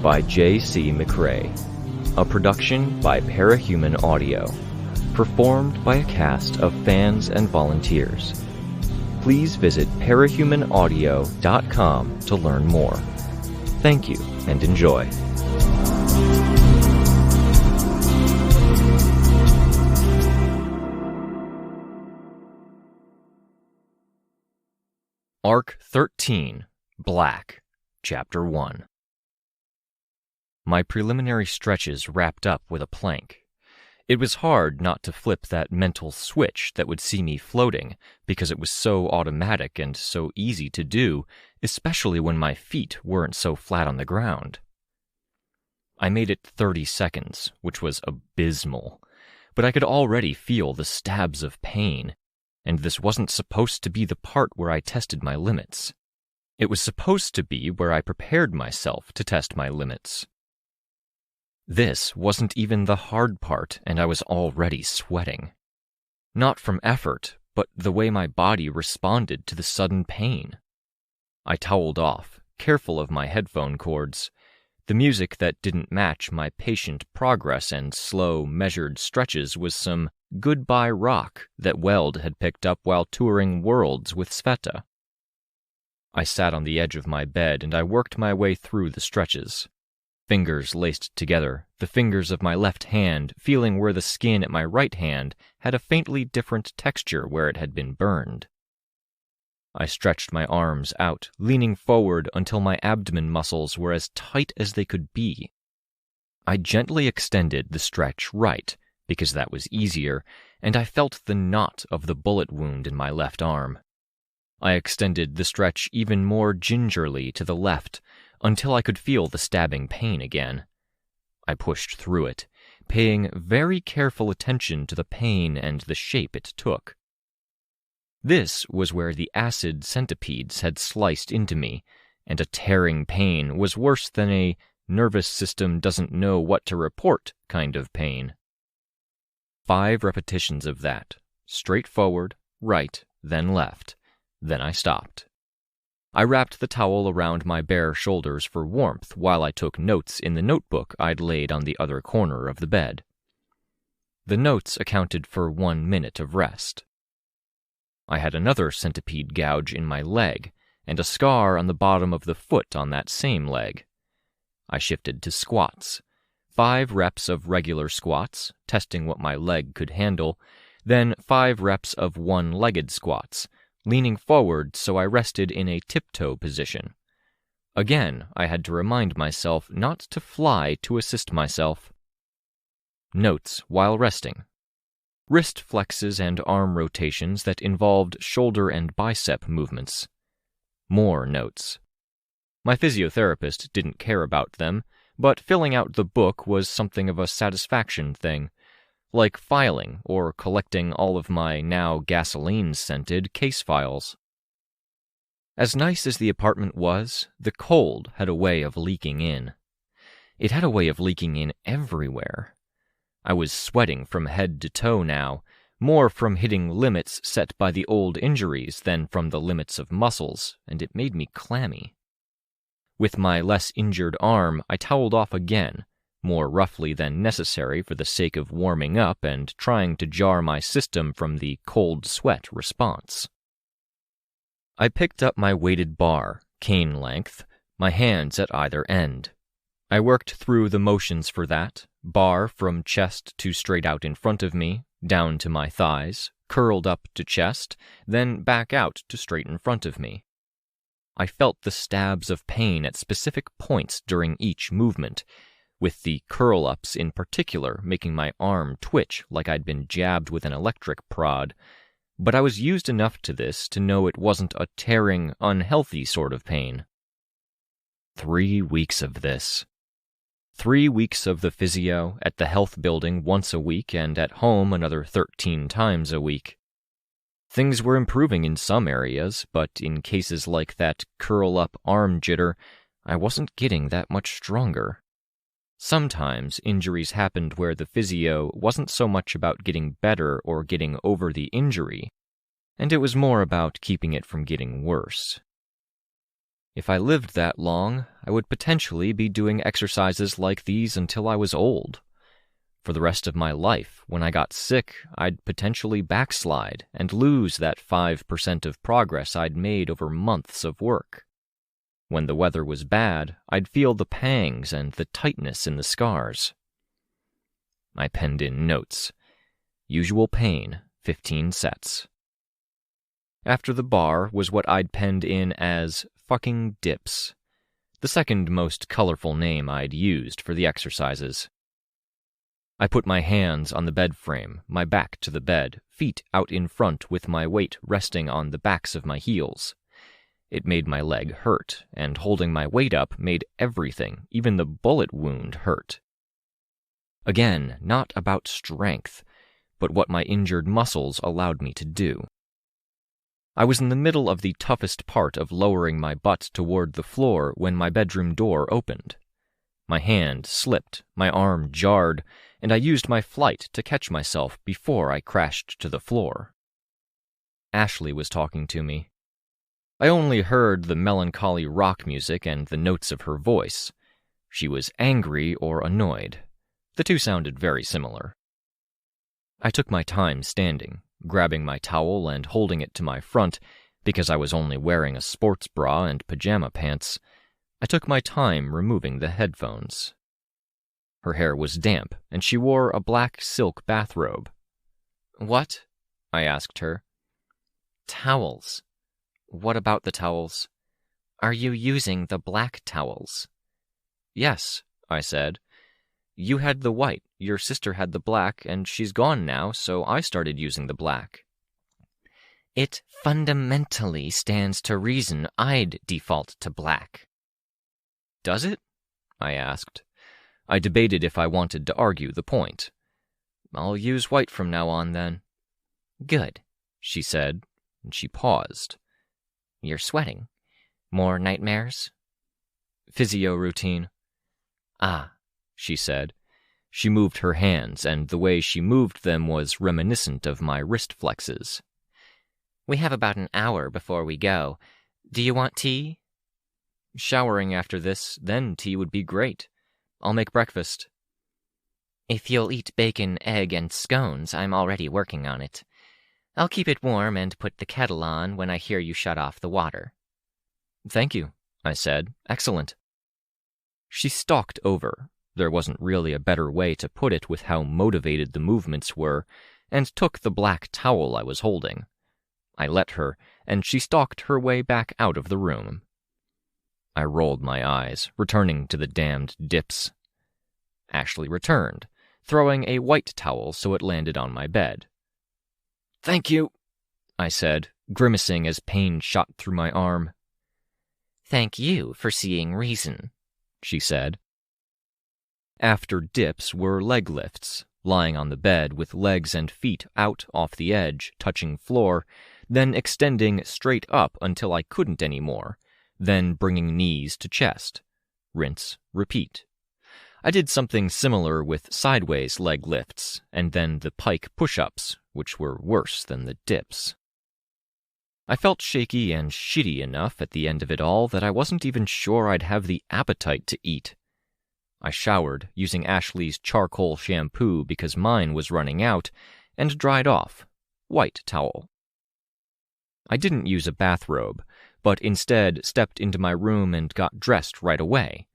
by J.C. McCrae. A production by Parahuman Audio. Performed by a cast of fans and volunteers. Please visit parahumanaudio.com to learn more. Thank you and enjoy. Arc 13, Black, Chapter 1. My preliminary stretches wrapped up with a plank. It was hard not to flip that mental switch that would see me floating, because it was so automatic and so easy to do, especially when my feet weren't so flat on the ground. I made it 30 seconds, which was abysmal, but I could already feel the stabs of pain. And this wasn't supposed to be the part where I tested my limits. It was supposed to be where I prepared myself to test my limits. This wasn't even the hard part, and I was already sweating. Not from effort, but the way my body responded to the sudden pain. I toweled off, careful of my headphone cords. The music that didn't match my patient progress and slow, measured stretches was some goodbye rock that Weld had picked up while touring Worlds with Sveta. I sat on the edge of my bed and I worked my way through the stretches. Fingers laced together, the fingers of my left hand feeling where the skin at my right hand had a faintly different texture where it had been burned. I stretched my arms out, leaning forward until my abdomen muscles were as tight as they could be. I gently extended the stretch right, because that was easier, and I felt the knot of the bullet wound in my left arm. I extended the stretch even more gingerly to the left, until I could feel the stabbing pain again. I pushed through it, paying very careful attention to the pain and the shape it took. This was where the acid centipedes had sliced into me, and a tearing pain was worse than a nervous system doesn't know what to report kind of pain. 5 repetitions of that, straight forward, right, then left. Then I stopped. I wrapped the towel around my bare shoulders for warmth while I took notes in the notebook I'd laid on the other corner of the bed. The notes accounted for 1 minute of rest. I had another centipede gouge in my leg, and a scar on the bottom of the foot on that same leg. I shifted to squats. 5 reps of regular squats, testing what my leg could handle, then 5 reps of one-legged squats, leaning forward so I rested in a tiptoe position. Again, I had to remind myself not to fly to assist myself. Notes while resting. Wrist flexes and arm rotations that involved shoulder and bicep movements. More notes. My physiotherapist didn't care about them, but filling out the book was something of a satisfaction thing, like filing or collecting all of my now gasoline-scented case files. As nice as the apartment was, the cold had a way of leaking in. It had a way of leaking in everywhere. I was sweating from head to toe now, more from hitting limits set by the old injuries than from the limits of muscles, and it made me clammy. With my less injured arm, I toweled off again, more roughly than necessary for the sake of warming up and trying to jar my system from the cold sweat response. I picked up my weighted bar, cane length, my hands at either end. I worked through the motions for that, bar from chest to straight out in front of me, down to my thighs, curled up to chest, then back out to straight in front of me. I felt the stabs of pain at specific points during each movement, with the curl-ups in particular making my arm twitch like I'd been jabbed with an electric prod, but I was used enough to this to know it wasn't a tearing, unhealthy sort of pain. 3 weeks of this. 3 weeks of the physio at the health building once a week and at home another 13 times a week. Things were improving in some areas, but in cases like that curl-up arm jitter, I wasn't getting that much stronger. Sometimes injuries happened where the physio wasn't so much about getting better or getting over the injury, and it was more about keeping it from getting worse. If I lived that long, I would potentially be doing exercises like these until I was old. For the rest of my life, when I got sick, I'd potentially backslide and lose that 5% of progress I'd made over months of work. When the weather was bad, I'd feel the pangs and the tightness in the scars. I penned in notes. Usual pain, 15 sets. After the bar was what I'd penned in as fucking dips, the second most colorful name I'd used for the exercises. I put my hands on the bed frame, my back to the bed, feet out in front with my weight resting on the backs of my heels. It made my leg hurt, and holding my weight up made everything, even the bullet wound, hurt. Again, not about strength, but what my injured muscles allowed me to do. I was in the middle of the toughest part of lowering my butt toward the floor when my bedroom door opened. My hand slipped, my arm jarred, and I used my flight to catch myself before I crashed to the floor. Ashley was talking to me. I only heard the melancholy rock music and the notes of her voice. She was angry or annoyed. The two sounded very similar. I took my time standing, grabbing my towel and holding it to my front because I was only wearing a sports bra and pajama pants. I took my time removing the headphones. Her hair was damp, and she wore a black silk bathrobe. "What?" I asked her. "Towels. What about the towels? Are you using the black towels?" "Yes," I said. "You had the white, your sister had the black, and she's gone now, so I started using the black." "It fundamentally stands to reason I'd default to black." "Does it?" I asked. I debated if I wanted to argue the point. "I'll use white from now on, then." "Good," she said, and she paused. "You're sweating. More nightmares?" "Physio routine." "Ah," she said. She moved her hands, and the way she moved them was reminiscent of my wrist flexes. "We have about an hour before we go. Do you want tea?" "Showering after this, then tea would be great. I'll make breakfast." "If you'll eat bacon, egg, and scones, I'm already working on it. I'll keep it warm and put the kettle on when I hear you shut off the water." "Thank you," I said. "Excellent." She stalked over. There wasn't really a better way to put it with how motivated the movements were, and took the black towel I was holding. I let her, and she stalked her way back out of the room. I rolled my eyes, returning to the damned dips. Ashley returned, throwing a white towel so it landed on my bed. "Thank you," I said, grimacing as pain shot through my arm. "Thank you for seeing reason," she said. After dips were leg lifts, lying on the bed with legs and feet out off the edge, touching floor, then extending straight up until I couldn't anymore, then bringing knees to chest. Rinse, repeat. I did something similar with sideways leg lifts, and then the pike push-ups, which were worse than the dips. I felt shaky and shitty enough at the end of it all that I wasn't even sure I'd have the appetite to eat. I showered, using Ashley's charcoal shampoo because mine was running out, and dried off. White towel. I didn't use a bathrobe, but instead stepped into my room and got dressed right away.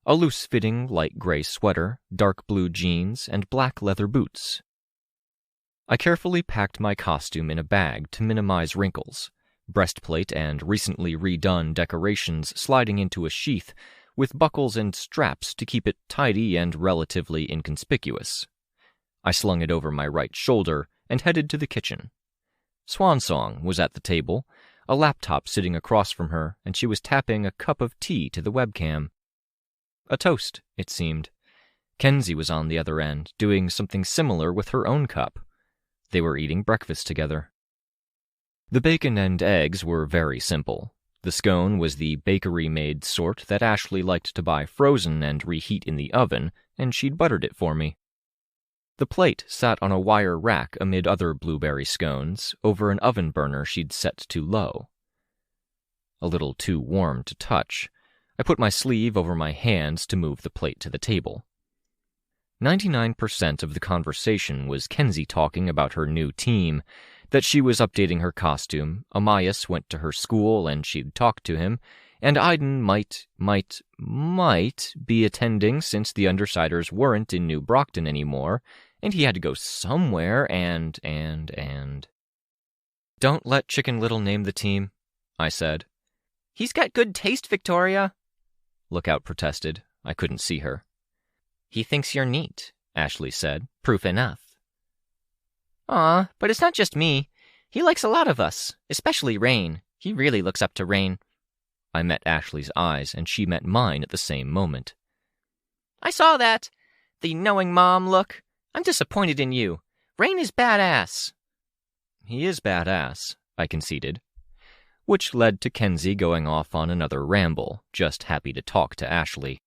A loose-fitting light gray sweater, dark blue jeans, and black leather boots. I carefully packed my costume in a bag to minimize wrinkles, breastplate and recently redone decorations sliding into a sheath, with buckles and straps to keep it tidy and relatively inconspicuous. I slung it over my right shoulder and headed to the kitchen. Swansong was at the table, a laptop sitting across from her, and she was tapping a cup of tea to the webcam. A toast, it seemed. Kenzie was on the other end, doing something similar with her own cup. They were eating breakfast together. The bacon and eggs were very simple. The scone was the bakery-made sort that Ashley liked to buy frozen and reheat in the oven, and she'd buttered it for me. The plate sat on a wire rack amid other blueberry scones, over an oven burner she'd set to low. a little too warm to touch. I put my sleeve over my hands to move the plate to the table. 99% of the conversation was Kenzie talking about her new team, that she was updating her costume, Amias went to her school and she'd talked to him, and Aiden might be attending since the Undersiders weren't in New Brockton anymore, and he had to go somewhere, and... "Don't let Chicken Little name the team," I said. "He's got good taste, Victoria," Lookout protested. I couldn't see her. "He thinks you're neat," Ashley said. "Proof enough." "Aw, but it's not just me. He likes a lot of us, especially Rain. He really looks up to Rain." I met Ashley's eyes, and she met mine at the same moment. "I saw that. The knowing mom look. I'm disappointed in you. Rain is badass." "He is badass," I conceded, which led to Kenzie going off on another ramble, just happy to talk to Ashley.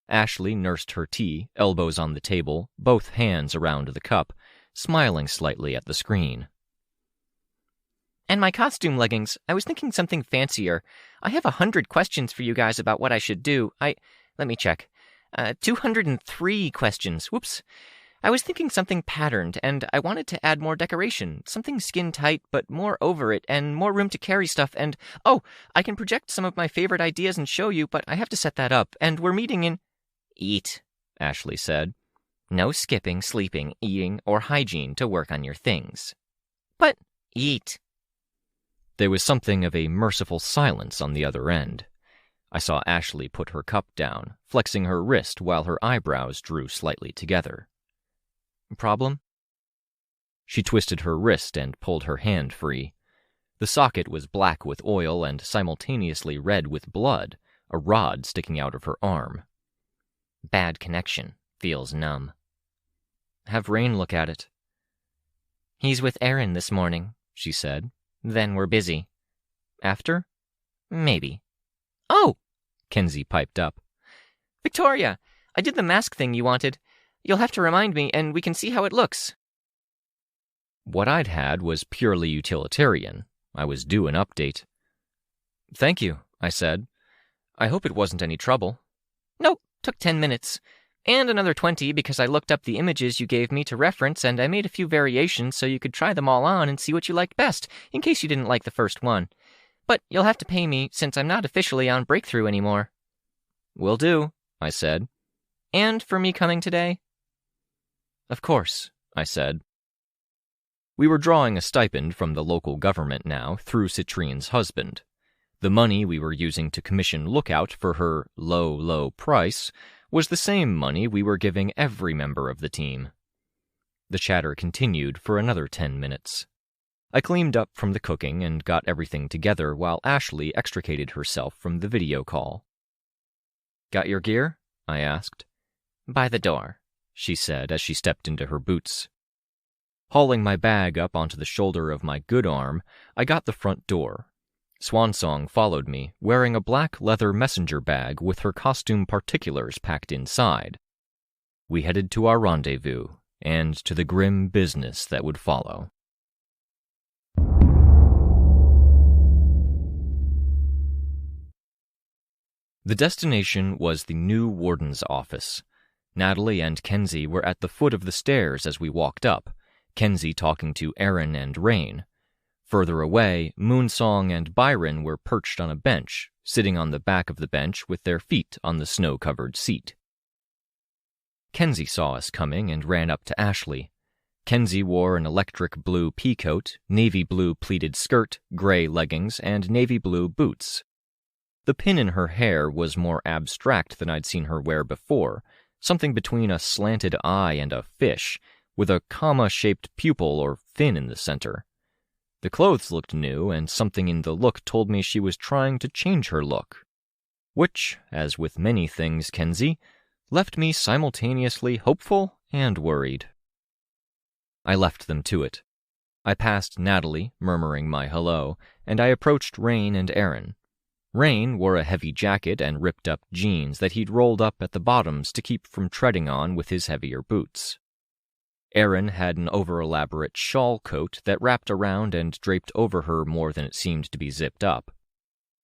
Ashley nursed her tea, elbows on the table, both hands around the cup, smiling slightly at the screen. "And my costume leggings. I was thinking something fancier. I have 100 questions for you guys about what I should do. Let me check. 203 questions. Whoops. I was thinking something patterned, and I wanted to add more decoration. Something skin-tight, but more over it, and more room to carry stuff, and... Oh, I can project some of my favorite ideas and show you, but I have to set that up, and we're meeting in... "Eat," Ashley said. "No skipping, sleeping, eating, or hygiene to work on your things." "But eat." There was something of a merciful silence on the other end. I saw Ashley put her cup down, flexing her wrist while her eyebrows drew slightly together. "Problem?" She twisted her wrist and pulled her hand free. The socket was black with oil and simultaneously red with blood, a rod sticking out of her arm. "Bad connection. Feels numb." "Have Rain look at it." "He's with Erin this morning," she said. "Then we're busy." "After?" "Maybe." "Oh!" Kenzie piped up. "Victoria, I did the mask thing you wanted. You'll have to remind me, and we can see how it looks." What I'd had was purely utilitarian. I was due an update. "Thank you," I said. "I hope it wasn't any trouble." "Nope, took 10 minutes. And another 20 because I looked up the images you gave me to reference, and I made a few variations so you could try them all on and see what you liked best, in case you didn't like the first one. But you'll have to pay me, since I'm not officially on Breakthrough anymore." "Will do," I said. "And for me coming today?" "Of course," I said. We were drawing a stipend from the local government now through Citrine's husband. The money we were using to commission Lookout for her low price was the same money we were giving every member of the team. The chatter continued for another 10 minutes. I cleaned up from the cooking and got everything together while Ashley extricated herself from the video call. "Got your gear?" I asked. "By the door," she said as she stepped into her boots. Hauling my bag up onto the shoulder of my good arm, I got the front door. Swansong followed me, wearing a black leather messenger bag with her costume particulars packed inside. We headed to our rendezvous, and to the grim business that would follow. The destination was the new warden's office. Natalie and Kenzie were at the foot of the stairs as we walked up, Kenzie talking to Erin and Rain. Further away, Moonsong and Byron were perched on a bench, sitting on the back of the bench with their feet on the snow-covered seat. Kenzie saw us coming and ran up to Ashley. Kenzie wore an electric blue peacoat, navy blue pleated skirt, gray leggings, and navy blue boots. The pin in her hair was more abstract than I'd seen her wear before, something between a slanted eye and a fish, with a comma-shaped pupil or fin in the center. The clothes looked new, and something in the look told me she was trying to change her look. Which, as with many things, Kenzie, left me simultaneously hopeful and worried. I left them to it. I passed Natalie, murmuring my hello, and I approached Rain and Erin. Rain wore a heavy jacket and ripped-up jeans that he'd rolled up at the bottoms to keep from treading on with his heavier boots. Erin had an over-elaborate shawl coat that wrapped around and draped over her more than it seemed to be zipped up.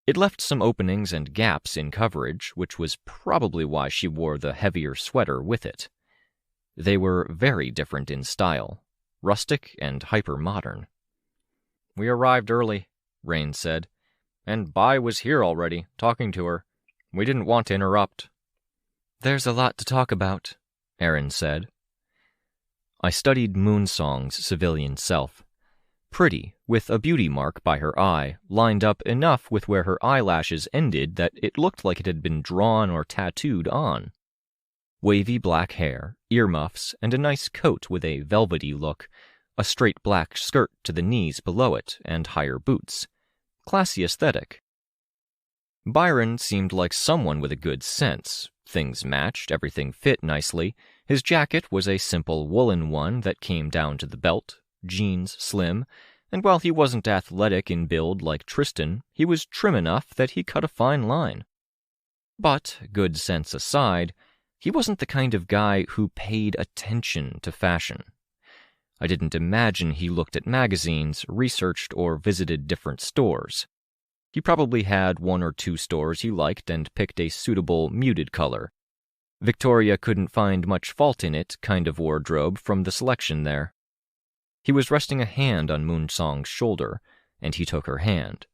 It left some openings and gaps in coverage, which was probably why she wore the heavier sweater with it. They were very different in style, rustic and hyper-modern. "We arrived early," Rain said, "and Bai was here already, talking to her. We didn't want to interrupt." "There's a lot to talk about," Erin said. I studied Moonsong's civilian self. Pretty, with a beauty mark by her eye, lined up enough with where her eyelashes ended that it looked like it had been drawn or tattooed on. Wavy black hair, earmuffs, and a nice coat with a velvety look, a straight black skirt to the knees below it, and higher boots. Classy aesthetic. Byron seemed like someone with a good sense. Things matched, everything fit nicely. His jacket was a simple woolen one that came down to the belt, jeans slim, and while he wasn't athletic in build like Tristan, he was trim enough that he cut a fine line. But, good sense aside, he wasn't the kind of guy who paid attention to fashion. I didn't imagine he looked at magazines, researched, or visited different stores. He probably had 1 or 2 stores he liked and picked a suitable, muted color. Victoria couldn't find much fault in it kind of wardrobe from the selection there. He was resting a hand on Moonsong's shoulder, and he took her hand.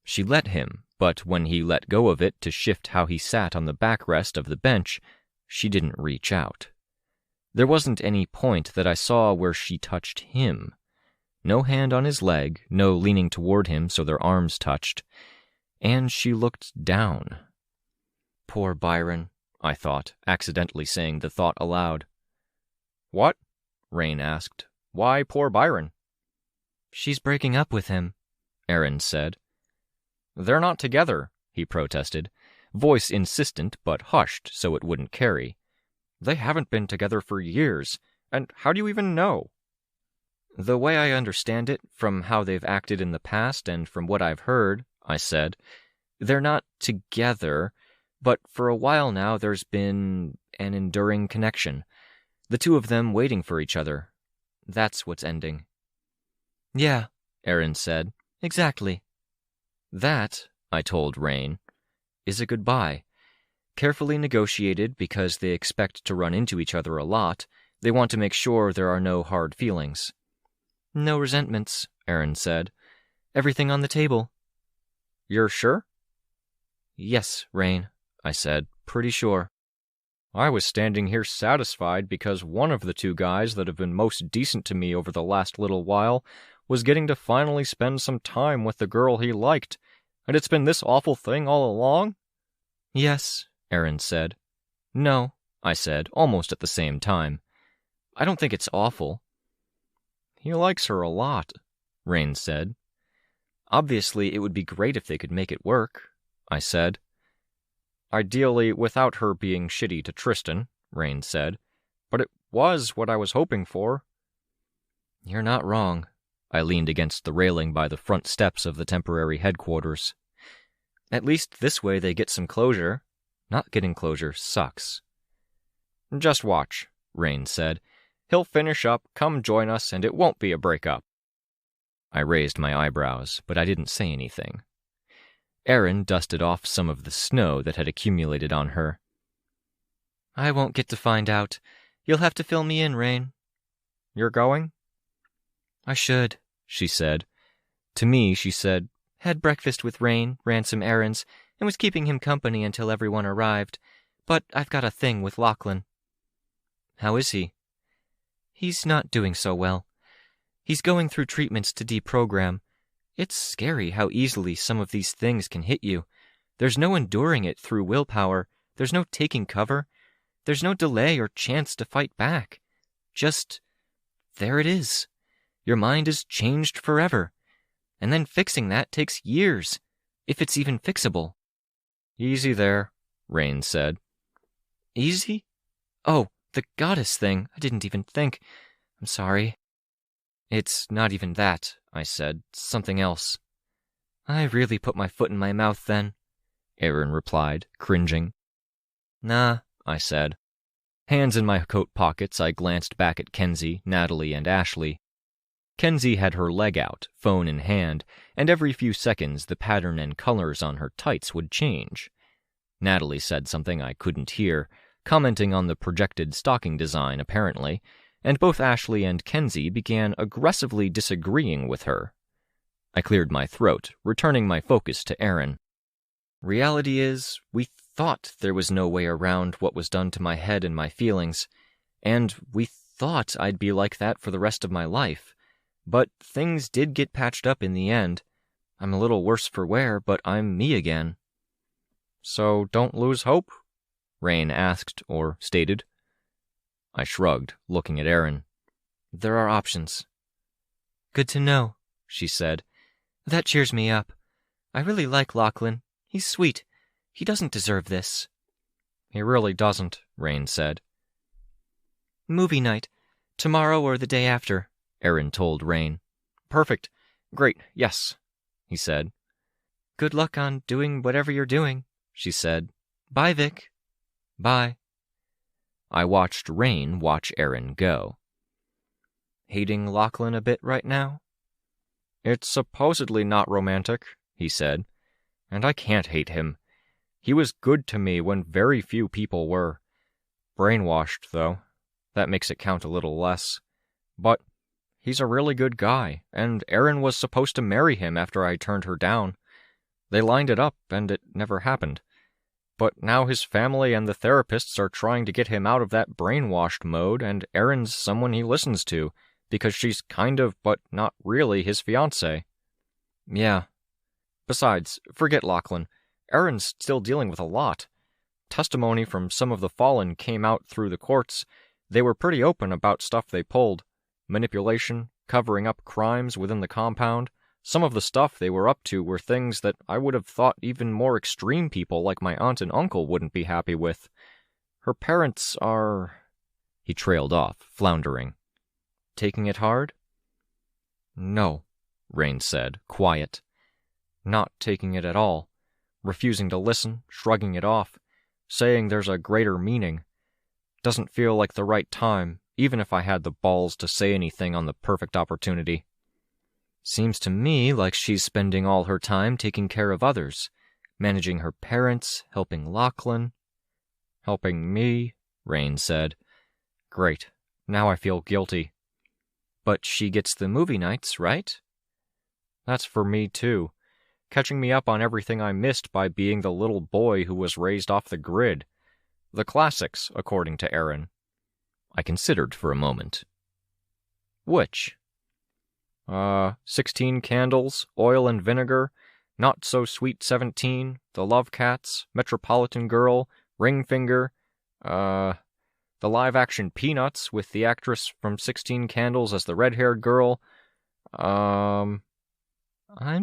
She let him, but when he let go of it to shift how he sat on the backrest of the bench, she didn't reach out. There wasn't any point that I saw where she touched him. No hand on his leg, no leaning toward him so their arms touched. And she looked down. Poor Byron, I thought, accidentally saying the thought aloud. "What?" Rain asked. "Why poor Byron?" "She's breaking up with him," Erin said. "They're not together," he protested, voice insistent but hushed so it wouldn't carry. "They haven't been together for years, and how do you even know?" "The way I understand it, from how they've acted in the past and from what I've heard," I said, "they're not together, but for a while now there's been an enduring connection. The two of them waiting for each other. That's what's ending." "Yeah," Erin said, "exactly." "That," I told Rain, "is a goodbye. Carefully negotiated because they expect to run into each other a lot. They want to make sure there are no hard feelings." "No resentments," Erin said. "Everything on the table." "You're sure?" "Yes, Rain," I said, "pretty sure." "I was standing here satisfied because one of the 2 guys that have been most decent to me over the last little while was getting to finally spend some time with the girl he liked, and it's been this awful thing all along?" "Yes," Erin said. "No," I said, almost at the same time. "I don't think it's awful." "He likes her a lot," Rain said. "Obviously, it would be great if they could make it work," I said. "Ideally, without her being shitty to Tristan," Rain said. "But it was what I was hoping for." "You're not wrong." I leaned against the railing by the front steps of the temporary headquarters. "At least this way they get some closure. Not getting closure sucks." "Just watch," Rain said. "He'll finish up, come join us, and it won't be a breakup." I raised my eyebrows, but I didn't say anything. Erin dusted off some of the snow that had accumulated on her. "I won't get to find out. You'll have to fill me in, Rain." "You're going?" "I should," she said. To me, she said, "Had breakfast with Rain, ran some errands, and was keeping him company until everyone arrived. But I've got a thing with Lachlan." "How is he?" "He's not doing so well. He's going through treatments to deprogram. It's scary how easily some of these things can hit you. There's no enduring it through willpower. There's no taking cover. There's no delay or chance to fight back. Just, there it is. Your mind is changed forever. And then fixing that takes years, if it's even fixable." "Easy there," Rain said. "Easy? Oh, the goddess thing. I didn't even think. I'm sorry." "It's not even that," I said. "Something else." "I really put my foot in my mouth then," Erin replied, cringing. "Nah," I said. Hands in my coat pockets, I glanced back at Kenzie, Natalie, and Ashley. Kenzie had her leg out, phone in hand, and every few seconds the pattern and colors on her tights would change. Natalie said something I couldn't hear, commenting on the projected stocking design, apparently, and both Ashley and Kenzie began aggressively disagreeing with her. I cleared my throat, returning my focus to Aaron. Reality is, we thought there was no way around what was done to my head and my feelings, and we thought I'd be like that for the rest of my life. But things did get patched up in the end. I'm a little worse for wear, but I'm me again. So don't lose hope? Rain asked, or stated. I shrugged, looking at Aaron. There are options. Good to know, she said. That cheers me up. I really like Lachlan. He's sweet. He doesn't deserve this. He really doesn't, Rain said. Movie night. Tomorrow or the day after, Aaron told Rain. Perfect. Great, yes, he said. Good luck on doing whatever you're doing, she said. Bye, Vic. Bye. I watched Rain watch Aaron go. Hating Lachlan a bit right now? It's supposedly not romantic, he said, and I can't hate him. He was good to me when very few people were. Brainwashed, though. That makes it count a little less. But he's a really good guy, and Aaron was supposed to marry him after I turned her down. They lined it up, and it never happened. But now his family and the therapists are trying to get him out of that brainwashed mode, and Erin's someone he listens to, because she's kind of, but not really, his fiancée. Yeah. Besides, forget Lachlan. Erin's still dealing with a lot. Testimony from some of the fallen came out through the courts. They were pretty open about stuff they pulled. Manipulation, covering up crimes within the compound. Some of the stuff they were up to were things that I would have thought even more extreme people like my aunt and uncle wouldn't be happy with. Her parents are... He trailed off, floundering. Taking it hard? No, Rain said, quiet. Not taking it at all. Refusing to listen, shrugging it off, saying there's a greater meaning. Doesn't feel like the right time, even if I had the balls to say anything on the perfect opportunity. Seems to me like she's spending all her time taking care of others, managing her parents, helping Lachlan. Helping me, Rain said. Great. Now I feel guilty. But she gets the movie nights, right? That's for me, too. Catching me up on everything I missed by being the little boy who was raised off the grid. The classics, according to Aaron. I considered for a moment. Which? 16 Candles, Oil and Vinegar, Not So Sweet 17, The Love Cats, Metropolitan Girl, Ring Finger, the live-action Peanuts with the actress from 16 Candles as the red-haired girl. I'm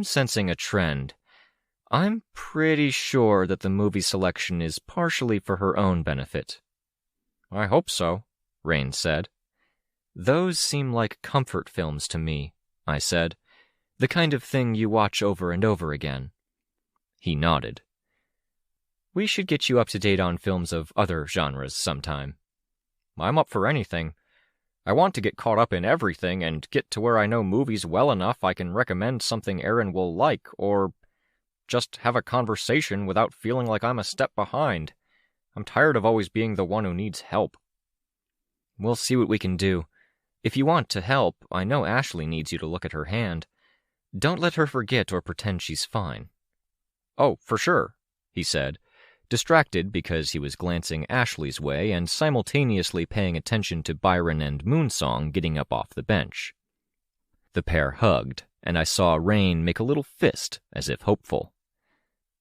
sensing a trend. I'm pretty sure that the movie selection is partially for her own benefit. I hope so, Rain said. Those seem like comfort films to me, I said. The kind of thing you watch over and over again. He nodded. We should get you up to date on films of other genres sometime. I'm up for anything. I want to get caught up in everything and get to where I know movies well enough I can recommend something Aaron will like, or just have a conversation without feeling like I'm a step behind. I'm tired of always being the one who needs help. We'll see what we can do. If you want to help, I know Ashley needs you to look at her hand. Don't let her forget or pretend she's fine. Oh, for sure, he said, distracted because he was glancing Ashley's way and simultaneously paying attention to Byron and Moonsong getting up off the bench. The pair hugged, and I saw Rain make a little fist, as if hopeful.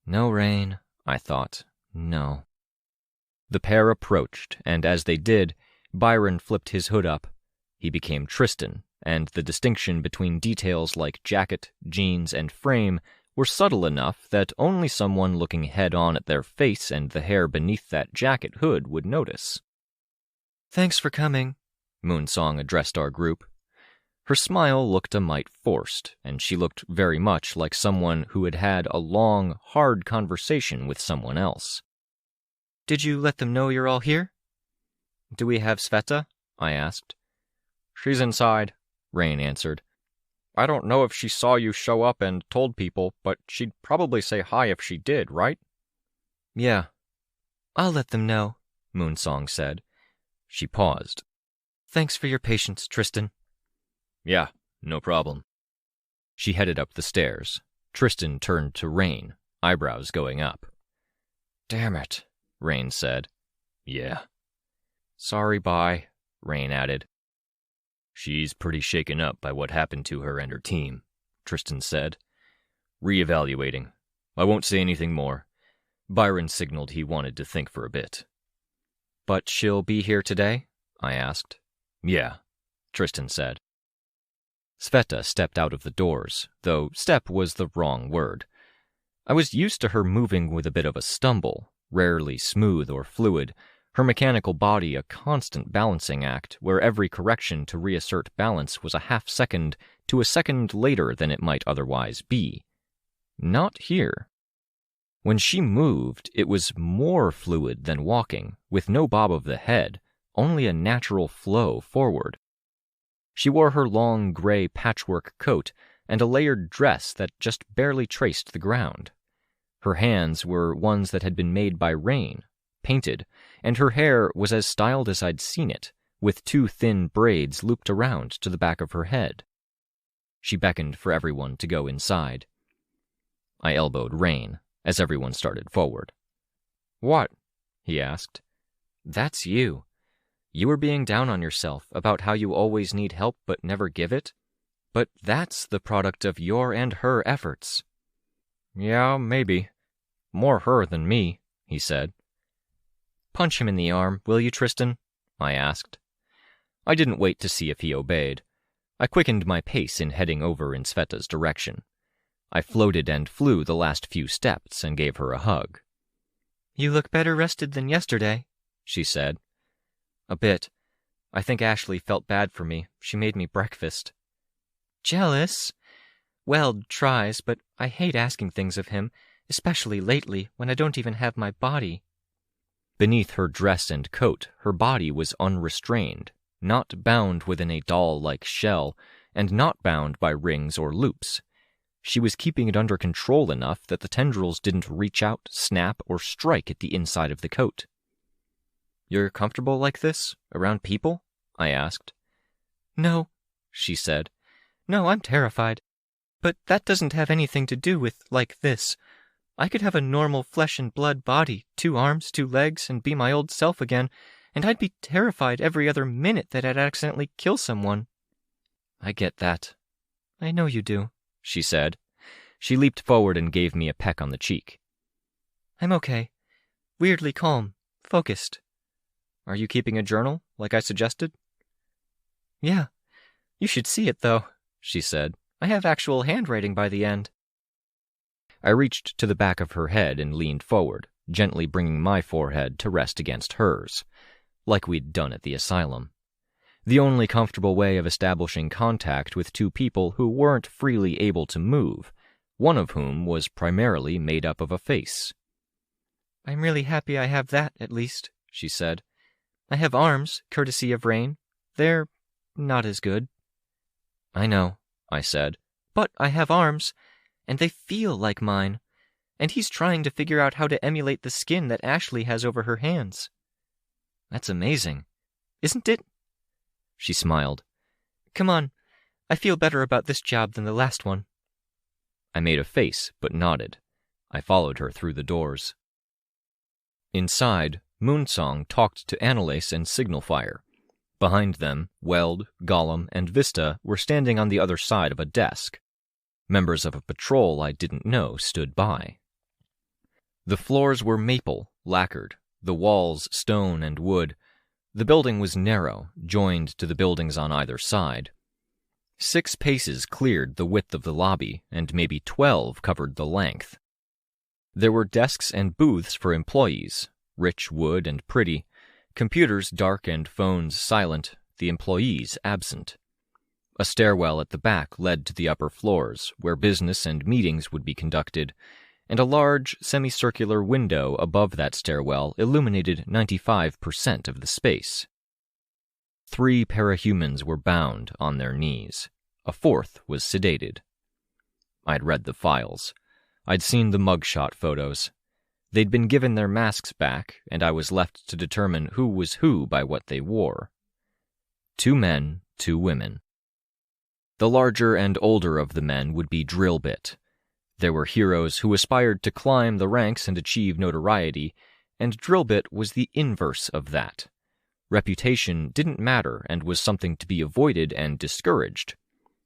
No, Rain, I thought. No. The pair approached, and as they did, Byron flipped his hood up. He became Tristan, and the distinction between details like jacket, jeans, and frame were subtle enough that only someone looking head-on at their face and the hair beneath that jacket hood would notice. Thanks for coming, Moonsong addressed our group. Her smile looked a mite forced, and she looked very much like someone who had had a long, hard conversation with someone else. Did you let them know you're all here? Do we have Sveta? I asked. She's inside, Rain answered. I don't know if she saw you show up and told people, but she'd probably say hi if she did, right? Yeah. I'll let them know, Moonsong said. She paused. Thanks for your patience, Tristan. Yeah, no problem. She headed up the stairs. Tristan turned to Rain, eyebrows going up. Damn it, Rain said. Yeah. Sorry, bye, Rain added. She's pretty shaken up by what happened to her and her team, Tristan said. Reevaluating. I won't say anything more. Byron signaled he wanted to think for a bit. But she'll be here today? I asked. Yeah, Tristan said. Sveta stepped out of the doors, though step was the wrong word. I was used to her moving with a bit of a stumble, rarely smooth or fluid, her mechanical body a constant balancing act where every correction to reassert balance was a half-second to a second later than it might otherwise be. Not here. When she moved, it was more fluid than walking, with no bob of the head, only a natural flow forward. She wore her long gray patchwork coat and a layered dress that just barely traced the ground. Her hands were ones that had been made by Rain, painted, and her hair was as styled as I'd seen it, with 2 thin braids looped around to the back of her head. She beckoned for everyone to go inside. I elbowed Rain as everyone started forward. What? He asked. That's you. You were being down on yourself about how you always need help but never give it. But that's the product of your and her efforts. Yeah, maybe. More her than me, he said. Punch him in the arm, will you, Tristan? I asked. I didn't wait to see if he obeyed. I quickened my pace in heading over in Sveta's direction. I floated and flew the last few steps and gave her a hug. You look better rested than yesterday, she said. A bit. I think Ashley felt bad for me. She made me breakfast. Jealous? Weld tries, but I hate asking things of him, especially lately when I don't even have my body. Beneath her dress and coat, her body was unrestrained, not bound within a doll-like shell, and not bound by rings or loops. She was keeping it under control enough that the tendrils didn't reach out, snap, or strike at the inside of the coat. You're comfortable like this, around people? I asked. No, she said. No, I'm terrified. But that doesn't have anything to do with like this. I could have a normal flesh and blood body, 2 arms, 2 legs, and be my old self again, and I'd be terrified every other minute that I'd accidentally kill someone. I get that. I know you do, she said. She leaped forward and gave me a peck on the cheek. I'm okay. Weirdly calm, focused. Are you keeping a journal, like I suggested? Yeah. You should see it, though, she said. I have actual handwriting by the end. I reached to the back of her head and leaned forward, gently bringing my forehead to rest against hers, like we'd done at the asylum. The only comfortable way of establishing contact with 2 people who weren't freely able to move, one of whom was primarily made up of a face. I'm really happy I have that, at least, she said. I have arms, courtesy of Rain. They're not as good. I know, I said, but I have arms, and they feel like mine, and he's trying to figure out how to emulate the skin that Ashley has over her hands. That's amazing, isn't it? She smiled. Come on, I feel better about this job than the last one. I made a face, but nodded. I followed her through the doors. Inside, Moonsong talked to Annalise and Signalfire. Behind them, Weld, Gollum, and Vista were standing on the other side of a desk. Members of a patrol I didn't know stood by. The floors were maple, lacquered, the walls stone and wood. The building was narrow, joined to the buildings on either side. 6 paces cleared the width of the lobby, and maybe 12 covered the length. There were desks and booths for employees, rich wood and pretty, computers dark and phones silent, the employees absent. A stairwell at the back led to the upper floors, where business and meetings would be conducted, and a large, semicircular window above that stairwell illuminated 95% of the space. 3 parahumans were bound on their knees. A fourth was sedated. I'd read the files. I'd seen the mugshot photos. They'd been given their masks back, and I was left to determine who was who by what they wore. 2 men, 2 women. The larger and older of the men would be Drillbit. There were heroes who aspired to climb the ranks and achieve notoriety, and Drillbit was the inverse of that. Reputation didn't matter and was something to be avoided and discouraged.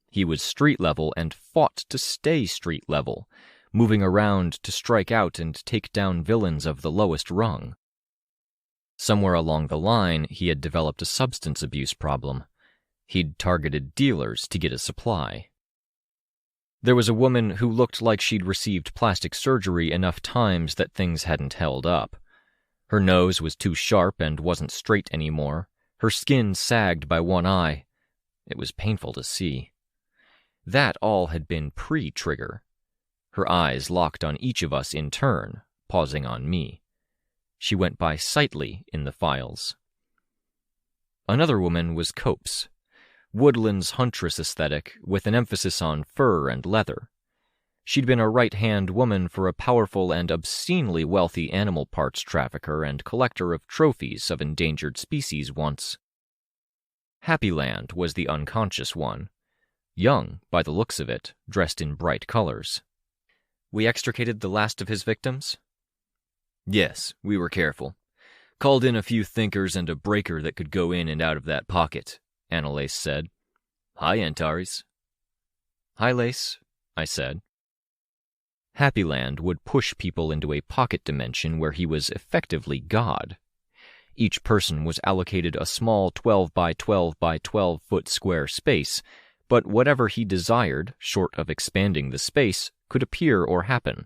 He was street level and fought to stay street level, moving around to strike out and take down villains of the lowest rung. Somewhere along the line, he had developed a substance abuse problem. He'd targeted dealers to get a supply. There was a woman who looked like she'd received plastic surgery enough times that things hadn't held up. Her nose was too sharp and wasn't straight anymore. Her skin sagged by one eye. It was painful to see. That all had been pre-trigger. Her eyes locked on each of us in turn, pausing on me. She went by Sightly in the files. Another woman was Copes, Woodland's huntress aesthetic with an emphasis on fur and leather. She'd been a right-hand woman for a powerful and obscenely wealthy animal parts trafficker and collector of trophies of endangered species once. Happyland was the unconscious one. Young, by the looks of it, dressed in bright colors. We extricated the last of his victims? Yes, we were careful. Called in a few thinkers and a breaker that could go in and out of that pocket, Annalise said. Hi, Antares. Hi, Lace, I said. Happyland would push people into a pocket dimension where he was effectively God. Each person was allocated a small 12 by 12 by 12 foot square space, but whatever he desired, short of expanding the space, could appear or happen.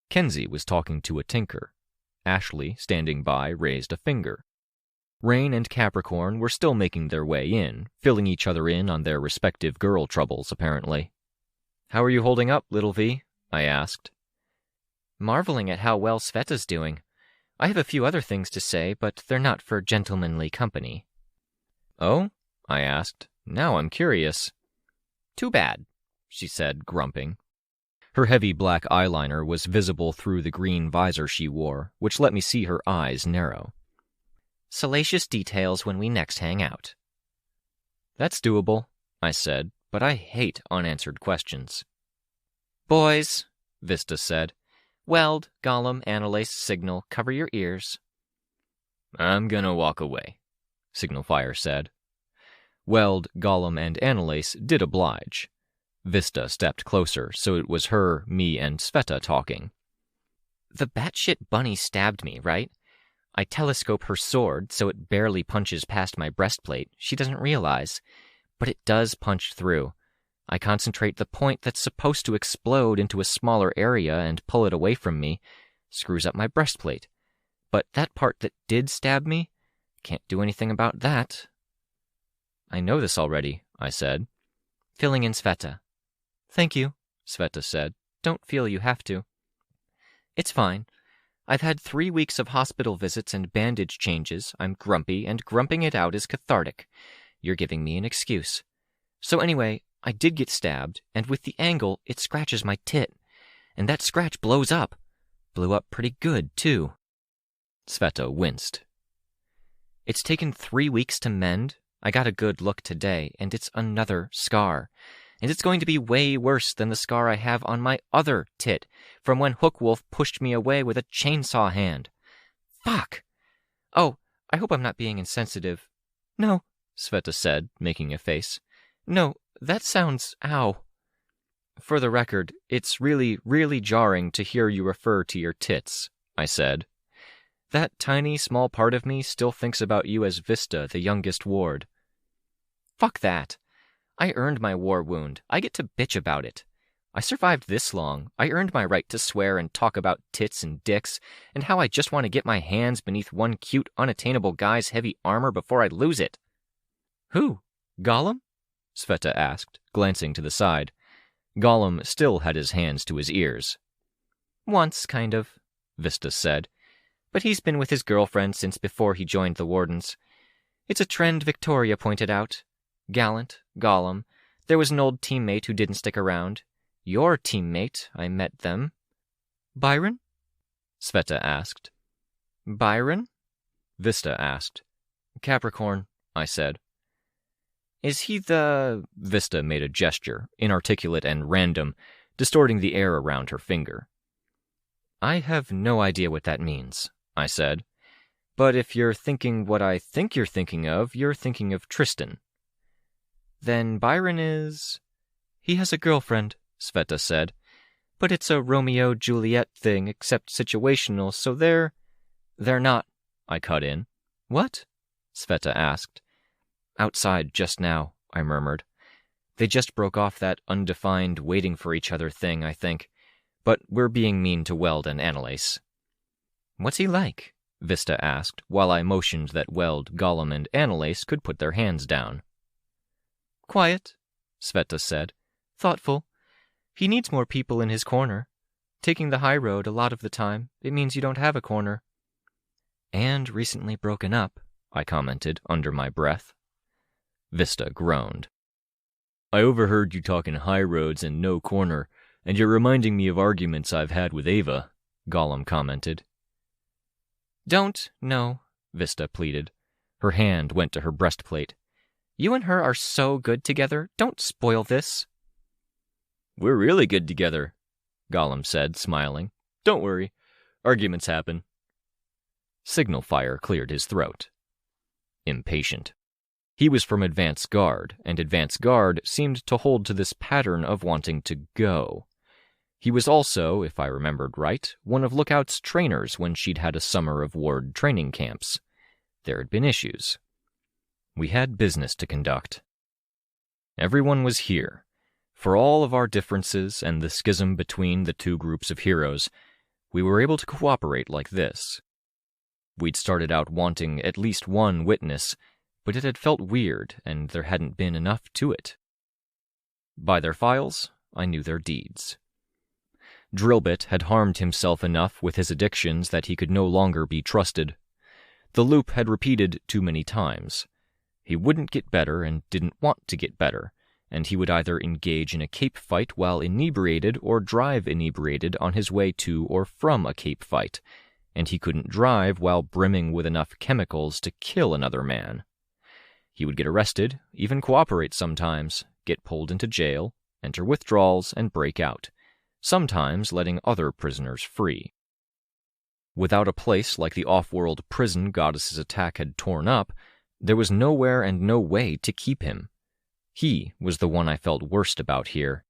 Kenzie was talking to a tinker. Ashley, standing by, raised a finger. Rain and Capricorn were still making their way in, filling each other in on their respective girl troubles, apparently. How are you holding up, little V? I asked. Marveling at how well Sveta's doing. I have a few other things to say, but they're not for gentlemanly company. Oh? I asked. Now I'm curious. Too bad, she said, grumping. Her heavy black eyeliner was visible through the green visor she wore, which let me see her eyes narrow. Salacious details when we next hang out. That's doable, I said, but I hate unanswered questions. Boys, Vista said. Weld, Gollum, Annalise, Signal, cover your ears. I'm gonna walk away, Signal Fire said. Weld, Gollum, and Annalise did oblige. Vista stepped closer, so it was her, me, and Sveta talking. The batshit bunny stabbed me, right? I telescope her sword, so it barely punches past my breastplate. She doesn't realize. But it does punch through. I concentrate the point that's supposed to explode into a smaller area and pull it away from me. Screws up my breastplate. But that part that did stab me, can't do anything about that. I know this already, I said. Filling in Sveta. Thank you, Sveta said. Don't feel you have to. It's fine. I've had 3 weeks of hospital visits and bandage changes. I'm grumpy, and grumping it out is cathartic. You're giving me an excuse. So anyway, I did get stabbed, and with the angle, it scratches my tit. And that scratch blows up. Blew up pretty good, too. Sveta winced. It's taken 3 weeks to mend. I got a good look today, and it's another scar. And it's going to be way worse than the scar I have on my other tit from when Hookwolf pushed me away with a chainsaw hand. Fuck! Oh, I hope I'm not being insensitive. No, Sveta said, making a face. No, that sounds ow. For the record, it's really, really jarring to hear you refer to your tits, I said. That tiny, small part of me still thinks about you as Vista, the youngest ward. Fuck that. I earned my war wound. I get to bitch about it. I survived this long. I earned my right to swear and talk about tits and dicks, and how I just want to get my hands beneath one cute, unattainable guy's heavy armor before I lose it. Who? Gollum? Sveta asked, glancing to the side. Gollum still had his hands to his ears. Once, kind of, Vista said. But he's been with his girlfriend since before he joined the Wardens. It's a trend Victoria pointed out. Gallant, Gollum, There was an old teammate who didn't stick around. Your teammate, I met them. Byron? Sveta asked. Byron? Vista asked. Capricorn, I said. Is he the... Vista made a gesture, inarticulate and random, distorting the air around her finger. I have no idea what that means, I said. But if you're thinking what I think you're thinking of Tristan. Then Byron is... He has a girlfriend, Sveta said. But it's a Romeo-Juliet thing, except situational, so they're not, I cut in. What? Sveta asked. Outside just now, I murmured. They just broke off that undefined waiting for each other thing, I think. But we're being mean to Weld and Annalise. What's he like? Vista asked, while I motioned that Weld, Gollum, and Annalise could put their hands down. Quiet, Sveta said. Thoughtful. He needs more people in his corner. Taking the high road a lot of the time, it means you don't have a corner. And recently broken up, I commented under my breath. Vista groaned. I overheard you talking high roads and no corner, and you're reminding me of arguments I've had with Ava, Gollum commented. No, Vista pleaded. Her hand went to her breastplate. You and her are so good together. Don't spoil this. We're really good together, Gollum said, smiling. Don't worry. Arguments happen. Signal fire cleared his throat. Impatient. He was from Advance Guard, and Advance Guard seemed to hold to this pattern of wanting to go. He was also, if I remembered right, one of Lookout's trainers when she'd had a summer of ward training camps. There had been issues. We had business to conduct. Everyone was here. For all of our differences and the schism between the two groups of heroes, we were able to cooperate like this. We'd started out wanting at least one witness, but it had felt weird, and there hadn't been enough to it. By their files, I knew their deeds. Drillbit had harmed himself enough with his addictions that he could no longer be trusted. The loop had repeated too many times. He wouldn't get better and didn't want to get better, and he would either engage in a cape fight while inebriated or drive inebriated on his way to or from a cape fight, and he couldn't drive while brimming with enough chemicals to kill another man. He would get arrested, even cooperate sometimes, get pulled into jail, enter withdrawals, and break out, sometimes letting other prisoners free. Without a place like the off-world prison Goddess's attack had torn up, there was nowhere and no way to keep him. He was the one I felt worst about here.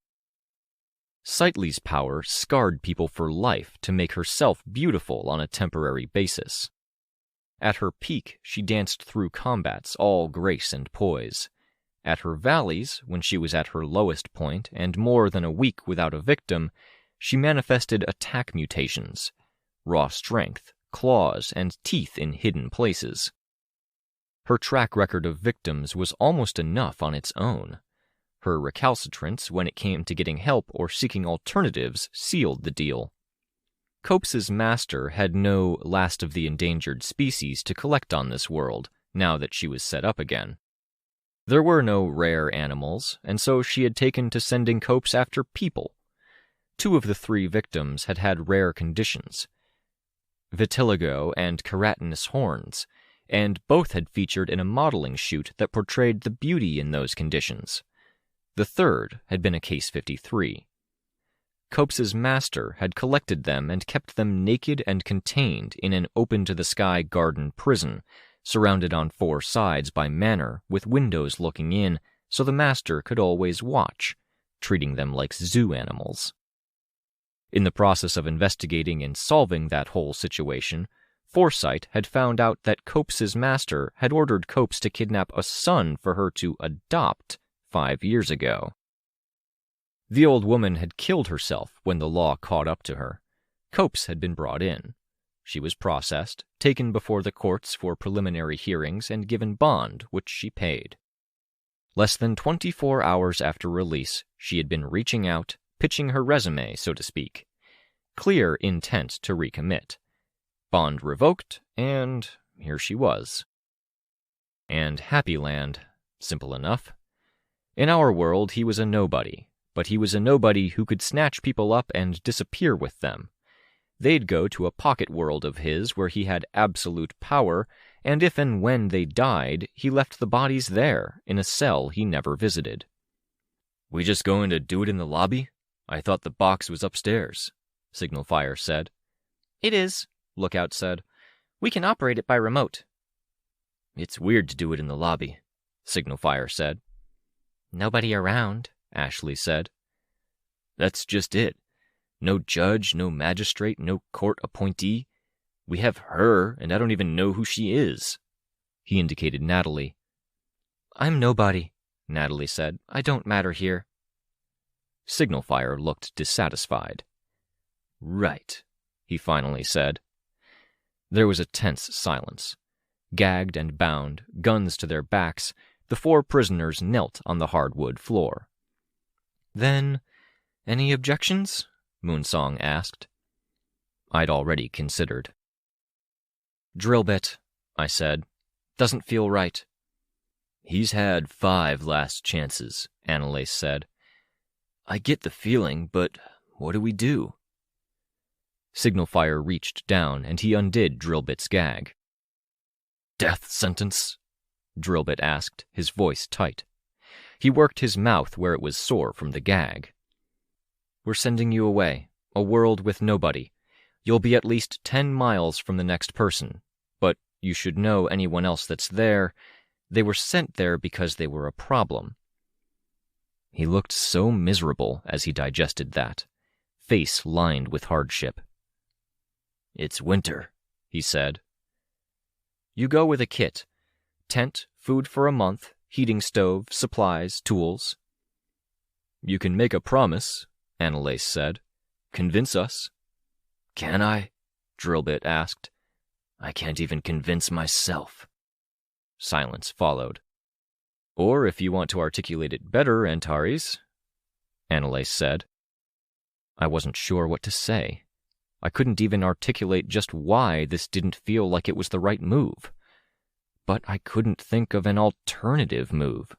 Sightly's power scarred people for life to make herself beautiful on a temporary basis. At her peak, she danced through combats all grace and poise. At her valleys, when she was at her lowest point and more than a week without a victim, she manifested attack mutations, raw strength, claws, and teeth in hidden places. Her track record of victims was almost enough on its own. Her recalcitrance when it came to getting help or seeking alternatives sealed the deal. Copes's master had no last of the endangered species to collect on this world, now that she was set up again. There were no rare animals, and so she had taken to sending Copes after people. 2 of the 3 victims had had rare conditions, vitiligo and keratinous horns, and both had featured in a modeling shoot that portrayed the beauty in those conditions. The 3rd had been a Case 53. Copes's master had collected them and kept them naked and contained in an open-to-the-sky garden prison, surrounded on 4 sides by manor with windows looking in so the master could always watch, treating them like zoo animals. In the process of investigating and solving that whole situation, Foresight had found out that Copes's master had ordered Copes to kidnap a son for her to adopt 5 years ago. The old woman had killed herself when the law caught up to her. Copes had been brought in. She was processed, taken before the courts for preliminary hearings, and given bond, which she paid. Less than 24 hours after release, she had been reaching out, pitching her resume, so to speak. Clear intent to recommit. Bond revoked, and here she was. And Happy Land, simple enough. In our world, he was a nobody, but he was a nobody who could snatch people up and disappear with them. They'd go to a pocket world of his where he had absolute power, and if and when they died, he left the bodies there, in a cell he never visited. "We just going to do it in the lobby? I thought the box was upstairs," Signal Fire said. "It is," Lookout said. "We can operate it by remote." "It's weird to do it in the lobby," Signal Fire said. "Nobody around," Ashley said. "That's just it. No judge, no magistrate, no court appointee. We have her, and I don't even know who she is." He indicated Natalie. "I'm nobody," Natalie said. "I don't matter here." Signal Fire looked dissatisfied. "Right," he finally said. There was a tense silence. Gagged and bound, guns to their backs, the 4 prisoners knelt on the hardwood floor. "Then, any objections?" Moonsong asked. I'd already considered. "Drill bit," I said. "Doesn't feel right." "He's had 5 last chances," Annalise said. "I get the feeling, but what do we do?" Signal Fire reached down, and he undid Drillbit's gag. "Death sentence?" Drillbit asked, his voice tight. He worked his mouth where it was sore from the gag. "We're sending you away, a world with nobody. You'll be at least 10 miles from the next person, but you should know anyone else that's there. They were sent there because they were a problem." He looked so miserable as he digested that, face lined with hardship. "It's winter," he said. "You go with a kit. Tent, food for a month, heating stove, supplies, tools." "You can make a promise," Annalise said. "Convince us." "Can I?" Drillbit asked. "I can't even convince myself." Silence followed. "Or if you want to articulate it better, Antares," Annalise said. I wasn't sure what to say. I couldn't even articulate just why this didn't feel like it was the right move. But I couldn't think of an alternative move.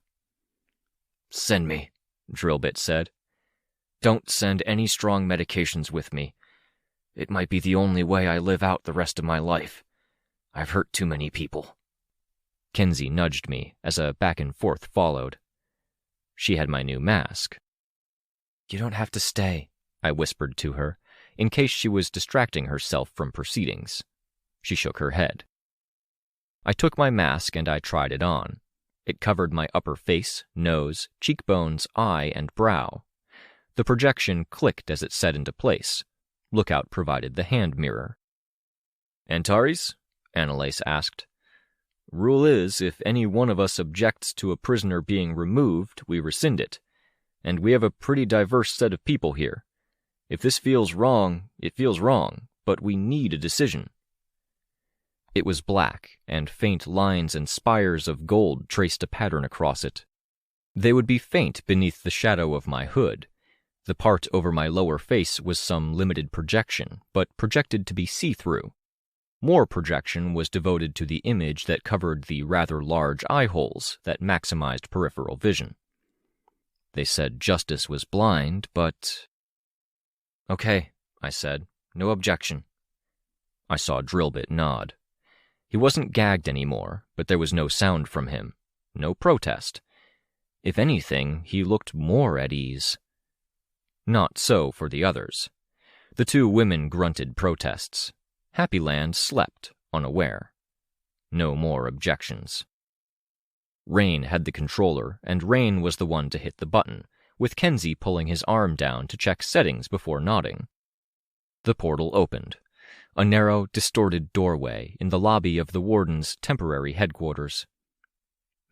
"Send me," Drillbit said. "Don't send any strong medications with me. It might be the only way I live out the rest of my life. I've hurt too many people." Kenzie nudged me as a back and forth followed. She had my new mask. "You don't have to stay," I whispered to her, in case she was distracting herself from proceedings. She shook her head. I took my mask and I tried it on. It covered my upper face, nose, cheekbones, eye, and brow. The projection clicked as it set into place. Lookout provided the hand mirror. "Antares?" Annalise asked. "Rule is, if any one of us objects to a prisoner being removed, we rescind it. And we have a pretty diverse set of people here. If this feels wrong, it feels wrong, but we need a decision." It was black, and faint lines and spires of gold traced a pattern across it. They would be faint beneath the shadow of my hood. The part over my lower face was some limited projection, but projected to be see-through. More projection was devoted to the image that covered the rather large eye holes that maximized peripheral vision. They said justice was blind, but... "Okay," I said. "No objection." I saw Drillbit nod. He wasn't gagged anymore, but there was no sound from him. No protest. If anything, he looked more at ease. Not so for the others. The 2 women grunted protests. Happyland slept, unaware. No more objections. Rain had the controller, and Rain was the one to hit the button, with Kenzie pulling his arm down to check settings before nodding. The portal opened. A narrow, distorted doorway in the lobby of the warden's temporary headquarters.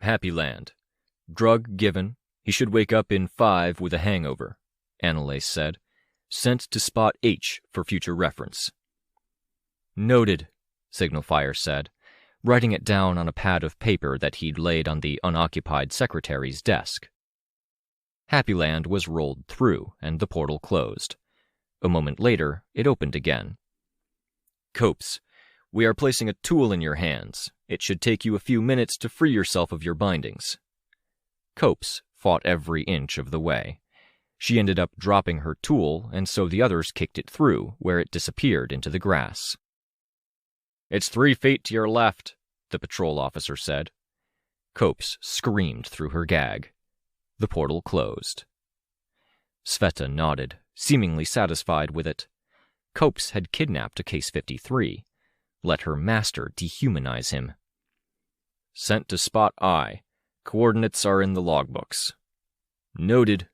"Happyland. Drug given. He should wake up in 5 with a hangover," Annalise said. "Sent to Spot H for future reference." "Noted," Signal Fire said, writing it down on a pad of paper that he'd laid on the unoccupied secretary's desk. Happyland was rolled through, and the portal closed. A moment later, it opened again. "Copes, we are placing a tool in your hands. It should take you a few minutes to free yourself of your bindings." Copes fought every inch of the way. She ended up dropping her tool, and so the others kicked it through, where it disappeared into the grass. "It's 3 feet to your left," the patrol officer said. Copes screamed through her gag. The portal closed. Sveta nodded, seemingly satisfied with it. Copes had kidnapped a Case 53. Let her master dehumanize him. "Sent to Spot I. Coordinates are in the logbooks." "Noted."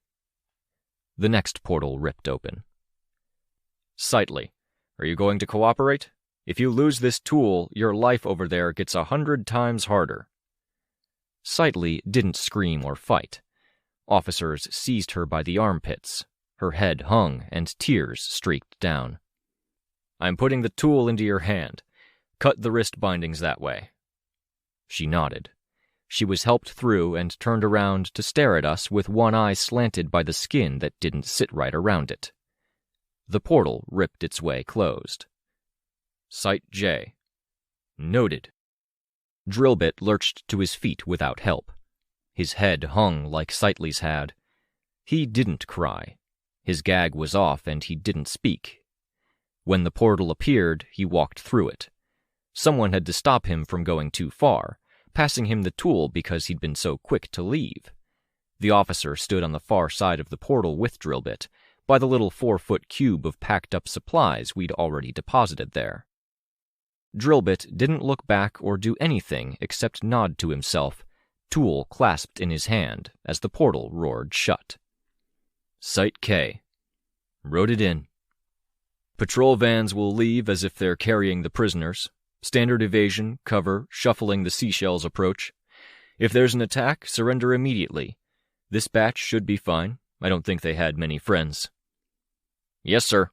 The next portal ripped open. "Sightly, are you going to cooperate? If you lose this tool, your life over there gets 100 times harder." Sightly didn't scream or fight. Officers seized her by the armpits. Her head hung, and tears streaked down. "I'm putting the tool into your hand. Cut the wrist bindings that way." She nodded. She was helped through and turned around to stare at us with one eye slanted by the skin that didn't sit right around it. The portal ripped its way closed. "Site J." "Noted." Drillbit lurched to his feet without help. His head hung like Sightly's had. He didn't cry. His gag was off and he didn't speak. When the portal appeared, he walked through it. Someone had to stop him from going too far, passing him the tool because he'd been so quick to leave. The officer stood on the far side of the portal with Drillbit, by the little 4-foot cube of packed-up supplies we'd already deposited there. Drillbit didn't look back or do anything except nod to himself, tool clasped in his hand as the portal roared shut. "Site K." "Wrote it in." "Patrol vans will leave as if they're carrying the prisoners. Standard evasion, cover, shuffling the seashells approach. If there's an attack, surrender immediately. This batch should be fine. I don't think they had many friends." "Yes, sir."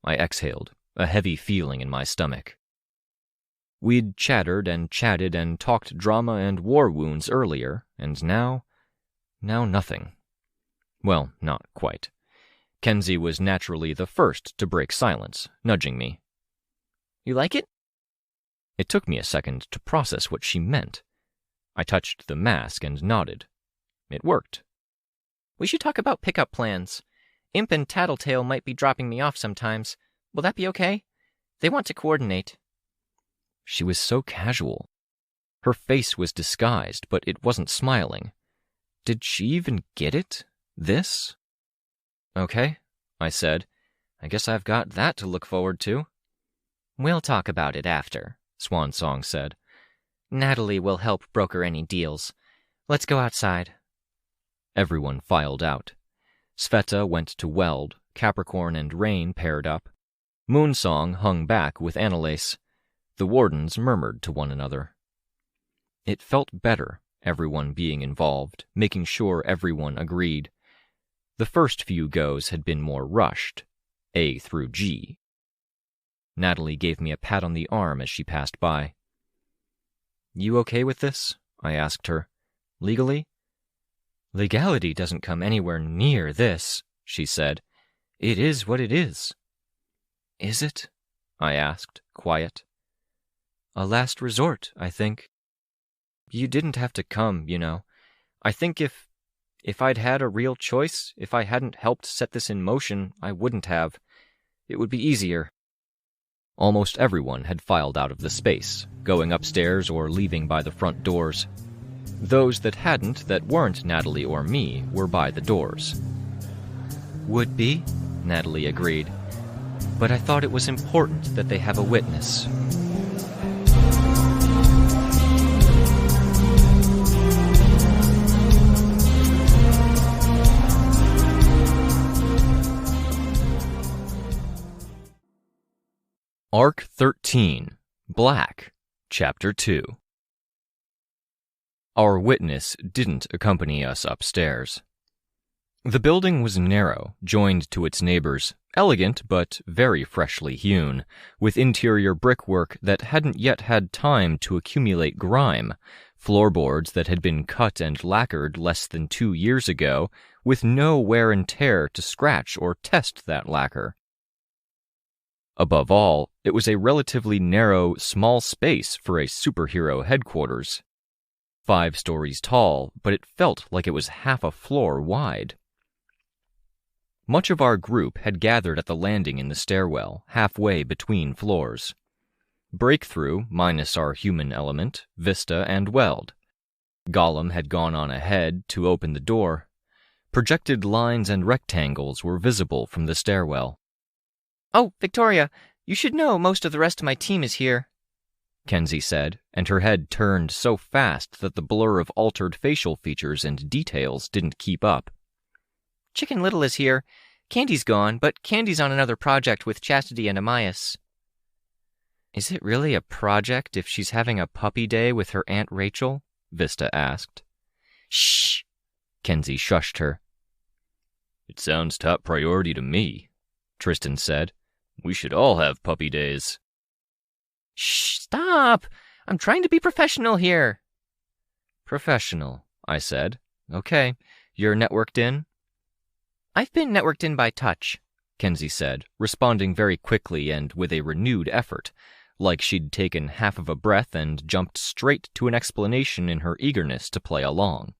I exhaled, a heavy feeling in my stomach. We'd chattered and chatted and talked drama and war wounds earlier, and now nothing. Well, not quite. Kenzie was naturally the first to break silence, nudging me. "You like it?" It took me a second to process what she meant. I touched the mask and nodded. It worked. "We should talk about pickup plans. Imp and Tattletale might be dropping me off sometimes. Will that be okay? They want to coordinate." She was so casual. Her face was disguised, but it wasn't smiling. Did she even get it? This? "Okay," I said. "I guess I've got that to look forward to." "We'll talk about it after," Swan Song said. "Natalie will help broker any deals. Let's go outside." Everyone filed out. Sveta went to weld, Capricorn and Rain paired up. Moonsong hung back with Annalise. The wardens murmured to one another. It felt better, everyone being involved, making sure everyone agreed. The first few goes had been more rushed, A through G. Natalie gave me a pat on the arm as she passed by. "You okay with this?" I asked her. "Legally?" "Legality doesn't come anywhere near this," she said. "It is what it is." "Is it?" I asked, quiet. "A last resort, I think. You didn't have to come, you know. I think if I'd had a real choice, if I hadn't helped set this in motion, I wouldn't have. It would be easier." Almost everyone had filed out of the space, going upstairs or leaving by the front doors. Those that hadn't, that weren't Natalie or me, were by the doors. "Would be," Natalie agreed. "But I thought it was important that they have a witness." Arc 13, Black, Chapter 2. Our witness didn't accompany us upstairs. The building was narrow, joined to its neighbors, elegant but very freshly hewn, with interior brickwork that hadn't yet had time to accumulate grime, floorboards that had been cut and lacquered less than 2 years ago, with no wear and tear to scratch or test that lacquer. Above all, it was a relatively narrow, small space for a superhero headquarters. 5 stories tall, but it felt like it was half a floor wide. Much of our group had gathered at the landing in the stairwell, halfway between floors. Breakthrough, minus our human element, Vista, and Weld. Gollum had gone on ahead to open the door. Projected lines and rectangles were visible from the stairwell. "Oh, Victoria, you should know most of the rest of my team is here," Kenzie said, and her head turned so fast that the blur of altered facial features and details didn't keep up. "Chicken Little is here. Candy's gone, but Candy's on another project with Chastity and Amias." "Is it really a project if she's having a puppy day with her Aunt Rachel?" Vista asked. "Shh!" Kenzie shushed her. "It sounds top priority to me," Tristan said. "We should all have puppy days." "Shh, stop! I'm trying to be professional here." "Professional," I said. "Okay, you're networked in?" "I've been networked in by touch," Kenzie said, responding very quickly and with a renewed effort, like she'd taken half of a breath and jumped straight to an explanation in her eagerness to play along.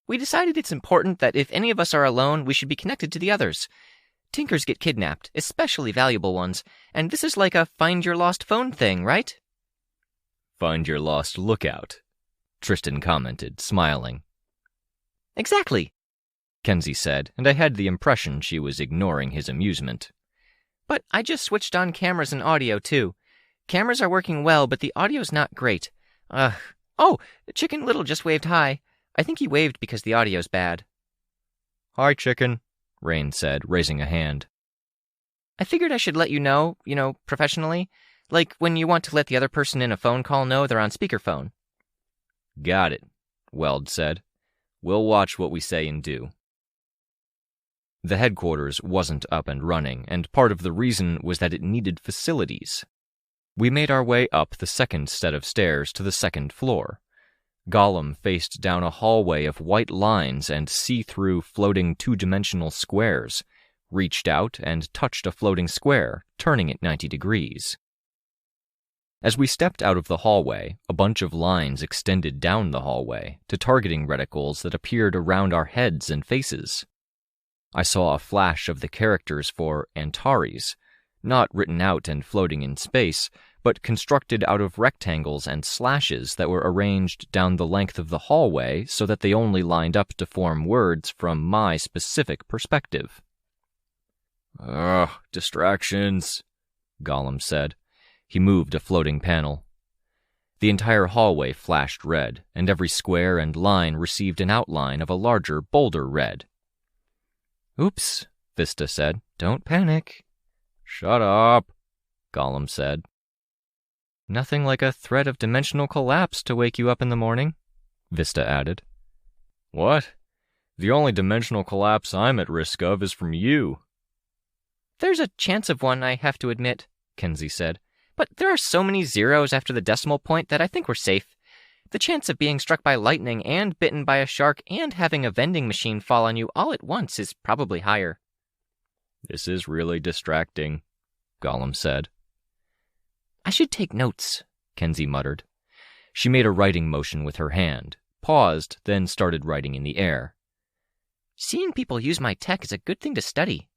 "We decided it's important that if any of us are alone, we should be connected to the others. Tinkers get kidnapped, especially valuable ones, and this is like a find-your-lost-phone thing, right?" "Find your lost lookout," Tristan commented, smiling. "Exactly," Kenzie said, and I had the impression she was ignoring his amusement. "But I just switched on cameras and audio, too. Cameras are working well, but the audio's not great. Oh, Chicken Little just waved hi. I think he waved because the audio's bad." "Hi, Chicken," Rain said, raising a hand. "I figured I should let you know, professionally. Like when you want to let the other person in a phone call know they're on speakerphone." "Got it," Weld said. "We'll watch what we say and do." The headquarters wasn't up and running, and part of the reason was that it needed facilities. We made our way up the second set of stairs to the second floor. Gollum faced down a hallway of white lines and see-through floating two-dimensional squares, reached out and touched a floating square, turning it 90 degrees. As we stepped out of the hallway, a bunch of lines extended down the hallway to targeting reticles that appeared around our heads and faces. I saw a flash of the characters for Antares, not written out and floating in space, but constructed out of rectangles and slashes that were arranged down the length of the hallway so that they only lined up to form words from my specific perspective. "Ugh, distractions," Gollum said. He moved a floating panel. The entire hallway flashed red, and every square and line received an outline of a larger, bolder red. "Oops," Vista said. "Don't panic." "Shut up," Gollum said. "Nothing like a threat of dimensional collapse to wake you up in the morning," Vista added. "What? The only dimensional collapse I'm at risk of is from you." "There's a chance of one, I have to admit," Kenzie said. "But there are so many zeros after the decimal point that I think we're safe. The chance of being struck by lightning and bitten by a shark and having a vending machine fall on you all at once is probably higher." "This is really distracting," Gollum said. "I should take notes," Kenzie muttered. She made a writing motion with her hand, paused, then started writing in the air. "Seeing people use my tech is a good thing to study."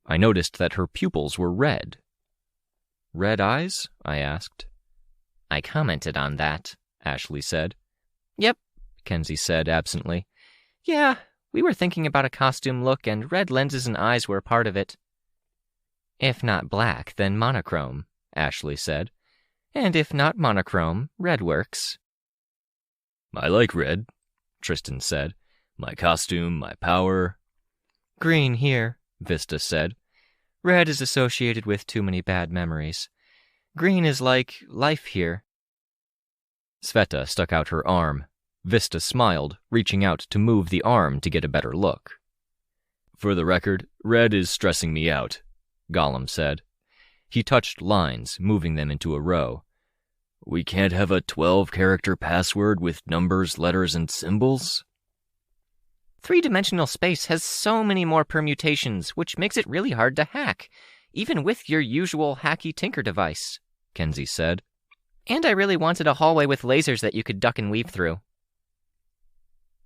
I noticed that her pupils were red. "Red eyes?" I asked. "I commented on that," Ashley said. "Yep," Kenzie said absently. "Yeah, we were thinking about a costume look, and red lenses and eyes were a part of it." "If not black, then monochrome," Ashley said. "And if not monochrome, red works." "I like red," Tristan said. "My costume, my power." "Green here," Vista said. "Red is associated with too many bad memories. Green is like life here." Sveta stuck out her arm. Vista smiled, reaching out to move the arm to get a better look. "For the record, red is stressing me out," Gollum said. He touched lines, moving them into a row. "We can't have a 12-character password with numbers, letters, and symbols?" "Three-dimensional space has so many more permutations, which makes it really hard to hack, even with your usual hacky tinker device," Kenzie said. And I really wanted a hallway with lasers that you could duck and weave through.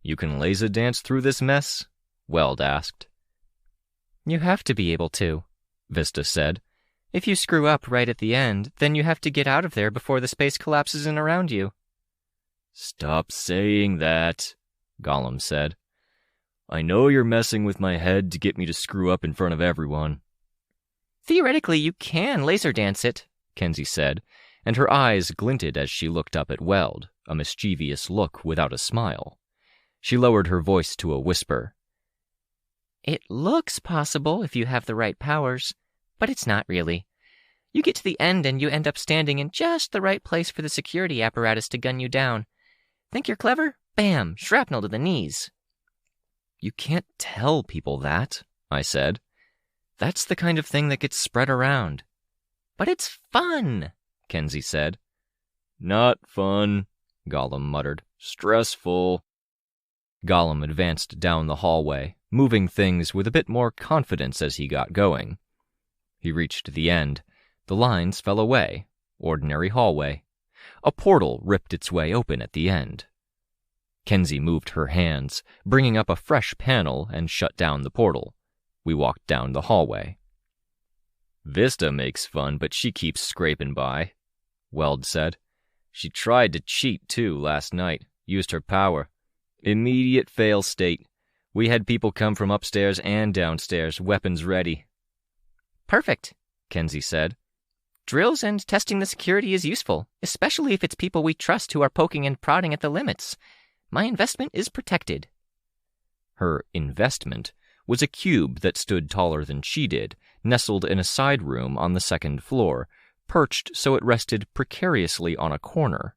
You can laser dance through this mess? Weld asked. You have to be able to, Vista said. If you screw up right at the end, then you have to get out of there before the space collapses in around you. Stop saying that, Gollum said. I know you're messing with my head to get me to screw up in front of everyone. Theoretically, you can laser dance it, Kenzie said, and her eyes glinted as she looked up at Weld, a mischievous look without a smile. She lowered her voice to a whisper. It looks possible if you have the right powers, but it's not really. You get to the end and you end up standing in just the right place for the security apparatus to gun you down. Think you're clever? Bam! Shrapnel to the knees. You can't tell people that, I said. That's the kind of thing that gets spread around. But it's fun, Kenzie said. Not fun, Gollum muttered. Stressful. Gollum advanced down the hallway, moving things with a bit more confidence as he got going. He reached the end. The lines fell away. Ordinary hallway. A portal ripped its way open at the end. Kenzie moved her hands, bringing up a fresh panel, and shut down the portal. We walked down the hallway. Vista makes fun, but she keeps scraping by, Weld said. She tried to cheat, too, last night. Used her power. Immediate fail state. We had people come from upstairs and downstairs, weapons ready. Perfect, Kenzie said. Drills and testing the security is useful, especially if it's people we trust who are poking and prodding at the limits. My investment is protected. Her investment was a cube that stood taller than she did, nestled in a side room on the second floor, perched so it rested precariously on a corner.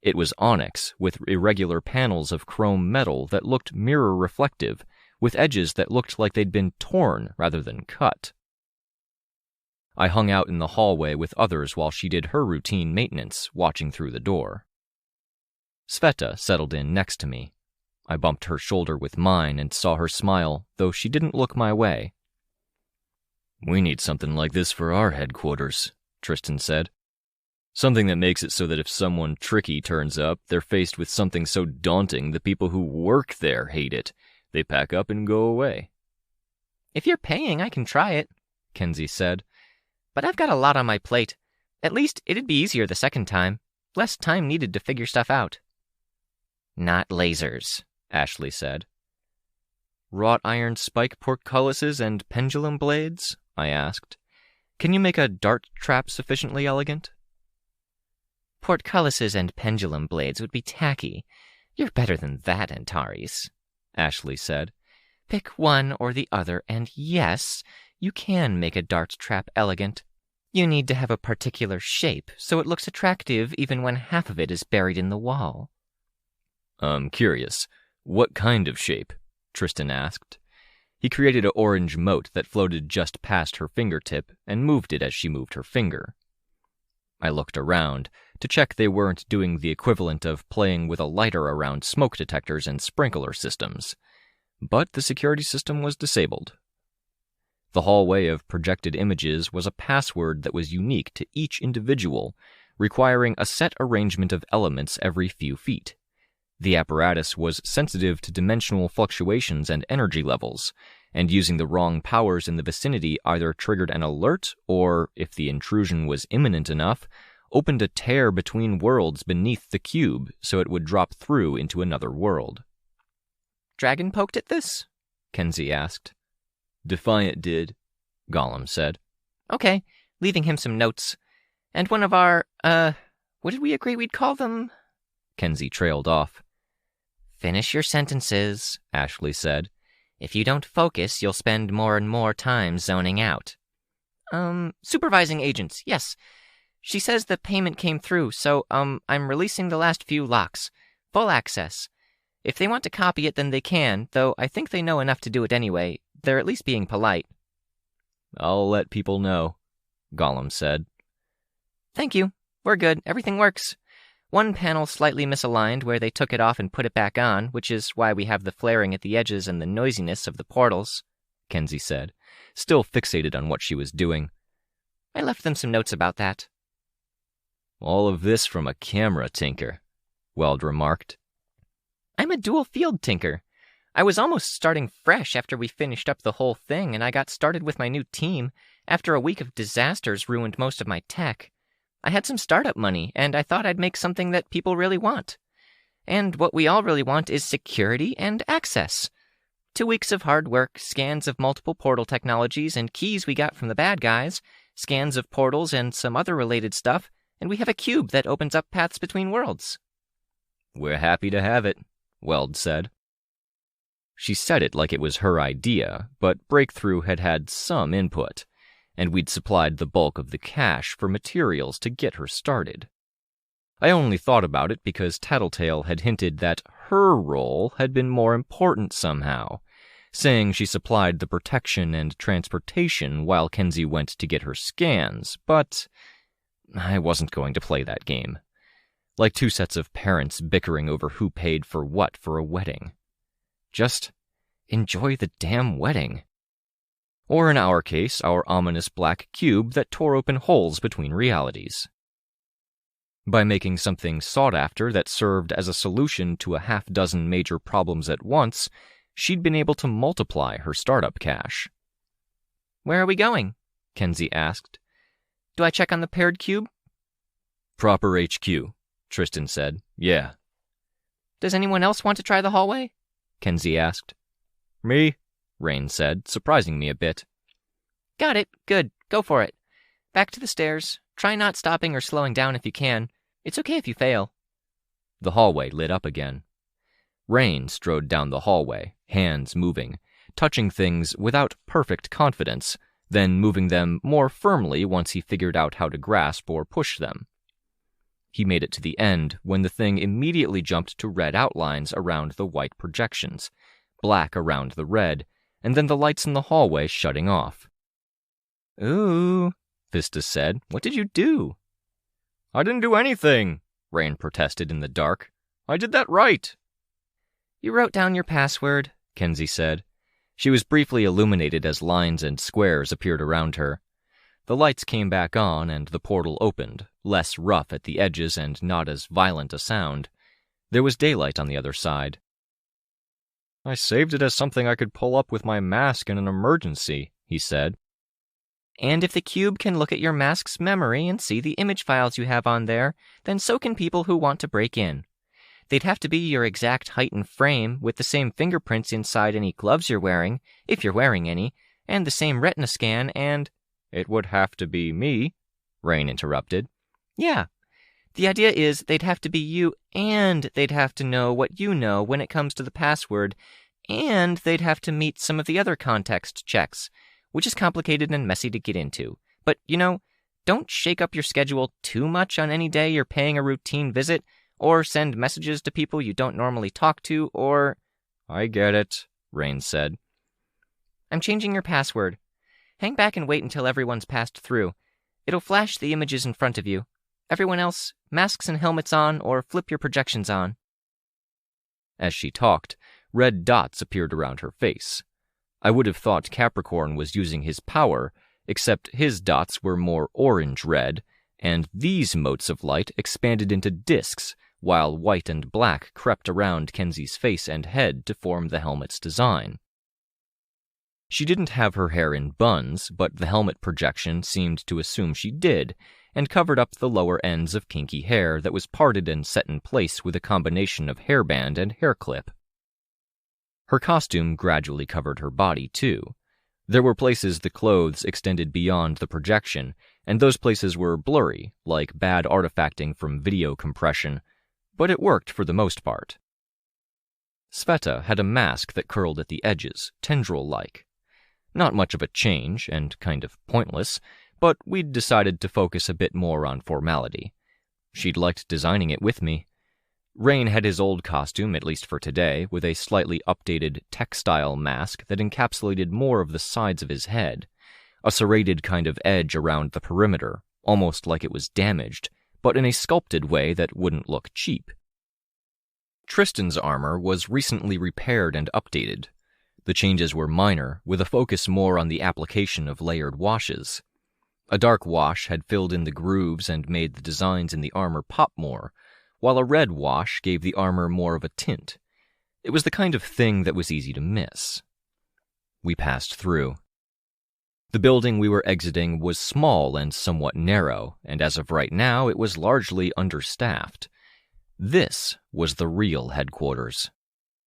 It was onyx, with irregular panels of chrome metal that looked mirror-reflective, with edges that looked like they'd been torn rather than cut. I hung out in the hallway with others while she did her routine maintenance, watching through the door. Sveta settled in next to me. I bumped her shoulder with mine and saw her smile, though she didn't look my way. We need something like this for our headquarters, Tristan said. Something that makes it so that if someone tricky turns up, they're faced with something so daunting the people who work there hate it. They pack up and go away. If you're paying, I can try it, Kenzie said. But I've got a lot on my plate. At least it'd be easier the second time. Less time needed to figure stuff out. Not lasers, Ashley said. Wrought iron spike portcullises and pendulum blades? I asked. Can you make a dart trap sufficiently elegant? Portcullises and pendulum blades would be tacky. You're better than that, Antares, Ashley said. Pick one or the other, and yes, you can make a dart trap elegant. You need to have a particular shape, so it looks attractive even when half of it is buried in the wall. I'm curious. What kind of shape? Tristan asked. He created an orange mote that floated just past her fingertip and moved it as she moved her finger. I looked around to check they weren't doing the equivalent of playing with a lighter around smoke detectors and sprinkler systems. But the security system was disabled. The hallway of projected images was a password that was unique to each individual, requiring a set arrangement of elements every few feet. The apparatus was sensitive to dimensional fluctuations and energy levels, and using the wrong powers in the vicinity either triggered an alert or, if the intrusion was imminent enough, opened a tear between worlds beneath the cube so it would drop through into another world. Dragon poked at this? Kenzie asked. Defiant did, Gollum said. Okay, leaving him some notes. And one of our, what did we agree we'd call them? Kenzie trailed off. Finish your sentences, Ashley said. If you don't focus, you'll spend more and more time zoning out. Supervising agents, yes. She says the payment came through, so, I'm releasing the last few locks. Full access. If they want to copy it, then they can, though I think they know enough to do it anyway. They're at least being polite. I'll let people know, Gollum said. Thank you. We're good. Everything works. One panel slightly misaligned where they took it off and put it back on, which is why we have the flaring at the edges and the noisiness of the portals, Kenzie said, still fixated on what she was doing. I left them some notes about that. All of this from a camera tinker, Weld remarked. I'm a dual-field tinker. I was almost starting fresh after we finished up the whole thing, and I got started with my new team after a week of disasters ruined most of my tech. I had some startup money, and I thought I'd make something that people really want. And what we all really want is security and access. 2 weeks of hard work, scans of multiple portal technologies and keys we got from the bad guys, scans of portals and some other related stuff, and we have a cube that opens up paths between worlds. We're happy to have it, Weld said. She said it like it was her idea, but Breakthrough had had some input, and we'd supplied the bulk of the cash for materials to get her started. I only thought about it because Tattletale had hinted that her role had been more important somehow, saying she supplied the protection and transportation while Kenzie went to get her scans, but I wasn't going to play that game. Like two sets of parents bickering over who paid for what for a wedding. Just enjoy the damn wedding. Or in our case, our ominous black cube that tore open holes between realities. By making something sought after that served as a solution to a half-dozen major problems at once, she'd been able to multiply her startup cash. Where are we going? Kenzie asked. Do I check on the paired cube? Proper HQ, Tristan said. Yeah. Does anyone else want to try the hallway? Kenzie asked. Me, Rain said, surprising me a bit. Got it. Good. Go for it. Back to the stairs. Try not stopping or slowing down if you can. It's okay if you fail. The hallway lit up again. Rain strode down the hallway, hands moving, touching things without perfect confidence, then moving them more firmly once he figured out how to grasp or push them. He made it to the end when the thing immediately jumped to red outlines around the white projections, black around the red, and then the lights in the hallway shutting off. Ooh, Vista said. What did you do? I didn't do anything, Rain protested in the dark. I did that right. You wrote down your password, Kenzie said. She was briefly illuminated as lines and squares appeared around her. The lights came back on and the portal opened, less rough at the edges and not as violent a sound. There was daylight on the other side. I saved it as something I could pull up with my mask in an emergency, he said. And if the cube can look at your mask's memory and see the image files you have on there, then so can people who want to break in. They'd have to be your exact height and frame, with the same fingerprints inside any gloves you're wearing, if you're wearing any, and the same retina scan, and... It would have to be me, Rain interrupted. Yeah. The idea is they'd have to be you, and they'd have to know what you know when it comes to the password, and they'd have to meet some of the other context checks, which is complicated and messy to get into. But, don't shake up your schedule too much on any day you're paying a routine visit, or send messages to people you don't normally talk to, or... I get it, Rain said. I'm changing your password. Hang back and wait until everyone's passed through. It'll flash the images in front of you. Everyone else, masks and helmets on, or flip your projections on. As she talked, red dots appeared around her face. I would have thought Capricorn was using his power, except his dots were more orange-red, and these motes of light expanded into discs, while white and black crept around Kenzie's face and head to form the helmet's design. She didn't have her hair in buns, but the helmet projection seemed to assume she did, and covered up the lower ends of kinky hair that was parted and set in place with a combination of hairband and hair clip. Her costume gradually covered her body, too. There were places the clothes extended beyond the projection, and those places were blurry, like bad artifacting from video compression, but it worked for the most part. Sveta had a mask that curled at the edges, tendril-like. Not much of a change, and kind of pointless, but we'd decided to focus a bit more on formality. She'd liked designing it with me. Rain had his old costume, at least for today, with a slightly updated textile mask that encapsulated more of the sides of his head, a serrated kind of edge around the perimeter, almost like it was damaged, but in a sculpted way that wouldn't look cheap. Tristan's armor was recently repaired and updated. The changes were minor, with a focus more on the application of layered washes. A dark wash had filled in the grooves and made the designs in the armor pop more, while a red wash gave the armor more of a tint. It was the kind of thing that was easy to miss. We passed through. The building we were exiting was small and somewhat narrow, and as of right now, it was largely understaffed. This was the real headquarters.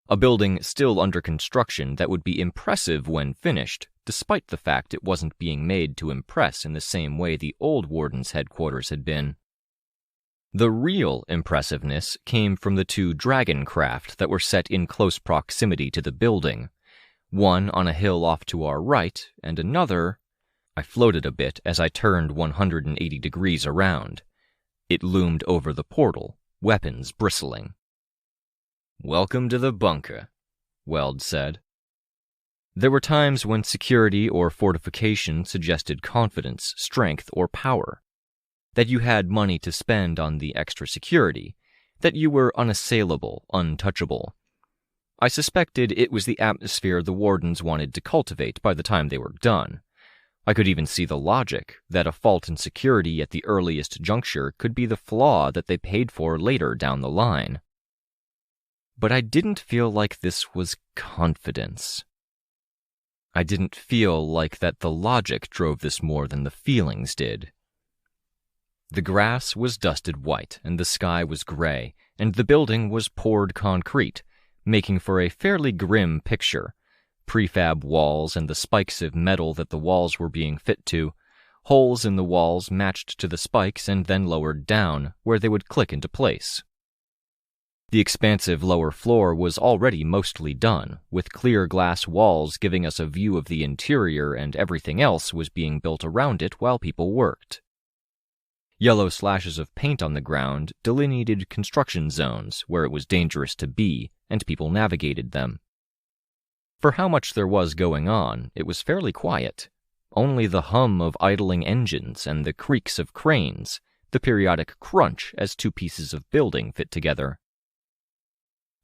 A building still under construction that would be impressive when finished, despite the fact it wasn't being made to impress in the same way the old warden's headquarters had been. The real impressiveness came from the two dragon craft that were set in close proximity to the building, one on a hill off to our right, and another— I floated a bit as I turned 180 degrees around. It loomed over the portal, weapons bristling. "Welcome to the bunker," Weld said. There were times when security or fortification suggested confidence, strength, or power. That you had money to spend on the extra security, that you were unassailable, untouchable. I suspected it was the atmosphere the wardens wanted to cultivate by the time they were done. I could even see the logic that a fault in security at the earliest juncture could be the flaw that they paid for later down the line. But I didn't feel like this was confidence. I didn't feel like that the logic drove this more than the feelings did. The grass was dusted white, and the sky was gray, and the building was poured concrete, making for a fairly grim picture. Prefab walls and the spikes of metal that the walls were being fit to, holes in the walls matched to the spikes and then lowered down, where they would click into place. The expansive lower floor was already mostly done, with clear glass walls giving us a view of the interior, and everything else was being built around it while people worked. Yellow slashes of paint on the ground delineated construction zones where it was dangerous to be, and people navigated them. For how much there was going on, it was fairly quiet. Only the hum of idling engines and the creaks of cranes, the periodic crunch as two pieces of building fit together.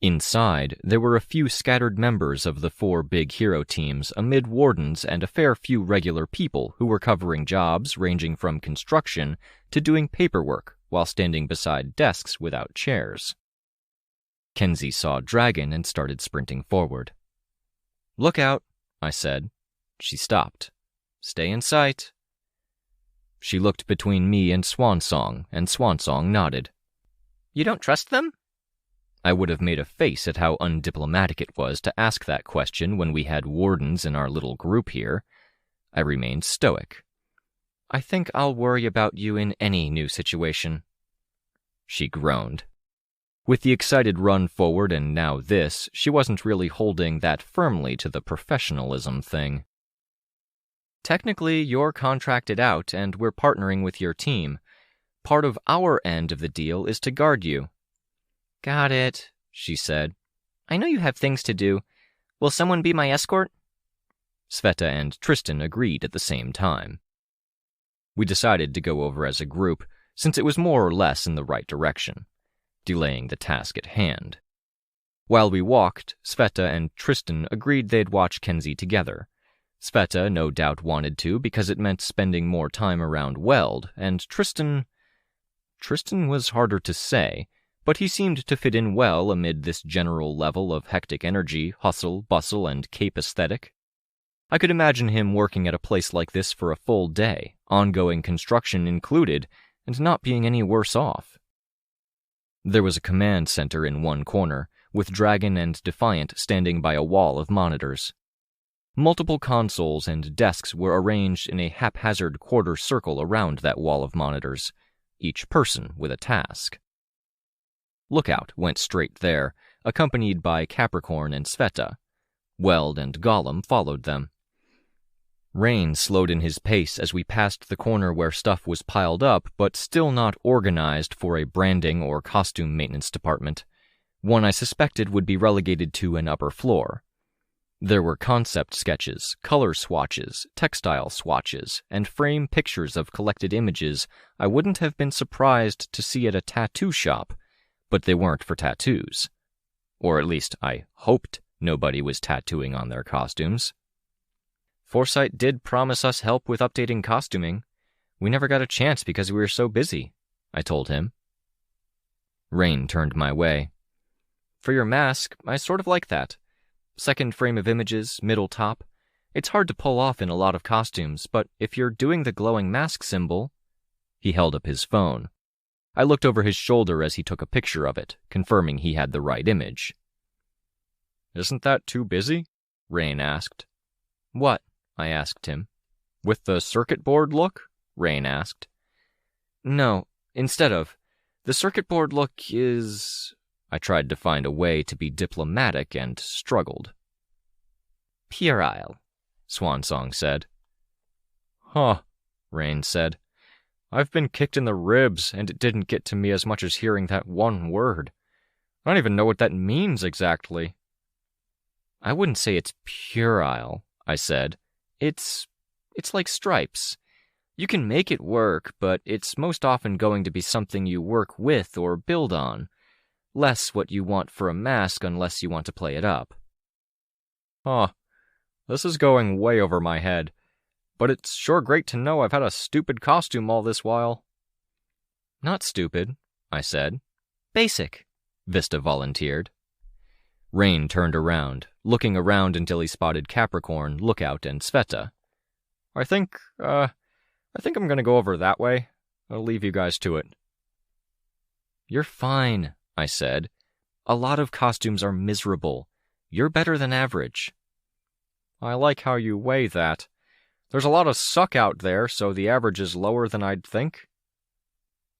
Inside, there were a few scattered members of the 4 big hero teams amid wardens and a fair few regular people who were covering jobs ranging from construction to doing paperwork while standing beside desks without chairs. Kenzie saw Dragon and started sprinting forward. "Look out," I said. She stopped. "Stay in sight." She looked between me and Swansong nodded. "You don't trust them?" I would have made a face at how undiplomatic it was to ask that question when we had wardens in our little group here. I remained stoic. "I think I'll worry about you in any new situation." She groaned. With the excited run forward and now this, she wasn't really holding that firmly to the professionalism thing. "Technically, you're contracted out and we're partnering with your team. Part of our end of the deal is to guard you." "Got it," she said. "I know you have things to do. Will someone be my escort?" Sveta and Tristan agreed at the same time. We decided to go over as a group, since it was more or less in the right direction, delaying the task at hand. While we walked, Sveta and Tristan agreed they'd watch Kenzie together. Sveta no doubt wanted to because it meant spending more time around Weld, and Tristan was harder to say, but he seemed to fit in well amid this general level of hectic energy, hustle, bustle, and cape aesthetic. I could imagine him working at a place like this for a full day, ongoing construction included, and not being any worse off. There was a command center in one corner, with Dragon and Defiant standing by a wall of monitors. Multiple consoles and desks were arranged in a haphazard quarter circle around that wall of monitors, each person with a task. Lookout went straight there, accompanied by Capricorn and Sveta. Weld and Gollum followed them. Rain slowed in his pace as we passed the corner where stuff was piled up, but still not organized for a branding or costume maintenance department, one I suspected would be relegated to an upper floor. There were concept sketches, color swatches, textile swatches, and frame pictures of collected images I wouldn't have been surprised to see at a tattoo shop, but they weren't for tattoos. Or at least I hoped nobody was tattooing on their costumes. Foresight did promise us help with updating costuming. We never got a chance because we were so busy, I told him. Rain turned my way. For your mask, I sort of like that. Second frame of images, middle top. It's hard to pull off in a lot of costumes, but if you're doing the glowing mask symbol... He held up his phone. I looked over his shoulder as he took a picture of it, confirming he had the right image. Isn't that too busy? Rain asked. What? I asked him. With the circuit board look? Rain asked. No, instead of. The circuit board look is... I tried to find a way to be diplomatic and struggled. Puerile, Swansong said. Huh, Rain said. I've been kicked in the ribs, and it didn't get to me as much as hearing that one word. I don't even know what that means exactly. I wouldn't say it's puerile, I said. It's like stripes. You can make it work, but it's most often going to be something you work with or build on. Less what you want for a mask unless you want to play it up. Huh. This is going way over my head. But it's sure great to know I've had a stupid costume all this while. Not stupid, I said. Basic, Vista volunteered. Rain turned around, looking around until he spotted Capricorn, Lookout, and Sveta. I think I'm gonna go over that way. I'll leave you guys to it. You're fine, I said. A lot of costumes are miserable. You're better than average. I like how you weigh that. There's a lot of suck out there, so the average is lower than I'd think.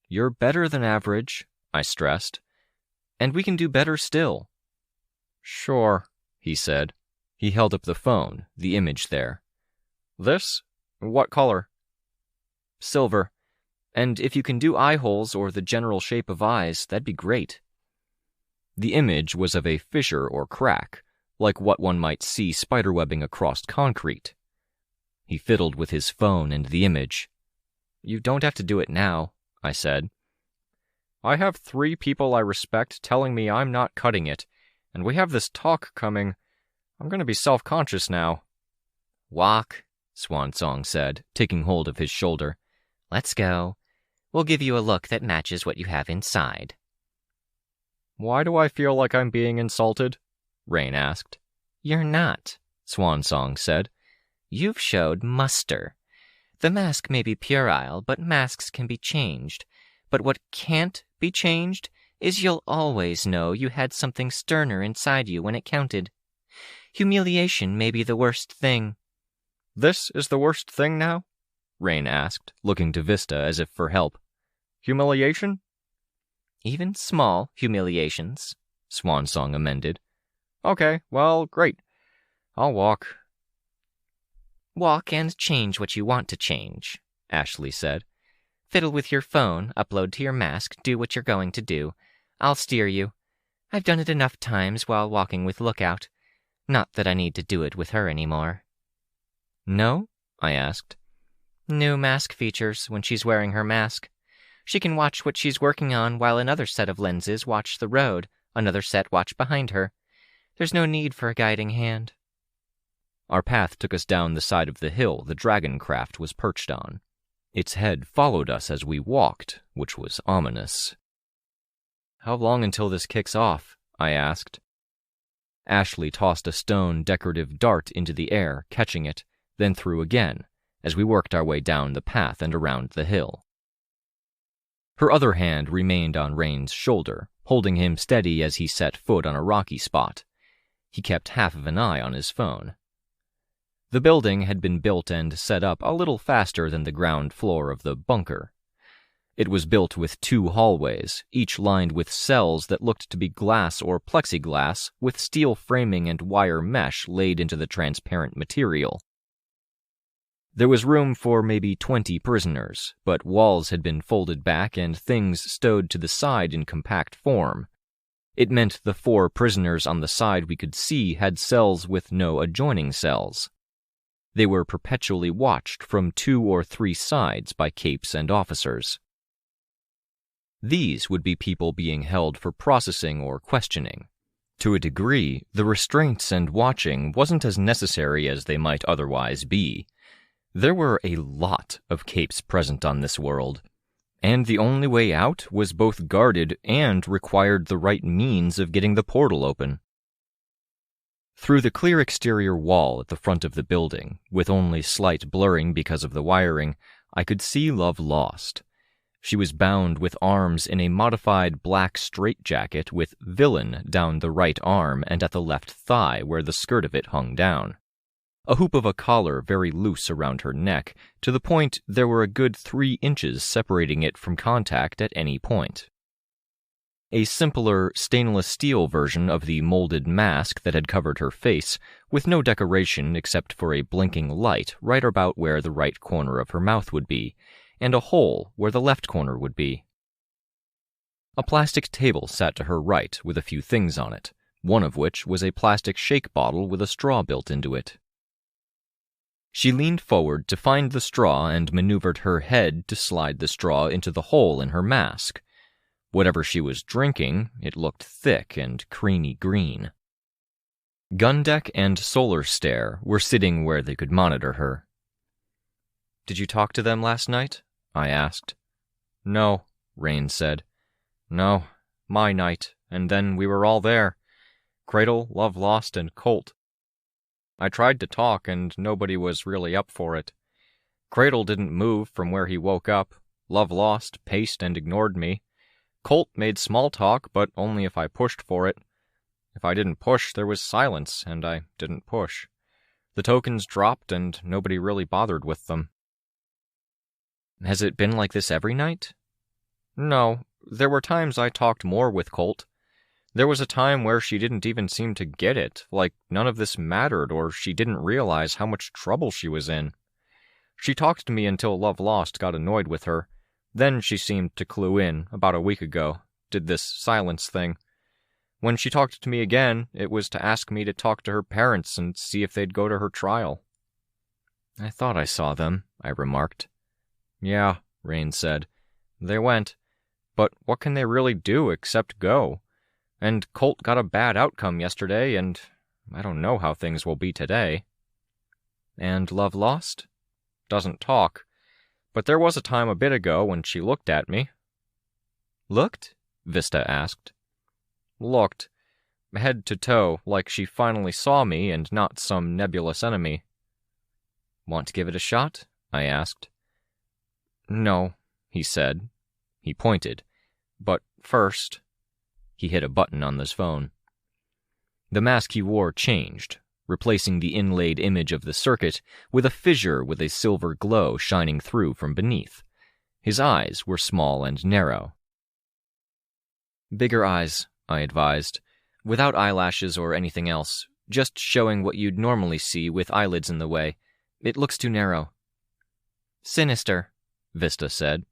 You're better than average, I stressed. And we can do better still. Sure, he said. He held up the phone, the image there. This? What color? Silver. And if you can do eye holes or the general shape of eyes, that'd be great. The image was of a fissure or crack, like what one might see spiderwebbing across concrete. He fiddled with his phone and the image. You don't have to do it now, I said. I have 3 people I respect telling me I'm not cutting it, and we have this talk coming. I'm going to be self-conscious now. Walk, Swansong said, taking hold of his shoulder. Let's go. We'll give you a look that matches what you have inside. Why do I feel like I'm being insulted? Rain asked. You're not, Swansong said. You've showed muster. The mask may be puerile, but masks can be changed. But what can't be changed is you'll always know you had something sterner inside you when it counted. Humiliation may be the worst thing. This is the worst thing now? Rain asked, looking to Vista as if for help. Humiliation? Even small humiliations, Swansong amended. Okay, well, great. I'll walk. Walk and change what you want to change, Ashley said. Fiddle with your phone, upload to your mask, do what you're going to do. I'll steer you. I've done it enough times while walking with Lookout. Not that I need to do it with her anymore. No? I asked. New mask features when she's wearing her mask. She can watch what she's working on while another set of lenses watch the road, another set watch behind her. There's no need for a guiding hand. Our path took us down the side of the hill the dragon craft was perched on. Its head followed us as we walked, which was ominous. How long until this kicks off? I asked. Ashley tossed a stone decorative dart into the air, catching it, then threw again, as we worked our way down the path and around the hill. Her other hand remained on Rain's shoulder, holding him steady as he set foot on a rocky spot. He kept half of an eye on his phone. The building had been built and set up a little faster than the ground floor of the bunker. It was built with 2 hallways, each lined with cells that looked to be glass or plexiglass with steel framing and wire mesh laid into the transparent material. There was room for maybe 20 prisoners, but walls had been folded back and things stowed to the side in compact form. It meant the 4 prisoners on the side we could see had cells with no adjoining cells. They were perpetually watched from 2 or 3 sides by capes and officers. These would be people being held for processing or questioning. To a degree, the restraints and watching wasn't as necessary as they might otherwise be. There were a lot of capes present on this world, and the only way out was both guarded and required the right means of getting the portal open. Through the clear exterior wall at the front of the building, with only slight blurring because of the wiring, I could see Love Lost. She was bound with arms in a modified black straitjacket with Villain down the right arm and at the left thigh where the skirt of it hung down. A hoop of a collar very loose around her neck, to the point there were a good 3 inches separating it from contact at any point. A simpler stainless steel version of the molded mask that had covered her face, with no decoration except for a blinking light right about where the right corner of her mouth would be, and a hole where the left corner would be. A plastic table sat to her right with a few things on it, one of which was a plastic shake bottle with a straw built into it. She leaned forward to find the straw and maneuvered her head to slide the straw into the hole in her mask. Whatever she was drinking, it looked thick and creamy green. Gundeck and Solar Stare were sitting where they could monitor her. "Did you talk to them last night?" I asked. "No," Rain said. "No, my night, and then we were all there. Cradle, Love Lost, and Colt. I tried to talk, and nobody was really up for it. Cradle didn't move from where he woke up. Love Lost paced and ignored me. Colt made small talk, but only if I pushed for it. If I didn't push, there was silence, and I didn't push. The tokens dropped, and nobody really bothered with them." "Has it been like this every night?" "No. There were times I talked more with Colt. There was a time where she didn't even seem to get it, like none of this mattered or she didn't realize how much trouble she was in. She talked to me until Love Lost got annoyed with her. Then she seemed to clue in, about a week ago, did this silence thing. When she talked to me again, it was to ask me to talk to her parents and see if they'd go to her trial." "I thought I saw them," I remarked. "Yeah," Rain said. "They went. But what can they really do except go? And Colt got a bad outcome yesterday, and I don't know how things will be today." "And Love Lost?" "Doesn't talk. But there was a time a bit ago when she looked at me." "Looked?" Vista asked. "Looked. Head to toe, like she finally saw me and not some nebulous enemy." "Want to give it a shot?" I asked. "No," he said. He pointed. "But first..." He hit a button on his phone. The mask he wore changed, replacing the inlaid image of the circuit with a fissure with a silver glow shining through from beneath. His eyes were small and narrow. "Bigger eyes," I advised, "without eyelashes or anything else, just showing what you'd normally see with eyelids in the way. It looks too narrow." "Sinister," Vista said.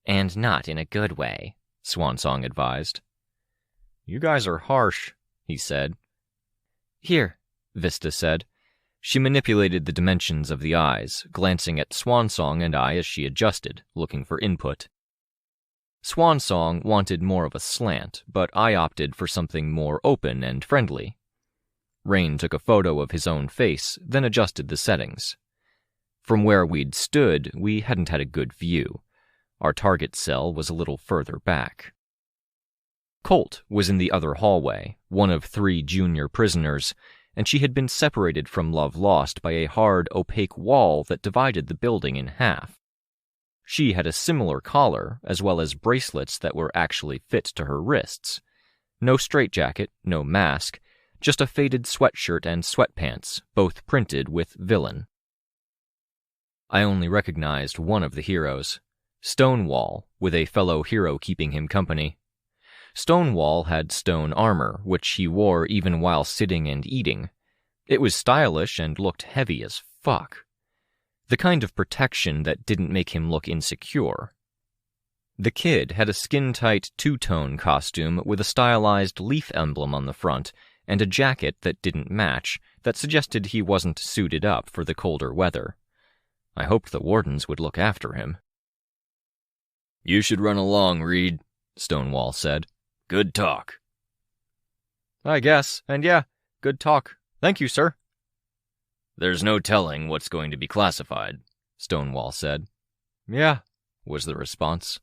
"And not in a good way," Swansong advised. "You guys are harsh," he said. "Here," Vista said. She manipulated the dimensions of the eyes, glancing at Swansong and I as she adjusted, looking for input. Swansong wanted more of a slant, but I opted for something more open and friendly. Rain took a photo of his own face, then adjusted the settings. From where we'd stood, we hadn't had a good view. Our target cell was a little further back. Colt was in the other hallway, one of 3 junior prisoners, and she had been separated from Love Lost by a hard, opaque wall that divided the building in half. She had a similar collar, as well as bracelets that were actually fit to her wrists. No straitjacket, no mask, just a faded sweatshirt and sweatpants, both printed with Villain. I only recognized one of the heroes, Stonewall, with a fellow hero keeping him company. Stonewall had stone armor, which he wore even while sitting and eating. It was stylish and looked heavy as fuck. The kind of protection that didn't make him look insecure. The kid had a skin-tight two-tone costume with a stylized leaf emblem on the front and a jacket that didn't match, that suggested he wasn't suited up for the colder weather. I hoped the wardens would look after him. "You should run along, Reed," Stonewall said. "Good talk." "I guess, and yeah, good talk. Thank you, sir." There's no telling what's going to be classified, Stonewall said. Yeah, was the response.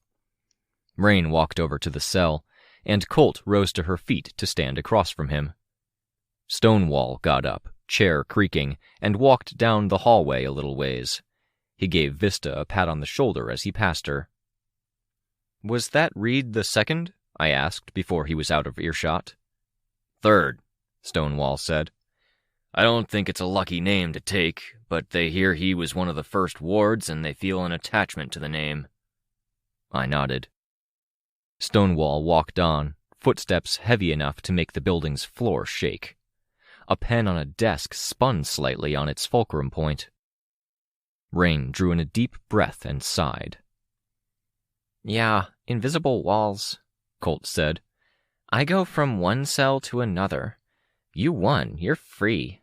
Rain walked over to the cell, and Colt rose to her feet to stand across from him. Stonewall got up, chair creaking, and walked down the hallway a little ways. He gave Vista a pat on the shoulder as he passed her. Was that Reed the second? I asked before he was out of earshot. Third, Stonewall said. I don't think it's a lucky name to take, but they hear he was one of the first wards and they feel an attachment to the name. I nodded. Stonewall walked on, footsteps heavy enough to make the building's floor shake. A pen on a desk spun slightly on its fulcrum point. Rain drew in a deep breath and sighed. Yeah, invisible walls, Colt said. I go from one cell to another. You won. You're free.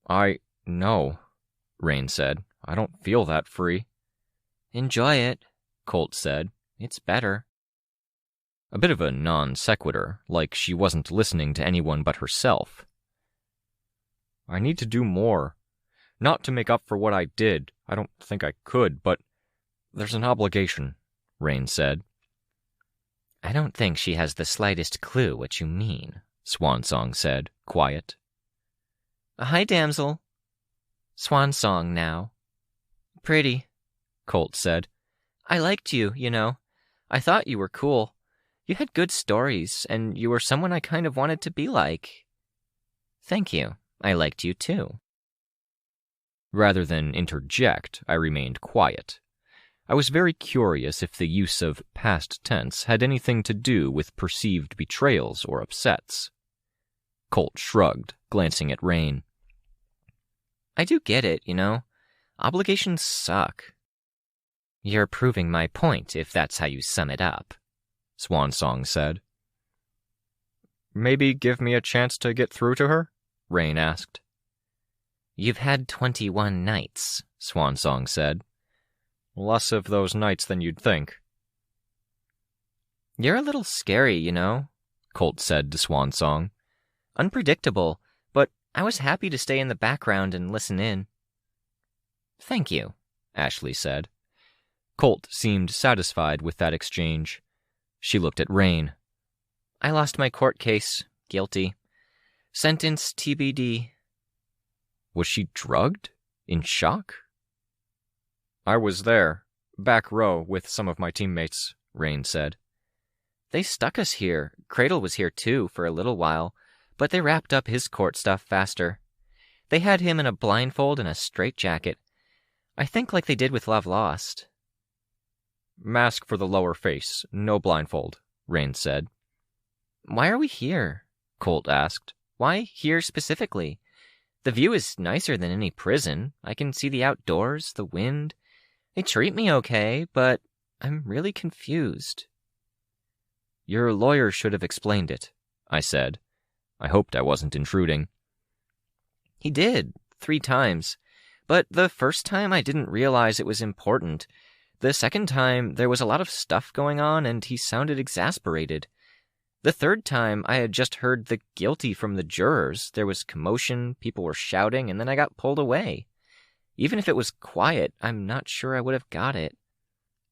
I know, Rain said. I don't feel that free. Enjoy it, Colt said. It's better. A bit of a non sequitur, like she wasn't listening to anyone but herself. I need to do more. Not to make up for what I did. I don't think I could, but there's an obligation, Rain said. I don't think she has the slightest clue what you mean, Swansong said, quiet. Hi, damsel. Swansong now. Pretty, Colt said. I liked you, you know. I thought you were cool. You had good stories, and you were someone I kind of wanted to be like. Thank you. I liked you too. Rather than interject, I remained quiet. I was very curious if the use of past tense had anything to do with perceived betrayals or upsets. Colt shrugged, glancing at Rain. I do get it, you know. Obligations suck. You're proving my point, if that's how you sum it up, Swansong said. Maybe give me a chance to get through to her? Rain asked. You've had 21 nights, Swansong said. Less of those nights than you'd think. You're a little scary, you know, Colt said to Swansong. Unpredictable, but I was happy to stay in the background and listen in. Thank you, Ashley said. Colt seemed satisfied with that exchange. She looked at Rain. I lost my court case. Guilty. Sentence TBD. Was she drugged? In shock? I was there, back row with some of my teammates, Rain said. They stuck us here. Cradle was here too for a little while, but they wrapped up his court stuff faster. They had him in a blindfold and a straitjacket. I think like they did with Love Lost. Mask for the lower face, no blindfold, Rain said. Why are we here? Colt asked. Why here specifically? The view is nicer than any prison. I can see the outdoors, the wind. They treat me okay, but I'm really confused. Your lawyer should have explained it, I said. I hoped I wasn't intruding. He did, 3 times. But the first time I didn't realize it was important. The second time there was a lot of stuff going on and he sounded exasperated. The third time I had just heard the guilty from the jurors. There was commotion, people were shouting, and then I got pulled away. Even if it was quiet, I'm not sure I would have got it.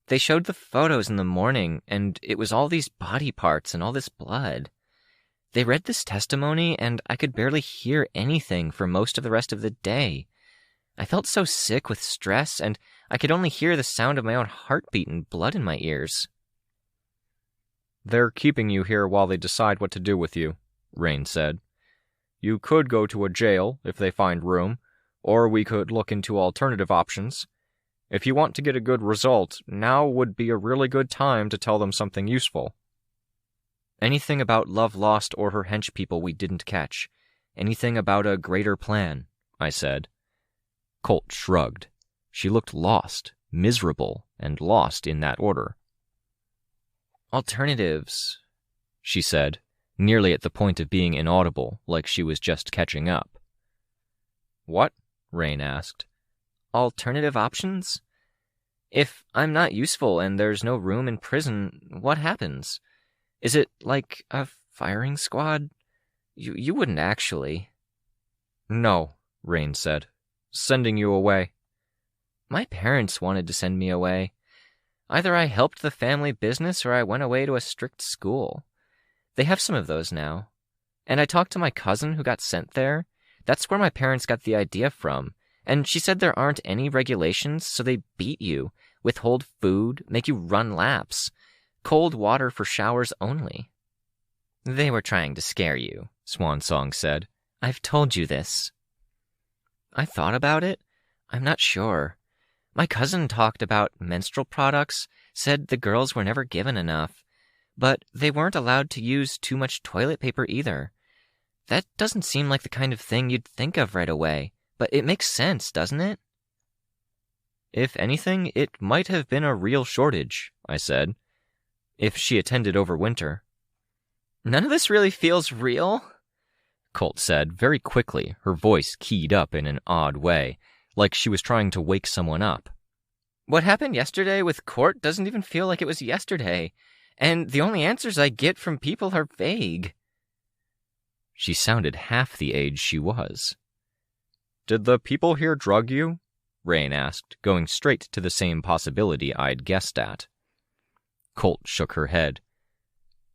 They showed the photos in the morning, and it was all these body parts and all this blood. They read this testimony, and I could barely hear anything for most of the rest of the day. I felt so sick with stress, and I could only hear the sound of my own heartbeat and blood in my ears. They're keeping you here while they decide what to do with you, Rain said. You could go to a jail if they find room, or we could look into alternative options. If you want to get a good result, now would be a really good time to tell them something useful. Anything about Love Lost or her henchpeople we didn't catch. Anything about a greater plan, I said. Colt shrugged. She looked lost, miserable, and lost in that order. Alternatives, she said, nearly at the point of being inaudible, like she was just catching up. What? Rain asked. Alternative options? If I'm not useful and there's no room in prison, what happens? Is it like a firing squad? You wouldn't actually. No, Rain said. "Sending you away." My parents wanted to send me away. Either I helped the family business or I went away to a strict school. They have some of those now. And I talked to my cousin who got sent there. That's where my parents got the idea from. And she said there aren't any regulations, so they beat you, withhold food, make you run laps. Cold water for showers only. They were trying to scare you, Swan Song said. I've told you this. I thought about it. I'm not sure. My cousin talked about menstrual products, said the girls were never given enough, but they weren't allowed to use too much toilet paper either. That doesn't seem like the kind of thing you'd think of right away, but it makes sense, doesn't it? If anything, it might have been a real shortage, I said, if she attended over winter. None of this really feels real, Colt said very quickly, her voice keyed up in an odd way, like she was trying to wake someone up. What happened yesterday with Court doesn't even feel like it was yesterday, and the only answers I get from people are vague. She sounded half the age she was. Did the people here drug you? Rain asked, going straight to the same possibility I'd guessed at. Colt shook her head.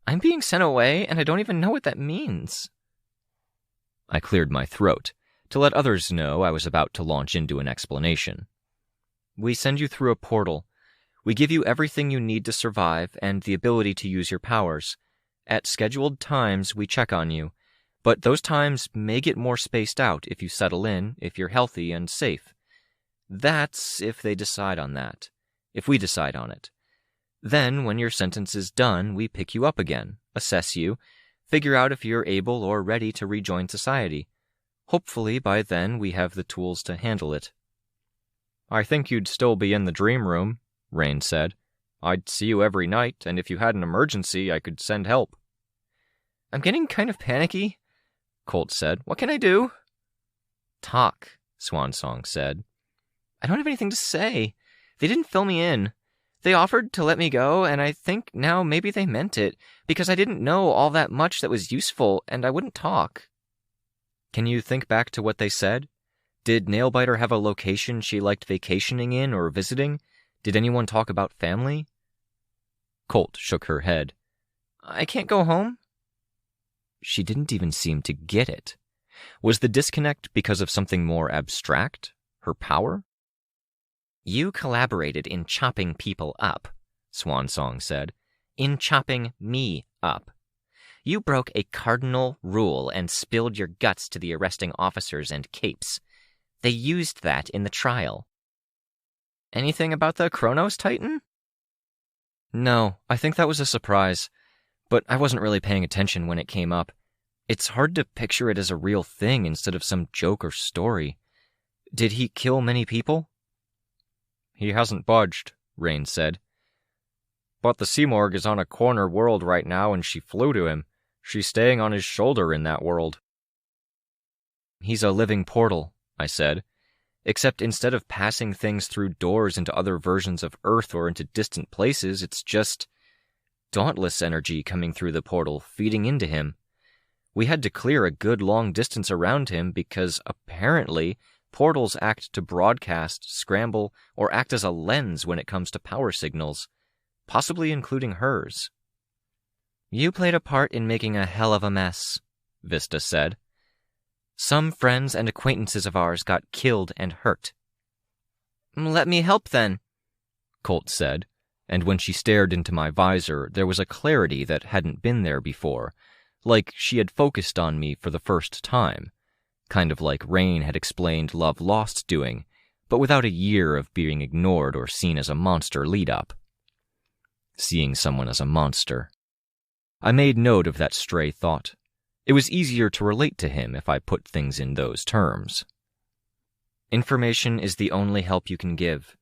I'm being sent away, and I don't even know what that means. I cleared my throat, to let others know I was about to launch into an explanation. We send you through a portal. We give you everything you need to survive and the ability to use your powers. At scheduled times, we check on you, but those times may get more spaced out if you settle in, if you're healthy and safe. That's if they decide on that. If we decide on it. Then, when your sentence is done, we pick you up again, assess you, figure out if you're able or ready to rejoin society. Hopefully, by then, we have the tools to handle it. I think you'd still be in the dream room, Rain said. I'd see you every night, and if you had an emergency, I could send help. I'm getting kind of panicky, Colt said. What can I do? Talk, Swan Song said. I don't have anything to say. They didn't fill me in. They offered to let me go, and I think now maybe they meant it, because I didn't know all that much that was useful, and I wouldn't talk. Can you think back to what they said? Did Nailbiter have a location she liked vacationing in or visiting? Did anyone talk about family? Colt shook her head. I can't go home? She didn't even seem to get it. Was the disconnect because of something more abstract? Her power? You collaborated in chopping people up, Swan Song said. In chopping me up. You broke a cardinal rule and spilled your guts to the arresting officers and capes. They used that in the trial. Anything about the Chronos Titan? No, I think that was a surprise, but I wasn't really paying attention when it came up. It's hard to picture it as a real thing instead of some joke or story. Did he kill many people? He hasn't budged, Rain said. But the Seamorg is on a corner world right now and she flew to him. She's staying on his shoulder in that world. He's a living portal, I said, except instead of passing things through doors into other versions of Earth or into distant places, it's just dauntless energy coming through the portal, feeding into him. We had to clear a good long distance around him because, apparently, portals act to broadcast, scramble, or act as a lens when it comes to power signals, possibly including hers. You played a part in making a hell of a mess, Vista said. Some friends and acquaintances of ours got killed and hurt. Let me help then, Colt said, and when she stared into my visor, there was a clarity that hadn't been there before, like she had focused on me for the first time, kind of like Rain had explained Love Lost doing, but without a year of being ignored or seen as a monster lead-up. Seeing someone as a monster. I made note of that stray thought. It was easier to relate to him if I put things in those terms. Information is the only help you can give.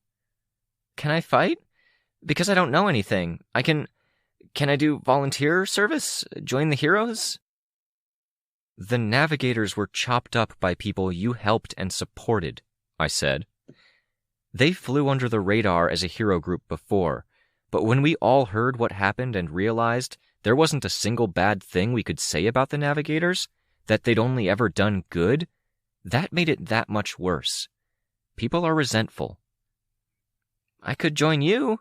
Can I fight? Because I don't know anything. Can I do volunteer service? Join the heroes? The navigators were chopped up by people you helped and supported, I said. They flew under the radar as a hero group before, but when we all heard what happened and realized there wasn't a single bad thing we could say about the navigators, that they'd only ever done good, That made it that much worse. People are resentful. I could join you.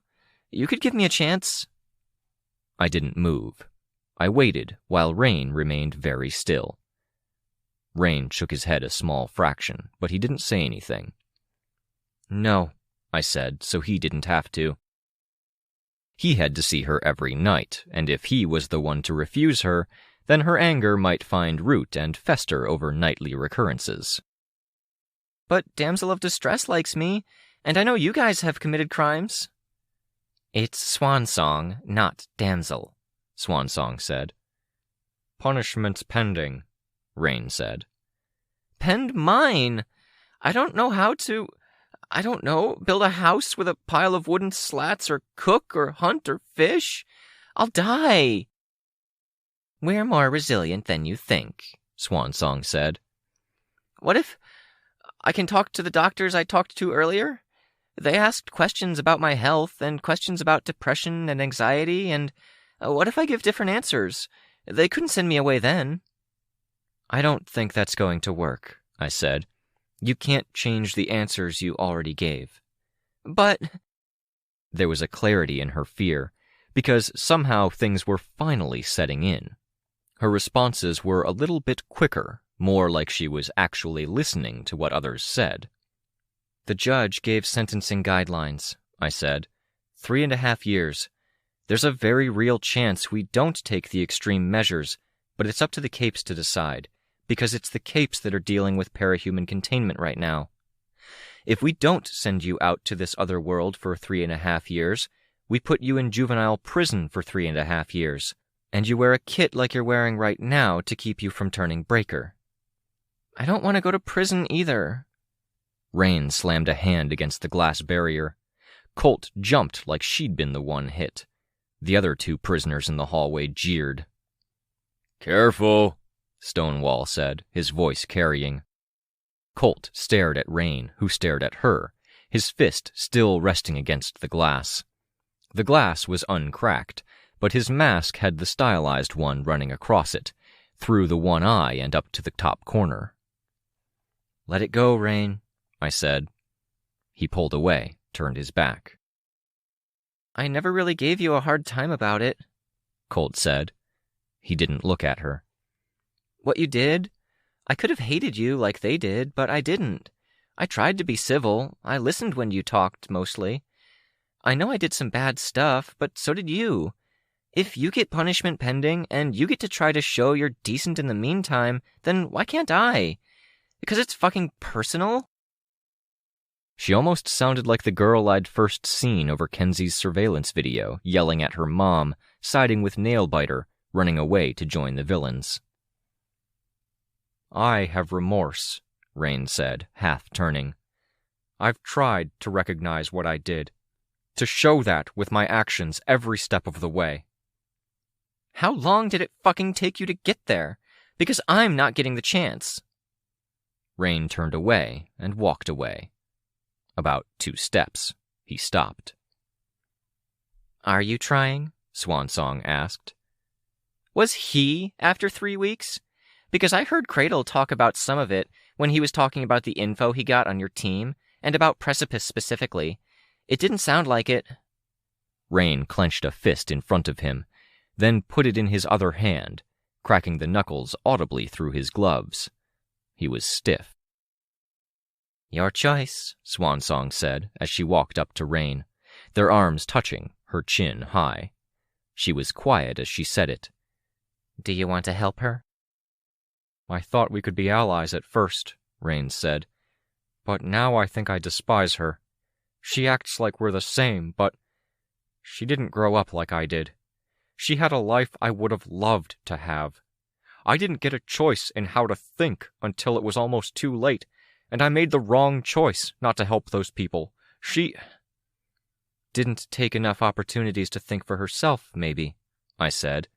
You could give me a chance. I didn't move. I waited while Rain remained very still. Rain shook his head a small fraction, but he didn't say anything. No, I said, so he didn't have to. He had to see her every night, and if he was the one to refuse her, then her anger might find root and fester over nightly recurrences. But Damsel of Distress likes me, and I know you guys have committed crimes. It's Swan Song, not Damsel, Swan Song said. Punishment's pending, Rain said. Pend mine! I don't know how to... build a house with a pile of wooden slats, or cook, or hunt, or fish. I'll die. We're more resilient than you think, Swan Song said. What if I can talk to the doctors I talked to earlier? They asked questions about my health, and questions about depression and anxiety, and what if I give different answers? They couldn't send me away then. I don't think that's going to work, I said. You can't change the answers you already gave. But... There was a clarity in her fear, because somehow things were finally setting in. Her responses were a little bit quicker, more like she was actually listening to what others said. The judge gave sentencing guidelines, I said. 3.5 years. There's a very real chance we don't take the extreme measures, but it's up to the Capes to decide, because it's the Capes that are dealing with parahuman containment right now. If we don't send you out to this other world for 3.5 years, we put you in juvenile prison for 3.5 years, and you wear a kit like you're wearing right now to keep you from turning breaker. I don't want to go to prison either. Rain slammed a hand against the glass barrier. Colt jumped like she'd been the one hit. The other 2 prisoners in the hallway jeered. Careful, Stonewall said, his voice carrying. Colt stared at Rain, who stared at her, his fist still resting against the glass. The glass was uncracked, but his mask had the stylized one running across it, through the one eye and up to the top corner. Let it go, Rain, I said. He pulled away, turned his back. I never really gave you a hard time about it, Colt said. He didn't look at her. What you did? I could have hated you like they did, but I didn't. I tried to be civil. I listened when you talked, mostly. I know I did some bad stuff, but so did you. If you get punishment pending, and you get to try to show you're decent in the meantime, then why can't I? Because it's fucking personal? She almost sounded like the girl I'd first seen over Kenzie's surveillance video, yelling at her mom, siding with Nailbiter, running away to join the villains. I have remorse, Rain said, half turning. I've tried to recognize what I did, to show that with my actions every step of the way. How long did it fucking take you to get there? Because I'm not getting the chance. Rain turned away and walked away. About 2 steps, he stopped. Are you trying? Swansong asked. Was he after 3 weeks? Because I heard Cradle talk about some of it when he was talking about the info he got on your team, and about Precipice specifically. It didn't sound like it. Rain clenched a fist in front of him, then put it in his other hand, cracking the knuckles audibly through his gloves. He was stiff. Your choice, Swansong said as she walked up to Rain, their arms touching, her chin high. She was quiet as she said it. Do you want to help her? I thought we could be allies at first, Rain said. But now I think I despise her. She acts like we're the same, but she didn't grow up like I did. She had a life I would have loved to have. I didn't get a choice in how to think until it was almost too late, and I made the wrong choice not to help those people. She didn't take enough opportunities to think for herself, maybe, I said.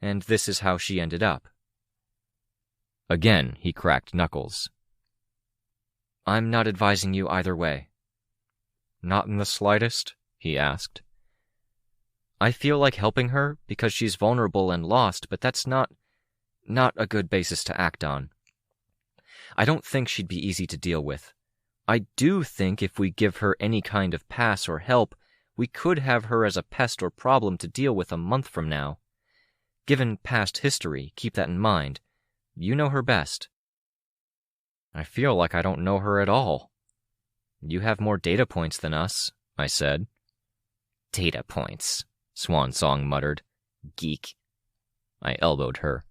And this is how she ended up. Again, he cracked knuckles. I'm not advising you either way. Not in the slightest? He asked. I feel like helping her because she's vulnerable and lost, but that's not a good basis to act on. I don't think she'd be easy to deal with. I do think if we give her any kind of pass or help, we could have her as a pest or problem to deal with a month from now. Given past history, keep that in mind. You know her best. I feel like I don't know her at all. You have more data points than us, I said. Data points, Swan Song muttered. Geek. I elbowed her.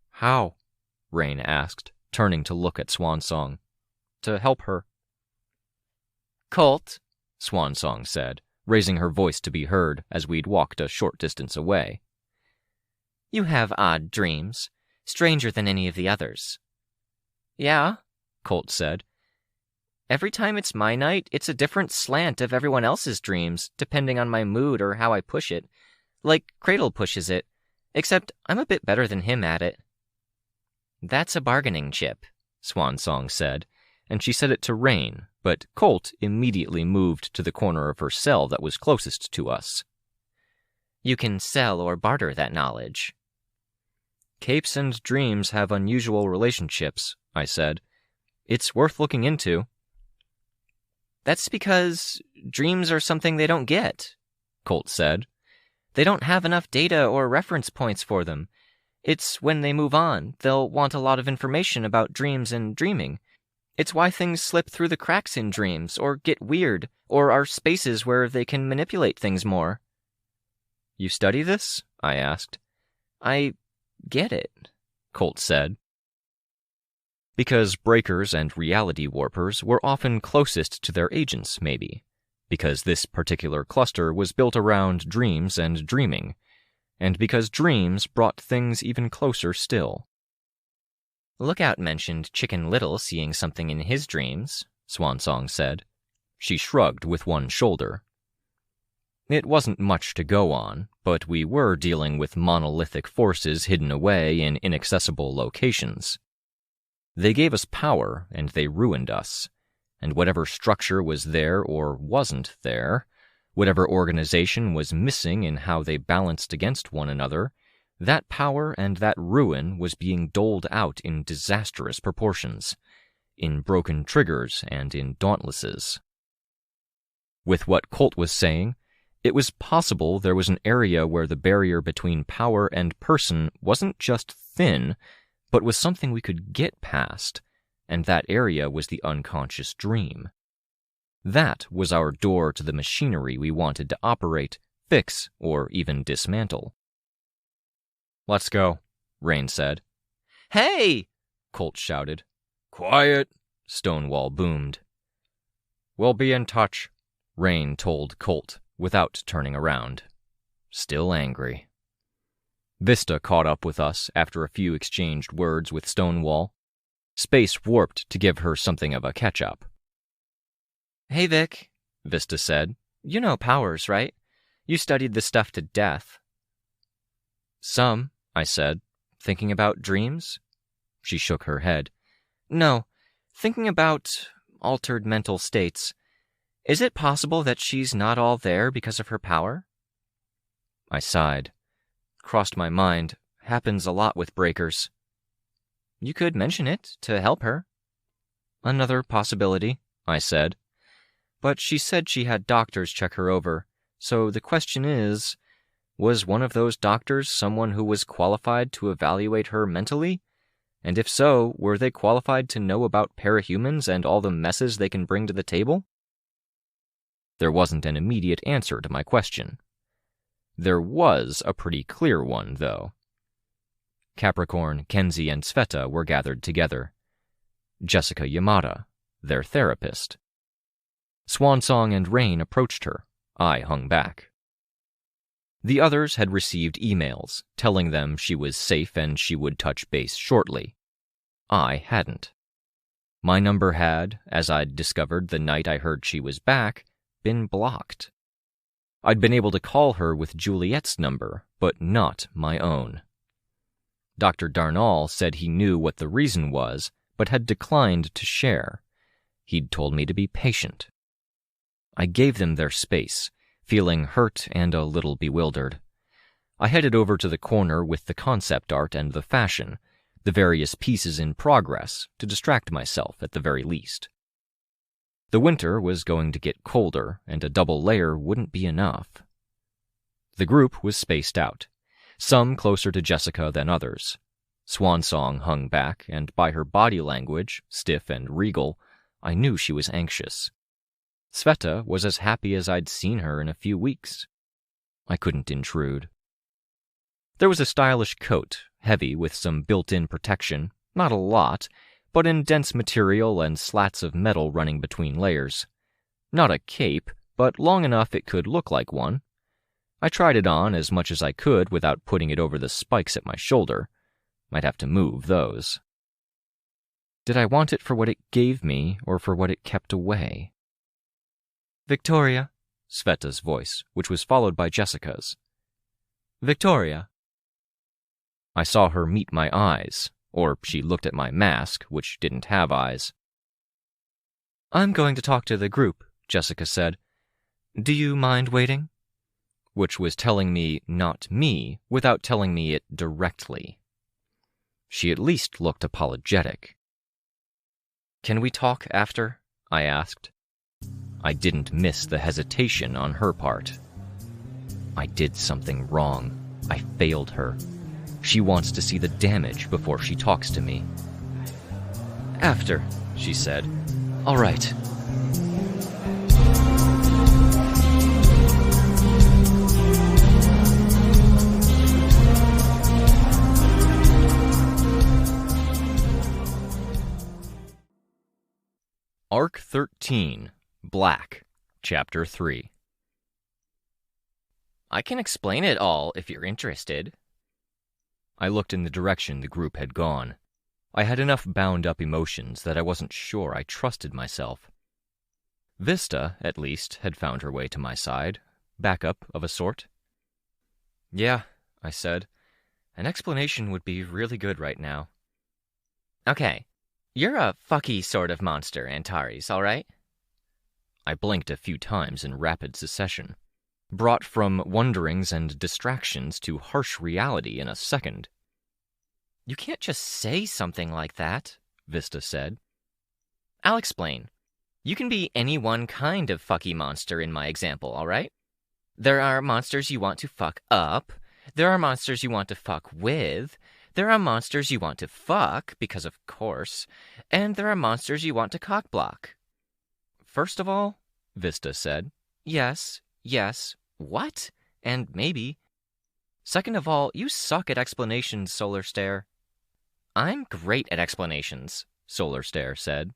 How? Rain asked, turning to look at Swan Song. To help her. Colt, Swan Song said, raising her voice to be heard as we'd walked a short distance away. You have odd dreams, stranger than any of the others. Yeah, Colt said. Every time it's my night, it's a different slant of everyone else's dreams, depending on my mood or how I push it. Like Cradle pushes it, except I'm a bit better than him at it. That's a bargaining chip, Swan Song said, and she said it to Rain, but Colt immediately moved to the corner of her cell that was closest to us. You can sell or barter that knowledge. Capes and dreams have unusual relationships, I said. It's worth looking into. That's because dreams are something they don't get, Colt said. They don't have enough data or reference points for them. It's when they move on, they'll want a lot of information about dreams and dreaming. It's why things slip through the cracks in dreams, or get weird, or are spaces where they can manipulate things more. You study this? I asked. I get it, Colt said. Because breakers and reality warpers were often closest to their agents, maybe. Because this particular cluster was built around dreams and dreaming. And because dreams brought things even closer still. Lookout mentioned Chicken Little seeing something in his dreams, Swan Song said. She shrugged with one shoulder. It wasn't much to go on, but we were dealing with monolithic forces hidden away in inaccessible locations. They gave us power, and they ruined us. And whatever structure was there or wasn't there, whatever organization was missing in how they balanced against one another, that power and that ruin was being doled out in disastrous proportions, in broken triggers and in dauntlesses. With what Colt was saying, it was possible there was an area where the barrier between power and person wasn't just thin, but was something we could get past, and that area was the unconscious dream. That was our door to the machinery we wanted to operate, fix, or even dismantle. Let's go, Rain said. Hey! Colt shouted. Quiet, Stonewall boomed. We'll be in touch, Rain told Colt without turning around. Still angry. Vista caught up with us after a few exchanged words with Stonewall. Space warped to give her something of a catch-up. Hey, Vic, Vista said. You know powers, right? You studied this stuff to death. Some, I said. Thinking about dreams? She shook her head. No, thinking about altered mental states. Is it possible that she's not all there because of her power? I sighed. Crossed my mind. Happens a lot with breakers. You could mention it to help her. Another possibility, I said. But she said she had doctors check her over, so the question is, was one of those doctors someone who was qualified to evaluate her mentally? And if so, were they qualified to know about parahumans and all the messes they can bring to the table? There wasn't an immediate answer to my question. There was a pretty clear one, though. Capricorn, Kenzie, and Sveta were gathered together. Jessica Yamada, their therapist. Swansong and Rain approached her. I hung back. The others had received emails telling them she was safe and she would touch base shortly. I hadn't. My number had, as I'd discovered the night I heard she was back, been blocked. I'd been able to call her with Juliet's number, but not my own. Dr. Darnall said he knew what the reason was, but had declined to share. He'd told me to be patient. I gave them their space, feeling hurt and a little bewildered. I headed over to the corner with the concept art and the fashion, the various pieces in progress to distract myself at the very least. The winter was going to get colder, and a double layer wouldn't be enough. The group was spaced out, some closer to Jessica than others. Swansong hung back, and by her body language, stiff and regal, I knew she was anxious. Sveta was as happy as I'd seen her in a few weeks. I couldn't intrude. There was a stylish coat, heavy with some built-in protection, not a lot, but in dense material and slats of metal running between layers. Not a cape, but long enough it could look like one. I tried it on as much as I could without putting it over the spikes at my shoulder. Might have to move those. Did I want it for what it gave me, or for what it kept away? Victoria, Sveta's voice, which was followed by Jessica's. Victoria. I saw her meet my eyes, or she looked at my mask, which didn't have eyes. I'm going to talk to the group, Jessica said. Do you mind waiting? Which was telling me not me without telling me it directly. She at least looked apologetic. Can we talk after? I asked. I didn't miss the hesitation on her part. I did something wrong. I failed her. She wants to see the damage before she talks to me. After, she said. All right. Arc 13, Black, Chapter 3. I can explain it all if you're interested. I looked in the direction the group had gone. I had enough bound-up emotions that I wasn't sure I trusted myself. Vista, at least, had found her way to my side. Backup of a sort. Yeah, I said. An explanation would be really good right now. Okay. You're a fucky sort of monster, Antares, all right? I blinked a few times in rapid succession, brought from wonderings and distractions to harsh reality in a second. You can't just say something like that, Vista said. I'll explain. You can be any one kind of fucky monster in my example, all right? There are monsters you want to fuck up. There are monsters you want to fuck with. There are monsters you want to fuck, because of course, and there are monsters you want to cockblock. First of all, Vista said, yes, what? And maybe. Second of all, you suck at explanations, Solar Stare. I'm great at explanations, Solar Stare said.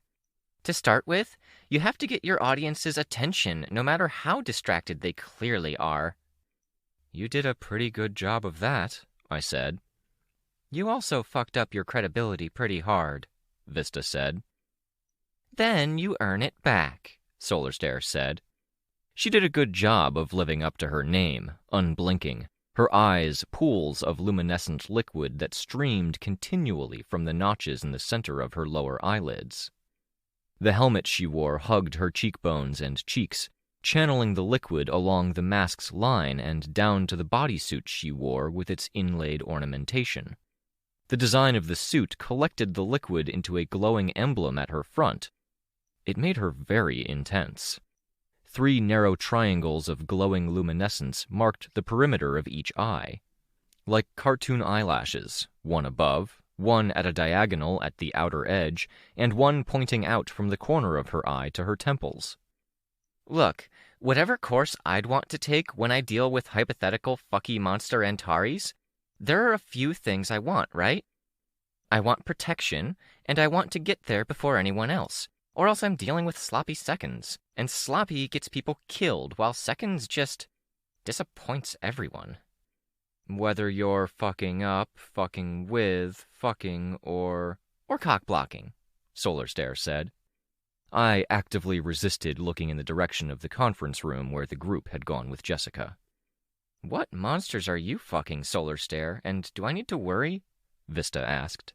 To start with, you have to get your audience's attention, no matter how distracted they clearly are. You did a pretty good job of that, I said. You also fucked up your credibility pretty hard, Vista said. Then you earn it back, Solar Stare said. She did a good job of living up to her name, unblinking, her eyes pools of luminescent liquid that streamed continually from the notches in the center of her lower eyelids. The helmet she wore hugged her cheekbones and cheeks, channeling the liquid along the mask's line and down to the bodysuit she wore with its inlaid ornamentation. The design of the suit collected the liquid into a glowing emblem at her front. It made her very intense. 3 narrow triangles of glowing luminescence marked the perimeter of each eye. Like cartoon eyelashes, one above, one at a diagonal at the outer edge, and one pointing out from the corner of her eye to her temples. Look, whatever course I'd want to take when I deal with hypothetical fucky monster Antares, there are a few things I want, right? I want protection, and I want to get there before anyone else, or else I'm dealing with sloppy seconds, and sloppy gets people killed, while seconds just disappoints everyone. Whether you're fucking up, fucking with, fucking, or cock-blocking, Solar Stare said. I actively resisted looking in the direction of the conference room where the group had gone with Jessica. What monsters are you fucking, Solar Stare, and do I need to worry? Vista asked.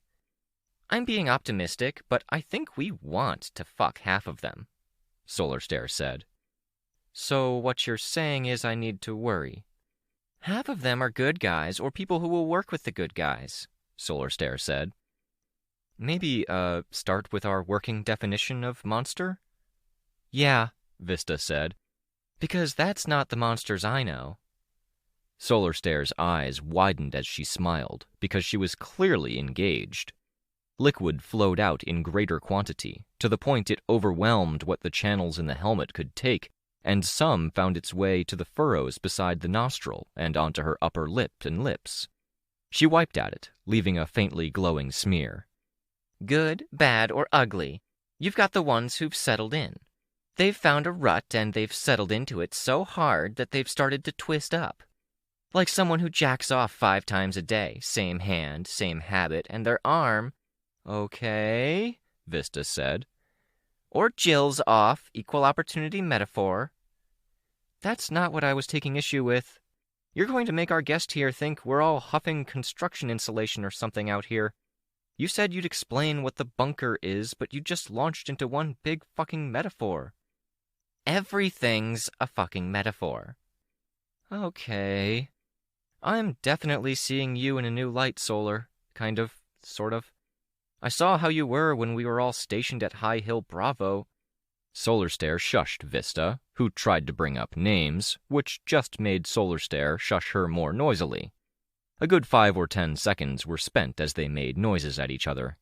I'm being optimistic, but I think we want to fuck half of them, Solar Stare said. So what you're saying is I need to worry? Half of them are good guys or people who will work with the good guys, Solar Stare said. Maybe, start with our working definition of monster? Yeah, Vista said. because that's not the monsters I know. Solar Stare's eyes widened as she smiled, because she was clearly engaged. Liquid flowed out in greater quantity, to the point it overwhelmed what the channels in the helmet could take, and some found its way to the furrows beside the nostril and onto her upper lip and lips. She wiped at it, leaving a faintly glowing smear. Good, bad, or ugly, you've got the ones who've settled in. They've found a rut and they've settled into it so hard that they've started to twist up. Like someone who jacks off 5 times a day, same hand, same habit, and their arm. Okay, Vista said. Or jills off, equal opportunity metaphor. That's not what I was taking issue with. You're going to make our guest here think we're all huffing construction insulation or something out here. You said you'd explain what the bunker is, but you just launched into one big fucking metaphor. Everything's a fucking metaphor. Okay. I'm definitely seeing you in a new light, Solar. Kind of, sort of. I saw how you were when we were all stationed at High Hill Bravo. Solar Stare shushed Vista, who tried to bring up names, which just made Solar Stare shush her more noisily. A good 5 or 10 seconds were spent as they made noises at each other.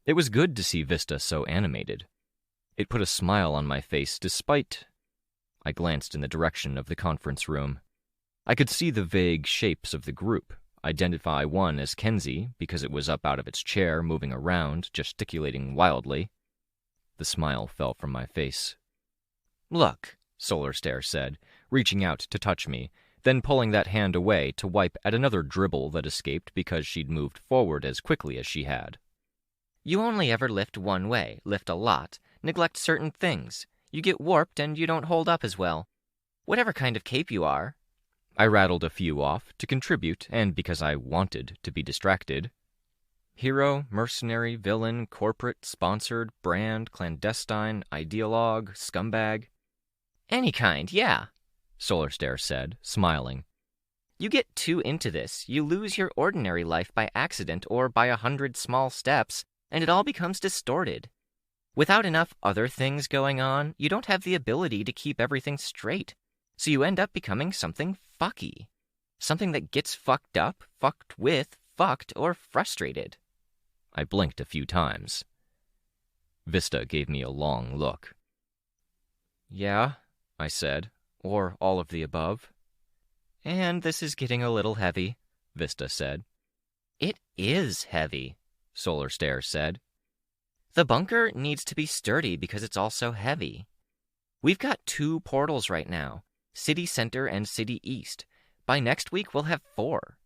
It was good to see Vista so animated. It put a smile on my face despite... I glanced in the direction of the conference room. I could see the vague shapes of the group, identify one as Kenzie because it was up out of its chair, moving around, gesticulating wildly. The smile fell from my face. "Look," Solar Stare said, reaching out to touch me, then pulling that hand away to wipe at another dribble that escaped because she'd moved forward as quickly as she had. You only ever lift one way, lift a lot, neglect certain things. You get warped and you don't hold up as well. Whatever kind of cape you are. I rattled a few off to contribute and because I wanted to be distracted. Hero, mercenary, villain, corporate, sponsored, brand, clandestine, ideologue, scumbag. Any kind, yeah, Solar Stare said, smiling. You get too into this, you lose your ordinary life by accident or by 100 small steps, and it all becomes distorted. Without enough other things going on, you don't have the ability to keep everything straight. So you end up becoming something fucky. Something that gets fucked up, fucked with, fucked, or frustrated. I blinked a few times. Vista gave me a long look. Yeah, I said, or all of the above. And this is getting a little heavy, Vista said. It is heavy, Solar Stare said. The bunker needs to be sturdy because it's also heavy. We've got 2 portals right now, City Center and City East. By next week, we'll have 4.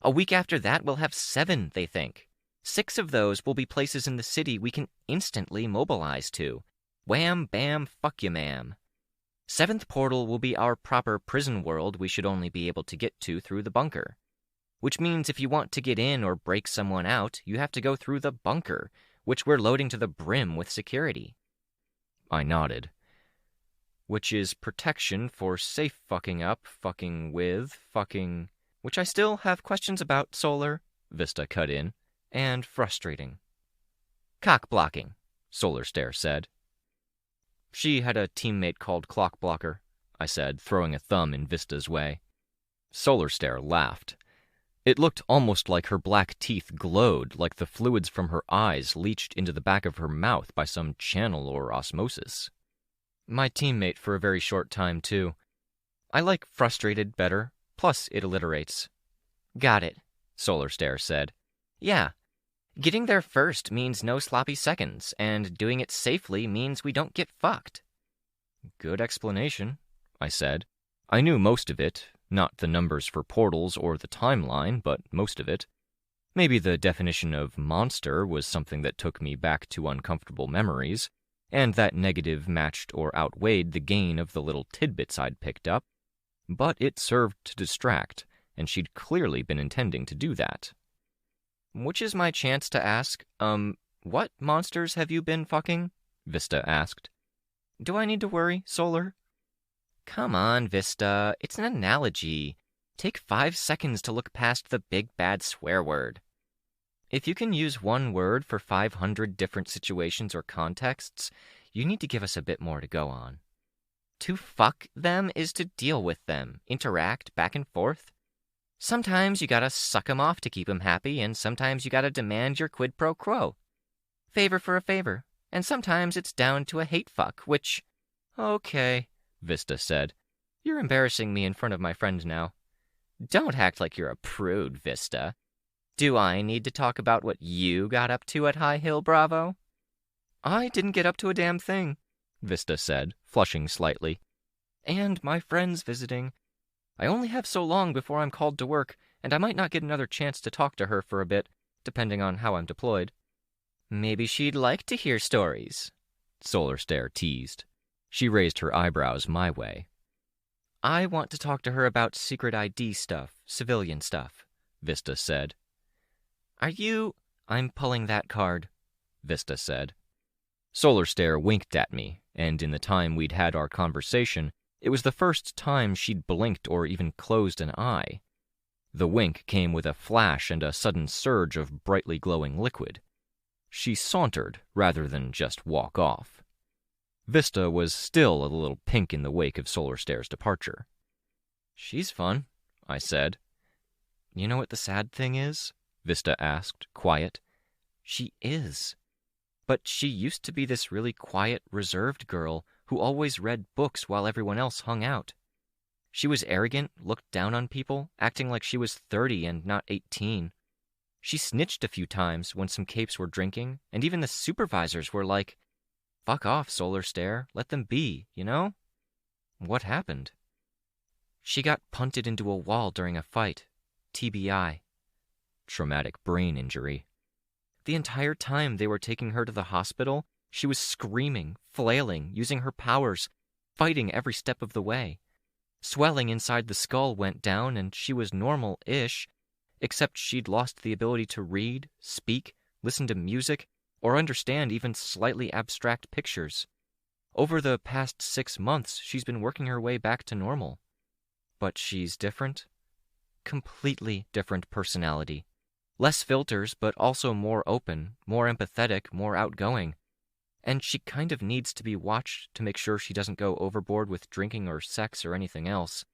A week after that, we'll have 7, they think. 6 of those will be places in the city we can instantly mobilize to. Wham, bam, fuck you, ma'am. 7th portal will be our proper prison world we should only be able to get to through the bunker. Which means if you want to get in or break someone out, you have to go through the bunker, which we're loading to the brim with security. I nodded. Which is protection for safe fucking up, fucking with, fucking... Which I still have questions about, Solar, Vista cut in, and frustrating. Cock blocking, Solar Stare said. She had a teammate called Clock Blocker, I said, throwing a thumb in Vista's way. Solar Stare laughed. It looked almost like her black teeth glowed, like the fluids from her eyes leached into the back of her mouth by some channel or osmosis. My teammate for a very short time, too. I like frustrated better, plus it alliterates. Got it, Solar Stare said. Yeah. Getting there first means no sloppy seconds, and doing it safely means we don't get fucked. Good explanation, I said. I knew most of it, not the numbers for portals or the timeline, but most of it. Maybe the definition of monster was something that took me back to uncomfortable memories, and that negative matched or outweighed the gain of the little tidbits I'd picked up. But it served to distract, and she'd clearly been intending to do that. Which is my chance to ask, what monsters have you been fucking? Vista asked. Do I need to worry, Solar? Come on, Vista. It's an analogy. Take 5 seconds to look past the big bad swear word. If you can use one word for 500 different situations or contexts, you need to give us a bit more to go on. To fuck them is to deal with them, interact back and forth. Sometimes you gotta suck 'em off to keep 'em happy, and sometimes you gotta demand your quid pro quo. Favor for a favor, and sometimes it's down to a hate fuck, which... Okay, Vista said. You're embarrassing me in front of my friend now. Don't act like you're a prude, Vista. Do I need to talk about what you got up to at High Hill Bravo? I didn't get up to a damn thing, Vista said, flushing slightly. And my friend's visiting. I only have so long before I'm called to work, and I might not get another chance to talk to her for a bit, depending on how I'm deployed. Maybe she'd like to hear stories, Solar Stare teased. She raised her eyebrows my way. I want to talk to her about secret ID stuff, civilian stuff, Vista said. Are you... I'm pulling that card, Vista said. Solar Stare winked at me, and in the time we'd had our conversation, it was the first time she'd blinked or even closed an eye. The wink came with a flash and a sudden surge of brightly glowing liquid. She sauntered rather than just walk off. Vista was still a little pink in the wake of Solar Stare's departure. She's fun, I said. You know what the sad thing is? Vista asked, quiet. She is. But she used to be this really quiet, reserved girl who always read books while everyone else hung out. She was arrogant, looked down on people, acting like she was 30 and not 18. She snitched a few times when some capes were drinking, and even the supervisors were like, fuck off, Solar Stare, let them be, you know? What happened? She got punted into a wall during a fight. TBI. Traumatic brain injury. The entire time they were taking her to the hospital, she was screaming, flailing, using her powers, fighting every step of the way. Swelling inside the skull went down, and she was normal-ish, except she'd lost the ability to read, speak, listen to music, or understand even slightly abstract pictures. Over the past 6 months, she's been working her way back to normal. But she's different. Completely different personality. Less filters, but also more open, more empathetic, more outgoing. And she kind of needs to be watched to make sure she doesn't go overboard with drinking or sex or anything else.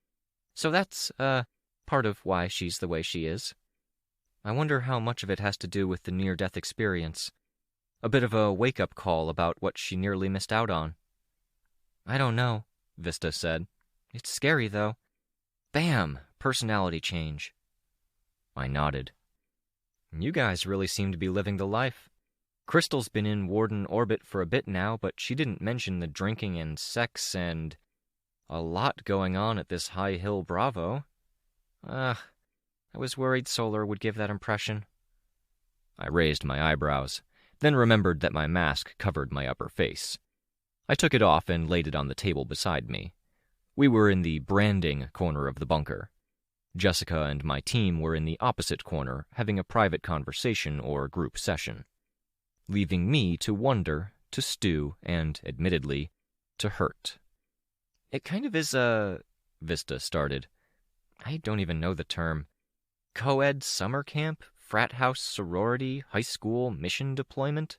So that's, part of why she's the way she is. I wonder how much of it has to do with the near-death experience. A bit of a wake-up call about what she nearly missed out on. I don't know, Vista said. It's scary, though. Bam! Personality change. I nodded. You guys really seem to be living the life. Crystal's been in Warden orbit for a bit now, but she didn't mention the drinking and sex and... a lot going on at this High Hill Bravo. I was worried Solar would give that impression. I raised my eyebrows, then remembered that my mask covered my upper face. I took it off and laid it on the table beside me. We were in the branding corner of the bunker. Jessica and my team were in the opposite corner, having a private conversation or group session, leaving me to wonder, to stew, and, admittedly, to hurt. It kind of is a... Vista started. I don't even know the term. Co-ed summer camp, frat house sorority, high school mission deployment?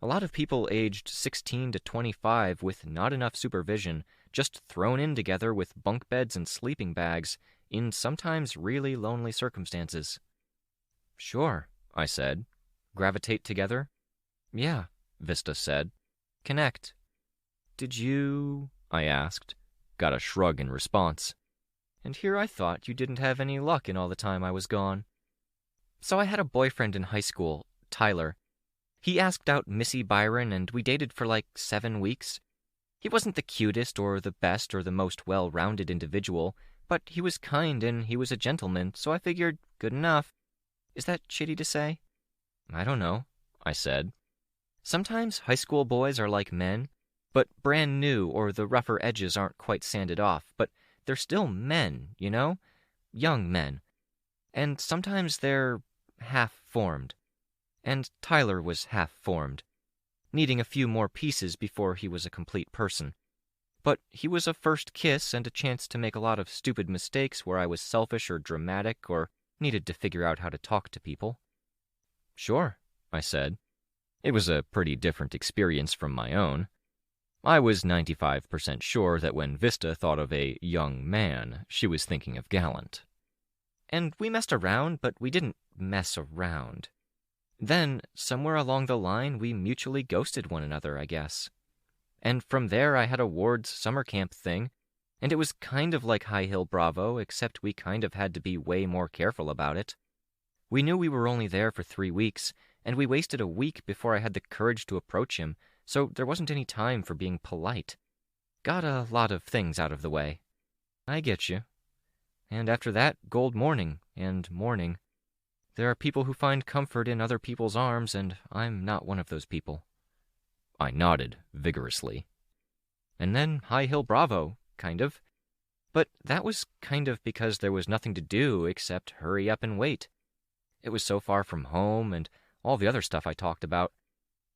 A lot of people aged 16 to 25 with not enough supervision, just thrown in together with bunk beds and sleeping bags, in sometimes really lonely circumstances. Sure, I said. Gravitate together? Yeah, Vista said. Connect. Did you... I asked. Got a shrug in response. And here I thought you didn't have any luck in all the time I was gone. So I had a boyfriend in high school, Tyler. He asked out Missy Byron, and we dated for like 7 weeks. He wasn't the cutest or the best or the most well-rounded individual, but he was kind and he was a gentleman, so I figured, good enough. Is that shitty to say? I don't know, I said. Sometimes high school boys are like men, but brand new or the rougher edges aren't quite sanded off, but they're still men, you know? Young men. And sometimes they're half-formed. And Tyler was half-formed, needing a few more pieces before he was a complete person. But he was a first kiss and a chance to make a lot of stupid mistakes where I was selfish or dramatic or needed to figure out how to talk to people. Sure, I said. It was a pretty different experience from my own. I was 95% sure that when Vista thought of a young man, she was thinking of Gallant. And we messed around, but we didn't mess around. Then, somewhere along the line, we mutually ghosted one another, I guess. And from there I had a ward's summer camp thing, and it was kind of like High Hill Bravo, except we kind of had to be way more careful about it. We knew we were only there for 3 weeks, and we wasted a week before I had the courage to approach him, so there wasn't any time for being polite. Got a lot of things out of the way. I get you. And after that, gold morning and morning. There are people who find comfort in other people's arms, and I'm not one of those people. I nodded vigorously. And then High Hill Bravo, kind of. But that was kind of because there was nothing to do except hurry up and wait. It was so far from home and all the other stuff I talked about.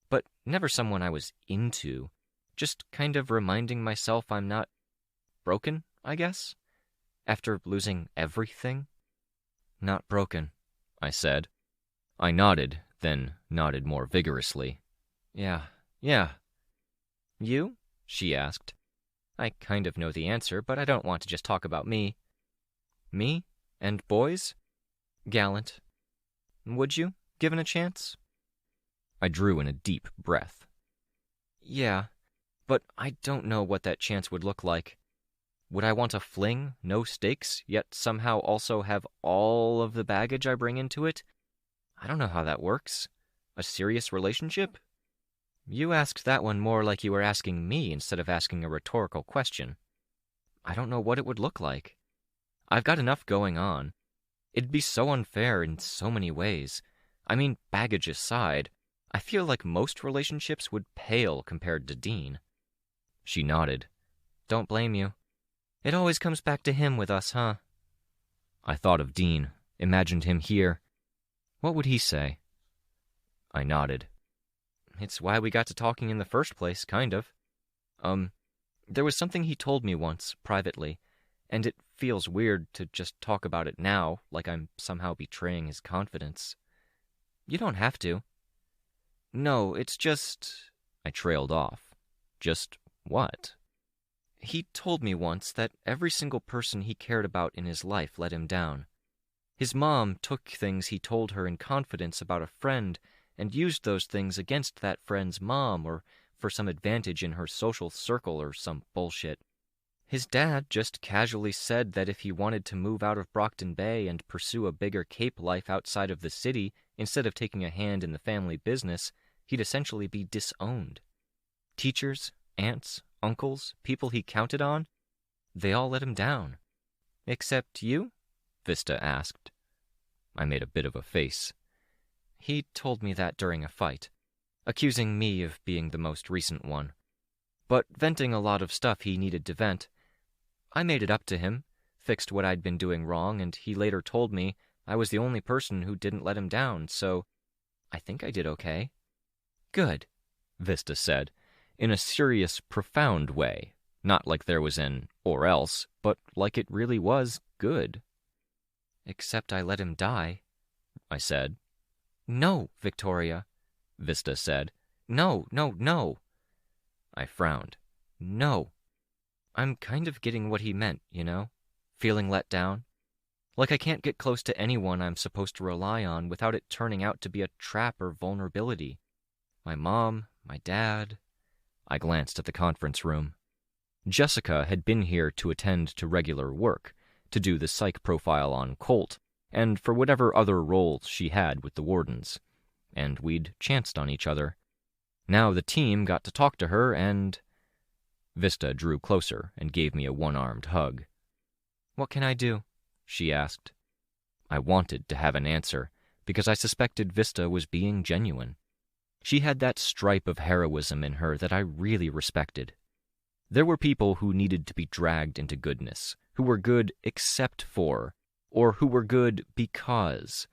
But never someone I was into. Just kind of reminding myself I'm not broken, I guess, after losing everything. Not broken, I said. I nodded, then nodded more vigorously. Yeah. You? She asked. I kind of know the answer, but I don't want to just talk about me. Me? And boys? Gallant. Would you, given a chance? I drew in a deep breath. Yeah, but I don't know what that chance would look like. Would I want a fling, no stakes, yet somehow also have all of the baggage I bring into it? I don't know how that works. A serious relationship? You asked that one more like you were asking me instead of asking a rhetorical question. I don't know what it would look like. I've got enough going on. It'd be so unfair in so many ways. I mean, baggage aside, I feel like most relationships would pale compared to Dean. She nodded. Don't blame you. It always comes back to him with us, huh? I thought of Dean, imagined him here. What would he say? I nodded. It's why we got to talking in the first place, kind of. There was something he told me once, privately, and it feels weird to just talk about it now, like I'm somehow betraying his confidence. You don't have to. No, it's just... I trailed off. Just what? He told me once that every single person he cared about in his life let him down. His mom took things he told her in confidence about a friend and used those things against that friend's mom or for some advantage in her social circle or some bullshit. His dad just casually said that if he wanted to move out of Brockton Bay and pursue a bigger Cape life outside of the city instead of taking a hand in the family business, he'd essentially be disowned. Teachers, aunts, uncles, people he counted on, they all let him down. Except you? Vista asked. I made a bit of a face. He told me that during a fight, accusing me of being the most recent one, but venting a lot of stuff he needed to vent. I made it up to him, fixed what I'd been doing wrong, and he later told me I was the only person who didn't let him down, so I think I did okay. Good, Vista said, in a serious, profound way, not like there was an or else, but like it really was good. Except I let him die, I said. No, Victoria, Vista said. No. I frowned. No. I'm kind of getting what he meant, you know? Feeling let down. Like I can't get close to anyone I'm supposed to rely on without it turning out to be a trap or vulnerability. My mom, my dad. I glanced at the conference room. Jessica had been here to attend to regular work, to do the psych profile on Colt, and for whatever other roles she had with the wardens. And we'd chanced on each other. Now the team got to talk to her and... Vista drew closer and gave me a one-armed hug. What can I do? She asked. I wanted to have an answer, because I suspected Vista was being genuine. She had that stripe of heroism in her that I really respected. There were people who needed to be dragged into goodness, who were good except for, or who were good because.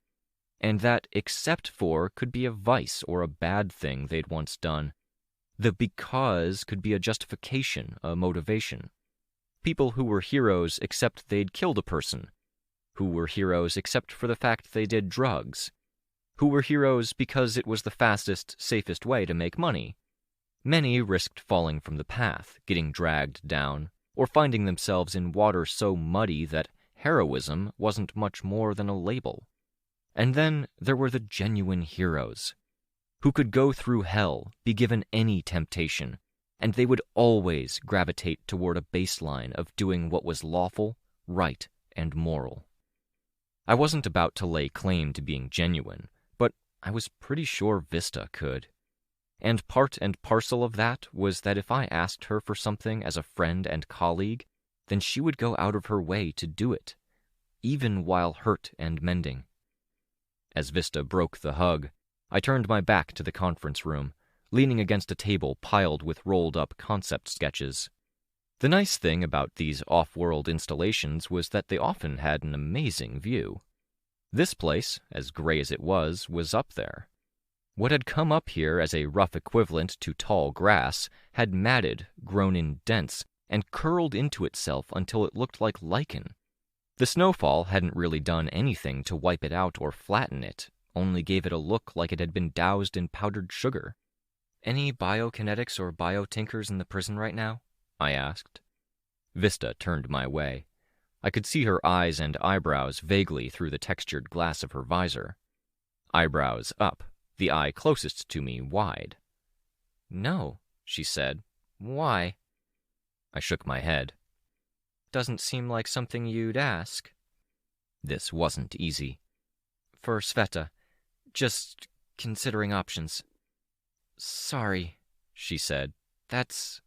And that except for could be a vice or a bad thing they'd once done. The because could be a justification, a motivation. People who were heroes except they'd killed a person, who were heroes except for the fact they did drugs, who were heroes because it was the fastest, safest way to make money. Many risked falling from the path, getting dragged down, or finding themselves in water so muddy that heroism wasn't much more than a label. And then there were the genuine heroes, who could go through hell, be given any temptation, and they would always gravitate toward a baseline of doing what was lawful, right, and moral. I wasn't about to lay claim to being genuine, but I was pretty sure Vista could. And part and parcel of that was that if I asked her for something as a friend and colleague, then she would go out of her way to do it, even while hurt and mending. As Vista broke the hug, I turned my back to the conference room, leaning against a table piled with rolled-up concept sketches. The nice thing about these off-world installations was that they often had an amazing view. This place, as gray as it was up there. What had come up here as a rough equivalent to tall grass had matted, grown in dents, and curled into itself until it looked like lichen. The snowfall hadn't really done anything to wipe it out or flatten it, only gave it a look like it had been doused in powdered sugar. "Any biokinetics or biotinkers in the prison right now?" I asked. Vista turned my way. I could see her eyes and eyebrows vaguely through the textured glass of her visor. Eyebrows up, the eye closest to me wide. "No," she said. "Why?" I shook my head. "Doesn't seem like something you'd ask." This wasn't easy. "For Sveta. Just considering options." "Sorry," she said. "That's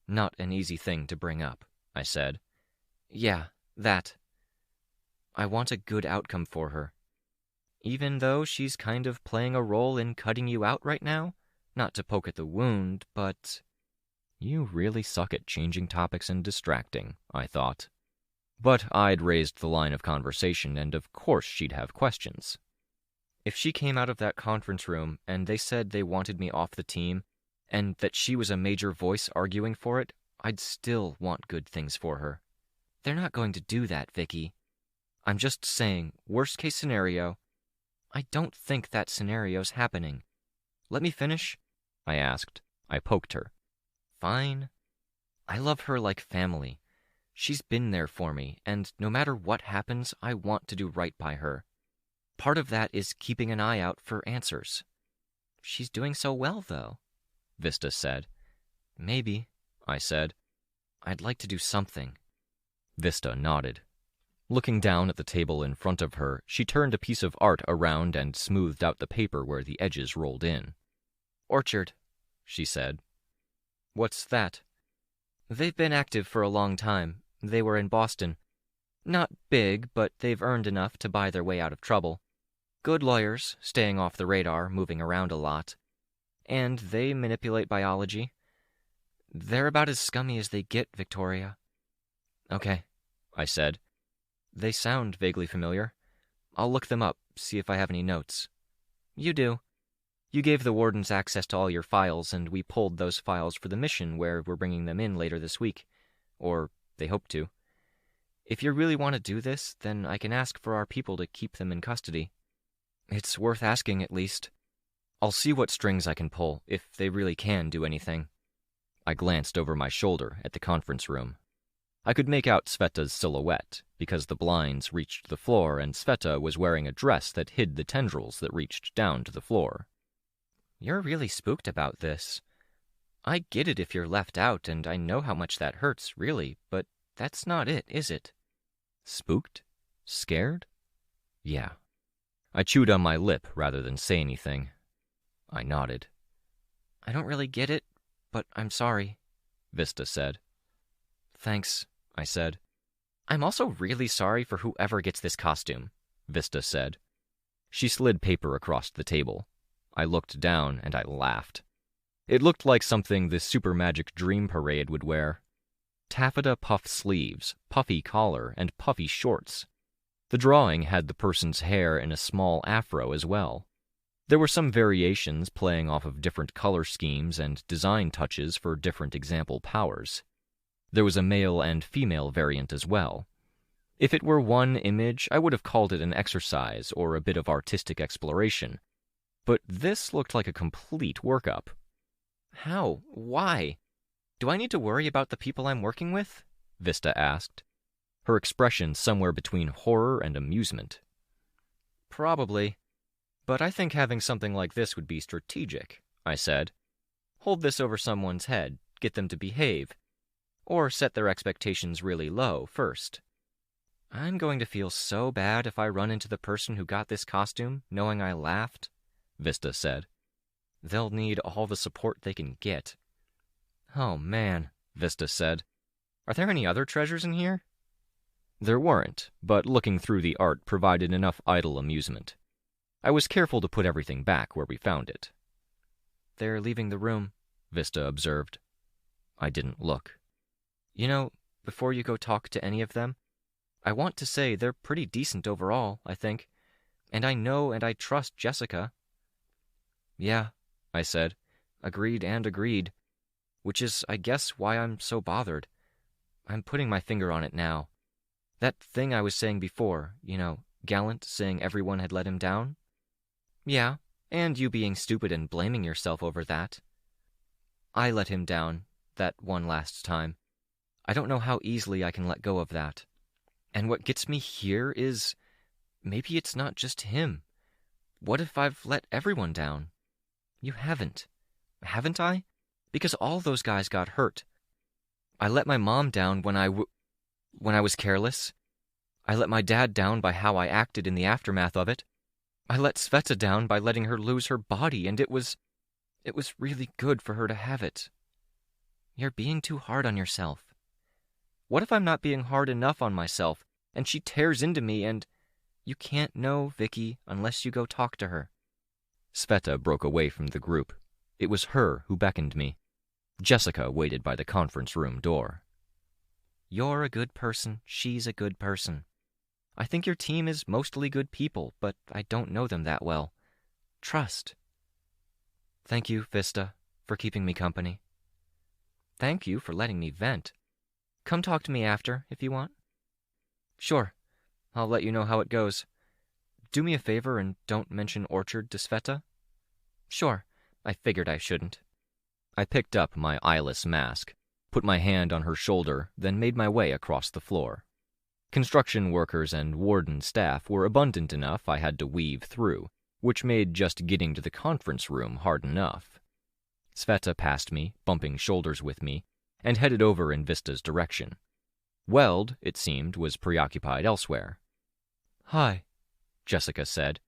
not an easy thing to bring up," I said. "Yeah, that. I want a good outcome for her. Even though she's kind of playing a role in cutting you out right now? Not to poke at the wound, but..." You really suck at changing topics and distracting, I thought. But I'd raised the line of conversation, and of course she'd have questions. If she came out of that conference room and they said they wanted me off the team, and that she was a major voice arguing for it, I'd still want good things for her. "They're not going to do that, Vicky. I'm just saying, worst case scenario. I don't think that scenario's happening." "Let me finish?" I asked. I poked her. "Fine. I love her like family. She's been there for me, and no matter what happens, I want to do right by her. Part of that is keeping an eye out for answers." "She's doing so well, though," Vista said. "Maybe," I said. "I'd like to do something." Vista nodded. Looking down at the table in front of her, she turned a piece of art around and smoothed out the paper where the edges rolled in. "Orchard," she said. "What's that?" "They've been active for a long time. They were in Boston. Not big, but they've earned enough to buy their way out of trouble. Good lawyers, staying off the radar, moving around a lot. And they manipulate biology. They're about as scummy as they get, Victoria." "Okay," I said. "They sound vaguely familiar. I'll look them up, see if I have any notes." "You do. You gave the wardens access to all your files, and we pulled those files for the mission where we're bringing them in later this week. Or they hope to. If you really want to do this, then I can ask for our people to keep them in custody. It's worth asking, at least. I'll see what strings I can pull, if they really can do anything." I glanced over my shoulder at the conference room. I could make out Sveta's silhouette, because the blinds reached the floor and Sveta was wearing a dress that hid the tendrils that reached down to the floor. "You're really spooked about this. I get it if you're left out, and I know how much that hurts, really, but that's not it, is it?" Spooked? Scared? Yeah. I chewed on my lip rather than say anything. I nodded. "I don't really get it, but I'm sorry," Vista said. "Thanks," I said. "I'm also really sorry for whoever gets this costume," Vista said. She slid paper across the table. I looked down and I laughed. It looked like something the Super Magic Dream Parade would wear. Taffeta puff sleeves, puffy collar, and puffy shorts. The drawing had the person's hair in a small afro as well. There were some variations playing off of different color schemes and design touches for different example powers. There was a male and female variant as well. If it were one image, I would have called it an exercise or a bit of artistic exploration, but this looked like a complete workup. How? Why? Do I need to worry about the people I'm working with? Vista asked, her expression somewhere between horror and amusement. Probably, but I think having something like this would be strategic, I said. Hold this over someone's head, get them to behave, or set their expectations really low first. I'm going to feel so bad if I run into the person who got this costume knowing I laughed, Vista said. They'll need all the support they can get. Oh man, Vista said. Are there any other treasures in here? There weren't, but looking through the art provided enough idle amusement. I was careful to put everything back where we found it. They're leaving the room, Vista observed. I didn't look. You know, before you go talk to any of them, I want to say they're pretty decent overall, I think. And I know and I trust Jessica. Yeah, I said. Agreed and agreed. Which is, I guess, why I'm so bothered. I'm putting my finger on it now. That thing I was saying before, Gallant saying everyone had let him down? Yeah, and you being stupid and blaming yourself over that. I let him down, that one last time. I don't know how easily I can let go of that. And what gets me here is, maybe it's not just him. What if I've let everyone down? You haven't. Haven't I? Because all those guys got hurt. I let my mom down when I was careless. I let my dad down by how I acted in the aftermath of it. I let Sveta down by letting her lose her body, and it was really good for her to have it. You're being too hard on yourself. What if I'm not being hard enough on myself, and she tears into me and... You can't know, Vicky, unless you go talk to her. Sveta broke away from the group. It was her who beckoned me. Jessica waited by the conference room door. You're a good person, she's a good person. I think your team is mostly good people, but I don't know them that well. Trust. Thank you, Vista, for keeping me company. Thank you for letting me vent. Come talk to me after, if you want. Sure. I'll let you know how it goes. Do me a favor and don't mention Orchard to Sveta. Sure. I figured I shouldn't. I picked up my eyeless mask, put my hand on her shoulder, then made my way across the floor. Construction workers and warden staff were abundant enough I had to weave through, which made just getting to the conference room hard enough. Sveta passed me, bumping shoulders with me, and headed over in Vista's direction. Weld, it seemed, was preoccupied elsewhere. Hi, Jessica said.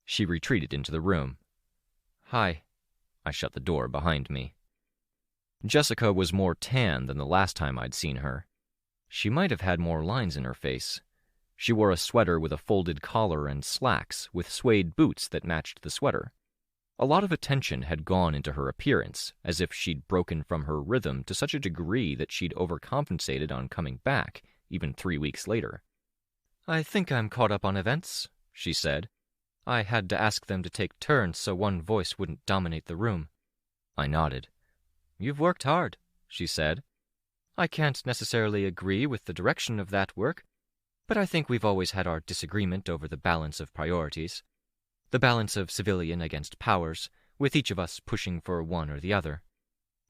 She retreated into the room. Hi. I shut the door behind me. Jessica was more tan than the last time I'd seen her. She might have had more lines in her face. She wore a sweater with a folded collar and slacks with suede boots that matched the sweater. A lot of attention had gone into her appearance, as if she'd broken from her rhythm to such a degree that she'd overcompensated on coming back, even 3 weeks later. I think I'm caught up on events, she said. I had to ask them to take turns so one voice wouldn't dominate the room. I nodded. You've worked hard, she said. I can't necessarily agree with the direction of that work, but I think we've always had our disagreement over the balance of priorities. The balance of civilian against powers, with each of us pushing for one or the other.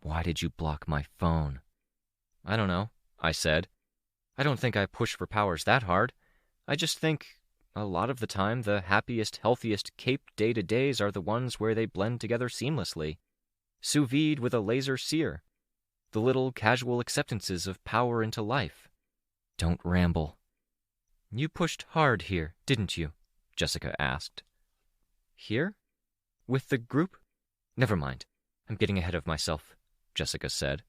Why did you block my phone? I don't know, I said. I don't think I push for powers that hard. I just think, a lot of the time, the happiest, healthiest Cape day-to-days are the ones where they blend together seamlessly. Sous vide with a laser sear. The little casual acceptances of power into life. Don't ramble. You pushed hard here, didn't you? Jessica asked. Here? With the group? Never mind. I'm getting ahead of myself, Jessica said.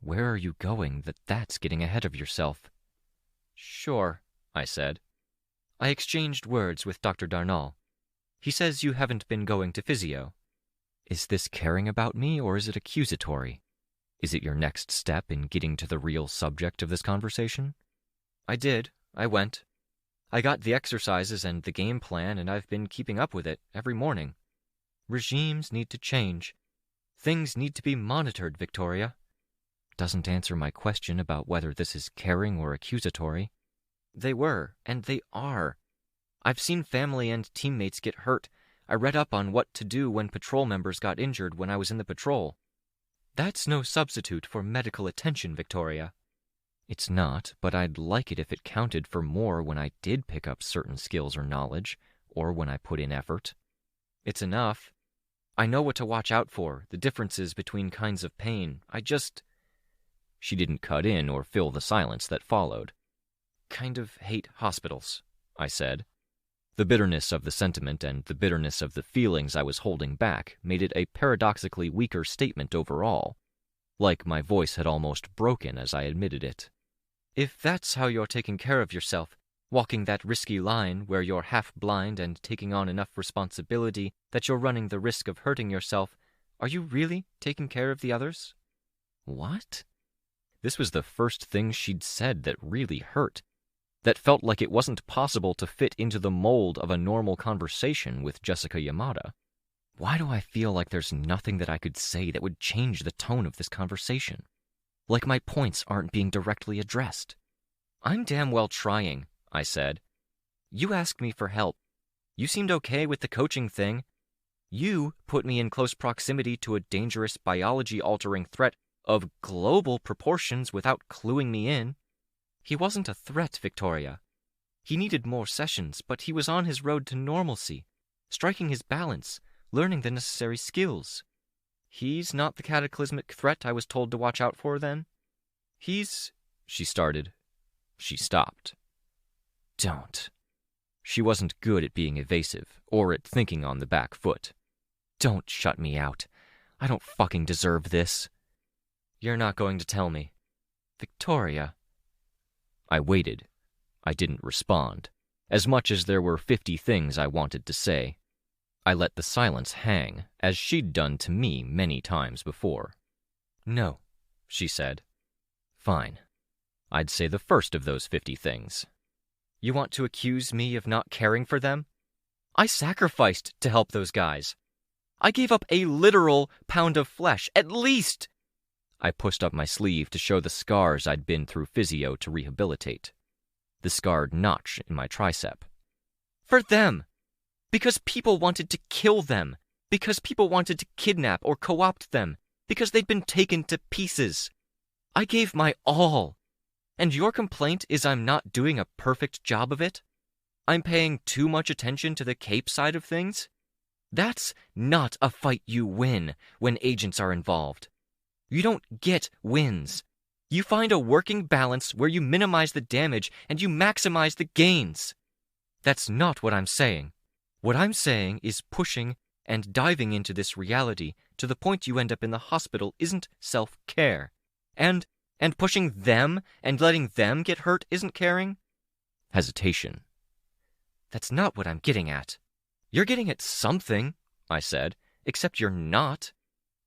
Where are you going that's getting ahead of yourself? Sure, I said. I exchanged words with Dr. Darnall. He says you haven't been going to physio. Is this caring about me, or is it accusatory? Is it your next step in getting to the real subject of this conversation? I did. I went. I got the exercises and the game plan, and I've been keeping up with it every morning. Regimes need to change. Things need to be monitored, Victoria. Doesn't answer my question about whether this is caring or accusatory. They were, and they are. I've seen family and teammates get hurt. I read up on what to do when patrol members got injured when I was in the patrol. That's no substitute for medical attention, Victoria. It's not, but I'd like it if it counted for more when I did pick up certain skills or knowledge, or when I put in effort. It's enough. I know what to watch out for, the differences between kinds of pain. She didn't cut in or fill the silence that followed. Kind of hate hospitals, I said. The bitterness of the sentiment and the bitterness of the feelings I was holding back made it a paradoxically weaker statement overall, like my voice had almost broken as I admitted it. If that's how you're taking care of yourself, walking that risky line where you're half blind and taking on enough responsibility that you're running the risk of hurting yourself, are you really taking care of the others? What? This was the first thing she'd said that really hurt, that felt like it wasn't possible to fit into the mold of a normal conversation with Jessica Yamada. Why do I feel like there's nothing that I could say that would change the tone of this conversation? Like my points aren't being directly addressed. I'm damn well trying, I said. You asked me for help. You seemed okay with the coaching thing. You put me in close proximity to a dangerous biology-altering threat of global proportions without cluing me in. He wasn't a threat, Victoria. He needed more sessions, but he was on his road to normalcy, striking his balance, learning the necessary skills. He's not the cataclysmic threat I was told to watch out for, then? She started. She stopped. Don't. She wasn't good at being evasive, or at thinking on the back foot. Don't shut me out. I don't fucking deserve this. You're not going to tell me. Victoria. I waited. I didn't respond, as much as there were 50 things I wanted to say. I let the silence hang, as she'd done to me many times before. No, she said. Fine. I'd say the first of those 50 things. You want to accuse me of not caring for them? I sacrificed to help those guys. I gave up a literal pound of flesh, at least. I pushed up my sleeve to show the scars I'd been through physio to rehabilitate. The scarred notch in my tricep. For them! Because people wanted to kill them. Because people wanted to kidnap or co-opt them. Because they'd been taken to pieces. I gave my all. And your complaint is I'm not doing a perfect job of it? I'm paying too much attention to the cape side of things? That's not a fight you win when agents are involved. You don't get wins. You find a working balance where you minimize the damage and you maximize the gains. That's not what I'm saying. What I'm saying is pushing and diving into this reality to the point you end up in the hospital isn't self-care. And pushing them and letting them get hurt isn't caring? Hesitation. That's not what I'm getting at. You're getting at something, I said, except you're not.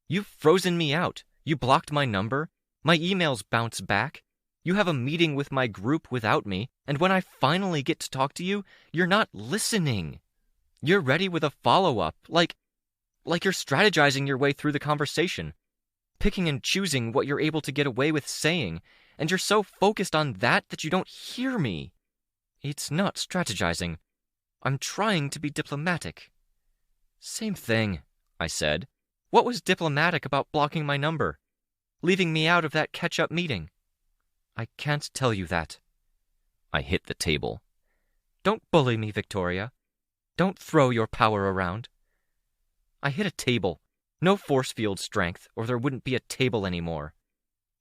You've frozen me out. You blocked my number. My emails bounce back. You have a meeting with my group without me, and when I finally get to talk to you, you're not listening. You're ready with a follow-up, like you're strategizing your way through the conversation, picking and choosing what you're able to get away with saying, and you're so focused on that you don't hear me. It's not strategizing. I'm trying to be diplomatic. Same thing, I said. What was diplomatic about blocking my number? Leaving me out of that catch-up meeting? I can't tell you that. I hit the table. Don't bully me, Victoria. Don't throw your power around. I hit a table. No force field strength, or there wouldn't be a table anymore.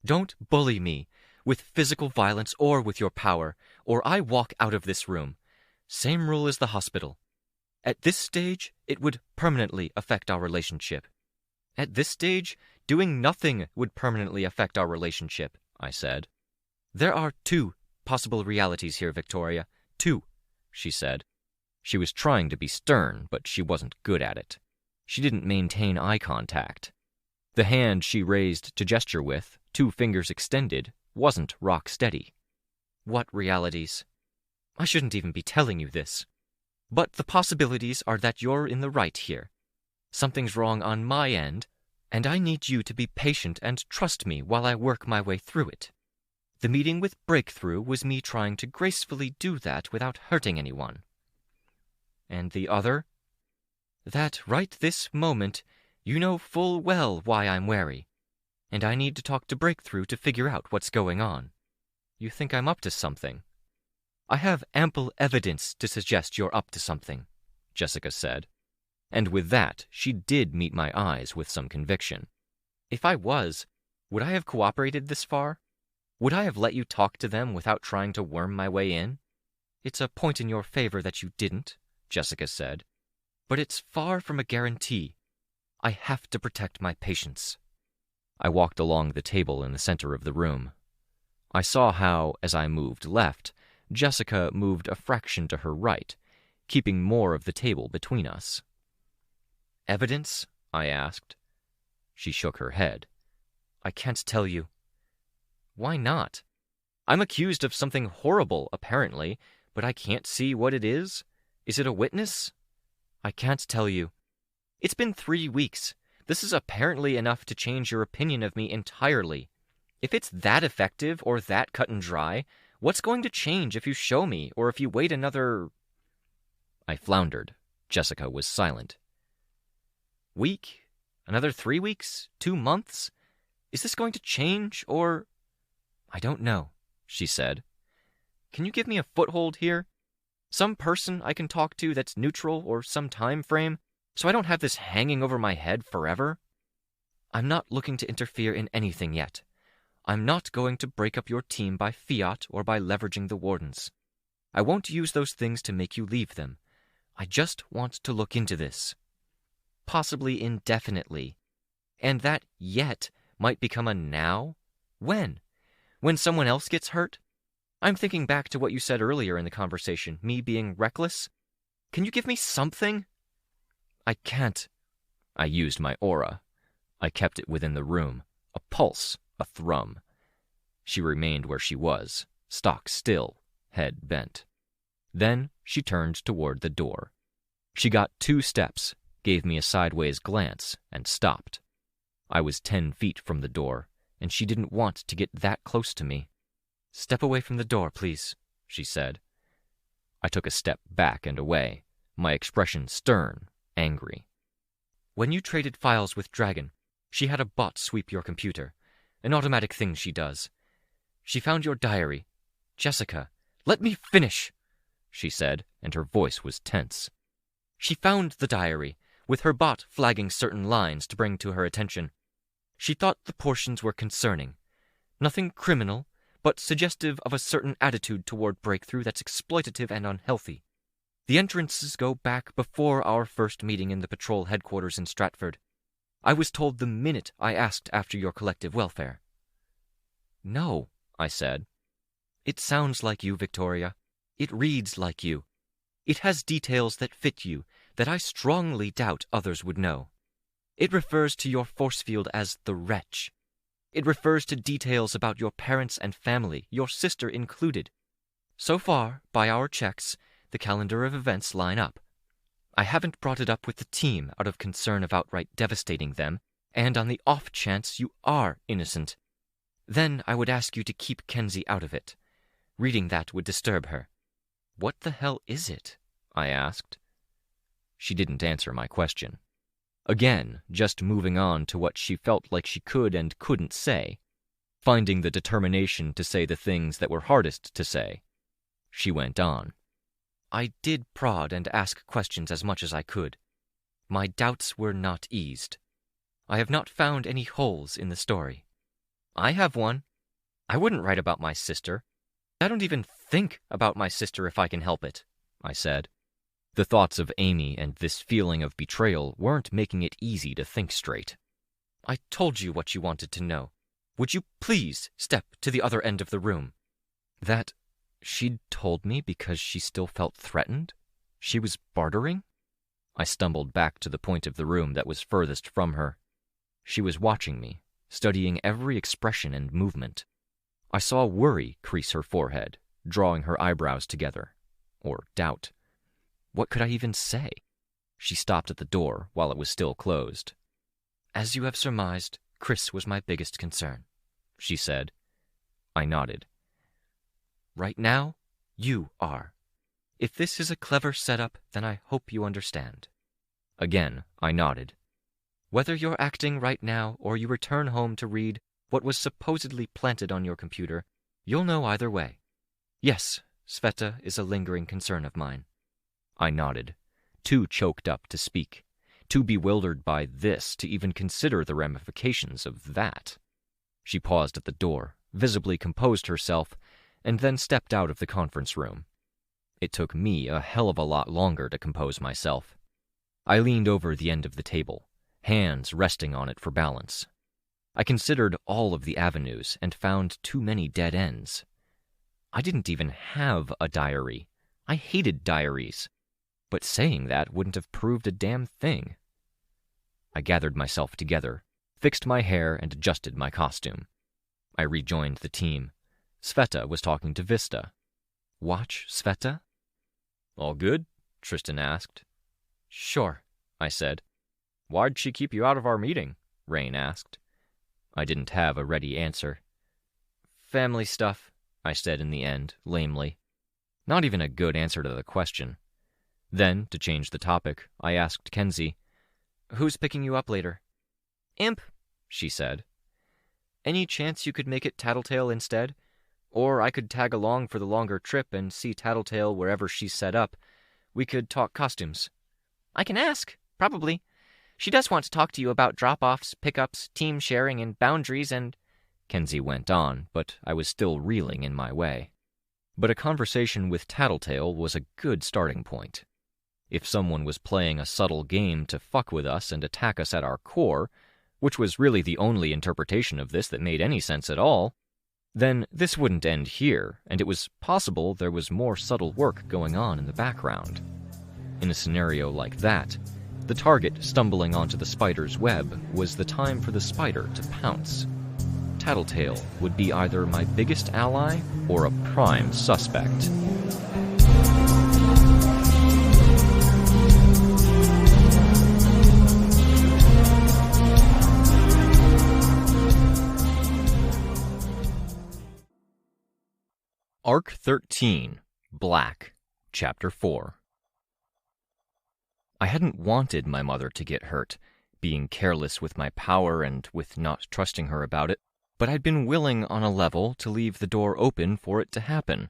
Don't bully me, with physical violence or with your power, or I walk out of this room. Same rule as the hospital. At this stage, it would permanently affect our relationship. At this stage, doing nothing would permanently affect our relationship, I said. There are 2 possible realities here, Victoria. 2, she said. She was trying to be stern, but she wasn't good at it. She didn't maintain eye contact. The hand she raised to gesture with, 2 fingers extended, wasn't rock steady. What realities? I shouldn't even be telling you this. But the possibilities are that you're in the right here. Something's wrong on my end, and I need you to be patient and trust me while I work my way through it. The meeting with Breakthrough was me trying to gracefully do that without hurting anyone. And the other? that right this moment you know full well why I'm wary, and I need to talk to Breakthrough to figure out what's going on. You think I'm up to something? I have ample evidence to suggest you're up to something, Jessica said. And with that, she did meet my eyes with some conviction. If I was, would I have cooperated this far? Would I have let you talk to them without trying to worm my way in? It's a point in your favor that you didn't, Jessica said. But it's far from a guarantee. I have to protect my patients. I walked along the table in the center of the room. I saw how, as I moved left, Jessica moved a fraction to her right, keeping more of the table between us. Evidence? I asked. She shook her head. I can't tell you. Why not? I'm accused of something horrible, apparently, but I can't see what it is. Is it a witness? I can't tell you. It's been 3 weeks. This is apparently enough to change your opinion of me entirely. If it's that effective or that cut and dry, what's going to change if you show me or if you wait another... I floundered. Jessica was silent. Week? Another 3 weeks? 2 months? Is this going to change or... I don't know, she said. Can you give me a foothold here? Some person I can talk to that's neutral or some time frame, so I don't have this hanging over my head forever? I'm not looking to interfere in anything yet. I'm not going to break up your team by fiat or by leveraging the wardens. I won't use those things to make you leave them. I just want to look into this. Possibly indefinitely. And that yet might become a now? When? When someone else gets hurt? I'm thinking back to what you said earlier in the conversation, me being reckless. Can you give me something? I can't. I used my aura. I kept it within the room, a pulse, a thrum. She remained where she was, stock still, head bent. Then she turned toward the door. She got 2 steps, gave me a sideways glance, and stopped. I was 10 feet from the door, and she didn't want to get that close to me. Step away from the door, please, she said. I took a step back and away, my expression stern, angry. When you traded files with Dragon, she had a bot sweep your computer, an automatic thing she does. She found your diary. Jessica, let me finish, she said, and her voice was tense. She found the diary, with her bot flagging certain lines to bring to her attention. She thought the portions were concerning. Nothing criminal, but suggestive of a certain attitude toward Breakthrough that's exploitative and unhealthy. The entrances go back before our first meeting in the patrol headquarters in Stratford. I was told the minute I asked after your collective welfare. No, I said. It sounds like you, Victoria. It reads like you. It has details that fit you that I strongly doubt others would know. It refers to your force field as the wretch. It refers to details about your parents and family, your sister included. So far, by our checks, the calendar of events line up. I haven't brought it up with the team out of concern of outright devastating them, and on the off chance you are innocent. Then I would ask you to keep Kenzie out of it. Reading that would disturb her. What the hell is it? I asked. She didn't answer my question. Again, just moving on to what she felt like she could and couldn't say, finding the determination to say the things that were hardest to say. She went on. I did prod and ask questions as much as I could. My doubts were not eased. I have not found any holes in the story. I have one. I wouldn't write about my sister. I don't even think about my sister if I can help it, I said. The thoughts of Amy and this feeling of betrayal weren't making it easy to think straight. I told you what you wanted to know. Would you please step to the other end of the room? That she'd told me because she still felt threatened? She was bartering? I stumbled back to the point of the room that was furthest from her. She was watching me, studying every expression and movement. I saw worry crease her forehead, drawing her eyebrows together. Or doubt. What could I even say? She stopped at the door while it was still closed. As you have surmised, Chris was my biggest concern, she said. I nodded. Right now, you are. If this is a clever setup, then I hope you understand. Again, I nodded. Whether you're acting right now or you return home to read what was supposedly planted on your computer, you'll know either way. Yes, Sveta is a lingering concern of mine. I nodded, too choked up to speak, too bewildered by this to even consider the ramifications of that. She paused at the door, visibly composed herself, and then stepped out of the conference room. It took me a hell of a lot longer to compose myself. I leaned over the end of the table, hands resting on it for balance. I considered all of the avenues and found too many dead ends. I didn't even have a diary. I hated diaries. But saying that wouldn't have proved a damn thing. I gathered myself together, fixed my hair, and adjusted my costume. I rejoined the team. Sveta was talking to Vista. Watch Sveta? All good? Tristan asked. Sure, I said. Why'd she keep you out of our meeting? Rain asked. I didn't have a ready answer. Family stuff, I said in the end, lamely. Not even a good answer to the question. Then, to change the topic, I asked Kenzie, Who's picking you up later? Imp, she said. Any chance you could make it Tattletale instead? Or I could tag along for the longer trip and see Tattletale wherever she's set up. We could talk costumes. I can ask, probably. She does want to talk to you about drop-offs, pickups, team sharing, and boundaries, and... Kenzie went on, but I was still reeling in my way. But a conversation with Tattletale was a good starting point. If someone was playing a subtle game to fuck with us and attack us at our core, which was really the only interpretation of this that made any sense at all, then this wouldn't end here, and it was possible there was more subtle work going on in the background. In a scenario like that, the target stumbling onto the spider's web was the time for the spider to pounce. Tattletale would be either my biggest ally or a prime suspect. Arc 13, Black, Chapter 4. I hadn't wanted my mother to get hurt, being careless with my power and with not trusting her about it, but I'd been willing on a level to leave the door open for it to happen.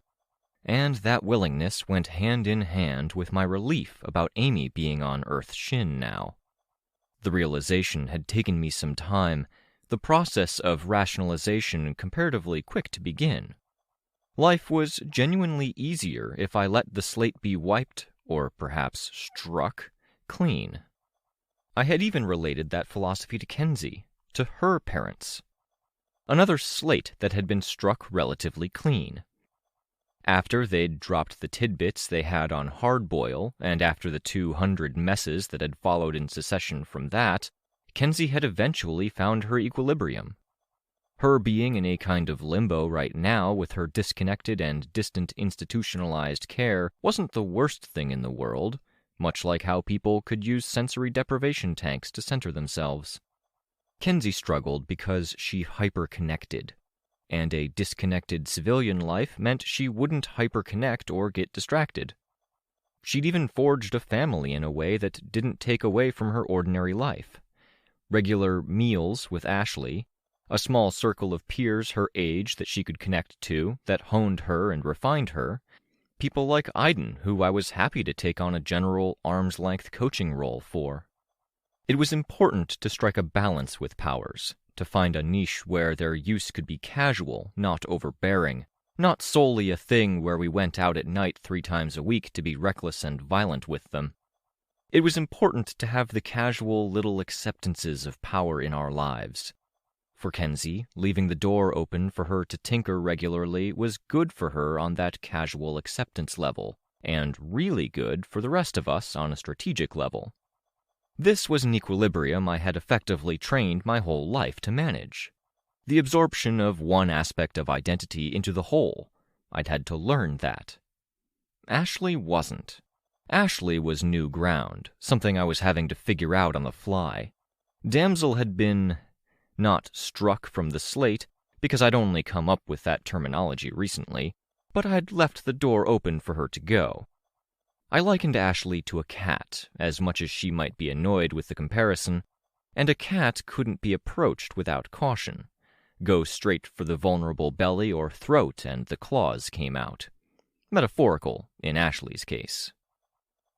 And that willingness went hand in hand with my relief about Amy being on Earth Shin now. The realization had taken me some time, the process of rationalization comparatively quick to begin. Life was genuinely easier if I let the slate be wiped, or perhaps struck, clean. I had even related that philosophy to Kenzie, to her parents. Another slate that had been struck relatively clean. After they'd dropped the tidbits they had on Hardboil, and after the 200 messes that had followed in succession from that, Kenzie had eventually found her equilibrium. Her being in a kind of limbo right now with her disconnected and distant institutionalized care wasn't the worst thing in the world, much like how people could use sensory deprivation tanks to center themselves. Kenzie struggled because she hyper-connected, and a disconnected civilian life meant she wouldn't hyper-connect or get distracted. She'd even forged a family in a way that didn't take away from her ordinary life. Regular meals with Ashley, a small circle of peers her age that she could connect to, that honed her and refined her, people like Aiden, who I was happy to take on a general arm's-length coaching role for. It was important to strike a balance with powers, to find a niche where their use could be casual, not overbearing, not solely a thing where we went out at night 3 times a week to be reckless and violent with them. It was important to have the casual little acceptances of power in our lives. For Kenzie, leaving the door open for her to tinker regularly was good for her on that casual acceptance level, and really good for the rest of us on a strategic level. This was an equilibrium I had effectively trained my whole life to manage. The absorption of one aspect of identity into the whole. I'd had to learn that. Ashley wasn't. Ashley was new ground, something I was having to figure out on the fly. Damsel had been... not struck from the slate, because I'd only come up with that terminology recently, but I'd left the door open for her to go. I likened Ashley to a cat, as much as she might be annoyed with the comparison, and a cat couldn't be approached without caution. Go straight for the vulnerable belly or throat and the claws came out. Metaphorical, in Ashley's case.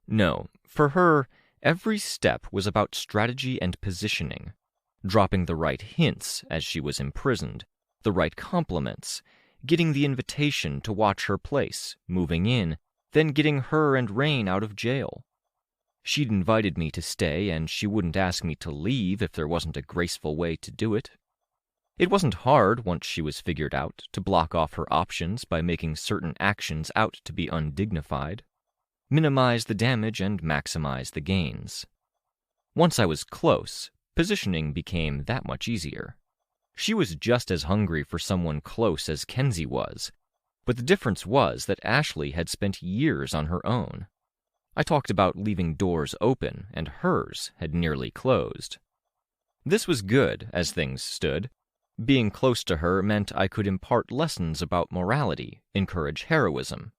No, for her, every step was about strategy and positioning, dropping the right hints as she was imprisoned, the right compliments, getting the invitation to watch her place, moving in, then getting her and Rain out of jail. She'd invited me to stay, and she wouldn't ask me to leave if there wasn't a graceful way to do it. It wasn't hard, once she was figured out, to block off her options by making certain actions out to be undignified, minimize the damage and maximize the gains. Once I was close, positioning became that much easier. She was just as hungry for someone close as Kenzie was, but the difference was that Ashley had spent years on her own. I talked about leaving doors open, and hers had nearly closed. This was good, as things stood. Being close to her meant I could impart lessons about morality, encourage heroism.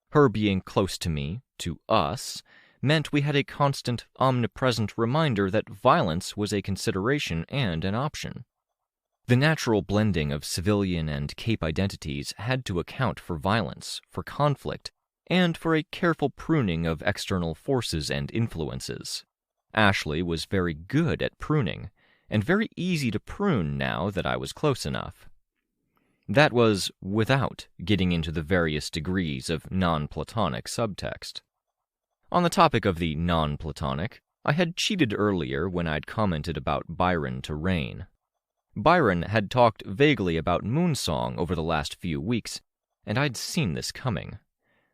Her being close to me, to us, meant we had a constant, omnipresent reminder that violence was a consideration and an option. The natural blending of civilian and Cape identities had to account for violence, for conflict, and for a careful pruning of external forces and influences. Ashley was very good at pruning, and very easy to prune now that I was close enough. That was without getting into the various degrees of non-Platonic subtext. On the topic of the non-Platonic, I had cheated earlier when I'd commented about Byron to Rain. Byron had talked vaguely about Moonsong over the last few weeks, and I'd seen this coming.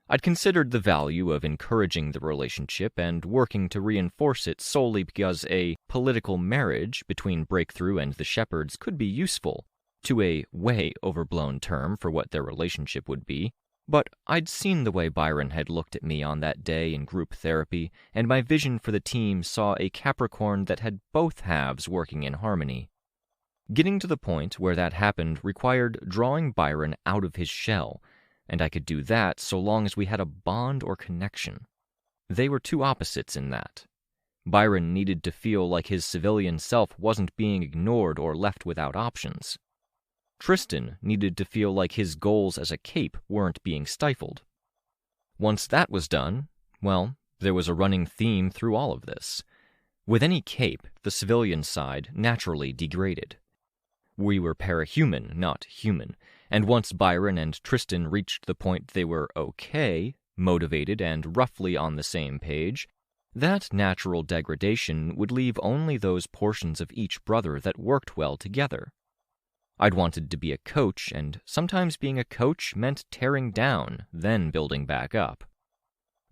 I'd considered the value of encouraging the relationship and working to reinforce it solely because a political marriage between Breakthrough and the Shepherds could be useful, to a way overblown term for what their relationship would be, but I'd seen the way Byron had looked at me on that day in group therapy, and my vision for the team saw a Capricorn that had both halves working in harmony. Getting to the point where that happened required drawing Byron out of his shell, and I could do that so long as we had a bond or connection. They were two opposites in that. Byron needed to feel like his civilian self wasn't being ignored or left without options. Tristan needed to feel like his goals as a Cape weren't being stifled. Once that was done, well, there was a running theme through all of this. With any Cape, the civilian side naturally degraded. We were parahuman, not human, and once Byron and Tristan reached the point they were okay, motivated, and roughly on the same page, that natural degradation would leave only those portions of each brother that worked well together. I'd wanted to be a coach, and sometimes being a coach meant tearing down, then building back up.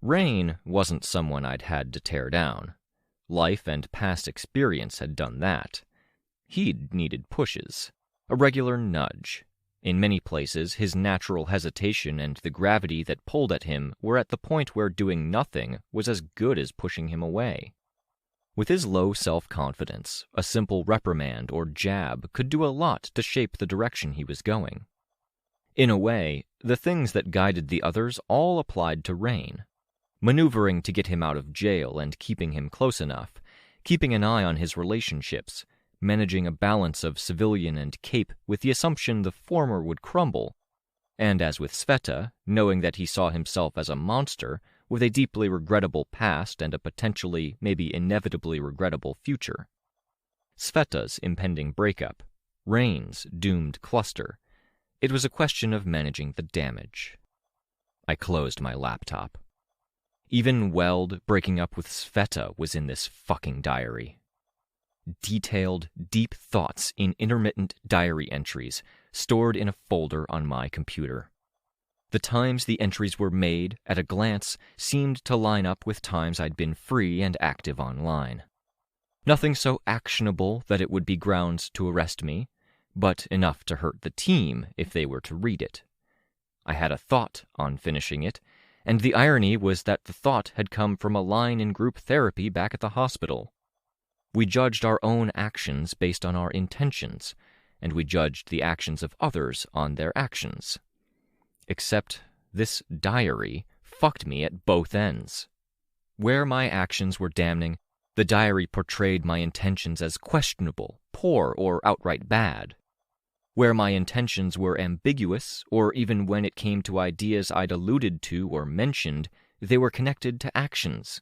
Rain wasn't someone I'd had to tear down. Life and past experience had done that. He'd needed pushes, a regular nudge. In many places, his natural hesitation and the gravity that pulled at him were at the point where doing nothing was as good as pushing him away. With his low self-confidence, a simple reprimand or jab could do a lot to shape the direction he was going. In a way, the things that guided the others all applied to Rain. Maneuvering to get him out of jail and keeping him close enough, keeping an eye on his relationships, managing a balance of civilian and Cape with the assumption the former would crumble, and as with Sveta, knowing that he saw himself as a monster with a deeply regrettable past and a potentially, maybe inevitably regrettable future. Sveta's impending breakup, Rain's doomed cluster. It was a question of managing the damage. I closed my laptop. Even Weld breaking up with Sveta was in this fucking diary. Detailed, deep thoughts in intermittent diary entries stored in a folder on my computer. The times the entries were made, at a glance, seemed to line up with times I'd been free and active online. Nothing so actionable that it would be grounds to arrest me, but enough to hurt the team if they were to read it. I had a thought on finishing it, and the irony was that the thought had come from a line in group therapy back at the hospital. We judged our own actions based on our intentions, and we judged the actions of others on their actions. Except this diary fucked me at both ends. Where my actions were damning, the diary portrayed my intentions as questionable, poor, or outright bad. Where my intentions were ambiguous, or even when it came to ideas I'd alluded to or mentioned, they were connected to actions.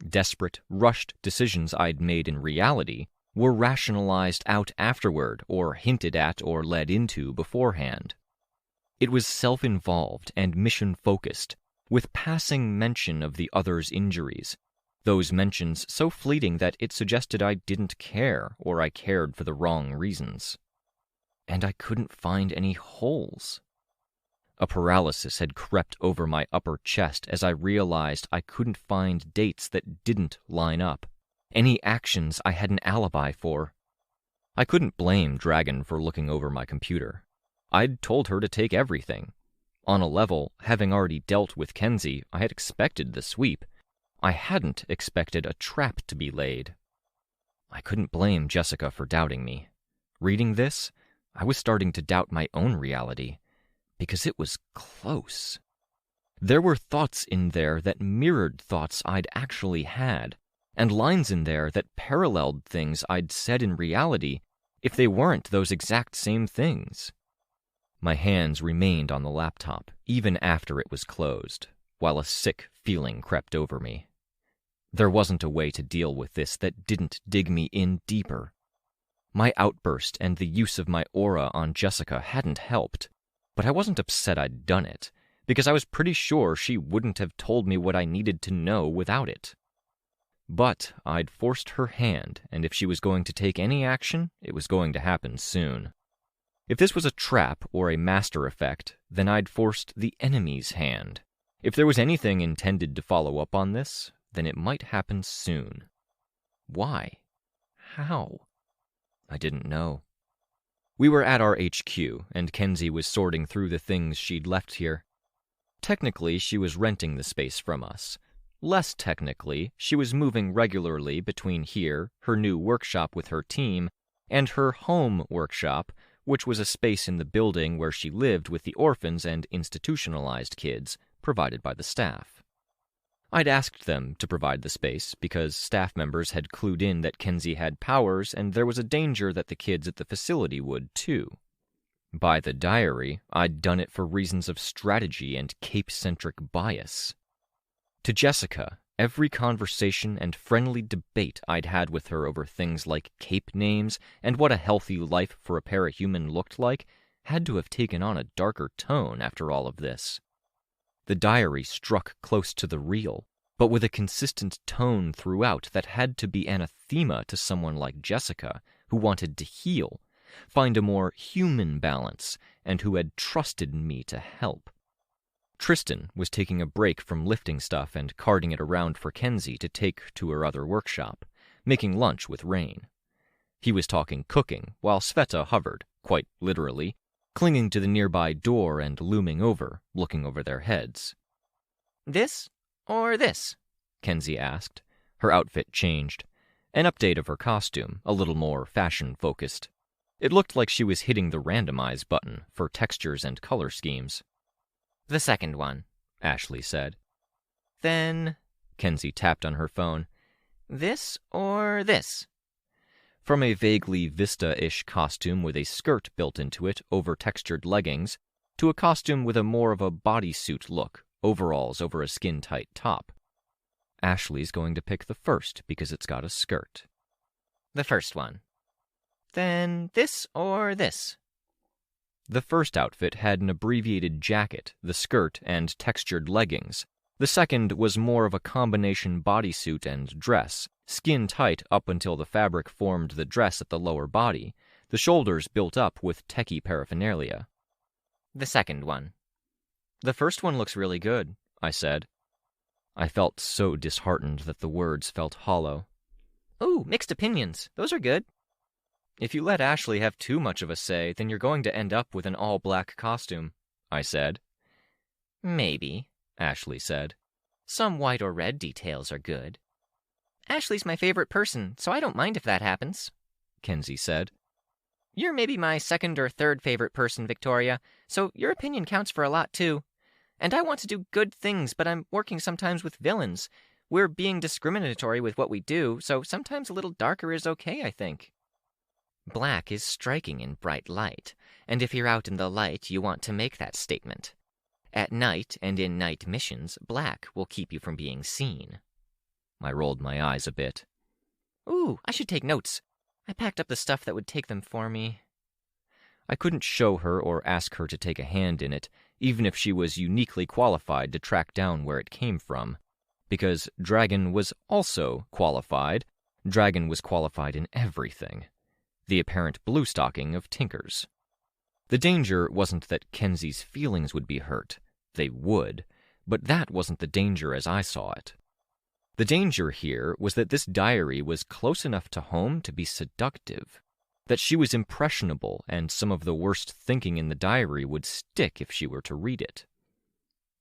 Desperate, rushed decisions I'd made in reality were rationalized out afterward or hinted at or led into beforehand. It was self-involved and mission-focused, with passing mention of the other's injuries, those mentions so fleeting that it suggested I didn't care or I cared for the wrong reasons. And I couldn't find any holes. A paralysis had crept over my upper chest as I realized I couldn't find dates that didn't line up, any actions I had an alibi for. I couldn't blame Dragon for looking over my computer. I'd told her to take everything. On a level, having already dealt with Kenzie, I had expected the sweep. I hadn't expected a trap to be laid. I couldn't blame Jessica for doubting me. Reading this, I was starting to doubt my own reality, because it was close. There were thoughts in there that mirrored thoughts I'd actually had, and lines in there that paralleled things I'd said in reality if they weren't those exact same things. My hands remained on the laptop, even after it was closed, while a sick feeling crept over me. There wasn't a way to deal with this that didn't dig me in deeper. My outburst and the use of my aura on Jessica hadn't helped, but I wasn't upset I'd done it, because I was pretty sure she wouldn't have told me what I needed to know without it. But I'd forced her hand, and if she was going to take any action, it was going to happen soon. If this was a trap or a master effect, then I'd forced the enemy's hand. If there was anything intended to follow up on this, then it might happen soon. Why? How? I didn't know. We were at our HQ, and Kenzie was sorting through the things she'd left here. Technically, she was renting the space from us. Less technically, she was moving regularly between here, her new workshop with her team, and her home workshop, which was a space in the building where she lived with the orphans and institutionalized kids, provided by the staff. I'd asked them to provide the space because staff members had clued in that Kenzie had powers and there was a danger that the kids at the facility would too. By the diary, I'd done it for reasons of strategy and Cape-centric bias. To Jessica, every conversation and friendly debate I'd had with her over things like Cape names and what a healthy life for a parahuman looked like had to have taken on a darker tone after all of this. The diary struck close to the real, but with a consistent tone throughout that had to be anathema to someone like Jessica, who wanted to heal, find a more human balance, and who had trusted me to help. Tristan was taking a break from lifting stuff and carting it around for Kenzie to take to her other workshop, making lunch with Rain. He was talking cooking, while Sveta hovered, quite literally, clinging to the nearby door and looming over, looking over their heads. "This or this?" Kenzie asked. Her outfit changed. An update of her costume, a little more fashion-focused. It looked like she was hitting the randomize button for textures and color schemes. "The second one," Ashley said. "Then," Kenzie tapped on her phone, "this or this?" From a vaguely Vista-ish costume with a skirt built into it over textured leggings, to a costume with a more of a bodysuit look, overalls over a skin-tight top. Ashley's going to pick the first because it's got a skirt. "The first one." "Then this or this?" The first outfit had an abbreviated jacket, the skirt, and textured leggings. The second was more of a combination bodysuit and dress, skin-tight up until the fabric formed the dress at the lower body, the shoulders built up with techie paraphernalia. "The second one." "The first one looks really good," I said. I felt so disheartened that the words felt hollow. "Ooh, mixed opinions. Those are good." "If you let Ashley have too much of a say, then you're going to end up with an all-black costume," I said. "Maybe," Ashley said. "Some white or red details are good." "Ashley's my favorite person, so I don't mind if that happens," Kenzie said. "You're maybe my second or third favorite person, Victoria, so your opinion counts for a lot too. And I want to do good things, but I'm working sometimes with villains. We're being discriminatory with what we do, so sometimes a little darker is okay, I think. Black is striking in bright light, and if you're out in the light, you want to make that statement. At night and in night missions, black will keep you from being seen. I rolled my eyes a bit. Ooh, I should take notes. I packed up the stuff that would take them for me. I couldn't show her or ask her to take a hand in it, even if she was uniquely qualified to track down where it came from. Because Dragon was also qualified. Dragon was qualified in everything. The apparent bluestocking of tinkers. The danger wasn't that Kenzie's feelings would be hurt. They would. But that wasn't the danger as I saw it. The danger here was that this diary was close enough to home to be seductive. That she was impressionable, and some of the worst thinking in the diary would stick if she were to read it.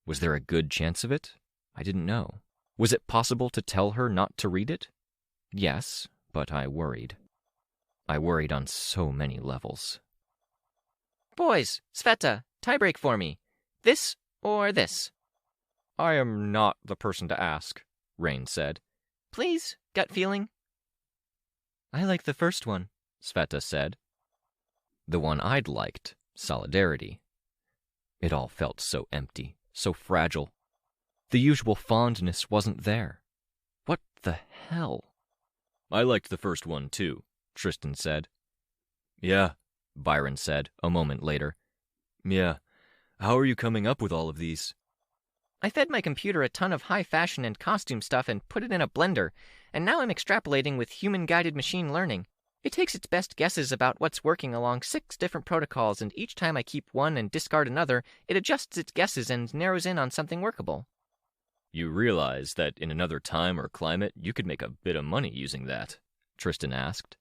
Was there a good chance of it? I didn't know. Was it possible to tell her not to read it? Yes, but I worried. I worried on so many levels. Boys, Sveta, tiebreak for me. This or this? I am not the person to ask, Rain said. Please, gut feeling. I like the first one, Sveta said. The one I'd liked, Solidarity. It all felt so empty, so fragile. The usual fondness wasn't there. What the hell? I liked the first one, too, Tristan said. Yeah, Byron said, a moment later. Yeah, how are you coming up with all of these? I fed my computer a ton of high fashion and costume stuff and put it in a blender, and now I'm extrapolating with human-guided machine learning. It takes its best guesses about what's working along 6 different protocols, and each time I keep one and discard another, it adjusts its guesses and narrows in on something workable. You realize that in another time or climate, you could make a bit of money using that? Tristan asked.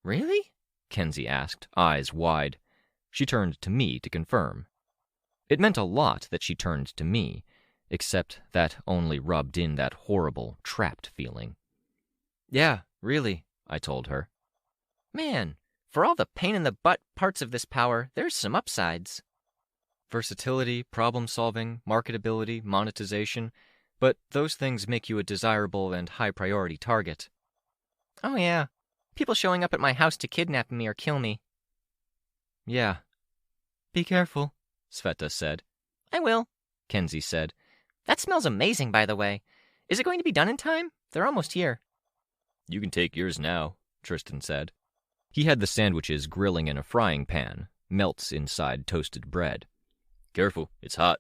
Really? Kenzie asked, eyes wide. She turned to me to confirm. It meant a lot that she turned to me, except that only rubbed in that horrible, trapped feeling. Yeah, really, I told her. Man, for all the pain-in-the-butt parts of this power, there's some upsides. Versatility, problem-solving, marketability, monetization, but those things make you a desirable and high-priority target. Oh yeah, people showing up at my house to kidnap me or kill me. Yeah. Be careful, Sveta said. I will, Kenzie said. That smells amazing, by the way. Is it going to be done in time? They're almost here. You can take yours now, Tristan said. He had the sandwiches grilling in a frying pan, melts inside toasted bread. Careful, it's hot.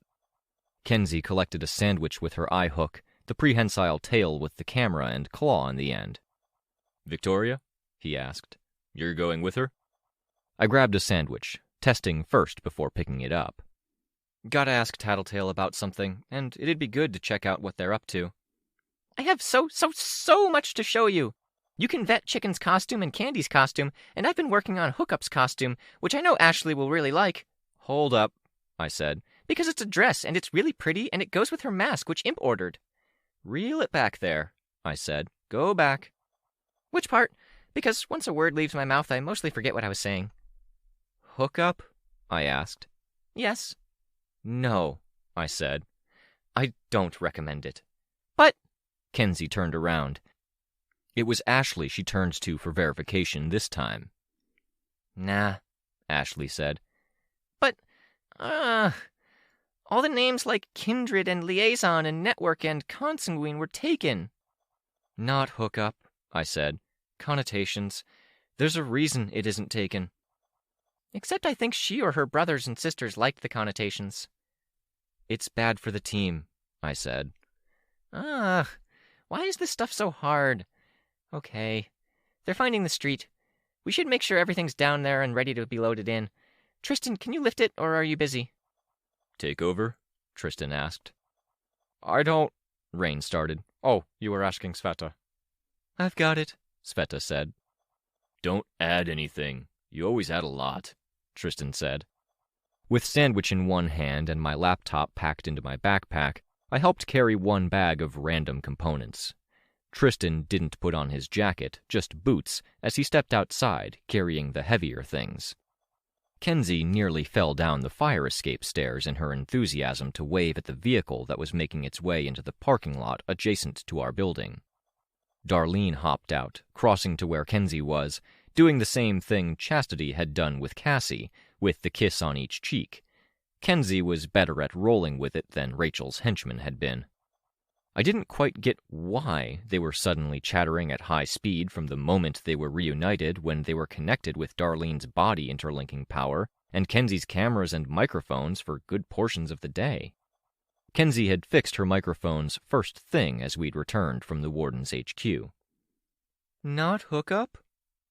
Kenzie collected a sandwich with her eye hook, the prehensile tail with the camera and claw on the end. Victoria? He asked. You're going with her? I grabbed a sandwich, testing first before picking it up. Gotta ask Tattletale about something, and it'd be good to check out what they're up to. I have so much to show you. You can vet Chicken's costume and Candy's costume, and I've been working on Hookup's costume, which I know Ashley will really like. Hold up, I said. Because it's a dress, and it's really pretty, and it goes with her mask, which Imp ordered. Reel it back there, I said. Go back. Which part? Because once a word leaves my mouth, I mostly forget what I was saying. Hookup? I asked. Yes. No, I said. I don't recommend it. But... Kenzie turned around. It was Ashley she turned to for verification this time. Nah, Ashley said. But, all the names like Kindred and Liaison and Network and Consanguine were taken. Not hookup, I said. Connotations. There's a reason it isn't taken. Except I think she or her brothers and sisters liked the connotations. It's bad for the team, I said. Why is this stuff so hard? Okay. They're finding the street. We should make sure everything's down there and ready to be loaded in. Tristan, can you lift it, or are you busy? Take over? Tristan asked. I don't... Rain started. Oh, you were asking Sveta. I've got it, Sveta said. Don't add anything. You always add a lot, Tristan said. With sandwich in one hand and my laptop packed into my backpack, I helped carry one bag of random components. Tristan didn't put on his jacket, just boots, as he stepped outside, carrying the heavier things. Kenzie nearly fell down the fire escape stairs in her enthusiasm to wave at the vehicle that was making its way into the parking lot adjacent to our building. Darlene hopped out, crossing to where Kenzie was, doing the same thing Chastity had done with Cassie, with the kiss on each cheek. Kenzie was better at rolling with it than Rachel's henchman had been. I didn't quite get why they were suddenly chattering at high speed from the moment they were reunited when they were connected with Darlene's body interlinking power and Kenzie's cameras and microphones for good portions of the day. Kenzie had fixed her microphones first thing as we'd returned from the Warden's HQ. "Not hookup?"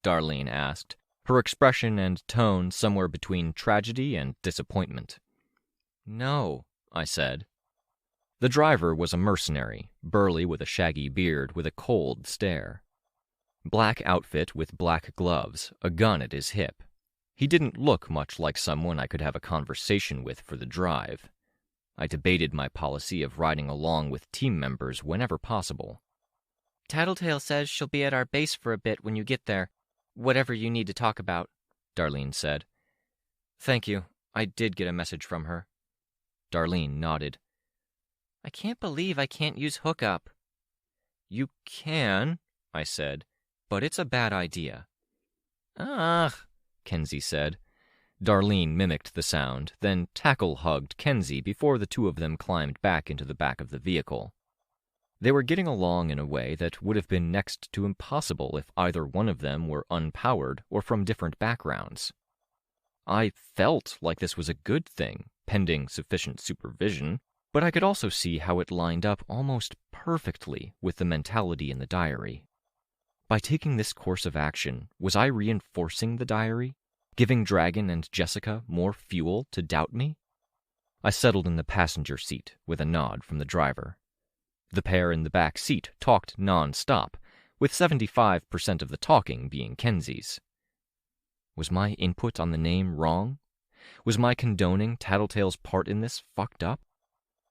Darlene asked, her expression and tone somewhere between tragedy and disappointment. "No," I said. The driver was a mercenary, burly with a shaggy beard with a cold stare. Black outfit with black gloves, a gun at his hip. He didn't look much like someone I could have a conversation with for the drive. I debated my policy of riding along with team members whenever possible. "Tattletale says she'll be at our base for a bit when you get there. Whatever you need to talk about," Darlene said. "Thank you. I did get a message from her." Darlene nodded. "I can't believe I can't use hookup." "You can," I said, "but it's a bad idea." "Ugh," Kenzie said. Darlene mimicked the sound, then tackle-hugged Kenzie before the two of them climbed back into the back of the vehicle. They were getting along in a way that would have been next to impossible if either one of them were unpowered or from different backgrounds. I felt like this was a good thing, pending sufficient supervision, but I could also see how it lined up almost perfectly with the mentality in the diary. By taking this course of action, was I reinforcing the diary, giving Dragon and Jessica more fuel to doubt me? I settled in the passenger seat with a nod from the driver. The pair in the back seat talked non-stop, with 75% of the talking being Kenzie's. Was my input on the name wrong? Was my condoning Tattletale's part in this fucked up?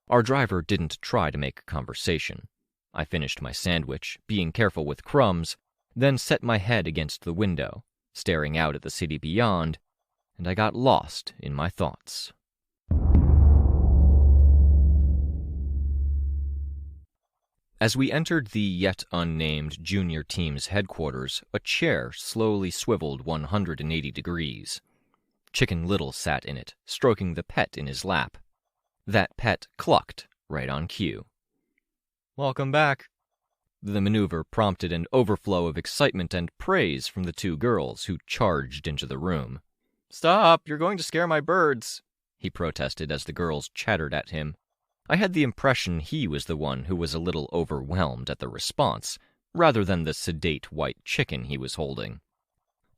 Our driver didn't try to make conversation. I finished my sandwich, being careful with crumbs, then set my head against the window, staring out at the city beyond, and I got lost in my thoughts. As we entered the yet unnamed junior team's headquarters, a chair slowly swiveled 180 degrees. Chicken Little sat in it, stroking the pet in his lap. That pet clucked right on cue. "Welcome back." The maneuver prompted an overflow of excitement and praise from the two girls who charged into the room. "Stop, you're going to scare my birds," he protested as the girls chattered at him. I had the impression he was the one who was a little overwhelmed at the response, rather than the sedate white chicken he was holding.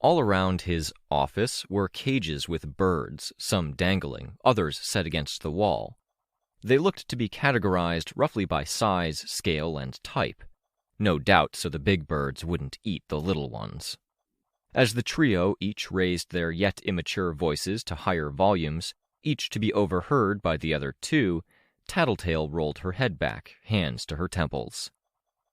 All around his office were cages with birds, some dangling, others set against the wall. They looked to be categorized roughly by size, scale, and type. No doubt so the big birds wouldn't eat the little ones. As the trio each raised their yet immature voices to higher volumes, each to be overheard by the other two, Tattletale rolled her head back, hands to her temples.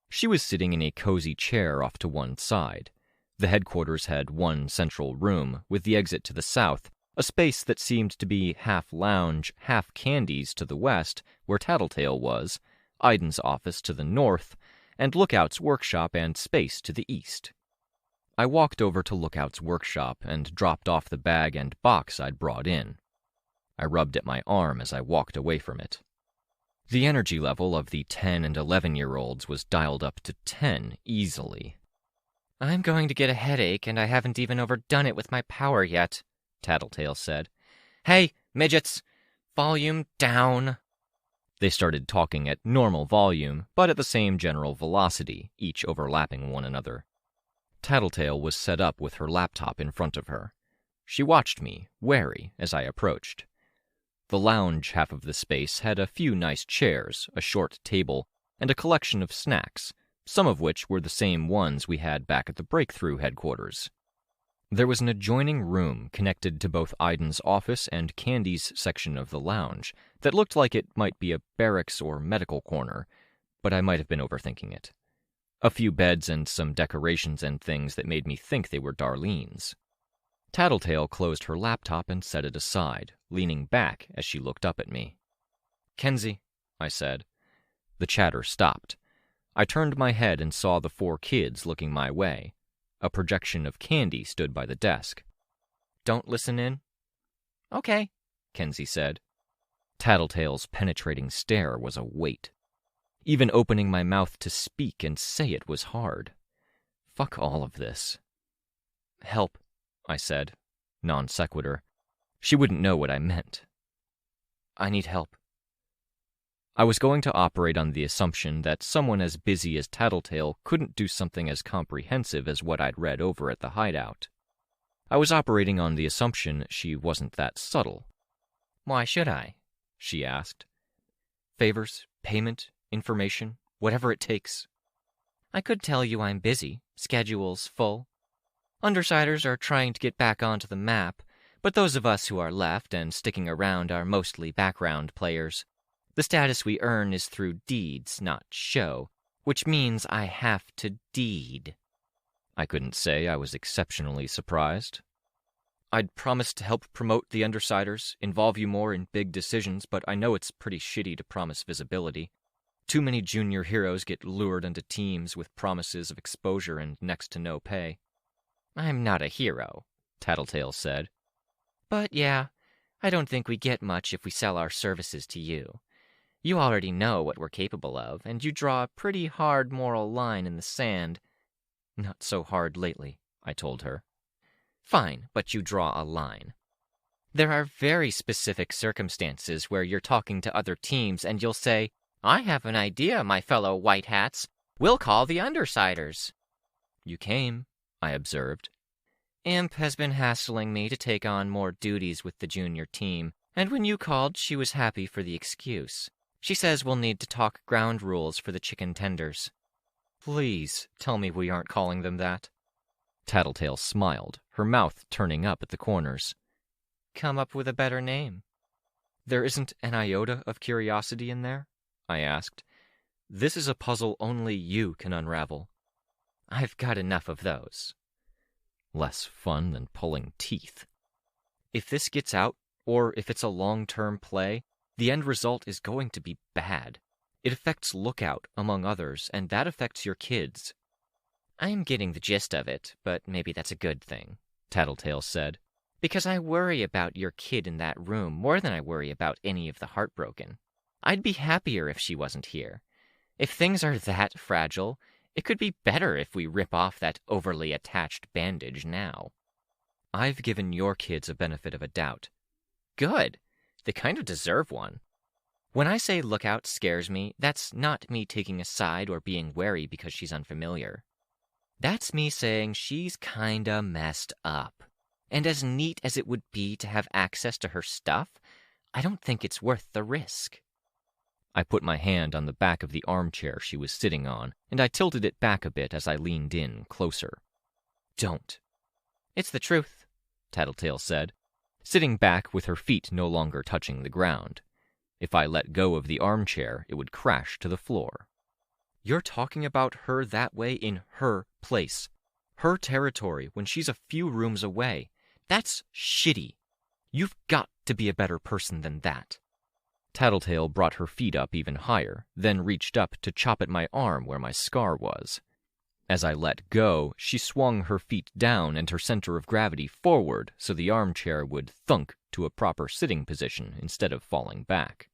She was sitting in a cozy chair off to one side. The headquarters had one central room, with the exit to the south, a space that seemed to be half lounge, half candies to the west, where Tattletale was, Aiden's office to the north, and Lookout's workshop and space to the east. I walked over to Lookout's workshop and dropped off the bag and box I'd brought in. I rubbed at my arm as I walked away from it. The energy level of the 10 and 11-year-olds was dialed up to 10 easily. "I'm going to get a headache, and I haven't even overdone it with my power yet," Tattletale said. "Hey, midgets! Volume down!" They started talking at normal volume, but at the same general velocity, each overlapping one another. Tattletale was set up with her laptop in front of her. She watched me, wary, as I approached. The lounge half of the space had a few nice chairs, a short table, and a collection of snacks, some of which were the same ones we had back at the Breakthrough headquarters. There was an adjoining room connected to both Aiden's office and Candy's section of the lounge that looked like it might be a barracks or medical corner, but I might have been overthinking it. A few beds and some decorations and things that made me think they were Darlene's. Tattletale closed her laptop and set it aside, leaning back as she looked up at me. "Kenzie," I said. The chatter stopped. I turned my head and saw the 4 kids looking my way. A projection of Candy stood by the desk. "Don't listen in?" "Okay," Kenzie said. Tattletale's penetrating stare was a weight. Even opening my mouth to speak and say it was hard. Fuck all of this. "Help," I said, non sequitur. She wouldn't know what I meant. "I need help." I was going to operate on the assumption that someone as busy as Tattletale couldn't do something as comprehensive as what I'd read over at the hideout. I was operating on the assumption she wasn't that subtle. "Why should I?" she asked. "Favors, payment, information, whatever it takes." "I could tell you I'm busy. Schedule's full. Undersiders are trying to get back onto the map, but those of us who are left and sticking around are mostly background players. The status we earn is through deeds, not show, which means I have to deed." I couldn't say I was exceptionally surprised. "I'd promised to help promote the Undersiders, involve you more in big decisions, but I know it's pretty shitty to promise visibility. Too many junior heroes get lured into teams with promises of exposure and next to no pay." "I'm not a hero," Tattletale said. "But yeah, I don't think we get much if we sell our services to you. You already know what we're capable of, and you draw a pretty hard moral line in the sand." "Not so hard lately," I told her. "Fine, but you draw a line. There are very specific circumstances where you're talking to other teams and you'll say, 'I have an idea, my fellow white hats. We'll call the Undersiders.'" "You came," I observed. "Imp has been hassling me to take on more duties with the junior team, and when you called, she was happy for the excuse. She says we'll need to talk ground rules for the chicken tenders." "Please tell me we aren't calling them that." Tattletale smiled, her mouth turning up at the corners. "Come up with a better name." "There isn't an iota of curiosity in there?" I asked. "This is a puzzle only you can unravel." "I've got enough of those." Less fun than pulling teeth. If this gets out, or if it's a long-term play, the end result is going to be bad. It affects Lookout, among others, and that affects your kids. "I'm getting the gist of it, but maybe that's a good thing," Tattletale said, "because I worry about your kid in that room more than I worry about any of the heartbroken. I'd be happier if she wasn't here. If things are that fragile, it could be better if we rip off that overly attached bandage now." "I've given your kids a benefit of a doubt." "Good. They kind of deserve one. When I say Lookout scares me, that's not me taking a side or being wary because she's unfamiliar. That's me saying she's kinda messed up. And as neat as it would be to have access to her stuff, I don't think it's worth the risk." I put my hand on the back of the armchair she was sitting on, and I tilted it back a bit as I leaned in closer. "Don't." "It's the truth," Tattletale said, sitting back with her feet no longer touching the ground. If I let go of the armchair, it would crash to the floor. "You're talking about her that way in her place. Her territory when she's a few rooms away. That's shitty. You've got to be a better person than that." Tattletale brought her feet up even higher, then reached up to chop at my arm where my scar was. As I let go, she swung her feet down and her center of gravity forward so the armchair would thunk to a proper sitting position instead of falling back.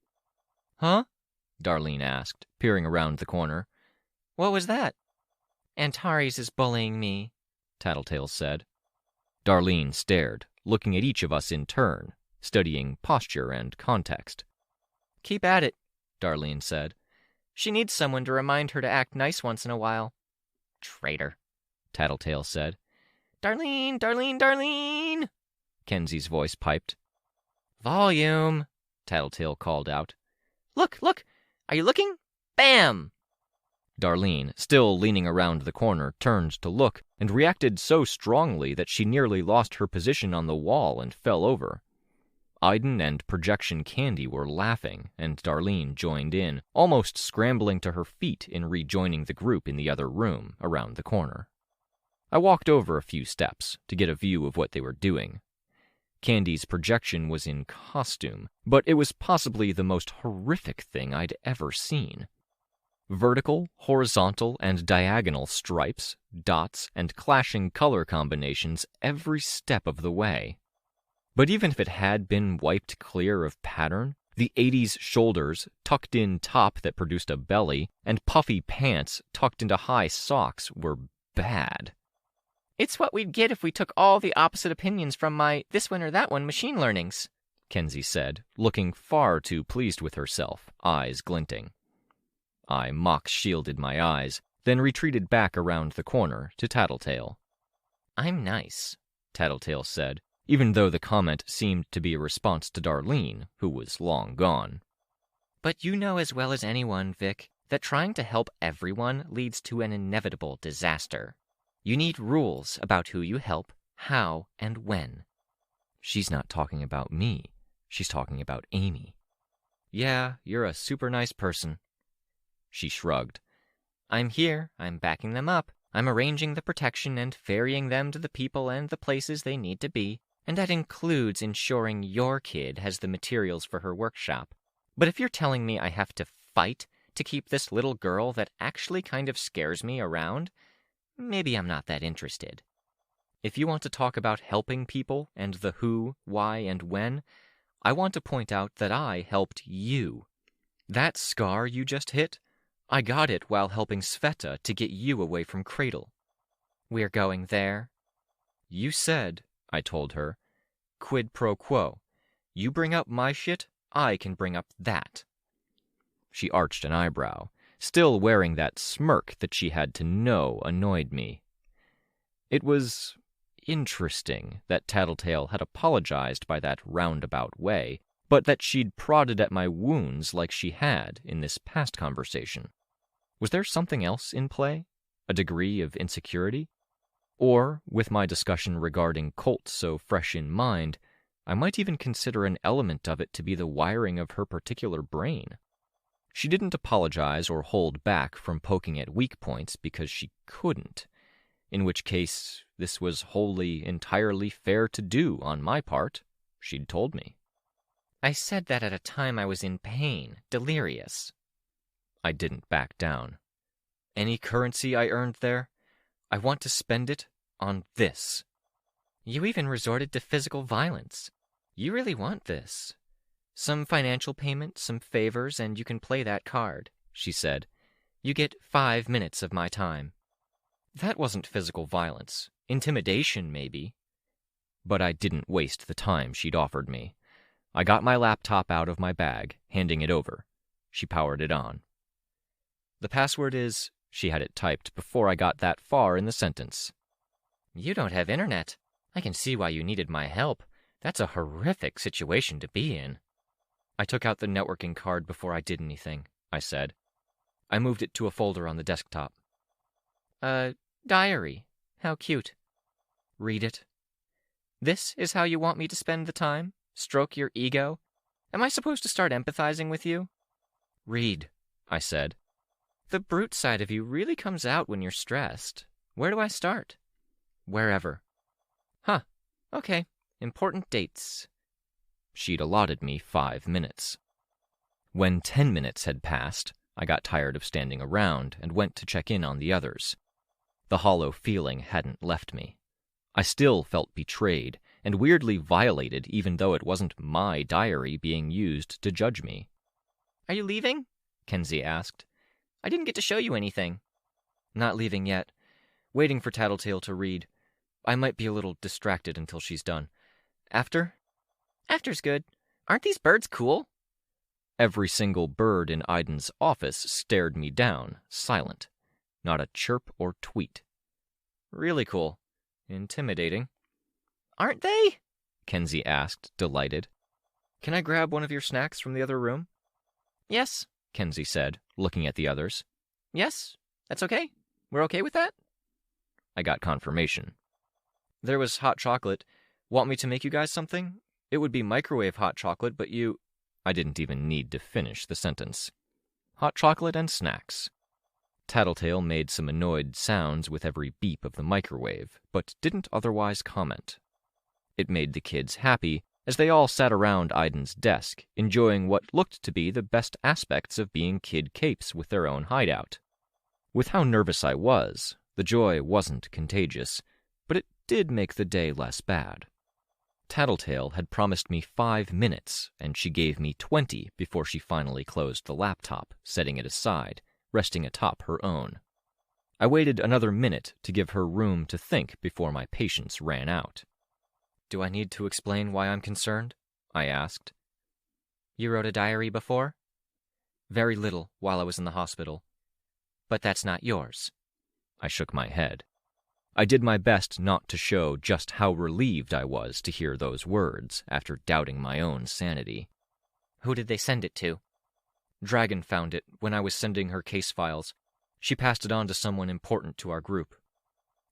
"Huh?" Darlene asked, peering around the corner. "What was that?" "Antares is bullying me," Tattletale said. Darlene stared, looking at each of us in turn, studying posture and context. "Keep at it," Darlene said. "She needs someone to remind her to act nice once in a while." "Traitor," Tattletale said. "Darlene, Darlene, Darlene!" Kenzie's voice piped. "Volume," Tattletale called out. "Look, look! Are you looking? Bam!" Darlene, still leaning around the corner, turned to look and reacted so strongly that she nearly lost her position on the wall and fell over. Iden and Projection Candy were laughing, and Darlene joined in, almost scrambling to her feet in rejoining the group in the other room, around the corner. I walked over a few steps to get a view of what they were doing. Candy's projection was in costume, but it was possibly the most horrific thing I'd ever seen. Vertical, horizontal, and diagonal stripes, dots, and clashing color combinations every step of the way. But even if it had been wiped clear of pattern, the 80s shoulders, tucked-in top that produced a belly, and puffy pants tucked into high socks were bad. It's what we'd get if we took all the opposite opinions from my this one or that one machine learnings, Kenzie said, looking far too pleased with herself, eyes glinting. I mock-shielded my eyes, then retreated back around the corner to Tattletale. I'm nice, Tattletale said, even though the comment seemed to be a response to Darlene, who was long gone. But you know as well as anyone, Vic, that trying to help everyone leads to an inevitable disaster. You need rules about who you help, how, and when. She's not talking about me. She's talking about Amy. Yeah, you're a super nice person. She shrugged. I'm here. I'm backing them up. I'm arranging the protection and ferrying them to the people and the places they need to be. And that includes ensuring your kid has the materials for her workshop. But if you're telling me I have to fight to keep this little girl that actually kind of scares me around, maybe I'm not that interested. If you want to talk about helping people and the who, why, and when, I want to point out that I helped you. That scar you just hit, I got it while helping Sveta to get you away from Cradle. We're going there? You said, I told her, quid pro quo. You bring up my shit, I can bring up that. She arched an eyebrow, still wearing that smirk that she had to know annoyed me. It was interesting that Tattletale had apologized by that roundabout way, but that she'd prodded at my wounds like she had in this past conversation. Was there something else in play? A degree of insecurity? Or, with my discussion regarding Colt so fresh in mind, I might even consider an element of it to be the wiring of her particular brain. She didn't apologize or hold back from poking at weak points because she couldn't, in which case this was wholly, entirely fair to do on my part, she'd told me. I said that at a time I was in pain, delirious. I didn't back down. Any currency I earned there, I want to spend it on this. You even resorted to physical violence. You really want this. Some financial payment, some favors, and you can play that card, she said. You get 5 minutes of my time. That wasn't physical violence. Intimidation, maybe. But I didn't waste the time she'd offered me. I got my laptop out of my bag, handing it over. She powered it on. The password is... She had it typed before I got that far in the sentence. You don't have internet. I can see why you needed my help. That's a horrific situation to be in. I took out the networking card before I did anything, I said. I moved it to a folder on the desktop. Diary. How cute. Read it. This is how you want me to spend the time? Stroke your ego? Am I supposed to start empathizing with you? Read, I said. The brute side of you really comes out when you're stressed. Where do I start? Wherever. Huh. Okay. Important dates. She'd allotted me 5 minutes. When 10 minutes had passed, I got tired of standing around and went to check in on the others. The hollow feeling hadn't left me. I still felt betrayed and weirdly violated even though it wasn't my diary being used to judge me. Are you leaving? Kenzie asked. I didn't get to show you anything. Not leaving yet. Waiting for Tattletale to read. I might be a little distracted until she's done. After? After's good. Aren't these birds cool? Every single bird in Aiden's office stared me down, silent. Not a chirp or tweet. Really cool. Intimidating. Aren't they? Kenzie asked, delighted. Can I grab one of your snacks from the other room? Yes, Kenzie said, looking at the others. Yes, that's okay. We're okay with that? I got confirmation. There was hot chocolate. Want me to make you guys something? It would be microwave hot chocolate, but you... I didn't even need to finish the sentence. Hot chocolate and snacks. Tattletale made some annoyed sounds with every beep of the microwave, but didn't otherwise comment. It made the kids happy, as they all sat around Aiden's desk, enjoying what looked to be the best aspects of being kid capes with their own hideout. With how nervous I was, the joy wasn't contagious, but it did make the day less bad. Tattletale had promised me 5 minutes, and she gave me 20 before she finally closed the laptop, setting it aside, resting atop her own. I waited another minute to give her room to think before my patience ran out. "Do I need to explain why I'm concerned?" I asked. You wrote a diary before? Very little while I was in the hospital. But that's not yours. I shook my head. I did my best not to show just how relieved I was to hear those words after doubting my own sanity. Who did they send it to? Dragon found it when I was sending her case files. She passed it on to someone important to our group.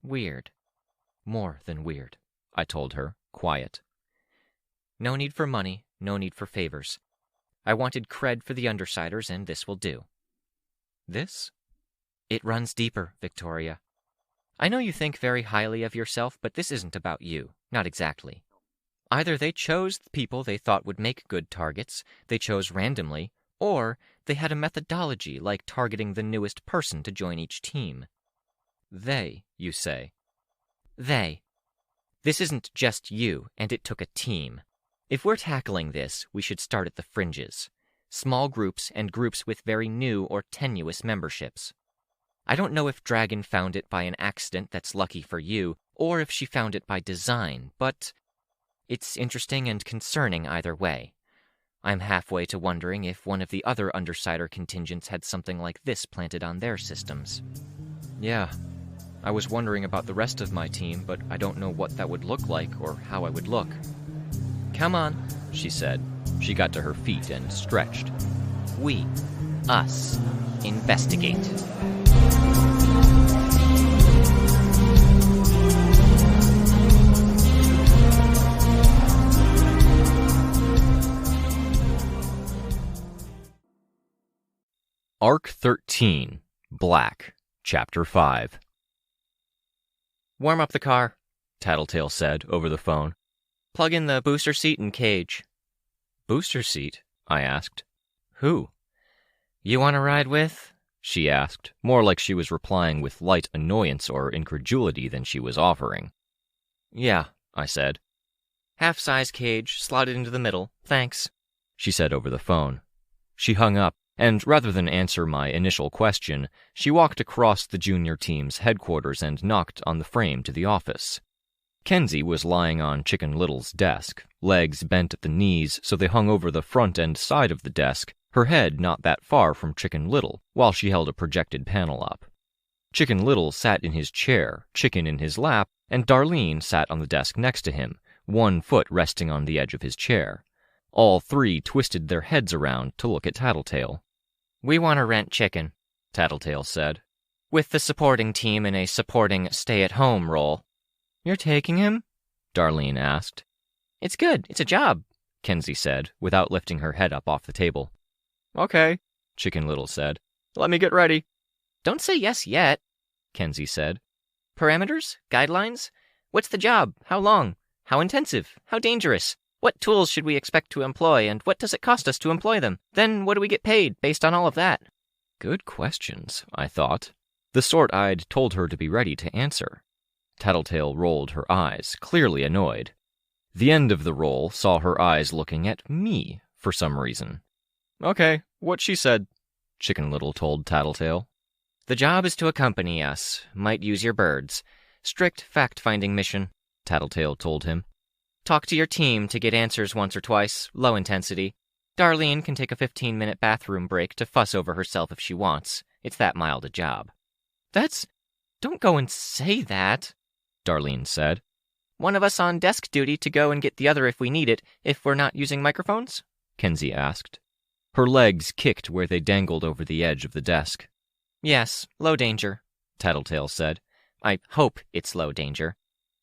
Weird. More than weird, I told her, quiet. No need for money, no need for favors. I wanted cred for the Undersiders, and this will do. This? It runs deeper, Victoria. I know you think very highly of yourself, but this isn't about you. Not exactly. Either they chose the people they thought would make good targets, they chose randomly, or they had a methodology like targeting the newest person to join each team. They, you say? They. This isn't just you, and it took a team. If we're tackling this, we should start at the fringes. Small groups and groups with very new or tenuous memberships. I don't know if Dragon found it by an accident that's lucky for you, or if she found it by design, but it's interesting and concerning either way. I'm halfway to wondering if one of the other Undersider contingents had something like this planted on their systems. Yeah, I was wondering about the rest of my team, but I don't know what that would look like or how I would look. Come on, she said. She got to her feet and stretched. We, us, investigate. Arc 13, Black, Chapter 5. Warm up the car, Tattletale said over the phone. Plug in the booster seat and cage. Booster seat? I asked. Who? You want to ride with? She asked, more like she was replying with light annoyance or incredulity than she was offering. Yeah, I said. Half-size cage, slotted into the middle, thanks, she said over the phone. She hung up, and rather than answer my initial question, she walked across the junior team's headquarters and knocked on the frame to the office. Kenzie was lying on Chicken Little's desk, legs bent at the knees so they hung over the front and side of the desk, her head not that far from Chicken Little, while she held a projected panel up. Chicken Little sat in his chair, Chicken in his lap, and Darlene sat on the desk next to him, one foot resting on the edge of his chair. All three twisted their heads around to look at Tattletale. We want to rent Chicken, Tattletale said, with the supporting team in a supporting stay-at-home role. You're taking him? Darlene asked. It's good. It's a job, Kenzie said, without lifting her head up off the table. Okay, Chicken Little said. Let me get ready. Don't say yes yet, Kenzie said. Parameters? Guidelines? What's the job? How long? How intensive? How dangerous? What tools should we expect to employ, and what does it cost us to employ them? Then what do we get paid based on all of that? Good questions, I thought. The sort I'd told her to be ready to answer. Tattletale rolled her eyes, clearly annoyed. The end of the roll saw her eyes looking at me for some reason. Okay, what she said, Chicken Little told Tattletale. The job is to accompany us. Might use your birds. Strict fact-finding mission, Tattletale told him. Talk to your team to get answers once or twice, low intensity. Darlene can take a 15-minute bathroom break to fuss over herself if she wants. It's that mild a job. Don't go and say that, Darlene said. One of us on desk duty to go and get the other if we need it, if we're not using microphones? Kenzie asked. Her legs kicked where they dangled over the edge of the desk. Yes, low danger, Tattletale said. I hope it's low danger.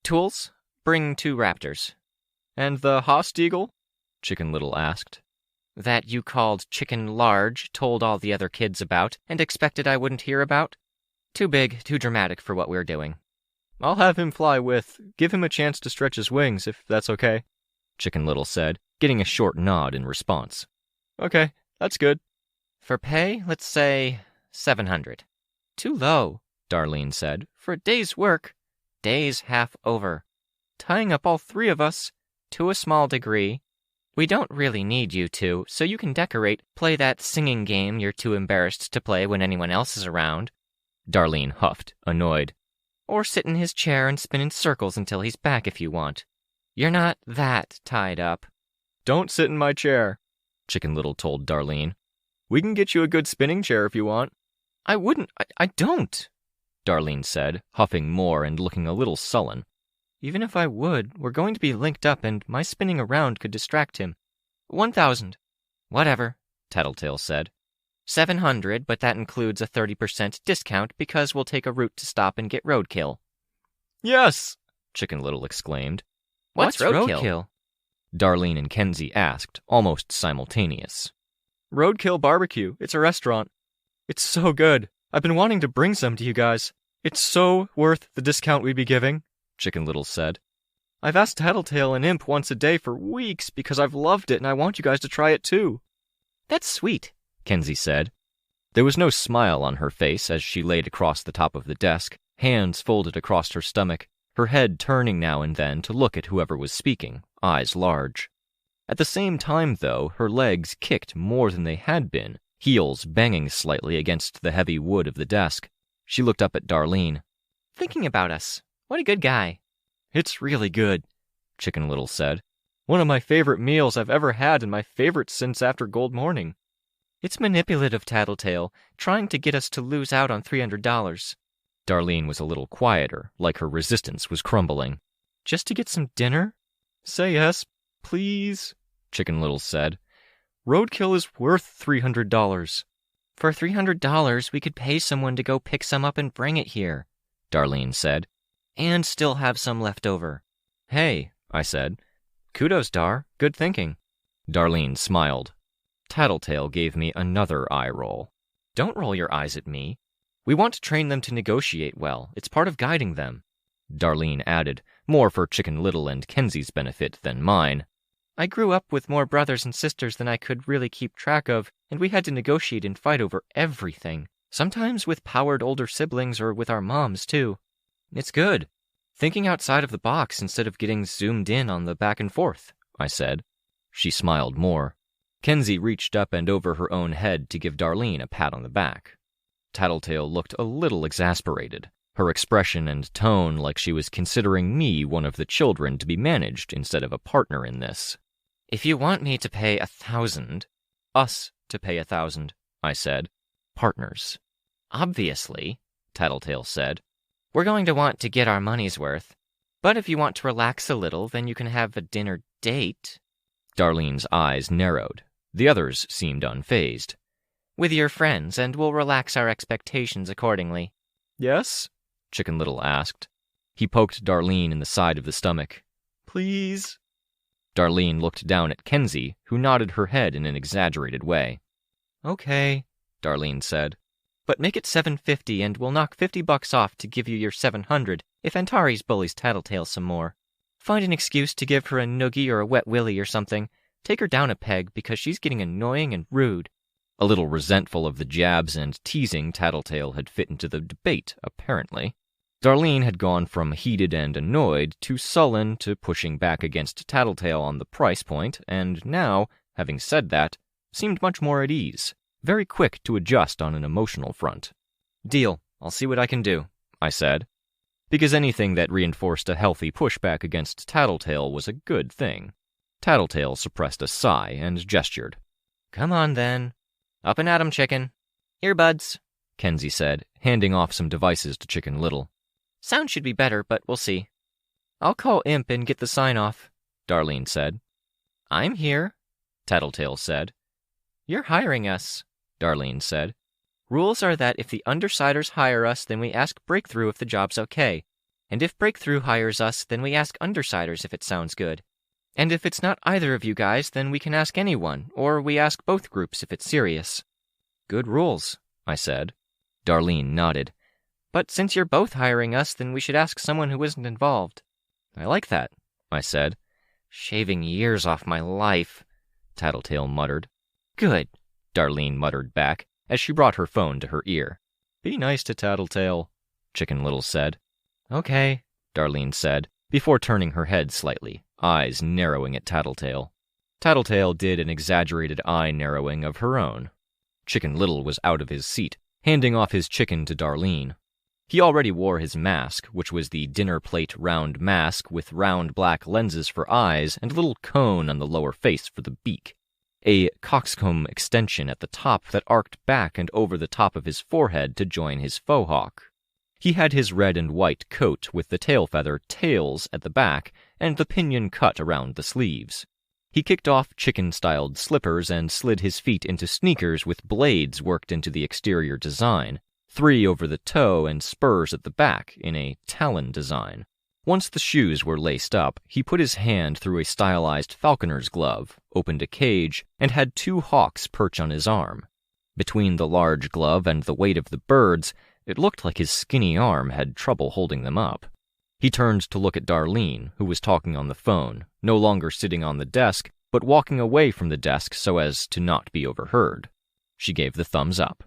Tools? Bring 2 raptors. And the Hostegel? Chicken Little asked. That you called Chicken Large, told all the other kids about, and expected I wouldn't hear about? Too big, too dramatic for what we're doing. I'll have him fly with. Give him a chance to stretch his wings, if that's okay, Chicken Little said, getting a short nod in response. Okay, that's good. For pay, let's say 700. Too low, Darlene said. For a day's work. Day's half over. Tying up all three of us, to a small degree. We don't really need you two, so you can decorate, play that singing game you're too embarrassed to play when anyone else is around. Darlene huffed, annoyed. Or sit in his chair and spin in circles until he's back if you want. You're not that tied up. Don't sit in my chair, Chicken Little told Darlene. We can get you a good spinning chair if you want. I wouldn't. I don't, Darlene said, huffing more and looking a little sullen. Even if I would, we're going to be linked up and my spinning around could distract him. 1,000. Whatever, Tattletale said. 700, but that includes a 30% discount because we'll take a route to stop and get roadkill. Yes, Chicken Little exclaimed. What's roadkill? Darlene and Kenzie asked, almost simultaneous. Roadkill Barbecue. It's a restaurant. It's so good. I've been wanting to bring some to you guys. It's so worth the discount we'd be giving, Chicken Little said. I've asked Tattletale and Imp once a day for weeks because I've loved it and I want you guys to try it too. That's sweet, Kenzie said. There was no smile on her face as she laid across the top of the desk, hands folded across her stomach, her head turning now and then to look at whoever was speaking, eyes large. At the same time, though, her legs kicked more than they had been, heels banging slightly against the heavy wood of the desk. She looked up at Darlene. Thinking about us. What a good guy. It's really good, Chicken Little said. One of my favorite meals I've ever had and my favorite since after Gold Morning. It's manipulative, Tattletale, trying to get us to lose out on $300. Darlene was a little quieter, like her resistance was crumbling. Just to get some dinner? Say yes, please, Chicken Little said. Roadkill is worth $300. For $300, we could pay someone to go pick some up and bring it here, Darlene said, and still have some left over. Hey, I said. Kudos, Dar. Good thinking. Darlene smiled. Tattletale gave me another eye roll. Don't roll your eyes at me. We want to train them to negotiate well. It's part of guiding them. Darlene added, more for Chicken Little and Kenzie's benefit than mine. I grew up with more brothers and sisters than I could really keep track of, and we had to negotiate and fight over everything. Sometimes with powered older siblings or with our moms, too. It's good. Thinking outside of the box instead of getting zoomed in on the back and forth, I said. She smiled more. Kenzie reached up and over her own head to give Darlene a pat on the back. Tattletale looked a little exasperated, her expression and tone like she was considering me one of the children to be managed instead of a partner in this. If you want me to pay 1,000, us to pay 1,000, I said. Partners. Obviously, Tattletale said. We're going to want to get our money's worth. But if you want to relax a little, then you can have a dinner date. Darlene's eyes narrowed. The others seemed unfazed. With your friends, and we'll relax our expectations accordingly. Yes? Chicken Little asked. He poked Darlene in the side of the stomach. Please? Darlene looked down at Kenzie, who nodded her head in an exaggerated way. Okay, Darlene said. But make it $750 and we'll knock $50 off to give you your $700 if Antares bullies Tattletale some more. Find an excuse to give her a noogie or a wet willy or something. Take her down a peg because she's getting annoying and rude. A little resentful of the jabs and teasing Tattletale had fit into the debate, apparently. Darlene had gone from heated and annoyed to sullen to pushing back against Tattletale on the price point, and now, having said that, seemed much more at ease, very quick to adjust on an emotional front. Deal. I'll see what I can do, I said, because anything that reinforced a healthy pushback against Tattletale was a good thing. Tattletale suppressed a sigh and gestured. Come on, then. Up and at 'em, chicken. Earbuds, Kenzie said, handing off some devices to Chicken Little. Sound should be better, but we'll see. I'll call Imp and get the sign-off, Darlene said. I'm here, Tattletale said. You're hiring us, Darlene said. Rules are that if the Undersiders hire us, then we ask Breakthrough if the job's okay. And if Breakthrough hires us, then we ask Undersiders if it sounds good. And if it's not either of you guys, then we can ask anyone, or we ask both groups if it's serious. Good rules, I said. Darlene nodded. But since you're both hiring us, then we should ask someone who isn't involved. I like that, I said. Shaving years off my life, Tattletale muttered. Good, Darlene muttered back as she brought her phone to her ear. Be nice to Tattletale, Chicken Little said. Okay, Darlene said, before turning her head slightly, eyes narrowing at Tattletale. Tattletale did an exaggerated eye narrowing of her own. Chicken Little was out of his seat, handing off his chicken to Darlene. He already wore his mask, which was the dinner plate round mask with round black lenses for eyes and a little cone on the lower face for the beak. A coxcomb extension at the top that arced back and over the top of his forehead to join his faux hawk. He had his red and white coat with the tail feather tails at the back and the pinion cut around the sleeves. He kicked off chicken-styled slippers and slid his feet into sneakers with blades worked into the exterior design, 3 over the toe and spurs at the back in a talon design. Once the shoes were laced up, he put his hand through a stylized falconer's glove, opened a cage, and had 2 hawks perch on his arm. Between the large glove and the weight of the birds, it looked like his skinny arm had trouble holding them up. He turned to look at Darlene, who was talking on the phone, no longer sitting on the desk, but walking away from the desk so as to not be overheard. She gave the thumbs up.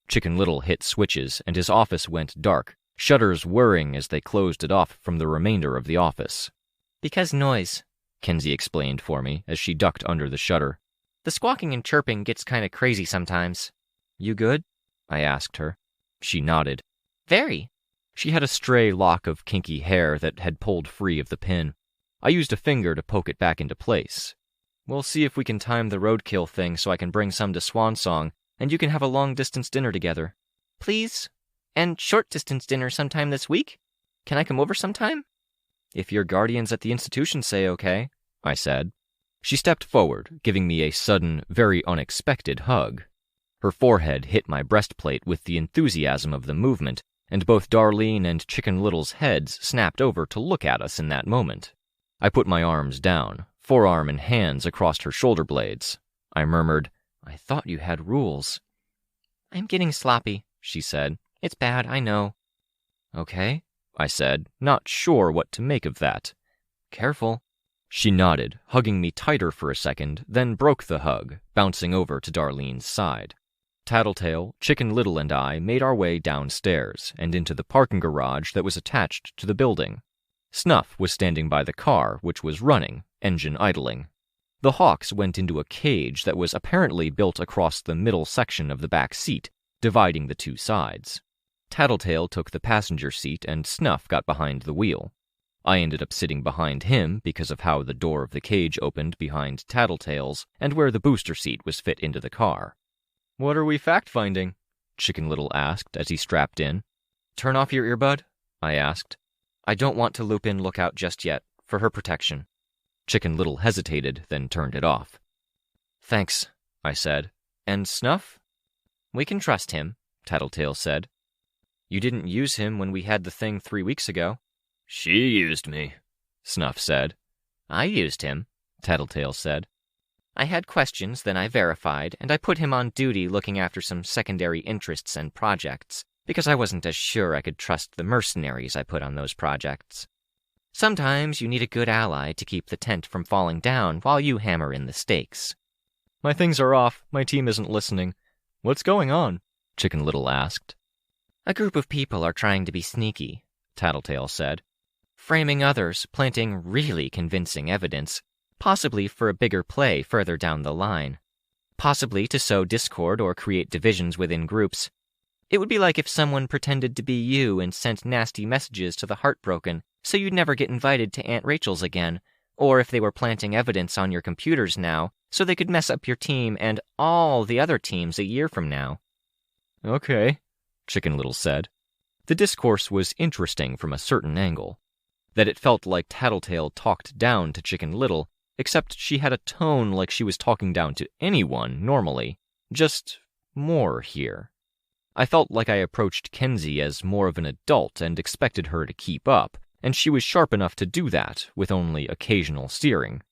Chicken Little hit switches, and his office went dark, shutters whirring as they closed it off from the remainder of the office. Because noise, Kenzie explained for me as she ducked under the shutter. The squawking and chirping gets kind of crazy sometimes. You good? I asked her. She nodded. Very. She had a stray lock of kinky hair that had pulled free of the pin. I used a finger to poke it back into place. We'll see if we can time the roadkill thing so I can bring some to Swansong, and you can have a long-distance dinner together. Please? And short-distance dinner sometime this week? Can I come over sometime? If your guardians at the institution say okay, I said. She stepped forward, giving me a sudden, very unexpected hug. Her forehead hit my breastplate with the enthusiasm of the movement, and both Darlene and Chicken Little's heads snapped over to look at us in that moment. I put my arms down, forearm and hands across her shoulder blades. I murmured, I thought you had rules. I'm getting sloppy, she said. It's bad, I know. Okay, I said, not sure what to make of that. Careful. She nodded, hugging me tighter for a second, then broke the hug, bouncing over to Darlene's side. Tattletale, Chicken Little, and I made our way downstairs and into the parking garage that was attached to the building. Snuff was standing by the car, which was running, engine idling. The hawks went into a cage that was apparently built across the middle section of the back seat, dividing the 2 sides. Tattletale took the passenger seat and Snuff got behind the wheel. I ended up sitting behind him because of how the door of the cage opened behind Tattletale's and where the booster seat was fit into the car. What are we fact-finding? Chicken Little asked as he strapped in. Turn off your earbud? I asked. I don't want to loop in Lookout just yet, for her protection. Chicken Little hesitated, then turned it off. Thanks, I said. And Snuff? We can trust him, Tattletale said. You didn't use him when we had the thing 3 weeks ago. She used me, Snuff said. I used him, Tattletale said. I had questions, then I verified, and I put him on duty looking after some secondary interests and projects, because I wasn't as sure I could trust the mercenaries I put on those projects. Sometimes you need a good ally to keep the tent from falling down while you hammer in the stakes. My things are off. My team isn't listening. What's going on? Chicken Little asked. A group of people are trying to be sneaky, Tattletale said. Framing others, planting really convincing evidence, possibly for a bigger play further down the line. Possibly to sow discord or create divisions within groups. It would be like if someone pretended to be you and sent nasty messages to the heartbroken so you'd never get invited to Aunt Rachel's again, or if they were planting evidence on your computers now so they could mess up your team and all the other teams a year from now. Okay, Chicken Little said. The discourse was interesting from a certain angle. That it felt like Tattletale talked down to Chicken Little, except she had a tone like she was talking down to anyone normally, just more here. I felt like I approached Kenzie as more of an adult and expected her to keep up, and she was sharp enough to do that, with only occasional steering.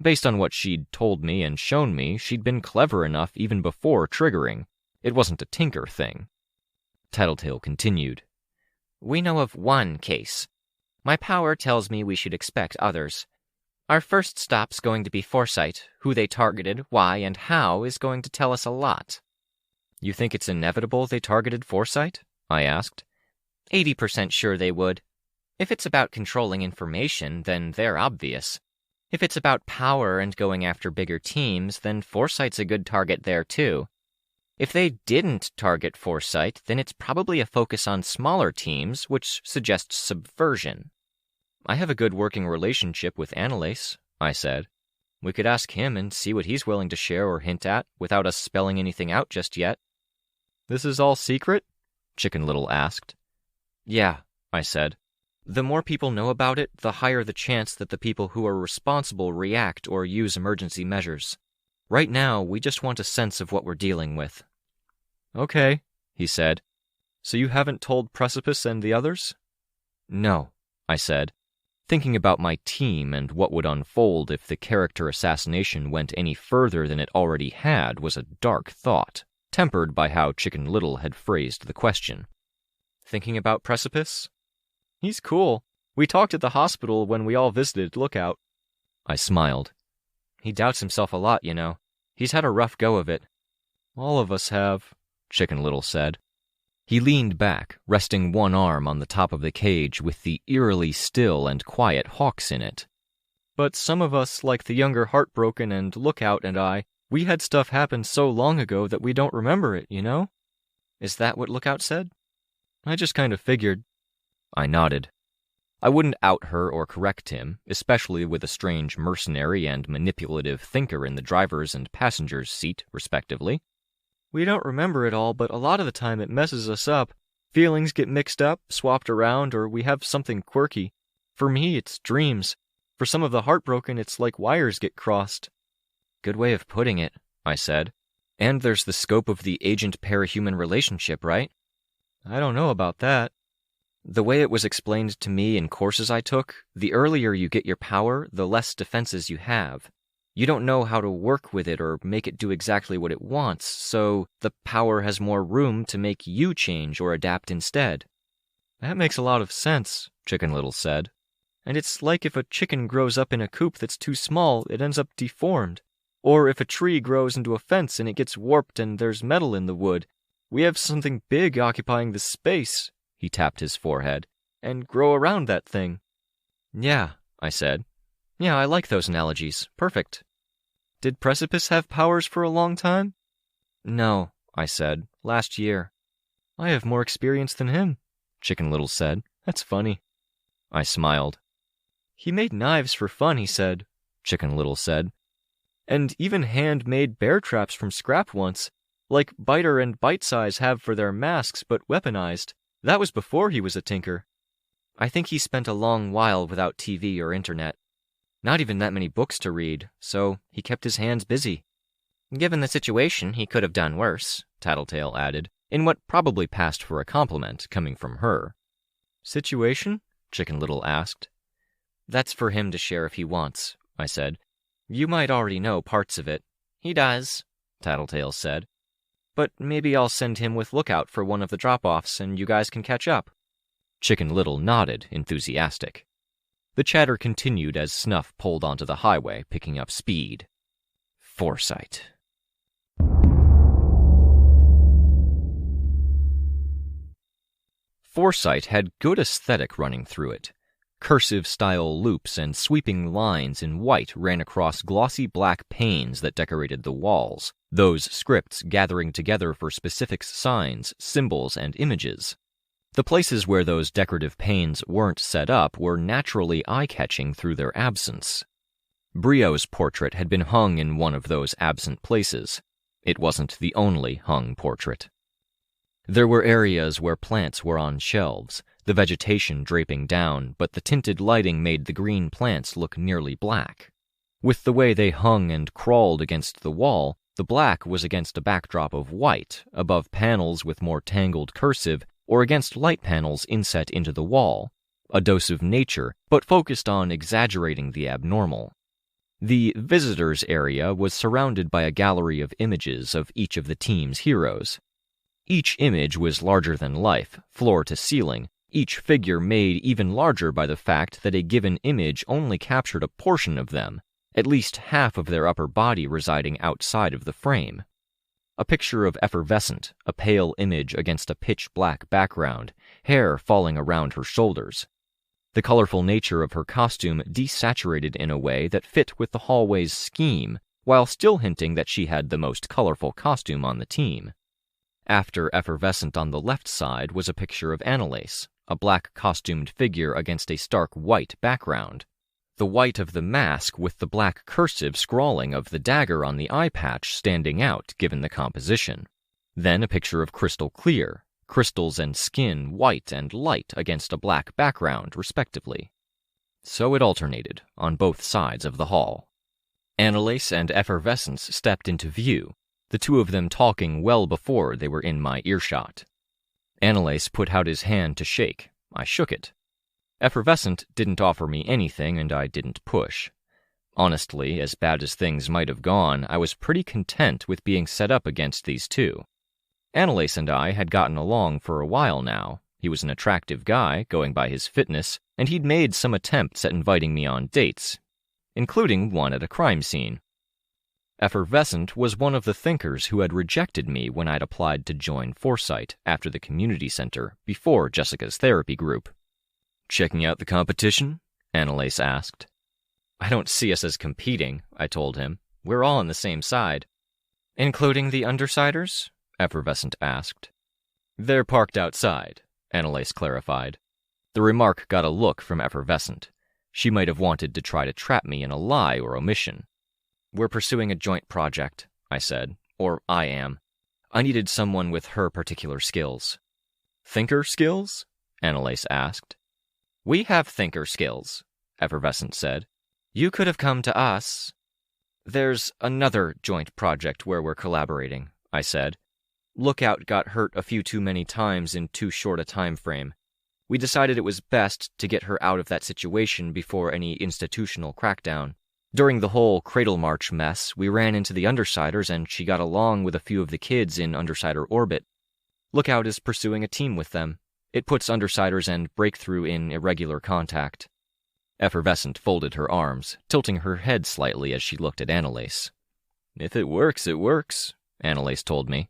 Based on what she'd told me and shown me, she'd been clever enough even before triggering. It wasn't a tinker thing. Tattletale continued. We know of one case. My power tells me we should expect others. Our first stop's going to be Foresight. Who they targeted, why, and how is going to tell us a lot. You think it's inevitable they targeted Foresight? I asked. 80% sure they would. If it's about controlling information, then they're obvious. If it's about power and going after bigger teams, then Foresight's a good target there too. If they didn't target Foresight, then it's probably a focus on smaller teams, which suggests subversion. I have a good working relationship with Annalise, I said. We could ask him and see what he's willing to share or hint at without us spelling anything out just yet. This is all secret? Chicken Little asked. Yeah, I said. The more people know about it, the higher the chance that the people who are responsible react or use emergency measures. Right now, we just want a sense of what we're dealing with. Okay, he said. So you haven't told Precipice and the others? No, I said. Thinking about my team and what would unfold if the character assassination went any further than it already had was a dark thought, tempered by how Chicken Little had phrased the question. Thinking about Precipice? He's cool. We talked at the hospital when we all visited Lookout. I smiled. He doubts himself a lot, you know. He's had a rough go of it. All of us have, Chicken Little said. He leaned back, resting one arm on the top of the cage with the eerily still and quiet hawks in it. But some of us, like the younger Heartbroken and Lookout and I, we had stuff happen so long ago that we don't remember it, you know? Is that what Lookout said? I just kind of figured. I nodded. I wouldn't out her or correct him, especially with a strange mercenary and manipulative thinker in the driver's and passenger's seat, respectively. We don't remember it all, but a lot of the time it messes us up. Feelings get mixed up, swapped around, or we have something quirky. For me, it's dreams. For some of the Heartbroken, it's like wires get crossed. Good way of putting it, I said. And there's the scope of the agent-parahuman relationship, right? I don't know about that. The way it was explained to me in courses I took, the earlier you get your power, the less defenses you have. You don't know how to work with it or make it do exactly what it wants, so the power has more room to make you change or adapt instead. That makes a lot of sense, Chicken Little said. And it's like if a chicken grows up in a coop that's too small, it ends up deformed. Or if a tree grows into a fence and it gets warped and there's metal in the wood. We have something big occupying the space, he tapped his forehead, and grow around that thing. Yeah, I said. Yeah, I like those analogies. Perfect. Did Precipice have powers for a long time? No, I said. Last year. I have more experience than him, Chicken Little said. That's funny. I smiled. He made knives for fun, he said, Chicken Little said. And even hand-made bear traps from scrap once, like Biter and Bite Size have for their masks, but weaponized. That was before he was a tinker. I think he spent a long while without TV or internet. Not even that many books to read, so he kept his hands busy. Given the situation, he could have done worse, Tattletale added, in what probably passed for a compliment coming from her. Situation? Chicken Little asked. That's for him to share if he wants, I said. You might already know parts of it. He does, Tattletale said. But maybe I'll send him with Lookout for one of the drop-offs and you guys can catch up. Chicken Little nodded, enthusiastic. The chatter continued as Snuff pulled onto the highway, picking up speed. Foresight. Foresight had good aesthetic running through it. Cursive-style loops and sweeping lines in white ran across glossy black panes that decorated the walls, those scripts gathering together for specific signs, symbols, and images. The places where those decorative panes weren't set up were naturally eye-catching through their absence. Brio's portrait had been hung in one of those absent places. It wasn't the only hung portrait. There were areas where plants were on shelves, the vegetation draping down, but the tinted lighting made the green plants look nearly black. With the way they hung and crawled against the wall, the black was against a backdrop of white, above panels with more tangled cursive, or against light panels inset into the wall, a dose of nature, but focused on exaggerating the abnormal. The visitors area was surrounded by a gallery of images of each of the team's heroes. Each image was larger than life, floor to ceiling, each figure made even larger by the fact that a given image only captured a portion of them, at least half of their upper body residing outside of the frame. A picture of Effervescent, a pale image against a pitch-black background, hair falling around her shoulders. The colorful nature of her costume desaturated in a way that fit with the hallway's scheme, while still hinting that she had the most colorful costume on the team. After Effervescent on the left side was a picture of Annalise, a black-costumed figure against a stark white background. The white of the mask with the black cursive scrawling of the dagger on the eye patch standing out given the composition. Then a picture of Crystal Clear, crystals and skin white and light against a black background, respectively. So it alternated on both sides of the hall. Annalise and Effervescence stepped into view, the two of them talking well before they were in my earshot. Annalise put out his hand to shake. I shook it. Effervescent didn't offer me anything, and I didn't push. Honestly, as bad as things might have gone, I was pretty content with being set up against these two. Annalise and I had gotten along for a while now. He was an attractive guy, going by his fitness, and he'd made some attempts at inviting me on dates, including one at a crime scene. Effervescent was one of the thinkers who had rejected me when I'd applied to join Foresight after the community center, before Jessica's therapy group. "Checking out the competition?" Annalise asked. "I don't see us as competing," I told him. "We're all on the same side." "Including the Undersiders?" Effervescent asked. "They're parked outside," Annalise clarified. The remark got a look from Effervescent. She might have wanted to try to trap me in a lie or omission. "We're pursuing a joint project," I said. "Or I am. I needed someone with her particular skills." "Thinker skills?" Annalise asked. "We have thinker skills," Effervescent said. "You could have come to us." "There's another joint project where we're collaborating," I said. "Lookout got hurt a few too many times in too short a time frame. We decided it was best to get her out of that situation before any institutional crackdown. During the whole Cradle March mess, we ran into the Undersiders and she got along with a few of the kids in Undersider orbit. Lookout is pursuing a team with them. It puts Undersiders and Breakthrough in irregular contact." Effervescent folded her arms, tilting her head slightly as she looked at Annalise. "If it works, it works," Annalise told me.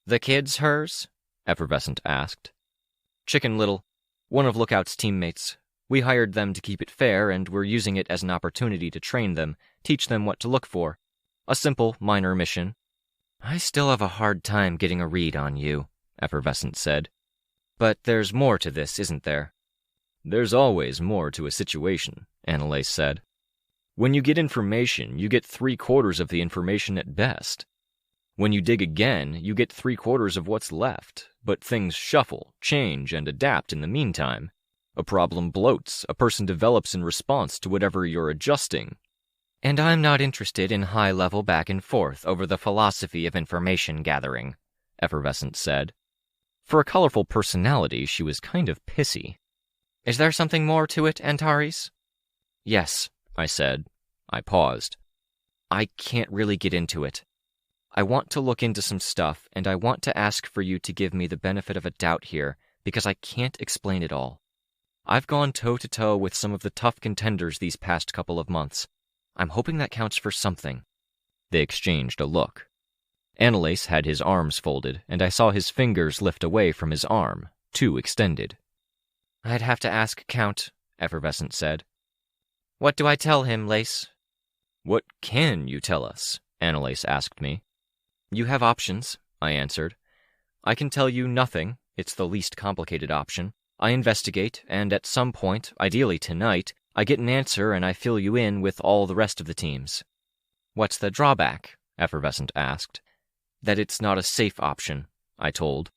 "The kids hers?" Effervescent asked. "Chicken Little, one of Lookout's teammates. We hired them to keep it fair, and we're using it as an opportunity to train them, teach them what to look for. A simple, minor mission." "I still have a hard time getting a read on you," Effervescent said. "But there's more to this, isn't there?" "There's always more to a situation," Annalise said. "When you get information, you get 3/4 of the information at best. When you dig again, you get 3/4 of what's left, but things shuffle, change, and adapt in the meantime. A problem bloats, a person develops in response to whatever you're adjusting." "And I'm not interested in high-level back and forth over the philosophy of information gathering," Effervescent said. For a colorful personality, she was kind of pissy. "Is there something more to it, Antares?" "Yes," I said. I paused. "I can't really get into it. I want to look into some stuff, and I want to ask for you to give me the benefit of a doubt here, because I can't explain it all. I've gone toe-to-toe with some of the tough contenders these past couple of months. I'm hoping that counts for something." They exchanged a look. Annalise had his arms folded, and I saw his fingers lift away from his arm, two extended. "I'd have to ask Count," Effervescent said. "What do I tell him, Lace?" "What can you tell us?" Annalise asked me. "You have options," I answered. "I can tell you nothing. It's the least complicated option. I investigate, and at some point, ideally tonight, I get an answer and I fill you in with all the rest of the teams." "What's the drawback?" Effervescent asked. "That it's not a safe option," I told.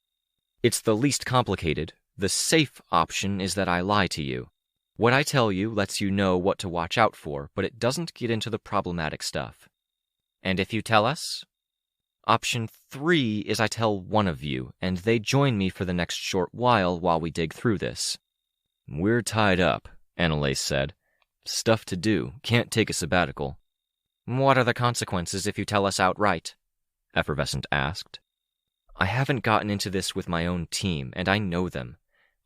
"It's the least complicated. The safe option is that I lie to you. What I tell you lets you know what to watch out for, but it doesn't get into the problematic stuff." "And if you tell us?" "Option 3 is I tell one of you, and they join me for the next short while we dig through this." "We're tied up," Annalise said. "Stuff to do. Can't take a sabbatical." "What are the consequences if you tell us outright?" Effervescent asked. "I haven't gotten into this with my own team, and I know them.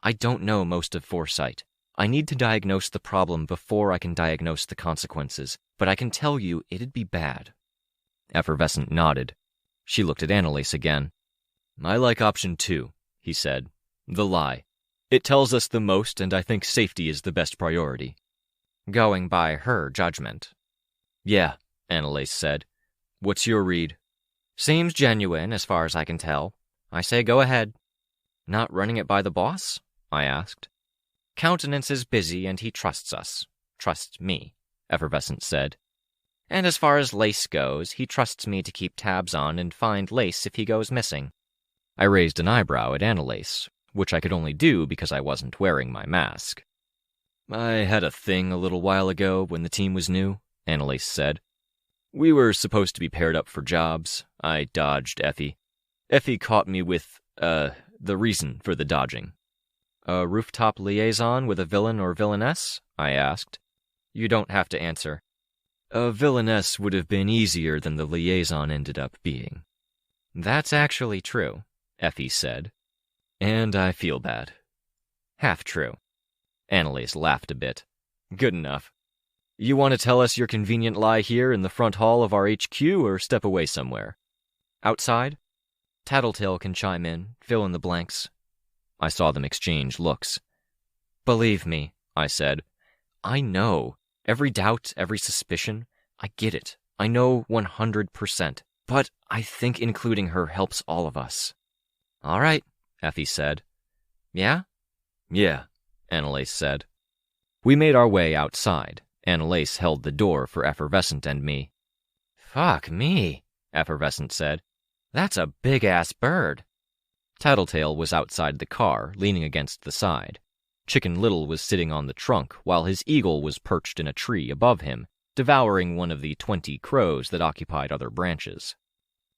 I don't know most of foresight. I need to diagnose the problem before I can diagnose the consequences, but I can tell you it'd be bad. Effervescent nodded. She looked at Annalise again. I like option 2, he said. The lie. It tells us the most, and I think safety is the best priority. Going by her judgment. Yeah, Annalise said. What's your read? Seems genuine, as far as I can tell. I say go ahead. Not running it by the boss? I asked. Countenance is busy, and he trusts us. Trusts me, Effervescent said. And as far as Lace goes, he trusts me to keep tabs on and find Lace if he goes missing. I raised an eyebrow at Annalise, which I could only do because I wasn't wearing my mask. I had a thing a little while ago when the team was new, Annalise said. We were supposed to be paired up for jobs. I dodged Effie. Effie caught me with, the reason for the dodging. A rooftop liaison with a villain or villainess? I asked. You don't have to answer. A villainess would have been easier than the liaison ended up being. That's actually true, Effie said. And I feel bad. Half true. Annalise laughed a bit. Good enough. You want to tell us your convenient lie here in the front hall of our HQ or step away somewhere? Outside? Tattletale can chime in, fill in the blanks. I saw them exchange looks. Believe me, I said. I know. Every doubt, every suspicion. I get it. I know 100%. But I think including her helps all of us. All right, Effie said. Yeah? Yeah, Annalise said. We made our way outside. Annalise held the door for Effervescent and me. Fuck me, Effervescent said. That's a big-ass bird. Tattletale was outside the car, leaning against the side. Chicken Little was sitting on the trunk, while his eagle was perched in a tree above him, devouring one of the 20 crows that occupied other branches.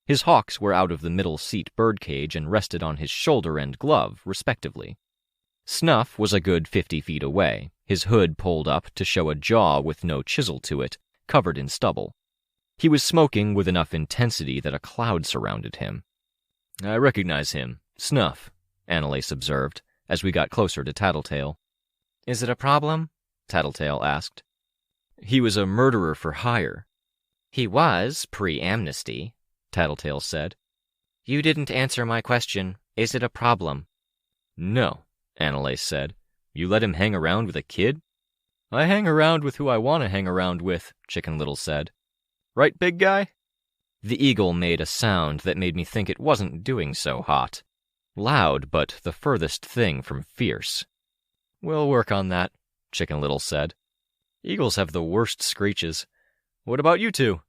His hawks were out of the middle seat birdcage and rested on his shoulder and glove, respectively. Snuff was a good 50 feet away, his hood pulled up to show a jaw with no chisel to it, covered in stubble. He was smoking with enough intensity that a cloud surrounded him. I recognize him. Snuff, Annalise observed, as we got closer to Tattletale. Is it a problem? Tattletale asked. He was a murderer for hire. He was, pre-amnesty, Tattletale said. You didn't answer my question. Is it a problem? No, Annalise said. You let him hang around with a kid? I hang around with who I want to hang around with, Chicken Little said. Right, big guy? The eagle made a sound that made me think it wasn't doing so hot. Loud, but the furthest thing from fierce. We'll work on that, Chicken Little said. Eagles have the worst screeches. What about you two?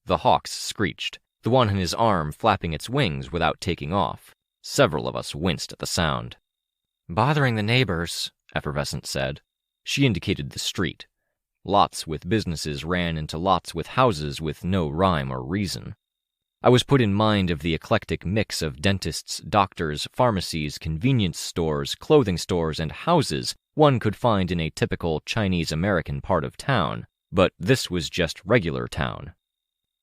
The hawks screeched, the one on his arm flapping its wings without taking off. Several of us winced at the sound. Bothering the neighbors, Effervescent said. She indicated the street. Lots with businesses ran into lots with houses with no rhyme or reason. I was put in mind of the eclectic mix of dentists, doctors, pharmacies, convenience stores, clothing stores, and houses one could find in a typical Chinese-American part of town, but this was just regular town.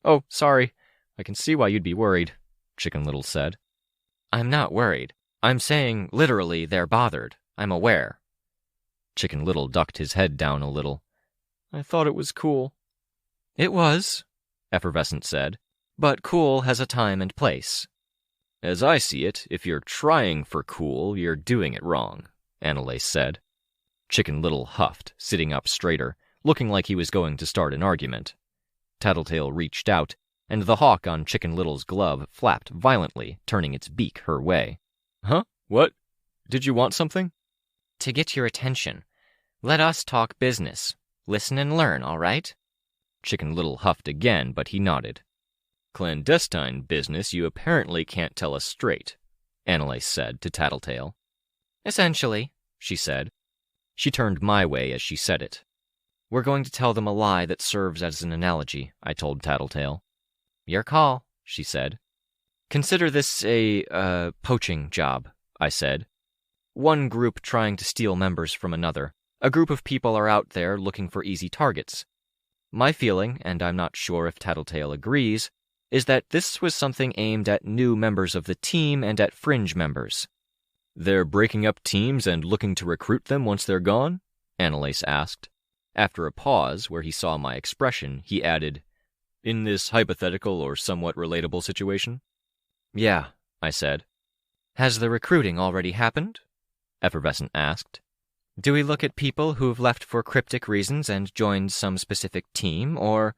Oh, sorry. I can see why you'd be worried, Chicken Little said. I'm not worried. I'm saying, literally, they're bothered. I'm aware. Chicken Little ducked his head down a little. I thought it was cool. It was, Effervescent said. But cool has a time and place. As I see it, if you're trying for cool, you're doing it wrong, Annalise said. Chicken Little huffed, sitting up straighter, looking like he was going to start an argument. Tattletale reached out, and the hawk on Chicken Little's glove flapped violently, turning its beak her way. Huh? What? Did you want something? To get your attention. Let us talk business. Listen and learn, all right? Chicken Little huffed again, but he nodded. Clandestine business you apparently can't tell us straight, Annalise said to Tattletale. Essentially, she said. She turned my way as she said it. We're going to tell them a lie that serves as an analogy, I told Tattletale. Your call, she said. Consider this a, poaching job, I said. One group trying to steal members from another. A group of people are out there looking for easy targets. My feeling, and I'm not sure if Tattletale agrees, is that this was something aimed at new members of the team and at fringe members. They're breaking up teams and looking to recruit them once they're gone? Annalise asked. After a pause where he saw my expression, he added, In this hypothetical or somewhat relatable situation? Yeah, I said. Has the recruiting already happened? Effervescent asked. Do we look at people who've left for cryptic reasons and joined some specific team, or...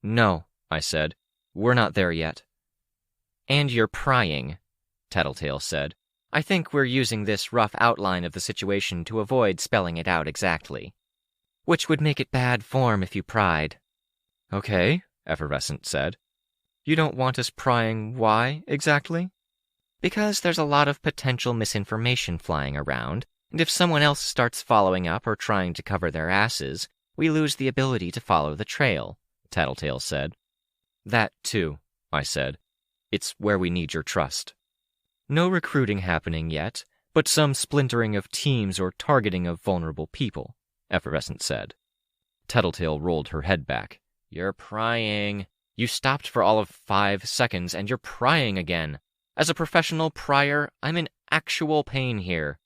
No, I said. We're not there yet. And you're prying, Tattletale said. I think we're using this rough outline of the situation to avoid spelling it out exactly. Which would make it bad form if you pried. Okay, Effervescent said. You don't want us prying why, exactly? Because there's a lot of potential misinformation flying around, and if someone else starts following up or trying to cover their asses, we lose the ability to follow the trail, Tattletale said. That too, I said. It's where we need your trust. No recruiting happening yet, but some splintering of teams or targeting of vulnerable people, Effervescent said. Tattletale rolled her head back. You're prying. You stopped for all of 5 seconds, and you're prying again. As a professional pryer, I'm in actual pain here.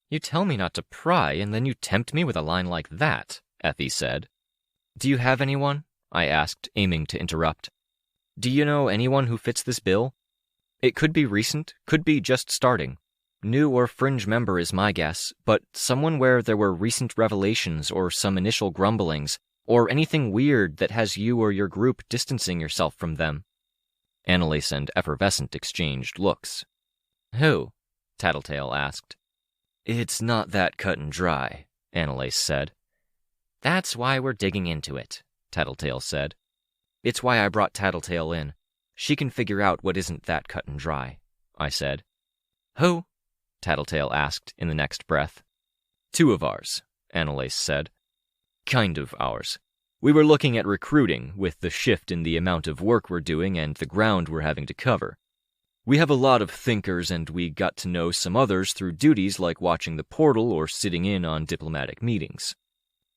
You tell me not to pry, and then you tempt me with a line like that, Effie said. Do you have anyone? I asked, aiming to interrupt. Do you know anyone who fits this bill? It could be recent, could be just starting. New or fringe member is my guess, but someone where there were recent revelations or some initial grumblings, or anything weird that has you or your group distancing yourself from them. Annalise and Effervescent exchanged looks. Who? Tattletale asked. It's not that cut and dry, Annalise said. That's why we're digging into it, Tattletale said. It's why I brought Tattletale in. She can figure out what isn't that cut and dry, I said. Who? Tattletale asked in the next breath. 2 of ours, Annalise said. Kind of ours. We were looking at recruiting, with the shift in the amount of work we're doing and the ground we're having to cover. We have a lot of thinkers, and we got to know some others through duties like watching the portal or sitting in on diplomatic meetings.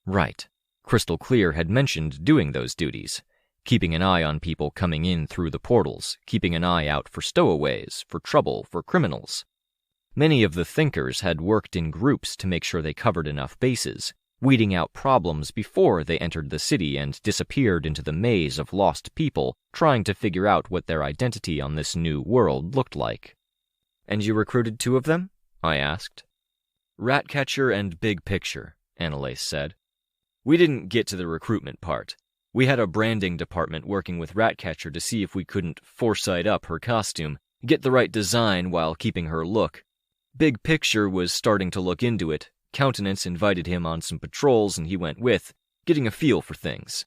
Right. Crystal Clear had mentioned doing those duties. Keeping an eye on people coming in through the portals, keeping an eye out for stowaways, for trouble, for criminals. Many of the thinkers had worked in groups to make sure they covered enough bases, weeding out problems before they entered the city and disappeared into the maze of lost people trying to figure out what their identity on this new world looked like. And you recruited 2 of them? I asked. Ratcatcher and Big Picture, Annalise said. We didn't get to the recruitment part. We had a branding department working with Ratcatcher to see if we couldn't foresight up her costume, get the right design while keeping her look. Big Picture was starting to look into it. Countenance invited him on some patrols and he went with, getting a feel for things.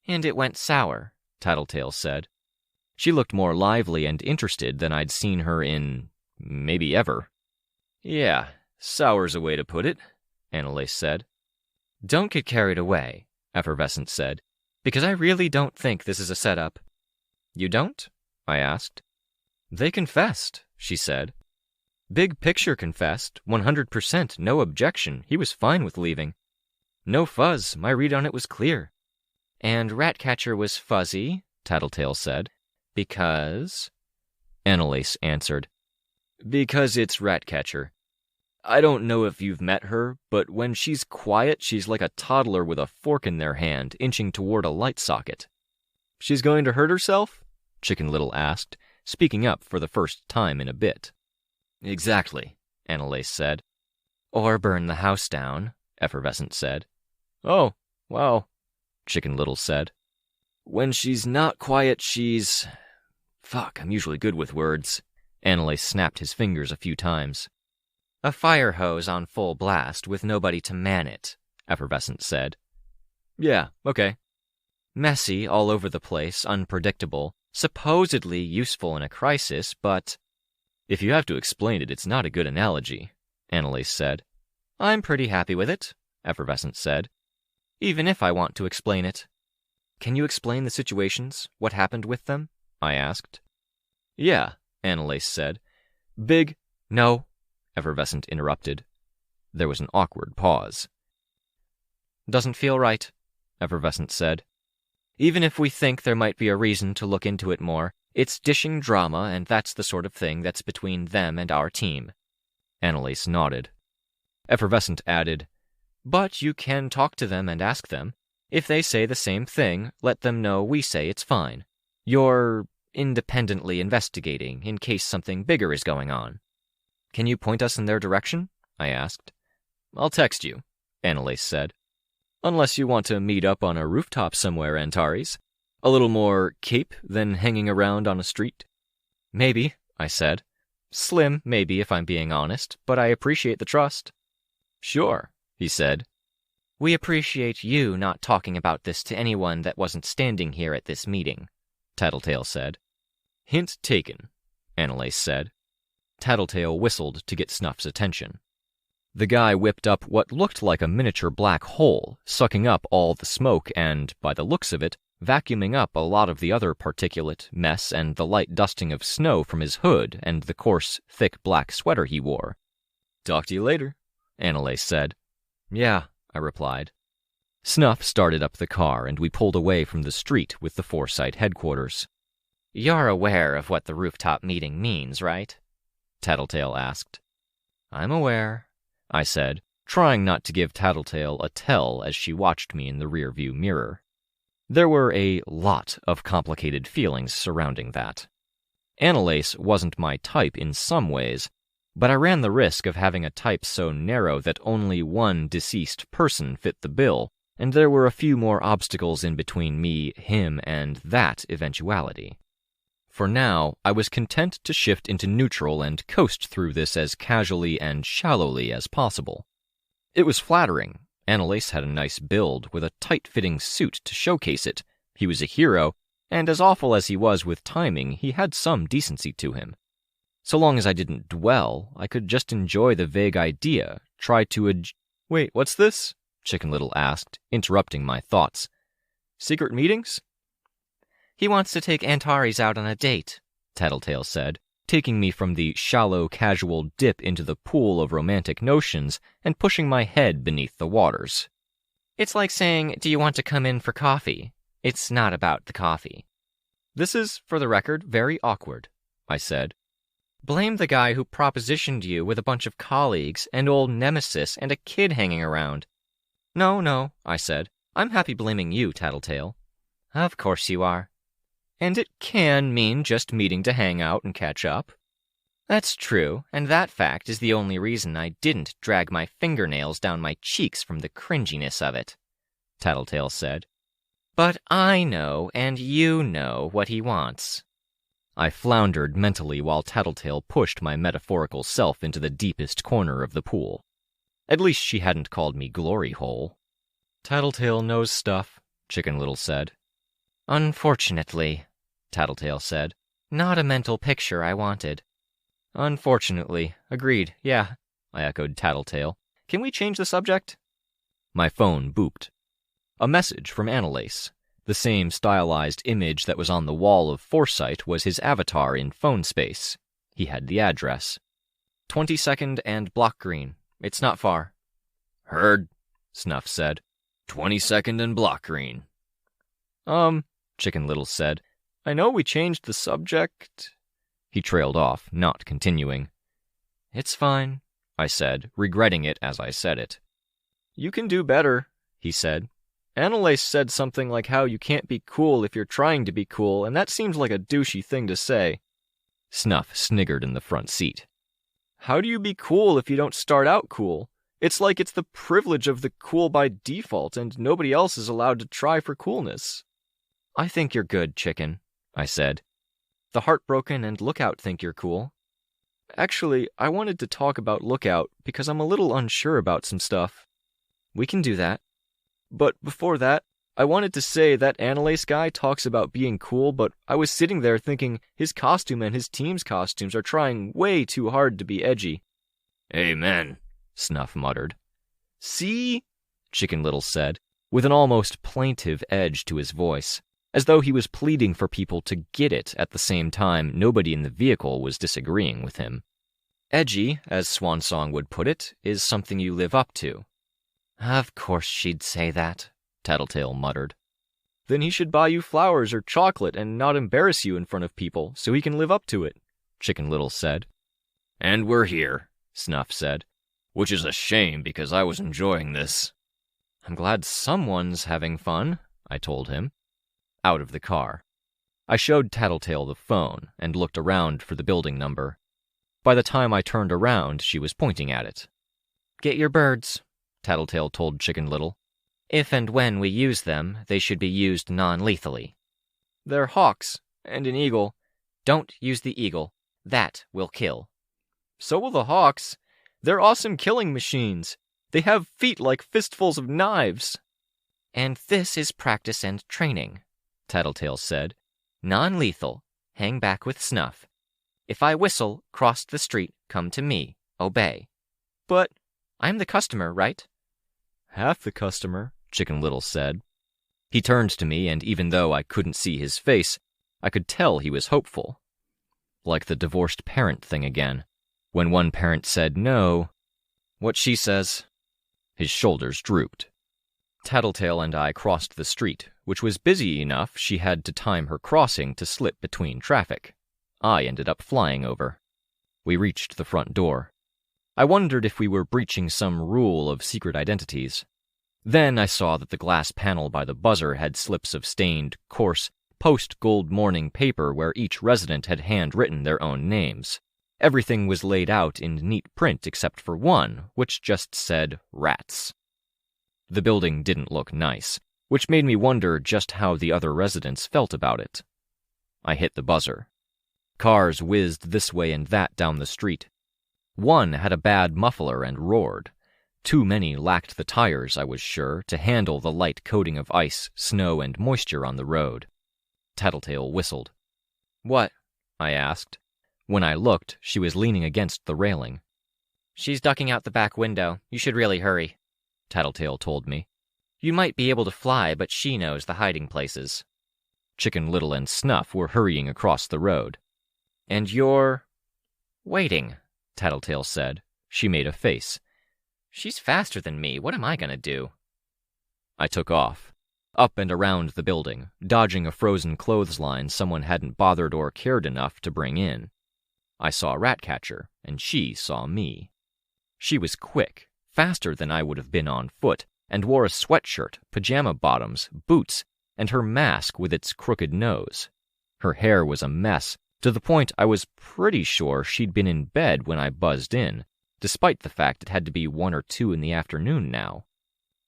And it went sour, Tattletale said. She looked more lively and interested than I'd seen her in, maybe ever. Yeah, sour's a way to put it, Annalise said. Don't get carried away, Effervescent said, because I really don't think this is a setup. You don't? I asked. They confessed, she said. Big Picture confessed, 100%, no objection, he was fine with leaving. No fuzz, my read on it was clear. And Ratcatcher was fuzzy, Tattletale said, because... Annalise answered. Because it's Ratcatcher. I don't know if you've met her, but when she's quiet, she's like a toddler with a fork in their hand, inching toward a light socket. She's going to hurt herself? Chicken Little asked, speaking up for the first time in a bit. Exactly, Annalise said. Or burn the house down, Effervescent said. Oh, well, Chicken Little said. When she's not quiet, she's... Fuck, I'm usually good with words. Annalise snapped his fingers a few times. A fire hose on full blast with nobody to man it, Effervescent said. Yeah, okay. Messy, all over the place, unpredictable, supposedly useful in a crisis, but... If you have to explain it, it's not a good analogy, Annalise said. I'm pretty happy with it, Effervescent said. Even if I want to explain it. Can you explain the situations, what happened with them? I asked. Yeah, Annalise said. No, Effervescent interrupted. There was an awkward pause. Doesn't feel right, Effervescent said. Even if we think there might be a reason to look into it more, it's dishing drama, and that's the sort of thing that's between them and our team. Annalise nodded. Effervescent added, "But you can talk to them and ask them. If they say the same thing, let them know we say it's fine. You're independently investigating in case something bigger is going on." "Can you point us in their direction?" I asked. "I'll text you," Annalise said. "Unless you want to meet up on a rooftop somewhere, Antares. A little more cape than hanging around on a street." "Maybe," I said. "Slim, maybe, if I'm being honest, but I appreciate the trust." "Sure," he said. "We appreciate you not talking about this to anyone that wasn't standing here at this meeting," Tattletale said. "Hint taken," Annalise said. Tattletale whistled to get Snuff's attention. The guy whipped up what looked like a miniature black hole, sucking up all the smoke and, by the looks of it, vacuuming up a lot of the other particulate, mess, and the light dusting of snow from his hood and the coarse, thick black sweater he wore. "Talk to you later," Annalise said. "Yeah," I replied. Snuff started up the car, and we pulled away from the street with the Foresight headquarters. "You're aware of what the rooftop meeting means, right?" Tattletale asked. "I'm aware," I said, trying not to give Tattletale a tell as she watched me in the rearview mirror. There were a lot of complicated feelings surrounding that. Annalise wasn't my type in some ways, but I ran the risk of having a type so narrow that only one deceased person fit the bill, and there were a few more obstacles in between me, him, and that eventuality. For now, I was content to shift into neutral and coast through this as casually and shallowly as possible. It was flattering. Annalise had a nice build, with a tight-fitting suit to showcase it. He was a hero, and as awful as he was with timing, he had some decency to him. So long as I didn't dwell, I could just enjoy the vague idea, try to "Wait, what's this?" Chicken Little asked, interrupting my thoughts. "Secret meetings?" "He wants to take Antares out on a date," Tattletale said, taking me from the shallow, casual dip into the pool of romantic notions and pushing my head beneath the waters. "It's like saying, do you want to come in for coffee? It's not about the coffee." "This is, for the record, very awkward," I said. "Blame the guy who propositioned you with a bunch of colleagues, an old nemesis, and a kid hanging around." No, I said. "I'm happy blaming you, Tattletale." "Of course you are." "And it can mean just meeting to hang out and catch up." "That's true, and that fact is the only reason I didn't drag my fingernails down my cheeks from the cringiness of it," Tattletale said. "But I know, and you know, what he wants." I floundered mentally while Tattletale pushed my metaphorical self into the deepest corner of the pool. At least she hadn't called me Glory Hole. "Tattletale knows stuff," Chicken Little said. "Unfortunately," Tattletale said. "Not a mental picture I wanted." "Unfortunately. Agreed, yeah," I echoed Tattletale. "Can we change the subject?" My phone booped. A message from Annalise. The same stylized image that was on the wall of Foresight was his avatar in phone space. He had the address. 22nd and Block Green. It's not far. "Heard," Snuff said. 22nd and Block Green. Chicken Little said. "I know we changed the subject." He trailed off, not continuing. "It's fine," I said, regretting it as I said it. "You can do better," he said. "Annalise said something like how you can't be cool if you're trying to be cool, and that seems like a douchey thing to say." Snuff sniggered in the front seat. "How do you be cool if you don't start out cool? It's like it's the privilege of the cool by default, and nobody else is allowed to try for coolness." "I think you're good, Chicken," I said. "The Heartbroken and Lookout think you're cool." "Actually, I wanted to talk about Lookout because I'm a little unsure about some stuff." "We can do that." "But before that, I wanted to say that Annalise guy talks about being cool, but I was sitting there thinking his costume and his team's costumes are trying way too hard to be edgy." "Amen," Snuff muttered. "See?" Chicken Little said, with an almost plaintive edge to his voice, as though he was pleading for people to get it at the same time nobody in the vehicle was disagreeing with him. "Edgy, as Swansong would put it, is something you live up to." "Of course she'd say that," Tattletale muttered. "Then he should buy you flowers or chocolate and not embarrass you in front of people, so he can live up to it," Chicken Little said. "And we're here," Snuff said. Which is a shame because I was enjoying this. I'm glad someone's having fun, I told him. Out of the car. I showed Tattletale the phone and looked around for the building number. By the time I turned around, she was pointing at it. Get your birds, Tattletale told Chicken Little. If and when we use them, they should be used non-lethally. They're hawks and an eagle. Don't use the eagle. That will kill. So will the hawks. They're awesome killing machines. They have feet like fistfuls of knives. And this is practice and training, Tattletale said. Non-lethal. Hang back with Snuff. If I whistle, cross the street, come to me. Obey. But I'm the customer, right? Half the customer, Chicken Little said. He turned to me, and even though I couldn't see his face, I could tell he was hopeful. Like the divorced parent thing again. When one parent said no, what she says. His shoulders drooped. Tattletale and I crossed the street, which was busy enough she had to time her crossing to slip between traffic. I ended up flying over. We reached the front door. I wondered if we were breaching some rule of secret identities. Then I saw that the glass panel by the buzzer had slips of stained, coarse, post-gold morning paper where each resident had handwritten their own names. Everything was laid out in neat print except for one, which just said rats. The building didn't look nice, which made me wonder just how the other residents felt about it. I hit the buzzer. Cars whizzed this way and that down the street. One had a bad muffler and roared. Too many lacked the tires, I was sure, to handle the light coating of ice, snow, and moisture on the road. Tattletale whistled. What? I asked. When I looked, she was leaning against the railing. She's ducking out the back window. You should really hurry, Tattletale told me. You might be able to fly, but she knows the hiding places. Chicken Little and Snuff were hurrying across the road. And you're... waiting, Tattletale said. She made a face. She's faster than me. What am I going to do? I took off. Up and around the building, dodging a frozen clothesline someone hadn't bothered or cared enough to bring in. I saw Ratcatcher, and she saw me. She was quick, faster than I would have been on foot, and wore a sweatshirt, pajama bottoms, boots, and her mask with its crooked nose. Her hair was a mess, to the point I was pretty sure she'd been in bed when I buzzed in, despite the fact it had to be 1 or 2 in the afternoon now.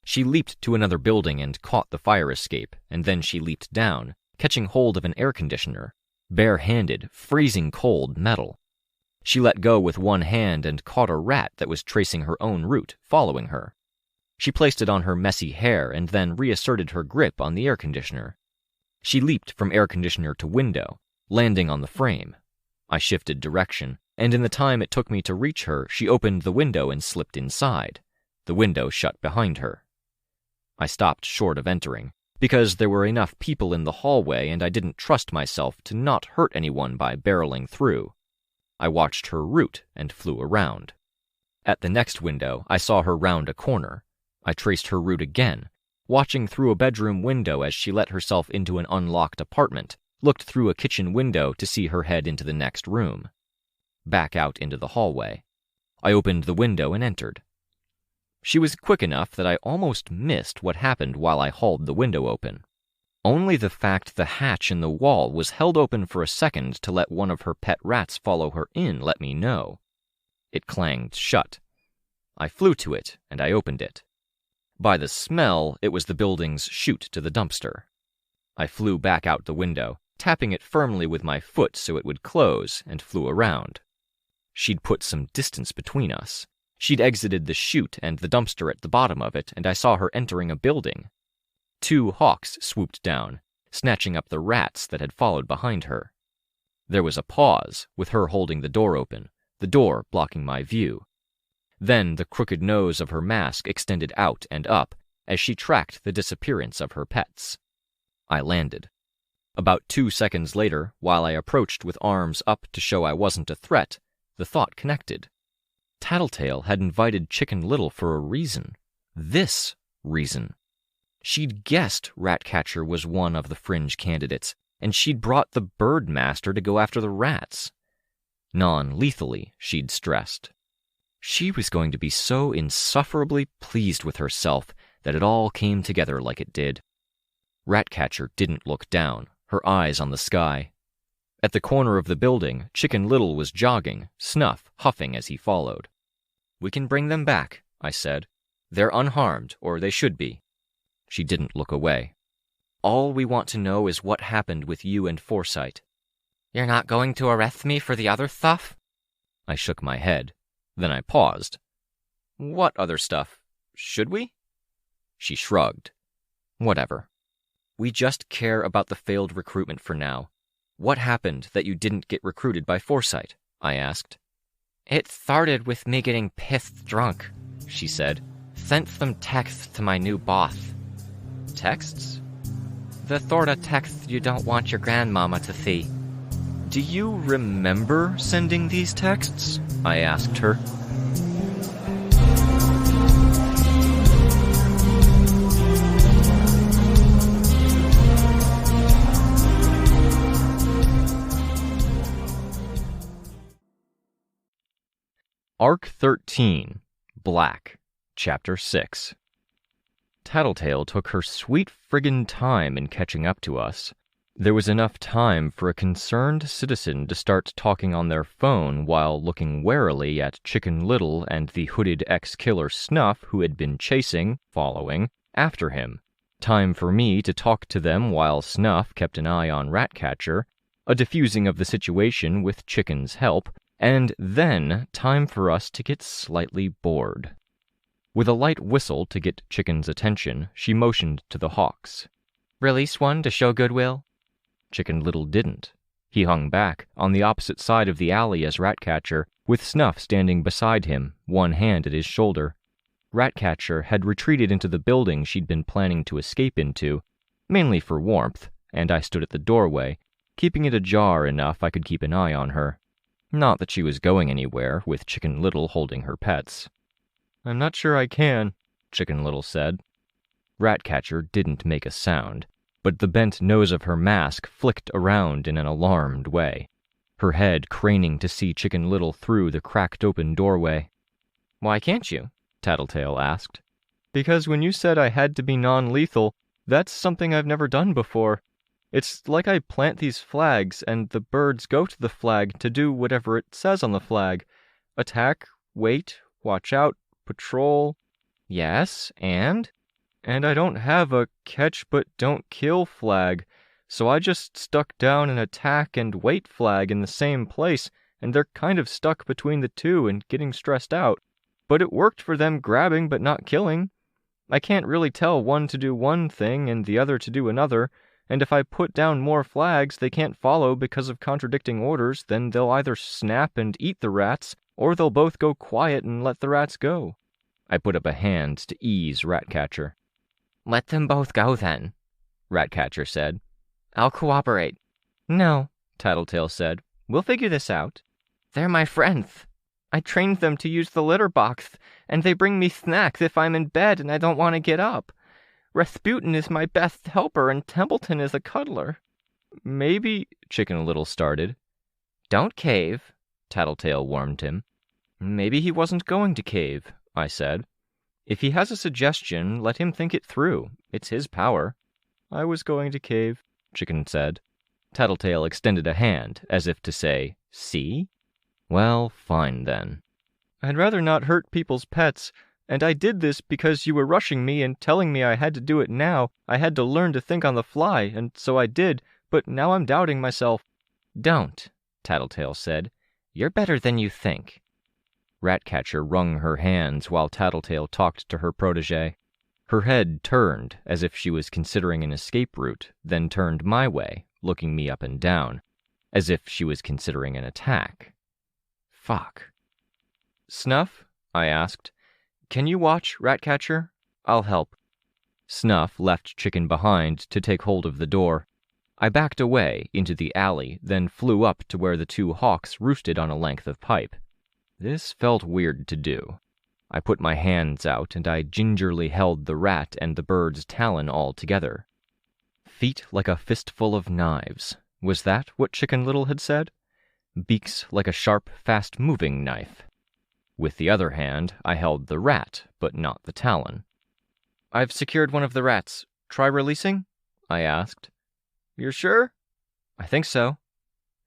She leaped to another building and caught the fire escape, and then she leaped down, catching hold of an air conditioner. Bare-handed, freezing cold metal. She let go with one hand and caught a rat that was tracing her own route, following her. She placed it on her messy hair and then reasserted her grip on the air conditioner. She leaped from air conditioner to window, landing on the frame. I shifted direction, and in the time it took me to reach her, she opened the window and slipped inside. The window shut behind her. I stopped short of entering, because there were enough people in the hallway and I didn't trust myself to not hurt anyone by barreling through. I watched her route and flew around. At the next window, I saw her round a corner. I traced her route again, watching through a bedroom window as she let herself into an unlocked apartment, looked through a kitchen window to see her head into the next room. Back out into the hallway. I opened the window and entered. She was quick enough that I almost missed what happened while I hauled the window open. Only the fact the hatch in the wall was held open for a second to let one of her pet rats follow her in let me know. It clanged shut. I flew to it, and I opened it. By the smell, it was the building's chute to the dumpster. I flew back out the window, tapping it firmly with my foot so it would close, and flew around. She'd put some distance between us. She'd exited the chute and the dumpster at the bottom of it, and I saw her entering a building. 2 hawks swooped down, snatching up the rats that had followed behind her. There was a pause, with her holding the door open, the door blocking my view. Then the crooked nose of her mask extended out and up as she tracked the disappearance of her pets. I landed. About 2 seconds later, while I approached with arms up to show I wasn't a threat, the thought connected. Tattletale had invited Chicken Little for a reason. This reason. She'd guessed Ratcatcher was one of the fringe candidates, and she'd brought the bird master to go after the rats. Non-lethally, she'd stressed. She was going to be so insufferably pleased with herself that it all came together like it did. Ratcatcher didn't look down, her eyes on the sky. At the corner of the building, Chicken Little was jogging, Snuff huffing as he followed. "We can bring them back," I said. "They're unharmed, or they should be." She didn't look away. "All we want to know is what happened with you and Forsyte." "You're not going to arrest me for the other stuff?" I shook my head. Then I paused. "What other stuff? Should we?" She shrugged. "Whatever. We just care about the failed recruitment for now. What happened that you didn't get recruited by Forsyte?" I asked. "It started with me getting pissed drunk," she said. "Sent some texts to my new boss." "Texts?" "The sorta texts you don't want your grandmama to see." "Do you remember sending these texts?" I asked her. Arc 13, Black, Chapter 6. Tattletale took her sweet friggin' time in catching up to us. There was enough time for a concerned citizen to start talking on their phone while looking warily at Chicken Little and the hooded ex-killer Snuff who had been following, after him. Time for me to talk to them while Snuff kept an eye on Ratcatcher, a diffusing of the situation with Chicken's help, and then time for us to get slightly bored. With a light whistle to get Chicken's attention, she motioned to the Hawks. "Release one to show goodwill?" Chicken Little didn't. He hung back, on the opposite side of the alley as Ratcatcher, with Snuff standing beside him, one hand at his shoulder. Ratcatcher had retreated into the building she'd been planning to escape into, mainly for warmth, and I stood at the doorway, keeping it ajar enough I could keep an eye on her. Not that she was going anywhere, with Chicken Little holding her pets. "I'm not sure I can," Chicken Little said. Ratcatcher didn't make a sound, but the bent nose of her mask flicked around in an alarmed way, her head craning to see Chicken Little through the cracked-open doorway. "Why can't you?" Tattletale asked. "Because when you said I had to be non-lethal, that's something I've never done before. It's like I plant these flags, and the birds go to the flag to do whatever it says on the flag. Attack, wait, watch out, patrol." "Yes, and?" "And I don't have a catch but don't kill flag, so I just stuck down an attack and wait flag in the same place, and they're kind of stuck between the two and getting stressed out. But it worked for them grabbing but not killing. I can't really tell one to do one thing and the other to do another, and if I put down more flags they can't follow because of contradicting orders, then they'll either snap and eat the rats, or they'll both go quiet and let the rats go." I put up a hand to ease Ratcatcher. "Let them both go, then," Ratcatcher said. "I'll cooperate." "No," Tattletale said. "We'll figure this out." "They're my friends. I trained them to use the litter box, and they bring me snacks if I'm in bed and I don't want to get up. Rasputin is my best helper, and Templeton is a cuddler." "Maybe," Chicken Little started. "Don't cave," Tattletale warned him. "Maybe he wasn't going to cave," I said. "If he has a suggestion, let him think it through. It's his power." "I was going to cave," Chicken said. Tattletale extended a hand, as if to say, "See?" "Well, fine then." "I'd rather not hurt people's pets, and I did this because you were rushing me and telling me I had to do it now. I had to learn to think on the fly, and so I did, but now I'm doubting myself." "Don't," Tattletale said. "You're better than you think." Ratcatcher wrung her hands while Tattletale talked to her protege. Her head turned, as if she was considering an escape route, then turned my way, looking me up and down, as if she was considering an attack. Fuck. "Snuff?" I asked. "Can you watch, Ratcatcher? I'll help." Snuff left Chicken behind to take hold of the door. I backed away into the alley, then flew up to where the two hawks roosted on a length of pipe. This felt weird to do. I put my hands out and I gingerly held the rat and the bird's talon all together. Feet like a fistful of knives. Was that what Chicken Little had said? Beaks like a sharp, fast-moving knife. With the other hand, I held the rat, but not the talon. "I've secured one of the rats. Try releasing?" I asked. "You're sure?" "I think so."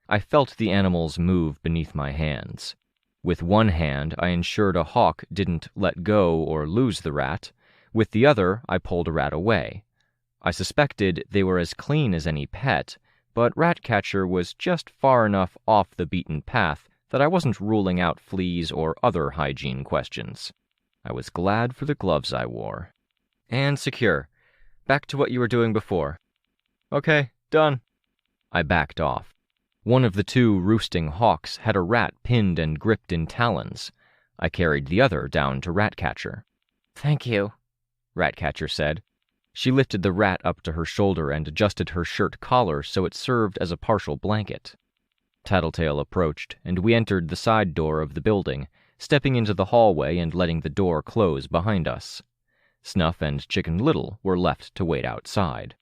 I felt the animals move beneath my hands. With one hand, I ensured a hawk didn't let go or lose the rat. With the other, I pulled a rat away. I suspected they were as clean as any pet, but Ratcatcher was just far enough off the beaten path that I wasn't ruling out fleas or other hygiene questions. I was glad for the gloves I wore. "And secure. Back to what you were doing before." "Okay, done." I backed off. One of the two roosting hawks had a rat pinned and gripped in talons. I carried the other down to Ratcatcher. "Thank you," Ratcatcher said. She lifted the rat up to her shoulder and adjusted her shirt collar so it served as a partial blanket. Tattletale approached, and we entered the side door of the building, stepping into the hallway and letting the door close behind us. Snuff and Chicken Little were left to wait outside.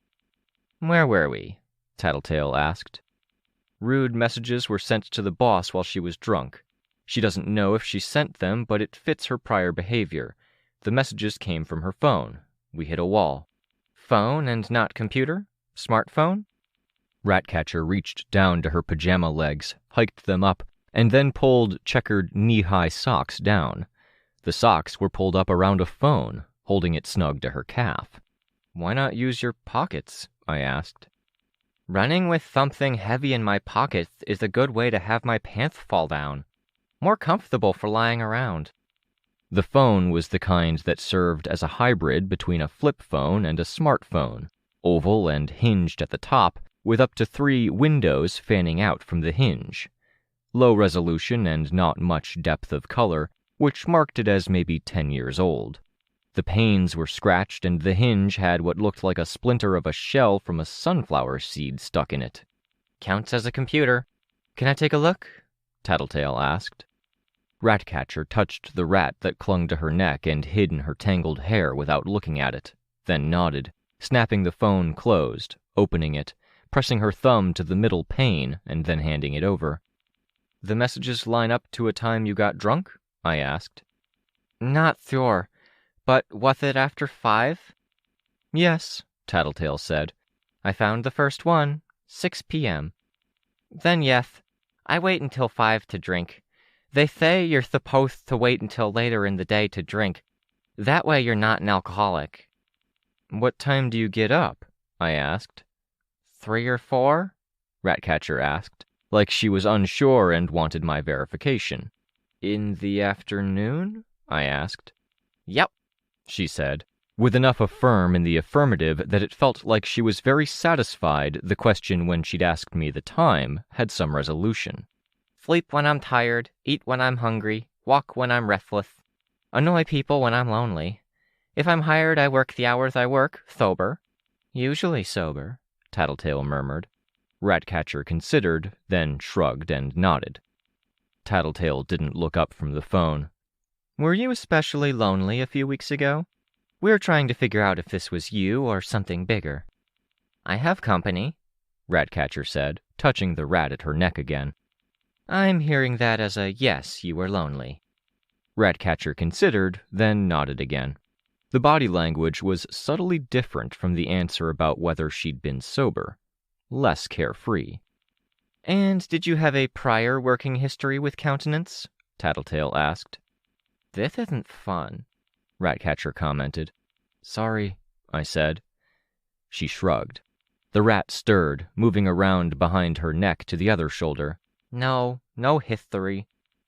"Where were we?" Tattletale asked. "Rude messages were sent to the boss while she was drunk. She doesn't know if she sent them, but it fits her prior behavior. The messages came from her phone. We hit a wall." "Phone and not computer? Smartphone?" Ratcatcher reached down to her pajama legs, hiked them up, and then pulled checkered knee-high socks down. The socks were pulled up around a phone, holding it snug to her calf. "Why not use your pockets?" I asked. "Running with something heavy in my pockets is a good way to have my pants fall down. More comfortable for lying around." The phone was the kind that served as a hybrid between a flip phone and a smartphone, oval and hinged at the top, with up to 3 windows fanning out from the hinge. Low resolution and not much depth of color, which marked it as maybe 10 years old. The panes were scratched and the hinge had what looked like a splinter of a shell from a sunflower seed stuck in it. "Counts as a computer. Can I take a look?" Tattletale asked. Ratcatcher touched the rat that clung to her neck and hid in her tangled hair without looking at it, then nodded, snapping the phone closed, opening it, pressing her thumb to the middle pane, and then handing it over. "The messages line up to a time you got drunk?" I asked. "Not sure, but was it after 5? "Yes," Tattletale said. "I found the first one, 6 p.m. Then yes, I wait until 5 to drink. They say you're supposed to wait until later in the day to drink. That way you're not an alcoholic." "What time do you get up?" I asked. 3 or 4? Ratcatcher asked, like she was unsure and wanted my verification. "In the afternoon?" I asked. "Yep," she said, with enough affirm in the affirmative that it felt like she was very satisfied the question when she'd asked me the time had some resolution. "Sleep when I'm tired, eat when I'm hungry, walk when I'm restless, annoy people when I'm lonely. If I'm hired, I work the hours I work, sober." "Usually sober," Tattletale murmured. Ratcatcher considered, then shrugged and nodded. Tattletale didn't look up from the phone. "Were you especially lonely a few weeks ago? We're trying to figure out if this was you or something bigger." "I have company," Ratcatcher said, touching the rat at her neck again. "I'm hearing that as a yes, you were lonely." Ratcatcher considered, then nodded again. The body language was subtly different from the answer about whether she'd been sober. Less carefree. "And did you have a prior working history with countenance?" Tattletale asked. "This isn't fun," Ratcatcher commented. "Sorry," I said. She shrugged. The rat stirred, moving around behind her neck to the other shoulder. No history.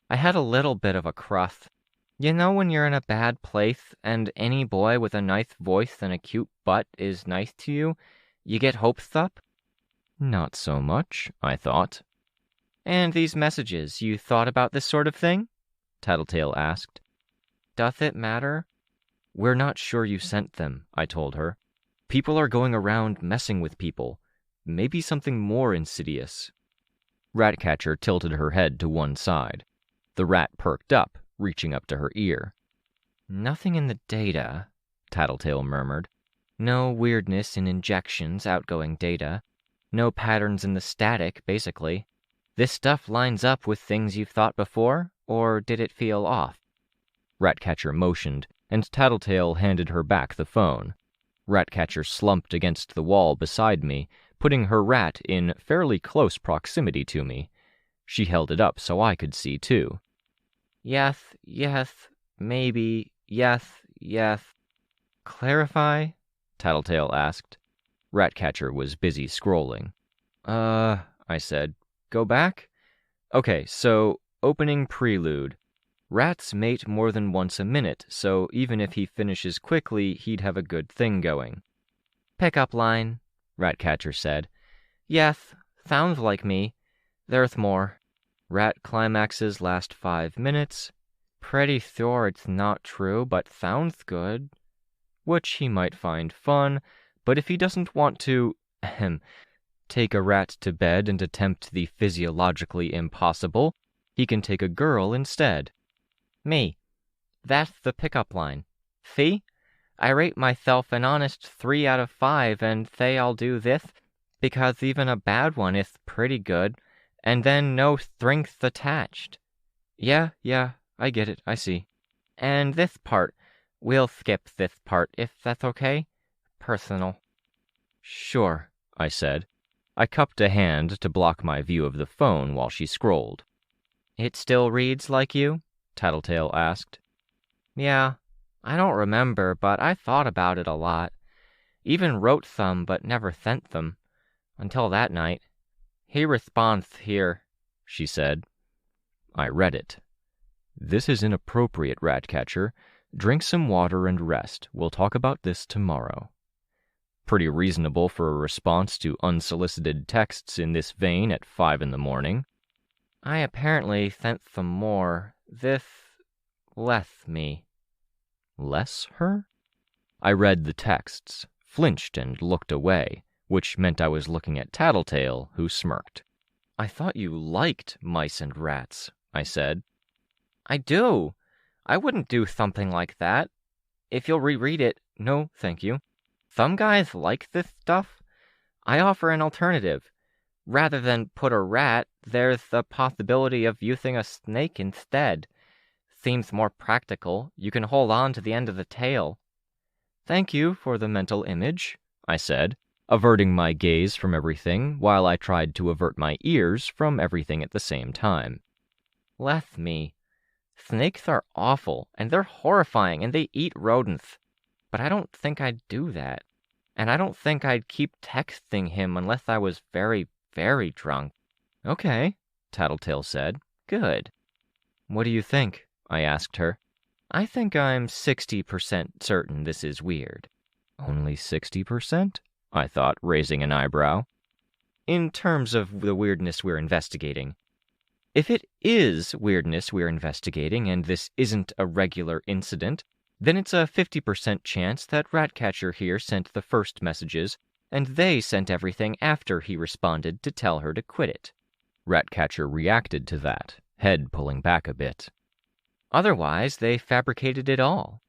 I had a little bit of a crush. You know when you're in a bad place and any boy with a nice voice and a cute butt is nice to you, you get hopes up? Not so much, I thought. "And these messages, you thought about this sort of thing?" Tattletale asked. "Does it matter?" "We're not sure you sent them," I told her. "People are going around messing with people. Maybe something more insidious." Ratcatcher tilted her head to one side. The rat perked up, reaching up to her ear. "Nothing in the data," Tattletale murmured. "No weirdness in injections, outgoing data. No patterns in the static, basically. This stuff lines up with things you've thought before, or did it feel off?" Ratcatcher motioned, and Tattletale handed her back the phone. Ratcatcher slumped against the wall beside me, putting her rat in fairly close proximity to me. She held it up so I could see, too. Yes, maybe, yes. Clarify? Tattletale asked. Ratcatcher was busy scrolling. I said. Go back? Okay, so, opening prelude. Rats mate more than once a minute, so even if he finishes quickly, he'd have a good thing going. Pickup line, Ratcatcher said. Yes, sounds like me. There's more. Rat climaxes last 5 minutes. Pretty sure it's not true, but sounds good. Which he might find fun, but if he doesn't want to, take a rat to bed and attempt the physiologically impossible, he can take a girl instead. Me. That's the pickup line. See? I rate myself an honest 3 out of 5 and say I'll do this because even a bad one is pretty good, and then no strings attached. Yeah, I get it, I see. And this part, we'll skip this part if that's okay. Personal. Sure, I said. I cupped a hand to block my view of the phone while she scrolled. It still reads like you? Tattletale asked. Yeah, I don't remember, but I thought about it a lot. Even wrote some, but never sent them. Until that night. He responds here, she said. I read it. This is inappropriate, Ratcatcher. Drink some water and rest. We'll talk about this tomorrow. Pretty reasonable for a response to unsolicited texts in this vein at 5 in the morning. I apparently sent some more. This less me. Less her? I read the texts, flinched and looked away, which meant I was looking at Tattletale, who smirked. I thought you liked mice and rats, I said. I do. I wouldn't do something like that. If you'll reread it, no, thank you. Some guys like this stuff. I offer an alternative. Rather than put a rat, there's the possibility of using a snake instead. Seems more practical. You can hold on to the end of the tail. Thank you for the mental image, I said, averting my gaze from everything while I tried to avert my ears from everything at the same time. Bless me. Snakes are awful, and they're horrifying, and they eat rodents. But I don't think I'd do that. And I don't think I'd keep texting him unless I was very, very drunk. Okay, Tattletale said. Good. What do you think? I asked her. I think I'm 60% certain this is weird. Only 60%? I thought, raising an eyebrow. In terms of the weirdness we're investigating. If it is weirdness we're investigating and this isn't a regular incident, then it's a 50% chance that Ratcatcher here sent the first messages, and they sent everything after he responded to tell her to quit it. Ratcatcher reacted to that, head pulling back a bit. Otherwise, they fabricated it all.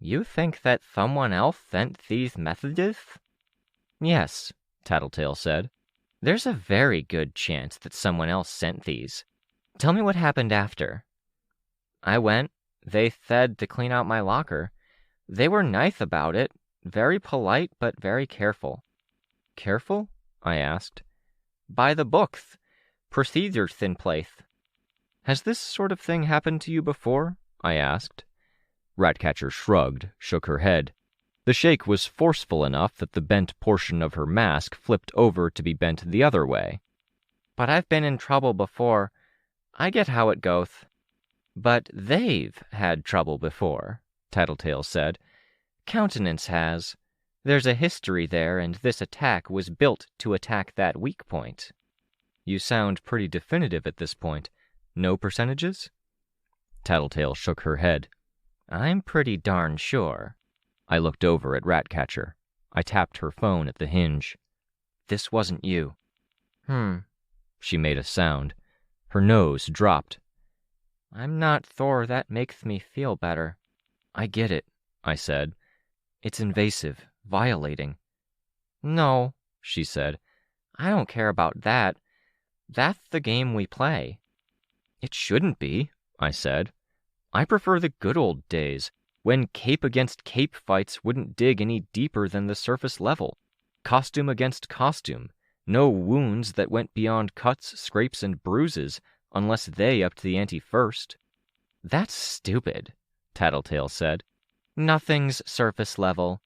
You think that someone else sent these messages? Yes, Tattletale said. There's a very good chance that someone else sent these. Tell me what happened after. I went. They said to clean out my locker. They were nice about it, very polite but very careful. Careful? I asked. By the books. Procedures in place. Has this sort of thing happened to you before? I asked. Ratcatcher shrugged, shook her head. The shake was forceful enough that the bent portion of her mask flipped over to be bent the other way. But I've been in trouble before. I get how it goes. But they've had trouble before, Tattletale said. Countenance has. There's a history there, and this attack was built to attack that weak point. You sound pretty definitive at this point. No percentages? Tattletale shook her head. I'm pretty darn sure. I looked over at Ratcatcher. I tapped her phone at the hinge. This wasn't you. She made a sound. Her nose dropped. I'm not sure that makes me feel better. I get it, I said. It's invasive, violating. No, she said. I don't care about that. That's the game we play. It shouldn't be, I said. I prefer the good old days, when cape against cape fights wouldn't dig any deeper than the surface level. Costume against costume. No wounds that went beyond cuts, scrapes, and bruises, unless they upped the ante first. That's stupid, Tattletale said. Nothing's surface level.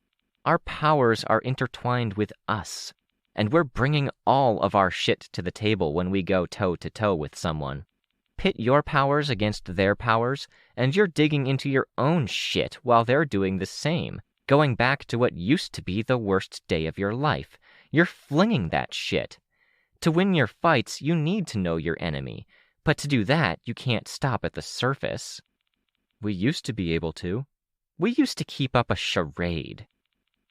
Our powers are intertwined with us, and we're bringing all of our shit to the table when we go toe-to-toe with someone. Pit your powers against their powers, and you're digging into your own shit while they're doing the same, going back to what used to be the worst day of your life. You're flinging that shit. To win your fights, you need to know your enemy, but to do that, you can't stop at the surface. We used to be able to. We used to keep up a charade.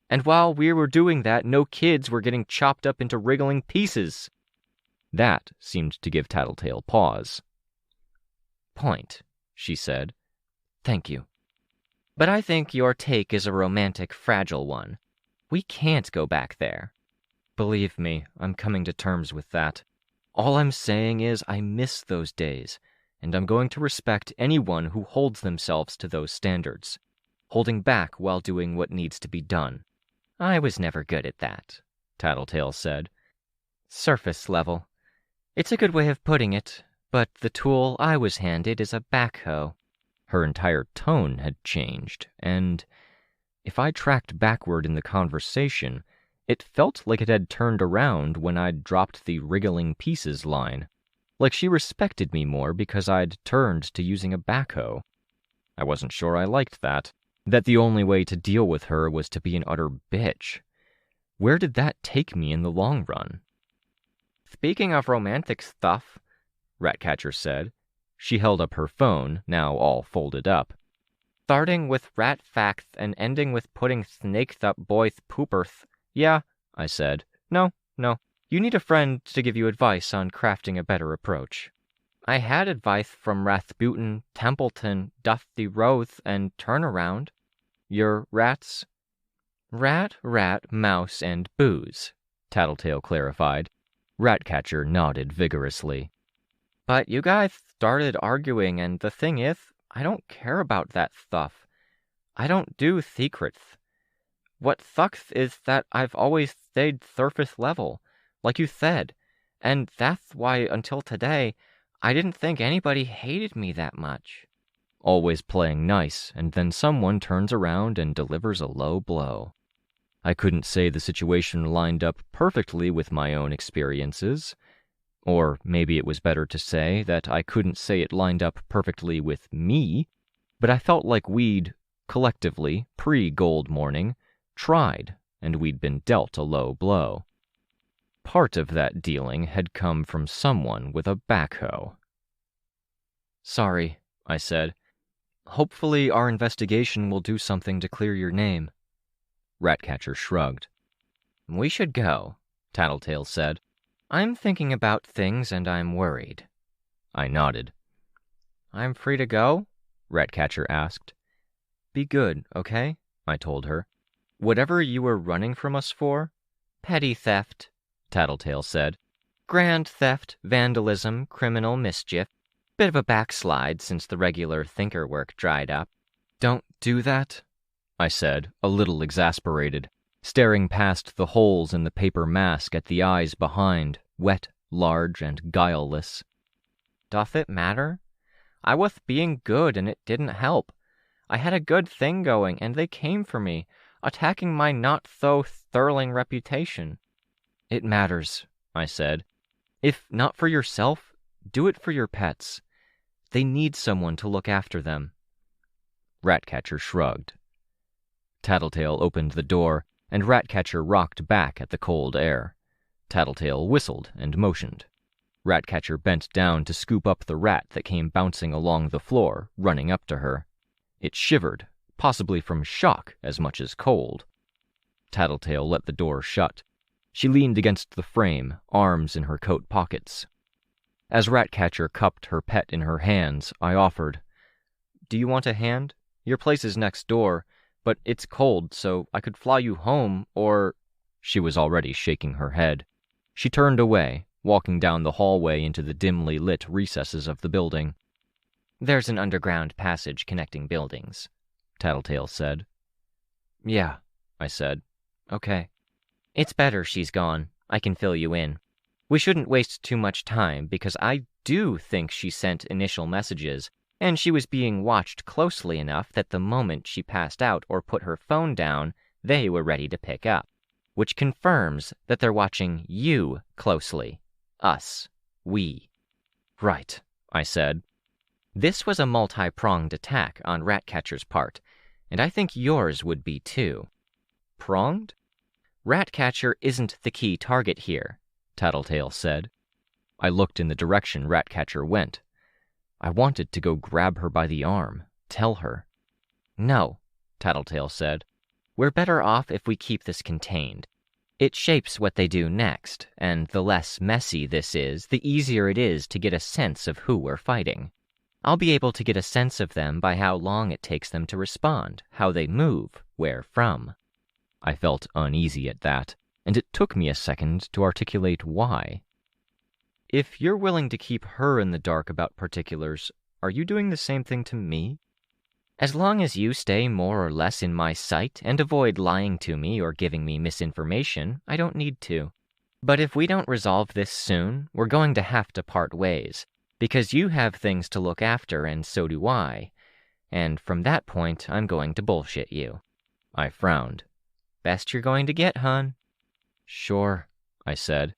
And while we were doing that, no kids were getting chopped up into wriggling pieces. That seemed to give Tattletale pause. Point, she said. Thank you. But I think your take is a romantic, fragile one. We can't go back there. Believe me, I'm coming to terms with that. All I'm saying is I miss those days, and I'm going to respect anyone who holds themselves to those standards, holding back while doing what needs to be done. I was never good at that, Tattletale said. Surface level. It's a good way of putting it, but the tool I was handed is a backhoe. Her entire tone had changed, and if I tracked backward in the conversation, it felt like it had turned around when I'd dropped the wriggling pieces line, like she respected me more because I'd turned to using a backhoe. I wasn't sure I liked that the only way to deal with her was to be an utter bitch. Where did that take me in the long run? Speaking of romantic stuff, Ratcatcher said. She held up her phone, now all folded up. Starting with rat facts and ending with putting snakes up boys' poopers. Yeah, I said. No. You need a friend to give you advice on crafting a better approach. I had advice from Rasputin, Templeton, Dusty Rose, and Turnaround. Your rats? Rat, mouse, and booze, Tattletale clarified. Ratcatcher nodded vigorously. But you guys started arguing, and the thing is, I don't care about that stuff. I don't do secrets. What sucks is that I've always stayed surface level, like you said, and that's why until today, I didn't think anybody hated me that much. Always playing nice, and then someone turns around and delivers a low blow. I couldn't say the situation lined up perfectly with my own experiences, or maybe it was better to say that I couldn't say it lined up perfectly with me, but I felt like we'd, collectively, pre-Gold Morning, tried, and we'd been dealt a low blow. Part of that dealing had come from someone with a backhoe. Sorry, I said. Hopefully our investigation will do something to clear your name. Ratcatcher shrugged. We should go, Tattletale said. I'm thinking about things and I'm worried. I nodded. I'm free to go? Ratcatcher asked. Be good, okay? I told her. Whatever you were running from us for? Petty theft, Tattletale said. Grand theft, vandalism, criminal mischief. Bit of a backslide since the regular thinker work dried up. Don't do that, I said, a little exasperated, staring past the holes in the paper mask at the eyes behind, wet, large, and guileless. Doth it matter? I was being good and it didn't help. I had a good thing going and they came for me, attacking my not-so-sterling reputation. It matters, I said. If not for yourself, do it for your pets. They need someone to look after them. Ratcatcher shrugged. Tattletale opened the door, and Ratcatcher rocked back at the cold air. Tattletale whistled and motioned. Ratcatcher bent down to scoop up the rat that came bouncing along the floor, running up to her. It shivered, possibly from shock as much as cold. Tattletale let the door shut. She leaned against the frame, arms in her coat pockets. As Ratcatcher cupped her pet in her hands, I offered, "Do you want a hand? Your place is next door, but it's cold, so I could fly you home, or—" She was already shaking her head. She turned away, walking down the hallway into the dimly lit recesses of the building. There's an underground passage connecting buildings, Tattletale said. Yeah, I said. Okay. It's better she's gone. I can fill you in. We shouldn't waste too much time because I do think she sent initial messages, and she was being watched closely enough that the moment she passed out or put her phone down, they were ready to pick up, which confirms that they're watching you closely. Us. We. Right, I said. This was a multi-pronged attack on Ratcatcher's part, and I think yours would be too. Pronged? Ratcatcher isn't the key target here, Tattletale said. I looked in the direction Ratcatcher went. I wanted to go grab her by the arm, tell her. No, Tattletale said. We're better off if we keep this contained. It shapes what they do next, and the less messy this is, the easier it is to get a sense of who we're fighting. I'll be able to get a sense of them by how long it takes them to respond, how they move, where from. I felt uneasy at that, and it took me a second to articulate why. If you're willing to keep her in the dark about particulars, are you doing the same thing to me? As long as you stay more or less in my sight and avoid lying to me or giving me misinformation, I don't need to. But if we don't resolve this soon, we're going to have to part ways, because you have things to look after and so do I. And from that point, I'm going to bullshit you. I frowned. Best you're going to get, hun. Sure, I said.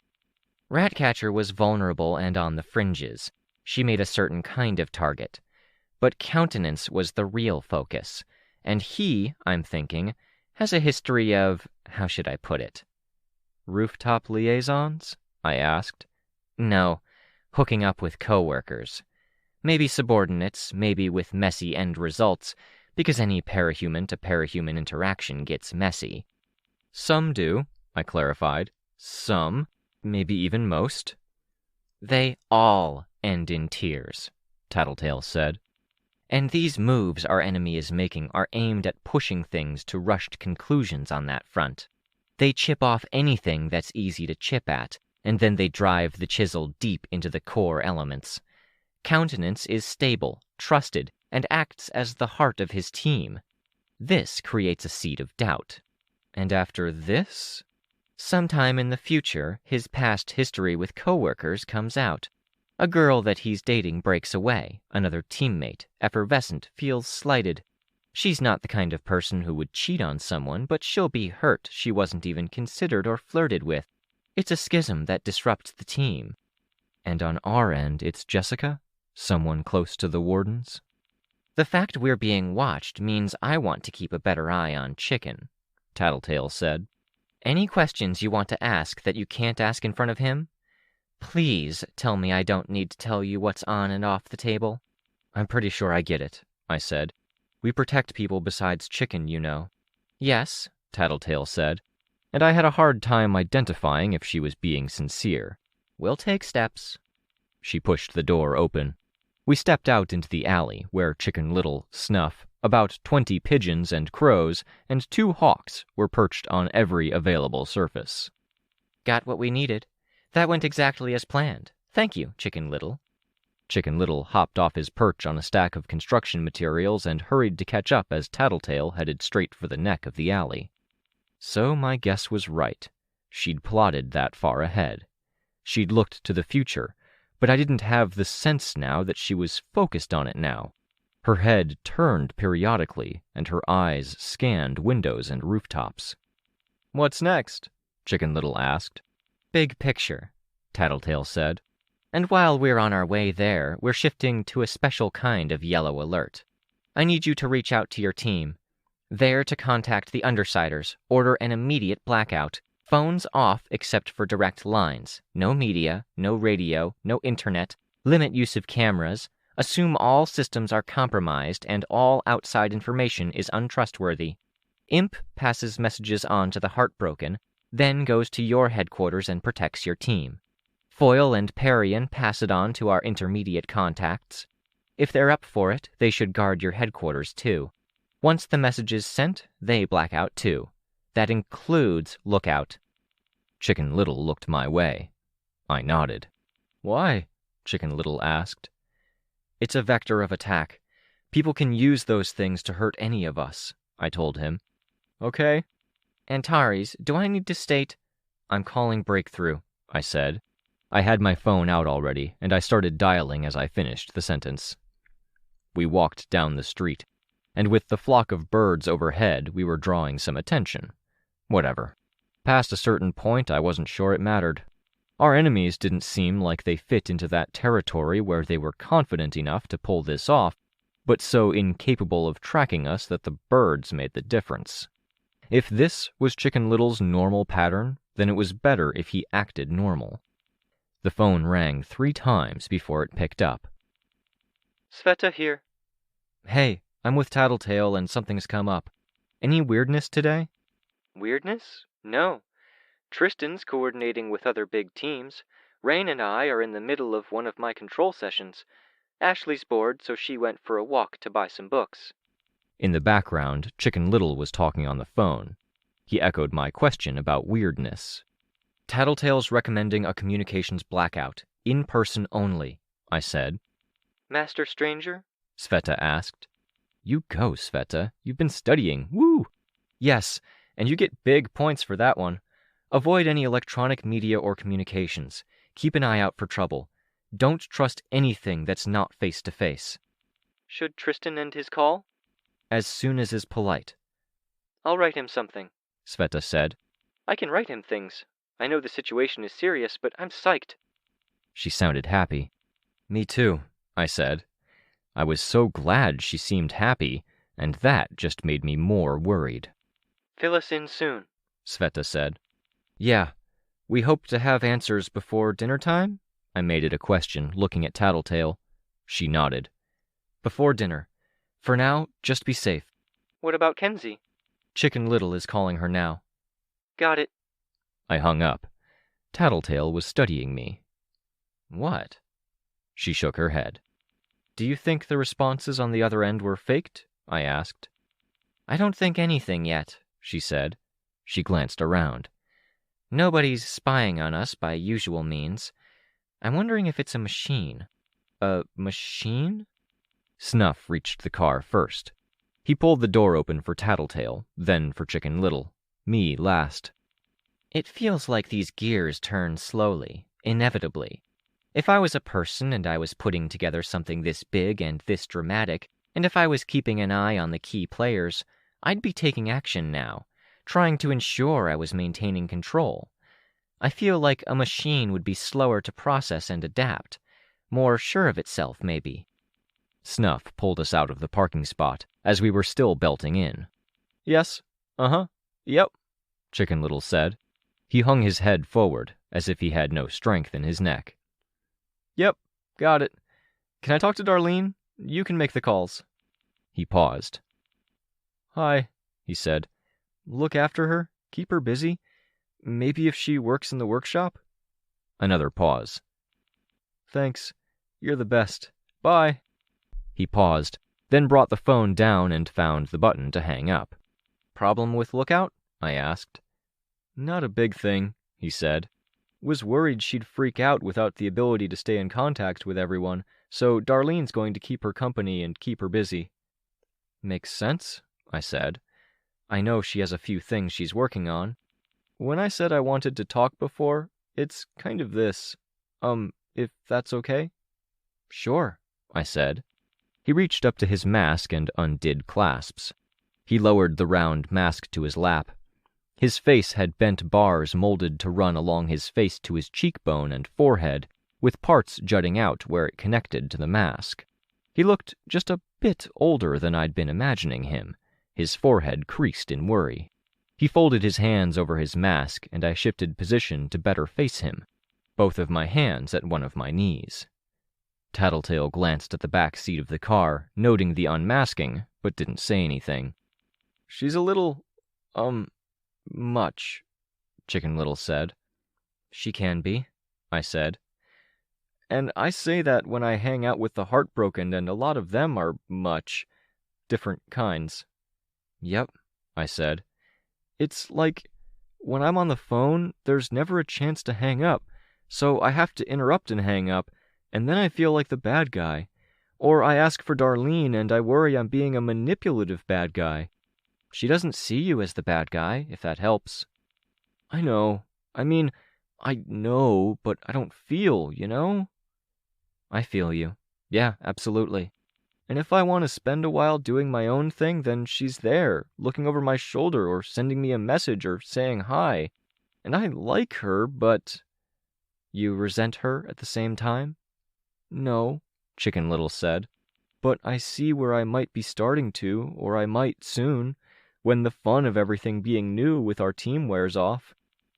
Ratcatcher was vulnerable and on the fringes. She made a certain kind of target. But countenance was the real focus. And he, I'm thinking, has a history of, how should I put it? Rooftop liaisons? I asked. No, hooking up with coworkers. Maybe subordinates, maybe with messy end results, because any parahuman to parahuman interaction gets messy. Some do, I clarified. Some, maybe even most. They all end in tears, Tattletale said. And these moves our enemy is making are aimed at pushing things to rushed conclusions on that front. They chip off anything that's easy to chip at, and then they drive the chisel deep into the core elements. Countenance is stable, trusted, and acts as the heart of his team. This creates a seed of doubt. And after this? Sometime in the future, his past history with coworkers comes out. A girl that he's dating breaks away. Another teammate, effervescent, feels slighted. She's not the kind of person who would cheat on someone, but she'll be hurt she wasn't even considered or flirted with. It's a schism that disrupts the team. And on our end, it's Jessica? Someone close to the wardens? The fact we're being watched means I want to keep a better eye on Chicken, Tattletale said. Any questions you want to ask that you can't ask in front of him? Please tell me I don't need to tell you what's on and off the table. I'm pretty sure I get it, I said. We protect people besides Chicken, you know. Yes, Tattletale said. And I had a hard time identifying if she was being sincere. We'll take steps. She pushed the door open. We stepped out into the alley, where Chicken Little, Snuff, about 20 pigeons and crows, and 2 hawks were perched on every available surface. Got what we needed. That went exactly as planned. Thank you, Chicken Little. Chicken Little hopped off his perch on a stack of construction materials and hurried to catch up as Tattletale headed straight for the neck of the alley. So my guess was right. She'd plotted that far ahead. She'd looked to the future, but I didn't have the sense now that she was focused on it now. Her head turned periodically, and her eyes scanned windows and rooftops. "What's next?" Chicken Little asked. Big picture, Tattletale said. And while we're on our way there, we're shifting to a special kind of yellow alert. I need you to reach out to your team. There to contact the Undersiders, order an immediate blackout. Phones off except for direct lines. No media, no radio, no internet. Limit use of cameras. Assume all systems are compromised and all outside information is untrustworthy. Imp passes messages on to the Heartbroken, then goes to your headquarters and protects your team. Foil and Parian pass it on to our intermediate contacts. If they're up for it, they should guard your headquarters too. Once the message is sent, they black out too. That includes Lookout. Chicken Little looked my way. I nodded. "Why?" Chicken Little asked. It's a vector of attack. People can use those things to hurt any of us, I told him. Okay. Antares, do I need to state? I'm calling breakthrough, I said. I had my phone out already, and I started dialing as I finished the sentence. We walked down the street, and with the flock of birds overhead, we were drawing some attention. Whatever. Past a certain point, I wasn't sure it mattered. Our enemies didn't seem like they fit into that territory where they were confident enough to pull this off, but so incapable of tracking us that the birds made the difference. If this was Chicken Little's normal pattern, then it was better if he acted normal. The phone rang 3 times before it picked up. Sveta here. Hey, I'm with Tattletale and something's come up. Any weirdness today? Weirdness? No. Tristan's coordinating with other big teams. Rain and I are in the middle of one of my control sessions. Ashley's bored, so she went for a walk to buy some books. In the background, Chicken Little was talking on the phone. He echoed my question about weirdness. Tattletale's recommending a communications blackout, in person only, I said. Master Stranger? Sveta asked. You go, Sveta. You've been studying. Woo! Yes, and you get big points for that one. Avoid any electronic media or communications. Keep an eye out for trouble. Don't trust anything that's not face-to-face. Should Tristan end his call? As soon as is polite. I'll write him something, Sveta said. I can write him things. I know the situation is serious, but I'm psyched. She sounded happy. Me too, I said. I was so glad she seemed happy, and that just made me more worried. Fill us in soon, Sveta said. Yeah. We hope to have answers before dinner time? I made it a question, looking at Tattletale. She nodded. Before dinner. For now, just be safe. What about Kenzie? Chicken Little is calling her now. Got it. I hung up. Tattletale was studying me. What? She shook her head. Do you think the responses on the other end were faked? I asked. I don't think anything yet, she said. She glanced around. Nobody's spying on us by usual means. I'm wondering if it's a machine. A machine? Snuff reached the car first. He pulled the door open for Tattletale, then for Chicken Little. Me last. It feels like these gears turn slowly, inevitably. If I was a person and I was putting together something this big and this dramatic, and if I was keeping an eye on the key players, I'd be taking action now, trying to ensure I was maintaining control. I feel like a machine would be slower to process and adapt, more sure of itself, maybe. Snuff pulled us out of the parking spot as we were still belting in. Yes, yep, Chicken Little said. He hung his head forward as if he had no strength in his neck. Yep, got it. Can I talk to Darlene? You can make the calls. He paused. Hi, he said. Look after her, keep her busy. Maybe if she works in the workshop? Another pause. Thanks. You're the best. Bye. He paused, then brought the phone down and found the button to hang up. Problem with Lookout? I asked. Not a big thing, he said. Was worried she'd freak out without the ability to stay in contact with everyone, so Darlene's going to keep her company and keep her busy. Makes sense, I said. I know she has a few things she's working on. When I said I wanted to talk before, it's kind of this. If that's okay? Sure, I said. He reached up to his mask and undid clasps. He lowered the round mask to his lap. His face had bent bars molded to run along his face to his cheekbone and forehead, with parts jutting out where it connected to the mask. He looked just a bit older than I'd been imagining him. His forehead creased in worry. He folded his hands over his mask, and I shifted position to better face him, both of my hands at one of my knees. Tattletale glanced at the back seat of the car, noting the unmasking, but didn't say anything. She's a little, much, Chicken Little said. She can be, I said. And I say that when I hang out with the heartbroken, and a lot of them are much. Different kinds. Yep, I said. It's like, when I'm on the phone, there's never a chance to hang up, so I have to interrupt and hang up, and then I feel like the bad guy. Or I ask for Darlene and I worry I'm being a manipulative bad guy. She doesn't see you as the bad guy, if that helps. I know. I mean, I know, but I don't feel, you know? I feel you. Yeah, absolutely. And if I want to spend a while doing my own thing, then she's there, looking over my shoulder or sending me a message or saying hi. And I like her, but... You resent her at the same time? No, Chicken Little said. But I see where I might be starting to, or I might soon, when the fun of everything being new with our team wears off.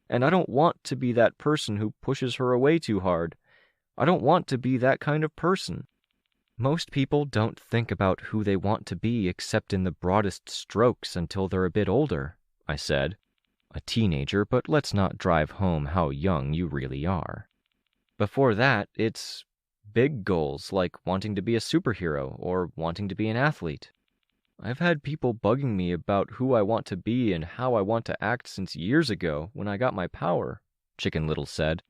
And I don't want to be that person who pushes her away too hard. I don't want to be that kind of person. Most people don't think about who they want to be except in the broadest strokes until they're a bit older, I said. A teenager, but let's not drive home how young you really are. Before that, it's big goals like wanting to be a superhero or wanting to be an athlete. I've had people bugging me about who I want to be and how I want to act since years ago when I got my power, Chicken Little said.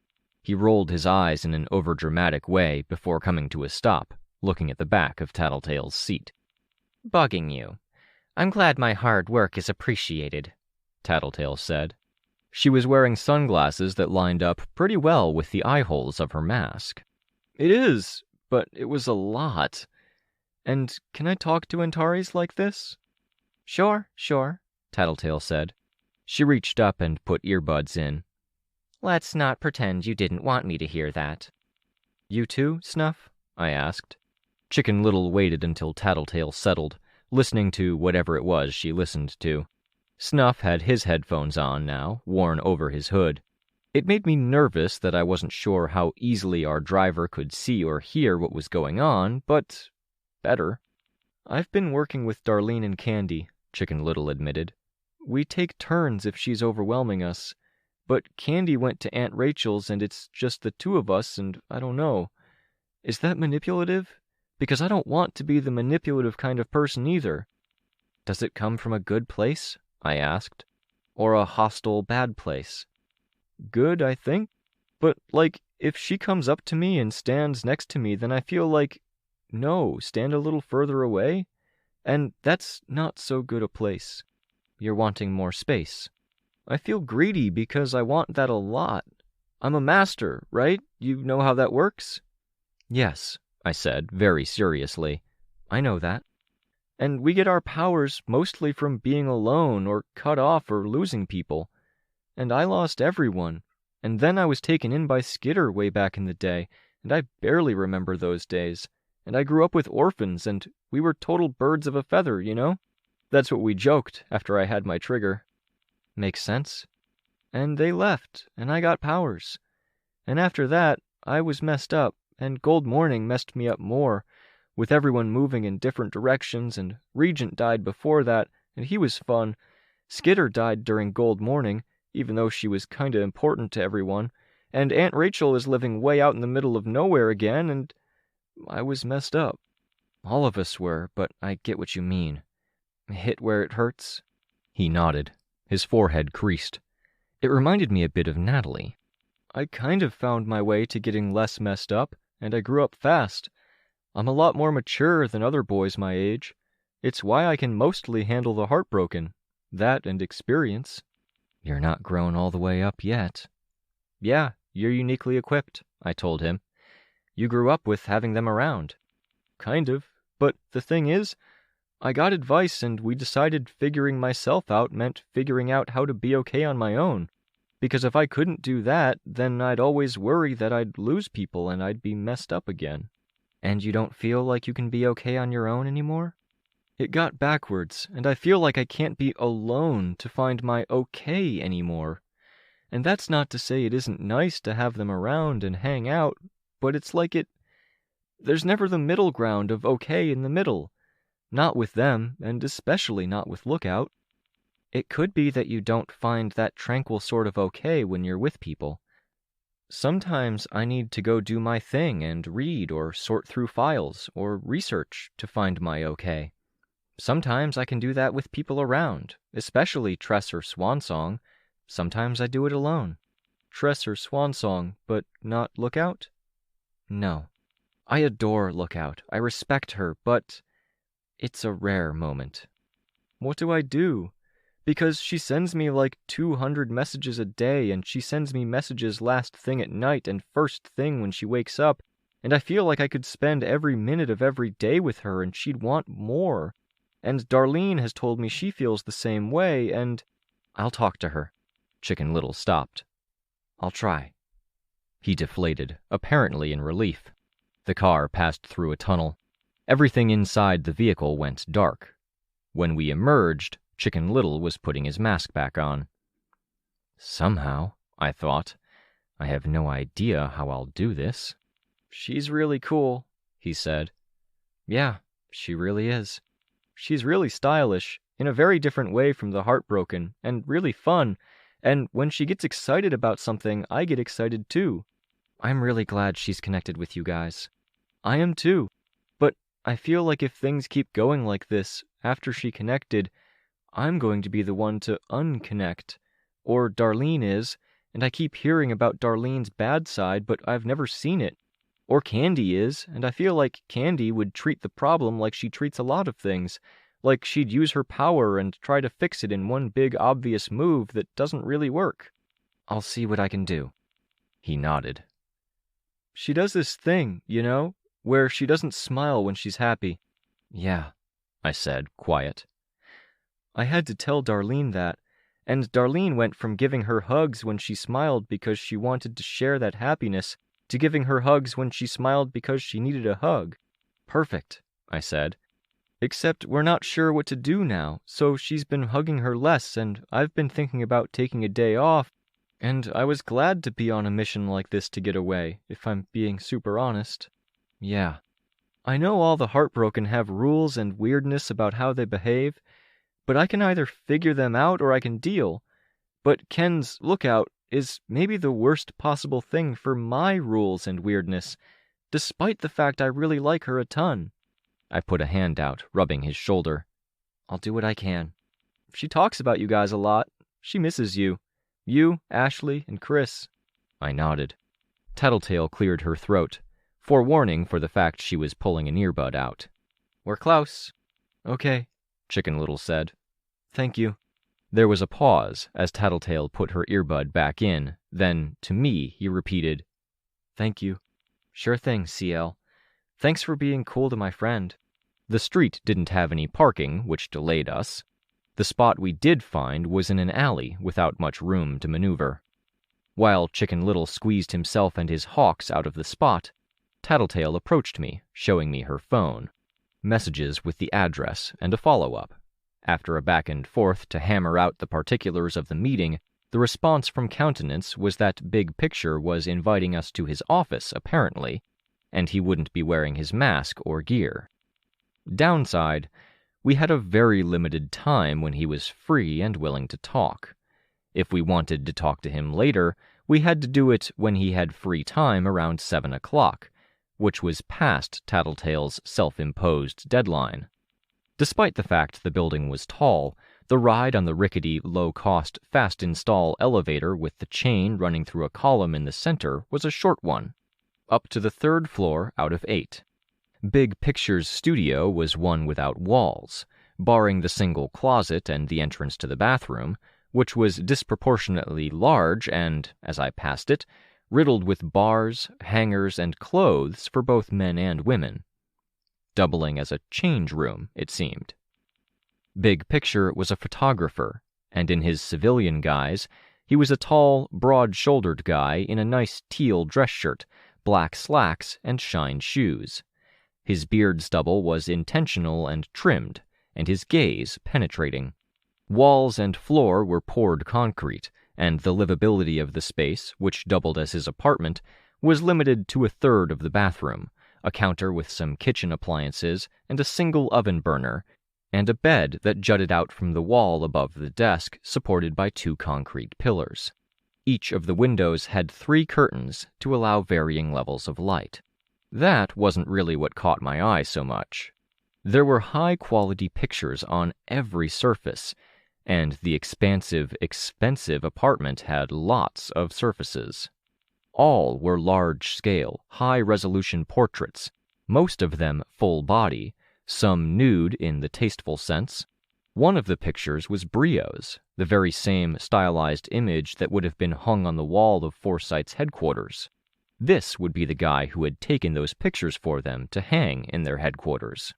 He rolled his eyes in an overdramatic way before coming to a stop, looking at the back of Tattletale's seat. Bugging you. I'm glad my hard work is appreciated, Tattletale said. She was wearing sunglasses that lined up pretty well with the eye holes of her mask. It is, but it was a lot. And can I talk to Antares like this? Sure, Tattletale said. She reached up and put earbuds in. Let's not pretend you didn't want me to hear that. You too, Snuff? I asked. Chicken Little waited until Tattletale settled, listening to whatever it was she listened to. Snuff had his headphones on now, worn over his hood. It made me nervous that I wasn't sure how easily our driver could see or hear what was going on, but better. I've been working with Darlene and Candy, Chicken Little admitted. We take turns if she's overwhelming us, but Candy went to Aunt Rachel's and it's just the two of us and I don't know. Is that manipulative? Because I don't want to be the manipulative kind of person either. Does it come from a good place? I asked. Or a hostile bad place? Good, I think. But, like, if she comes up to me and stands next to me, then I feel like, no, stand a little further away. And that's not so good a place. You're wanting more space. I feel greedy because I want that a lot. I'm a master, right? You know how that works? Yes, I said, very seriously. I know that. And we get our powers mostly from being alone or cut off or losing people. And I lost everyone. And then I was taken in by Skitter way back in the day, and I barely remember those days. And I grew up with orphans, and we were total birds of a feather, you know? That's what we joked after I had my trigger. Makes sense. And they left, and I got powers. And after that, I was messed up, and Gold Morning messed me up more, with everyone moving in different directions, and Regent died before that, and he was fun. Skitter died during Gold Morning, even though she was kinda important to everyone, and Aunt Rachel is living way out in the middle of nowhere again, and I was messed up. All of us were, but I get what you mean. Hit where it hurts? He nodded. His forehead creased. It reminded me a bit of Natalie. I kind of found my way to getting less messed up, and I grew up fast. I'm a lot more mature than other boys my age. It's why I can mostly handle the heartbroken. That and experience. You're not grown all the way up yet. Yeah, you're uniquely equipped, I told him. You grew up with having them around. Kind of. But the thing is, I got advice and we decided figuring myself out meant figuring out how to be okay on my own. Because if I couldn't do that, then I'd always worry that I'd lose people and I'd be messed up again. And you don't feel like you can be okay on your own anymore? It got backwards, and I feel like I can't be alone to find my okay anymore. And that's not to say it isn't nice to have them around and hang out, but it's like there's never the middle ground of okay in the middle. Not with them, and especially not with Lookout. It could be that you don't find that tranquil sort of okay when you're with people. Sometimes I need to go do my thing and read or sort through files or research to find my okay. Sometimes I can do that with people around, especially Tress or Swansong. Sometimes I do it alone. Tress or Swansong, but not Lookout? No. I adore Lookout. I respect her, but it's a rare moment. What do I do? Because she sends me like 200 messages a day, and she sends me messages last thing at night and first thing when she wakes up, and I feel like I could spend every minute of every day with her and she'd want more. And Darlene has told me she feels the same way, and I'll talk to her. Chicken Little stopped. I'll try. He deflated, apparently in relief. The car passed through a tunnel. Everything inside the vehicle went dark. When we emerged, Chicken Little was putting his mask back on. Somehow, I thought, I have no idea how I'll do this. She's really cool, he said. Yeah, she really is. She's really stylish, in a very different way from the Heartbroken, and really fun, and when she gets excited about something, I get excited too. I'm really glad she's connected with you guys. I am too, but I feel like if things keep going like this, after she connected, I'm going to be the one to unconnect. Or Darlene is, and I keep hearing about Darlene's bad side, but I've never seen it. Or Candy is, and I feel like Candy would treat the problem like she treats a lot of things, like she'd use her power and try to fix it in one big obvious move that doesn't really work. I'll see what I can do. He nodded. She does this thing, you know, where she doesn't smile when she's happy. Yeah, I said, quiet. I had to tell Darlene that, and Darlene went from giving her hugs when she smiled because she wanted to share that happiness to giving her hugs when she smiled because she needed a hug. Perfect, I said. Except we're not sure what to do now, so she's been hugging her less, and I've been thinking about taking a day off, and I was glad to be on a mission like this to get away, if I'm being super honest. Yeah. I know all the Heartbroken have rules and weirdness about how they behave, but I can either figure them out or I can deal. But Ken's Lookout is maybe the worst possible thing for my rules and weirdness, despite the fact I really like her a ton. I put a hand out, rubbing his shoulder. I'll do what I can. She talks about you guys a lot. She misses you. You, Ashley, and Chris. I nodded. Tattletale cleared her throat, forewarning for the fact she was pulling an earbud out. We're close. Okay, Chicken Little said. Thank you. There was a pause as Tattletale put her earbud back in, then, to me, he repeated, Thank you. Sure thing, CL. Thanks for being cool to my friend. The street didn't have any parking, which delayed us. The spot we did find was in an alley without much room to maneuver. While Chicken Little squeezed himself and his hawks out of the spot, Tattletale approached me, showing me her phone, messages with the address, and a follow-up. After a back and forth to hammer out the particulars of the meeting, the response from Countenance was that Big Picture was inviting us to his office, apparently, and he wouldn't be wearing his mask or gear. Downside, we had a very limited time when he was free and willing to talk. If we wanted to talk to him later, we had to do it when he had free time around 7 o'clock, which was past Tattletale's self-imposed deadline. Despite the fact the building was tall, the ride on the rickety, low-cost, fast-install elevator with the chain running through a column in the center was a short one, up to the 3rd floor out of 8. Big Picture's studio was one without walls, barring the single closet and the entrance to the bathroom, which was disproportionately large and, as I passed it, riddled with bars, hangers, and clothes for both men and women. Doubling as a change room, it seemed. Big Picture was a photographer, and in his civilian guise, he was a tall, broad-shouldered guy in a nice teal dress shirt, black slacks, and shined shoes. His beard stubble was intentional and trimmed, and his gaze penetrating. Walls and floor were poured concrete, and the livability of the space, which doubled as his apartment, was limited to a third of the bathroom, a counter with some kitchen appliances and a single oven burner, and a bed that jutted out from the wall above the desk, supported by 2 concrete pillars. Each of the windows had 3 curtains to allow varying levels of light. That wasn't really what caught my eye so much. There were high-quality pictures on every surface, and the expansive, expensive apartment had lots of surfaces. All were large-scale, high-resolution portraits, most of them full body, some nude in the tasteful sense. One of the pictures was Brio's, the very same stylized image that would have been hung on the wall of Foresight's headquarters. This would be the guy who had taken those pictures for them to hang in their headquarters.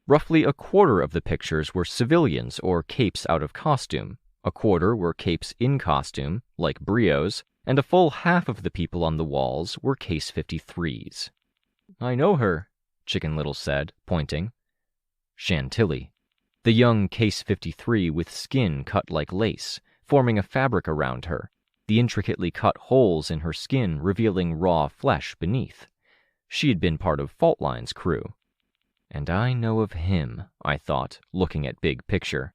Roughly a quarter of the pictures were civilians or capes out of costume, a quarter were capes in costume, like Brio's, and a full half of the people on the walls were Case 53s. "I know her," Chicken Little said, pointing. Chantilly. The young Case 53 with skin cut like lace, forming a fabric around her, the intricately cut holes in her skin revealing raw flesh beneath. She had been part of Faultline's crew. And I know of him, I thought, looking at Big Picture.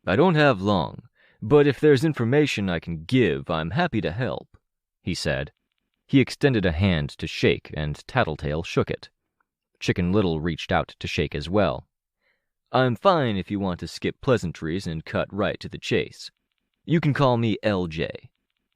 "I don't have long, but if there's information I can give, I'm happy to help," he said. He extended a hand to shake, and Tattletale shook it. Chicken Little reached out to shake as well. "I'm fine if you want to skip pleasantries and cut right to the chase. You can call me LJ.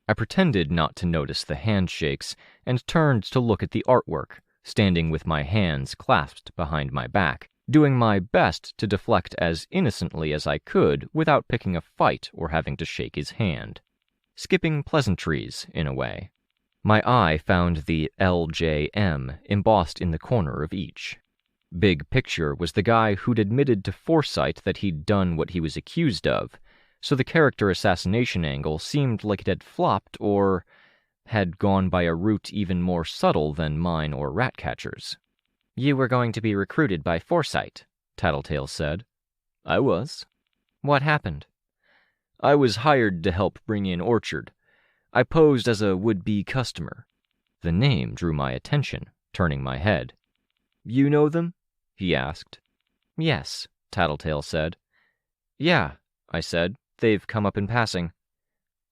I pretended not to notice the handshakes and turned to look at the artwork, standing with my hands clasped behind my back, doing my best to deflect as innocently as I could without picking a fight or having to shake his hand. Skipping pleasantries, in a way. My eye found the LJM embossed in the corner of each. Big Picture was the guy who'd admitted to Foresight that he'd done what he was accused of, so the character assassination angle seemed like it had flopped or had gone by a route even more subtle than mine or Ratcatcher's. "You were going to be recruited by Foresight," Tattletale said. "I was." "What happened?" "I was hired to help bring in Orchard. I posed as a would-be customer." The name drew my attention, turning my head. "You know them?" he asked. "Yes," Tattletale said. "Yeah," I said. "They've come up in passing."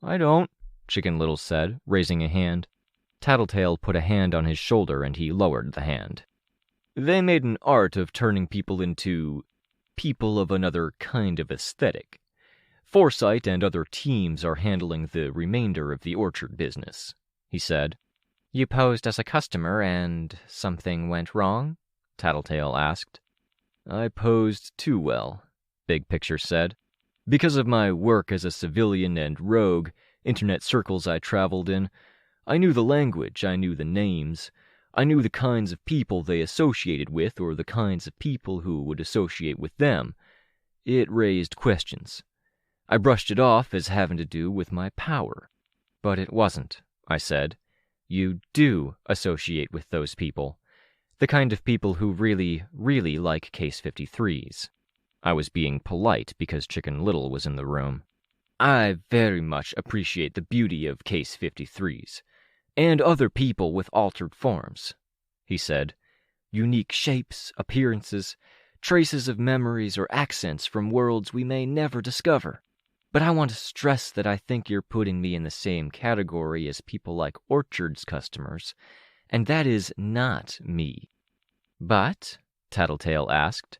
"I don't," Chicken Little said, raising a hand. Tattletale put a hand on his shoulder and he lowered the hand. "They made an art of turning people into people of another kind of aesthetic. Foresight and other teams are handling the remainder of the Orchard business," he said. "You posed as a customer and something went wrong?" Tattletale asked. "I posed too well," Big Picture said. "Because of my work as a civilian and rogue, internet circles I traveled in, I knew the language, I knew the names, I knew the kinds of people they associated with or the kinds of people who would associate with them. It raised questions. I brushed it off as having to do with my power." "But it wasn't," I said. "You do associate with those people. The kind of people who really, really like Case 53s. I was being polite because Chicken Little was in the room. "I very much appreciate the beauty of Case 53s, and other people with altered forms," he said. "Unique shapes, appearances, traces of memories or accents from worlds we may never discover. But I want to stress that I think you're putting me in the same category as people like Orchard's customers, and that is not me." "But?" Tattletale asked.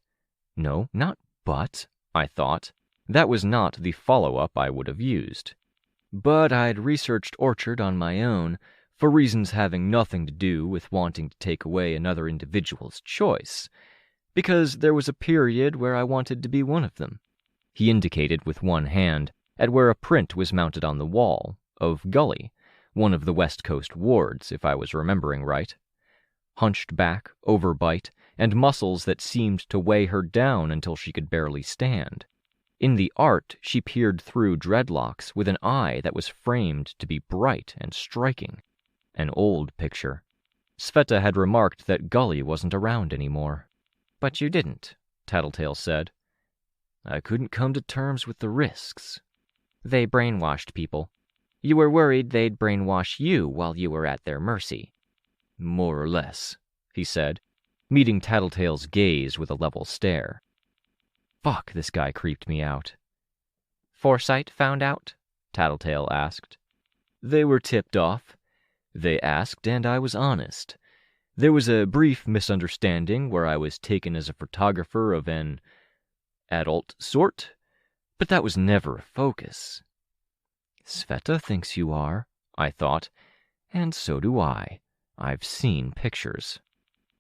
No, not but, I thought. That was not the follow-up I would have used. "But I'd researched Orchard on my own, for reasons having nothing to do with wanting to take away another individual's choice, because there was a period where I wanted to be one of them." He indicated with one hand at where a print was mounted on the wall, of Gully, one of the West Coast wards, if I was remembering right. Hunched back, overbite, and muscles that seemed to weigh her down until she could barely stand. In the art, she peered through dreadlocks with an eye that was framed to be bright and striking. An old picture. Sveta had remarked that Gully wasn't around anymore. "But you didn't," Tattletale said. "I couldn't come to terms with the risks." "They brainwashed people. You were worried they'd brainwash you while you were at their mercy." "More or less," he said, meeting Tattletale's gaze with a level stare. Fuck, this guy creeped me out. "Foresight found out?" Tattletale asked. "They were tipped off. They asked, and I was honest. There was a brief misunderstanding where I was taken as a photographer of an adult sort, but that was never a focus." Sveta thinks you are, I thought, and so do I. I've seen pictures.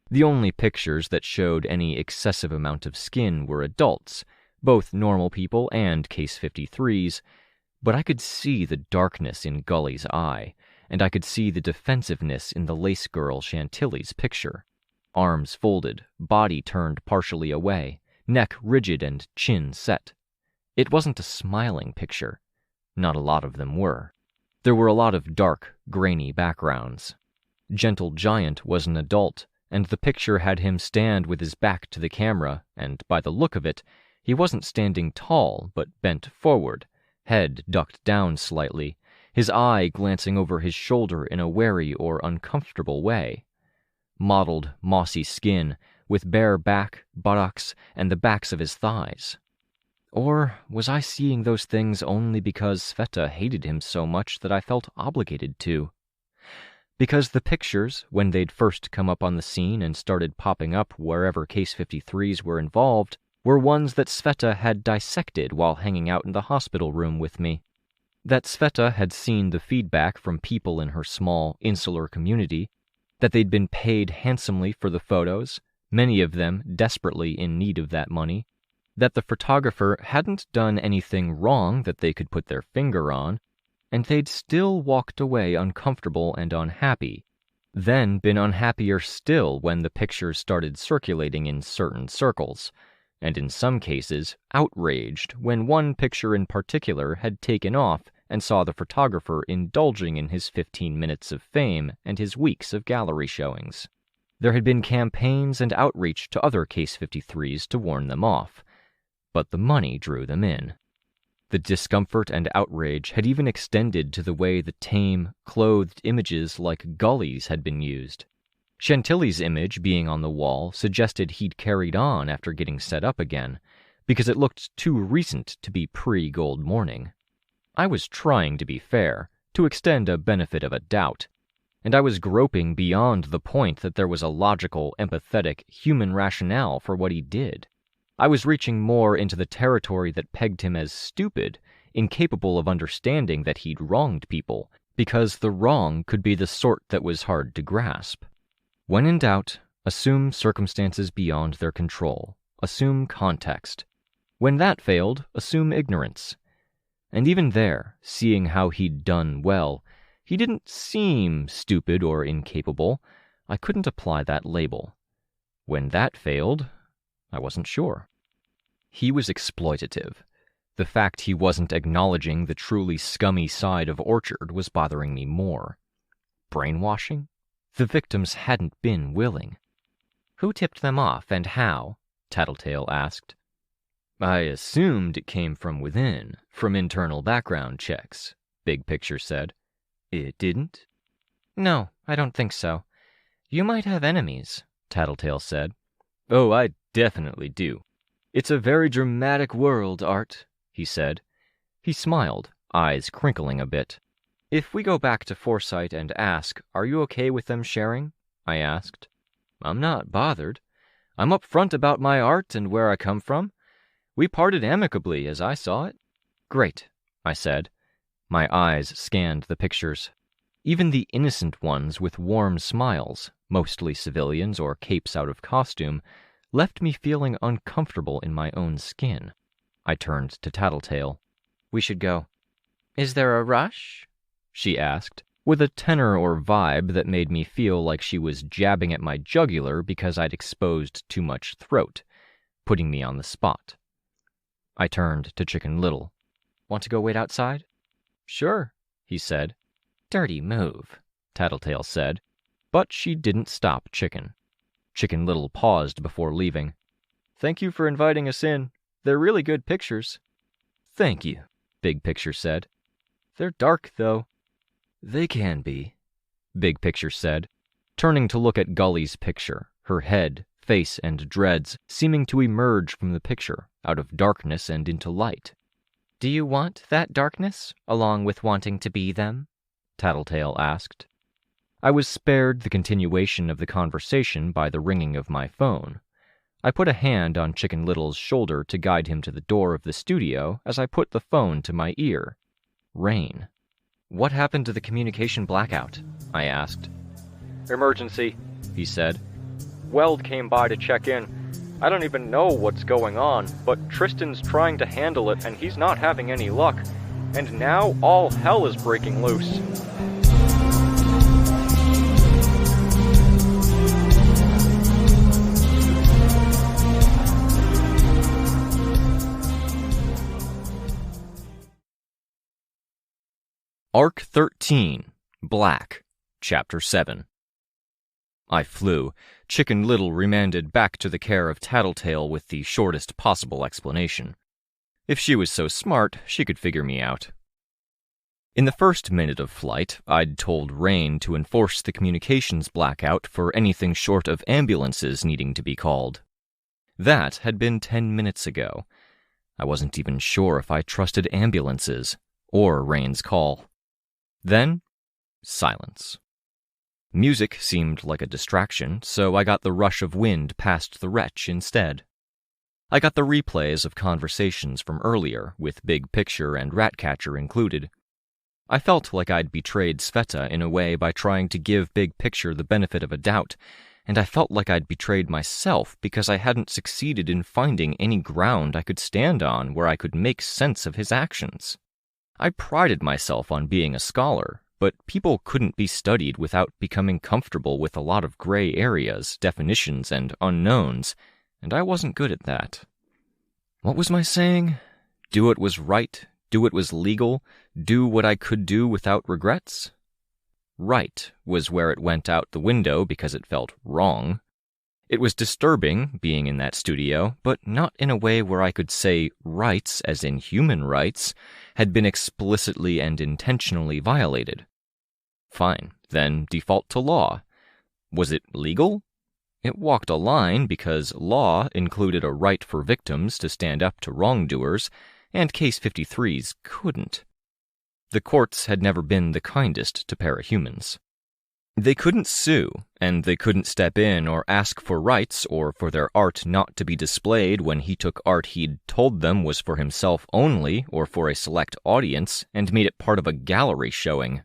The only pictures that showed any excessive amount of skin were adults, both normal people and Case 53s, but I could see the darkness in Gully's eye, and I could see the defensiveness in the lace girl Chantilly's picture. Arms folded, body turned partially away, neck rigid and chin set. It wasn't a smiling picture. Not a lot of them were. There were a lot of dark, grainy backgrounds. Gentle Giant was an adult, and the picture had him stand with his back to the camera, and by the look of it, he wasn't standing tall, but bent forward, head ducked down slightly, his eye glancing over his shoulder in a wary or uncomfortable way. Mottled, mossy skin, with bare back, buttocks, and the backs of his thighs. Or was I seeing those things only because Sveta hated him so much that I felt obligated to? Because the pictures, when they'd first come up on the scene and started popping up wherever Case 53s were involved, were ones that Sveta had dissected while hanging out in the hospital room with me. That Sveta had seen the feedback from people in her small, insular community, that they'd been paid handsomely for the photos, many of them desperately in need of that money, that the photographer hadn't done anything wrong that they could put their finger on, and they'd still walked away uncomfortable and unhappy, then been unhappier still when the pictures started circulating in certain circles, and in some cases outraged when one picture in particular had taken off and saw the photographer indulging in his 15 minutes of fame and his weeks of gallery showings. There had been campaigns and outreach to other Case 53s to warn them off, but the money drew them in. The discomfort and outrage had even extended to the way the tame, clothed images like Gully's had been used. Chantilly's image being on the wall suggested he'd carried on after getting set up again, because it looked too recent to be pre-Gold Morning. I was trying to be fair, to extend a benefit of a doubt, and I was groping beyond the point that there was a logical, empathetic, human rationale for what he did. I was reaching more into the territory that pegged him as stupid, incapable of understanding that he'd wronged people, because the wrong could be the sort that was hard to grasp. When in doubt, assume circumstances beyond their control, assume context. When that failed, assume ignorance. And even there, seeing how he'd done well, he didn't seem stupid or incapable. I couldn't apply that label. When that failed, I wasn't sure. He was exploitative. The fact he wasn't acknowledging the truly scummy side of Orchard was bothering me more. Brainwashing? The victims hadn't been willing. Who tipped them off, and how? Tattletale asked. I assumed it came from within, from internal background checks, Big Picture said. It didn't? No, I don't think so. You might have enemies, Tattletale said. Oh, I definitely do. It's a very dramatic world, Art, he said. He smiled, eyes crinkling a bit. If we go back to Foresight and ask, are you okay with them sharing? I asked. I'm not bothered. I'm upfront about my art and where I come from. We parted amicably, as I saw it. Great, I said. My eyes scanned the pictures. Even the innocent ones with warm smiles, mostly civilians or capes out of costume, left me feeling uncomfortable in my own skin. I turned to Tattletale. We should go. Is there a rush? She asked, with a tenor or vibe that made me feel like she was jabbing at my jugular because I'd exposed too much throat, putting me on the spot. I turned to Chicken Little. Want to go wait outside? Sure, he said. Dirty move, Tattletale said, but she didn't stop Chicken. Chicken Little paused before leaving. Thank you for inviting us in. They're really good pictures. Thank you, Big Picture said. They're dark, though. They can be, Big Picture said, turning to look at Gully's picture, her head, face, and dreads seeming to emerge from the picture, out of darkness and into light. Do you want that darkness, along with wanting to be them? Tattletale asked. I was spared the continuation of the conversation by the ringing of my phone. I put a hand on Chicken Little's shoulder to guide him to the door of the studio as I put the phone to my ear. Rain. What happened to the communication blackout? I asked. Emergency, he said. Weld came by to check in. I don't even know what's going on, but Tristan's trying to handle it and he's not having any luck. And now all hell is breaking loose. Arc 13, Black, Chapter 7. I flew. Chicken Little remanded back to the care of Tattletale with the shortest possible explanation. If she was so smart, she could figure me out. In the first minute of flight, I'd told Rain to enforce the communications blackout for anything short of ambulances needing to be called. That had been 10 minutes ago. I wasn't even sure if I trusted ambulances, or Rain's call. Then, silence. Music seemed like a distraction, so I got the rush of wind past the wretch instead. I got the replays of conversations from earlier, with Big Picture and Ratcatcher included. I felt like I'd betrayed Sveta in a way by trying to give Big Picture the benefit of a doubt, and I felt like I'd betrayed myself because I hadn't succeeded in finding any ground I could stand on where I could make sense of his actions. I prided myself on being a scholar, but people couldn't be studied without becoming comfortable with a lot of gray areas, definitions, and unknowns, and I wasn't good at that. What was my saying? Do what was right, do what was legal, do what I could do without regrets? Right was where it went out the window because it felt wrong. It was disturbing, being in that studio, but not in a way where I could say rights, as in human rights, had been explicitly and intentionally violated. Fine, then default to law. Was it legal? It walked a line because law included a right for victims to stand up to wrongdoers, and Case 53's couldn't. The courts had never been the kindest to parahumans. They couldn't sue, and they couldn't step in or ask for rights or for their art not to be displayed when he took art he'd told them was for himself only or for a select audience and made it part of a gallery showing.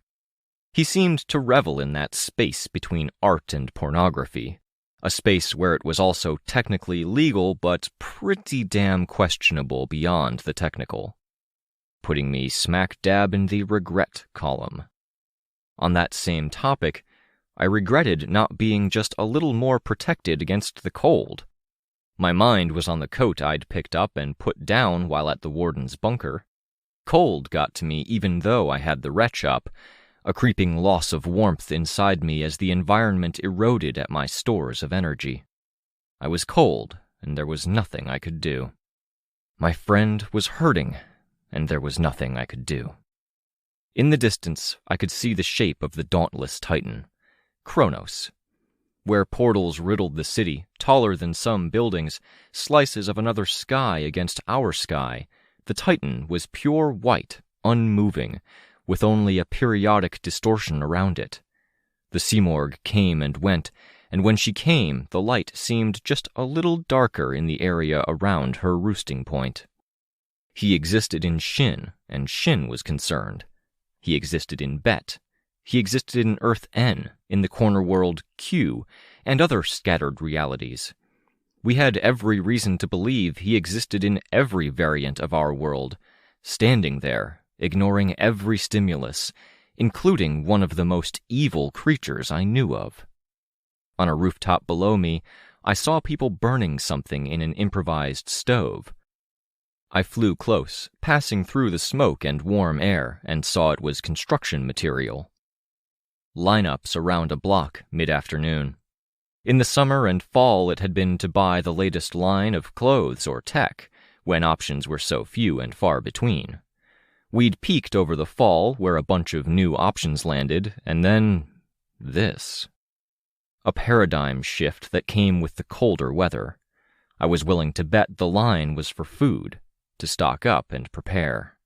He seemed to revel in that space between art and pornography, a space where it was also technically legal but pretty damn questionable beyond the technical, putting me smack dab in the regret column. On that same topic, I regretted not being just a little more protected against the cold. My mind was on the coat I'd picked up and put down while at the warden's bunker. Cold got to me even though I had the wretch up, a creeping loss of warmth inside me as the environment eroded at my stores of energy. I was cold, and there was nothing I could do. My friend was hurting, and there was nothing I could do. In the distance, I could see the shape of the dauntless Titan. Kronos. Where portals riddled the city, taller than some buildings, slices of another sky against our sky, the Titan was pure white, unmoving, with only a periodic distortion around it. The Simorg came and went, and when she came, the light seemed just a little darker in the area around her roosting point. He existed in Shin, and Shin was concerned. He existed in Bet. He existed in Earth N, in the corner world Q, and other scattered realities. We had every reason to believe he existed in every variant of our world, standing there, ignoring every stimulus, including one of the most evil creatures I knew of. On a rooftop below me, I saw people burning something in an improvised stove. I flew close, passing through the smoke and warm air, and saw it was construction material. Lineups around a block mid-afternoon. In the summer and fall it had been to buy the latest line of clothes or tech, when options were so few and far between. We'd peeked over the fall where a bunch of new options landed, and then this. A paradigm shift that came with the colder weather. I was willing to bet the line was for food, to stock up and prepare.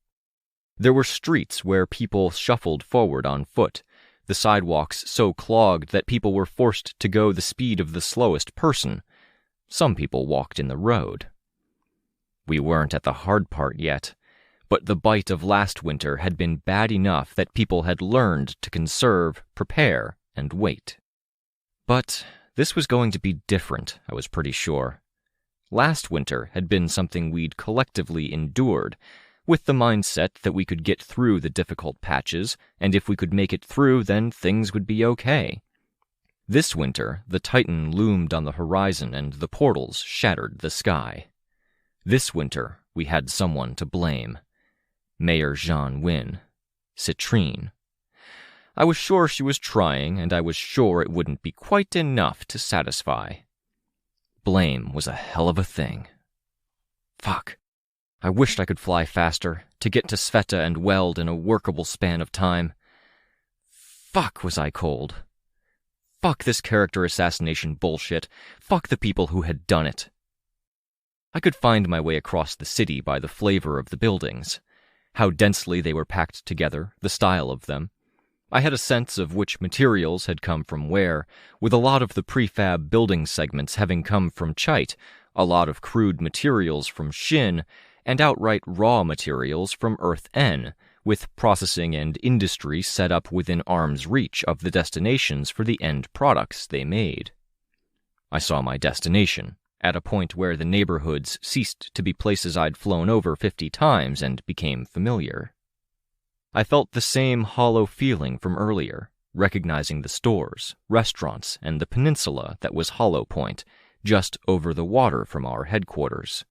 There were streets where people shuffled forward on foot, the sidewalks so clogged that people were forced to go the speed of the slowest person. Some people walked in the road. We weren't at the hard part yet, but the bite of last winter had been bad enough that people had learned to conserve, prepare, and wait. But This was going to be different, I was pretty sure. Last winter had been something we'd collectively endured, with the mindset that we could get through the difficult patches, and if we could make it through, then things would be okay. This winter, the Titan loomed on the horizon and the portals shattered the sky. This winter, we had someone to blame. Mayor Jean Wynne. Citrine. I was sure she was trying, and I was sure it wouldn't be quite enough to satisfy. Blame was a hell of a thing. Fuck. I wished I could fly faster, to get to Sveta and Weld in a workable span of time. Fuck, was I cold. Fuck this character assassination bullshit. Fuck the people who had done it. I could find my way across the city by the flavor of the buildings. How densely they were packed together, the style of them. I had a sense of which materials had come from where, with a lot of the prefab building segments having come from Chite, a lot of crude materials from Shin, and outright raw materials from Earth N, with processing and industry set up within arm's reach of the destinations for the end products they made. I saw my destination, at a point where the neighborhoods ceased to be places I'd flown over 50 times and became familiar. I felt the same hollow feeling from earlier, recognizing the stores, restaurants, and the peninsula that was Hollow Point, just over the water from our headquarters.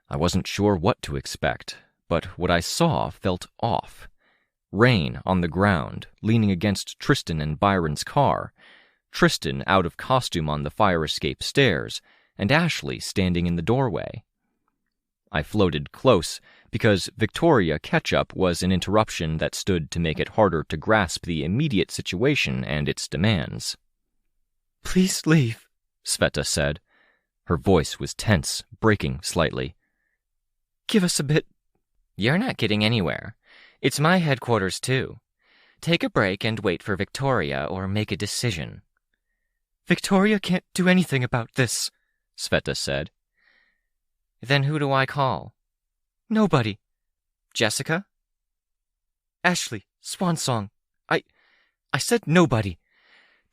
I wasn't sure what to expect, but what I saw felt off. Rain on the ground, leaning against Tristan and Byron's car, Tristan out of costume on the fire escape stairs, and Ashley standing in the doorway. I floated close, because Victoria Ketchup was an interruption that stood to make it harder to grasp the immediate situation and its demands. "Please leave," Sveta said. Her voice was tense, breaking slightly. "Give us a bit." "You're not getting anywhere. It's my headquarters, too. Take a break and wait for Victoria or make a decision." "Victoria can't do anything about this," Sveta said. "Then who do I call?" "Nobody." "Jessica?" "Ashley, Swansong. I said nobody.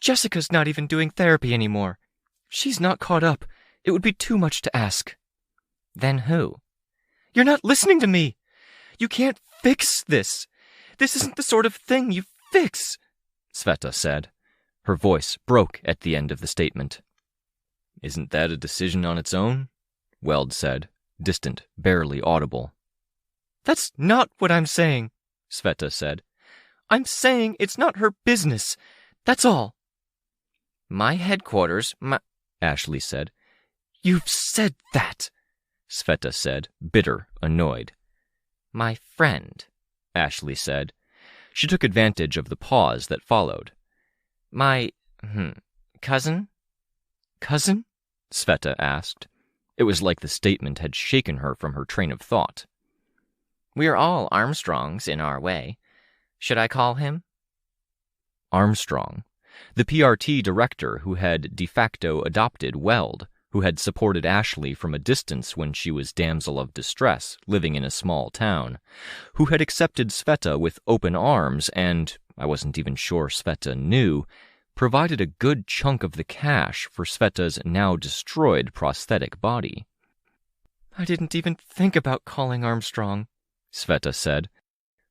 Jessica's not even doing therapy anymore. She's not caught up. It would be too much to ask." "Then who?" "You're not listening to me. You can't fix this. This isn't the sort of thing you fix," Sveta said. Her voice broke at the end of the statement. "Isn't that a decision on its own?" Weld said, distant, barely audible. "That's not what I'm saying," Sveta said. "I'm saying it's not her business. That's all." "My headquarters, Ashley said. "You've said that," Sveta said, bitter, annoyed. "My friend," Ashley said. She took advantage of the pause that followed. "My, cousin?" "Cousin?" Sveta asked. It was like the statement had shaken her from her train of thought. "We're all Armstrongs in our way. Should I call him?" Armstrong, the PRT director who had de facto adopted Weld, who had supported Ashley from a distance when she was damsel of distress, living in a small town, who had accepted Sveta with open arms and, I wasn't even sure Sveta knew, provided a good chunk of the cash for Sveta's now destroyed prosthetic body. "I didn't even think about calling Armstrong," Sveta said.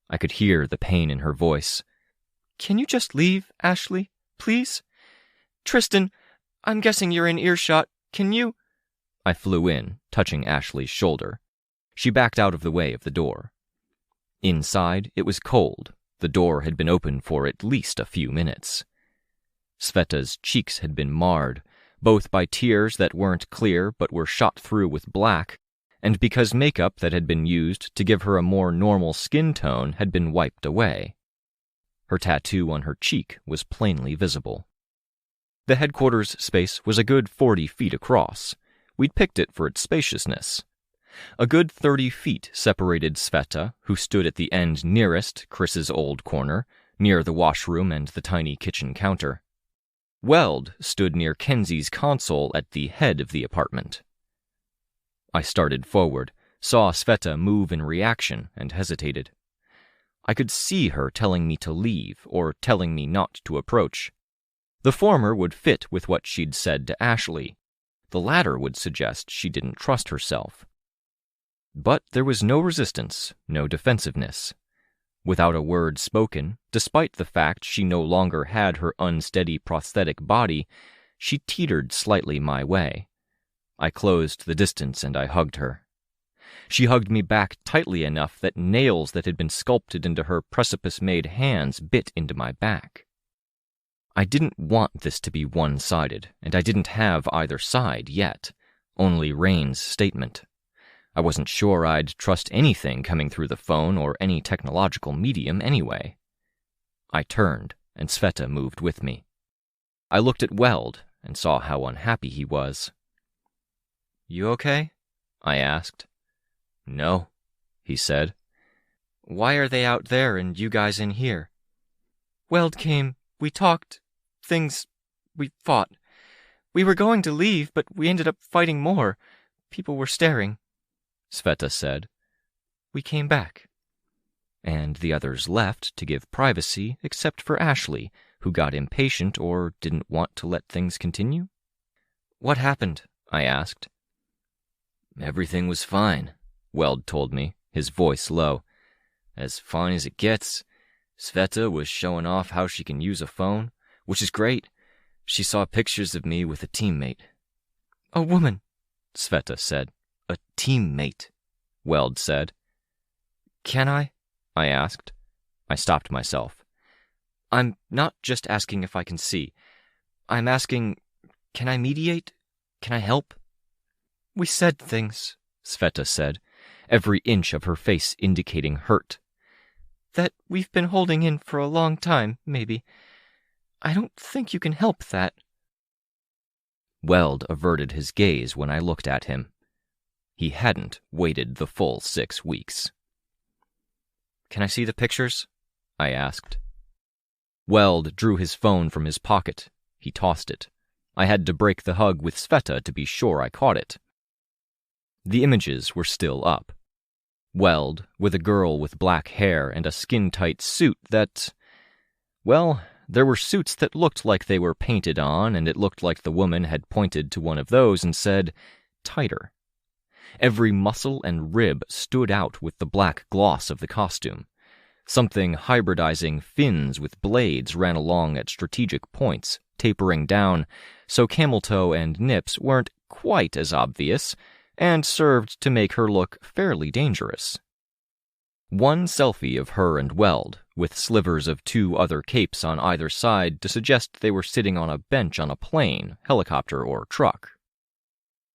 I could hear the pain in her voice. "Can you just leave, Ashley, please? Tristan, I'm guessing you're in earshot. Can you—" I flew in, touching Ashley's shoulder. She backed out of the way of the door. Inside, it was cold. The door had been open for at least a few minutes. Sveta's cheeks had been marred, both by tears that weren't clear but were shot through with black, and because makeup that had been used to give her a more normal skin tone had been wiped away. Her tattoo on her cheek was plainly visible. The headquarters space was a good 40 feet across. We'd picked it for its spaciousness. A good 30 feet separated Sveta, who stood at the end nearest Chris's old corner, near the washroom and the tiny kitchen counter. Weld stood near Kenzie's console at the head of the apartment. I started forward, saw Sveta move in reaction, and hesitated. I could see her telling me to leave, or telling me not to approach. The former would fit with what she'd said to Ashley. The latter would suggest she didn't trust herself. But there was no resistance, no defensiveness. Without a word spoken, despite the fact she no longer had her unsteady prosthetic body, she teetered slightly my way. I closed the distance and I hugged her. She hugged me back tightly enough that nails that had been sculpted into her precipice-made hands bit into my back. I didn't want this to be one-sided, and I didn't have either side yet, only Rain's statement. I wasn't sure I'd trust anything coming through the phone or any technological medium anyway. I turned, and Sveta moved with me. I looked at Weld and saw how unhappy he was. "You okay?" I asked. "No," he said. "Why are they out there and you guys in here?" "Weld came, we talked, we fought. We were going to leave, but we ended up fighting more. People were staring," Sveta said. "We came back." And the others left to give privacy except for Ashley, who got impatient or didn't want to let things continue. "What happened?" I asked. "Everything was fine," Weld told me, his voice low. "As fine as it gets. Sveta was showing off how she can use a phone, which is great. She saw pictures of me with a teammate." "A woman," Sveta said. "A teammate," Weld said. "Can I asked. I stopped myself. "I'm not just asking if I can see. I'm asking, can I mediate? Can I help?" "We said things," Sveta said, every inch of her face indicating hurt. "That we've been holding in for a long time, maybe. I don't think you can help that." Weld averted his gaze when I looked at him. He hadn't waited the full 6 weeks. "Can I see the pictures?" I asked. Weld drew his phone from his pocket. He tossed it. I had to break the hug with Sveta to be sure I caught it. The images were still up. Weld, with a girl with black hair and a skin-tight suit that... Well, there were suits that looked like they were painted on, and it looked like the woman had pointed to one of those and said, "tighter." Every muscle and rib stood out with the black gloss of the costume. Something hybridizing fins with blades ran along at strategic points, tapering down, so camel toe and nips weren't quite as obvious, and served to make her look fairly dangerous. One selfie of her and Weld, with slivers of 2 other capes on either side to suggest they were sitting on a bench on a plane, helicopter, or truck.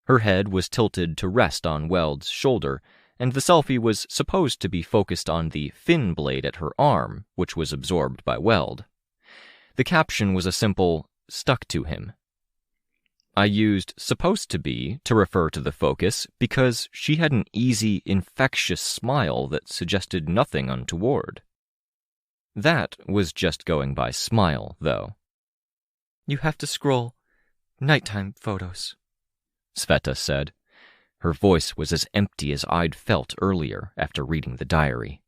Her head was tilted to rest on Weld's shoulder, and the selfie was supposed to be focused on the fin blade at her arm, which was absorbed by Weld. The caption was a simple, "stuck to him." I used "supposed to be" to refer to the focus because she had an easy, infectious smile that suggested nothing untoward. That was just going by smile, though. "You have to scroll. Nighttime photos," Sveta said. Her voice was as empty as I'd felt earlier after reading the diary.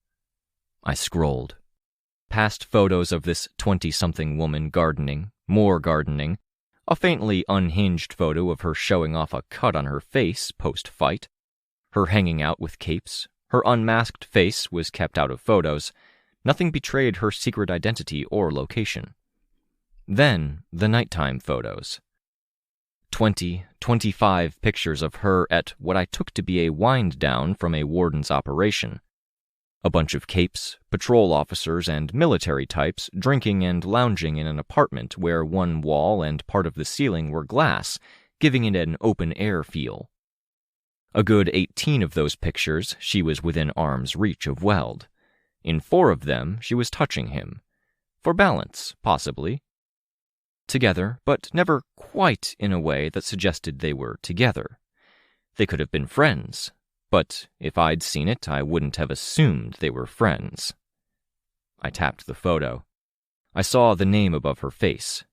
I scrolled. Past photos of this 20-something woman gardening, more gardening, a faintly unhinged photo of her showing off a cut on her face post-fight, her hanging out with capes, her unmasked face was kept out of photos, nothing betrayed her secret identity or location. Then the nighttime photos. 25 pictures of her at what I took to be a wind-down from a warden's operation. A bunch of capes, patrol officers, and military types drinking and lounging in an apartment where one wall and part of the ceiling were glass, giving it an open-air feel. A good 18 of those pictures she was within arm's reach of Weld. In 4 of them she was touching him. For balance, possibly. Together, but never quite in a way that suggested they were together. They could have been friends, but if I'd seen it, I wouldn't have assumed they were friends. I tapped the photo. I saw the name above her face.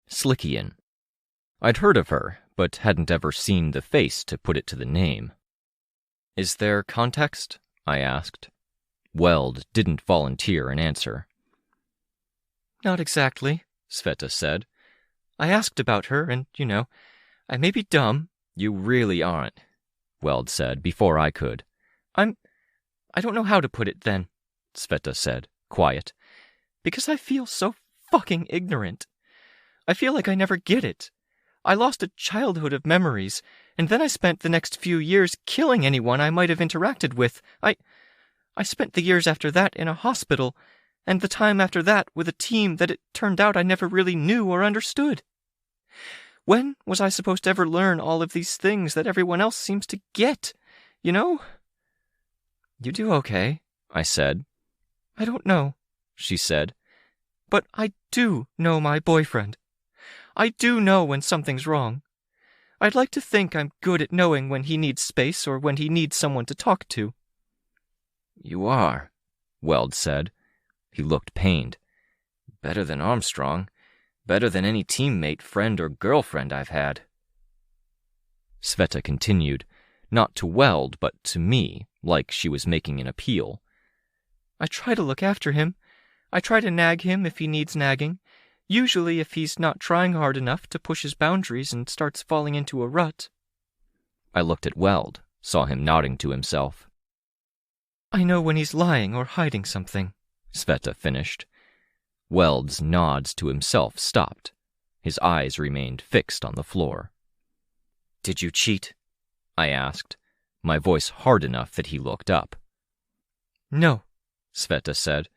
Slickian. I'd heard of her, but hadn't ever seen the face to put it to the name. "Is there context?" I asked. Weld didn't volunteer an answer. "Not exactly," Sveta said. I asked about her, and, I may be dumb. You really aren't, Weld said before I could. I don't know how to put it then, Sveta said, quiet. Because I feel so fucking ignorant. I feel like I never get it. I lost a childhood of memories, and then I spent the next few years killing anyone I might have interacted with. I spent the years after that in a hospital, and the time after that with a team that it turned out I never really knew or understood. When was I supposed to ever learn all of these things that everyone else seems to get, You do okay, I said. I don't know, she said. But I do know my boyfriend. I do know when something's wrong. I'd like to think I'm good at knowing when he needs space or when he needs someone to talk to. You are, Weld said. He looked pained. Better than Armstrong. Better than any teammate, friend, or girlfriend I've had. Sveta continued, not to Weld, but to me, like she was making an appeal. I try to look after him. I try to nag him if he needs nagging, usually if he's not trying hard enough to push his boundaries and starts falling into a rut. I looked at Weld, saw him nodding to himself. I know when he's lying or hiding something, Sveta finished. Weld's nods to himself stopped. His eyes remained fixed on the floor. Did you cheat? I asked, my voice hard enough that he looked up. No, Sveta said.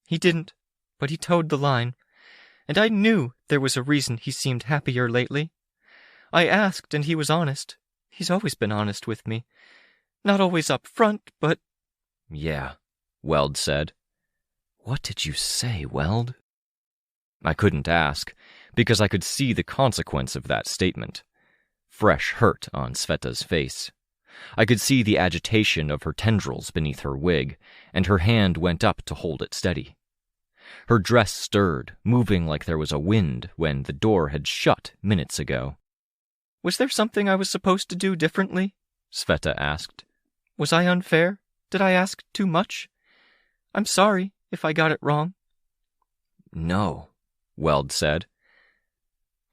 He didn't, but he towed the line, and I knew there was a reason he seemed happier lately. I asked, and he was honest. He's always been honest with me. Not always up front, but... Yeah, Weld said. What did you say, Weld? I couldn't ask, because I could see the consequence of that statement. Fresh hurt on Sveta's face. I could see the agitation of her tendrils beneath her wig, and her hand went up to hold it steady. Her dress stirred, moving like there was a wind when the door had shut minutes ago. Was there something I was supposed to do differently? Sveta asked. Was I unfair? Did I ask too much? I'm sorry if I got it wrong. No, Weld said.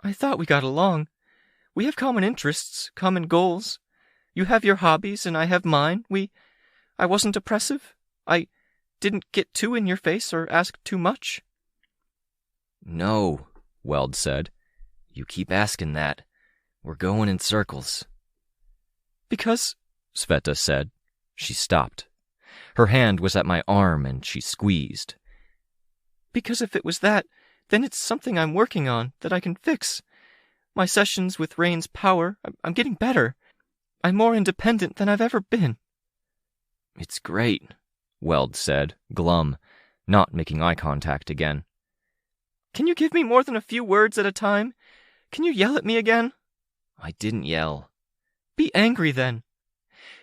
I thought we got along. We have common interests, common goals. You have your hobbies and I have mine. I wasn't oppressive. I didn't get too in your face or ask too much. No, Weld said. You keep asking that. We're going in circles. Because, Sveta said. She stopped. Her hand was at my arm and she squeezed. Because if it was that, then it's something I'm working on that I can fix. My sessions with Rain's power, I'm getting better. I'm more independent than I've ever been. It's great, Weld said, glum, not making eye contact again. Can you give me more than a few words at a time? Can you yell at me again? I didn't yell. Be angry then.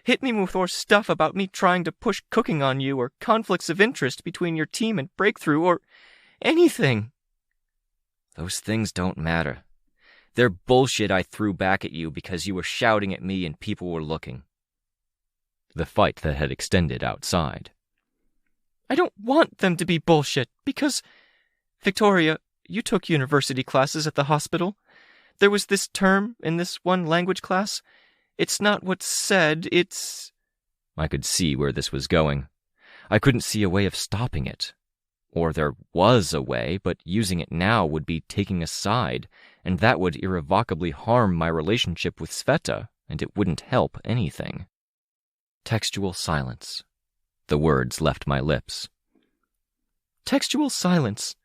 Hit me with more stuff about me trying to push cooking on you or conflicts of interest between your team and Breakthrough or anything. Those things don't matter. They're bullshit I threw back at you because you were shouting at me and people were looking. The fight that had extended outside. I don't want them to be bullshit because, Victoria, you took university classes at the hospital. There was this term in this one language class. It's not what's said, it's... I could see where this was going. I couldn't see a way of stopping it. Or there was a way, but using it now would be taking a side, and that would irrevocably harm my relationship with Sveta, and it wouldn't help anything. Textual silence. The words left my lips. Textual silence.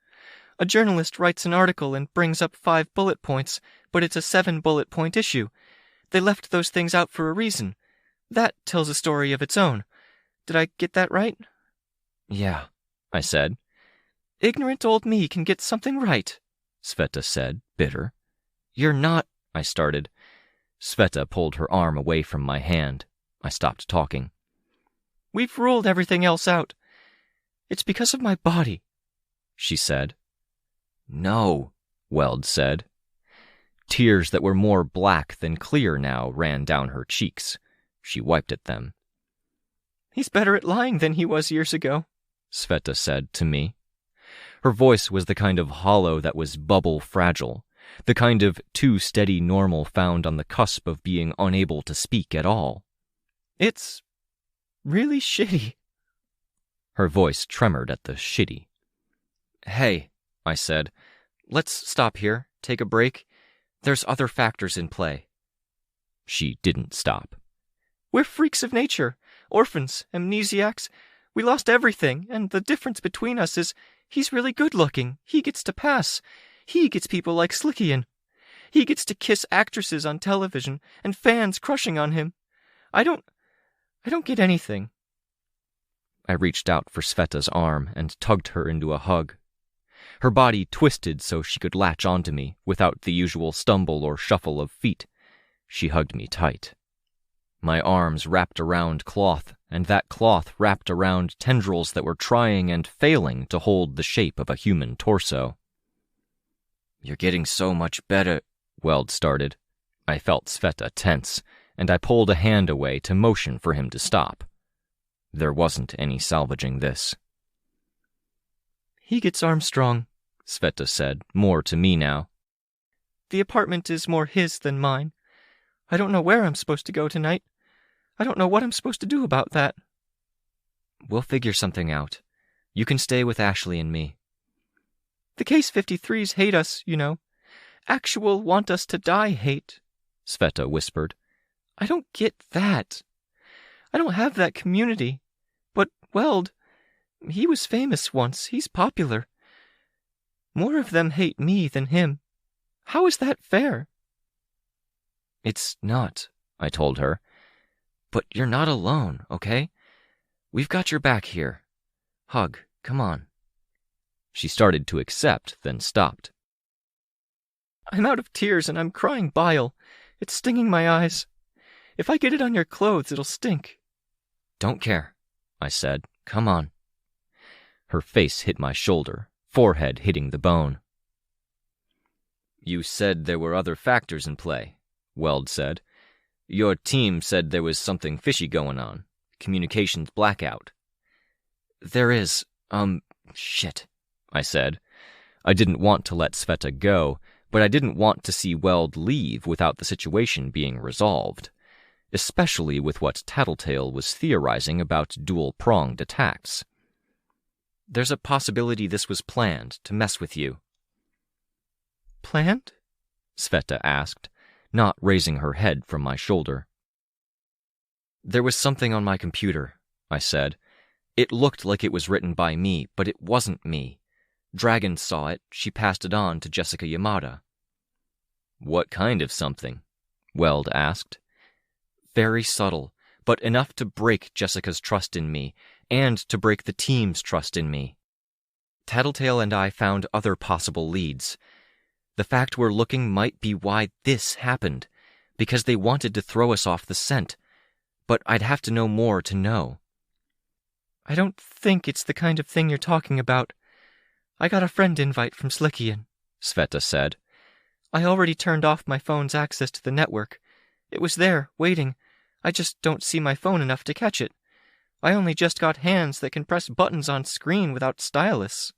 A journalist writes an article and brings up 5 bullet points, but it's a 7-bullet point issue. They left those things out for a reason. That tells a story of its own. Did I get that right? Yeah, I said. Ignorant old me can get something right, Sveta said, bitter. You're not, I started. Sveta pulled her arm away from my hand. I stopped talking. We've ruled everything else out. It's because of my body, she said. No, Weld said. Tears that were more black than clear now ran down her cheeks. She wiped at them. He's better at lying than he was years ago, Sveta said to me. Her voice was the kind of hollow that was bubble fragile, The kind of too steady normal found on the cusp of being unable to speak at all. It's really shitty. Her voice tremored at the shitty. Hey, I said, let's stop here, take a break. There's other factors in play. She didn't stop. We're freaks of nature, orphans, amnesiacs. We lost everything, and the difference between us is he's really good-looking. He gets to pass. He gets people like Slickian. He gets to kiss actresses on television, and fans crushing on him. I don't get anything. I reached out for Sveta's arm and tugged her into a hug. Her body twisted so she could latch onto me without the usual stumble or shuffle of feet. She hugged me tight. My arms wrapped around cloth, and that cloth wrapped around tendrils that were trying and failing to hold the shape of a human torso. You're getting so much better, Weld started. I felt Sveta tense, and I pulled a hand away to motion for him to stop. There wasn't any salvaging this. He gets Armstrong, Sveta said, more to me now. The apartment is more his than mine. I don't know where I'm supposed to go tonight. I don't know what I'm supposed to do about that. We'll figure something out. You can stay with Ashley and me. The Case 53s hate us, you know. Actual want us to die hate, Sveta whispered. I don't get that. I don't have that community. But Weld, he was famous once. He's popular. More of them hate me than him. How is that fair? It's not, I told her. But you're not alone, okay? We've got your back here. Hug, come on. She started to accept, then stopped. I'm out of tears and I'm crying bile. It's stinging my eyes. If I get it on your clothes, it'll stink. Don't care, I said. Come on. Her face hit my shoulder, forehead hitting the bone. You said there were other factors in play, Weld said. Your team said there was something fishy going on. Communications blackout. There is, shit, I said. I didn't want to let Sveta go, but I didn't want to see Weld leave without the situation being resolved, especially with what Tattletale was theorizing about dual-pronged attacks. There's a possibility this was planned to mess with you. Planned? Sveta asked, not raising her head from my shoulder. There was something on my computer, I said. It looked like it was written by me, but it wasn't me. Dragon saw it, she passed it on to Jessica Yamada. What kind of something? Weld asked. Very subtle, but enough to break Jessica's trust in me, and to break the team's trust in me. Tattletale and I found other possible leads. The fact we're looking might be why this happened, because they wanted to throw us off the scent, but I'd have to know more to know. I don't think it's the kind of thing you're talking about. I got a friend invite from Slickian, Sveta said. I already turned off my phone's access to the network. It was there, waiting. I just don't see my phone enough to catch it. I only just got hands that can press buttons on screen without stylus.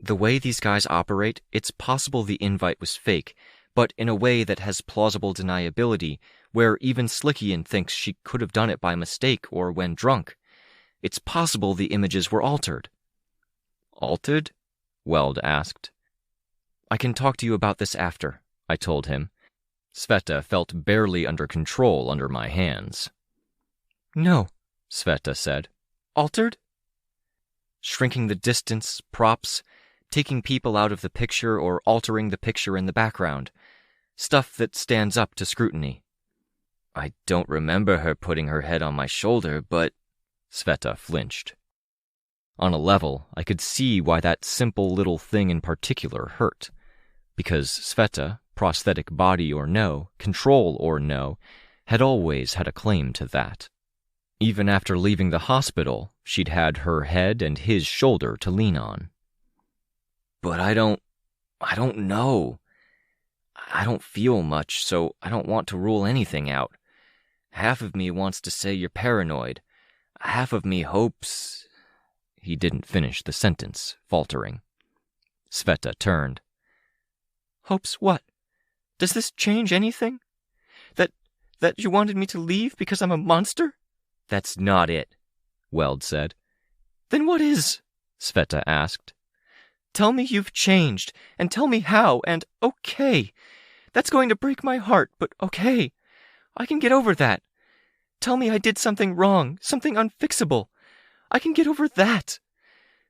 The way these guys operate, it's possible the invite was fake, but in a way that has plausible deniability, where even Slickian thinks she could have done it by mistake or when drunk. It's possible the images were altered. Altered? Weld asked. I can talk to you about this after, I told him. Sveta felt barely under control under my hands. No, Sveta said. Altered? Shrinking the distance, props, taking people out of the picture or altering the picture in the background. Stuff that stands up to scrutiny. I don't remember her putting her head on my shoulder, but... Sveta flinched. On a level, I could see why that simple little thing in particular hurt. Because Sveta, prosthetic body or no, control or no, had always had a claim to that. Even after leaving the hospital, she'd had her head and his shoulder to lean on. But I don't know. I don't feel much, so I don't want to rule anything out. Half of me wants to say you're paranoid. Half of me hopes... He didn't finish the sentence, faltering. Sveta turned. Hopes what? Does this change anything? That you wanted me to leave because I'm a monster? That's not it, Weld said. Then what is? Sveta asked. Tell me you've changed, and tell me how, and okay. That's going to break my heart, but okay. I can get over that. Tell me I did something wrong, something unfixable. I can get over that.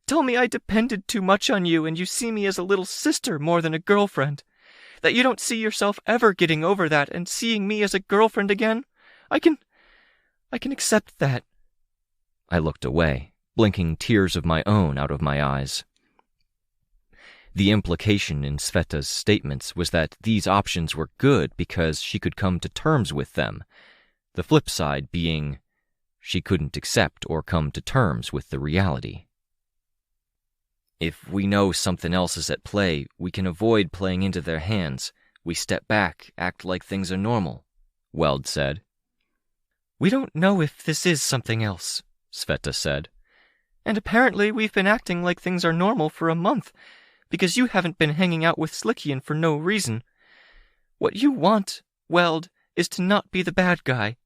Tell me I depended too much on you and you see me as a little sister more than a girlfriend. That you don't see yourself ever getting over that and seeing me as a girlfriend again. I can accept that. I looked away, blinking tears of my own out of my eyes. The implication in Sveta's statements was that these options were good because she could come to terms with them. The flip side being, she couldn't accept or come to terms with the reality. If we know something else is at play, we can avoid playing into their hands. We step back, act like things are normal, Weld said. We don't know if this is something else, Sveta said. And apparently we've been acting like things are normal for a month, because you haven't been hanging out with Slickian for no reason. What you want, Weld, is to not be the bad guy.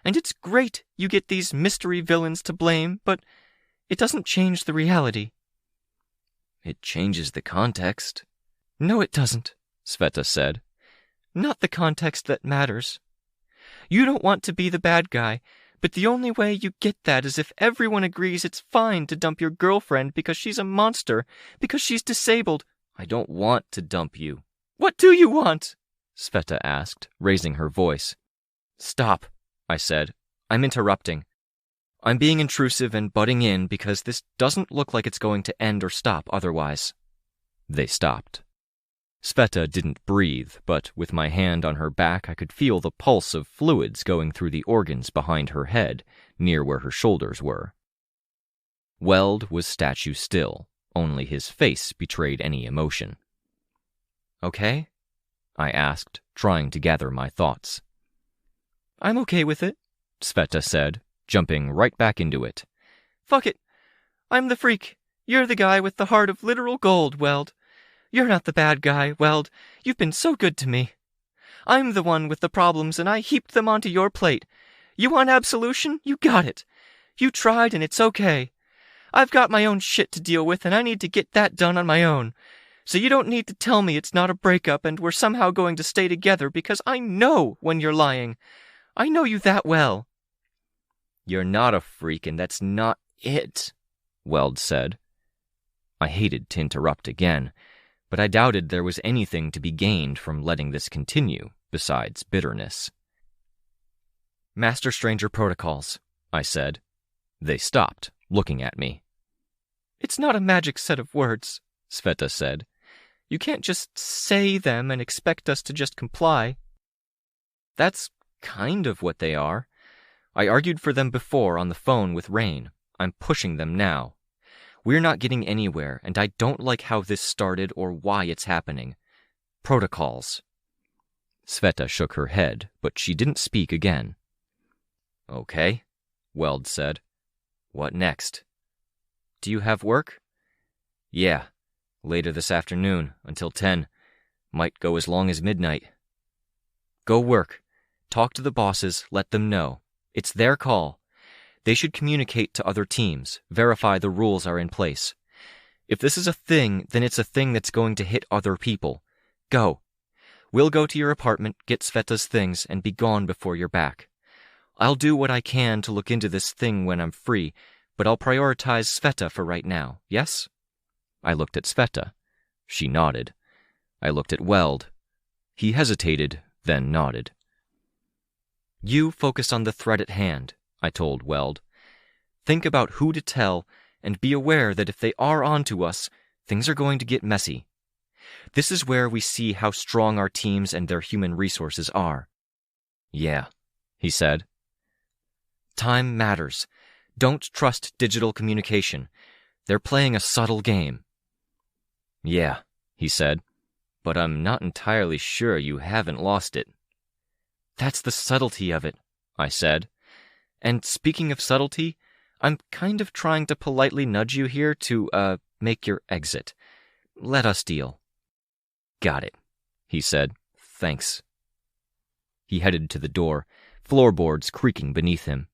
And it's great you get these mystery villains to blame, but it doesn't change the reality. It changes the context. No, it doesn't, Sveta said. Not the context that matters. You don't want to be the bad guy, but the only way you get that is if everyone agrees it's fine to dump your girlfriend because she's a monster, because she's disabled. I don't want to dump you. What do you want? Sveta asked, raising her voice. Stop, I said. I'm interrupting. I'm being intrusive and butting in because this doesn't look like it's going to end or stop otherwise. They stopped. Sveta didn't breathe, but with my hand on her back I could feel the pulse of fluids going through the organs behind her head, near where her shoulders were. Weld was statue still, only his face betrayed any emotion. Okay? I asked, trying to gather my thoughts. I'm okay with it, Sveta said, jumping right back into it. Fuck it. I'm the freak. You're the guy with the heart of literal gold, Weld. You're not the bad guy, Weld. You've been so good to me. I'm the one with the problems, and I heaped them onto your plate. You want absolution? You got it. You tried, and it's okay. I've got my own shit to deal with, and I need to get that done on my own. So you don't need to tell me it's not a breakup and we're somehow going to stay together, because I know when you're lying. I know you that well. You're not a freak, and that's not it, Weld said. I hated to interrupt again, but I doubted there was anything to be gained from letting this continue, besides bitterness. Master Stranger Protocols, I said. They stopped, looking at me. It's not a magic set of words, Sveta said. You can't just say them and expect us to just comply. That's kind of what they are. I argued for them before on the phone with Rain. I'm pushing them now. We're not getting anywhere, and I don't like how this started or why it's happening. Protocols. Sveta shook her head, but she didn't speak again. Okay, Weld said. What next? Do you have work? Yeah, later this afternoon, until 10. Might go as long as midnight. Go work. Talk to the bosses, let them know. It's their call. They should communicate to other teams, verify the rules are in place. If this is a thing, then it's a thing that's going to hit other people. Go. We'll go to your apartment, get Sveta's things, and be gone before you're back. I'll do what I can to look into this thing when I'm free, but I'll prioritize Sveta for right now, yes? I looked at Sveta. She nodded. I looked at Weld. He hesitated, then nodded. You focus on the threat at hand, I told Weld. Think about who to tell, and be aware that if they are onto us, things are going to get messy. This is where we see how strong our teams and their human resources are. Yeah, he said. Time matters. Don't trust digital communication. They're playing a subtle game. Yeah, he said, but I'm not entirely sure you haven't lost it. That's the subtlety of it, I said. And speaking of subtlety, I'm kind of trying to politely nudge you here to, make your exit. Let us deal. Got it, he said. Thanks. He headed to the door, floorboards creaking beneath him.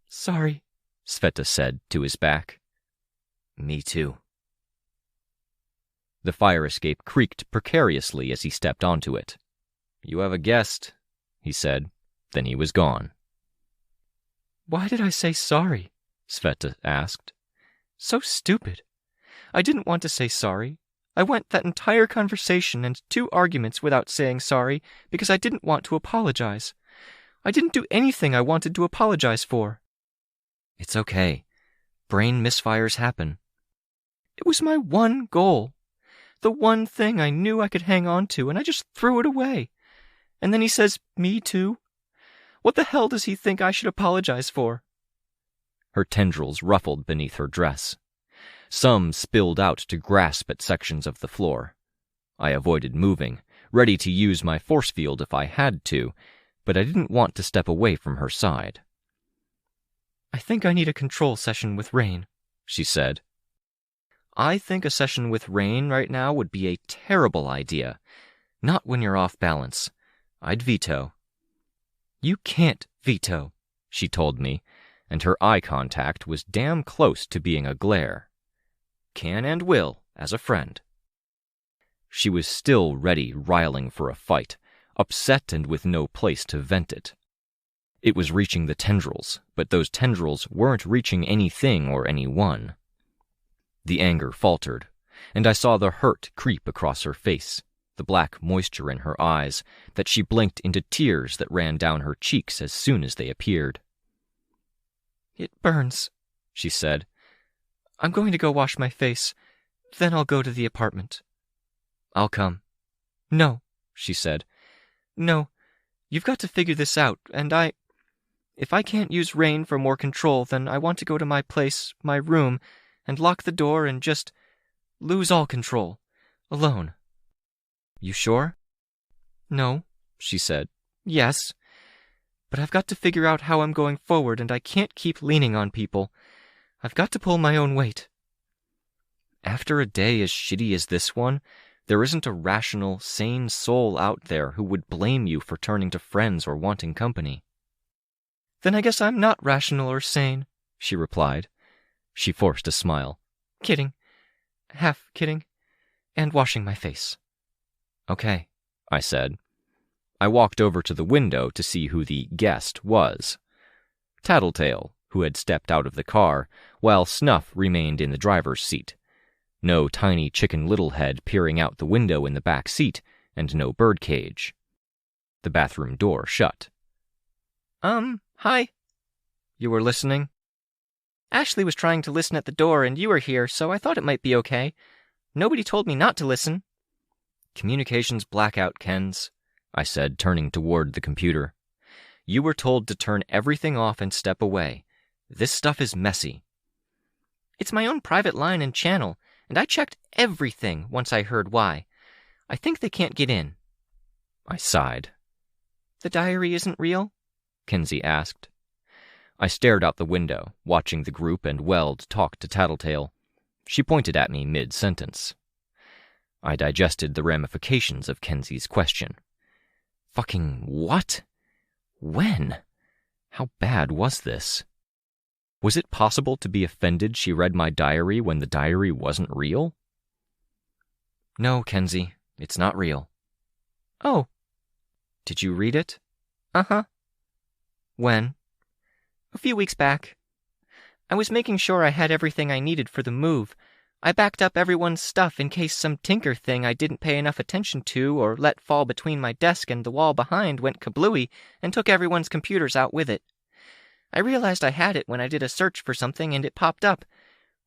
Sorry, Sveta said to his back. Me too. The fire escape creaked precariously as he stepped onto it. You have a guest, he said. Then he was gone. Why did I say sorry? Sveta asked. So stupid. I didn't want to say sorry. I went that entire conversation and 2 arguments without saying sorry because I didn't want to apologize. I didn't do anything I wanted to apologize for. It's okay. Brain misfires happen. It was my one goal. The one thing I knew I could hang on to, and I just threw it away. And then he says, me too? What the hell does he think I should apologize for? Her tendrils ruffled beneath her dress. Some spilled out to grasp at sections of the floor. I avoided moving, ready to use my force field if I had to, but I didn't want to step away from her side. I think I need a control session with Rain, she said. I think a session with Rain right now would be a terrible idea. Not when you're off balance. I'd veto. You can't veto, she told me, and her eye contact was damn close to being a glare. Can and will, as a friend. She was still ready, riling for a fight, upset and with no place to vent it. It was reaching the tendrils, but those tendrils weren't reaching anything or anyone. The anger faltered, and I saw the hurt creep across her face, the black moisture in her eyes, that she blinked into tears that ran down her cheeks as soon as they appeared. It burns, she said. I'm going to go wash my face. Then I'll go to the apartment. I'll come. No, she said. No, you've got to figure this out, and if I can't use Rain for more control, then I want to go to my place, my room, and lock the door and just lose all control. Alone. You sure? No, she said. Yes. But I've got to figure out how I'm going forward, and I can't keep leaning on people. I've got to pull my own weight. After a day as shitty as this one, there isn't a rational, sane soul out there who would blame you for turning to friends or wanting company. Then I guess I'm not rational or sane, she replied. She forced a smile. Kidding. Half kidding. And washing my face. Okay, I said. I walked over to the window to see who the guest was. Tattletale, who had stepped out of the car, while Snuff remained in the driver's seat. No tiny Chicken Littlehead peering out the window in the back seat, and no birdcage. The bathroom door shut. Hi. You were listening? Ashley was trying to listen at the door, and you were here, so I thought it might be okay. Nobody told me not to listen. Communications blackout, Kens, I said, turning toward the computer. You were told to turn everything off and step away. This stuff is messy. It's my own private line and channel, and I checked everything once I heard why. I think they can't get in. I sighed. The diary isn't real? Kenzie asked. I stared out the window, watching the group and Weld talk to Tattletale. She pointed at me mid-sentence. I digested the ramifications of Kenzie's question. Fucking what? When? How bad was this? Was it possible to be offended she read my diary when the diary wasn't real? No, Kenzie, it's not real. Oh. Did you read it? Uh-huh. When? A few weeks back. I was making sure I had everything I needed for the move. I backed up everyone's stuff in case some tinker thing I didn't pay enough attention to or let fall between my desk and the wall behind went kablooey and took everyone's computers out with it. I realized I had it when I did a search for something and it popped up.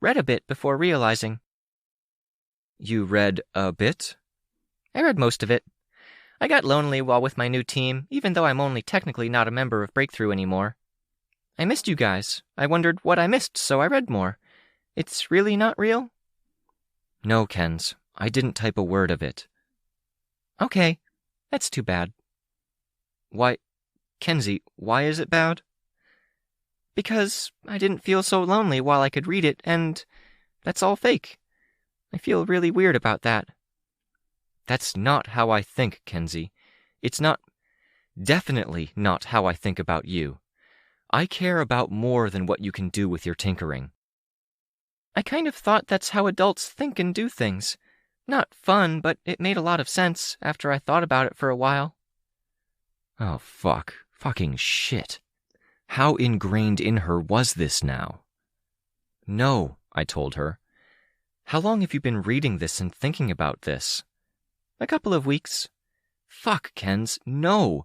Read a bit before realizing. You read a bit? I read most of it. I got lonely while with my new team, even though I'm only technically not a member of Breakthrough anymore. I missed you guys. I wondered what I missed, so I read more. It's really not real? No, Kens. I didn't type a word of it. Okay. That's too bad. Why, Kenzie, why is it bad? Because I didn't feel so lonely while I could read it, and that's all fake. I feel really weird about that. That's not how I think, Kenzie. It's definitely not how I think about you. I care about more than what you can do with your tinkering. I kind of thought that's how adults think and do things. Not fun, but it made a lot of sense after I thought about it for a while. Oh, fuck. Fucking shit. How ingrained in her was this now? No, I told her. How long have you been reading this and thinking about this? A couple of weeks. Fuck, Kens, no.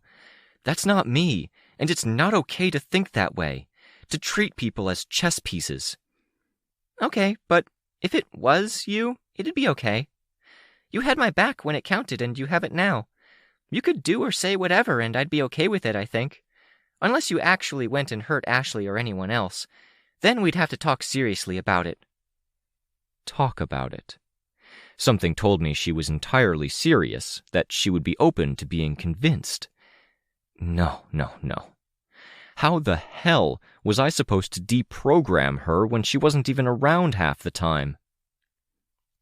That's not me, and it's not okay to think that way, to treat people as chess pieces. Okay, but if it was you, it'd be okay. You had my back when it counted, and you have it now. You could do or say whatever, and I'd be okay with it, I think. Unless you actually went and hurt Ashley or anyone else. Then we'd have to talk seriously about it. Talk about it. Something told me she was entirely serious, that she would be open to being convinced. No. How the hell was I supposed to deprogram her when she wasn't even around half the time?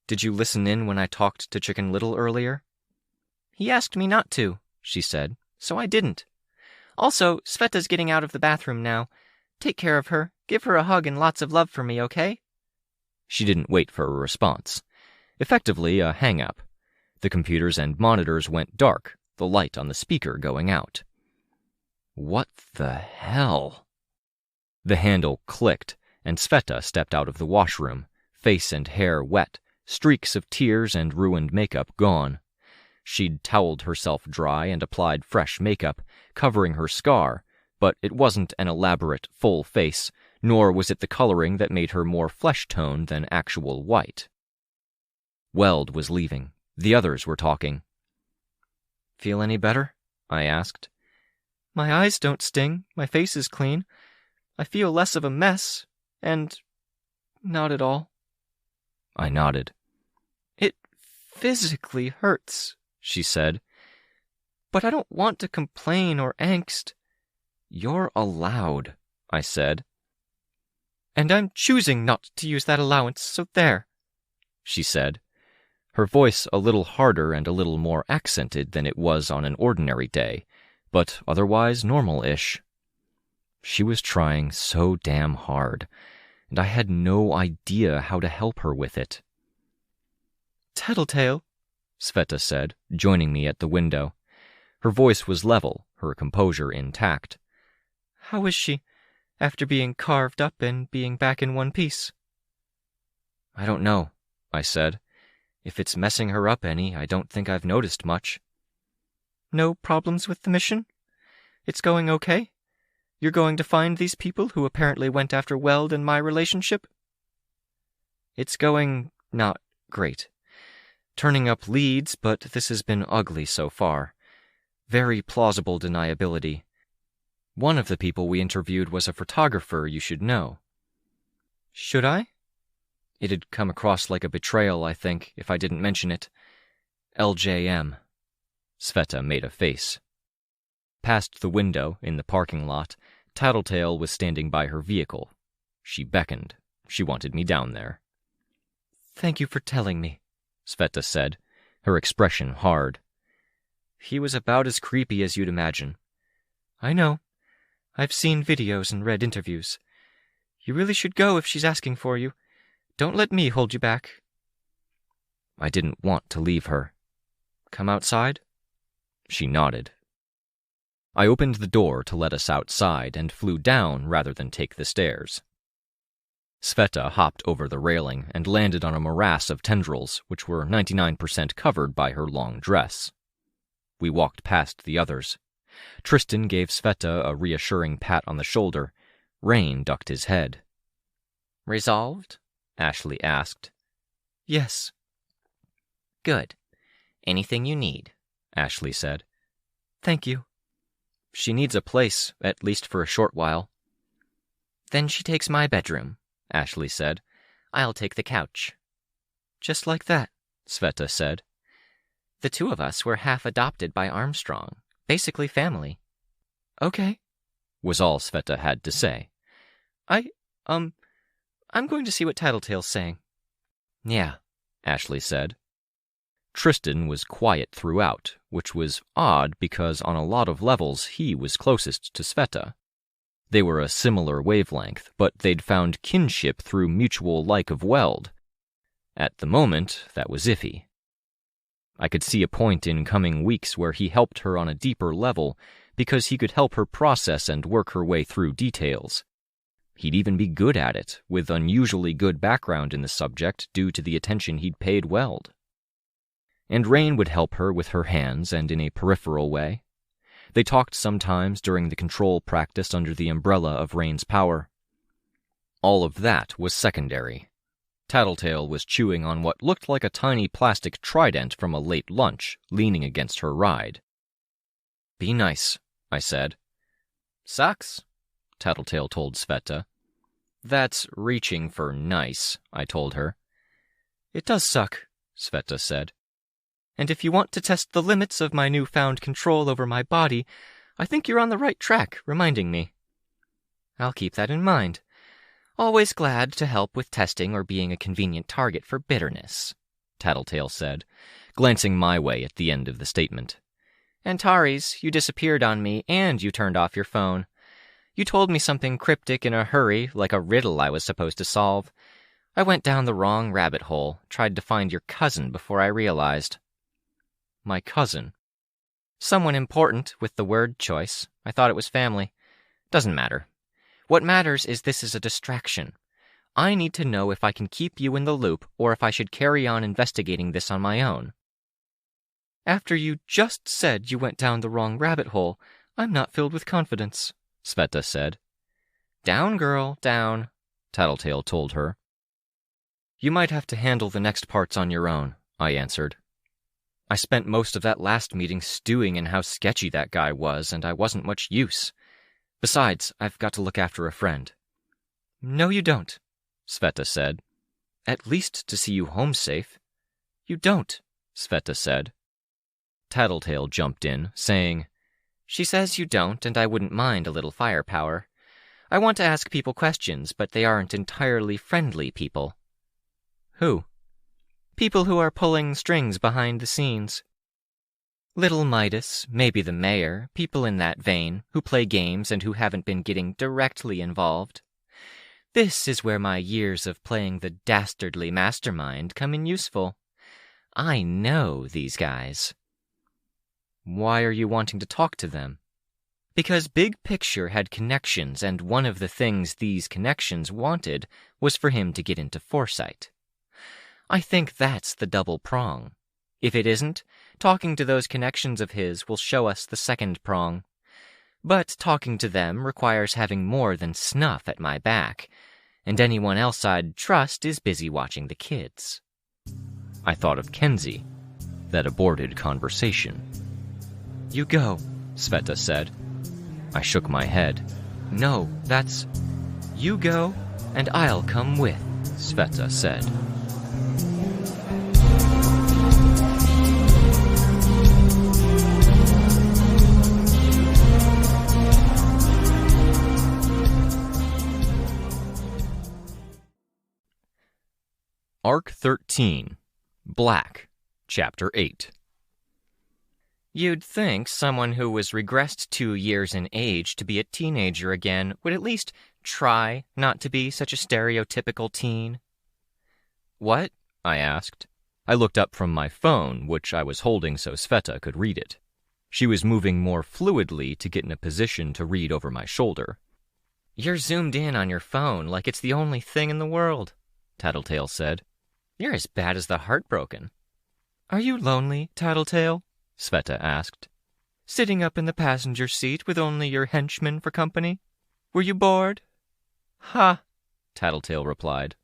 Did you listen in when I talked to Chicken Little earlier? He asked me not to, she said, so I didn't. Also, Sveta's getting out of the bathroom now. Take care of her. Give her a hug and lots of love for me, okay? She didn't wait for a response. Effectively, a hang-up. The computers and monitors went dark, the light on the speaker going out. What the hell? The handle clicked, and Sveta stepped out of the washroom, face and hair wet, streaks of tears and ruined makeup gone. She'd toweled herself dry and applied fresh makeup, covering her scar, but it wasn't an elaborate, full face, nor was it the coloring that made her more flesh-tone than actual white. Weld was leaving. The others were talking. Feel any better? I asked. My eyes don't sting. My face is clean. I feel less of a mess, and not at all. I nodded. It physically hurts, she said. But I don't want to complain or angst. You're allowed, I said. And I'm choosing not to use that allowance, so there, she said, her voice a little harder and a little more accented than it was on an ordinary day, but otherwise normal-ish. She was trying so damn hard, and I had no idea how to help her with it. Tattletale, Sveta said, joining me at the window. Her voice was level, her composure intact. How is she, after being carved up and being back in one piece? I don't know, I said. If it's messing her up any, I don't think I've noticed much. No problems with the mission? It's going okay? You're going to find these people who apparently went after Weld and my relationship? It's going not great. Turning up leads, but this has been ugly so far. Very plausible deniability. One of the people we interviewed was a photographer you should know. Should I? It'd come across like a betrayal, I think, if I didn't mention it. LJM. Sveta made a face. Past the window, in the parking lot, Tattletale was standing by her vehicle. She beckoned. She wanted me down there. Thank you for telling me, Sveta said, her expression hard. He was about as creepy as you'd imagine. I know. I've seen videos and read interviews. You really should go if she's asking for you. Don't let me hold you back. I didn't want to leave her. Come outside? She nodded. I opened the door to let us outside and flew down rather than take the stairs. Sveta hopped over the railing and landed on a morass of tendrils, which were 99% covered by her long dress. We walked past the others. Tristan gave Sveta a reassuring pat on the shoulder. Rain ducked his head. Resolved? Ashley asked. Yes. Good. Anything you need, Ashley said. Thank you. She needs a place, at least for a short while. Then she takes my bedroom, Ashley said. I'll take the couch. Just like that, Sveta said. The two of us were half adopted by Armstrong, basically family. Okay, was all Sveta had to say. I'm going to see what Tattletale's saying. Yeah, Ashley said. Tristan was quiet throughout, which was odd because on a lot of levels he was closest to Sveta. They were a similar wavelength, but they'd found kinship through mutual like of weld. At the moment, that was iffy. I could see a point in coming weeks where he helped her on a deeper level because he could help her process and work her way through details. He'd even be good at it, with unusually good background in the subject due to the attention he'd paid Weld. And Rain would help her with her hands and in a peripheral way. They talked sometimes during the control practice under the umbrella of Rain's power. All of that was secondary. Tattletale was chewing on what looked like a tiny plastic trident from a late lunch, leaning against her ride. "Be nice," I said. "Sucks," Tattletale told Sveta. "That's reaching for nice," I told her. "It does suck," Sveta said. "And if you want to test the limits of my newfound control over my body, I think you're on the right track, reminding me." "I'll keep that in mind. Always glad to help with testing or being a convenient target for bitterness," Tattletale said, glancing my way at the end of the statement. "Antares, you disappeared on me and you turned off your phone. You told me something cryptic in a hurry, like a riddle I was supposed to solve. I went down the wrong rabbit hole, tried to find your cousin before I realized." "My cousin?" "Someone important with the word choice. I thought it was family. Doesn't matter. What matters is this is a distraction. I need to know if I can keep you in the loop or if I should carry on investigating this on my own." "After you just said you went down the wrong rabbit hole, I'm not filled with confidence," Sveta said. "Down, girl, down," Tattletale told her. "You might have to handle the next parts on your own," I answered. "I spent most of that last meeting stewing in how sketchy that guy was, and I wasn't much use. Besides, I've got to look after a friend." "No, you don't," Sveta said. "At least to see you home safe." "You don't," Sveta said. Tattletale jumped in, saying, "She says you don't, and I wouldn't mind a little firepower. I want to ask people questions, but they aren't entirely friendly people." "Who?" "People who are pulling strings behind the scenes. Little Midas, maybe the mayor, people in that vein, who play games and who haven't been getting directly involved. This is where my years of playing the dastardly mastermind come in useful. I know these guys." "Why are you wanting to talk to them?" "Because Big Picture had connections, and one of the things these connections wanted was for him to get into Foresight. I think that's the double prong. If it isn't, talking to those connections of his will show us the second prong. But talking to them requires having more than snuff at my back, and anyone else I'd trust is busy watching the kids." I thought of Kenzie, that aborted conversation. "You go," Sveta said. I shook my head. "No, that's... You go, and I'll come with," Sveta said. Arc 13, Black, Chapter 8. You'd think someone who was regressed 2 years in age to be a teenager again would at least try not to be such a stereotypical teen. "What?" I asked. I looked up from my phone, which I was holding so Sveta could read it. She was moving more fluidly to get in a position to read over my shoulder. "You're zoomed in on your phone like it's the only thing in the world," Tattletale said. "You're as bad as the heartbroken." "Are you lonely, Tattletale?" Sveta asked. "Sitting up in the passenger seat with only your henchman for company? Were you bored?" "Ha," Tattletale replied.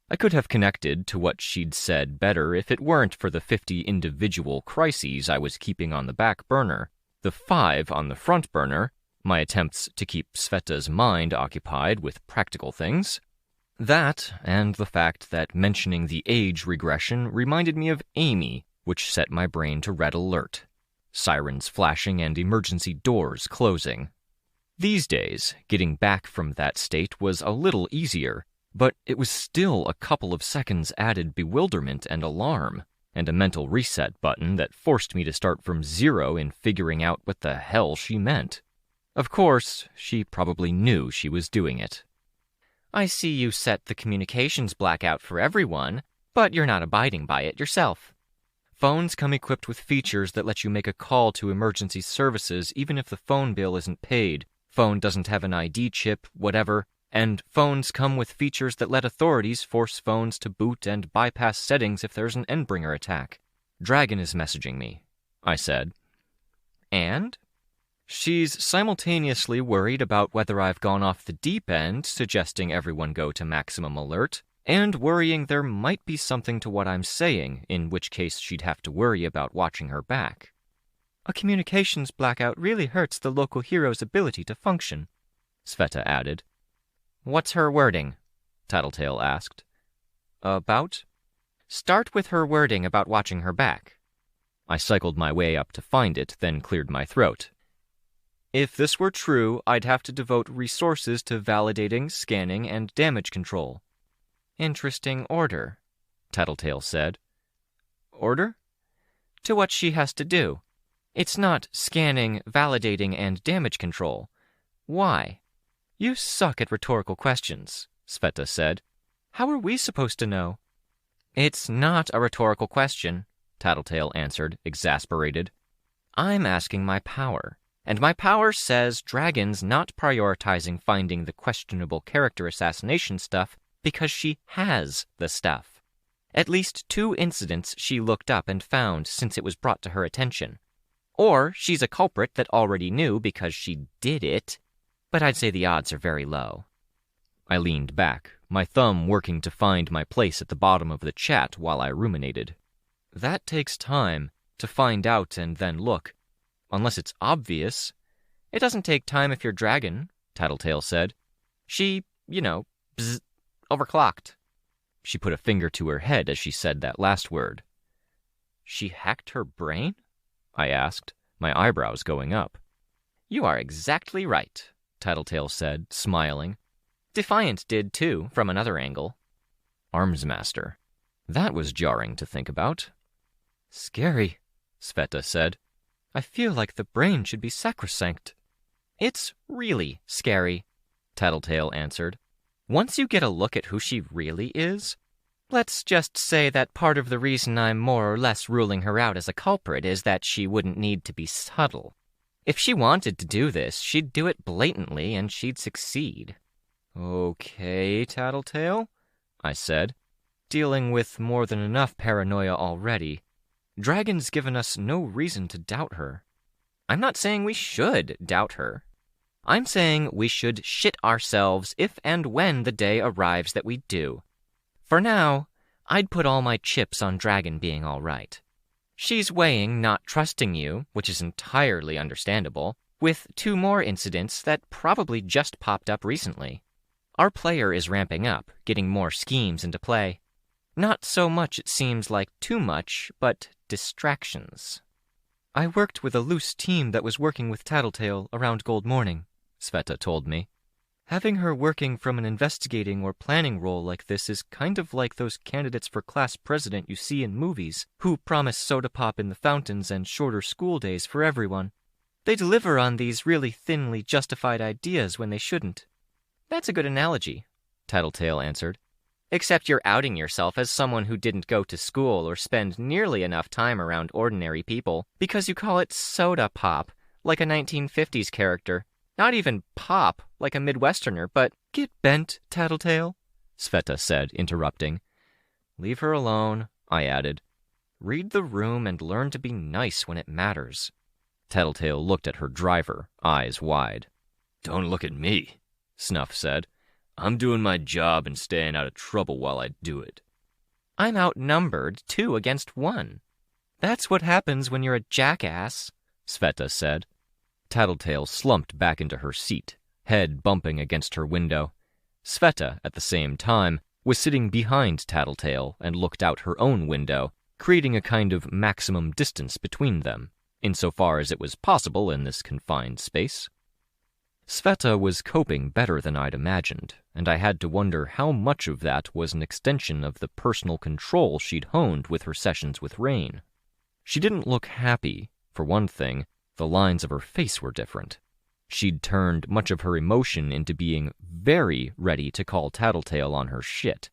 I could have connected to what she'd said better if it weren't for the 50 individual crises I was keeping on the back burner, the 5 on the front burner, my attempts to keep Sveta's mind occupied with practical things. That, and the fact that mentioning the age regression reminded me of Amy, which set my brain to red alert. Sirens flashing and emergency doors closing. These days, getting back from that state was a little easier, but it was still a couple of seconds added bewilderment and alarm, and a mental reset button that forced me to start from zero in figuring out what the hell she meant. Of course, she probably knew she was doing it. I see you set the communications blackout for everyone, but you're not abiding by it yourself. Phones come equipped with features that let you make a call to emergency services even if the phone bill isn't paid. Phone doesn't have an ID chip, whatever. And phones come with features that let authorities force phones to boot and bypass settings if there's an Endbringer attack. Dragon is messaging me, I said. And? She's simultaneously worried about whether I've gone off the deep end, suggesting everyone go to maximum alert, and worrying there might be something to what I'm saying, in which case she'd have to worry about watching her back. A communications blackout really hurts the local hero's ability to function, Sveta added. What's her wording? Tattletale asked. About? Start with her wording about watching her back. I cycled my way up to find it, then cleared my throat. If this were true, I'd have to devote resources to validating, scanning, and damage control. Interesting order, Tattletale said. Order? To what she has to do. It's not scanning, validating, and damage control. Why? You suck at rhetorical questions, Sveta said. How are we supposed to know? It's not a rhetorical question, Tattletale answered, exasperated. I'm asking my power. And my power says Dragon's not prioritizing finding the questionable character assassination stuff because she has the stuff. At least 2 incidents she looked up and found since it was brought to her attention. Or she's a culprit that already knew because she did it, but I'd say the odds are very low. I leaned back, my thumb working to find my place at the bottom of the chat while I ruminated. That takes time, to find out and then look. Unless it's obvious. It doesn't take time if you're Dragon, Tattletale said. She, overclocked. She put a finger to her head as she said that last word. She hacked her brain? I asked, my eyebrows going up. You are exactly right, Tattletale said, smiling. Defiant did too, from another angle. Armsmaster. That was jarring to think about. Scary, Sveta said. I feel like the brain should be sacrosanct. It's really scary, Tattletale answered. Once you get a look at who she really is, let's just say that part of the reason I'm more or less ruling her out as a culprit is that she wouldn't need to be subtle. If she wanted to do this, she'd do it blatantly and she'd succeed. Okay, Tattletale, I said, dealing with more than enough paranoia already. Dragon's given us no reason to doubt her. I'm not saying we should doubt her. I'm saying we should shit ourselves if and when the day arrives that we do. For now, I'd put all my chips on Dragon being all right. She's weighing not trusting you, which is entirely understandable, with 2 more incidents that probably just popped up recently. Our player is ramping up, getting more schemes into play. Not so much, it seems like too much, but distractions. I worked with a loose team that was working with Tattletale around Gold Morning, Sveta told me. Having her working from an investigating or planning role like this is kind of like those candidates for class president you see in movies, who promise soda pop in the fountains and shorter school days for everyone. They deliver on these really thinly justified ideas when they shouldn't. That's a good analogy, Tattletale answered. Except you're outing yourself as someone who didn't go to school or spend nearly enough time around ordinary people because you call it soda pop, like a 1950s character. Not even pop, like a Midwesterner, but get bent, Tattletale, Sveta said, interrupting. Leave her alone, I added. Read the room and learn to be nice when it matters. Tattletale looked at her driver, eyes wide. Don't look at me, Snuff said. I'm doing my job and staying out of trouble while I do it. I'm outnumbered 2 against 1. That's what happens when you're a jackass, Sveta said. Tattletale slumped back into her seat, head bumping against her window. Sveta, at the same time, was sitting behind Tattletale and looked out her own window, creating a kind of maximum distance between them, insofar as it was possible in this confined space. Sveta was coping better than I'd imagined, and I had to wonder how much of that was an extension of the personal control she'd honed with her sessions with Rain. She didn't look happy. For one thing, the lines of her face were different. She'd turned much of her emotion into being very ready to call Tattletale on her shit.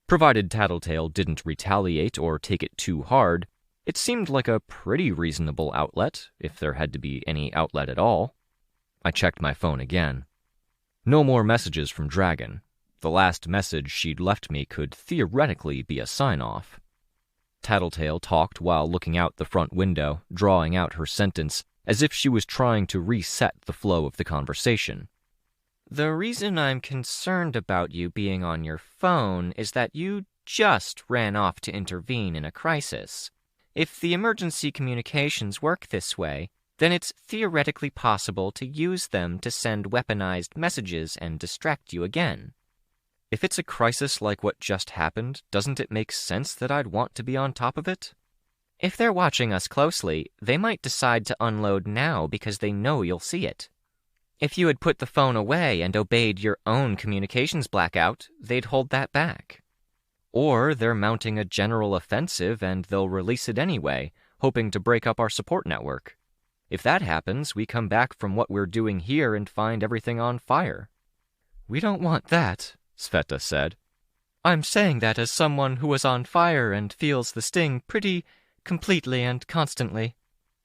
Provided Tattletale didn't retaliate or take it too hard, it seemed like a pretty reasonable outlet, if there had to be any outlet at all. I checked my phone again. No more messages from Dragon. The last message she'd left me could theoretically be a sign-off. Tattletale talked while looking out the front window, drawing out her sentence, as if she was trying to reset the flow of the conversation. The reason I'm concerned about you being on your phone is that you just ran off to intervene in a crisis. If the emergency communications work this way, then it's theoretically possible to use them to send weaponized messages and distract you again. If it's a crisis like what just happened, doesn't it make sense that I'd want to be on top of it? If they're watching us closely, they might decide to unload now because they know you'll see it. If you had put the phone away and obeyed your own communications blackout, they'd hold that back. Or they're mounting a general offensive and they'll release it anyway, hoping to break up our support network. If that happens, we come back from what we're doing here and find everything on fire. We don't want that, Sveta said. I'm saying that as someone who was on fire and feels the sting pretty completely and constantly.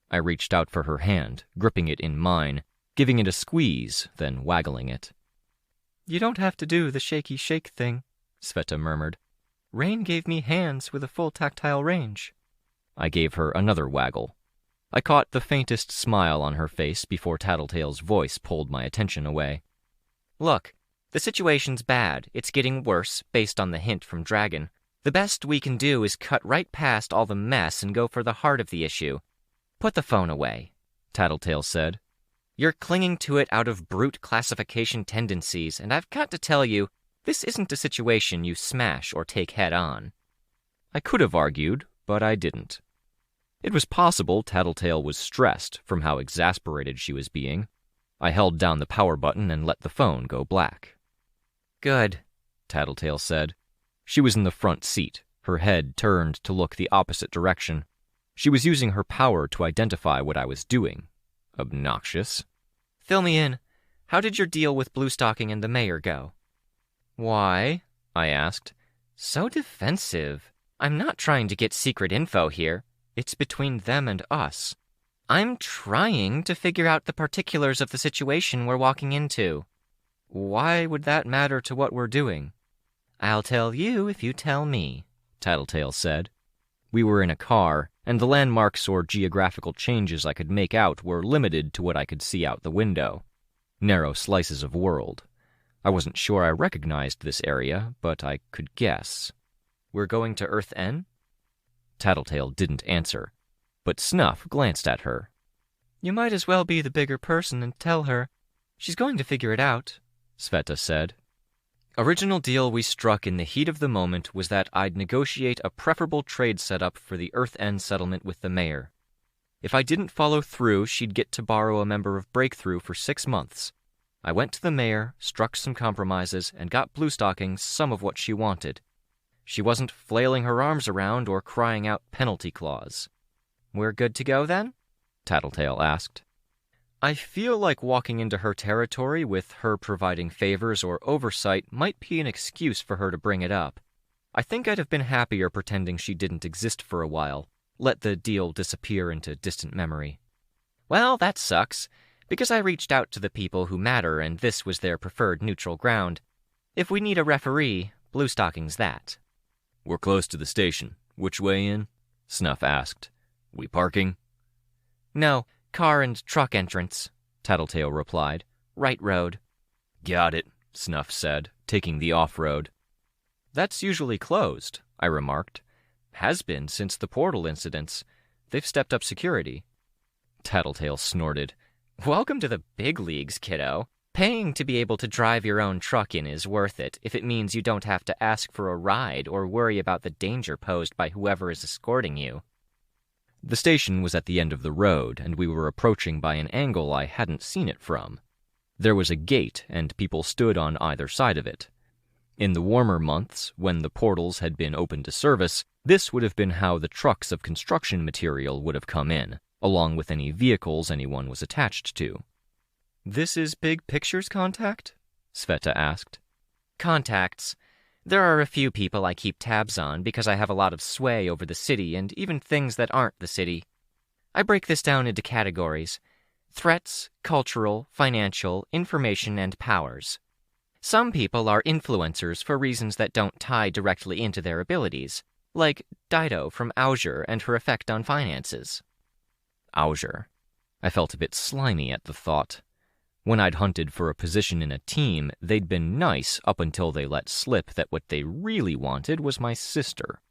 I reached out for her hand, gripping it in mine, giving it a squeeze, then waggling it. You don't have to do the shaky shake thing, Sveta murmured. Rain gave me hands with a full tactile range. I gave her another waggle. I caught the faintest smile on her face before Tattletale's voice pulled my attention away. Look, the situation's bad. It's getting worse, based on the hint from Dragon. The best we can do is cut right past all the mess and go for the heart of the issue. Put the phone away, Tattletale said. You're clinging to it out of brute classification tendencies, and I've got to tell you, this isn't a situation you smash or take head on. I could have argued, but I didn't. It was possible Tattletale was stressed from how exasperated she was being. I held down the power button and let the phone go black. Good, Tattletale said. She was in the front seat, her head turned to look the opposite direction. She was using her power to identify what I was doing. Obnoxious. Fill me in. How did your deal with Bluestocking and the mayor go? Why? I asked. So defensive. I'm not trying to get secret info here. It's between them and us. I'm trying to figure out the particulars of the situation we're walking into. Why would that matter to what we're doing? I'll tell you if you tell me, Tattletale said. We were in a car, and the landmarks or geographical changes I could make out were limited to what I could see out the window. Narrow slices of world. I wasn't sure I recognized this area, but I could guess. We're going to Earth N? Tattletale didn't answer, but Snuff glanced at her. You might as well be the bigger person and tell her. She's going to figure it out, Sveta said. Original deal we struck in the heat of the moment was that I'd negotiate a preferable trade setup for the Earth N settlement with the mayor. If I didn't follow through, she'd get to borrow a member of Breakthrough for 6 months. I went to the mayor, struck some compromises, and got Bluestocking some of what she wanted. She wasn't flailing her arms around or crying out penalty clause. We're good to go, then? Tattletale asked. I feel like walking into her territory with her providing favors or oversight might be an excuse for her to bring it up. I think I'd have been happier pretending she didn't exist for a while, let the deal disappear into distant memory. Well, that sucks, because I reached out to the people who matter and this was their preferred neutral ground. If we need a referee, Bluestocking's that. We're close to the station. Which way in? Snuff asked. We parking? No, car and truck entrance, Tattletale replied. Right road. Got it, Snuff said, taking the off-road. That's usually closed, I remarked. Has been since the portal incidents. They've stepped up security. Tattletale snorted. Welcome to the big leagues, kiddo. Paying to be able to drive your own truck in is worth it if it means you don't have to ask for a ride or worry about the danger posed by whoever is escorting you. The station was at the end of the road, and we were approaching by an angle I hadn't seen it from. There was a gate, and people stood on either side of it. In the warmer months, when the portals had been open to service, this would have been how the trucks of construction material would have come in, along with any vehicles anyone was attached to. "This is Big Picture's contact?" Sveta asked. Contacts. There are a few people I keep tabs on because I have a lot of sway over the city and even things that aren't the city. I break this down into categories: threats, cultural, financial, information, and powers. Some people are influencers for reasons that don't tie directly into their abilities, like Dido from Augur and her effect on finances. Augur. I felt a bit slimy at the thought. When I'd hunted for a position in a team, they'd been nice up until they let slip that what they really wanted was my sister.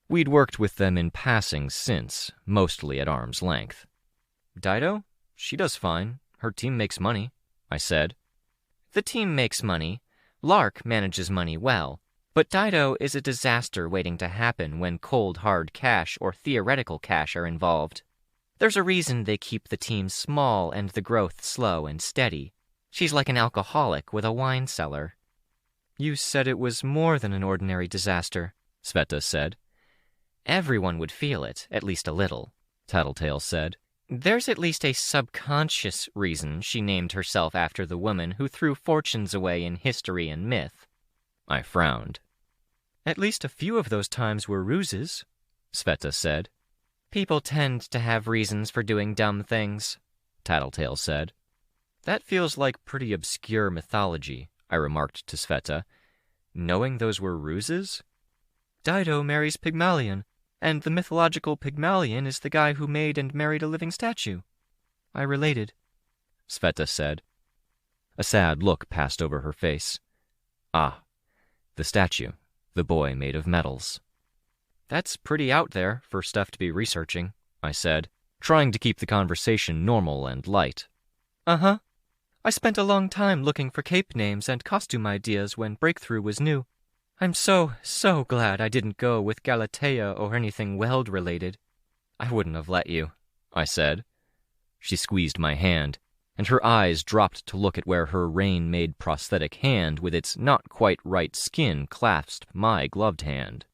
We'd worked with them in passing since, mostly at arm's length. "Dido? She does fine. Her team makes money," I said. The team makes money. Lark manages money well. But Dido is a disaster waiting to happen when cold, hard cash or theoretical cash are involved. There's a reason they keep the team small and the growth slow and steady. She's like an alcoholic with a wine cellar. "You said it was more than an ordinary disaster," Sveta said. Everyone would feel it, at least a little, Tattletale said. There's at least a subconscious reason she named herself after the woman who threw fortunes away in history and myth. I frowned. "At least a few of those times were ruses," Sveta said. People tend to have reasons for doing dumb things, Tattletale said. "That feels like pretty obscure mythology," I remarked to Sveta. "Knowing those were ruses? Dido marries Pygmalion, and the mythological Pygmalion is the guy who made and married a living statue. I related," Sveta said. A sad look passed over her face. Ah, the statue, the boy made of metals. "That's pretty out there for stuff to be researching," I said, trying to keep the conversation normal and light. "Uh-huh. I spent a long time looking for cape names and costume ideas when Breakthrough was new. I'm so glad I didn't go with Galatea or anything Weld-related." "I wouldn't have let you," I said. She squeezed my hand, and her eyes dropped to look at where her rain-made prosthetic hand with its not-quite-right skin clasped my gloved hand.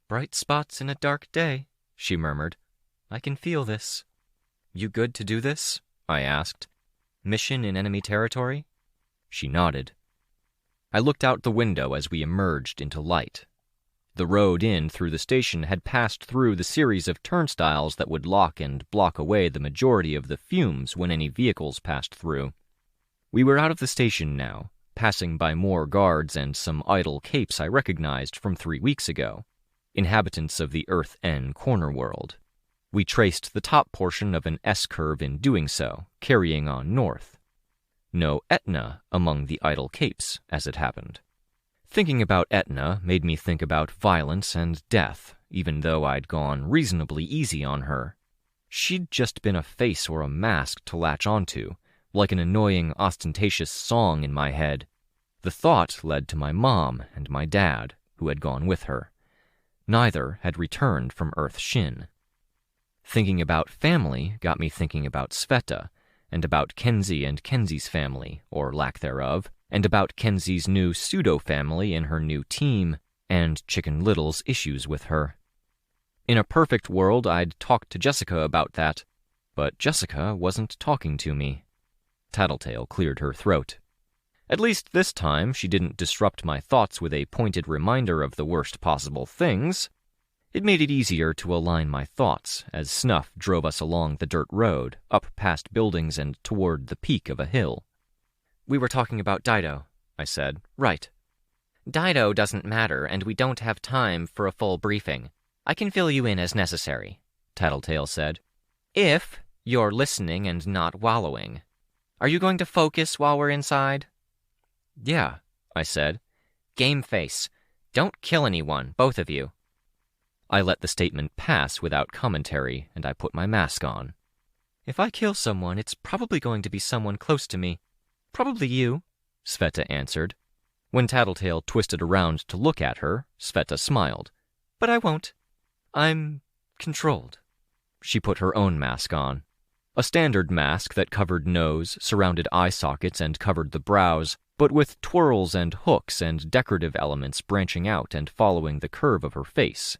"Bright spots in a dark day," she murmured. "I can feel this." "You good to do this?" I asked. "Mission in enemy territory?" She nodded. I looked out the window as we emerged into light. The road in through the station had passed through the series of turnstiles that would lock and block away the majority of the fumes when any vehicles passed through. We were out of the station now, passing by more guards and some idle capes I recognized from 3 weeks ago, inhabitants of the Earth N corner world. We traced the top portion of an S-curve in doing so, carrying on north. No Etna among the idle capes, as it happened. Thinking about Etna made me think about violence and death, even though I'd gone reasonably easy on her. She'd just been a face or a mask to latch onto, like an annoying, ostentatious song in my head. The thought led to my mom and my dad, who had gone with her. Neither had returned from Earth Shin. Thinking about family got me thinking about Sveta, and about Kenzie and Kenzie's family, or lack thereof, and about Kenzie's new pseudo-family in her new team, and Chicken Little's issues with her. In a perfect world, I'd talk to Jessica about that, but Jessica wasn't talking to me. Tattletale cleared her throat. At least this time she didn't disrupt my thoughts with a pointed reminder of the worst possible things. It made it easier to align my thoughts as Snuff drove us along the dirt road, up past buildings and toward the peak of a hill. "We were talking about Dido," I said. "Right." Dido doesn't matter, and we don't have time for a full briefing. I can fill you in as necessary, Tattletale said. If you're listening and not wallowing. Are you going to focus while we're inside? "Yeah," I said. Game face. Don't kill anyone, both of you. I let the statement pass without commentary, and I put my mask on. "If I kill someone, it's probably going to be someone close to me. Probably you," Sveta answered. When Tattletale twisted around to look at her, Sveta smiled. "But I won't. I'm controlled." She put her own mask on. A standard mask that covered nose, surrounded eye sockets, and covered the brows, but with twirls and hooks and decorative elements branching out and following the curve of her face.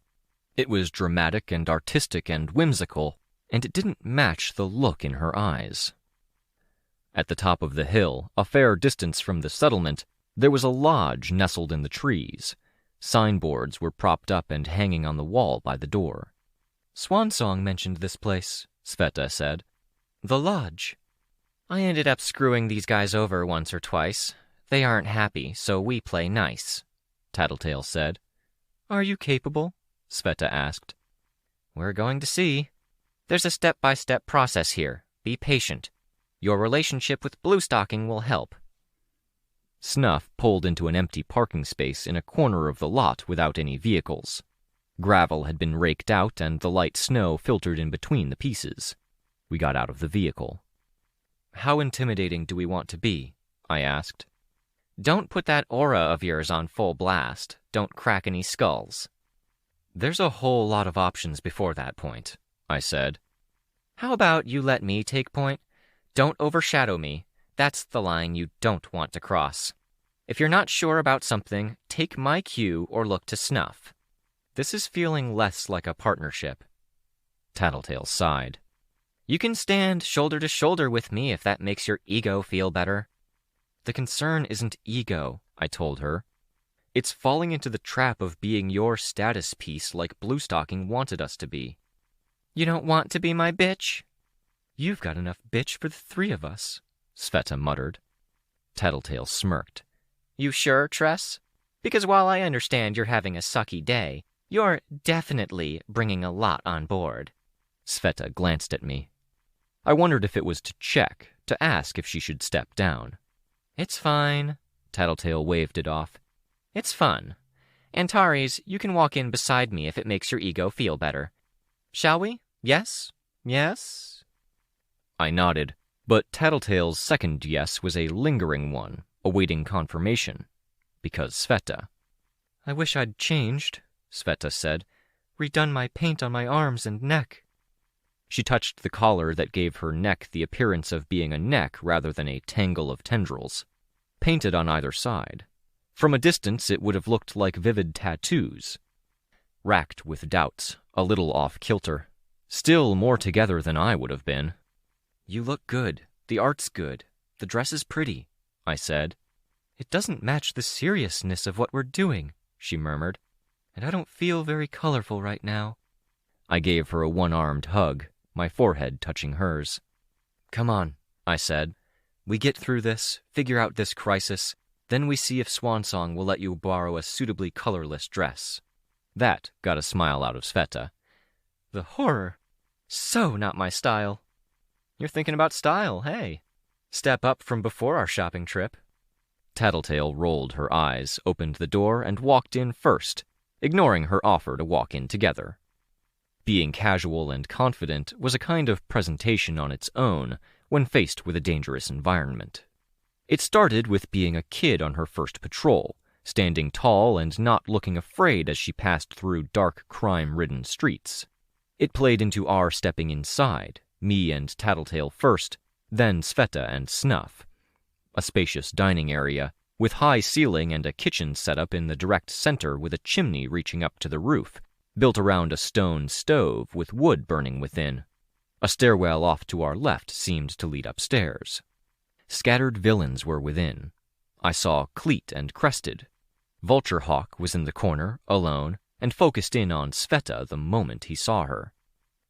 It was dramatic and artistic and whimsical, and it didn't match the look in her eyes. At the top of the hill, a fair distance from the settlement, there was a lodge nestled in the trees. Signboards were propped up and hanging on the wall by the door. "Swansong mentioned this place," Sveta said. "The lodge. I ended up screwing these guys over once or twice. They aren't happy, so we play nice," Tattletale said. "Are you capable?" Sveta asked. "We're going to see. There's a step-by-step process here. Be patient. Your relationship with Bluestocking will help." Snuff pulled into an empty parking space in a corner of the lot without any vehicles. Gravel had been raked out and the light snow filtered in between the pieces. We got out of the vehicle. "How intimidating do we want to be?" I asked. "Don't put that aura of yours on full blast. Don't crack any skulls." "There's a whole lot of options before that point," I said. "How about you let me take point? Don't overshadow me. That's the line you don't want to cross. If you're not sure about something, take my cue or look to Snuff. This is feeling less like a partnership." Tattletale sighed. "You can stand shoulder to shoulder with me if that makes your ego feel better." "The concern isn't ego," I told her. "It's falling into the trap of being your status piece like Bluestocking wanted us to be." "You don't want to be my bitch?" "You've got enough bitch for the three of us," Sveta muttered. Tattletale smirked. "You sure, Tress? Because while I understand you're having a sucky day, you're definitely bringing a lot on board." Sveta glanced at me. I wondered if it was to check, to ask if she should step down. "It's fine." Tattletale waved it off. "It's fun. Antares, you can walk in beside me if it makes your ego feel better. Shall we? Yes? Yes?" I nodded, but Tattletale's second yes was a lingering one, awaiting confirmation. Because Sveta. "I wish I'd changed," Sveta said. "Redone my paint on my arms and neck." She touched the collar that gave her neck the appearance of being a neck rather than a tangle of tendrils. Painted on either side. From a distance it would have looked like vivid tattoos. Racked with doubts, a little off-kilter. Still more together than I would have been. "You look good. The art's good. The dress is pretty," I said. "It doesn't match the seriousness of what we're doing," she murmured. "And I don't feel very colorful right now." I gave her a one-armed hug, my forehead touching hers. "Come on," I said. "We get through this, figure out this crisis, then we see if Swansong will let you borrow a suitably colorless dress." That got a smile out of Sveta. "The horror. So not my style." "You're thinking about style, hey? Step up from before our shopping trip." Tattletale rolled her eyes, opened the door, and walked in first, ignoring her offer to walk in together. Being casual and confident was a kind of presentation on its own when faced with a dangerous environment. It started with being a kid on her first patrol, standing tall and not looking afraid as she passed through dark, crime-ridden streets. It played into our stepping inside, me and Tattletale first, then Sveta and Snuff. A spacious dining area, with high ceiling and a kitchen set up in the direct center with a chimney reaching up to the roof, built around a stone stove with wood burning within. A stairwell off to our left seemed to lead upstairs. Scattered villains were within. I saw Cleat and Crested. Vulturehawk was in the corner, alone, and focused in on Sveta the moment he saw her.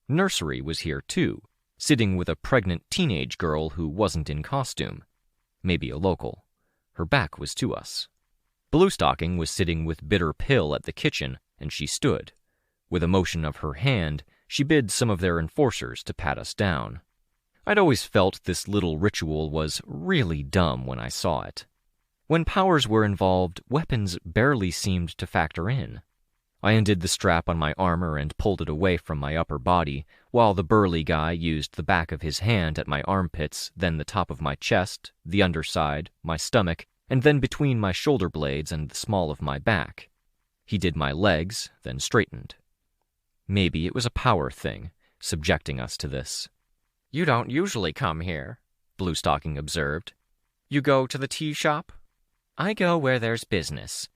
Nursery was here too, sitting with a pregnant teenage girl who wasn't in costume. Maybe a local. Her back was to us. Bluestocking was sitting with Bitter Pill at the kitchen, and she stood. With a motion of her hand, she bid some of their enforcers to pat us down. I'd always felt this little ritual was really dumb when I saw it. When powers were involved, weapons barely seemed to factor in. I undid the strap on my armor and pulled it away from my upper body, while the burly guy used the back of his hand at my armpits, then the top of my chest, the underside, my stomach, and then between my shoulder blades and the small of my back. He did my legs, then straightened. Maybe it was a power thing, subjecting us to this. You don't usually come here, Bluestocking observed. You go to the tea shop? I go where there's business.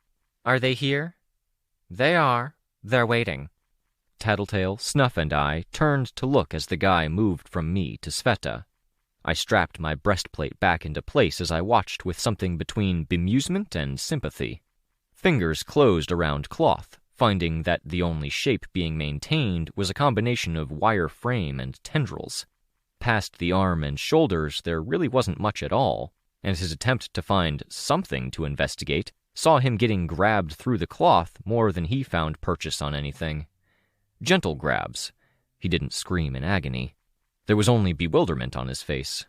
Are they here? They are. They're waiting. Tattletale, Snuff, and I turned to look as the guy moved from me to Sveta. I strapped my breastplate back into place as I watched with something between bemusement and sympathy. Fingers closed around cloth, finding that the only shape being maintained was a combination of wire frame and tendrils. Past the arm and shoulders there really wasn't much at all, and his attempt to find something to investigate saw him getting grabbed through the cloth more than he found purchase on anything. Gentle grabs. He didn't scream in agony. There was only bewilderment on his face.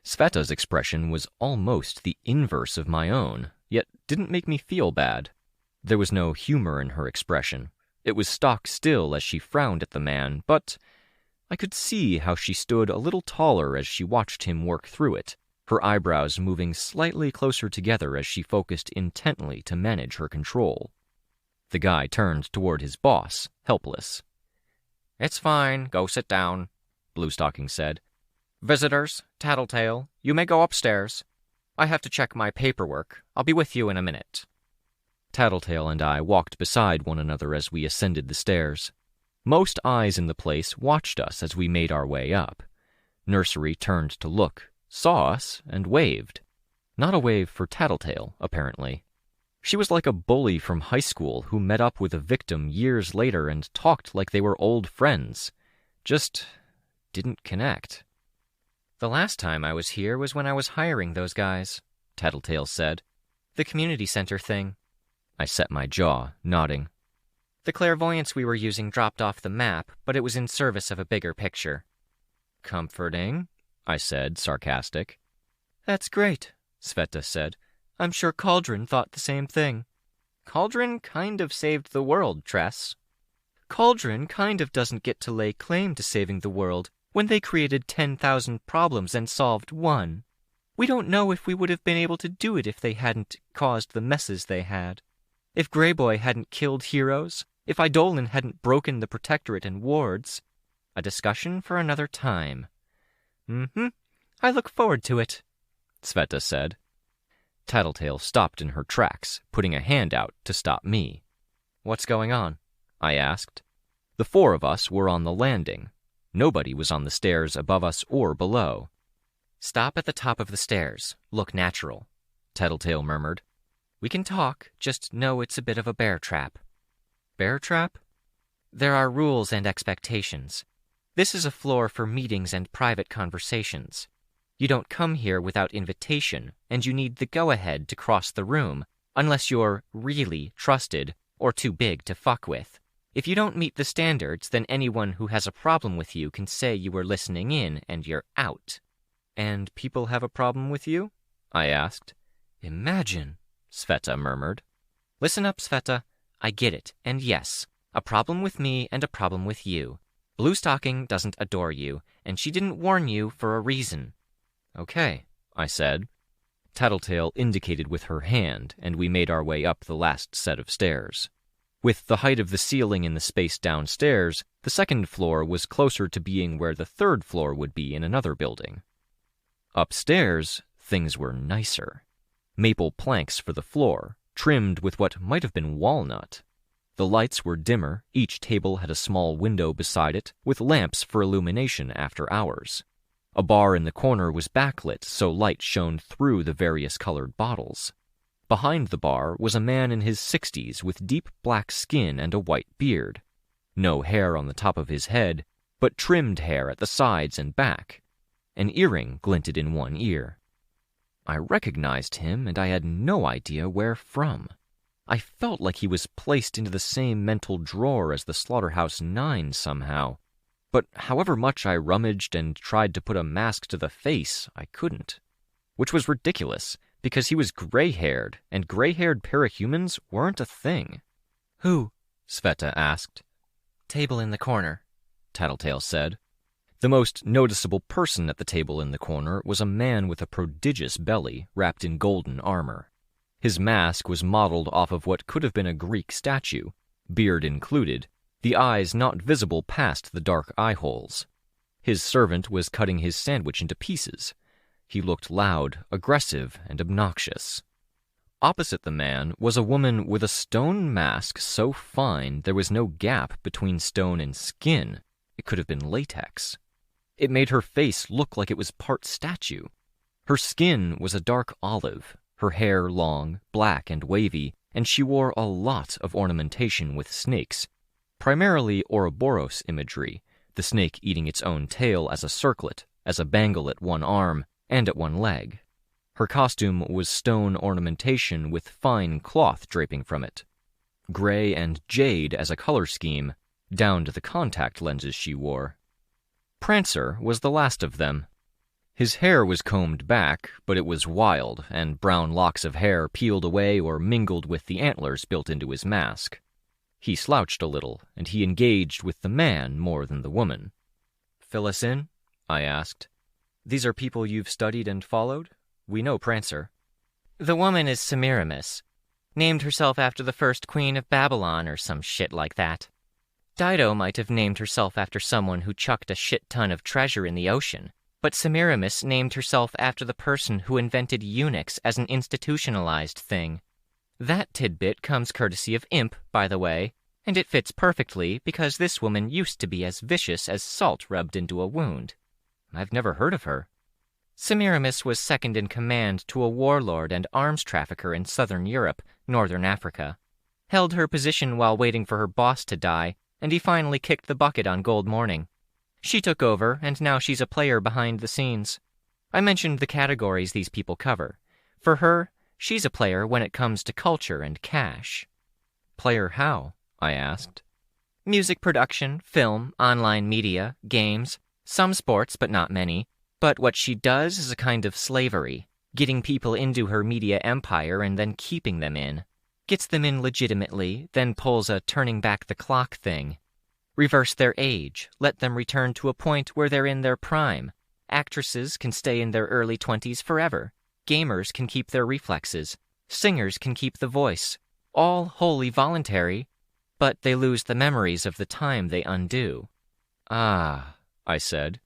Sveta's expression was almost the inverse of my own, yet didn't make me feel bad. There was no humor in her expression. It was stock still as she frowned at the man, but I could see how she stood a little taller as she watched him work through it, her eyebrows moving slightly closer together as she focused intently to manage her control. The guy turned toward his boss, helpless. It's fine, go sit down, Bluestocking said. Visitors, Tattletale, you may go upstairs. I have to check my paperwork. I'll be with you in a minute. Tattletale and I walked beside one another as we ascended the stairs. Most eyes in the place watched us as we made our way up. Nursery turned to look, saw us, and waved. Not a wave for Tattletale, apparently. She was like a bully from high school who met up with a victim years later and talked like they were old friends. Just didn't connect. The last time I was here was when I was hiring those guys, Tattletale said. The community center thing. I set my jaw, nodding. The clairvoyance we were using dropped off the map, but it was in service of a bigger picture. Comforting, I said, sarcastic. That's great, Sveta said. I'm sure Cauldron thought the same thing. Cauldron kind of saved the world, Tress. Cauldron kind of doesn't get to lay claim to saving the world when they created 10,000 problems and solved one. We don't know if we would have been able to do it if they hadn't caused the messes they had. If Greyboy hadn't killed heroes, if Eidolon hadn't broken the Protectorate and wards. A discussion for another time. I look forward to it, Sveta said. Tattletale stopped in her tracks, putting a hand out to stop me. What's going on? I asked. The four of us were on the landing. Nobody was on the stairs above us or below. Stop at the top of the stairs. Look natural, Tattletale murmured. We can talk, just know it's a bit of a bear trap. Bear trap? There are rules and expectations. This is a floor for meetings and private conversations. You don't come here without invitation, and you need the go-ahead to cross the room, unless you're really trusted or too big to fuck with. If you don't meet the standards, then anyone who has a problem with you can say you were listening in and you're out. And people have a problem with you? I asked. Imagine, Sveta murmured. Listen up, Sveta. I get it, and yes, a problem with me and a problem with you. Bluestocking doesn't adore you, and she didn't warn you for a reason. Okay, I said. Tattletale indicated with her hand, and we made our way up the last set of stairs. With the height of the ceiling in the space downstairs, the second floor was closer to being where the third floor would be in another building. Upstairs, things were nicer. Maple planks for the floor, trimmed with what might have been walnut. The lights were dimmer, each table had a small window beside it, with lamps for illumination after hours. A bar in the corner was backlit so light shone through the various colored bottles. Behind the bar was a man in his 60s with deep black skin and a white beard. No hair on the top of his head, but trimmed hair at the sides and back. An earring glinted in one ear. I recognized him, and I had no idea where from. I felt like he was placed into the same mental drawer as the Slaughterhouse-9 somehow. But however much I rummaged and tried to put a mask to the face, I couldn't. Which was ridiculous, because he was gray-haired, and gray-haired parahumans weren't a thing. Who? Sveta asked. Table in the corner, Tattletale said. The most noticeable person at the table in the corner was a man with a prodigious belly wrapped in golden armor. His mask was modeled off of what could have been a Greek statue, beard included, the eyes not visible past the dark eye holes. His servant was cutting his sandwich into pieces. He looked loud, aggressive, and obnoxious. Opposite the man was a woman with a stone mask so fine there was no gap between stone and skin. It could have been latex. It made her face look like it was part statue. Her skin was a dark olive, her hair long, black, and wavy, and she wore a lot of ornamentation with snakes, primarily Ouroboros imagery, the snake eating its own tail as a circlet, as a bangle at one arm, and at one leg. Her costume was stone ornamentation with fine cloth draping from it. Gray and jade as a color scheme, down to the contact lenses she wore. Prancer was the last of them. His hair was combed back, but it was wild, and brown locks of hair peeled away or mingled with the antlers built into his mask. He slouched a little, and he engaged with the man more than the woman. "Fill us in?" I asked. "These are people you've studied and followed? We know Prancer." "The woman is Semiramis. Named herself after the first queen of Babylon or some shit like that. Dido might have named herself after someone who chucked a shit ton of treasure in the ocean. But Semiramis named herself after the person who invented eunuchs as an institutionalized thing. That tidbit comes courtesy of Imp, by the way, and it fits perfectly because this woman used to be as vicious as salt rubbed into a wound. I've never heard of her. Semiramis was second in command to a warlord and arms trafficker in southern Europe, northern Africa. Held her position while waiting for her boss to die, and he finally kicked the bucket on Gold Morning. She took over, and now she's a player behind the scenes. I mentioned the categories these people cover. For her, she's a player when it comes to culture and cash. Player how? I asked. Music production, film, online media, games, some sports but not many. But what she does is a kind of slavery, getting people into her media empire and then keeping them in. Gets them in legitimately, then pulls a turning back the clock thing. Reverse their age, let them return to a point where they're in their prime. Actresses can stay in their early 20s forever. Gamers can keep their reflexes. Singers can keep the voice. All wholly voluntary, but they lose the memories of the time they undo. Ah, I said.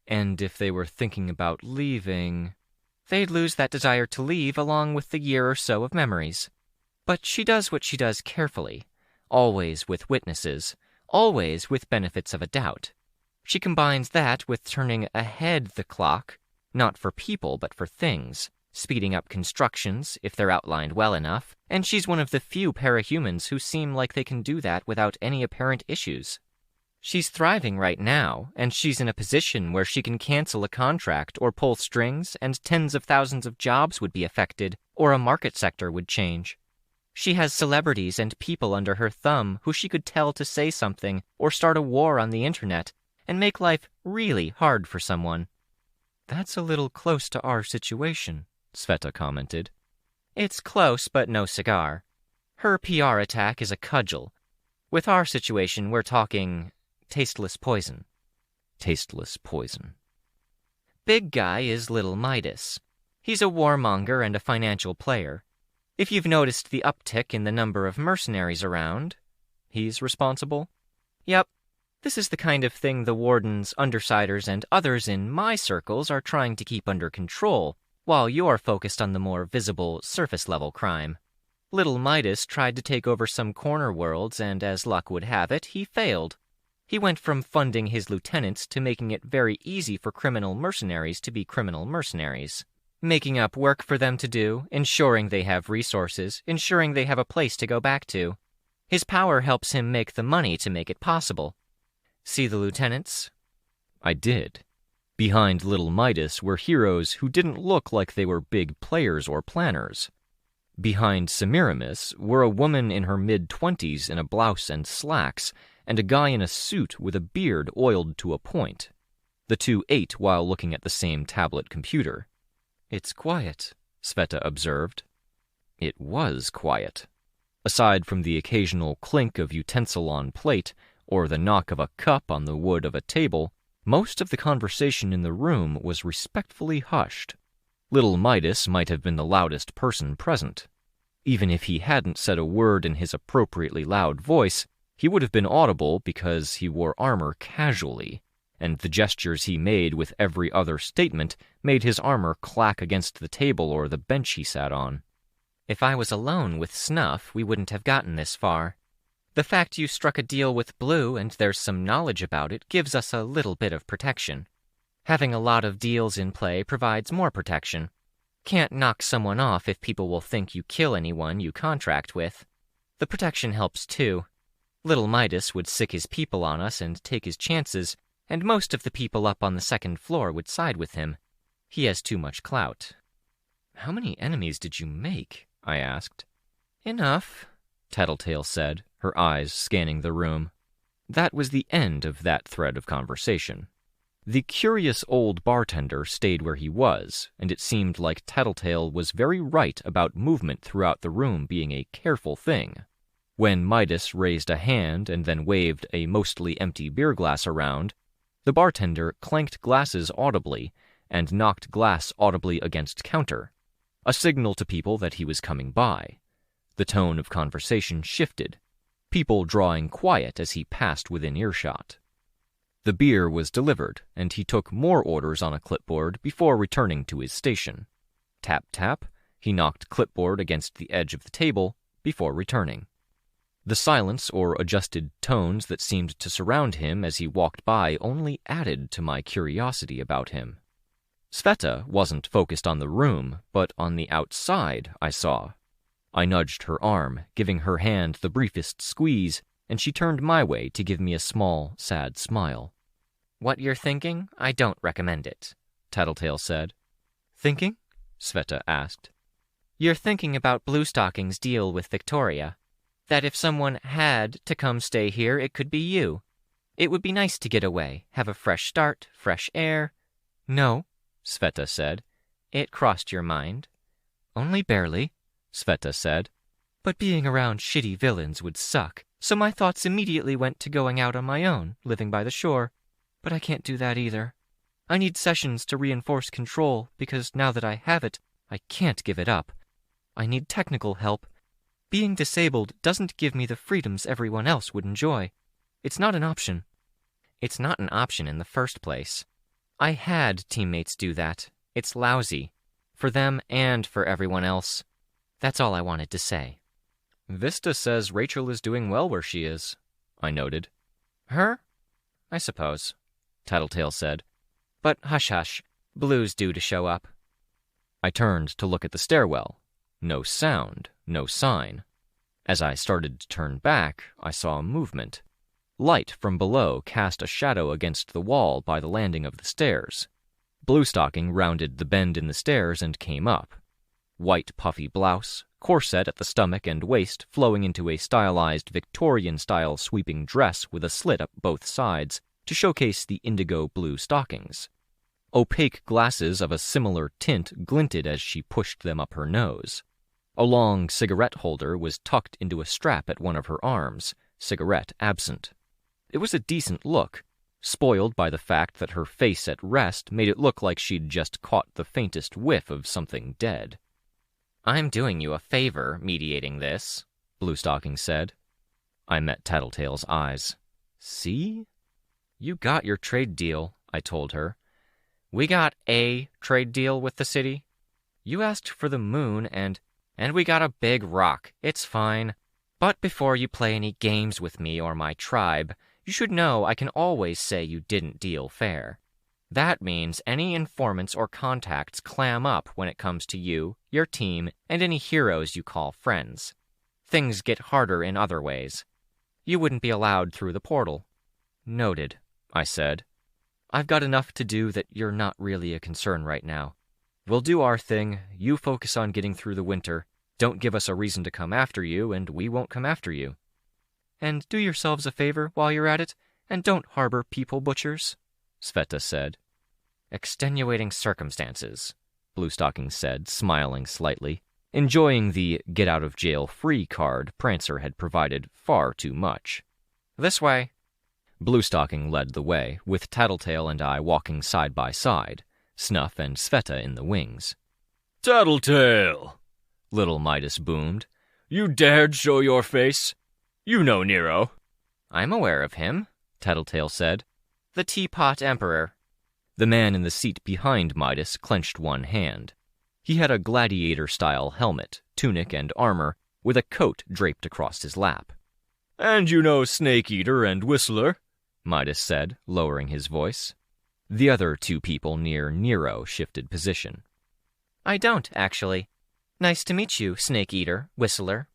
And if they were thinking about leaving... They'd lose that desire to leave along with the year or so of memories. But she does what she does carefully, always with witnesses, always with benefits of a doubt. She combines that with turning ahead the clock, not for people but for things, speeding up constructions if they're outlined well enough, and she's one of the few parahumans who seem like they can do that without any apparent issues. She's thriving right now, and she's in a position where she can cancel a contract or pull strings, and tens of thousands of jobs would be affected, or a market sector would change. She has celebrities and people under her thumb who she could tell to say something or start a war on the internet and make life really hard for someone. That's a little close to our situation, Sveta commented. It's close, but no cigar. Her PR attack is a cudgel. With our situation, we're talking tasteless poison. Tasteless poison. Big guy is Little Midas. He's a warmonger and a financial player. If you've noticed the uptick in the number of mercenaries around, he's responsible. Yep, this is the kind of thing the wardens, undersiders, and others in my circles are trying to keep under control, while you're focused on the more visible, surface-level crime. Little Midas tried to take over some corner worlds, and as luck would have it, he failed. He went from funding his lieutenants to making it very easy for criminal mercenaries to be criminal mercenaries. Making up work for them to do, ensuring they have resources, ensuring they have a place to go back to. His power helps him make the money to make it possible. See the lieutenants? I did. Behind Little Midas were heroes who didn't look like they were big players or planners. Behind Semiramis were a woman in her mid-20s in a blouse and slacks, and a guy in a suit with a beard oiled to a point. The two ate while looking at the same tablet computer. It's quiet, Sveta observed. It was quiet. Aside from the occasional clink of utensil on plate, or the knock of a cup on the wood of a table, most of the conversation in the room was respectfully hushed. Little Midas might have been the loudest person present. Even if he hadn't said a word in his appropriately loud voice, he would have been audible because he wore armor casually, and the gestures he made with every other statement made his armor clack against the table or the bench he sat on. If I was alone with Snuff, we wouldn't have gotten this far. The fact you struck a deal with Blue and there's some knowledge about it gives us a little bit of protection. Having a lot of deals in play provides more protection. Can't knock someone off if people will think you kill anyone you contract with. The protection helps too. Little Midas would sick his people on us and take his chances, and most of the people up on the second floor would side with him. He has too much clout. "How many enemies did you make?" I asked. "Enough," Tattletale said, her eyes scanning the room. That was the end of that thread of conversation. The curious old bartender stayed where he was, and it seemed like Tattletale was very right about movement throughout the room being a careful thing. When Midas raised a hand and then waved a mostly empty beer glass around, the bartender clanked glasses audibly and knocked glass audibly against counter, a signal to people that he was coming by. The tone of conversation shifted, people drawing quiet as he passed within earshot. The beer was delivered, and he took more orders on a clipboard before returning to his station. Tap, tap, he knocked clipboard against the edge of the table before returning. The silence or adjusted tones that seemed to surround him as he walked by only added to my curiosity about him. Sveta wasn't focused on the room, but on the outside, I saw. I nudged her arm, giving her hand the briefest squeeze, and she turned my way to give me a small, sad smile. "What you're thinking, I don't recommend it," Tattletale said. "Thinking?" Sveta asked. "You're thinking about Bluestocking's deal with Victoria. That if someone had to come stay here, it could be you. It would be nice to get away, have a fresh start, fresh air." "No," Sveta said. "It crossed your mind." "Only barely," Sveta said. "But being around shitty villains would suck, so my thoughts immediately went to going out on my own, living by the shore. But I can't do that either. I need sessions to reinforce control, because now that I have it, I can't give it up. I need technical help. Being disabled doesn't give me the freedoms everyone else would enjoy. It's not an option." "It's not an option in the first place. I had teammates do that. It's lousy. For them and for everyone else. That's all I wanted to say." "Vista says Rachel is doing well where she is," I noted. "Her? I suppose," Tattletale said. "But hush hush, Blue's due to show up." I turned to look at the stairwell. No sound, no sign. As I started to turn back, I saw movement. Light from below cast a shadow against the wall by the landing of the stairs. Bluestocking rounded the bend in the stairs and came up. White puffy blouse, corset at the stomach and waist flowing into a stylized Victorian-style sweeping dress with a slit up both sides to showcase the indigo blue stockings. Opaque glasses of a similar tint glinted as she pushed them up her nose. A long cigarette holder was tucked into a strap at one of her arms, cigarette absent. It was a decent look, spoiled by the fact that her face at rest made it look like she'd just caught the faintest whiff of something dead. "I'm doing you a favor mediating this," Bluestocking said. I met Tattletale's eyes. "See?" "You got your trade deal," I told her. "We got a trade deal with the city. You asked for the moon, and we got a big rock. It's fine. But before you play any games with me or my tribe, you should know I can always say you didn't deal fair. That means any informants or contacts clam up when it comes to you, your team, and any heroes you call friends. Things get harder in other ways. You wouldn't be allowed through the portal." "Noted," I said. "I've got enough to do that you're not really a concern right now. We'll do our thing, you focus on getting through the winter, don't give us a reason to come after you, and we won't come after you." "And do yourselves a favor while you're at it, and don't harbor people butchers," Sveta said. "Extenuating circumstances," Bluestocking said, smiling slightly, enjoying the get-out-of-jail-free card Prancer had provided far too much. "This way." Bluestocking led the way, with Tattletale and I walking side by side, Snuff and Sveta in the wings. "Tattletale!" Little Midas boomed. "You dared show your face? You know Nero." "I'm aware of him," Tattletale said. The Teapot Emperor. The man in the seat behind Midas clenched one hand. He had a gladiator-style helmet, tunic, and armor, with a coat draped across his lap. "And you know Snake Eater and Whistler?" Midas said, lowering his voice. The other two people near Nero shifted position. I don't, actually. Nice to meet you, Snake Eater, Whistler.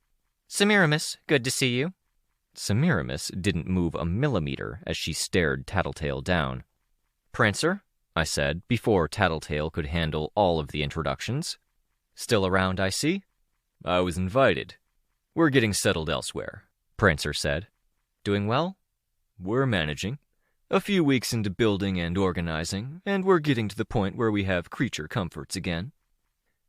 Semiramis, good to see you. Semiramis didn't move a millimeter as she stared Tattletale down. "Prancer," I said, before Tattletale could handle all of the introductions. "Still around, I see?" "I was invited. We're getting settled elsewhere," Prancer said. "Doing well?" "We're managing. A few weeks into building and organizing, and we're getting to the point where we have creature comforts again."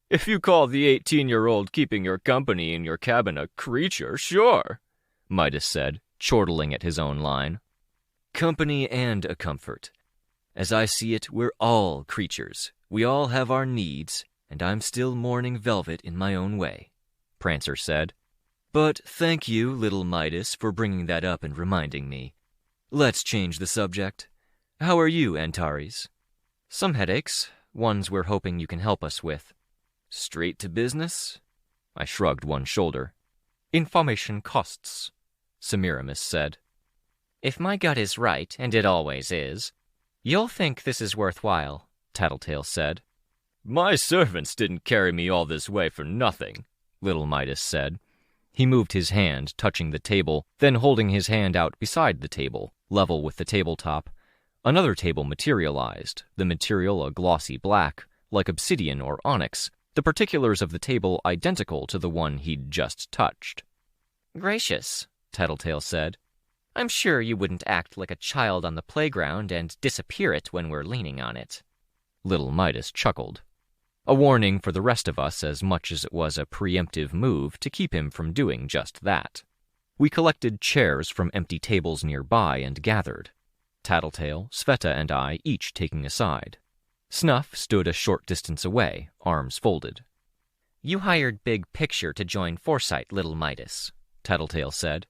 "If you call the 18-year-old keeping your company in your cabin a creature, sure," Midas said, chortling at his own line. "Company and a comfort. As I see it, we're all creatures. We all have our needs, and I'm still mourning velvet in my own way," Prancer said. "But thank you, little Midas, for bringing that up and reminding me. Let's change the subject. How are you, Antares?" "Some headaches, ones we're hoping you can help us with." "Straight to business?" I shrugged one shoulder. "Information costs," Semiramis said. "If my gut is right, and it always is, you'll think this is worthwhile," Tattletale said. "My servants didn't carry me all this way for nothing," little Midas said. He moved his hand, touching the table, then holding his hand out beside the table, level with the tabletop. Another table materialized, the material a glossy black, like obsidian or onyx, the particulars of the table identical to the one he'd just touched. "Gracious," Tattletale said. "I'm sure you wouldn't act like a child on the playground and disappear it when we're leaning on it." Little Midas chuckled. A warning for the rest of us as much as it was a preemptive move to keep him from doing just that. We collected chairs from empty tables nearby and gathered. Tattletale, Sveta, and I each taking a side. Snuff stood a short distance away, arms folded. "You hired Big Picture to join Foresight, little Midas," Tattletale said.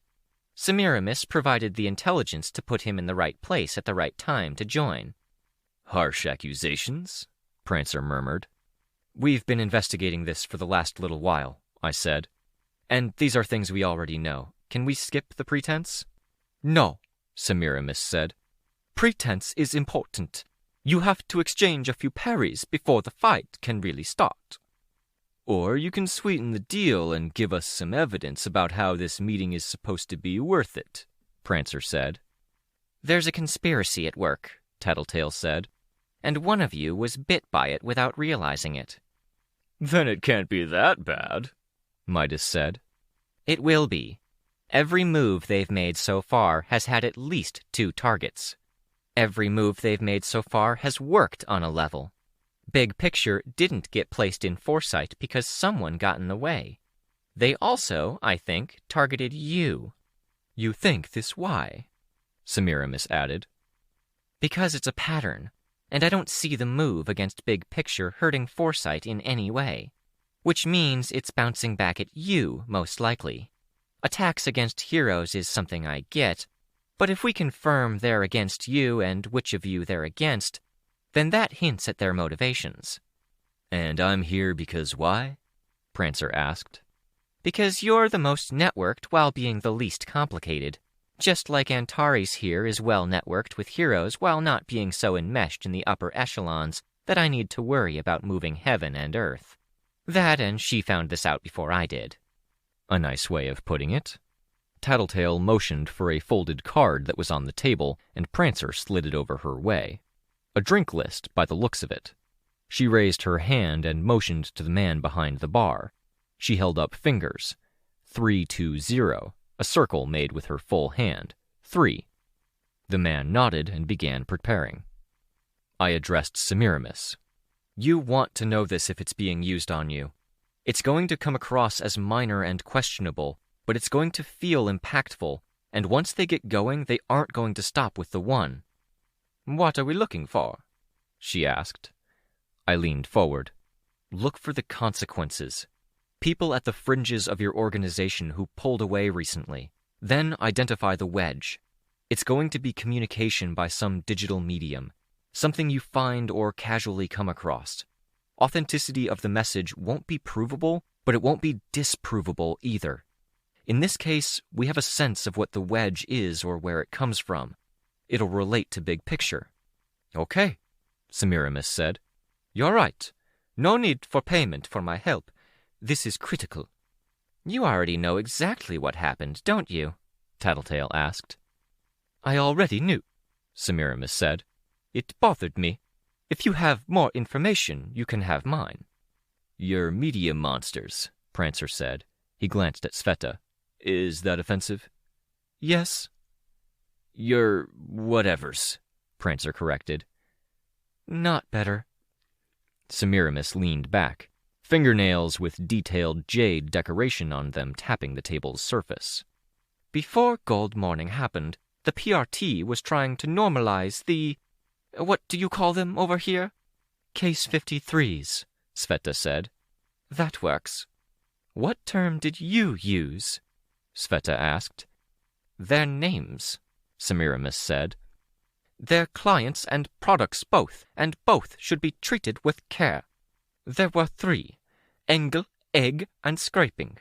"Semiramis provided the intelligence to put him in the right place at the right time to join." "Harsh accusations," Prancer murmured. "We've been investigating this for the last little while," I said. "And these are things we already know. Can we skip the pretense?" "No," Semiramis said. "Pretense is important. You have to exchange a few parries before the fight can really start." "Or you can sweeten the deal and give us some evidence about how this meeting is supposed to be worth it," Prancer said. "There's a conspiracy at work," Tattletale said, "and one of you was bit by it without realizing it." "Then it can't be that bad," Midas said. "It will be. Every move they've made so far has had at least 2 targets. Every move they've made so far has worked on a level. Big Picture didn't get placed in Foresight because someone got in the way. They also, I think, targeted you." "You think this why?" Semiramis added. "Because it's a pattern, and I don't see the move against Big Picture hurting Foresight in any way. Which means it's bouncing back at you, most likely. Attacks against heroes is something I get, but if we confirm they're against you and which of you they're against, then that hints at their motivations." "And I'm here because why?" Prancer asked. "Because you're the most networked while being the least complicated. Just like Antares here is well networked with heroes while not being so enmeshed in the upper echelons that I need to worry about moving heaven and earth. That, and she found this out before I did." A nice way of putting it. Tattletale motioned for a folded card that was on the table, and Prancer slid it over her way. A drink list, by the looks of it. She raised her hand and motioned to the man behind the bar. She held up fingers. 3-2-0, a circle made with her full hand. 3. The man nodded and began preparing. I addressed Semiramis. "You want to know this if it's being used on you. It's going to come across as minor and questionable, but it's going to feel impactful, and once they get going, they aren't going to stop with the one." "What are we looking for?" she asked. I leaned forward. "Look for the consequences. People at the fringes of your organization who pulled away recently. Then identify the wedge. It's going to be communication by some digital medium, something you find or casually come across. Authenticity of the message won't be provable, but it won't be disprovable either. In this case, we have a sense of what the wedge is or where it comes from. It'll relate to big picture. Okay, Semiramis said. You're right. No need for payment for my help. This is critical. You already know exactly what happened, don't you? Tattletale asked. I already knew, Semiramis said. It bothered me. If you have more information, you can have mine. You're media monsters, Prancer said. He glanced at Sveta. Is that offensive? Yes. You're whatevers, Prancer corrected. Not better. Semiramis leaned back, fingernails with detailed jade decoration on them tapping the table's surface. Before Gold Morning happened, the PRT was trying to normalize the... What do you call them over here? Case 53s, Sveta said. That works. What term did you use? Sveta asked. Their names, Semiramis said. They're clients and products both, and both should be treated with care. There were 3, Engel, Egg, and Scraping.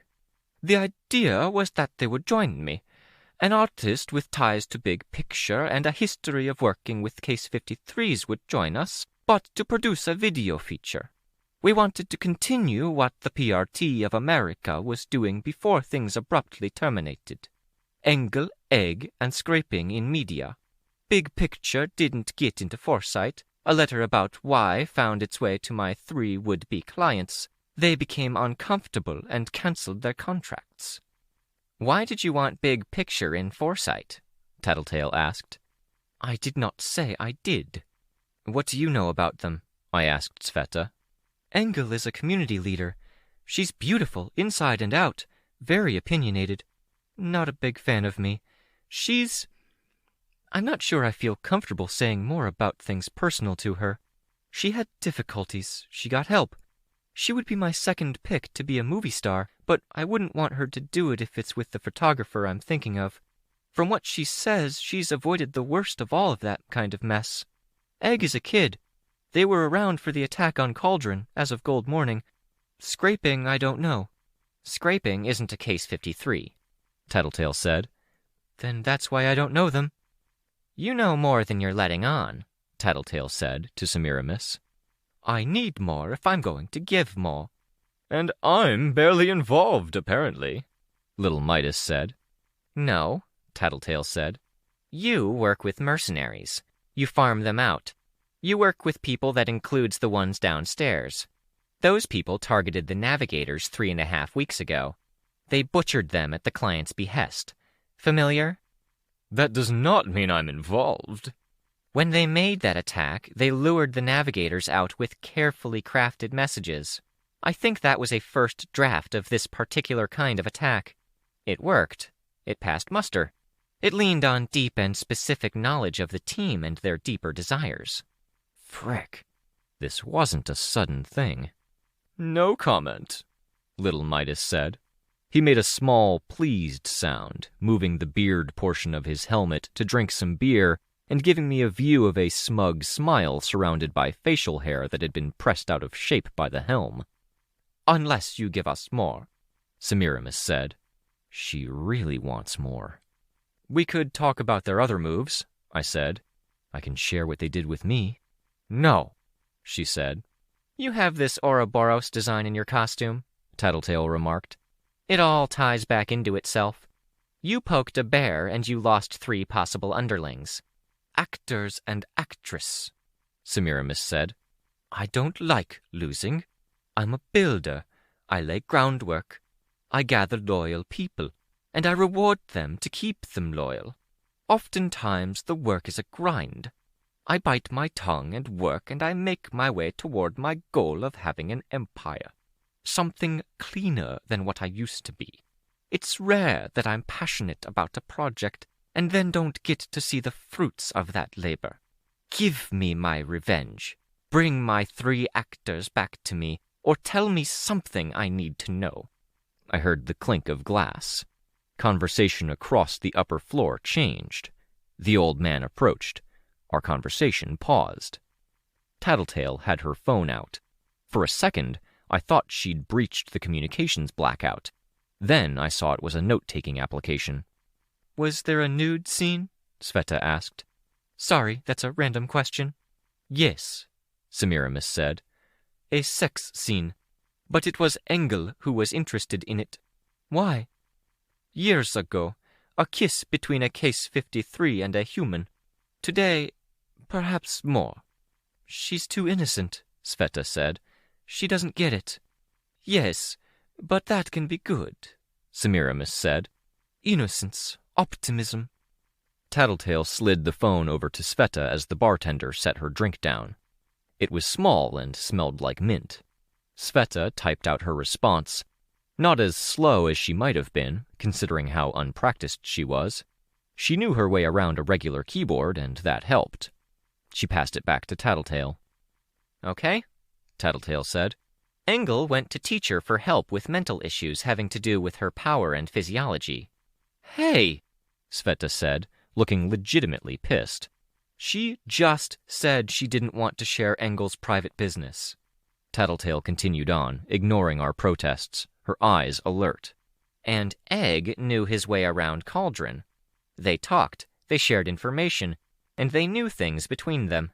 The idea was that they would join me, an artist with ties to big picture and a history of working with Case 53s would join us, but to produce a video feature. We wanted to continue what the PRT of America was doing before things abruptly terminated. Engel, Egg, and Scraping in media. Big Picture didn't get into foresight. A letter about why found its way to my 3 would-be clients. They became uncomfortable and cancelled their contracts. Why did you want Big Picture in foresight? Tattletale asked. I did not say I did. What do you know about them? I asked Sveta. Engel is a community leader. She's beautiful inside and out, very opinionated. Not a big fan of me. I'm not sure I feel comfortable saying more about things personal to her. She had difficulties. She got help. She would be my second pick to be a movie star, but I wouldn't want her to do it if it's with the photographer I'm thinking of. From what she says, she's avoided the worst of all of that kind of mess. Egg is a kid. They were around for the attack on Cauldron, as of Gold Morning. Scraping, I don't know. Scraping isn't a Case 53, Tattletale said. Then that's why I don't know them. You know more than you're letting on, Tattletale said to Semiramis. I need more if I'm going to give more. And I'm barely involved, apparently, Little Midas said. No, Tattletale said. You work with mercenaries. You farm them out. You work with people that includes the ones downstairs. Those people targeted the navigators 3.5 weeks ago. They butchered them at the client's behest. Familiar? That does not mean I'm involved. When they made that attack, they lured the navigators out with carefully crafted messages. I think that was a first draft of this particular kind of attack. It worked. It passed muster. It leaned on deep and specific knowledge of the team and their deeper desires. Frick. This wasn't a sudden thing. No comment, Little Midas said. He made a small, pleased sound, moving the beard portion of his helmet to drink some beer and giving me a view of a smug smile surrounded by facial hair that had been pressed out of shape by the helm. Unless you give us more, Semiramis said. She really wants more. We could talk about their other moves, I said. I can share what they did with me. No, she said. You have this Ouroboros design in your costume, Tattletale remarked. It all ties back into itself. You poked a bear and you lost 3 possible underlings. Actors and actress, Semiramis said. I don't like losing. I'm a builder. I lay groundwork. I gather loyal people, and I reward them to keep them loyal. Oftentimes the work is a grind. I bite my tongue and work, and I make my way toward my goal of having an empire. Something cleaner than what I used to be. It's rare that I'm passionate about a project and then don't get to see the fruits of that labor. Give me my revenge. Bring my 3 actors back to me, or tell me something I need to know. I heard the clink of glass. Conversation across the upper floor changed. The old man approached. Our conversation paused. Tattletale had her phone out. For a second, I thought she'd breached the communications blackout. Then I saw it was a note-taking application. Was there a nude scene? Sveta asked. Sorry, that's a random question. Yes, Semiramis said. A sex scene. But it was Engel who was interested in it. Why? Years ago, a kiss between a Case 53 and a human. Today, perhaps more. She's too innocent, Sveta said. She doesn't get it. Yes, but that can be good, Semiramis said. Innocence, optimism. Tattletale slid the phone over to Sveta as the bartender set her drink down. It was small and smelled like mint. Sveta typed out her response, not as slow as she might have been, considering how unpracticed she was. She knew her way around a regular keyboard, and that helped. She passed it back to Tattletale. Okay, Tattletale said. Engel went to teacher for help with mental issues having to do with her power and physiology. Hey, Sveta said, looking legitimately pissed. She just said she didn't want to share Engel's private business. Tattletale continued on, ignoring our protests, her eyes alert. And Egg knew his way around Cauldron. They talked, they shared information, and they knew things between them.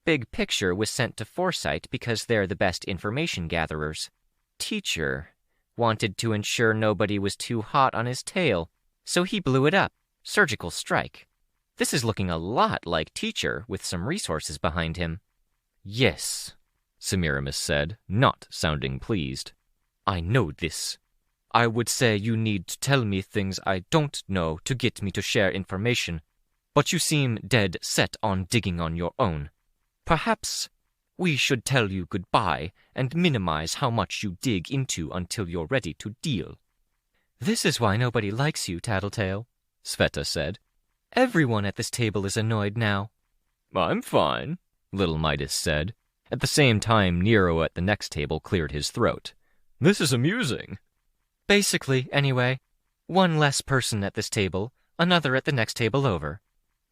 Big Picture was sent to Foresight because they're the best information gatherers. Teacher wanted to ensure nobody was too hot on his tail, so he blew it up. Surgical strike. This is looking a lot like Teacher with some resources behind him. Yes, Semiramis said, not sounding pleased. I know this. I would say you need to tell me things I don't know to get me to share information, but you seem dead set on digging on your own. Perhaps we should tell you goodbye and minimize how much you dig into until you're ready to deal. This is why nobody likes you, Tattletale, Sveta said. Everyone at this table is annoyed now. I'm fine, Little Midas said. At the same time, Nero at the next table cleared his throat. This is amusing. Basically, anyway. One less person at this table, another at the next table over.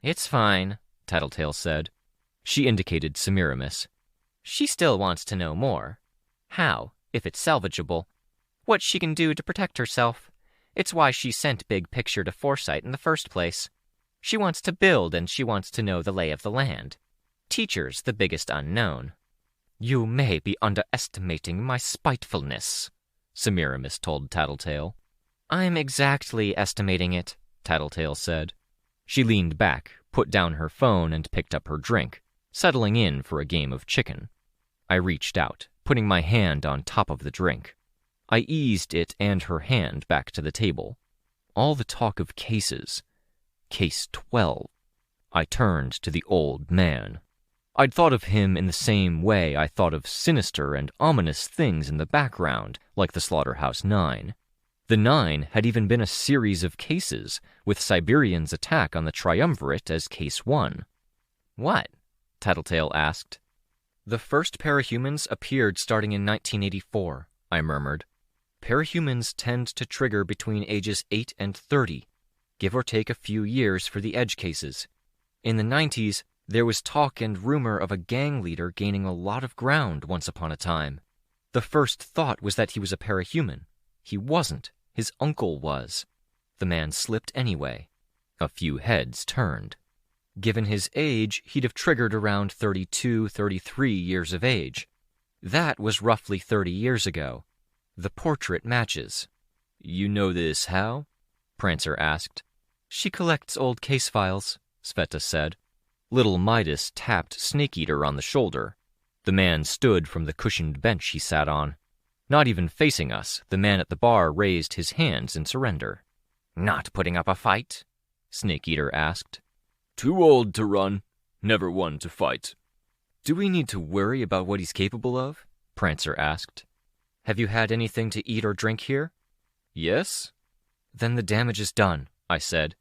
It's fine, Tattletale said. She indicated Semiramis. She still wants to know more. How, if it's salvageable. What she can do to protect herself. It's why she sent Big Picture to Foresight in the first place. She wants to build and she wants to know the lay of the land. Teacher's the biggest unknown. You may be underestimating my spitefulness, Semiramis told Tattletale. I'm exactly estimating it, Tattletale said. She leaned back, put down her phone, and picked up her drink, settling in for a game of chicken. I reached out, putting my hand on top of the drink. I eased it and her hand back to the table. All the talk of cases. Case 12. I turned to the old man. I'd thought of him in the same way I thought of sinister and ominous things in the background, like the Slaughterhouse 9. The 9 had even been a series of cases, with Siberian's attack on the Triumvirate as Case 1. What? Tattletale asked. The first parahumans appeared starting in 1984, I murmured. Parahumans tend to trigger between ages 8 and 30, give or take a few years for the edge cases. In the 90s, there was talk and rumor of a gang leader gaining a lot of ground once upon a time. The first thought was that he was a parahuman. He wasn't. His uncle was. The man slipped anyway. A few heads turned. Given his age, he'd have triggered around 32, 33 years of age. That was roughly 30 years ago. The portrait matches. You know this how? Prancer asked. She collects old case files, Sveta said. Little Midas tapped Snake Eater on the shoulder. The man stood from the cushioned bench he sat on. Not even facing us, the man at the bar raised his hands in surrender. Not putting up a fight? Snake Eater asked. Too old to run, never one to fight. Do we need to worry about what he's capable of? Prancer asked. Have you had anything to eat or drink here? Yes. Then the damage is done, I said.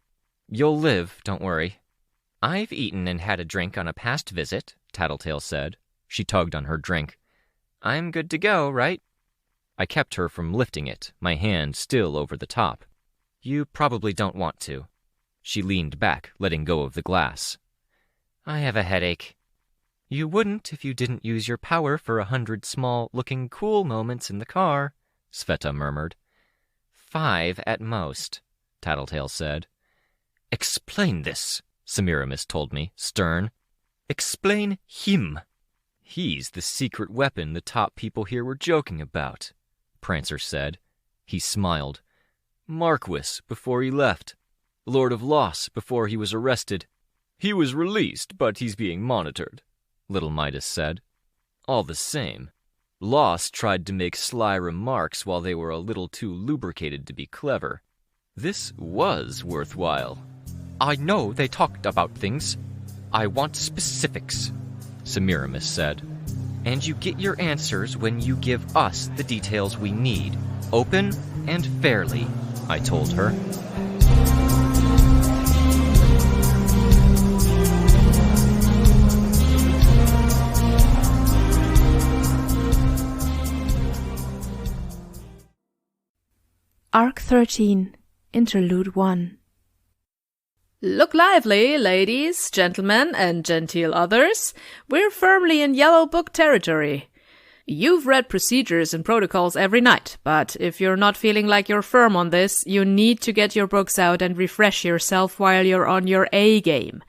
You'll live, don't worry. I've eaten and had a drink on a past visit, Tattletale said. She tugged on her drink. I'm good to go, right? I kept her from lifting it, my hand still over the top. You probably don't want to. She leaned back, letting go of the glass. I have a headache. You wouldn't if you didn't use your power for 100 small, looking cool moments in the car, Sveta murmured. 5 at most, Tattletale said. Explain this, Semiramis told me, stern. Explain him. He's the secret weapon the top people here were joking about, Prancer said. He smiled. Marquis before he left. Lord of Loss before he was arrested. He was released, but he's being monitored, Little Midas said. All the same, Loss tried to make sly remarks while they were a little too lubricated to be clever. This was worthwhile. I know they talked about things. I want specifics, Semiramis said. And you get your answers when you give us the details we need, open and fairly, I told her. Arc 13, Interlude 1. Look lively, ladies, gentlemen, and genteel others. We're firmly in Yellow Book territory. You've read procedures and protocols every night, but if you're not feeling like you're firm on this, you need to get your books out and refresh yourself while you're on your A game.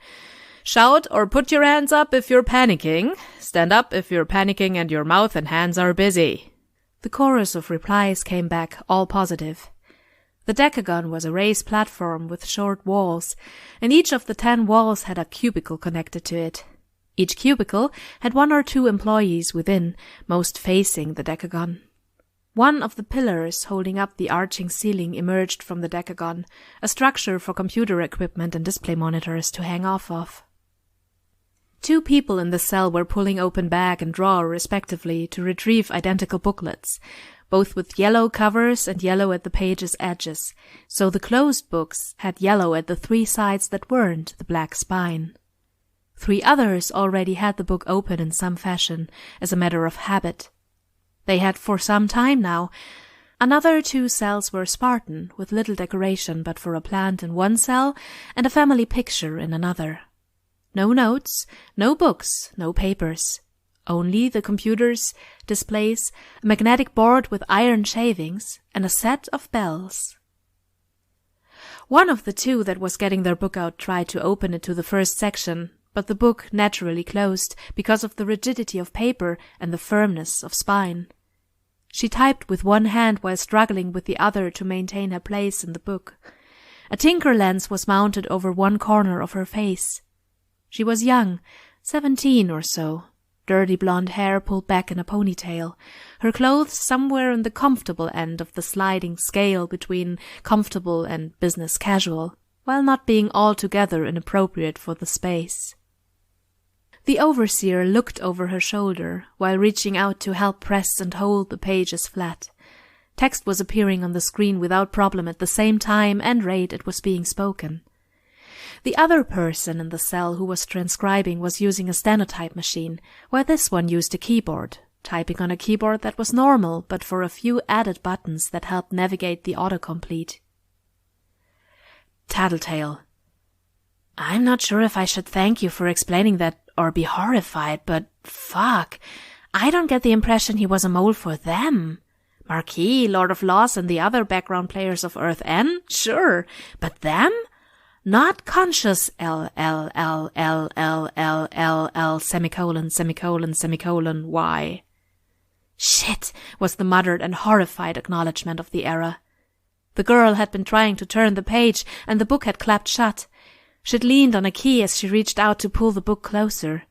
Shout or put your hands up if you're panicking. Stand up if you're panicking and your mouth and hands are busy. The chorus of replies came back, all positive. The decagon was a raised platform with short walls, and each of the 10 walls had a cubicle connected to it. Each cubicle had 1 or 2 employees within, most facing the decagon. One of the pillars holding up the arching ceiling emerged from the decagon, a structure for computer equipment and display monitors to hang off of. 2 people in the cell were pulling open bag and drawer respectively to retrieve identical booklets, both with yellow covers and yellow at the page's edges, so the closed books had yellow at the 3 sides that weren't the black spine. 3 others already had the book open in some fashion, as a matter of habit. They had for some time now. Another 2 cells were Spartan, with little decoration but for a plant in one cell and a family picture in another. No notes, no books, no papers. Only the computers, displays, a magnetic board with iron shavings, and a set of bells. One of the 2 that was getting their book out tried to open it to the first section, but the book naturally closed because of the rigidity of paper and the firmness of spine. She typed with one hand while struggling with the other to maintain her place in the book. A tinker lens was mounted over one corner of her face. She was young, 17 or so. Dirty blonde hair pulled back in a ponytail, her clothes somewhere in the comfortable end of the sliding scale between comfortable and business casual, while not being altogether inappropriate for the space. The overseer looked over her shoulder while reaching out to help press and hold the pages flat. Text was appearing on the screen without problem at the same time and rate it was being spoken. The other person in the cell who was transcribing was using a stenotype machine, while this one used a keyboard, typing on a keyboard that was normal but for a few added buttons that helped navigate the autocomplete. Tattletale. I'm not sure if I should thank you for explaining that or be horrified, but fuck, I don't get the impression he was a mole for them. Marquis, Lord of Loss, and the other background players of Earth N, sure, but them? Not conscious semicolon, Y. Shit, was the muttered and horrified acknowledgement of the error. The girl had been trying to turn the page, and the book had clapped shut. She'd leaned on a key as she reached out to pull the book closer.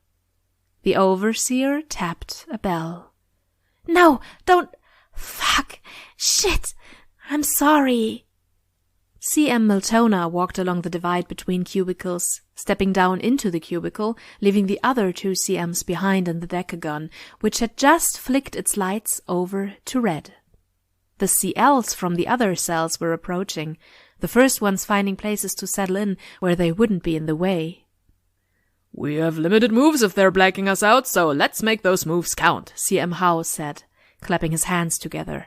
The overseer tapped a bell. No, don't. Fuck. Shit. I'm sorry. C.M. Miltona walked along the divide between cubicles, stepping down into the cubicle, leaving the other 2 CMs behind in the decagon, which had just flicked its lights over to red. The CLs from the other cells were approaching, the first ones finding places to settle in where they wouldn't be in the way. We have limited moves if they're blacking us out, so let's make those moves count, C.M. Howe said, clapping his hands together.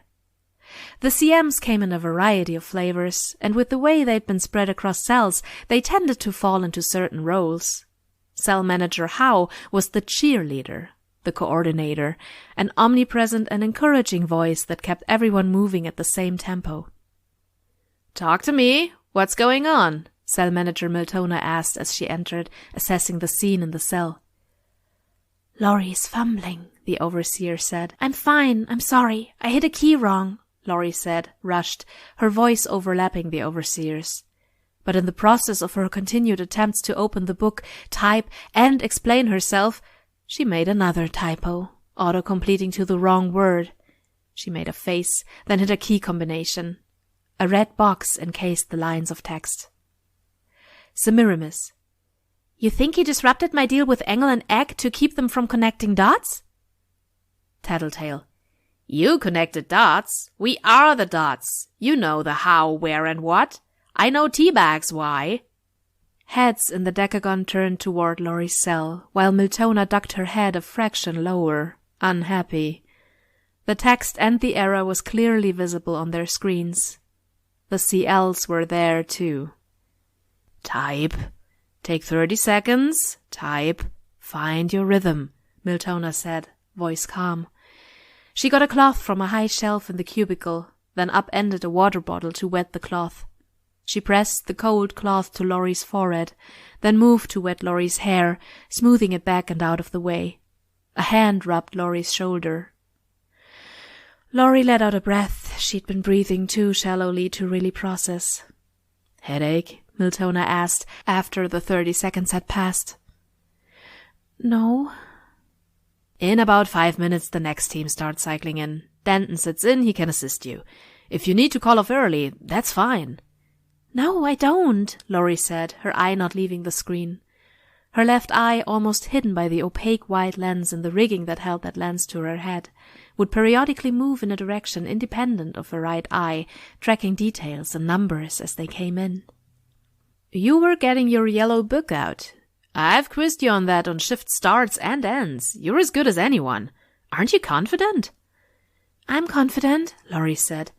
The CMs came in a variety of flavors, and with the way they'd been spread across cells, they tended to fall into certain roles. Cell manager Howe was the cheerleader, the coordinator, an omnipresent and encouraging voice that kept everyone moving at the same tempo. "Talk to me. What's going on?" Cell manager Miltona asked as she entered, assessing the scene in the cell. "Laurie's fumbling," the overseer said. "I'm fine. I'm sorry. I hit a key wrong," Laurie said, rushed, her voice overlapping the overseer's. But in the process of her continued attempts to open the book, type, and explain herself, she made another typo, auto-completing to the wrong word. She made a face, then hit a key combination. A red box encased the lines of text. Semiramis. "You think he disrupted my deal with Engel and Egg to keep them from connecting dots?" Tattletale. "You connected dots. We are the dots. You know the how, where, and what. I know Teabag's why." Heads in the decagon turned toward Laurie's cell, while Miltona ducked her head a fraction lower, unhappy. The text and the error was clearly visible on their screens. The CLs were there too. "Type. Take 30 seconds. Type. Find your rhythm," Miltona said, voice calm. She got a cloth from a high shelf in the cubicle, then upended a water bottle to wet the cloth. She pressed the cold cloth to Laurie's forehead, then moved to wet Laurie's hair, smoothing it back and out of the way. A hand rubbed Laurie's shoulder. Laurie let out a breath. She'd been breathing too shallowly to really process. "Headache?" Miltona asked after the 30 seconds had passed. "No." "In about 5 minutes the next team starts cycling in. Denton sits in, he can assist you. If you need to call off early, that's fine." "No, I don't," Laurie said, her eye not leaving the screen. Her left eye, almost hidden by the opaque white lens in the rigging that held that lens to her head, would periodically move in a direction independent of her right eye, tracking details and numbers as they came in. "You were getting your yellow book out. I've quizzed you on that on shift starts and ends. You're as good as anyone. Aren't you confident?" "I'm confident," Laurie said,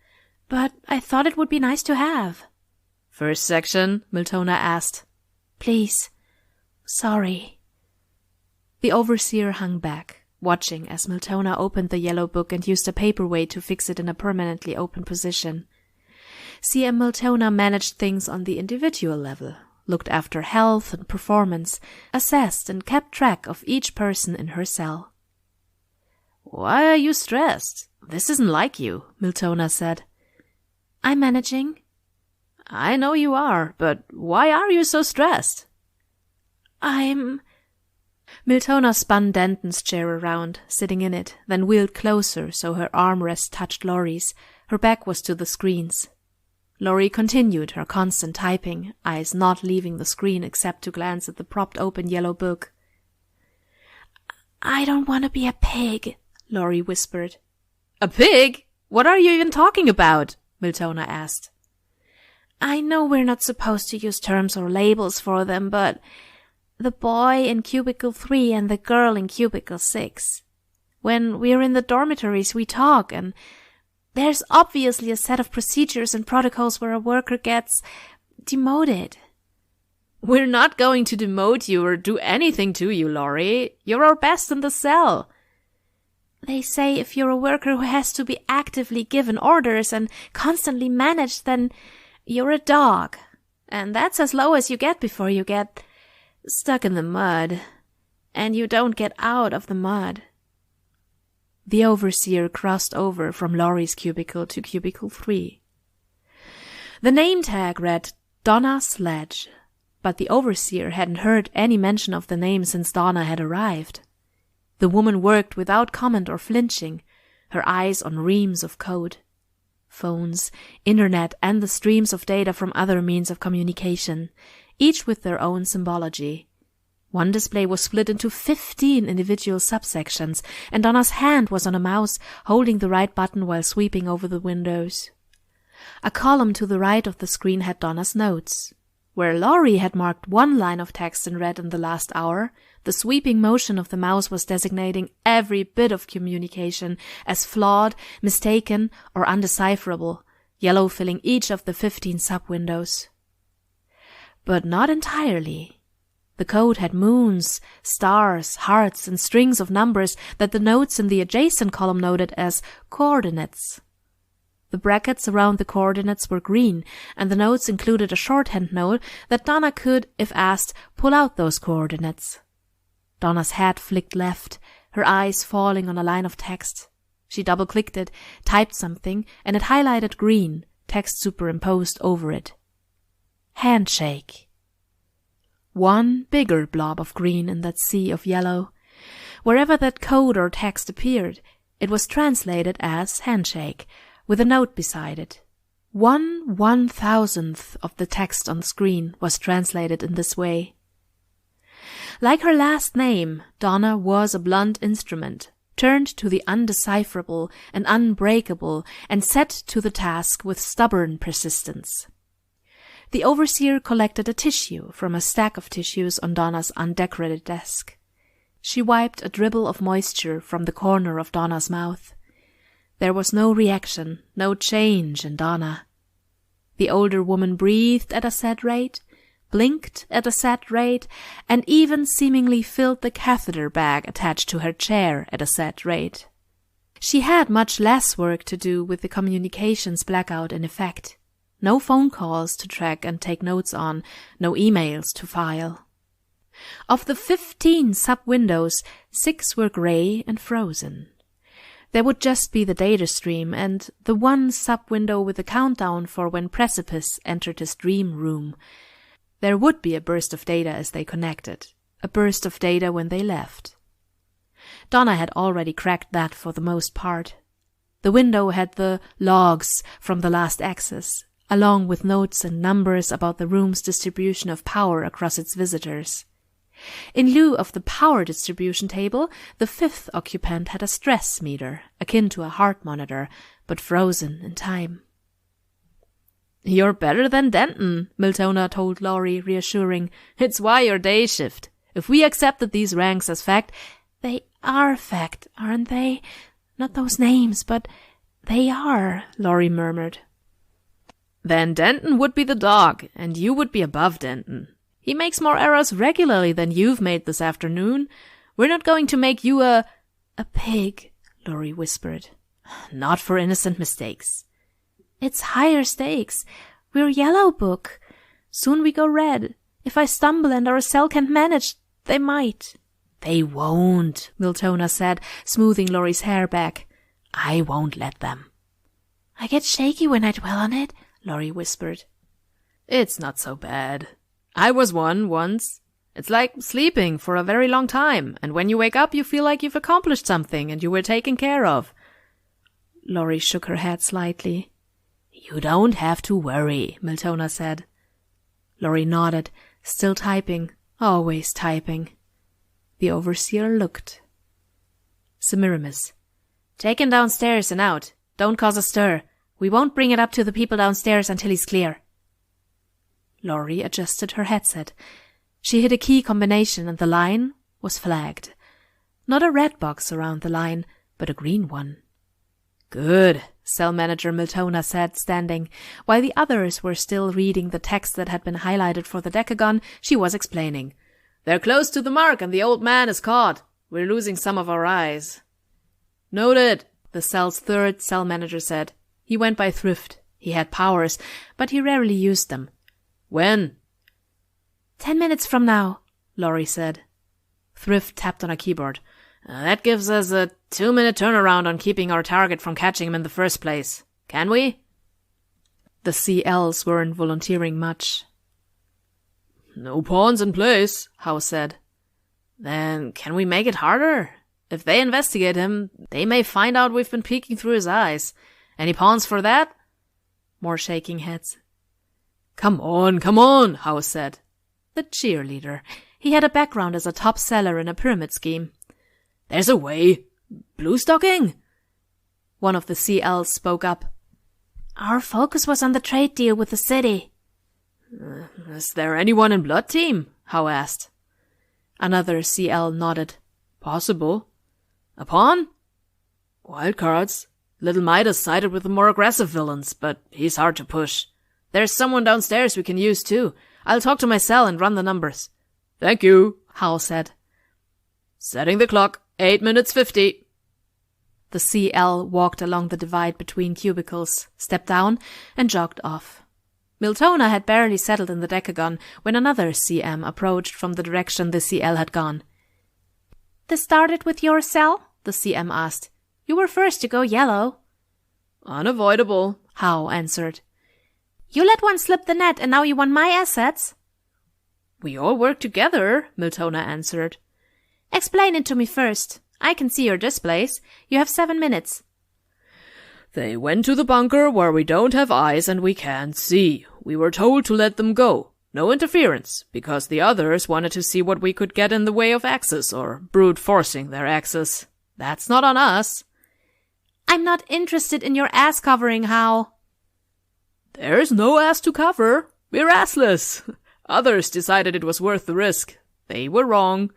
"but I thought it would be nice to have." "First section?" Miltona asked. "Please. Sorry." The overseer hung back, watching as Miltona opened the yellow book and used a paperweight to fix it in a permanently open position. CM Miltona managed things on the individual level, looked after health and performance, assessed and kept track of each person in her cell. "Why are you stressed? This isn't like you," Miltona said. "I'm managing." "I know you are, but why are you so stressed?" Miltona spun Denton's chair around, sitting in it, then wheeled closer so her armrest touched Laurie's. Her back was to the screens. Laurie continued her constant typing, eyes not leaving the screen except to glance at the propped open yellow book. "I don't want to be a pig," Laurie whispered. "A pig? What are you even talking about?" Miltona asked. "I know we're not supposed to use terms or labels for them, but the boy in cubicle 3 and the girl in cubicle 6. When we're in the dormitories, we talk, and there's obviously a set of procedures and protocols where a worker gets demoted." "We're not going to demote you or do anything to you, Laurie. You're our best in the cell." "They say if you're a worker who has to be actively given orders and constantly managed, then you're a dog. And that's as low as you get before you get stuck in the mud. And you don't get out of the mud." The overseer crossed over from Laurie's cubicle to cubicle 3. The name tag read Donna Sledge, but the overseer hadn't heard any mention of the name since Donna had arrived. The woman worked without comment or flinching, her eyes on reams of code. Phones, internet, and the streams of data from other means of communication, each with their own symbology. One display was split into 15 individual subsections, and Donna's hand was on a mouse, holding the right button while sweeping over the windows. A column to the right of the screen had Donna's notes. Where Laurie had marked one line of text in red in the last hour, the sweeping motion of the mouse was designating every bit of communication as flawed, mistaken, or undecipherable, yellow filling each of the 15 sub-windows. But not entirely. The code had moons, stars, hearts, and strings of numbers that the notes in the adjacent column noted as coordinates. The brackets around the coordinates were green, and the notes included a shorthand note that Donna could, if asked, pull out those coordinates. Donna's head flicked left, her eyes falling on a line of text. She double-clicked it, typed something, and it highlighted green, text superimposed over it. Handshake. One bigger blob of green in that sea of yellow. Wherever that code or text appeared, it was translated as handshake, with a note beside it. 1/1000th of the text on the screen was translated in this way. Like her last name, Donna was a blunt instrument, turned to the undecipherable and unbreakable, and set to the task with stubborn persistence. The overseer collected a tissue from a stack of tissues on Donna's undecorated desk. She wiped a dribble of moisture from the corner of Donna's mouth. There was no reaction, no change in Donna. The older woman breathed at a set rate, blinked at a set rate, and even seemingly filled the catheter bag attached to her chair at a set rate. She had much less work to do with the communications blackout in effect. No phone calls to track and take notes on, no emails to file. Of the 15 sub-windows, 6 were gray and frozen. There would just be the data stream and the one sub-window with a countdown for when Precipice entered his dream room. There would be a burst of data as they connected, a burst of data when they left. Donna had already cracked that for the most part. The window had the logs from the last access, along with notes and numbers about the room's distribution of power across its visitors. In lieu of the power distribution table, the 5th occupant had a stress meter, akin to a heart monitor, but frozen in time. "You're better than Denton," Miltona told Laurie, reassuring. "It's why you're day shift. If we accepted these ranks as fact—" "They are fact, aren't they? Not those names, but they are," Laurie murmured. "Then Denton would be the dog, and you would be above Denton. He makes more errors regularly than you've made this afternoon. We're not going to make you a pig," Laurie whispered. "Not for innocent mistakes." "It's higher stakes. We're Yellow Book. Soon we go red. If I stumble and our cell can't manage, they might." "They won't," Miltona said, smoothing Laurie's hair back. "I won't let them." "I get shaky when I dwell on it," Laurie whispered. "It's not so bad. I was one once. It's like sleeping for a very long time, and when you wake up you feel like you've accomplished something and you were taken care of." Laurie shook her head slightly. "You don't have to worry," Miltona said. Laurie nodded, still typing, always typing. The overseer looked. "Semiramis, take him downstairs and out. Don't cause a stir. We won't bring it up to the people downstairs until he's clear." Laurie adjusted her headset. She hit a key combination and the line was flagged. Not a red box around the line, but a green one. "Good," Cell Manager Miltona said, standing. While the others were still reading the text that had been highlighted for the decagon, she was explaining. "They're close to the mark and the old man is caught. We're losing some of our eyes." "Noted," the cell's 3rd Cell Manager said. He went by Thrift. He had powers, but he rarely used them. "When?" 10 minutes from now," Laurie said. Thrift tapped on a keyboard. "That gives us a 2-minute turnaround on keeping our target from catching him in the first place. Can we?" The CLs weren't volunteering much. "No pawns in place," Howe said. "Then can we make it harder? If they investigate him, they may find out we've been peeking through his eyes. Any pawns for that?" More shaking heads. Come on, Howe said. The cheerleader. He had a background as a top seller in a pyramid scheme. "There's a way. Blue stocking?" One of the CLs spoke up. "Our focus was on the trade deal with the city." Is there anyone in Blood Team? Howe asked. Another CL nodded. Possible. A pawn? Wildcards. Little Midas sided with the more aggressive villains, but he's hard to push. There's someone downstairs we can use too. I'll talk to my cell and run the numbers. Thank you, Howe said. Setting the clock. 8 minutes 50. The CL walked along the divide between cubicles, stepped down, and jogged off. Miltona had barely settled in the decagon when another CM approached from the direction the CL had gone. This started with your cell? The CM asked. You were first to go yellow. Unavoidable, Howe answered. You let one slip the net and now you want my assets? We all work together, Miltona answered. Explain it to me first. I can see your displays. You have 7 minutes. They went to the bunker where we don't have eyes and we can't see. We were told to let them go. No interference, because the others wanted to see what we could get in the way of access or brute forcing their access. That's not on us. I'm not interested in your ass covering, Howe. There's no ass to cover. We're assless. Others decided it was worth the risk. They were wrong.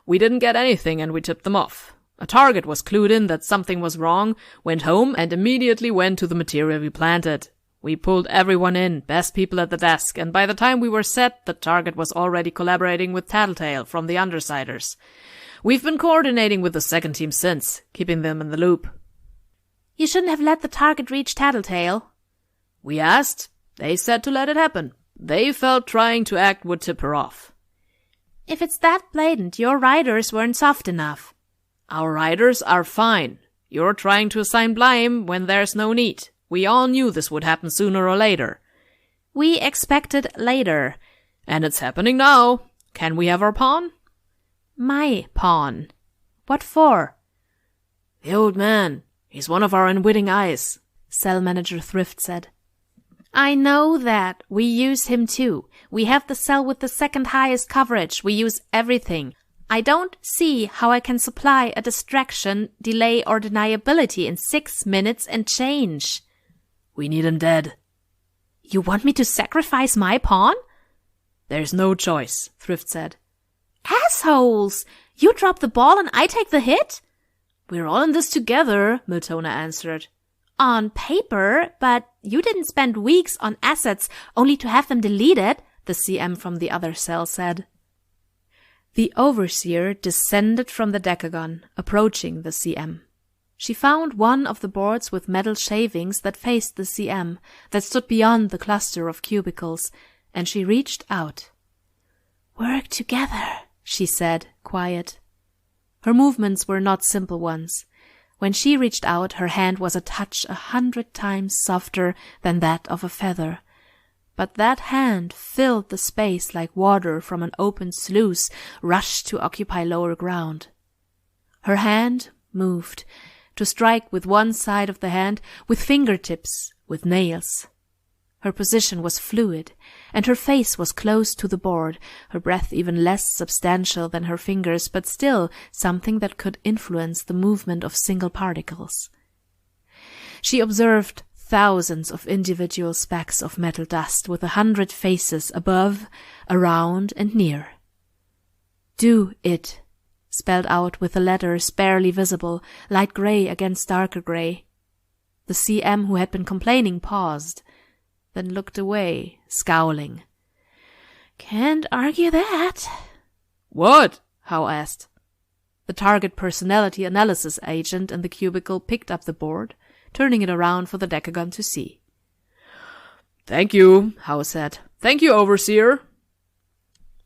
We didn't get anything and we tipped them off. A target was clued in that something was wrong, went home and immediately went to the material we planted. We pulled everyone in, best people at the desk, and by the time we were set, the target was already collaborating with Tattletale from the Undersiders. We've been coordinating with the second team since, keeping them in the loop. You shouldn't have let the target reach Tattletale. We asked. They said to let it happen. They felt trying to act would tip her off. If it's that blatant, your riders weren't soft enough. Our riders are fine. You're trying to assign blame when there's no need. We all knew this would happen sooner or later. We expected later. And it's happening now. Can we have our pawn? My pawn. What for? The old man. He's one of our unwitting eyes, Cell Manager Thrift said. I know that. We use him too. We have the cell with the second highest coverage. We use everything. I don't see how I can supply a distraction, delay, or deniability in 6 minutes and change. We need him dead. You want me to sacrifice my pawn? There's no choice, Thrift said. Assholes! You drop the ball and I take the hit? We're all in this together, Miltona answered. On paper, but you didn't spend weeks on assets only to have them deleted, the CM from the other cell said. The Overseer descended from the decagon, approaching the CM. She found one of the boards with metal shavings that faced the CM, that stood beyond the cluster of cubicles, and she reached out. Work together, she said, quiet. Her movements were not simple ones. When she reached out, her hand was a touch 100 times softer than that of a feather. But that hand filled the space like water from an open sluice rushed to occupy lower ground. Her hand moved, to strike with one side of the hand, with fingertips, with nails. Her position was fluid, and her face was close to the board, her breath even less substantial than her fingers, but still something that could influence the movement of single particles. She observed thousands of individual specks of metal dust with 100 faces above, around, and near. Do it, spelled out with the letters barely visible, light gray against darker gray. The CM who had been complaining paused, then looked away, scowling. Can't argue that. What? Howe asked. The target personality analysis agent in the cubicle picked up the board, turning it around for the decagon to see. Thank you, Howe said. Thank you, Overseer.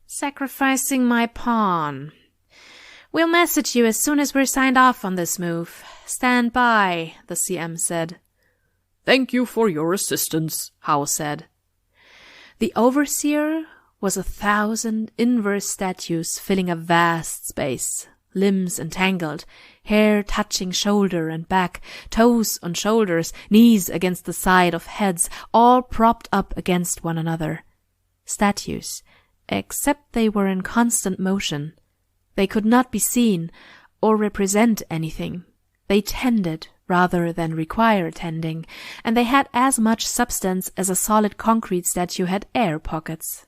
Sacrificing my pawn. We'll message you as soon as we're signed off on this move. Stand by, the CM said. Thank you for your assistance, Howe said. The Overseer was 1,000 inverse statues filling a vast space, limbs entangled, hair touching shoulder and back, toes on shoulders, knees against the side of heads, all propped up against one another. Statues, except they were in constant motion. They could not be seen or represent anything. They tended rather than require tending, and they had as much substance as a solid concrete statue had air pockets.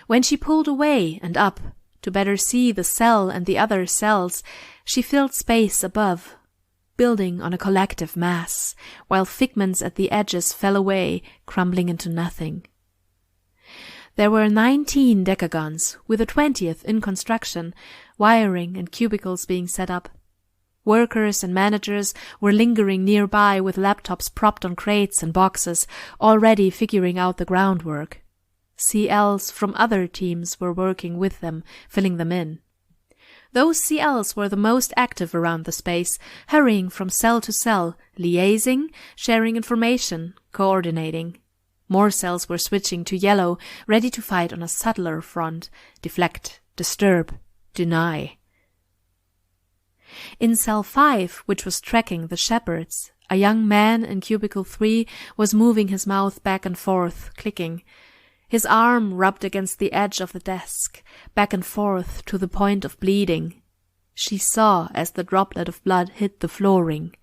When she pulled away and up, to better see the cell and the other cells, she filled space above, building on a collective mass, while figments at the edges fell away, crumbling into nothing. There were 19 decagons, with a 20th in construction, wiring and cubicles being set up. Workers and managers were lingering nearby with laptops propped on crates and boxes, already figuring out the groundwork. CLs from other teams were working with them, filling them in. Those CLs were the most active around the space, hurrying from cell to cell, liaising, sharing information, coordinating. More cells were switching to yellow, ready to fight on a subtler front, deflect, disturb, deny. In cell 5, which was tracking the shepherds, a young man in cubicle 3 was moving his mouth back and forth, clicking. His arm rubbed against the edge of the desk, back and forth to the point of bleeding. She saw as the droplet of blood hit the flooring.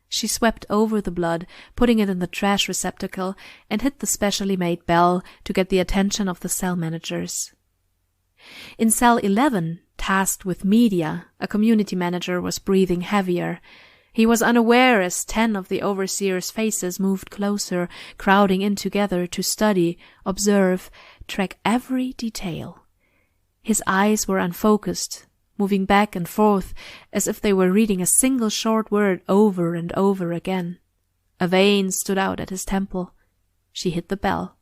She swept over the blood, putting it in the trash receptacle, and hit the specially made bell to get the attention of the cell managers. In cell 11, tasked with media, a community manager was breathing heavier. He was unaware as 10 of the overseers' faces moved closer, crowding in together to study, observe, track every detail. His eyes were unfocused, moving back and forth as if they were reading a single short word over and over again. A vein stood out at his temple. She hit the bell.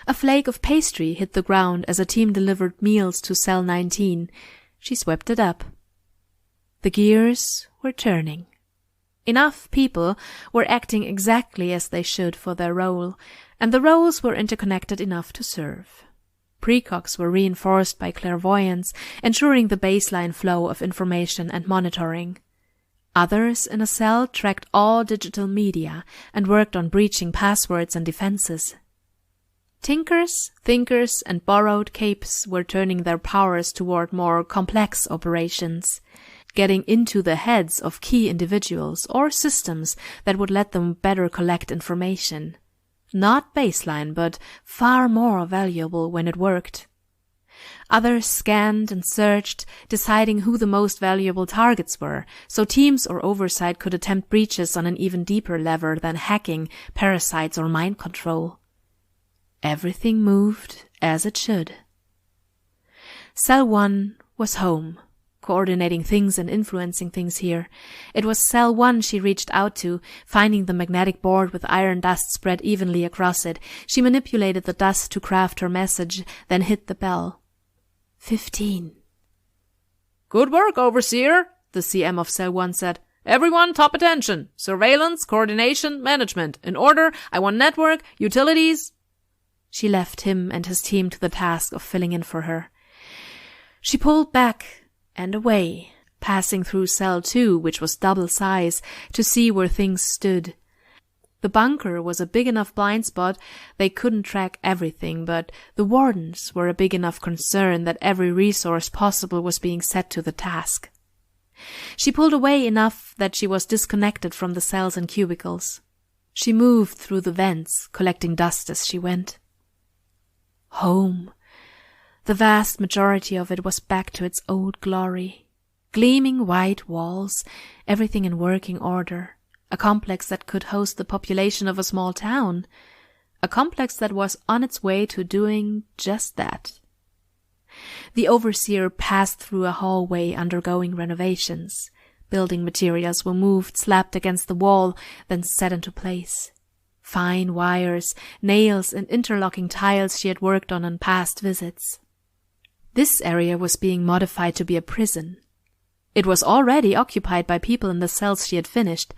A flake of pastry hit the ground as a team delivered meals to cell 19. She swept it up. The gears were turning. Enough people were acting exactly as they should for their role, and the roles were interconnected enough to serve. Precogs were reinforced by clairvoyance, ensuring the baseline flow of information and monitoring. Others in a cell tracked all digital media and worked on breaching passwords and defenses. Tinkers, thinkers, and borrowed capes were turning their powers toward more complex operations, getting into the heads of key individuals or systems that would let them better collect information. Not baseline, but far more valuable when it worked. Others scanned and searched, deciding who the most valuable targets were, so teams or oversight could attempt breaches on an even deeper level than hacking, parasites, or mind control. Everything moved as it should. Cell 1 was home, coordinating things and influencing things here. It was cell 1 she reached out to, finding the magnetic board with iron dust spread evenly across it. She manipulated the dust to craft her message, then hit the bell. 15. Good work, Overseer, the CM of cell 1 said. Everyone, top attention. Surveillance, coordination, management. In order, I want network, utilities. She left him and his team to the task of filling in for her. She pulled back and away, passing through cell 2, which was double size, to see where things stood. The bunker was a big enough blind spot they couldn't track everything, but the wardens were a big enough concern that every resource possible was being set to the task. She pulled away enough that she was disconnected from the cells and cubicles. She moved through the vents, collecting dust as she went. Home. The vast majority of it was back to its old glory. Gleaming white walls, everything in working order. A complex that could host the population of a small town. A complex that was on its way to doing just that. The overseer passed through a hallway undergoing renovations. Building materials were moved, slapped against the wall, then set into place. Fine wires, nails, and interlocking tiles she had worked on past visits. This area was being modified to be a prison. It was already occupied by people in the cells she had finished.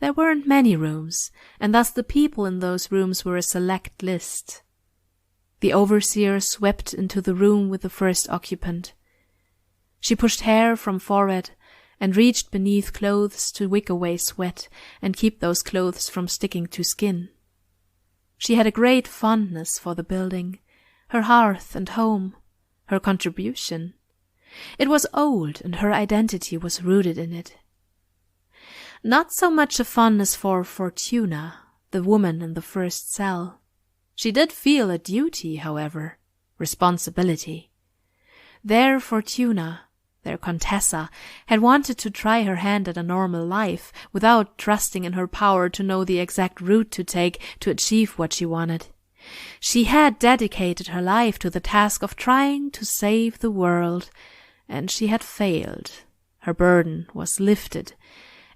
There weren't many rooms, and thus the people in those rooms were a select list. The overseer swept into the room with the first occupant. She pushed hair from forehead and reached beneath clothes to wick away sweat and keep those clothes from sticking to skin. She had a great fondness for the building, her hearth and home, her contribution. It was old, and her identity was rooted in it. Not so much a fondness for Fortuna, the woman in the first cell. She did feel a duty, however, responsibility. Their Fortuna, their Contessa, had wanted to try her hand at a normal life without trusting in her power to know the exact route to take to achieve what she wanted. She had dedicated her life to the task of trying to save the world, and she had failed. Her burden was lifted,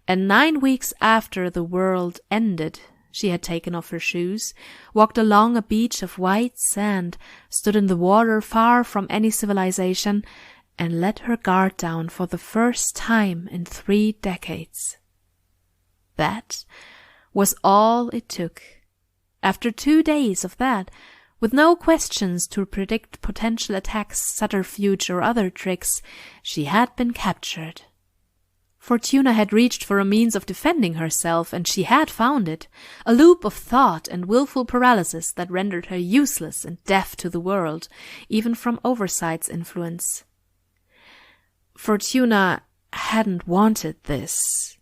and 9 weeks after the world ended, she had taken off her shoes, walked along a beach of white sand, stood in the water far from any civilization, and let her guard down for the first time in 3 decades. That was all it took. After 2 days of that, with no questions to predict potential attacks, subterfuge, or other tricks, she had been captured. Fortuna had reached for a means of defending herself, and she had found it, a loop of thought and willful paralysis that rendered her useless and deaf to the world, even from Oversight's influence. Fortuna hadn't wanted this.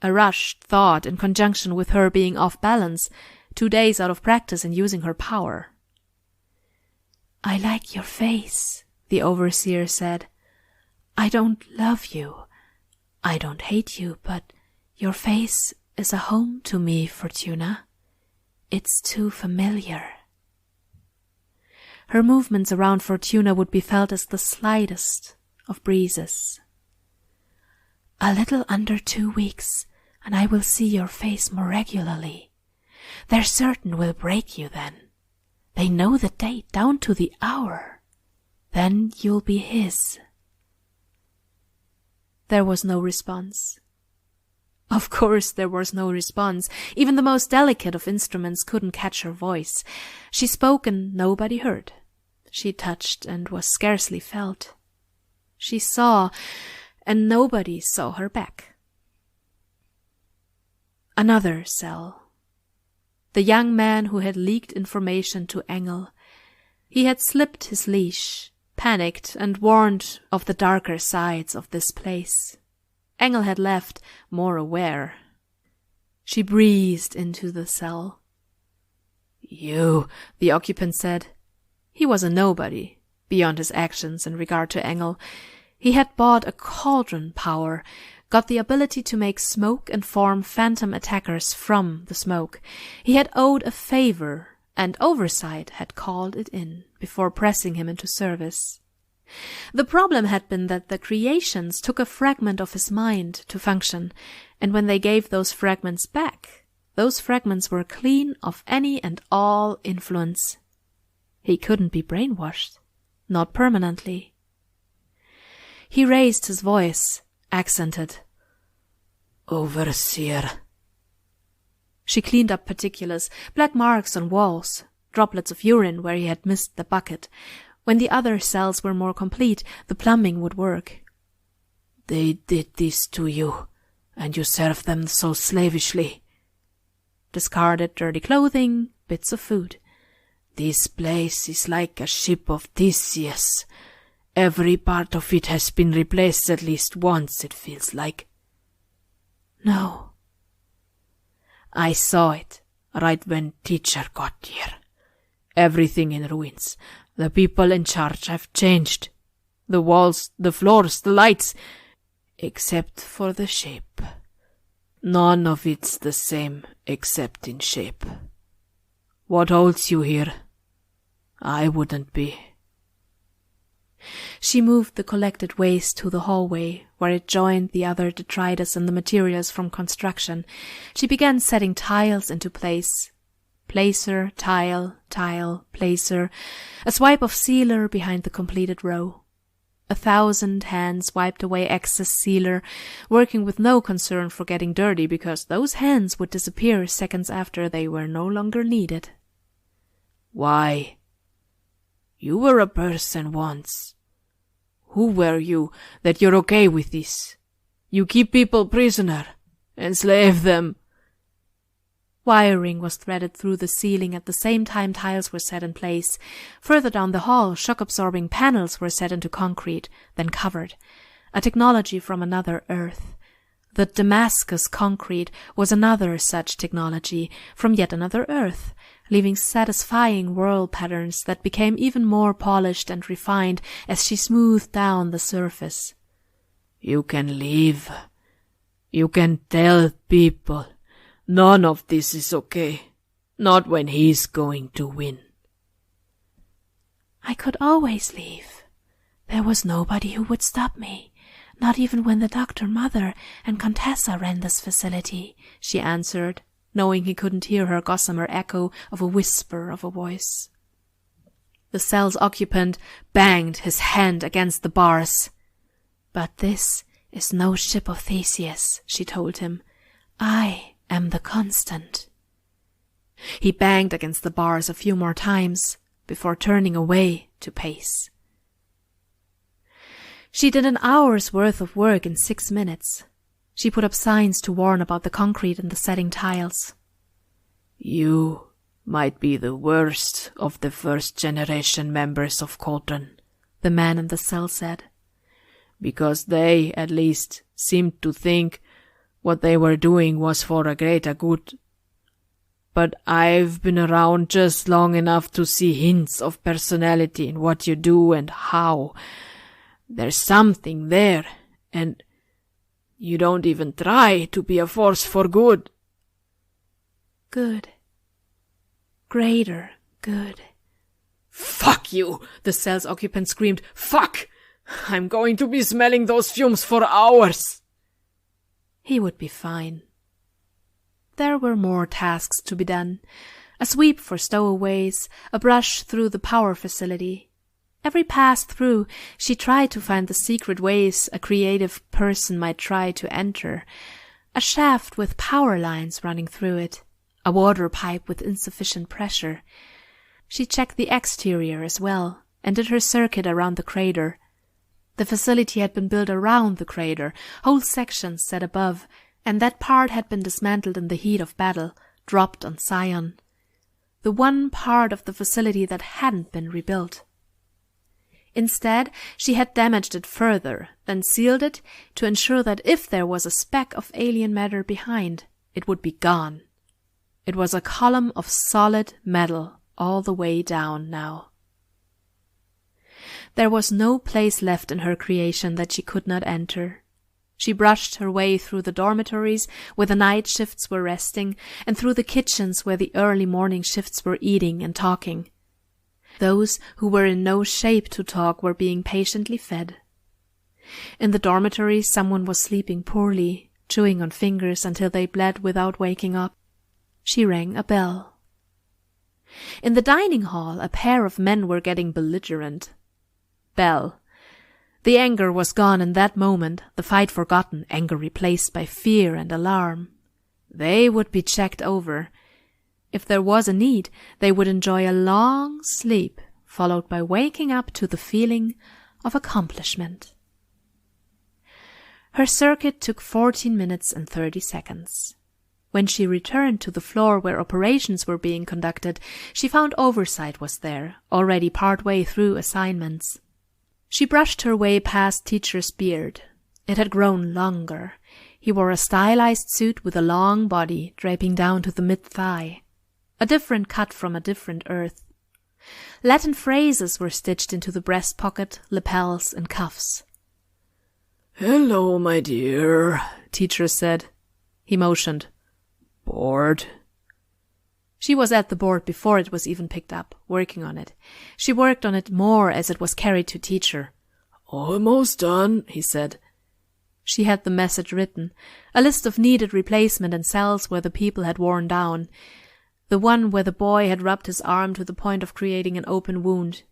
A rushed thought in conjunction with her being off balance, 2 days out of practice in using her power. "I like your face," the overseer said. "I don't love you. I don't hate you, but your face is a home to me, Fortuna. It's too familiar." Her movements around Fortuna would be felt as the slightest of breezes. "A little under 2 weeks, and I will see your face more regularly. They're certain we'll break you then. They know the date down to the hour. Then you'll be his." There was no response. Of course there was no response. Even the most delicate of instruments couldn't catch her voice. She spoke and nobody heard. She touched and was scarcely felt. She saw, and nobody saw her back. Another cell. The young man who had leaked information to Engel. He had slipped his leash, panicked and warned of the darker sides of this place. Engel had left, more aware. She breezed into the cell. "You," the occupant said. He was a nobody, beyond his actions in regard to Engel. He had bought a cauldron power, got the ability to make smoke and form phantom attackers from the smoke. He had owed a favor, and Oversight had called it in before pressing him into service. The problem had been that the creations took a fragment of his mind to function, and when they gave those fragments back, those fragments were clean of any and all influence. He couldn't be brainwashed, not permanently. He raised his voice, accented. "Overseer." She cleaned up particulars, black marks on walls, droplets of urine where he had missed the bucket. When the other cells were more complete, the plumbing would work. "They did this to you, and you served them so slavishly." Discarded dirty clothing, bits of food. "This place is like a ship of Theseus. Every part of it has been replaced at least once, it feels like." "No." "I saw it, right when teacher got here. Everything in ruins. The people in charge have changed. The walls, the floors, the lights, except for the shape. None of it's the same except in shape. What holds you here? I wouldn't be." She moved the collected waste to the hallway, where it joined the other detritus and the materials from construction. She began setting tiles into place. Placer, tile, tile, placer, a swipe of sealer behind the completed row. 1,000 hands wiped away excess sealer, working with no concern for getting dirty, because those hands would disappear seconds after they were no longer needed. "Why? You were a person once. Who were you that you're okay with this? You keep people prisoner, enslave them." Wiring was threaded through the ceiling at the same time tiles were set in place. Further down the hall, shock-absorbing panels were set into concrete, then covered. A technology from another Earth. The Damascus concrete was another such technology from yet another Earth, leaving satisfying whirl patterns that became even more polished and refined as she smoothed down the surface. You can leave. You can tell people. None of this is okay. Not when he's going to win. I could always leave. There was nobody who would stop me, not even when the Doctor Mother and Contessa ran this facility, she answered, knowing he couldn't hear her gossamer echo of a whisper of a voice. The cell's occupant banged his hand against the bars. But this is no ship of Theseus, she told him. I am the constant. He banged against the bars a few more times before turning away to pace. She did an hour's worth of work in 6 minutes. She put up signs to warn about the concrete and the setting tiles. You might be the worst of the first-generation members of Cauldron, the man in the cell said. Because they, at least, seemed to think what they were doing was for a greater good. But I've been around just long enough to see hints of personality in what you do and how. There's something there, and you don't even try to be a force for good. Good. Greater good. Fuck you! The cell's occupant screamed. Fuck! I'm going to be smelling those fumes for hours. He would be fine. There were more tasks to be done. A sweep for stowaways, a brush through the power facility. Every pass through, she tried to find the secret ways a creative person might try to enter. A shaft with power lines running through it. A water pipe with insufficient pressure. She checked the exterior as well, and did her circuit around the crater. The facility had been built around the crater, whole sections set above, and that part had been dismantled in the heat of battle, dropped on Sion. The one part of the facility that hadn't been rebuilt. Instead, she had damaged it further, then sealed it to ensure that if there was a speck of alien matter behind, it would be gone. It was a column of solid metal all the way down now. There was no place left in her creation that she could not enter. She brushed her way through the dormitories where the night shifts were resting, and through the kitchens where the early morning shifts were eating and talking. Those who were in no shape to talk were being patiently fed. In the dormitory, someone was sleeping poorly, chewing on fingers until they bled without waking up. She rang a bell. In the dining hall, a pair of men were getting belligerent. Bell. The anger was gone in that moment, the fight forgotten, anger replaced by fear and alarm. They would be checked over. If there was a need, they would enjoy a long sleep, followed by waking up to the feeling of accomplishment. Her circuit took 14 minutes and 30 seconds. When she returned to the floor where operations were being conducted, she found Oversight was there, already partway through assignments. She brushed her way past Teacher's beard. It had grown longer. He wore a stylized suit with a long body draping down to the mid-thigh. A different cut from a different earth. Latin phrases were stitched into the breast pocket, lapels, and cuffs. "Hello, my dear," Teacher said. He motioned. "Bored?" She was at the board before it was even picked up, working on it. She worked on it more as it was carried to Teacher. "Almost done," he said. She had the message written, a list of needed replacement and cells where the people had worn down. The one where the boy had rubbed his arm to the point of creating an open wound.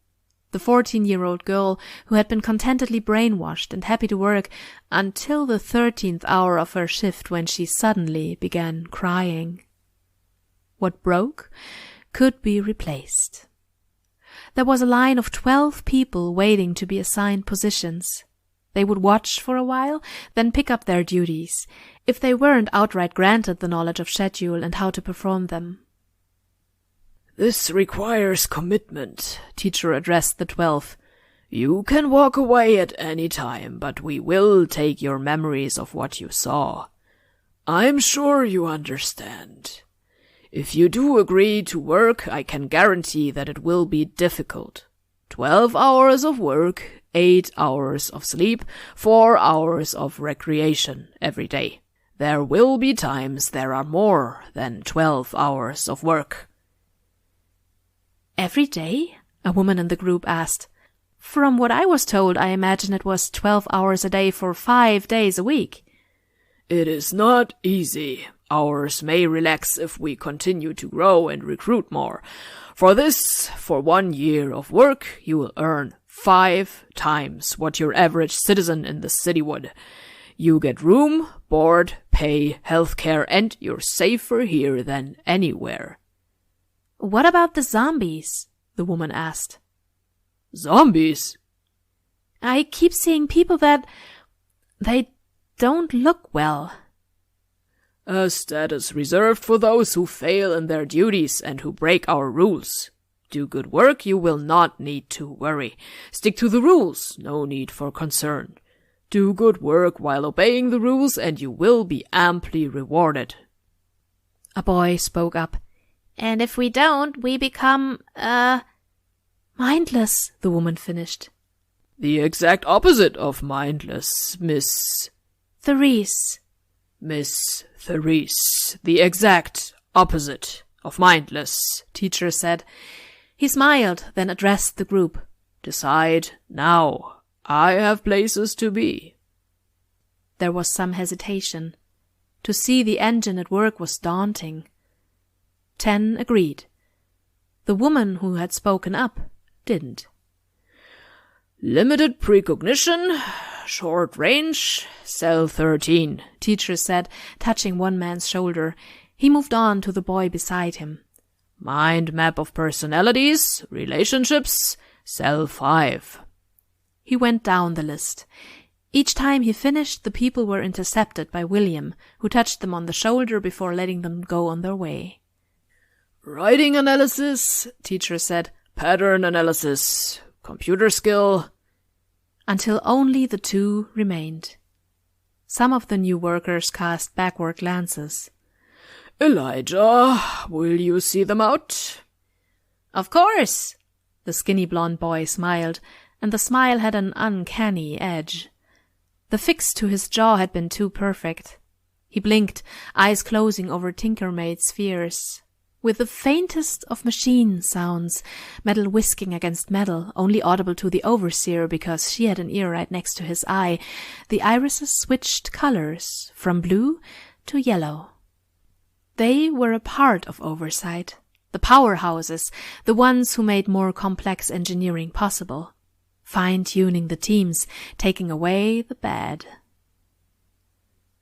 The 14-year-old girl who had been contentedly brainwashed and happy to work until the 13th hour of her shift when she suddenly began crying. What broke could be replaced. There was a line of 12 people waiting to be assigned positions. They would watch for a while, then pick up their duties, if they weren't outright granted the knowledge of schedule and how to perform them. "This requires commitment," Teacher addressed the 12. You can walk away at any time, but we will take your memories of what you saw. I'm sure you understand. If you do agree to work, I can guarantee that it will be difficult. 12 hours of work, 8 hours of sleep, 4 hours of recreation every day. There will be times there are more than 12 hours of work. Every day? A woman in the group asked. From what I was told, I imagine it was 12 hours a day for 5 days a week. It is not easy. Hours may relax if we continue to grow and recruit more. For 1 year of work, you will earn 5 times what your average citizen in the city would. You get room, board, pay, healthcare, and you're safer here than anywhere. What about the zombies? The woman asked. Zombies? I keep seeing people that... they don't look well. A status reserved for those who fail in their duties and who break our rules. Do good work, you will not need to worry. Stick to the rules, no need for concern. Do good work while obeying the rules and you will be amply rewarded. A boy spoke up. And if we don't, we become, mindless, the woman finished. The exact opposite of mindless, Miss... Therese. Miss Therese. The exact opposite of mindless, teacher said. He smiled, then addressed the group. Decide now. I have places to be. There was some hesitation. To see the engine at work was daunting. 10 agreed. The woman who had spoken up didn't. Limited precognition, short range, cell 13, teacher said, touching one man's shoulder. He moved on to the boy beside him. Mind map of personalities, relationships, cell 5. He went down the list. Each time he finished, the people were intercepted by William, who touched them on the shoulder before letting them go on their way. Writing analysis, teacher said, pattern analysis, computer skill. Until only the 2 remained. Some of the new workers cast backward glances. Elijah, will you see them out? Of course. The skinny blond boy smiled, and the smile had an uncanny edge. The fix to his jaw had been too perfect. He blinked, eyes closing over Tinker-Maid's spheres. With the faintest of machine sounds, metal whisking against metal, only audible to the overseer because she had an ear right next to his eye, the irises switched colors from blue to yellow. They were a part of oversight, the powerhouses, the ones who made more complex engineering possible, fine-tuning the teams, taking away the bad.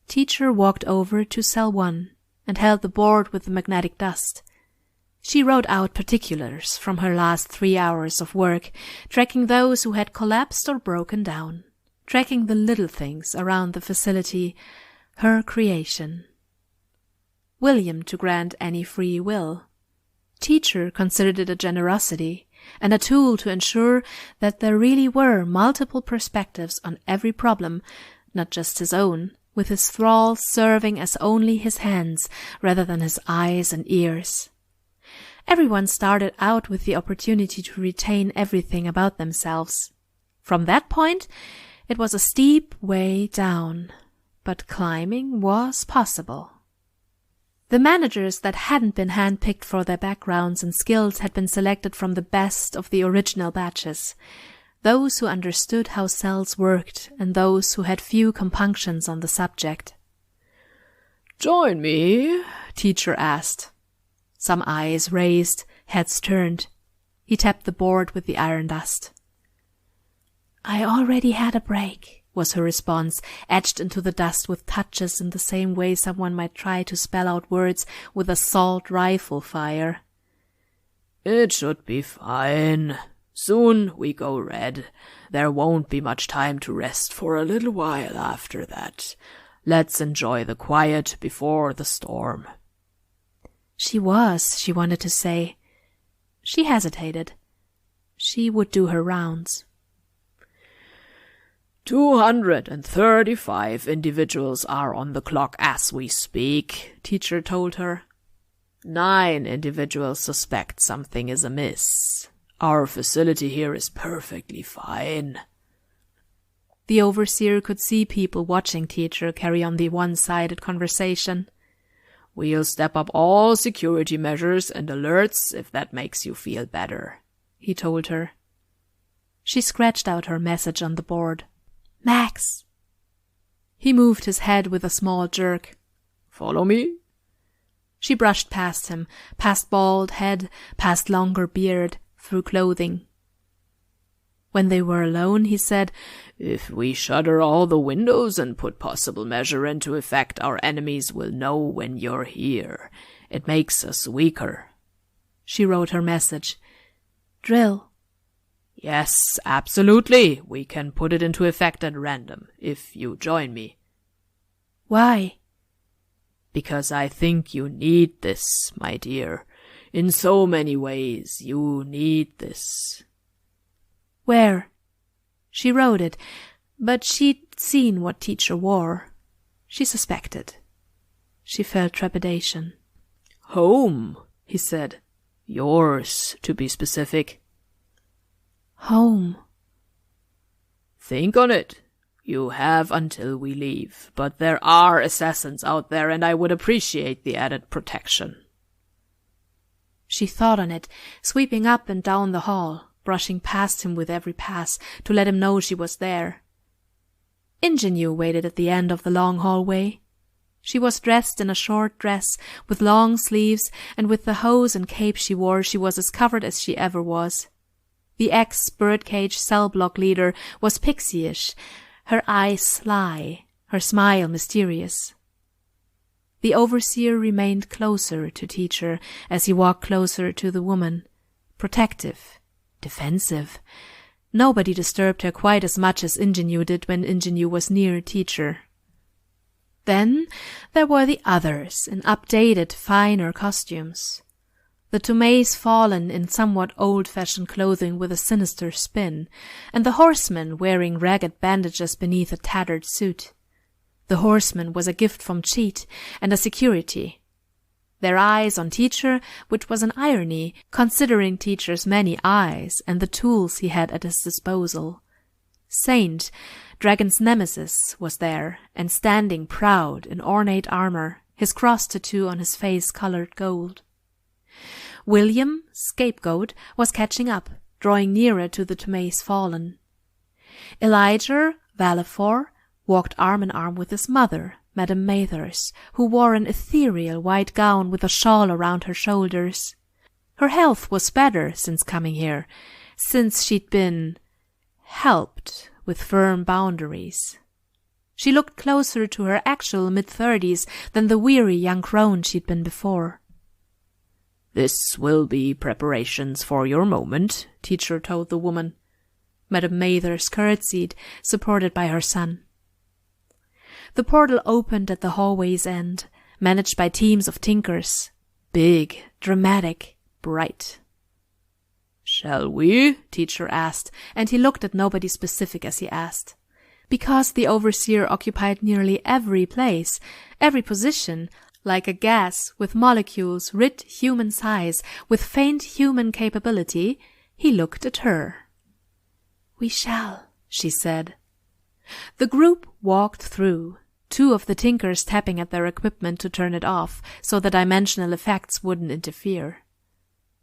Teacher walked over to cell 1 and held the board with the magnetic dust. She wrote out particulars from her last 3 hours of work, tracking those who had collapsed or broken down, tracking the little things around the facility, her creation. William to grant any free will. Teacher considered it a generosity and a tool to ensure that there really were multiple perspectives on every problem, not just his own, with his thralls serving as only his hands rather than his eyes and ears. Everyone started out with the opportunity to retain everything about themselves. From that point, it was a steep way down, but climbing was possible. The managers that hadn't been handpicked for their backgrounds and skills had been selected from the best of the original batches, those who understood how cells worked and those who had few compunctions on the subject. "Join me?" teacher asked. Some eyes raised, heads turned. He tapped the board with the iron dust. "I already had a break," was her response, etched into the dust with touches in the same way someone might try to spell out words with assault rifle fire. "It should be fine. Soon we go red. There won't be much time to rest for a little while after that. Let's enjoy the quiet before the storm." She wanted to say. She hesitated. She would do her rounds. 235 individuals are on the clock as we speak, teacher told her. 9 individuals suspect something is amiss. Our facility here is perfectly fine. The overseer could see people watching teacher carry on the one-sided conversation. We'll step up all security measures and alerts if that makes you feel better, he told her. She scratched out her message on the board. Max. He moved his head with a small jerk. Follow me? She brushed past him, past bald head, past longer beard, through clothing. When they were alone, he said, If we shutter all the windows and put possible measure into effect, our enemies will know when you're here. It makes us weaker. She wrote her message. Drill. Yes, absolutely. We can put it into effect at random, if you join me. Why? Because I think you need this, my dear. In so many ways, you need this. Where? She wrote it, but she'd seen what teacher wore. She suspected. She felt trepidation. Home, he said. Yours, to be specific. Home. Think on it. You have until we leave, but there are assassins out there, and I would appreciate the added protection. She thought on it, sweeping up and down the hall, brushing past him with every pass to let him know she was there. Ingenue waited at the end of the long hallway. She was dressed in a short dress with long sleeves, and with the hose and cape she wore, she was as covered as she ever was. The ex-birdcage cell block leader was pixie-ish, her eyes sly, her smile mysterious. The overseer remained closer to teacher as he walked closer to the woman, protective, defensive. Nobody disturbed her quite as much as Ingenue did when Ingenue was near teacher. Then there were the others in updated, finer costumes. The Tomei's fallen in somewhat old-fashioned clothing with a sinister spin, and the horseman wearing ragged bandages beneath a tattered suit. The horseman was a gift from Cheat and a security. Their eyes on teacher, which was an irony, considering teacher's many eyes and the tools he had at his disposal. Saint, Dragon's nemesis, was there, and standing proud in ornate armor, his cross tattoo on his face colored gold. William, scapegoat, was catching up, drawing nearer to the Tomei's fallen. Elijah, Valefor, walked arm in arm with his mother, Madame Mathers, who wore an ethereal white gown with a shawl around her shoulders. Her health was better since coming here, since she'd been helped with firm boundaries. She looked closer to her actual mid-30s than the weary young crone she'd been before. This will be preparations for your moment, teacher told the woman. Madame Mathers curtsied, supported by her son. The portal opened at the hallway's end, managed by teams of tinkers. Big, dramatic, bright. Shall we? Teacher asked, and he looked at nobody specific as he asked. Because the overseer occupied nearly every place, every position, like a gas with molecules writ human size, with faint human capability, he looked at her. We shall, she said. The group walked through, 2 of the tinkers tapping at their equipment to turn it off so the dimensional effects wouldn't interfere.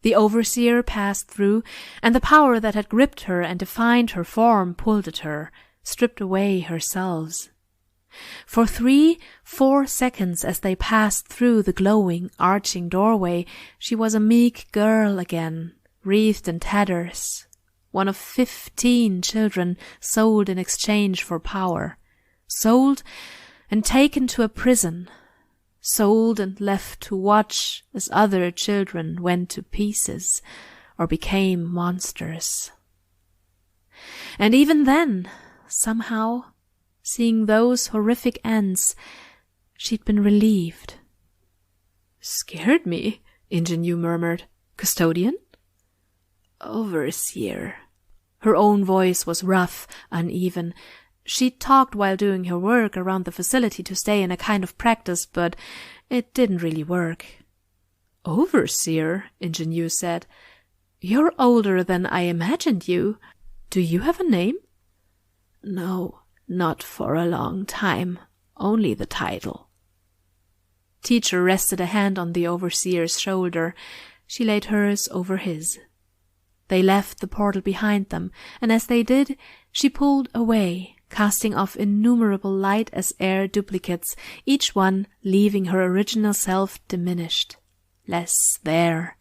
The overseer passed through, and the power that had gripped her and defined her form pulled at her, stripped away her cells. For 3-4 seconds as they passed through the glowing, arching doorway, she was a meek girl again, wreathed in tatters, one of 15 children sold in exchange for power, sold and taken to a prison, sold and left to watch as other children went to pieces or became monsters. And even then, somehow, seeing those horrific ends, she'd been relieved. Scared me, Ingenue murmured. Custodian? Overseer. Her own voice was rough, uneven. She talked while doing her work around the facility to stay in a kind of practice, but it didn't really work. "Overseer," Ingenue said. "You're older than I imagined you. Do you have a name?" "No, not for a long time. Only the title." Teacher rested a hand on the overseer's shoulder. She laid hers over his. They left the portal behind them, and as they did, she pulled away, casting off innumerable light-as-air duplicates, each one leaving her original self diminished, less there,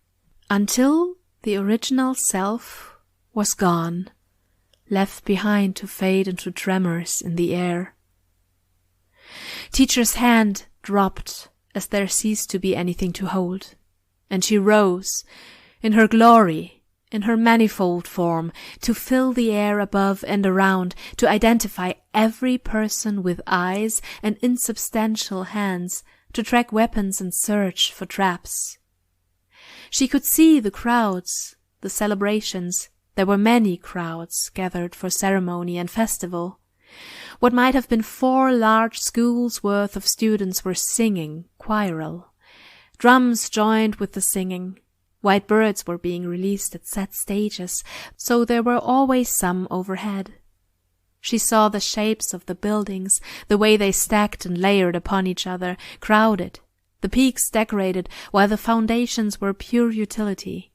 until the original self was gone, left behind to fade into tremors in the air. Teacher's hand dropped as there ceased to be anything to hold, and she rose, in her glory, in her manifold form, to fill the air above and around, to identify every person with eyes and insubstantial hands, to track weapons and search for traps. She could see the crowds, the celebrations. There were many crowds gathered for ceremony and festival. What might have been 4 large schools worth of students were singing, choral. Drums joined with the singing. White birds were being released at set stages, so there were always some overhead. She saw the shapes of the buildings, the way they stacked and layered upon each other, crowded, the peaks decorated, while the foundations were pure utility.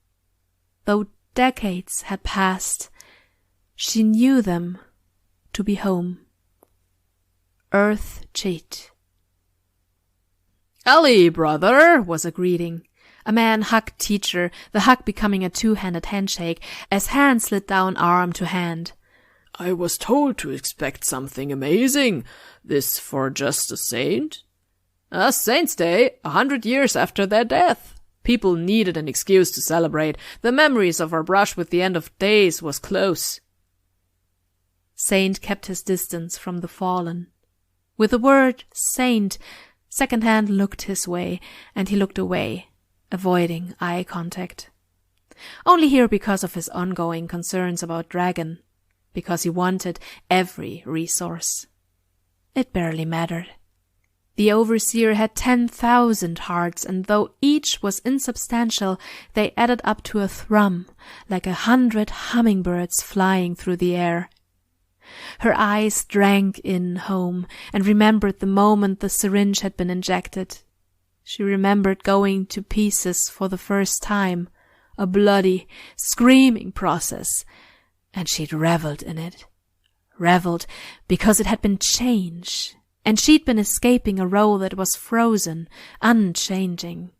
Though decades had passed, she knew them to be home. Earth Cheat. "Ellie, brother," was a greeting. A man hugged Teacher, the hug becoming a 2-handed handshake, as hand slid down arm to hand. "I was told to expect something amazing. This for just a saint?" "A Saint's Day, 100 years after their death. People needed an excuse to celebrate. The memories of our brush with the end of days was close." Saint kept his distance from the fallen. With the word saint, Second Hand looked his way, and he looked away, avoiding eye contact. Only here because of his ongoing concerns about Dragon, because he wanted every resource. It barely mattered. The Overseer had 10,000 hearts, and though each was insubstantial, they added up to a thrum, like 100 hummingbirds flying through the air. Her eyes drank in home, and remembered the moment the syringe had been injected. She remembered going to pieces for the first time, a bloody, screaming process, and she'd reveled in it. Reveled because it had been change, and she'd been escaping a role that was frozen, unchanging.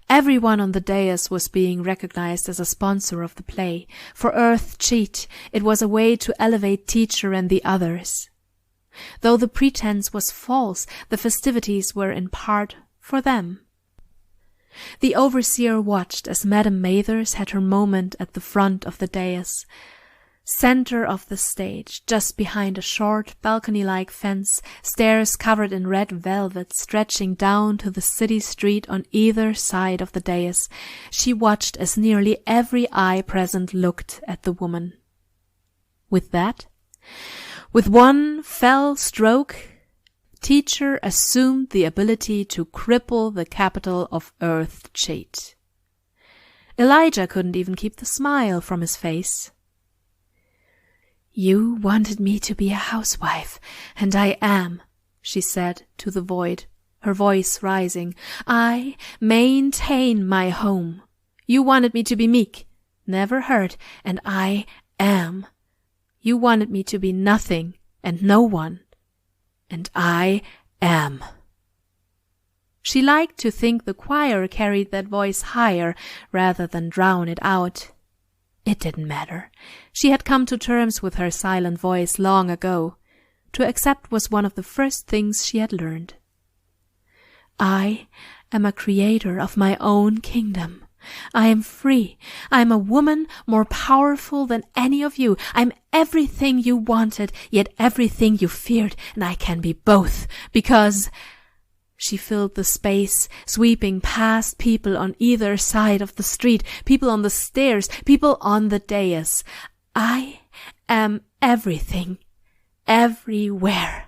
Everyone on the dais was being recognized as a sponsor of the play. For Earth Cheat, it was a way to elevate Teacher and the others. Though the pretense was false, the festivities were in part for them. The Overseer watched as Madame Mathers had her moment at the front of the dais, center of the stage, just behind a short, balcony-like fence, stairs covered in red velvet stretching down to the city street on either side of the dais. She watched as nearly every eye present looked at the woman. With that, with one fell stroke, Teacher assumed the ability to cripple the capital of Earth Cheat. Elijah couldn't even keep the smile from his face. "You wanted me to be a housewife, and I am," she said to the void, her voice rising. "I maintain my home. You wanted me to be meek, never hurt, and I am. You wanted me to be nothing and no one, and I am." She liked to think the choir carried that voice higher rather than drown it out. It didn't matter. She had come to terms with her silent voice long ago. To accept was one of the first things she had learned. "I am a creator of my own kingdom. I am free. I am a woman more powerful than any of you. I'm everything you wanted, yet everything you feared, and I can be both, because—" She filled the space, sweeping past people on either side of the street, people on the stairs, people on the dais. "I am everything, everywhere.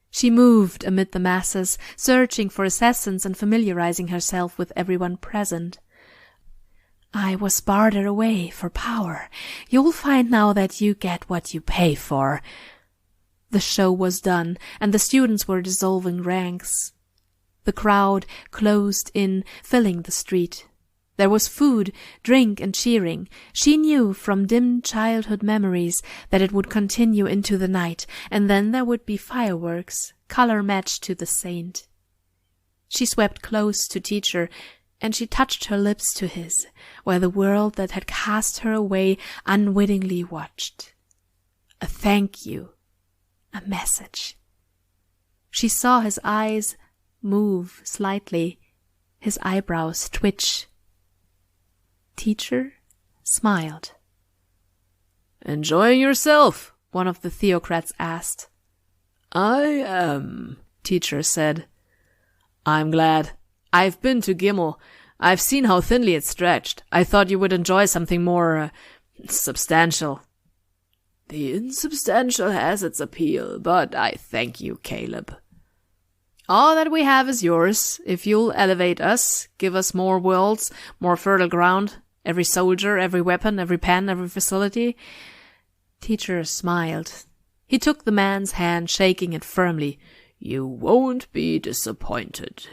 She moved amid the masses, searching for assassins and familiarizing herself with everyone present. I was bartered away for power. You'll find now that you get what you pay for. The show was done, and the students were dissolving ranks. The crowd closed in, filling the street. There was food, drink, and cheering. She knew from dim childhood memories that it would continue into the night, and then there would be fireworks, color-matched to the saint. She swept close to Teacher, and she touched her lips to his, where the world that had cast her away unwittingly watched. A thank you, a message. She saw his eyes move slightly, his eyebrows twitch. Teacher smiled. "Enjoying yourself?" one of the theocrats asked. "I am," Teacher said. "I'm glad. I've been to Gimel. I've seen how thinly it's stretched. I thought you would enjoy something more, substantial." "The insubstantial has its appeal, but I thank you, Caleb. All that we have is yours, if you'll elevate us, give us more worlds, more fertile ground, every soldier, every weapon, every pen, every facility." Teacher smiled. He took the man's hand, shaking it firmly. "You won't be disappointed."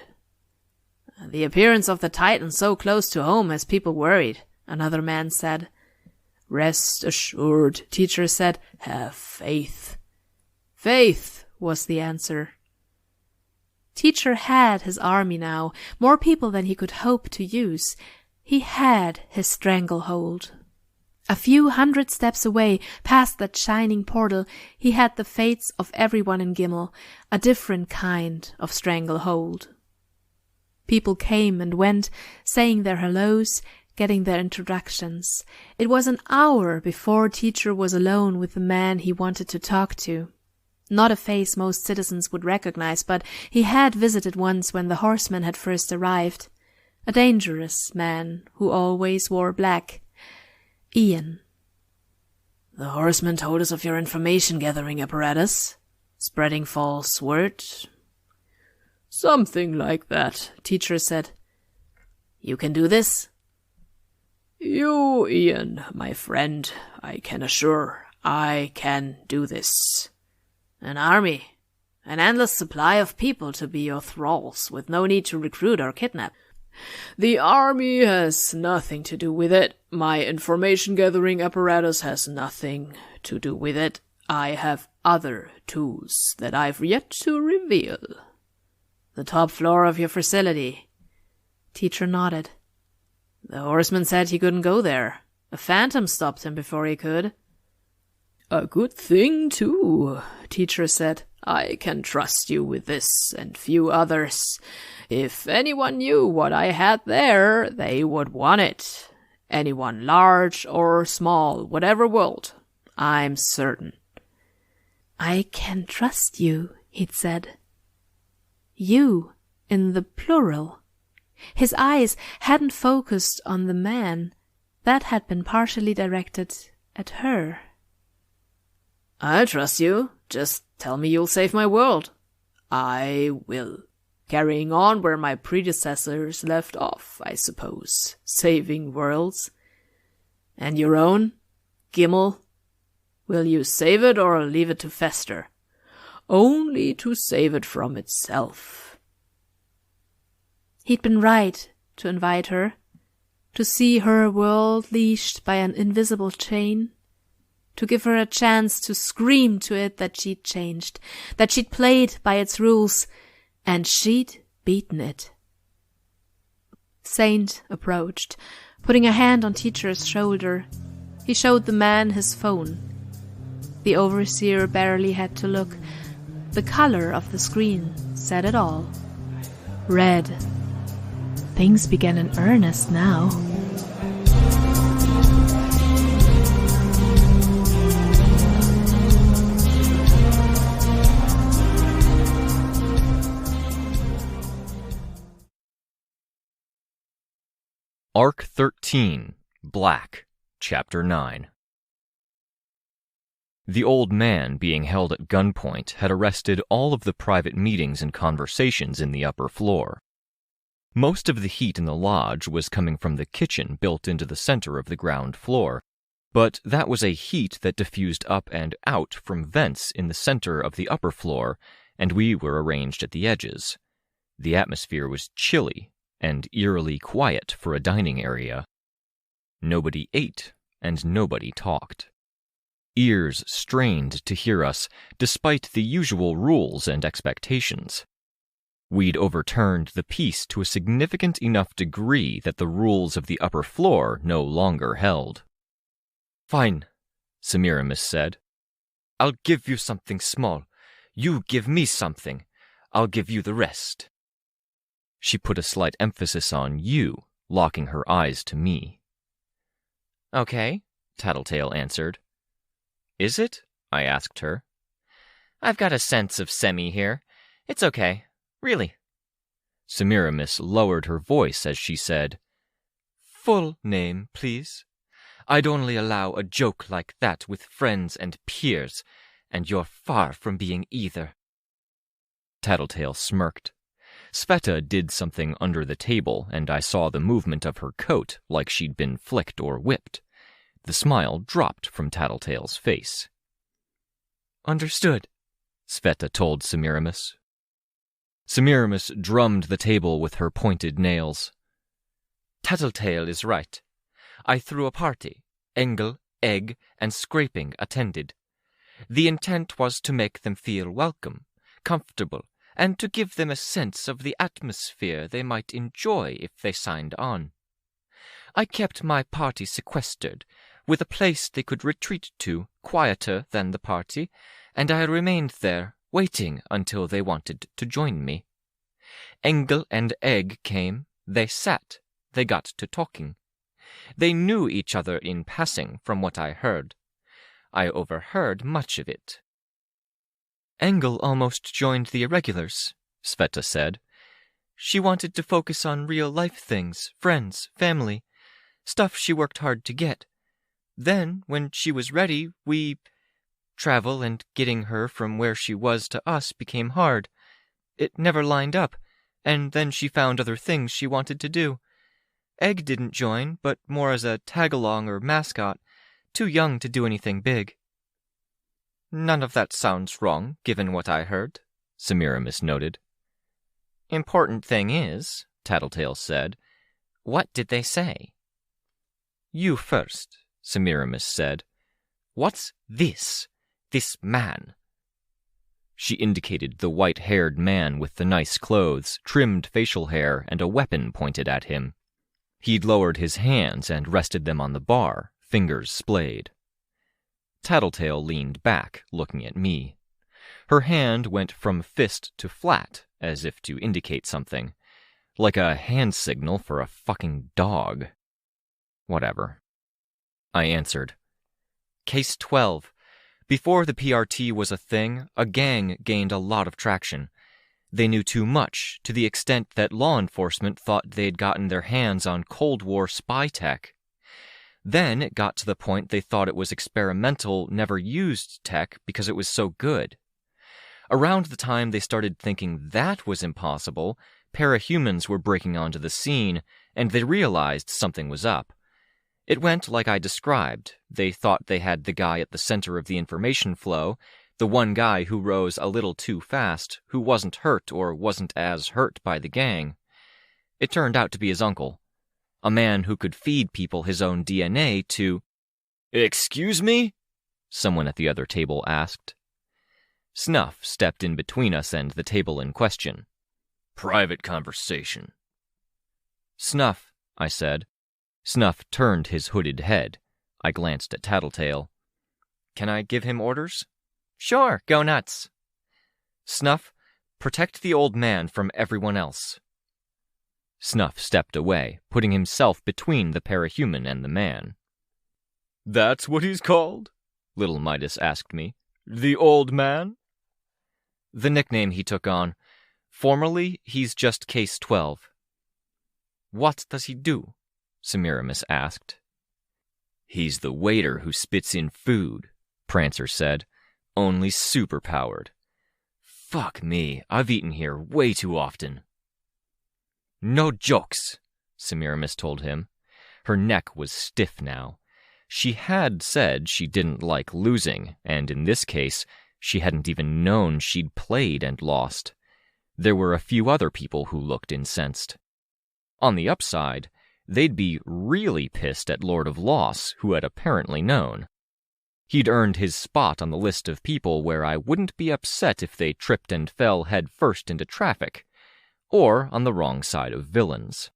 "The appearance of the Titan so close to home has people worried," another man said. "Rest assured," Teacher said. "Have faith." "Faith," was the answer. Teacher had his army now, more people than he could hope to use. He had his stranglehold. A few hundred steps away, past that shining portal, he had the fates of everyone in Gimel, a different kind of stranglehold. People came and went, saying their hellos, getting their introductions. It was an hour before Teacher was alone with the man he wanted to talk to. Not a face most citizens would recognize, but he had visited once when the horseman had first arrived. A dangerous man who always wore black. Ian. "The horseman told us of your information-gathering apparatus. Spreading false word?" "Something like that," Teacher said. "You can do this?" "You, Ian, my friend, I can assure, I can do this. An army, an endless supply of people to be your thralls, with no need to recruit or kidnap. The army has nothing to do with it. My information-gathering apparatus has nothing to do with it. I have other tools that I've yet to reveal." "The top floor of your facility." Teacher nodded. "The horseman said he couldn't go there. A phantom stopped him before he could." "A good thing, too," Teacher said. "I can trust you with this and few others. If anyone knew what I had there, they would want it. Anyone large or small, whatever world, I'm certain." "I can trust you," he'd said. You, in the plural. His eyes hadn't focused on the man. That had been partially directed at her. "I trust you. Just tell me you'll save my world." "I will. Carrying on where my predecessors left off, I suppose. Saving worlds." "And your own? Gimel? Will you save it or leave it to fester?" "Only to save it from itself." He'd been right to invite her, to see her world leashed by an invisible chain, to give her a chance to scream to it that she'd changed, that she'd played by its rules, and she'd beaten it. Saint approached, putting a hand on Teacher's shoulder. He showed the man his phone. The overseer barely had to look. The color of the screen said it all. Red. Things began in earnest now. Arc 13, Black, Chapter 9. The old man being held at gunpoint had arrested all of the private meetings and conversations in the upper floor. Most of the heat in the lodge was coming from the kitchen built into the center of the ground floor, but that was a heat that diffused up and out from vents in the center of the upper floor, and we were arranged at the edges. The atmosphere was chilly and eerily quiet for a dining area. Nobody ate, and nobody talked. Ears strained to hear us, despite the usual rules and expectations. We'd overturned the peace to a significant enough degree that the rules of the upper floor no longer held. "Fine," Semiramis said. "I'll give you something small. You give me something. I'll give you the rest." She put a slight emphasis on you, locking her eyes to me. "Okay," Tattletale answered. "Is it?" I asked her. "I've got a sense of semi here. It's okay. Really." Semiramis lowered her voice as she said, "Full name, please. I'd only allow a joke like that with friends and peers, and you're far from being either." Tattletale smirked. Sveta did something under the table, and I saw the movement of her coat like she'd been flicked or whipped. The smile dropped from Tattletale's face. "Understood," Sveta told Semiramis. Semiramis drummed the table with her pointed nails. "Tattletale is right. I threw a party. Engel, Egg, and Scraping attended. The intent was to make them feel welcome, comfortable, and to give them a sense of the atmosphere they might enjoy if they signed on. I kept my party sequestered, with a place they could retreat to quieter than the party, and I remained there, waiting until they wanted to join me. Engel and Egg came, they sat, they got to talking. They knew each other in passing, from what I heard. I overheard much of it." "Engel almost joined the irregulars," Sveta said. "She wanted to focus on real-life things, friends, family, stuff she worked hard to get. Then, when she was ready, travel and getting her from where she was to us became hard. It never lined up, and then she found other things she wanted to do. Egg didn't join, but more as a tag-along or mascot, too young to do anything big." "None of that sounds wrong, given what I heard," Semiramis noted. "Important thing is," Tattletale said, "what did they say?" "You first," Semiramis said. "What's this man?" She indicated the white-haired man with the nice clothes, trimmed facial hair, and a weapon pointed at him. He'd lowered his hands and rested them on the bar, fingers splayed. Tattletale leaned back, looking at me. Her hand went from fist to flat, as if to indicate something. Like a hand signal for a fucking dog. Whatever. I answered. "Case 12. Before the PRT was a thing, a gang gained a lot of traction. They knew too much, to the extent that law enforcement thought they'd gotten their hands on Cold War spy tech. Then it got to the point they thought it was experimental, never-used tech because it was so good. Around the time they started thinking that was impossible, parahumans were breaking onto the scene, and they realized something was up. It went like I described. They thought they had the guy at the center of the information flow, the one guy who rose a little too fast, who wasn't hurt or wasn't as hurt by the gang. It turned out to be his uncle. A man who could feed people his own DNA to—" "Excuse me?" someone at the other table asked. Snuff stepped in between us and the table in question. "Private conversation." "Snuff," I said. Snuff turned his hooded head. I glanced at Tattletale. "Can I give him orders?" "Sure, go nuts." "Snuff, protect the old man from everyone else." Snuff stepped away, putting himself between the parahuman and the man. "That's what he's called?" Little Midas asked me. "The old man?" "The nickname he took on. Formally, he's just Case 12. "What does he do?" Semiramis asked. "He's the waiter who spits in food," Prancer said. Only superpowered. Fuck me, I've eaten here way too often. No jokes, Semiramis told him. Her neck was stiff now. She had said she didn't like losing, and in this case, she hadn't even known she'd played and lost. There were a few other people who looked incensed. On the upside, they'd be really pissed at Lord of Loss, who had apparently known. He'd earned his spot on the list of people where I wouldn't be upset if they tripped and fell head first into traffic, or on the wrong side of villains.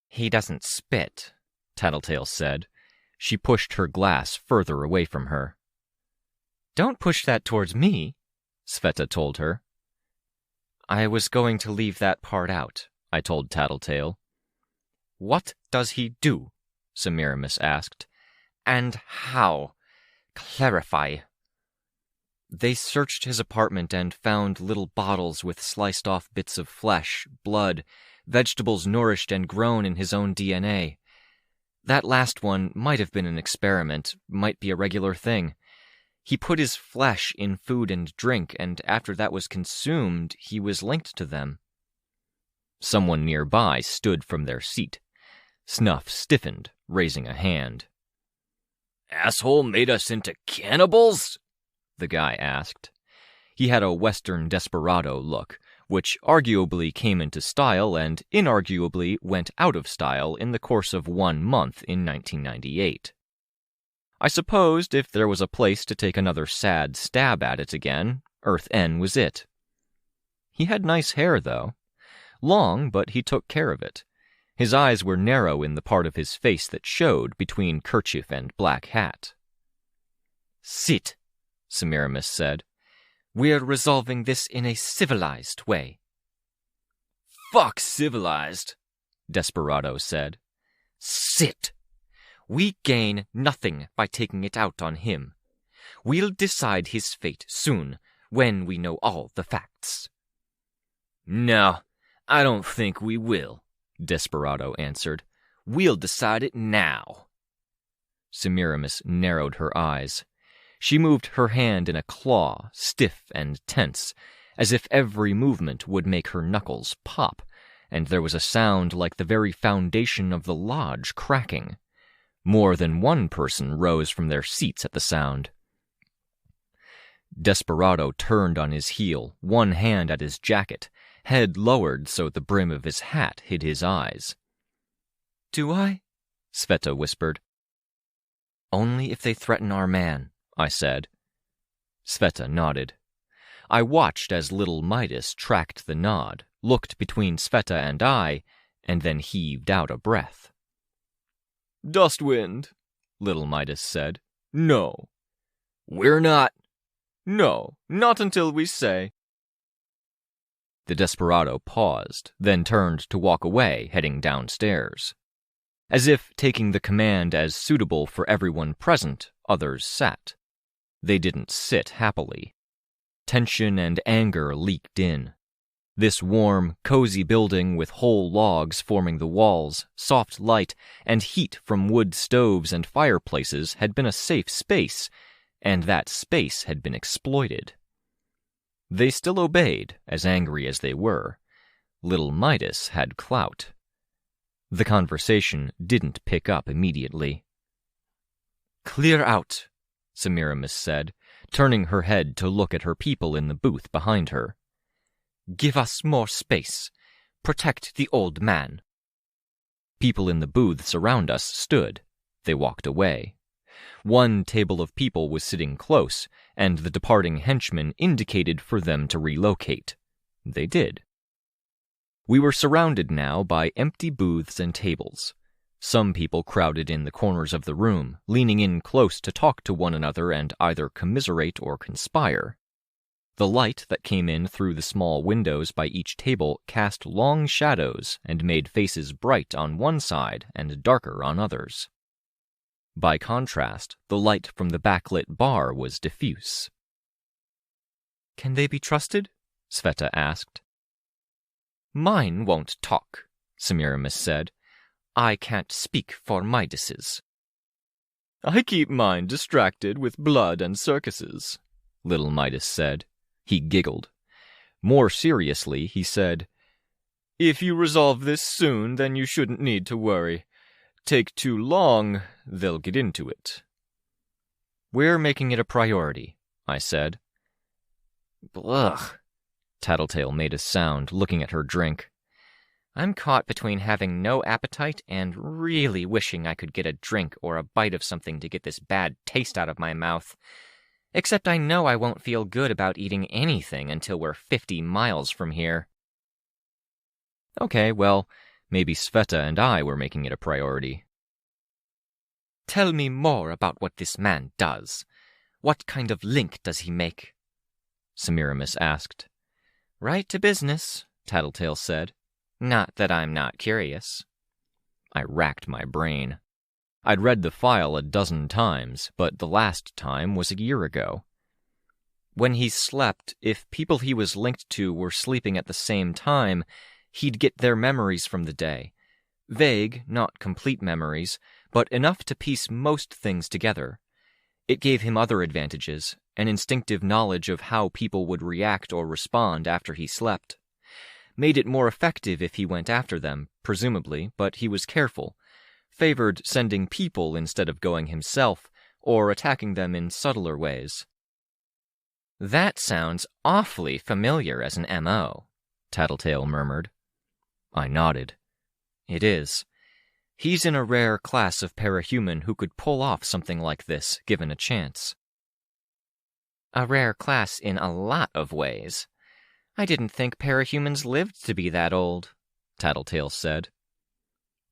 He doesn't spit, Tattletale said. She pushed her glass further away from her. Don't push that towards me, Sveta told her. I was going to leave that part out, I told Tattletale. What does he do? Semiramis asked. And how? Clarify. They searched his apartment and found little bottles with sliced-off bits of flesh, blood, vegetables nourished and grown in his own DNA. That last one might have been an experiment, might be a regular thing. He put his flesh in food and drink, and after that was consumed, he was linked to them. Someone nearby stood from their seat. Snuff stiffened, raising a hand. Asshole made us into cannibals? The guy asked. He had a Western desperado look, which arguably came into style and inarguably went out of style in the course of 1 month in 1998. I supposed if there was a place to take another sad stab at it again, Earth N was it. He had nice hair, though. Long, but he took care of it. His eyes were narrow in the part of his face that showed between kerchief and black hat. Sit, Semiramis said. We're resolving this in a civilized way. Fuck civilized, Desperado said. Sit. We gain nothing by taking it out on him. We'll decide his fate soon, when we know all the facts. No, I don't think we will, Desperado answered. We'll decide it now. Semiramis narrowed her eyes. She moved her hand in a claw, stiff and tense, as if every movement would make her knuckles pop, and there was a sound like the very foundation of the lodge cracking. More than one person rose from their seats at the sound. Desperado turned on his heel, one hand at his jacket, head lowered so the brim of his hat hid his eyes. Do I? Sveta whispered. Only if they threaten our man, I said. Sveta nodded. I watched as little Midas tracked the nod, looked between Sveta and I, and then heaved out a breath. Dustwind, little Midas said. No. We're not. No, not until we say. The desperado paused, then turned to walk away, heading downstairs. As if taking the command as suitable for everyone present, others sat. They didn't sit happily. Tension and anger leaked in. This warm, cozy building with whole logs forming the walls, soft light, and heat from wood stoves and fireplaces had been a safe space, and that space had been exploited. They still obeyed, as angry as they were. Little Midas had clout. The conversation didn't pick up immediately. Clear out, Semiramis said, turning her head to look at her people in the booth behind her. Give us more space. Protect the old man. People in the booths around us stood. They walked away. One table of people was sitting close, and the departing henchman indicated for them to relocate. They did. We were surrounded now by empty booths and tables. Some people crowded in the corners of the room, leaning in close to talk to one another and either commiserate or conspire. The light that came in through the small windows by each table cast long shadows and made faces bright on one side and darker on others. By contrast, the light from the backlit bar was diffuse. Can they be trusted? Sveta asked. Mine won't talk, Semiramis said. I can't speak for Midas's. I keep mine distracted with blood and circuses, little Midas said. He giggled. More seriously, he said, If you resolve this soon, then you shouldn't need to worry. Take too long, they'll get into it. We're making it a priority, I said. Ugh, Tattletale made a sound, looking at her drink. I'm caught between having no appetite and really wishing I could get a drink or a bite of something to get this bad taste out of my mouth. Except I know I won't feel good about eating anything until we're 50 miles from here. Okay, well, maybe Sveta and I were making it a priority. Tell me more about what this man does. What kind of link does he make? Semiramis asked. Right to business, Tattletale said. Not that I'm not curious. I racked my brain. I'd read the file a dozen times, but the last time was a year ago. When he slept, if people he was linked to were sleeping at the same time, he'd get their memories from the day. Vague, not complete memories, but enough to piece most things together. It gave him other advantages, an instinctive knowledge of how people would react or respond after he slept. Made it more effective if he went after them, presumably, but he was careful. Favored sending people instead of going himself, or attacking them in subtler ways. That sounds awfully familiar as an M.O., Tattletale murmured. I nodded. It is. He's in a rare class of parahuman who could pull off something like this, given a chance. A rare class in a lot of ways. I didn't think parahumans lived to be that old, Tattletale said.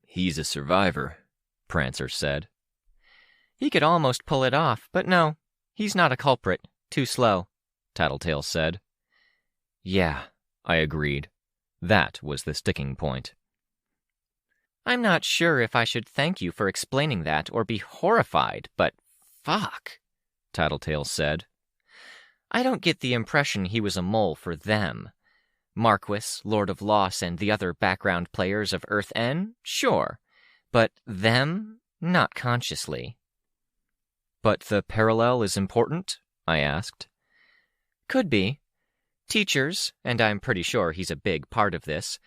He's a survivor, Prancer said. He could almost pull it off, but no, he's not a culprit. Too slow, Tattletale said. Yeah, I agreed. That was the sticking point. I'm not sure if I should thank you for explaining that or be horrified, but fuck, Tattletale said. I don't get the impression he was a mole for them. Marquis, Lord of Loss, and the other background players of Earth N, sure. But them? Not consciously. But the parallel is important? I asked. Could be. Teachers, and I'm pretty sure he's a big part of this,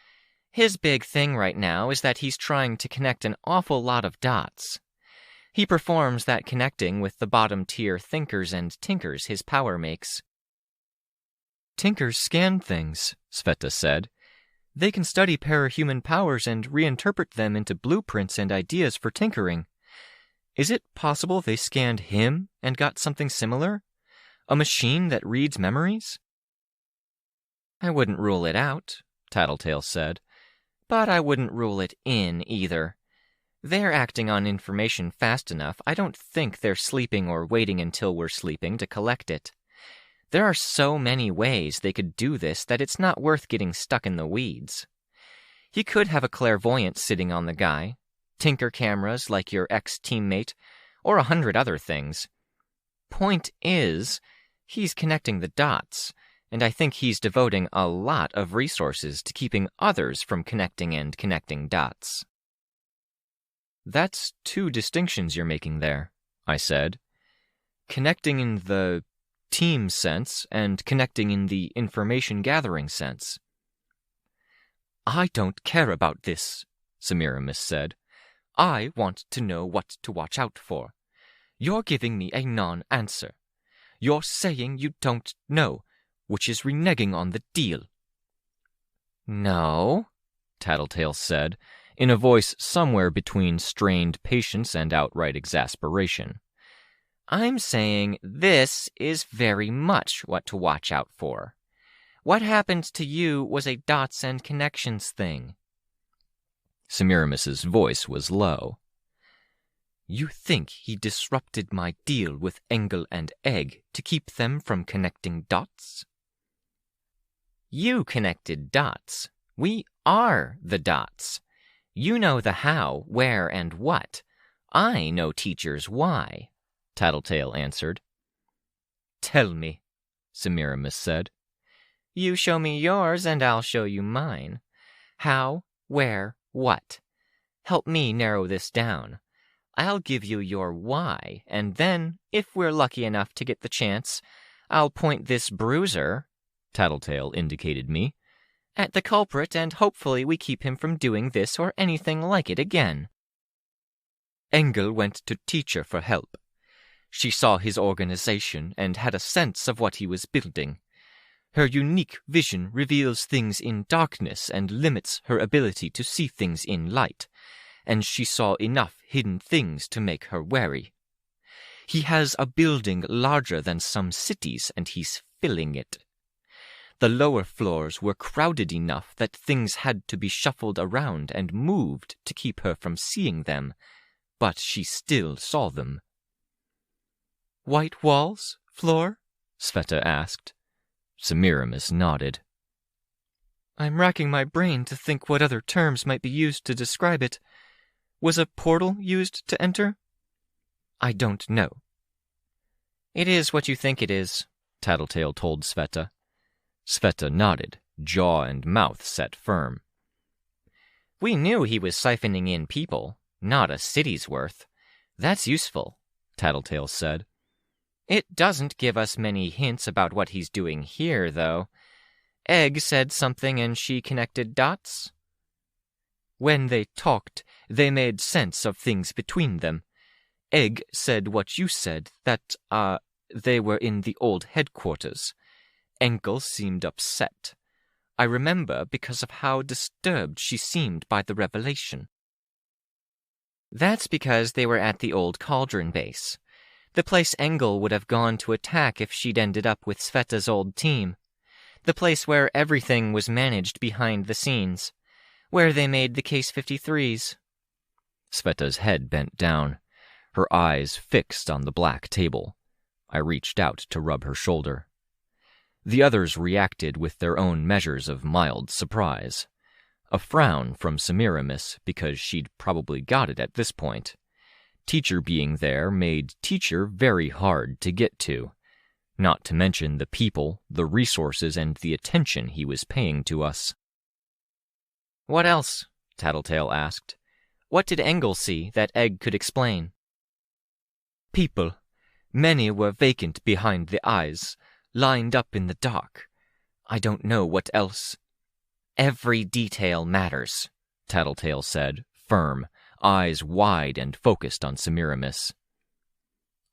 his big thing right now is that he's trying to connect an awful lot of dots. He performs that connecting with the bottom-tier thinkers and tinkers his power makes. Tinkers scan things, Sveta said. They can study parahuman powers and reinterpret them into blueprints and ideas for tinkering. Is it possible they scanned him and got something similar? A machine that reads memories? I wouldn't rule it out, Tattletale said, but I wouldn't rule it in either. They're acting on information fast enough. I don't think they're sleeping or waiting until we're sleeping to collect it. There are so many ways they could do this that it's not worth getting stuck in the weeds. He could have a clairvoyant sitting on the guy, tinker cameras like your ex-teammate, or 100 other things. Point is, he's connecting the dots, and I think he's devoting a lot of resources to keeping others from connecting dots. That's two distinctions you're making there, I said. Connecting in the team sense and connecting in the information gathering sense. I don't care about this, Semiramis said. I want to know what to watch out for. You're giving me a non-answer. You're saying you don't know, which is reneging on the deal. No, Tattletale said, in a voice somewhere between strained patience and outright exasperation. I'm saying this is very much what to watch out for. What happened to you was a dots and connections thing. Semiramis's voice was low. You think he disrupted my deal with Engel and Egg to keep them from connecting dots? You connected dots. We are the dots. You know the how, where, and what. I know teachers' why, Tattletale answered. Tell me, Semiramis said. You show me yours, and I'll show you mine. How, where, what? Help me narrow this down. I'll give you your why, and then, if we're lucky enough to get the chance, I'll point this bruiser," Tattletale indicated me, "at the culprit, and hopefully we keep him from doing this or anything like it again." Engel went to Teacher for help. She saw his organization and had a sense of what he was building. Her unique vision reveals things in darkness and limits her ability to see things in light, and she saw enough hidden things to make her wary. He has a building larger than some cities, and he's filling it. The lower floors were crowded enough that things had to be shuffled around and moved to keep her from seeing them, but she still saw them. "White walls? Floor?" Sveta asked. Semiramis nodded. "I'm racking my brain to think what other terms might be used to describe it. Was a portal used to enter?" "I don't know." "It is what you think it is," Tattletale told Sveta. Sveta nodded, jaw and mouth set firm. "We knew he was siphoning in people, not a city's worth. That's useful," Tattletale said. "It doesn't give us many hints about what he's doing here, though. Egg said something and she connected dots?" "When they talked, they made sense of things between them. Egg said what you said, that, they were in the old headquarters. Engel seemed upset. I remember because of how disturbed she seemed by the revelation." "That's because they were at the old Cauldron base. The place Engel would have gone to attack if she'd ended up with Sveta's old team. The place where everything was managed behind the scenes. Where they made the Case 53s. Sveta's head bent down, her eyes fixed on the black table. I reached out to rub her shoulder. The others reacted with their own measures of mild surprise. A frown from Semiramis, because she'd probably got it at this point. Teacher being there made Teacher very hard to get to, not to mention the people, the resources, and the attention he was paying to us. "What else?" Tattletale asked. "What did Engel see that Egg could explain?" "People. Many were vacant behind the eyes, lined up in the dark. I don't know what else." "Every detail matters," Tattletale said, firm, eyes wide and focused on Semiramis.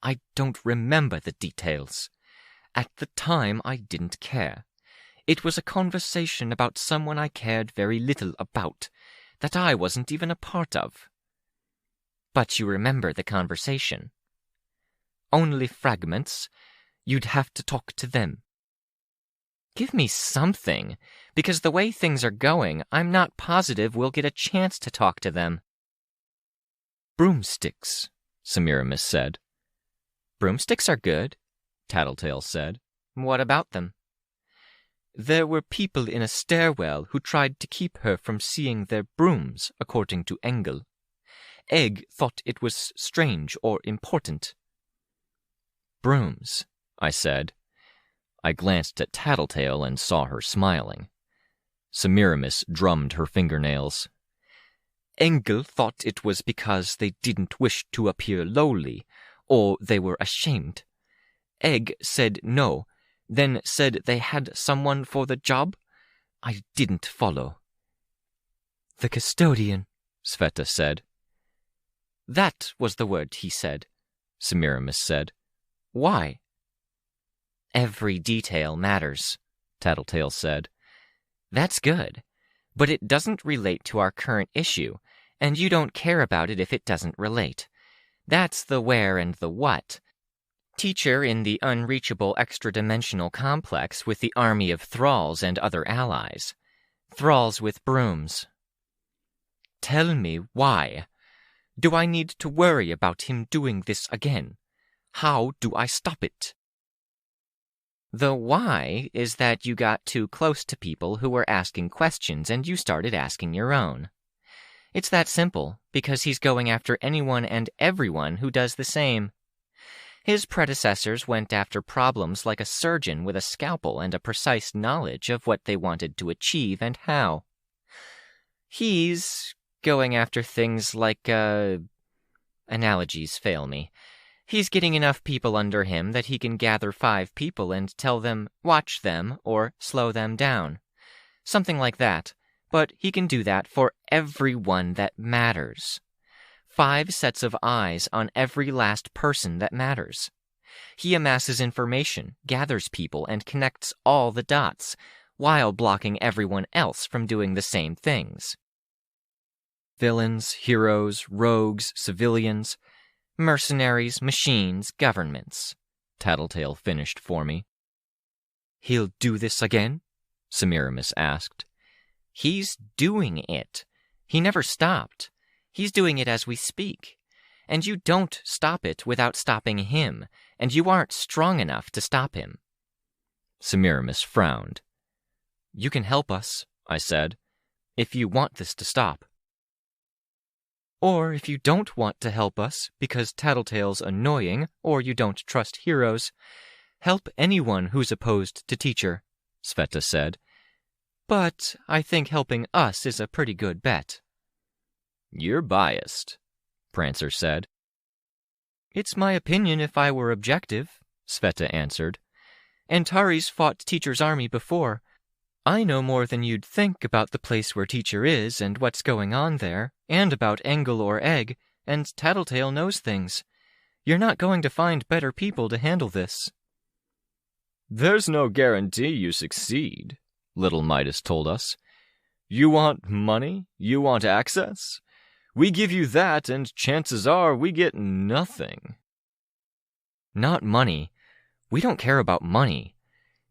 "I don't remember the details. At the time, I didn't care. It was a conversation about someone I cared very little about, that I wasn't even a part of." "But you remember the conversation?" "Only fragments. You'd have to talk to them." "Give me something, because the way things are going, I'm not positive we'll get a chance to talk to them." "Broomsticks," Semiramis said. "Broomsticks are good," Tattletale said. "What about them?" "There were people in a stairwell who tried to keep her from seeing their brooms, according to Engel. Egg thought it was strange or important." "Brooms," I said. I glanced at Tattletale and saw her smiling. Semiramis drummed her fingernails. "Engel thought it was because they didn't wish to appear lowly, or they were ashamed. Egg said no, then said they had someone for the job. I didn't follow." "The custodian," Sveta said. "That was the word he said," Semiramis said. "Why?" "Every detail matters," Tattletale said. "That's good, but it doesn't relate to our current issue, and you don't care about it if it doesn't relate. That's the where and the what. Teacher in the unreachable extra-dimensional complex with the army of thralls and other allies. Thralls with brooms." "Tell me why. Do I need to worry about him doing this again? How do I stop it?" "The why is that you got too close to people who were asking questions and you started asking your own. It's that simple, because he's going after anyone and everyone who does the same. His predecessors went after problems like a surgeon with a scalpel and a precise knowledge of what they wanted to achieve and how. He's going after things like Analogies fail me. He's getting enough people under him that he can gather 5 people and tell them, watch them, or slow them down. Something like that. But he can do that for everyone that matters. 5 sets of eyes on every last person that matters. He amasses information, gathers people, and connects all the dots, while blocking everyone else from doing the same things. Villains, heroes, rogues, civilians, mercenaries, machines, governments, Tattletale finished for me. He'll do this again? Semiramis asked. He's doing it. He never stopped. He's doing it as we speak. And you don't stop it without stopping him, and you aren't strong enough to stop him. Semiramis frowned. You can help us, I said, if you want this to stop. Or if you don't want to help us because Tattletale's annoying or you don't trust heroes, help anyone who's opposed to Teacher, Sveta said. But I think helping us is a pretty good bet. You're biased, Prancer said. It's my opinion if I were objective, Sveta answered. Antares fought Teacher's army before. I know more than you'd think about the place where Teacher is and what's going on there, and about Engel or Egg, and Tattletale knows things. You're not going to find better people to handle this. There's no guarantee you succeed, Little Midas told us. You want money? You want access? We give you that, and chances are we get nothing. Not money. We don't care about money.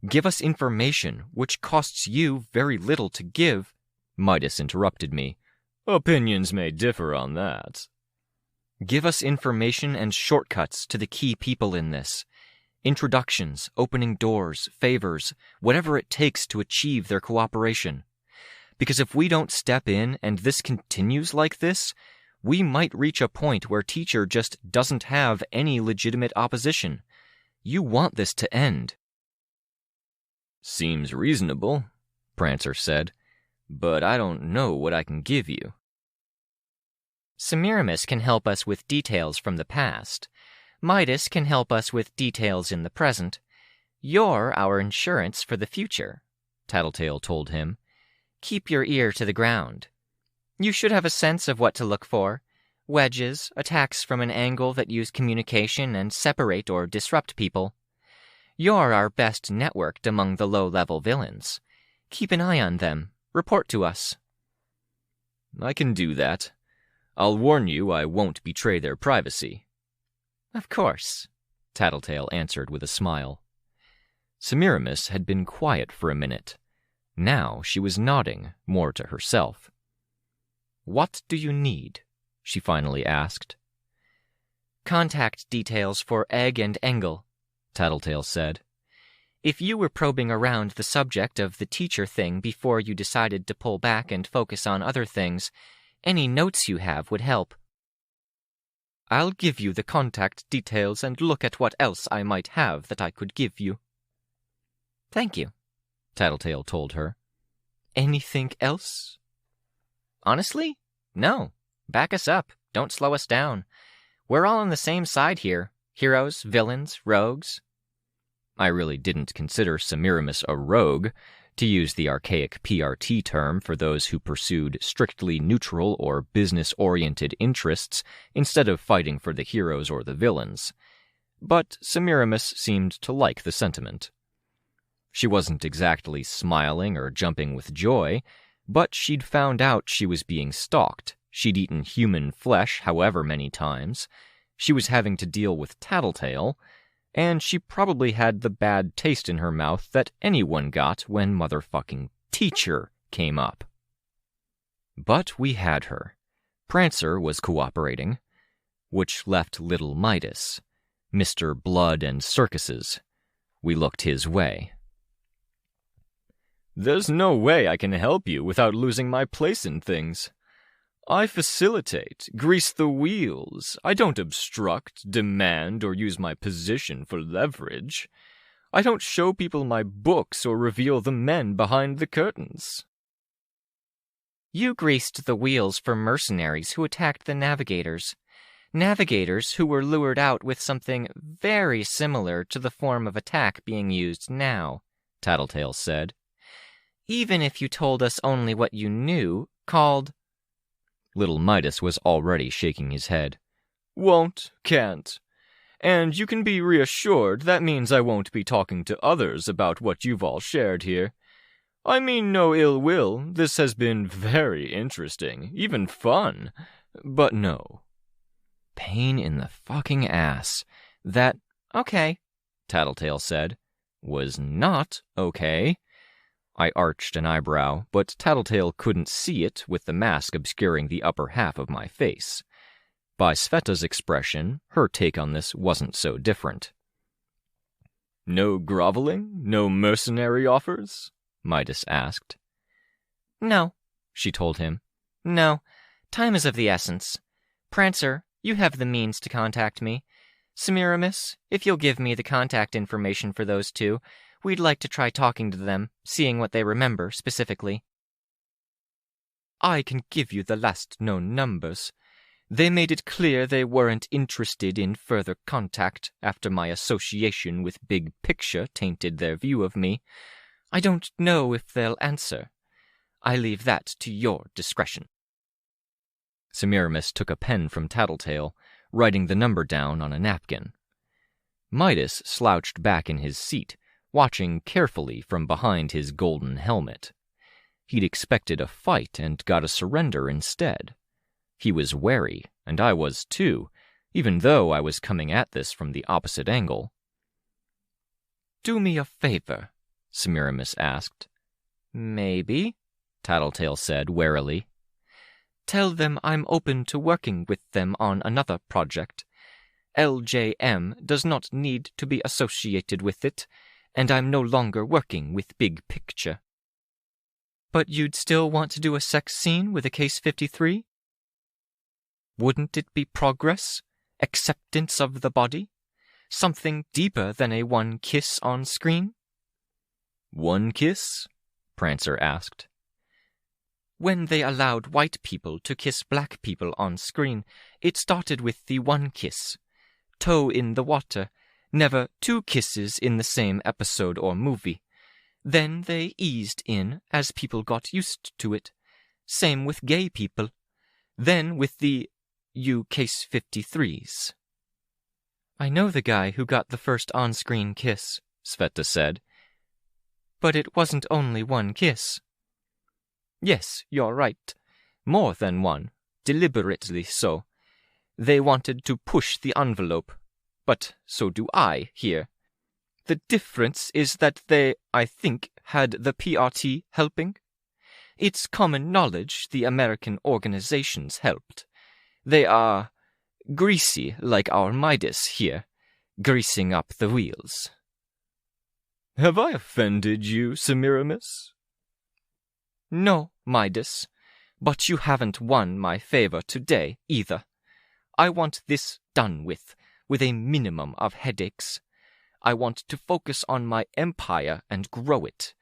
Give us information, which costs you very little to give. Midas interrupted me. Opinions may differ on that. Give us information and shortcuts to the key people in this. Introductions, opening doors, favors, whatever it takes to achieve their cooperation. Because if we don't step in and this continues like this, we might reach a point where Teacher just doesn't have any legitimate opposition. You want this to end. Seems reasonable, Prancer said, but I don't know what I can give you. Semiramis can help us with details from the past. Midas can help us with details in the present. You're our insurance for the future, Tattletale told him. Keep your ear to the ground. You should have a sense of what to look for. Wedges, attacks from an angle that use communication and separate or disrupt people. You're our best networked among the low-level villains. Keep an eye on them. Report to us. I can do that. I'll warn you I won't betray their privacy. Of course, Tattletale answered with a smile. Semiramis had been quiet for a minute. Now she was nodding, more to herself. What do you need? She finally asked. Contact details for Egg and Engel, Tattletale said. If you were probing around the subject of the Teacher thing before you decided to pull back and focus on other things, any notes you have would help. I'll give you the contact details and look at what else I might have that I could give you. Thank you, Tattletale told her. Anything else? Honestly? No. Back us up. Don't slow us down. We're all on the same side here. Heroes, villains, rogues. I really didn't consider Semiramis a rogue, to use the archaic PRT term for those who pursued strictly neutral or business-oriented interests instead of fighting for the heroes or the villains. But Semiramis seemed to like the sentiment. She wasn't exactly smiling or jumping with joy, but she'd found out she was being stalked. She'd eaten human flesh however many times. She was having to deal with Tattletale, and she probably had the bad taste in her mouth that anyone got when motherfucking Teacher came up. But we had her. Prancer was cooperating, which left little Midas, Mr. Blood and Circuses. We looked his way. There's no way I can help you without losing my place in things. I facilitate, grease the wheels. I don't obstruct, demand, or use my position for leverage. I don't show people my books or reveal the men behind the curtains. You greased the wheels for mercenaries who attacked the navigators. Navigators who were lured out with something very similar to the form of attack being used now, Tattletale said. Even if you told us only what you knew, called... Little Midas was already shaking his head. Won't, can't. And you can be reassured that means I won't be talking to others about what you've all shared here. I mean no ill will, this has been very interesting, even fun, but no. Pain in the fucking ass. That, okay, Tattletale said, was not okay. I arched an eyebrow, but Tattletale couldn't see it with the mask obscuring the upper half of my face. By Sveta's expression, her take on this wasn't so different. No groveling? No mercenary offers? Midas asked. No, she told him. No, time is of the essence. Prancer, you have the means to contact me. Semiramis, if you'll give me the contact information for those two, we'd like to try talking to them, seeing what they remember specifically. I can give you the last known numbers. They made it clear they weren't interested in further contact after my association with Big Picture tainted their view of me. I don't know if they'll answer. I leave that to your discretion. Semiramis took a pen from Tattletale, writing the number down on a napkin. Midas slouched back in his seat, watching carefully from behind his golden helmet. He'd expected a fight and got a surrender instead. He was wary, and I was too, even though I was coming at this from the opposite angle. Do me a favor, Semiramis asked. Maybe, Tattletale said warily. Tell them I'm open to working with them on another project. LJM does not need to be associated with it, and I'm no longer working with Big Picture. But you'd still want to do a sex scene with a Case 53? Wouldn't it be progress? Acceptance of the body? Something deeper than a one kiss on screen? One kiss? Prancer asked. When they allowed white people to kiss black people on screen, it started with the one kiss. Toe in the water, never two kisses in the same episode or movie. Then they eased in as people got used to it. Same with gay people. Then with the Case 53s. I know the guy who got the first on-screen kiss, Sveta said. But it wasn't only one kiss. Yes, you're right. More than one. Deliberately so. They wanted to push the envelope. But so do I here. The difference is that they, I think, had the PRT helping. It's common knowledge the American organizations helped. They are greasy like our Midas here, greasing up the wheels. Have I offended you, Semiramis? No, Midas, but you haven't won my favor today either. I want this done with a minimum of headaches. I want to focus on my empire and grow it.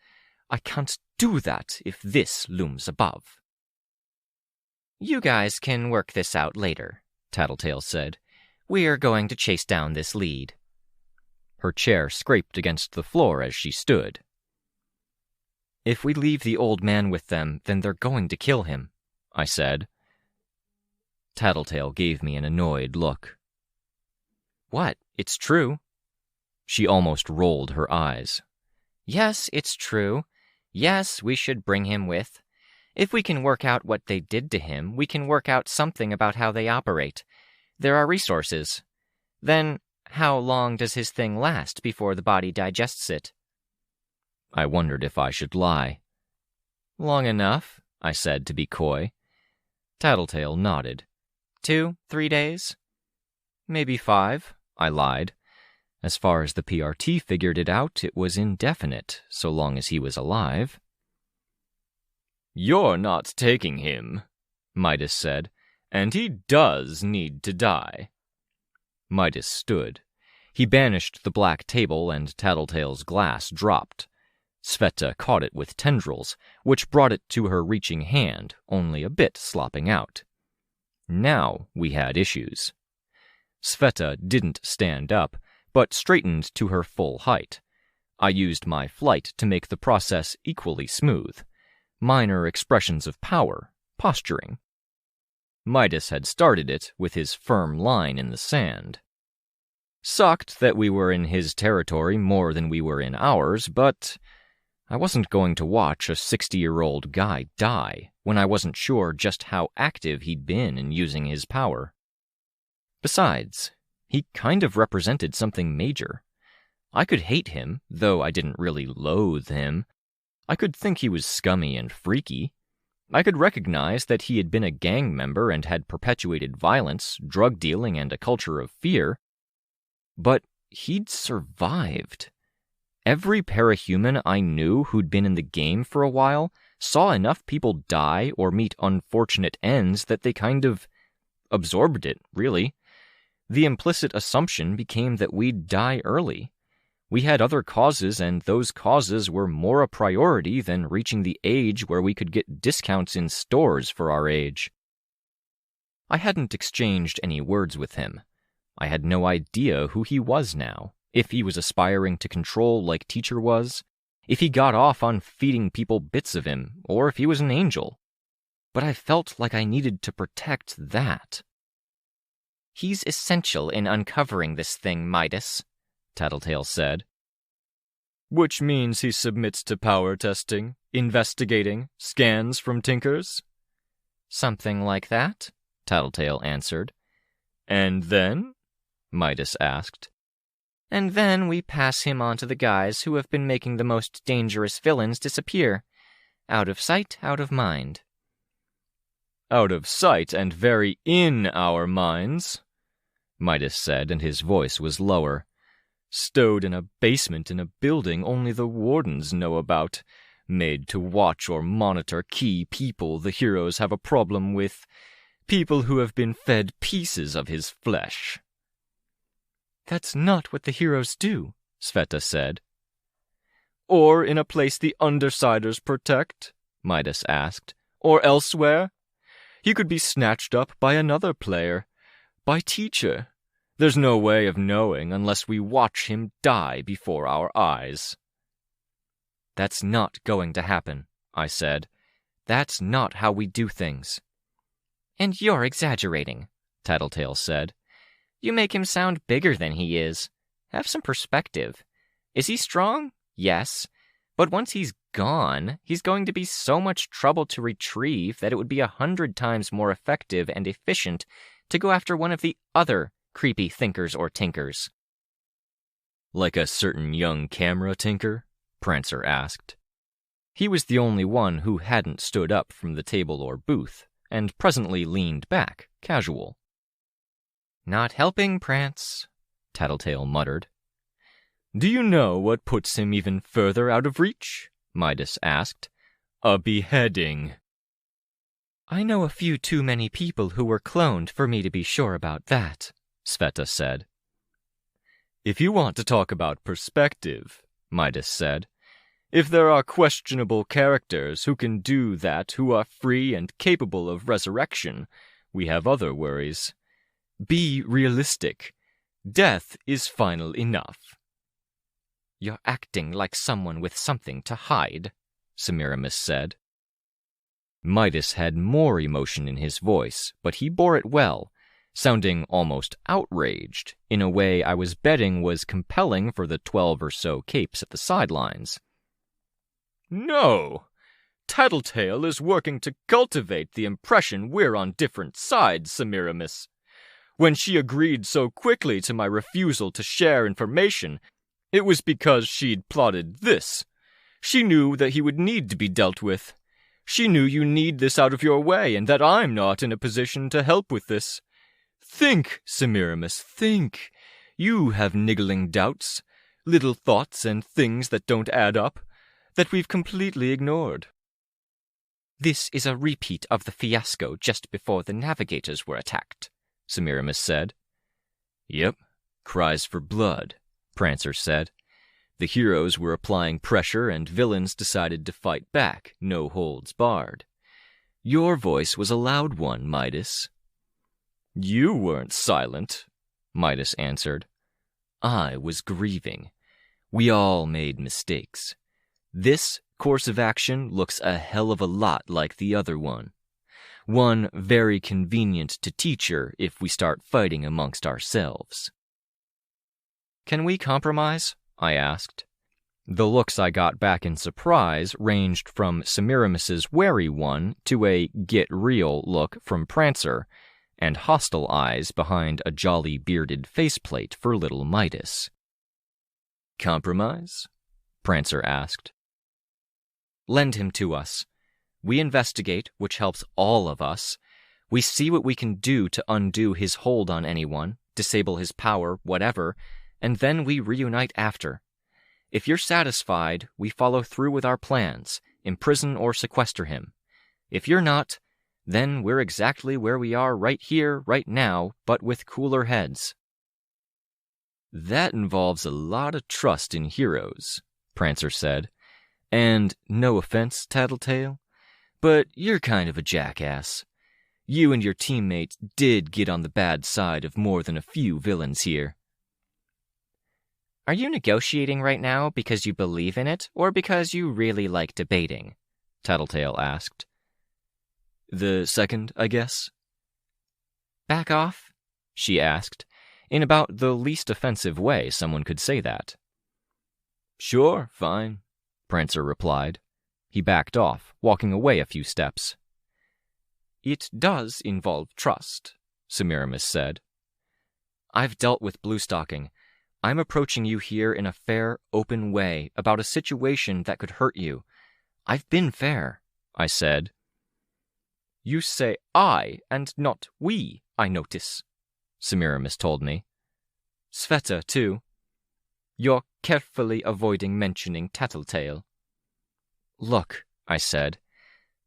I can't do that if this looms above. You guys can work this out later, Tattletale said. We're going to chase down this lead. Her chair scraped against the floor as she stood. If we leave the old man with them, then they're going to kill him, I said. Tattletale gave me an annoyed look. What? It's true. She almost rolled her eyes. Yes, it's true. Yes, we should bring him with. If we can work out what they did to him, we can work out something about how they operate. There are resources. Then, how long does his thing last before the body digests it? I wondered if I should lie. Long enough, I said to be coy. Tattletale nodded. 2, 3 days? Maybe 5, I lied. As far as the PRT figured it out, it was indefinite, so long as he was alive. You're not taking him, Midas said, and he does need to die. Midas stood. He banished the black table and Tattletale's glass dropped. Sveta caught it with tendrils, which brought it to her reaching hand, only a bit slopping out. Now we had issues. Sveta didn't stand up, but straightened to her full height. I used my flight to make the process equally smooth. Minor expressions of power, posturing. Midas had started it with his firm line in the sand. Sucked that we were in his territory more than we were in ours, but I wasn't going to watch a 60-year-old guy die when I wasn't sure just how active he'd been in using his power. Besides, he kind of represented something major. I could hate him, though I didn't really loathe him. I could think he was scummy and freaky. I could recognize that he had been a gang member and had perpetuated violence, drug dealing, and a culture of fear. But he'd survived. Every parahuman I knew who'd been in the game for a while saw enough people die or meet unfortunate ends that they kind of absorbed it, really. The implicit assumption became that we'd die early. We had other causes, and those causes were more a priority than reaching the age where we could get discounts in stores for our age. I hadn't exchanged any words with him. I had no idea who he was now, if he was aspiring to control like Teacher was, if he got off on feeding people bits of him, or if he was an angel. But I felt like I needed to protect that. "He's essential in uncovering this thing, Midas," Tattletale said. "Which means he submits to power testing, investigating, scans from Tinkers?" "Something like that," Tattletale answered. "And then?" Midas asked. "And then we pass him on to the guys who have been making the most dangerous villains disappear. Out of sight, out of mind." "Out of sight and very in our minds," Midas said, and his voice was lower. "Stowed in a basement in a building only the wardens know about, made to watch or monitor key people the heroes have a problem with, people who have been fed pieces of his flesh." "That's not what the heroes do," Sveta said. "Or in a place the Undersiders protect?" Midas asked. "Or elsewhere? He could be snatched up by another player, by Teacher. There's no way of knowing unless we watch him die before our eyes." "That's not going to happen," I said. "That's not how we do things." "And you're exaggerating," Tattletale said. "You make him sound bigger than he is. Have some perspective. Is he strong? Yes. But once he's gone, he's going to be so much trouble to retrieve that it would be 100 times more effective and efficient to go after one of the other creepy thinkers or tinkers." "Like a certain young camera tinker?" Prancer asked. He was the only one who hadn't stood up from the table or booth, and presently leaned back, casual. "Not helping, Prance," Tattletale muttered. "Do you know what puts him even further out of reach?" Midas asked. "A beheading." "I know a few too many people who were cloned for me to be sure about that," Sveta said. "If you want to talk about perspective," Midas said, "if there are questionable characters who can do that who are free and capable of resurrection, we have other worries. Be realistic. Death is final enough." "You're acting like someone with something to hide," Semiramis said. Midas had more emotion in his voice, but he bore it well, sounding almost outraged, in a way I was betting was compelling for the 12 or so capes at the sidelines. "No! Tattletale is working to cultivate the impression we're on different sides, Semiramis. When she agreed so quickly to my refusal to share information, it was because she'd plotted this. She knew that he would need to be dealt with. She knew you need this out of your way, and that I'm not in a position to help with this. Think, Semiramis, think. You have niggling doubts, little thoughts and things that don't add up, that we've completely ignored." "This is a repeat of the fiasco just before the navigators were attacked," Semiramis said. "Yep, cries for blood," Prancer said. "The heroes were applying pressure and villains decided to fight back, no holds barred. Your voice was a loud one, Midas." "You weren't silent," Midas answered. I was grieving. We all made mistakes. This course of action looks a hell of a lot like the other one. One very convenient to teacher if we start fighting amongst ourselves. Can we compromise? I asked. The looks I got back in surprise ranged from Semiramis's wary one to a get-real look from Prancer, and hostile eyes behind a jolly bearded faceplate for little Midas. Compromise? Prancer asked. Lend him to us. We investigate, which helps all of us. We see what we can do to undo his hold on anyone, disable his power, whatever, and then we reunite after. If you're satisfied, we follow through with our plans, imprison or sequester him. If you're not, then we're exactly where we are right here, right now, but with cooler heads. That involves a lot of trust in heroes, Prancer said. And no offense, Tattletale, but you're kind of a jackass. You and your teammates did get on the bad side of more than a few villains here. Are you negotiating right now because you believe in it, or because you really like debating? Tattletale asked. The second, I guess. Back off? She asked, in about the least offensive way someone could say that. Sure, fine, Prancer replied. He backed off, walking away a few steps. It does involve trust, Semiramis said. I've dealt with bluestocking. I'm approaching you here in a fair, open way about a situation that could hurt you. I've been fair, I said. You say I and not we, I notice, Semiramis told me. Sveta, too. You're carefully avoiding mentioning Tattletale. Look, I said,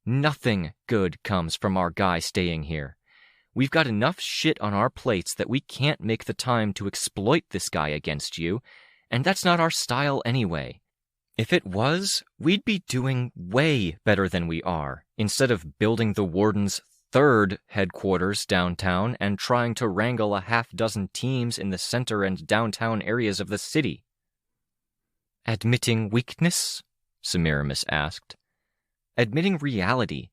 nothing good comes from our guy staying here. We've got enough shit on our plates that we can't make the time to exploit this guy against you, and that's not our style anyway. If it was, we'd be doing way better than we are, instead of building the Warden's third headquarters downtown and trying to wrangle a half-dozen teams in the center and downtown areas of the city. Admitting weakness? Semiramis asked. Admitting reality.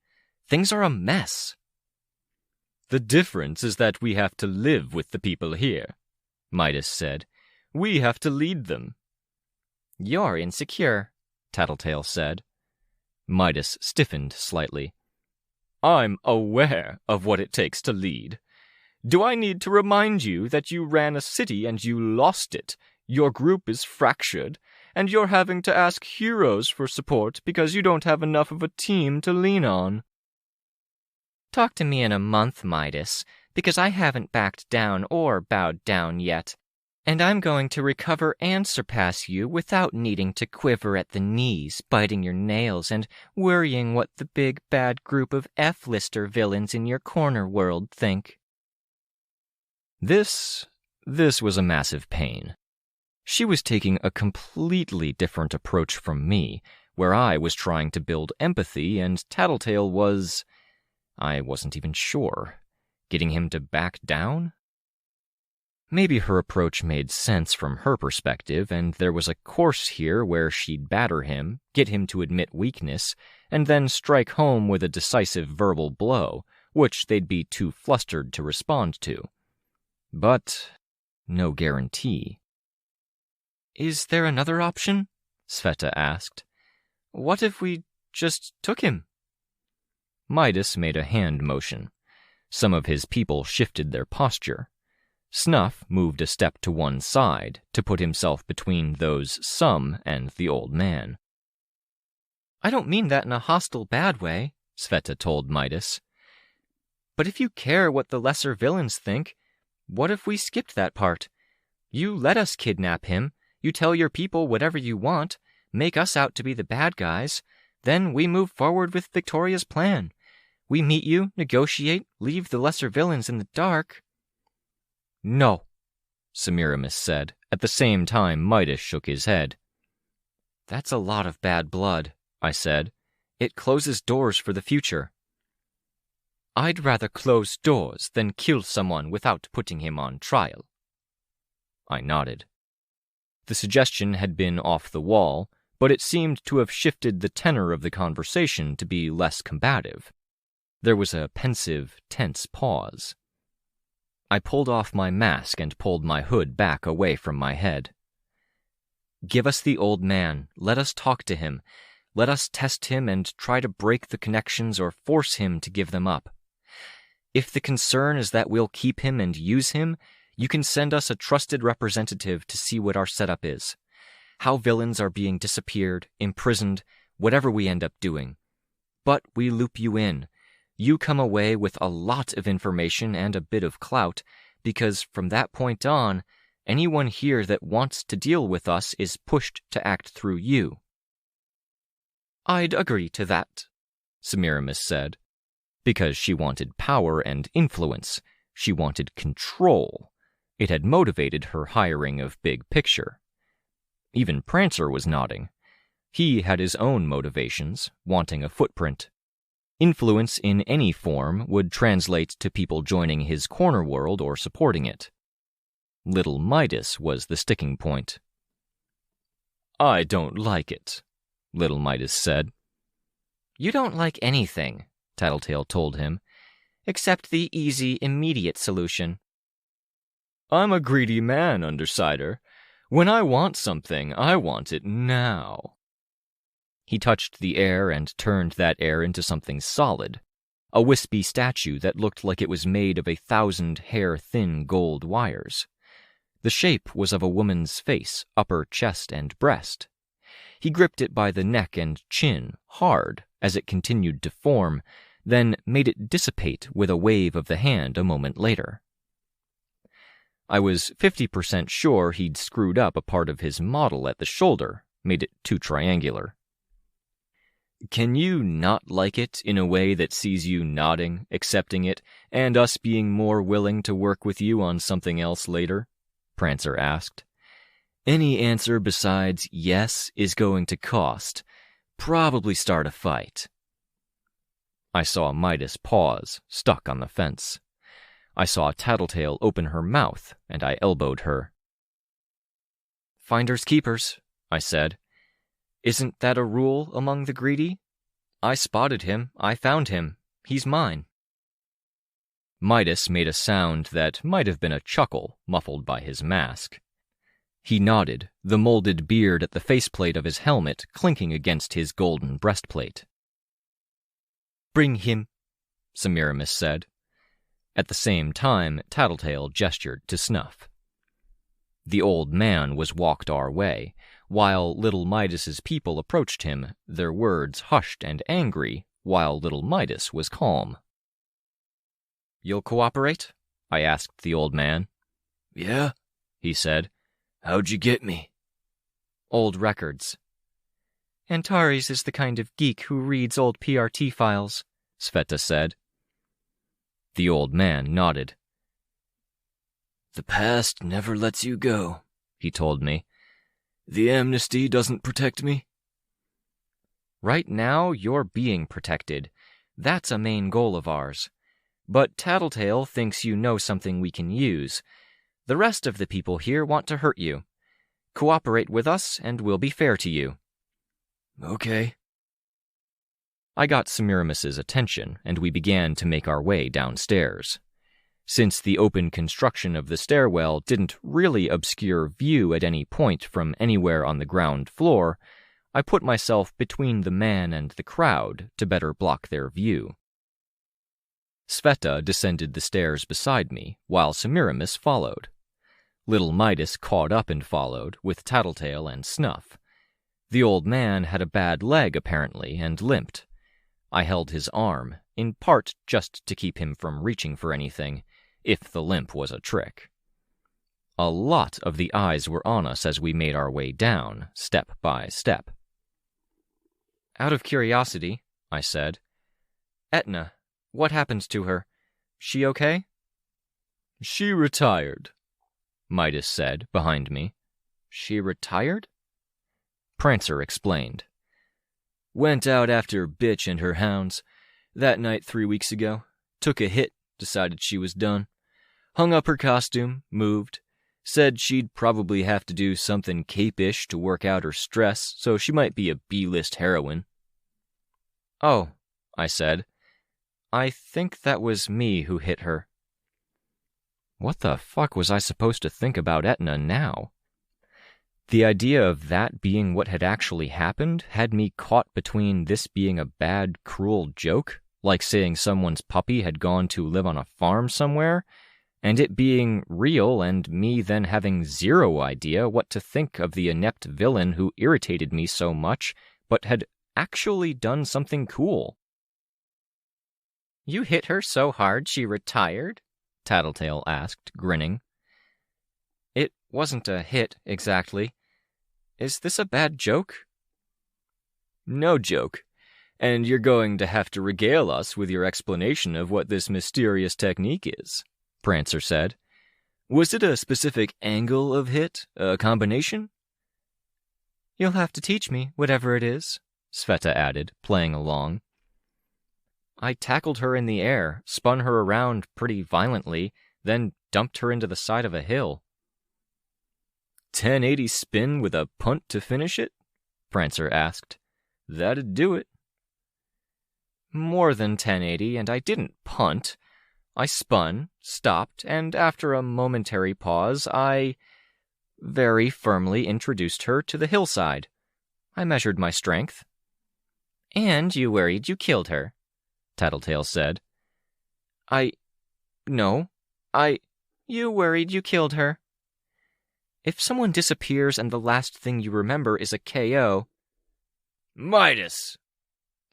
Things are a mess. The difference is that we have to live with the people here, Midas said. We have to lead them. You're insecure, Tattletale said. Midas stiffened slightly. I'm aware of what it takes to lead. Do I need to remind you that you ran a city and you lost it? Your group is fractured, and you're having to ask heroes for support because you don't have enough of a team to lean on. Talk to me in a month, Midas, because I haven't backed down or bowed down yet, and I'm going to recover and surpass you without needing to quiver at the knees, biting your nails, and worrying what the big bad group of F-lister villains in your corner world think. This was a massive pain. She was taking a completely different approach from me, where I was trying to build empathy, and Tattletale was... I wasn't even sure. Getting him to back down? Maybe her approach made sense from her perspective, and there was a course here where she'd batter him, get him to admit weakness, and then strike home with a decisive verbal blow, which they'd be too flustered to respond to. But no guarantee. Is there another option? Sveta asked. What if we just took him? Midas made a hand motion. Some of his people shifted their posture. Snuff moved a step to one side to put himself between those some and the old man. I don't mean that in a hostile bad way, Sveta told Midas. But if you care what the lesser villains think, what if we skipped that part? You let us kidnap him, you tell your people whatever you want, make us out to be the bad guys, then we move forward with Victoria's plan. We meet you, negotiate, leave the lesser villains in the dark. No, Semiramis said, at the same time Midas shook his head. That's a lot of bad blood, I said. It closes doors for the future. I'd rather close doors than kill someone without putting him on trial, I nodded. The suggestion had been off the wall, but it seemed to have shifted the tenor of the conversation to be less combative. There was a pensive, tense pause. I pulled off my mask and pulled my hood back away from my head. "Give us the old man. Let us talk to him. Let us test him and try to break the connections or force him to give them up. If the concern is that we'll keep him and use him, you can send us a trusted representative to see what our setup is. How villains are being disappeared, imprisoned, whatever we end up doing. But we loop you in. You come away with a lot of information and a bit of clout, because from that point on, anyone here that wants to deal with us is pushed to act through you." "I'd agree to that," Semiramis said. Because she wanted power and influence. She wanted control. It had motivated her hiring of Big Picture. Even Prancer was nodding. He had his own motivations, wanting a footprint. Influence in any form would translate to people joining his corner world or supporting it. Little Midas was the sticking point. "I don't like it," Little Midas said. "You don't like anything," Tattletale told him, "except the easy, immediate solution." "I'm a greedy man, Undersider. When I want something, I want it now." He touched the air and turned that air into something solid, a wispy statue that looked like it was made of 1,000 hair-thin gold wires. The shape was of a woman's face, upper chest and breast. He gripped it by the neck and chin, hard, as it continued to form, then made it dissipate with a wave of the hand a moment later. I was 50% sure he'd screwed up a part of his model at the shoulder, made it too triangular. "Can you not like it in a way that sees you nodding, accepting it, and us being more willing to work with you on something else later?" Prancer asked. "Any answer besides yes is going to cost. Probably start a fight." I saw Midas pause, stuck on the fence. I saw Tattletale open her mouth, and I elbowed her. "Finders keepers," I said. "Isn't that a rule among the greedy? I spotted him. I found him. He's mine." Midas made a sound that might have been a chuckle, muffled by his mask. He nodded, the molded beard at the faceplate of his helmet clinking against his golden breastplate. "Bring him," Semiramis said. At the same time, Tattletale gestured to Snuff. The old man was walked our way, while Little Midas's people approached him, their words hushed and angry, while Little Midas was calm. "You'll cooperate?" I asked the old man. "Yeah," he said. "How'd you get me?" "Old records." "Antares is the kind of geek who reads old PRT files," Sveta said. The old man nodded. "The past never lets you go," he told me. "The amnesty doesn't protect me?" "Right now, you're being protected. That's a main goal of ours. But Tattletale thinks you know something we can use. The rest of the people here want to hurt you. Cooperate with us, and we'll be fair to you." "Okay." I got Semiramis's attention, and we began to make our way downstairs. Since the open construction of the stairwell didn't really obscure view at any point from anywhere on the ground floor, I put myself between the man and the crowd to better block their view. Sveta descended the stairs beside me, while Semiramis followed. Little Midas caught up and followed, with Tattletale and Snuff. The old man had a bad leg, apparently, and limped. I held his arm, in part just to keep him from reaching for anything, if the limp was a trick. A lot of the eyes were on us as we made our way down, step by step. "Out of curiosity," I said, "Etna, what happened to her? She okay?" "She retired," Midas said behind me. "She retired?" Prancer explained. "Went out after Bitch and her hounds. That night 3 weeks ago. Took a hit, decided she was done. Hung up her costume, moved. Said she'd probably have to do something cape-ish to work out her stress, so she might be a B-list heroine. Oh, I said. I think that was me who hit her. What the fuck was I supposed to think about Etna now? The idea of that being what had actually happened had me caught between this being a bad, cruel joke, like saying someone's puppy had gone to live on a farm somewhere, and it being real and me then having zero idea what to think of the inept villain who irritated me so much, but had actually done something cool. You hit her so hard she retired? Tattletale asked, grinning. It wasn't a hit, exactly. Is this a bad joke? No joke. And you're going to have to regale us with your explanation of what this mysterious technique is, Prancer said. Was it a specific angle of hit? A combination? You'll have to teach me, whatever it is, Sveta added, playing along. I tackled her in the air, spun her around pretty violently, then dumped her into the side of a hill. 1080 spin with a punt to finish it? Prancer asked. That'd do it. More than 1080, and I didn't punt. I spun, stopped, and after a momentary pause, I very firmly introduced her to the hillside. I measured my strength. And you worried you killed her, Tattletale said. No. You worried you killed her. If someone disappears and the last thing you remember is a KO... Midas!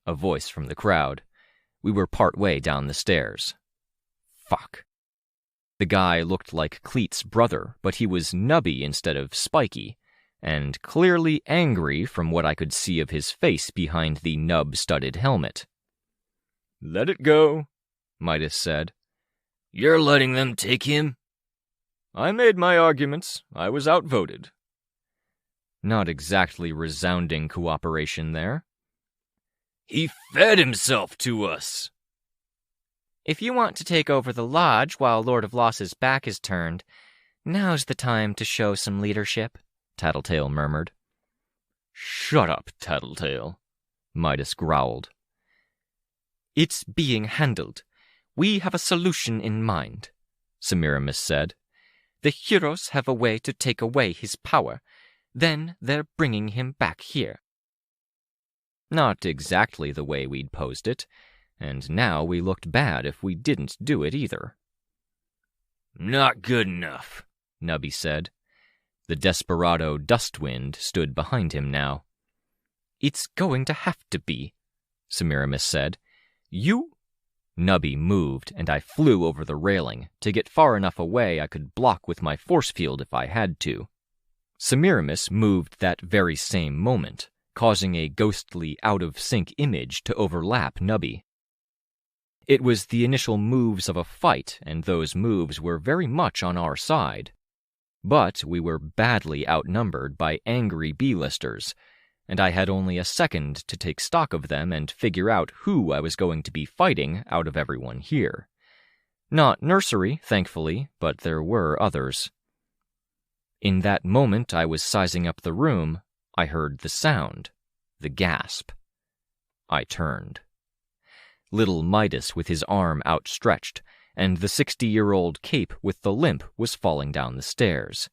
A voice from the crowd. We were part way down the stairs. Fuck. The guy looked like Cleet's brother, but he was nubby instead of spiky, and clearly angry from what I could see of his face behind the nub-studded helmet. Let it go, Midas said. You're letting them take him? I made my arguments. I was outvoted. Not exactly resounding cooperation there. He fed himself to us. If you want to take over the lodge while Lord of Loss's back is turned, now's the time to show some leadership, Tattletale murmured. Shut up, Tattletale, Midas growled. It's being handled. We have a solution in mind, Semiramis said. The heroes have a way to take away his power. Then they're bringing him back here. Not exactly the way we'd posed it, and now we looked bad if we didn't do it either. Not good enough, Nubby said. The desperado Dustwind stood behind him now. It's going to have to be, Semiramis said. You... Nubby moved, and I flew over the railing, to get far enough away I could block with my force field if I had to. Semiramis moved that very same moment, causing a ghostly, out-of-sync image to overlap Nubby. It was the initial moves of a fight, and those moves were very much on our side. But we were badly outnumbered by angry B-listers, and I had only a second to take stock of them and figure out who I was going to be fighting out of everyone here. Not Nursery, thankfully, but there were others. In that moment I was sizing up the room, I heard the sound, the gasp. I turned. Little Midas with his arm outstretched, and the 60-year-old Cape with the limp was falling down the stairs.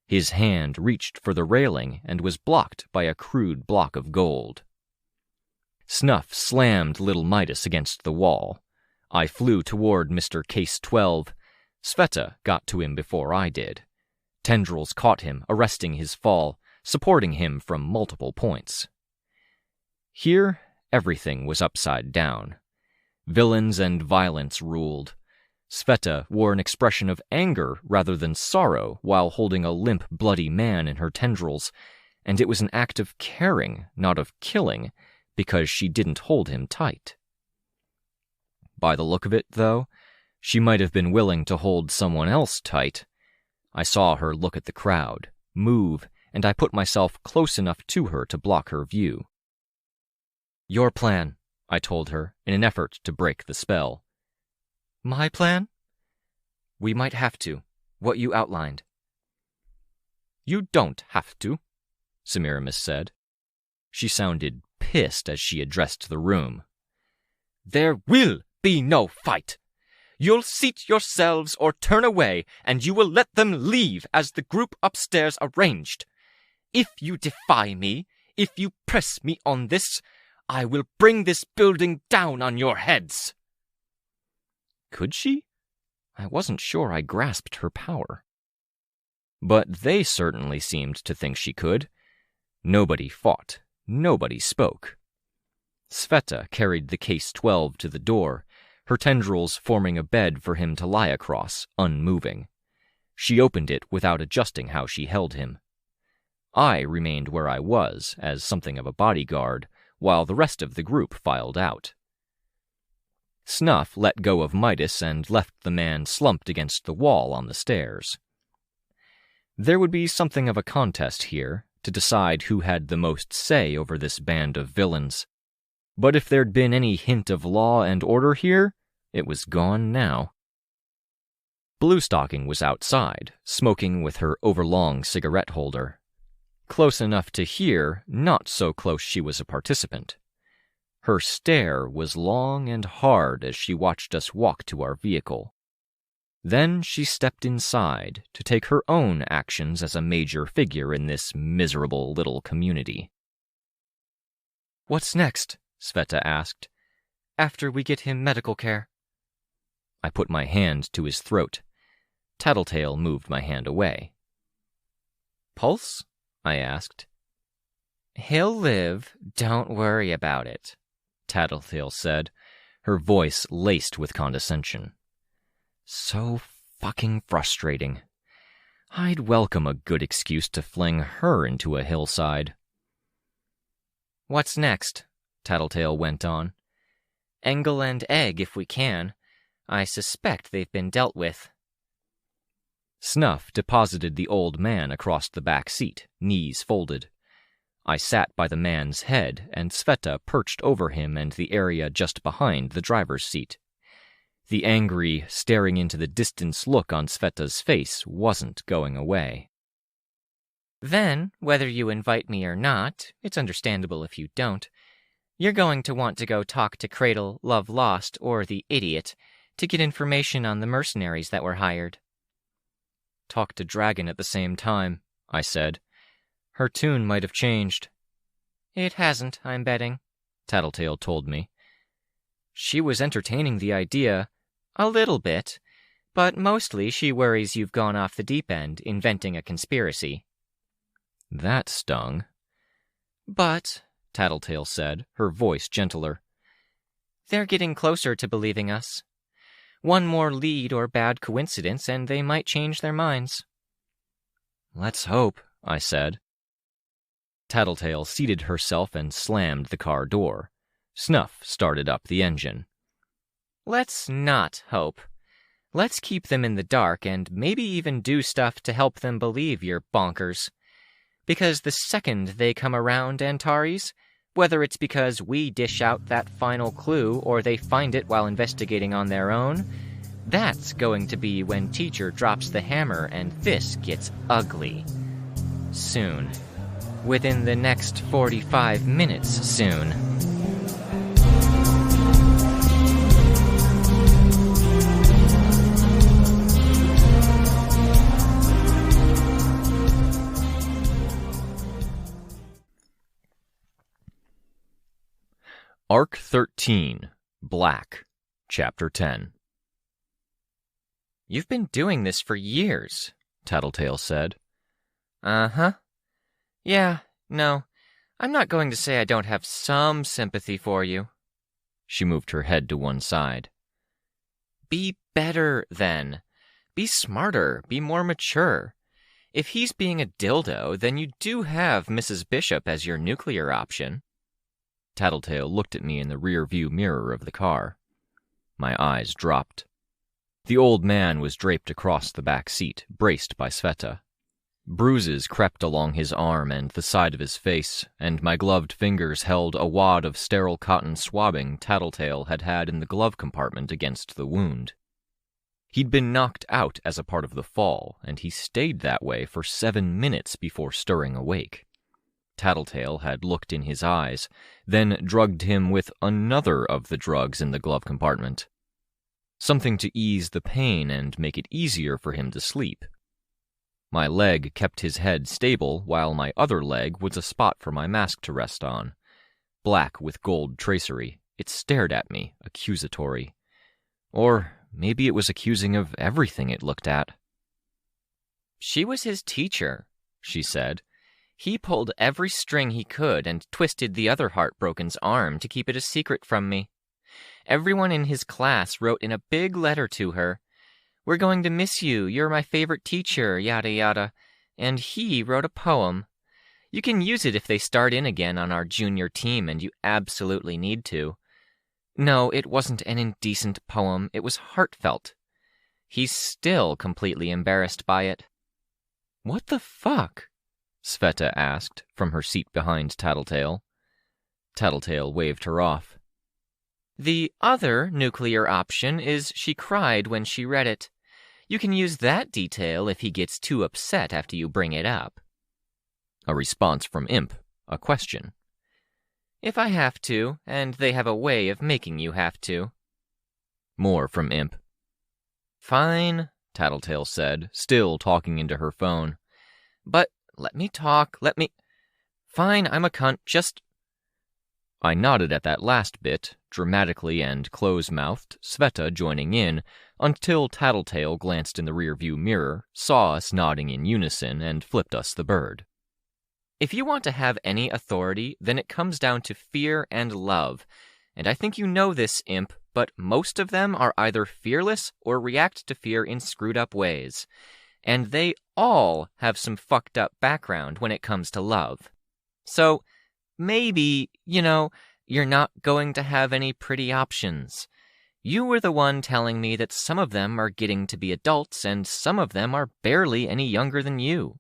His hand reached for the railing and was blocked by a crude block of gold. Snuff slammed little Midas against the wall. I flew toward Mr. Case 12. Sveta got to him before I did. Tendrils caught him, arresting his fall, supporting him from multiple points. Here, everything was upside down. Villains and violence ruled. Sveta wore an expression of anger rather than sorrow while holding a limp, bloody man in her tendrils, and it was an act of caring, not of killing, because she didn't hold him tight. By the look of it, though, she might have been willing to hold someone else tight. I saw her look at the crowd, move, and I put myself close enough to her to block her view. Your plan, I told her, in an effort to break the spell. My plan? We might have to. What you outlined. You don't have to, Semiramis said. She sounded pissed as she addressed the room. There will be no fight. You'll seat yourselves or turn away, and you will let them leave as the group upstairs arranged. If you defy me, if you press me on this, I will bring this building down on your heads. Could she? I wasn't sure I grasped her power. But they certainly seemed to think she could. Nobody fought. Nobody spoke. Sveta carried the Case 12 to the door, her tendrils forming a bed for him to lie across, unmoving. She opened it without adjusting how she held him. I remained where I was, as something of a bodyguard, while the rest of the group filed out. Snuff let go of Midas and left the man slumped against the wall on the stairs. There would be something of a contest here, to decide who had the most say over this band of villains. But if there'd been any hint of law and order here, it was gone now. Bluestocking was outside, smoking with her overlong cigarette holder. Close enough to hear, not so close she was a participant. Her stare was long and hard as she watched us walk to our vehicle. Then she stepped inside to take her own actions as a major figure in this miserable little community. "What's next?" Sveta asked. "After we get him medical care." I put my hand to his throat. Tattletale moved my hand away. "Pulse?" I asked. "He'll live, don't worry about it," Tattletale said, her voice laced with condescension. So fucking frustrating. I'd welcome a good excuse to fling her into a hillside. "What's next?" Tattletale went on. "Engel and Egg, if we can. I suspect they've been dealt with." Snuff deposited the old man across the back seat, knees folded. I sat by the man's head, and Sveta perched over him and the area just behind the driver's seat. The angry, staring into the distance look on Sveta's face wasn't going away. "Then, whether you invite me or not, it's understandable if you don't, you're going to want to go talk to Cradle, Love Lost, or the Idiot to get information on the mercenaries that were hired." "Talk to Dragon at the same time," I said. Her tune might have changed. "It hasn't, I'm betting," Tattletale told me. "She was entertaining the idea, a little bit, but mostly she worries you've gone off the deep end, inventing a conspiracy." That stung. "But," Tattletale said, her voice gentler, "they're getting closer to believing us. One more lead or bad coincidence and they might change their minds." "Let's hope," I said. Tattletale seated herself and slammed the car door. Snuff started up the engine. "Let's not hope. Let's keep them in the dark and maybe even do stuff to help them believe you're bonkers. Because the second they come around, Antares, whether it's because we dish out that final clue or they find it while investigating on their own, that's going to be when Teacher drops the hammer and this gets ugly. Soon. Within the next 45 minutes soon." Arc 13, Black, Chapter 10. "You've been doing this for years," Tattletale said. "Uh-huh. Yeah, no, I'm not going to say I don't have some sympathy for you." She moved her head to one side. "Be better, then. Be smarter, be more mature. If he's being a dildo, then you do have Mrs. Bishop as your nuclear option." Tattletale looked at me in the rear-view mirror of the car. My eyes dropped. The old man was draped across the back seat, braced by Sveta. Bruises crept along his arm and the side of his face, and my gloved fingers held a wad of sterile cotton swabbing Tattletale had in the glove compartment against the wound. He'd been knocked out as a part of the fall, and he stayed that way for 7 minutes before stirring awake. Tattletale had looked in his eyes, then drugged him with another of the drugs in the glove compartment. Something to ease the pain and make it easier for him to sleep. My leg kept his head stable, while my other leg was a spot for my mask to rest on. Black with gold tracery, it stared at me, accusatory. Or maybe it was accusing of everything it looked at. "She was his teacher," she said. "He pulled every string he could and twisted the other heartbroken's arm to keep it a secret from me. Everyone in his class wrote in a big letter to her, 'We're going to miss you, you're my favorite teacher, yada yada,' and he wrote a poem. You can use it if they start in again on our junior team and you absolutely need to. No, it wasn't an indecent poem, it was heartfelt. He's still completely embarrassed by it." "What the fuck?" Sveta asked from her seat behind Tattletale. Tattletale waved her off. "The other nuclear option is she cried when she read it. You can use that detail if he gets too upset after you bring it up." A response from Imp, a question. "If I have to, and they have a way of making you have to." More from Imp. "Fine," Tattletale said, still talking into her phone. "But let me talk, Fine, I'm a cunt, just—" I nodded at that last bit, dramatically and close-mouthed, Sveta joining in, until Tattletale glanced in the rear-view mirror, saw us nodding in unison, and flipped us the bird. "If you want to have any authority, then it comes down to fear and love. And I think you know this, Imp, but most of them are either fearless or react to fear in screwed-up ways. And they all have some fucked-up background when it comes to love. So maybe, you're not going to have any pretty options. You were the one telling me that some of them are getting to be adults and some of them are barely any younger than you.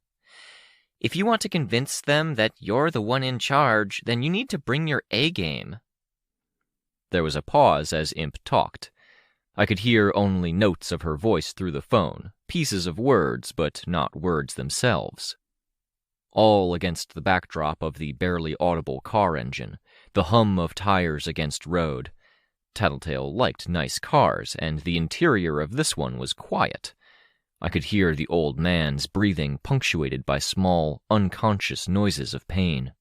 If you want to convince them that you're the one in charge, then you need to bring your A-game." There was a pause as Imp talked. I could hear only notes of her voice through the phone, pieces of words, but not words themselves. All against the backdrop of the barely audible car engine, the hum of tires against road. Tattletale liked nice cars, and the interior of this one was quiet. I could hear the old man's breathing punctuated by small, unconscious noises of pain.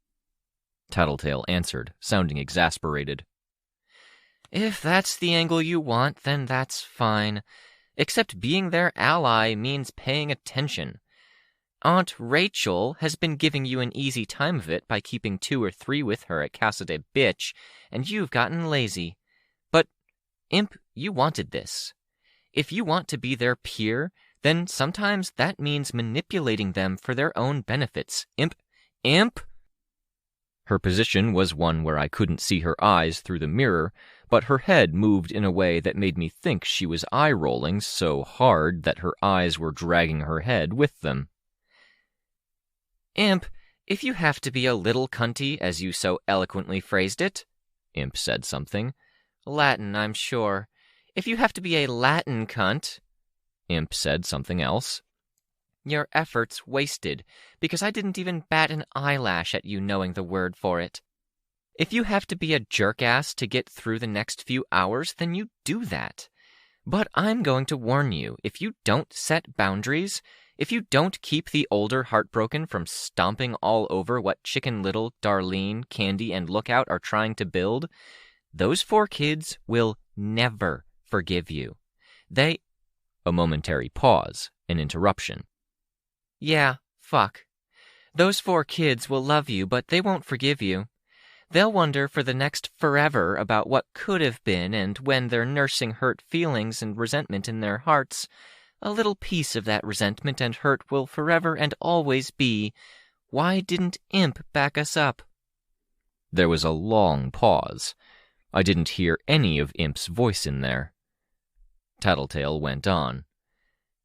Tattletale answered, sounding exasperated. "If that's the angle you want, then that's fine. Except being their ally means paying attention. Aunt Rachel has been giving you an easy time of it by keeping 2 or 3 with her at Casa de Bitch, and you've gotten lazy. But, Imp, you wanted this. If you want to be their peer, then sometimes that means manipulating them for their own benefits. Imp! Her position was one where I couldn't see her eyes through the mirror, but her head moved in a way that made me think she was eye-rolling so hard that her eyes were dragging her head with them. "Imp, if you have to be a little cunty, as you so eloquently phrased it," Imp said something. "Latin, I'm sure. If you have to be a Latin cunt," Imp said something else. "Your effort's wasted, because I didn't even bat an eyelash at you knowing the word for it. If you have to be a jerk-ass to get through the next few hours, then you do that. But I'm going to warn you, if you don't set boundaries, if you don't keep the older heartbroken from stomping all over what Chicken Little, Darlene, Candy, and Lookout are trying to build, those 4 kids will never forgive you. They—" A momentary pause, an interruption. "Yeah, fuck. Those 4 kids will love you, but they won't forgive you. They'll wonder for the next forever about what could have been, and when they're nursing hurt feelings and resentment in their hearts, a little piece of that resentment and hurt will forever and always be, why didn't Imp back us up?" There was a long pause. I didn't hear any of Imp's voice in there. Tattletale went on.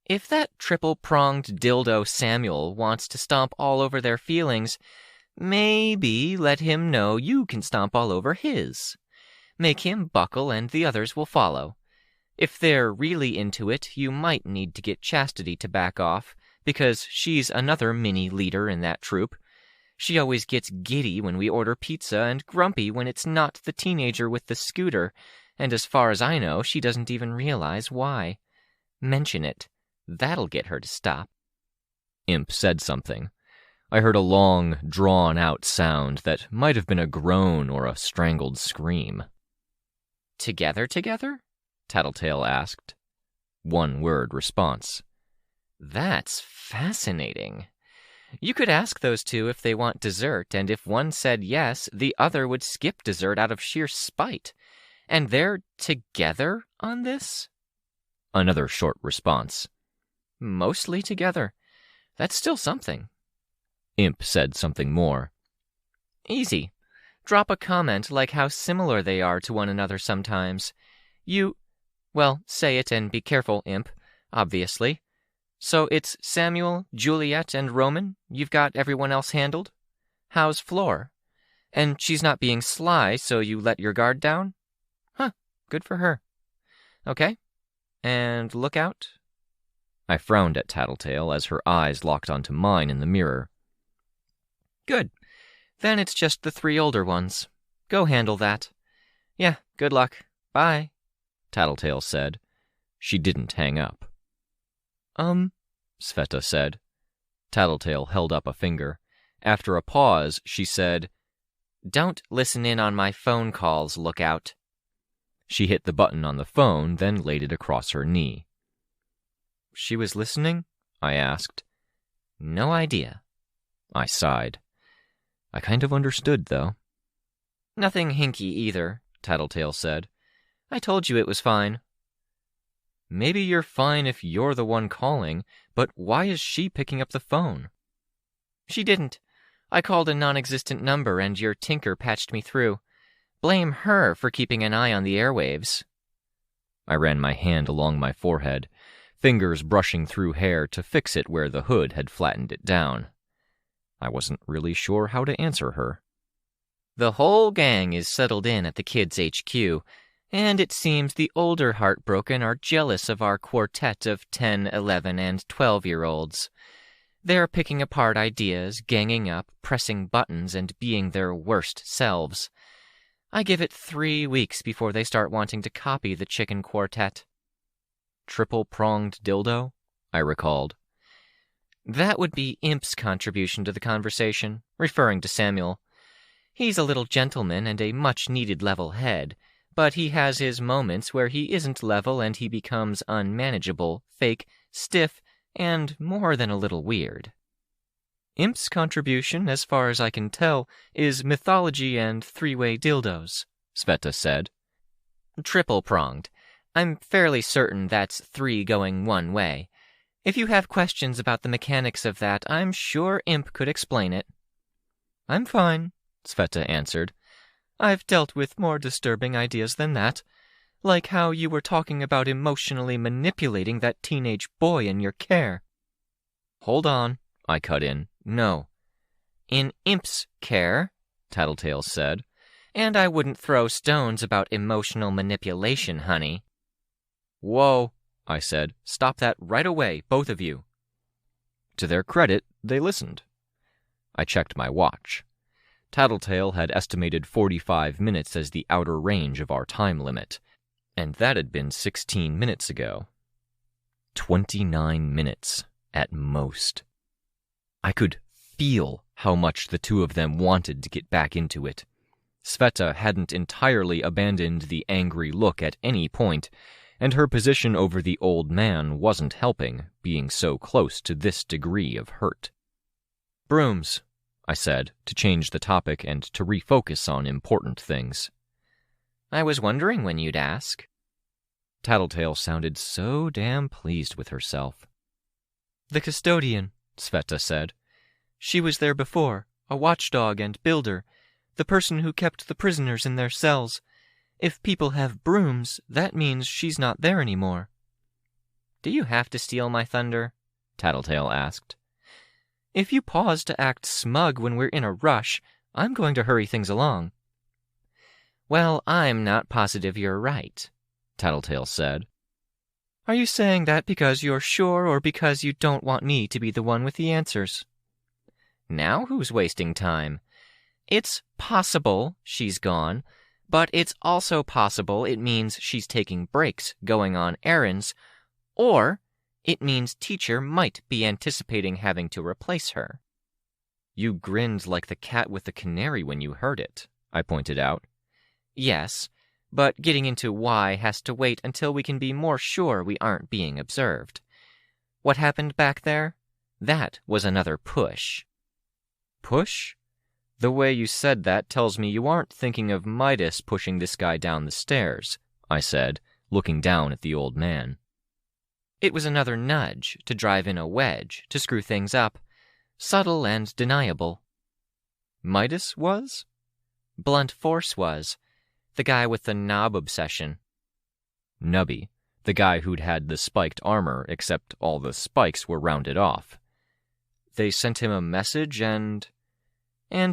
"If that triple-pronged dildo Samuel wants to stomp all over their feelings, maybe let him know you can stomp all over his. Make him buckle and the others will follow. If they're really into it, you might need to get Chastity to back off, because she's another mini leader in that troop. She always gets giddy when we order pizza and grumpy when it's not the teenager with the scooter, and as far as I know, she doesn't even realize why. Mention it. That'll get her to stop. Imp said something. I heard a long, drawn-out sound that might have been a groan or a strangled scream. Together? Tattletale asked. One-word response. That's fascinating. You could ask those two if they want dessert, and if one said yes, the other would skip dessert out of sheer spite. And they're together on this? Another short response. Mostly together. That's still something. Imp said something more. Easy. Drop a comment like how similar they are to one another sometimes. Well, say it and be careful, Imp, obviously. So it's Samuel, Juliet, and Roman? You've got everyone else handled? How's Flor? And she's not being sly, so you let your guard down? Huh, good for her. Okay. And look out. I frowned at Tattletale as her eyes locked onto mine in the mirror. Good. Then it's just the 3 older ones. Go handle that. Yeah, good luck. Bye, Tattletale said. She didn't hang up. Sveta said. Tattletale held up a finger. After a pause, she said, Don't listen in on my phone calls, Lookout. She hit the button on the phone, then laid it across her knee. She was listening? I asked. No idea. I sighed. I kind of understood, though. Nothing hinky either, Tattletale said. I told you it was fine. Maybe you're fine if you're the one calling, but why is she picking up the phone? She didn't. I called a non-existent number and your tinker patched me through. Blame her for keeping an eye on the airwaves. I ran my hand along my forehead, fingers brushing through hair to fix it where the hood had flattened it down. I wasn't really sure how to answer her. The whole gang is settled in at the kids' HQ, and it seems the older heartbroken are jealous of our quartet of 10, 11, and 12-year-olds. They're picking apart ideas, ganging up, pressing buttons, and being their worst selves. I give it 3 weeks before they start wanting to copy the chicken quartet. Triple-pronged dildo? I recalled. That would be Imp's contribution to the conversation, referring to Samuel. He's a little gentleman and a much-needed level head, but he has his moments where he isn't level and he becomes unmanageable, fake, stiff, and more than a little weird. Imp's contribution, as far as I can tell, is mythology and 3-way dildos, Sveta said. Triple-pronged. I'm fairly certain that's 3 going one way. If you have questions about the mechanics of that, I'm sure Imp could explain it. I'm fine, Sveta answered. I've dealt with more disturbing ideas than that, like how you were talking about emotionally manipulating that teenage boy in your care. Hold on, I cut in. No. In Imp's care, Tattletale said, and I wouldn't throw stones about emotional manipulation, honey. Whoa, I said. Stop that right away, both of you. To their credit, they listened. I checked my watch. Tattletale had estimated 45 minutes as the outer range of our time limit, and that had been 16 minutes ago. 29 minutes, at most. I could feel how much the two of them wanted to get back into it. Sveta hadn't entirely abandoned the angry look at any point, and her position over the old man wasn't helping, being so close to this degree of hurt. Brooms, I said, to change the topic and to refocus on important things. I was wondering when you'd ask. Tattletale sounded so damn pleased with herself. The custodian, Sveta said. She was there before, a watchdog and builder, the person who kept the prisoners in their cells. If people have brooms, that means she's not there anymore. Do you have to steal my thunder? Tattletale asked. If you pause to act smug when we're in a rush, I'm going to hurry things along. Well, I'm not positive you're right, Tattletale said. Are you saying that because you're sure or because you don't want me to be the one with the answers? Now who's wasting time? It's possible she's gone, but it's also possible it means she's taking breaks, going on errands, or it means teacher might be anticipating having to replace her. You grinned like the cat with the canary when you heard it, I pointed out. Yes, but getting into why has to wait until we can be more sure we aren't being observed. What happened back there? That was another push. Push? The way you said that tells me you aren't thinking of Midas pushing this guy down the stairs, I said, looking down at the old man. It was another nudge, to drive in a wedge, to screw things up. Subtle and deniable. Midas was? Blunt Force was. The guy with the knob obsession. Nubby, the guy who'd had the spiked armor, except all the spikes were rounded off. They sent him a message and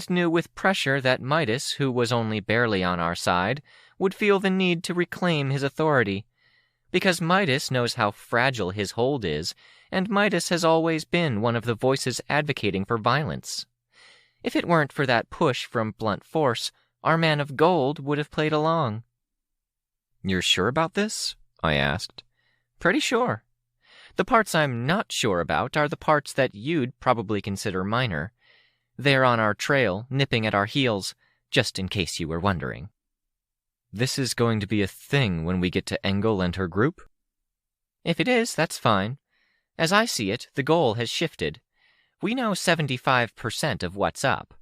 knew with pressure that Midas, who was only barely on our side, would feel the need to reclaim his authority. Because Midas knows how fragile his hold is, and Midas has always been one of the voices advocating for violence. If it weren't for that push from Blunt Force, our man of gold would have played along. You're sure about this? I asked. Pretty sure. The parts I'm not sure about are the parts that you'd probably consider minor. They're on our trail, nipping at our heels, just in case you were wondering. This is going to be a thing when we get to Engel and her group? If it is, that's fine. As I see it, the goal has shifted. We know 75% of what's up.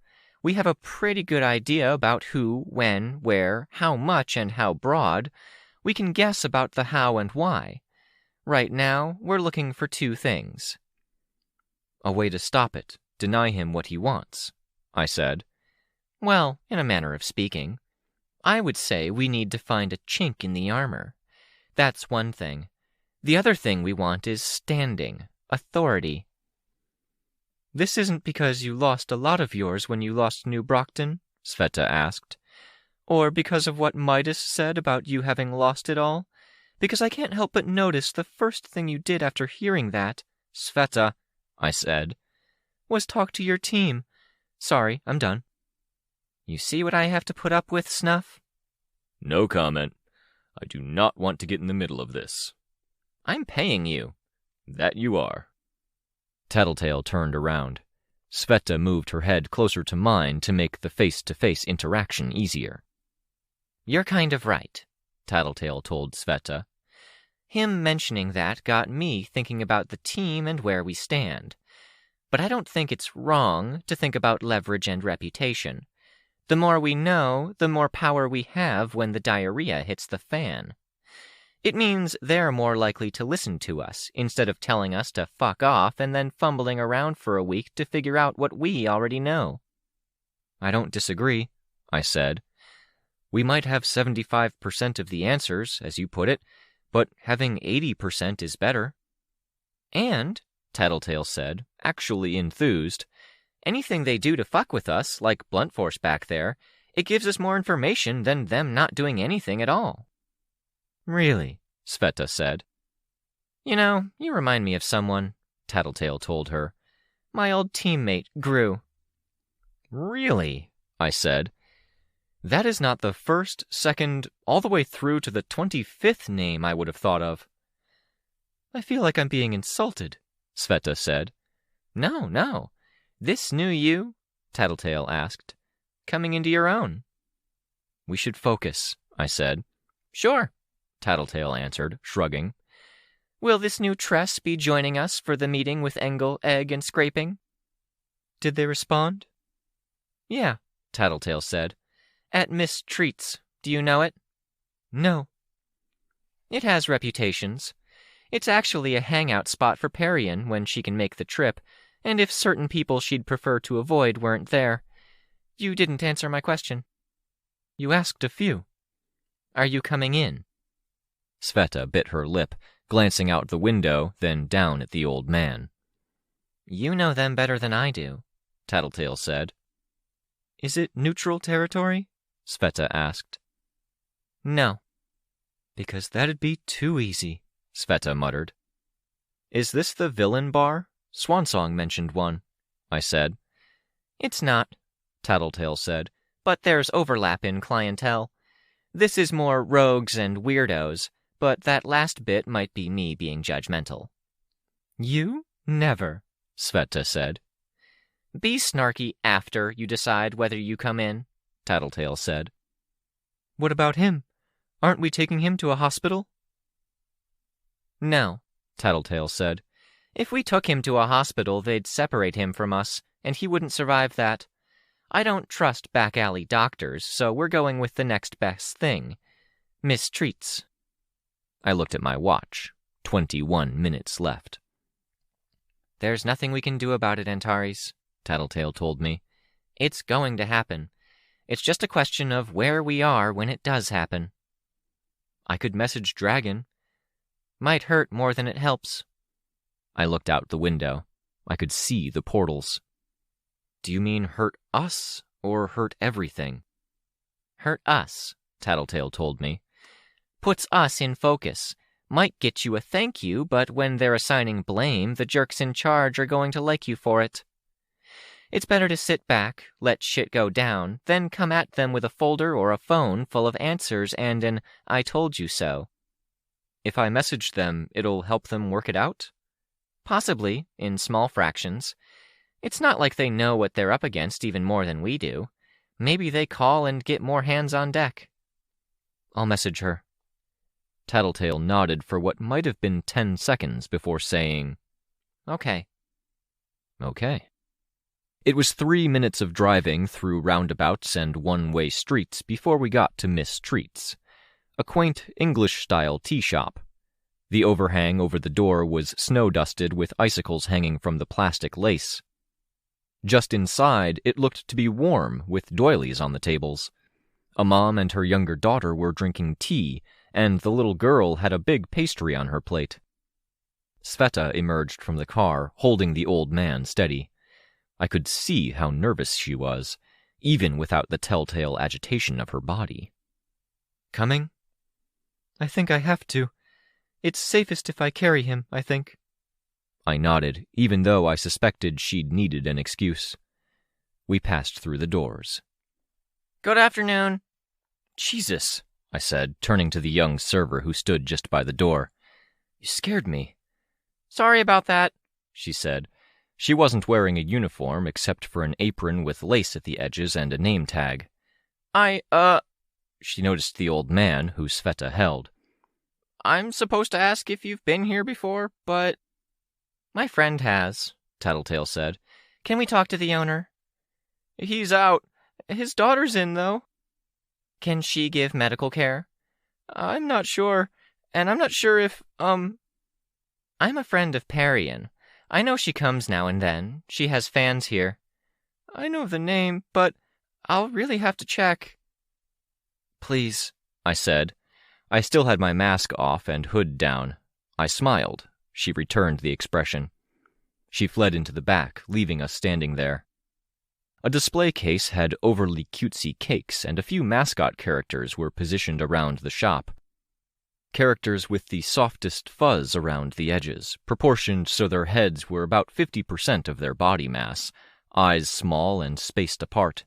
We have a pretty good idea about who, when, where, how much, and how broad. We can guess about the how and why. Right now, we're looking for two things. A way to stop it, deny him what he wants, I said. Well, in a manner of speaking. I would say we need to find a chink in the armor. That's one thing. The other thing we want is standing, authority. This isn't because you lost a lot of yours when you lost New Brockton? Sveta asked. Or because of what Midas said about you having lost it all? Because I can't help but notice the first thing you did after hearing that, Sveta, I said, was talk to your team. Sorry, I'm done. You see what I have to put up with, Snuff? No comment. I do not want to get in the middle of this. I'm paying you. That you are. Tattletale turned around. Sveta moved her head closer to mine to make the face-to-face interaction easier. You're kind of right, Tattletale told Sveta. Him mentioning that got me thinking about the team and where we stand. But I don't think it's wrong to think about leverage and reputation. The more we know, the more power we have when the diarrhea hits the fan. It means they're more likely to listen to us, instead of telling us to fuck off and then fumbling around for a week to figure out what we already know. I don't disagree, I said. We might have 75% of the answers, as you put it, but having 80% is better. And, Tattletale said, actually enthused, anything they do to fuck with us, like Blunt Force back there, it gives us more information than them not doing anything at all. Really? Sveta said. You know, you remind me of someone, Tattletale told her. My old teammate, Gru. Really? I said. That is not the first, second, all the way through to the 25th name I would have thought of. I feel like I'm being insulted, Sveta said. No. This new you? Tattletale asked. Coming into your own. We should focus, I said. Sure, Tattletale answered, shrugging. Will this new Tress be joining us for the meeting with Engel, Egg, and Scraping? Did they respond? Yeah, Tattletale said. At Miss Treat's. Do you know it? No. It has reputations. It's actually a hangout spot for Parian when she can make the trip, and if certain people she'd prefer to avoid weren't there. You didn't answer my question. You asked a few. Are you coming in? Sveta bit her lip, glancing out the window, then down at the old man. You know them better than I do, Tattletale said. Is it neutral territory? Sveta asked. No. Because that'd be too easy, Sveta muttered. Is this the villain bar? Swansong mentioned one, I said. It's not, Tattletale said, but there's overlap in clientele. This is more rogues and weirdos, but that last bit might be me being judgmental. You? Never, Sveta said. Be snarky after you decide whether you come in, Tattletale said. What about him? Aren't we taking him to a hospital? No, Tattletale said. If we took him to a hospital, they'd separate him from us, and he wouldn't survive that. I don't trust back-alley doctors, so we're going with the next best thing. Mistreats. I looked at my watch. 21 minutes left. There's nothing we can do about it, Antares, Tattletale told me. It's going to happen. It's just a question of where we are when it does happen. I could message Dragon. Might hurt more than it helps. I looked out the window. I could see the portals. Do you mean hurt us, or hurt everything? Hurt us, Tattletale told me. Puts us in focus. Might get you a thank you, but when they're assigning blame, the jerks in charge are going to like you for it. It's better to sit back, let shit go down, then come at them with a folder or a phone full of answers and an I told you so. If I message them, it'll help them work it out? Possibly, in small fractions. It's not like they know what they're up against even more than we do. Maybe they call and get more hands on deck. I'll message her. Tattletale nodded for what might have been 10 seconds before saying, Okay. Okay. It was 3 minutes of driving through roundabouts and one-way streets before we got to Miss Treat's, a quaint English-style tea shop. The overhang over the door was snow-dusted with icicles hanging from the plastic lace. Just inside, it looked to be warm, with doilies on the tables. A mom and her younger daughter were drinking tea, and the little girl had a big pastry on her plate. Sveta emerged from the car, holding the old man steady. I could see how nervous she was, even without the telltale agitation of her body. Coming? I think I have to. It's safest if I carry him, I think. I nodded, even though I suspected she'd needed an excuse. We passed through the doors. Good afternoon. Jesus, I said, turning to the young server who stood just by the door. You scared me. Sorry about that, she said. She wasn't wearing a uniform except for an apron with lace at the edges and a name tag. She noticed the old man who Sveta held. I'm supposed to ask if you've been here before, but... My friend has, Tattletale said. Can we talk to the owner? He's out. His daughter's in, though. Can she give medical care? I'm not sure, and I'm not sure if, I'm a friend of Parian. I know she comes now and then. She has fans here. I know the name, but I'll really have to check. Please, I said. I still had my mask off and hood down. I smiled. She returned the expression. She fled into the back, leaving us standing there. A display case had overly cutesy cakes, and a few mascot characters were positioned around the shop. Characters with the softest fuzz around the edges, proportioned so their heads were about 50% of their body mass, eyes small and spaced apart.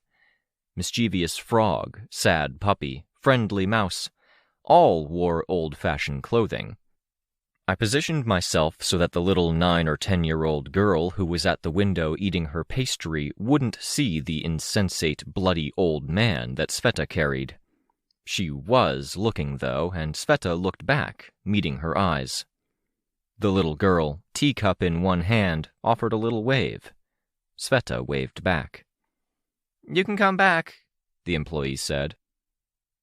Mischievous frog, sad puppy, friendly mouse, all wore old-fashioned clothing. I positioned myself so that the little 9 or 10-year-old girl who was at the window eating her pastry wouldn't see the insensate, bloody old man that Sveta carried. She was looking, though, and Sveta looked back, meeting her eyes. The little girl, teacup in one hand, offered a little wave. Sveta waved back. You can come back, the employee said.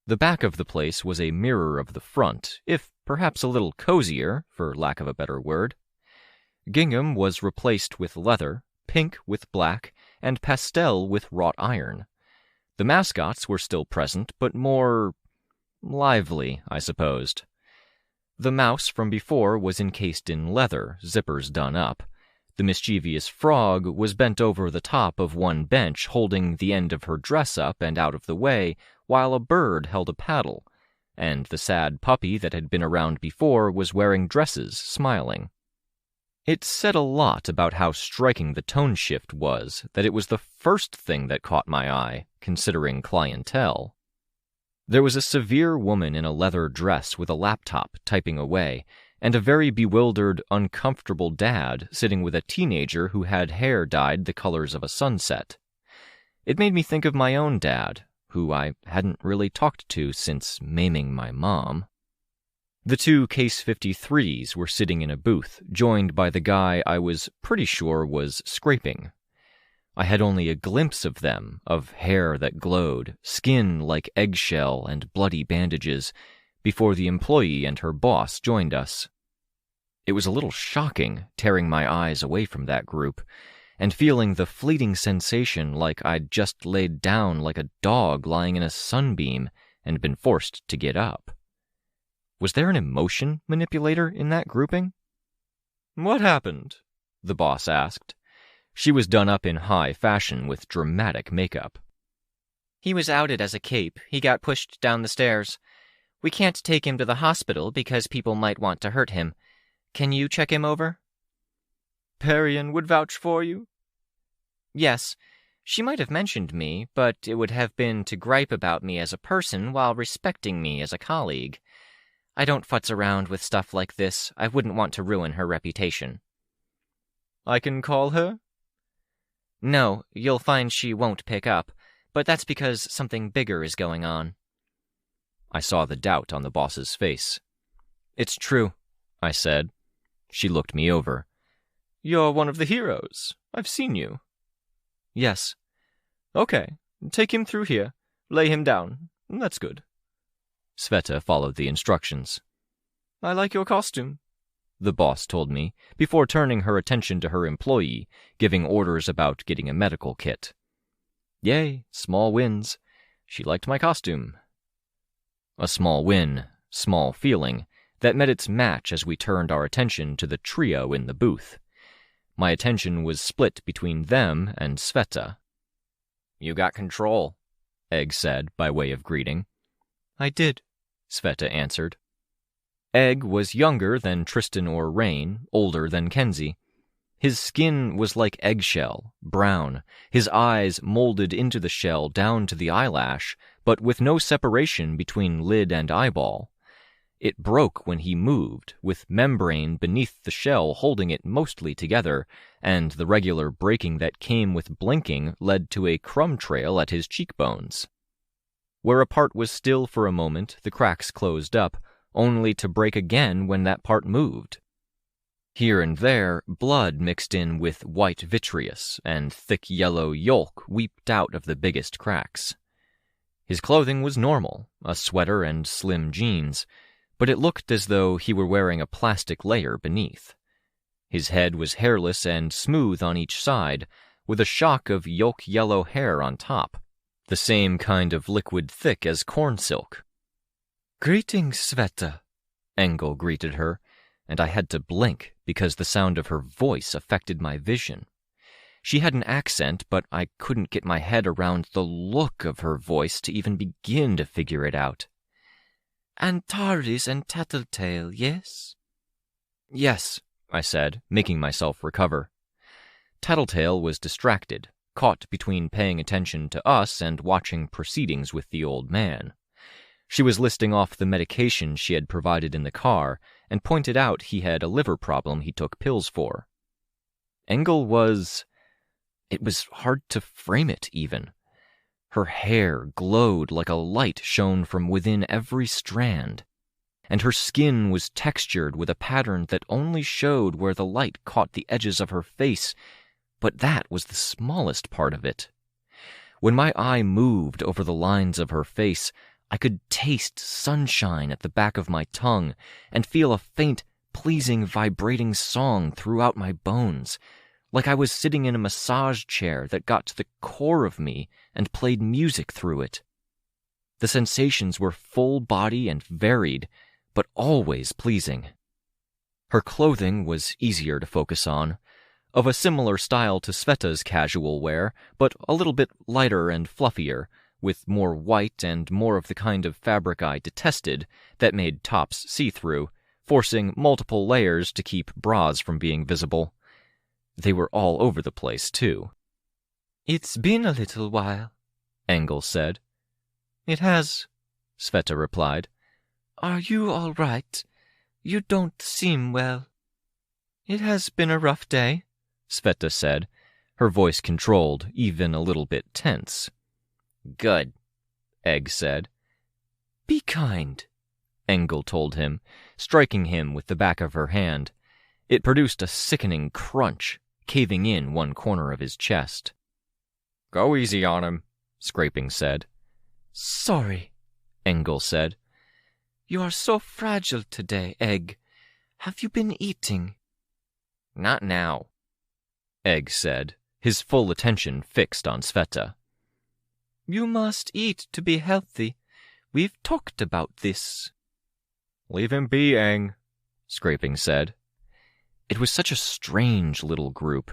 The back of the place was a mirror of the front, if perhaps a little cozier, for lack of a better word. Gingham was replaced with leather, pink with black, and pastel with wrought iron. The mascots were still present, but more lively, I supposed. The mouse from before was encased in leather, zippers done up. The mischievous frog was bent over the top of one bench, holding the end of her dress up and out of the way, while a bird held a paddle. and the sad puppy that had been around before was wearing dresses, smiling. It said a lot about how striking the tone shift was that it was the first thing that caught my eye, considering clientele. There was a severe woman in a leather dress with a laptop typing away, and a very bewildered, uncomfortable dad sitting with a teenager who had hair dyed the colors of a sunset. It made me think of my own dad, who I hadn't really talked to since maiming my mom. The two Case 53s were sitting in a booth, joined by the guy I was pretty sure was scraping. I had only a glimpse of them, of hair that glowed, skin like eggshell and bloody bandages, before the employee and her boss joined us. It was a little shocking, tearing my eyes away from that group, and feeling the fleeting sensation like I'd just laid down like a dog lying in a sunbeam and been forced to get up. Was there an emotion manipulator in that grouping? "What happened?" the boss asked. She was done up in high fashion with dramatic makeup. "He was outed as a cape. He got pushed down the stairs. We can't take him to the hospital because people might want to hurt him. Can you check him over?" "Perian would vouch for you?" "Yes. She might have mentioned me, but it would have been to gripe about me as a person while respecting me as a colleague. I don't futz around with stuff like this. I wouldn't want to ruin her reputation." "I can call her?" "No, you'll find she won't pick up, but that's because something bigger is going on." I saw the doubt on the boss's face. "It's true," I said. She looked me over. "You're one of the heroes. I've seen you." "Yes." "Okay, take him through here. Lay him down. That's good." Sveta followed the instructions. "I like your costume," the boss told me, before turning her attention to her employee, giving orders about getting a medical kit. Yay, small wins. She liked my costume. A small win, small feeling, that met its match as we turned our attention to the trio in the booth. My attention was split between them and Sveta. "You got control," Egg said by way of greeting. "I did," Sveta answered. Egg was younger than Tristan or Rain, older than Kenzie. His skin was like eggshell, brown, his eyes molded into the shell down to the eyelash, but with no separation between lid and eyeball. It broke when he moved, with membrane beneath the shell holding it mostly together, and the regular breaking that came with blinking led to a crumb trail at his cheekbones. Where a part was still for a moment, the cracks closed up, only to break again when that part moved. Here and there, blood mixed in with white vitreous, and thick yellow yolk weeped out of the biggest cracks. His clothing was normal, a sweater and slim jeans, but it looked as though he were wearing a plastic layer beneath. His head was hairless and smooth on each side, with a shock of yolk-yellow hair on top, the same kind of liquid thick as corn silk. "Greetings, Sveta," Engel greeted her, and I had to blink because the sound of her voice affected my vision. She had an accent, but I couldn't get my head around the look of her voice to even begin to figure it out. "Antares and Tattletale, yes?" "Yes," I said, making myself recover. Tattletale was distracted, caught between paying attention to us and watching proceedings with the old man. She was listing off the medication she had provided in the car and pointed out he had a liver problem he took pills for. Engel was... It was hard to frame it, even. Her hair glowed like a light shone from within every strand, and her skin was textured with a pattern that only showed where the light caught the edges of her face, but that was the smallest part of it. When my eye moved over the lines of her face, I could taste sunshine at the back of my tongue and feel a faint, pleasing, vibrating song throughout my bones, like I was sitting in a massage chair that got to the core of me and played music through it. The sensations were full body and varied, but always pleasing. Her clothing was easier to focus on, of a similar style to Sveta's casual wear, but a little bit lighter and fluffier, with more white and more of the kind of fabric I detested that made tops see-through, forcing multiple layers to keep bras from being visible. They were all over the place, too. "It's been a little while," Engel said. "It has," Sveta replied. "Are you all right? You don't seem well." "It has been a rough day," Sveta said, her voice controlled, even a little bit tense. "Good," Egg said. "Be kind," Engel told him, striking him with the back of her hand. It produced a sickening crunch, caving in one corner of his chest. "Go easy on him," Scraping said. "Sorry," Engel said. "You are so fragile today, Egg. Have you been eating?" "Not now," Egg said, his full attention fixed on Sveta. "You must eat to be healthy. We've talked about this." "Leave him be, Eng," Scraping said. It was such a strange little group,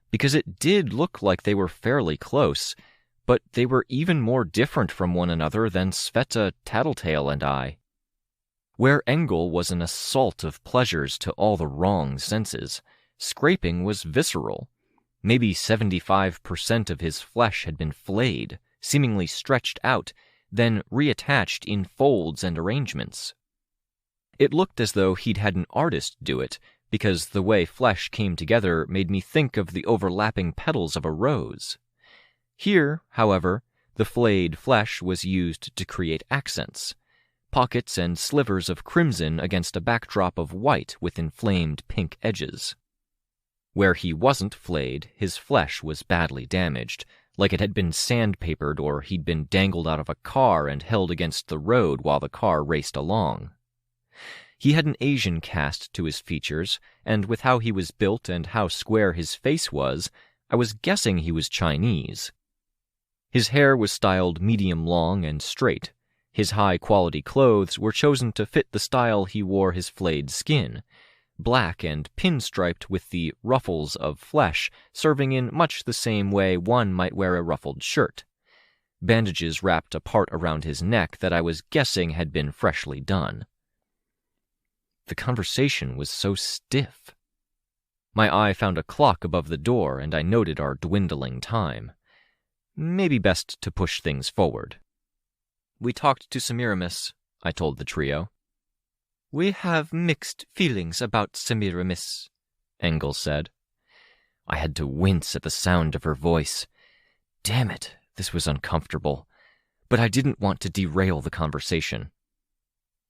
because it did look like they were fairly close, but they were even more different from one another than Sveta, Tattletale, and I. Where Engel was an assault of pleasures to all the wrong senses, Scraping was visceral. Maybe 75% of his flesh had been flayed, seemingly stretched out, then reattached in folds and arrangements. It looked as though he'd had an artist do it, because the way flesh came together made me think of the overlapping petals of a rose. Here, however, the flayed flesh was used to create accents, pockets and slivers of crimson against a backdrop of white with inflamed pink edges. Where he wasn't flayed, his flesh was badly damaged, like it had been sandpapered or he'd been dangled out of a car and held against the road while the car raced along. He had an Asian cast to his features, and with how he was built and how square his face was, I was guessing he was Chinese. His hair was styled medium long and straight. His high-quality clothes were chosen to fit the style he wore his flayed skin, black and pinstriped with the ruffles of flesh serving in much the same way one might wear a ruffled shirt. Bandages wrapped a part around his neck that I was guessing had been freshly done. The conversation was so stiff. My eye found a clock above the door, and I noted our dwindling time. Maybe best to push things forward. "We talked to Semiramis," I told the trio. "We have mixed feelings about Semiramis," Engel said. I had to wince at the sound of her voice. Damn it, this was uncomfortable. But I didn't want to derail the conversation.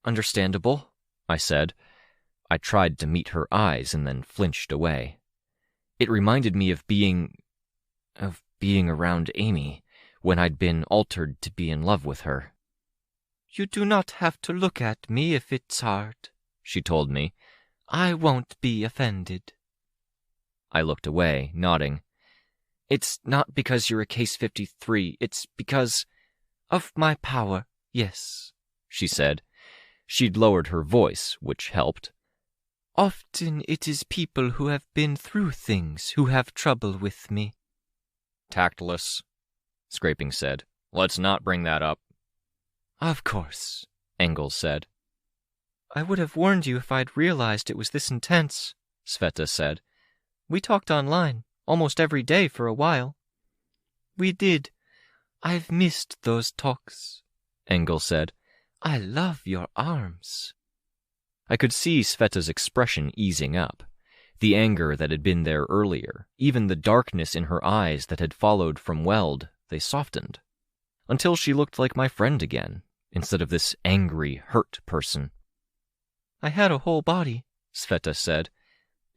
"Understandable," I said. I tried to meet her eyes and then flinched away. It reminded me of being around Amy, when I'd been altered to be in love with her. "You do not have to look at me if it's hard," she told me. "I won't be offended." I looked away, nodding. "It's not because you're a Case 53, it's because—" "Of my power, yes," she said. She'd lowered her voice, which helped. "Often it is people who have been through things who have trouble with me." "Tactless," Scraping said. "Let's not bring that up." "Of course," Engel said. "I would have warned you if I'd realized it was this intense," Sveta said. "We talked online, almost every day for a while." "We did. I've missed those talks," Engel said. "I love your arms." I could see Sveta's expression easing up. The anger that had been there earlier, even the darkness in her eyes that had followed from Weld, they softened. Until she looked like my friend again, instead of this angry, hurt person. "I had a whole body," Sveta said.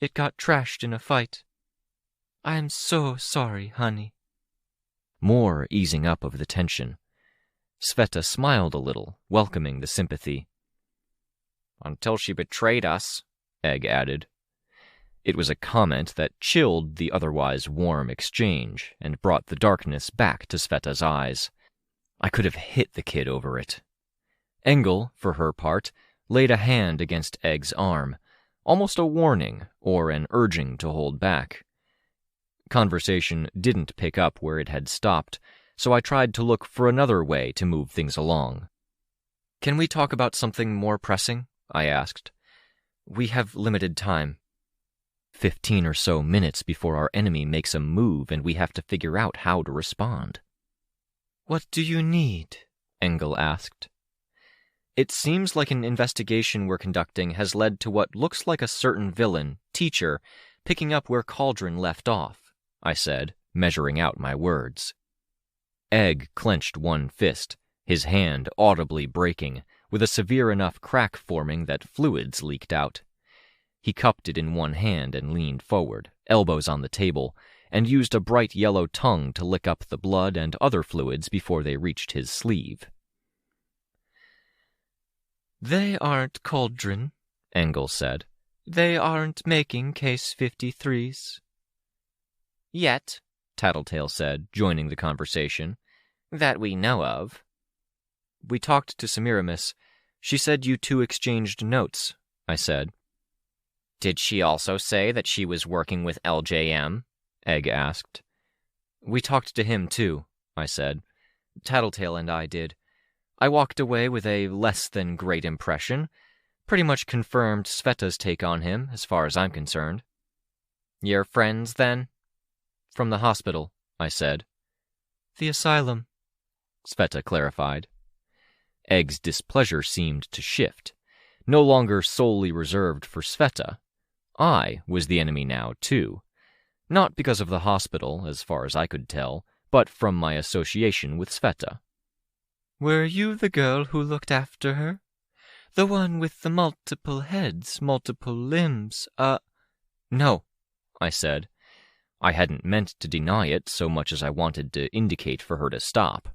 "It got trashed in a fight. I'm so sorry, honey." More easing up of the tension. Sveta smiled a little, welcoming the sympathy. "Until she betrayed us," Egg added. It was a comment that chilled the otherwise warm exchange and brought the darkness back to Sveta's eyes. I could have hit the kid over it. Engel, for her part, laid a hand against Egg's arm, almost a warning or an urging to hold back. Conversation didn't pick up where it had stopped, so I tried to look for another way to move things along. "Can we talk about something more pressing?" I asked. "We have limited time. 15 or so minutes before our enemy makes a move and we have to figure out how to respond." "What do you need?" Engel asked. "It seems like an investigation we're conducting has led to what looks like a certain villain, Teacher, picking up where Cauldron left off," I said, measuring out my words. Egg clenched one fist, his hand audibly breaking, with a severe enough crack forming that fluids leaked out. He cupped it in one hand and leaned forward, elbows on the table, and used a bright yellow tongue to lick up the blood and other fluids before they reached his sleeve. "They aren't Cauldron," Engel said. "They aren't making Case 53s. "Yet," Tattletale said, joining the conversation. "that we know of." "We talked to Semiramis. She said you two exchanged notes," I said. "Did she also say that she was working with LJM?" Egg asked. "We talked to him, too," I said. "Tattletale and I did. I walked away with a less than great impression. Pretty much confirmed Sveta's take on him, as far as I'm concerned." "You're friends, then?" "From the hospital," I said. "The asylum," Sveta clarified. Egg's displeasure seemed to shift, no longer solely reserved for Sveta. I was the enemy now, too. Not because of the hospital, as far as I could tell, but from my association with Sveta. "Were you the girl who looked after her? The one with the multiple heads, multiple limbs, No," I said. I hadn't meant to deny it so much as I wanted to indicate for her to stop.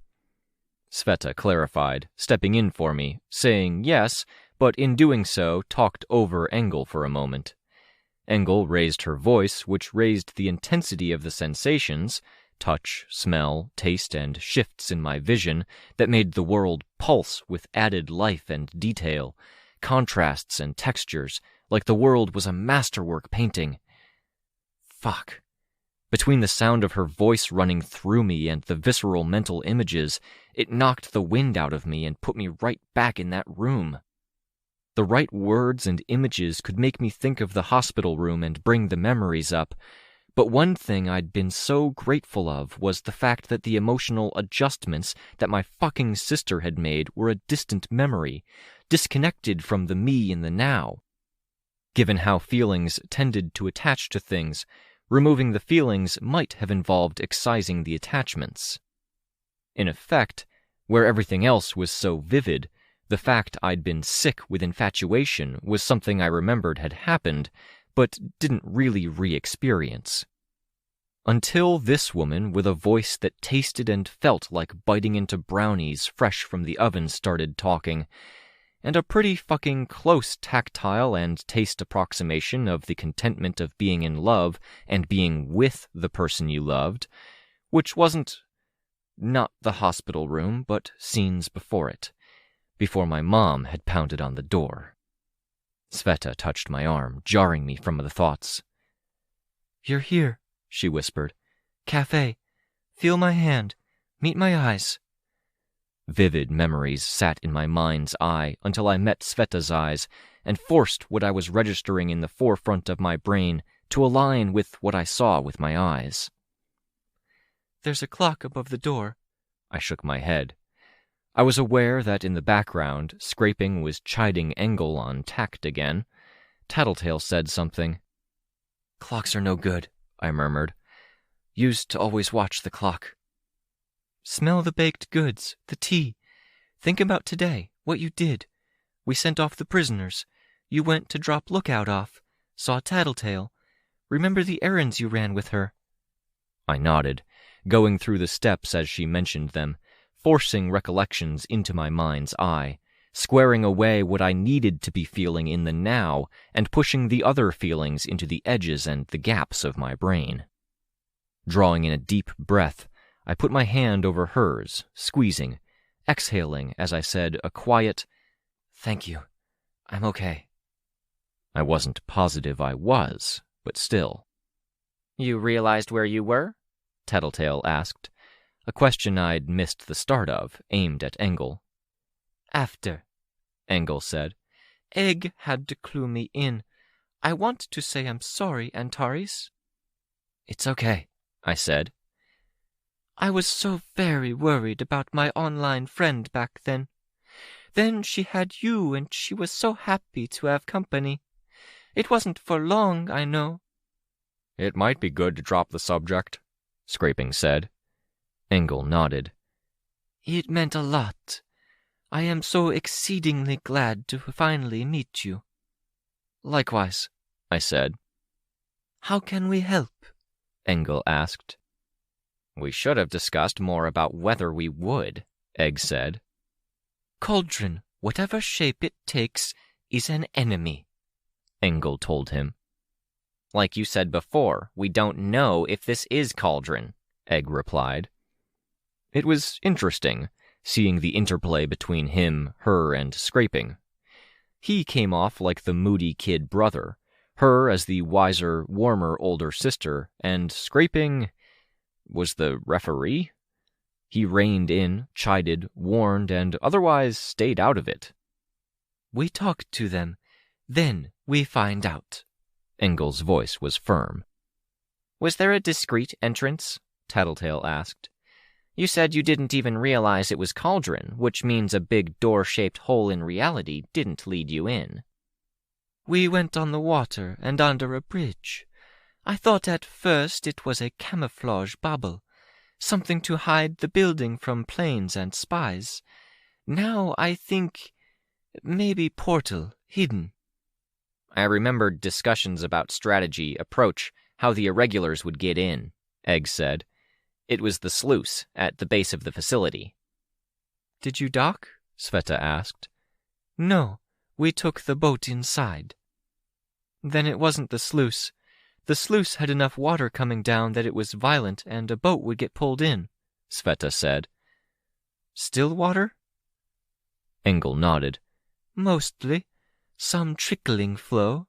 Sveta clarified, stepping in for me, saying yes, but in doing so talked over Engel for a moment. Engel raised her voice, which raised the intensity of the sensations, touch, smell, taste, and shifts in my vision that made the world pulse with added life and detail, contrasts and textures, like the world was a masterwork painting. Fuck. Between the sound of her voice running through me and the visceral mental images, it knocked the wind out of me and put me right back in that room. The right words and images could make me think of the hospital room and bring the memories up, but one thing I'd been so grateful of was the fact that the emotional adjustments that my fucking sister had made were a distant memory, disconnected from the me in the now. Given how feelings tended to attach to things, removing the feelings might have involved excising the attachments. In effect, where everything else was so vivid, the fact I'd been sick with infatuation was something I remembered had happened, but didn't really re-experience. Until this woman with a voice that tasted and felt like biting into brownies fresh from the oven started talking, and a pretty fucking close tactile and taste approximation of the contentment of being in love and being with the person you loved, which wasn't not the hospital room, but scenes before it, before my mom had pounded on the door. Sveta touched my arm, jarring me from the thoughts. "You're here," she whispered. "Cafe. Feel my hand. Meet my eyes." Vivid memories sat in my mind's eye until I met Sveta's eyes and forced what I was registering in the forefront of my brain to align with what I saw with my eyes. "There's a clock above the door." I shook my head. I was aware that in the background, Scraping was chiding Engel on tact again. Tattletale said something. "Clocks are no good," I murmured. "Used to always watch the clock." "Smell the baked goods, the tea. Think about today, what you did. We sent off the prisoners. You went to drop Lookout off. Saw Tattletale. Remember the errands you ran with her?" I nodded, going through the steps as she mentioned them, forcing recollections into my mind's eye, squaring away what I needed to be feeling in the now and pushing the other feelings into the edges and the gaps of my brain. Drawing in a deep breath, I put my hand over hers, squeezing, exhaling as I said a quiet, "Thank you. I'm okay." I wasn't positive I was, but still. "You realized where you were?" Tattletale asked. a question I'd missed the start of, aimed at Engel. After, Engel said. Egg had to clue me in. I want to say I'm sorry, Antares. It's okay, I said. I was so very worried about my online friend back then. Then she had you, and she was so happy to have company. It wasn't for long, I know. It might be good to drop the subject, Scraping said. Engel nodded. It meant a lot. I am so exceedingly glad to finally meet you. Likewise, I said. How can we help? Engel asked. We should have discussed more about whether we would, Egg said. Cauldron, whatever shape it takes, is an enemy, Engel told him. Like you said before, we don't know if this is Cauldron, Egg replied. It was interesting, seeing the interplay between him, her, and Scraping. He came off like the moody kid brother, her as the wiser, warmer older sister, and Scraping was the referee? He reined in, chided, warned, and otherwise stayed out of it. We talk to them, then we find out. Engel's voice was firm. Was there a discreet entrance? Tattletale asked. You said you didn't even realize it was Cauldron, which means a big door-shaped hole in reality didn't lead you in. We went on the water and under a bridge. I thought at first it was a camouflage bubble, something to hide the building from planes and spies. Now I think maybe portal hidden. I remembered discussions about strategy, approach, how the irregulars would get in, Egg said. It was the sluice at the base of the facility. Did you dock? Sveta asked. No, we took the boat inside. Then it wasn't the sluice. The sluice had enough water coming down that it was violent and a boat would get pulled in, Sveta said. Still water? Engel nodded. Mostly. Some trickling flow.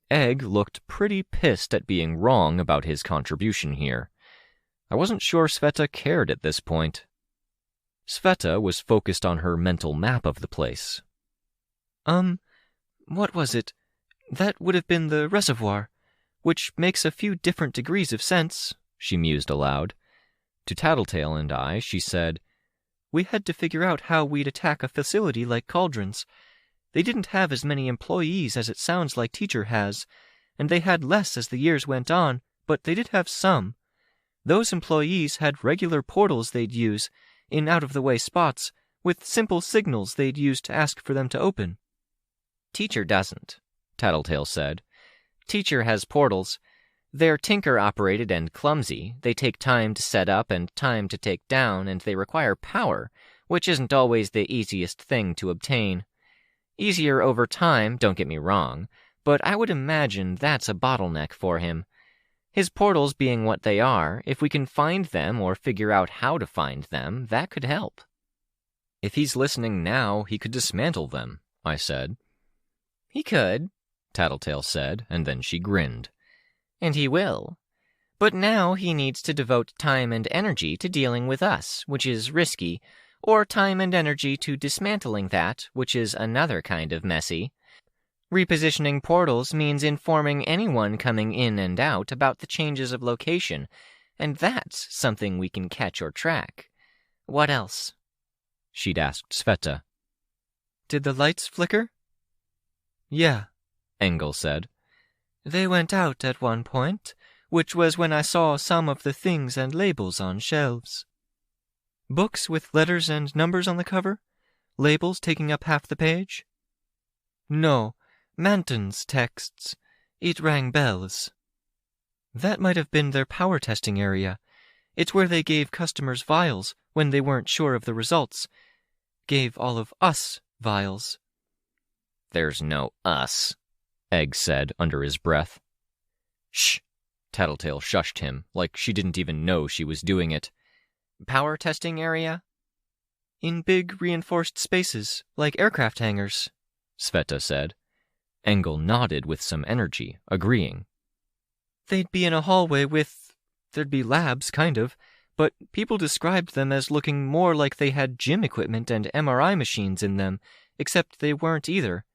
Egg looked pretty pissed at being wrong about his contribution here. I wasn't sure Sveta cared at this point. Sveta was focused on her mental map of the place. What was it? That would have been the reservoir, which makes a few different degrees of sense, she mused aloud. To Tattletale and I, she said, We had to figure out how we'd attack a facility like Cauldron's. They didn't have as many employees as it sounds like Teacher has, and they had less as the years went on, but they did have some. Those employees had regular portals they'd use, in out-of-the-way spots, with simple signals they'd use to ask for them to open. Teacher doesn't, Tattletale said. Teacher has portals. They're Tinker-operated and clumsy. They take time to set up and time to take down, and they require power, which isn't always the easiest thing to obtain. Easier over time, don't get me wrong, but I would imagine that's a bottleneck for him. His portals being what they are, if we can find them or figure out how to find them, that could help. If he's listening now, he could dismantle them, I said. He could, Tattletale said, and then she grinned. And he will. But now he needs to devote time and energy to dealing with us, which is risky, or time and energy to dismantling that, which is another kind of messy. Repositioning portals means informing anyone coming in and out about the changes of location, and that's something we can catch or track. What else? She'd asked Sveta. Did the lights flicker? Yeah, Engel said. They went out at one point, which was when I saw some of the things and labels on shelves. Books with letters and numbers on the cover? Labels taking up half the page? No, Manton's texts. It rang bells. That might have been their power testing area. It's where they gave customers vials when they weren't sure of the results. Gave all of us vials. There's no us, Egg said under his breath. Shh! Tattletale shushed him, like she didn't even know she was doing it. Power testing area? In big reinforced spaces, like aircraft hangars, Sveta said. Engel nodded with some energy, agreeing. They'd be in a hallway with... there'd be labs, kind of, but people described them as looking more like they had gym equipment and MRI machines in them, except they weren't either.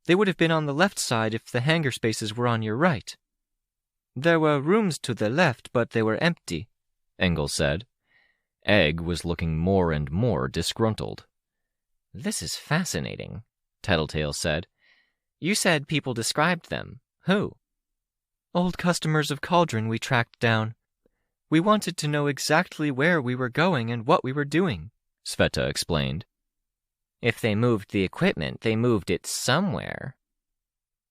They would have been on the left side if the hangar spaces were on your right. There were rooms to the left, but they were empty, Engel said. Egg was looking more and more disgruntled. This is fascinating, Tattletale said. You said people described them. Who? Old customers of Cauldron we tracked down. We wanted to know exactly where we were going and what we were doing, Sveta explained. If they moved the equipment, they moved it somewhere.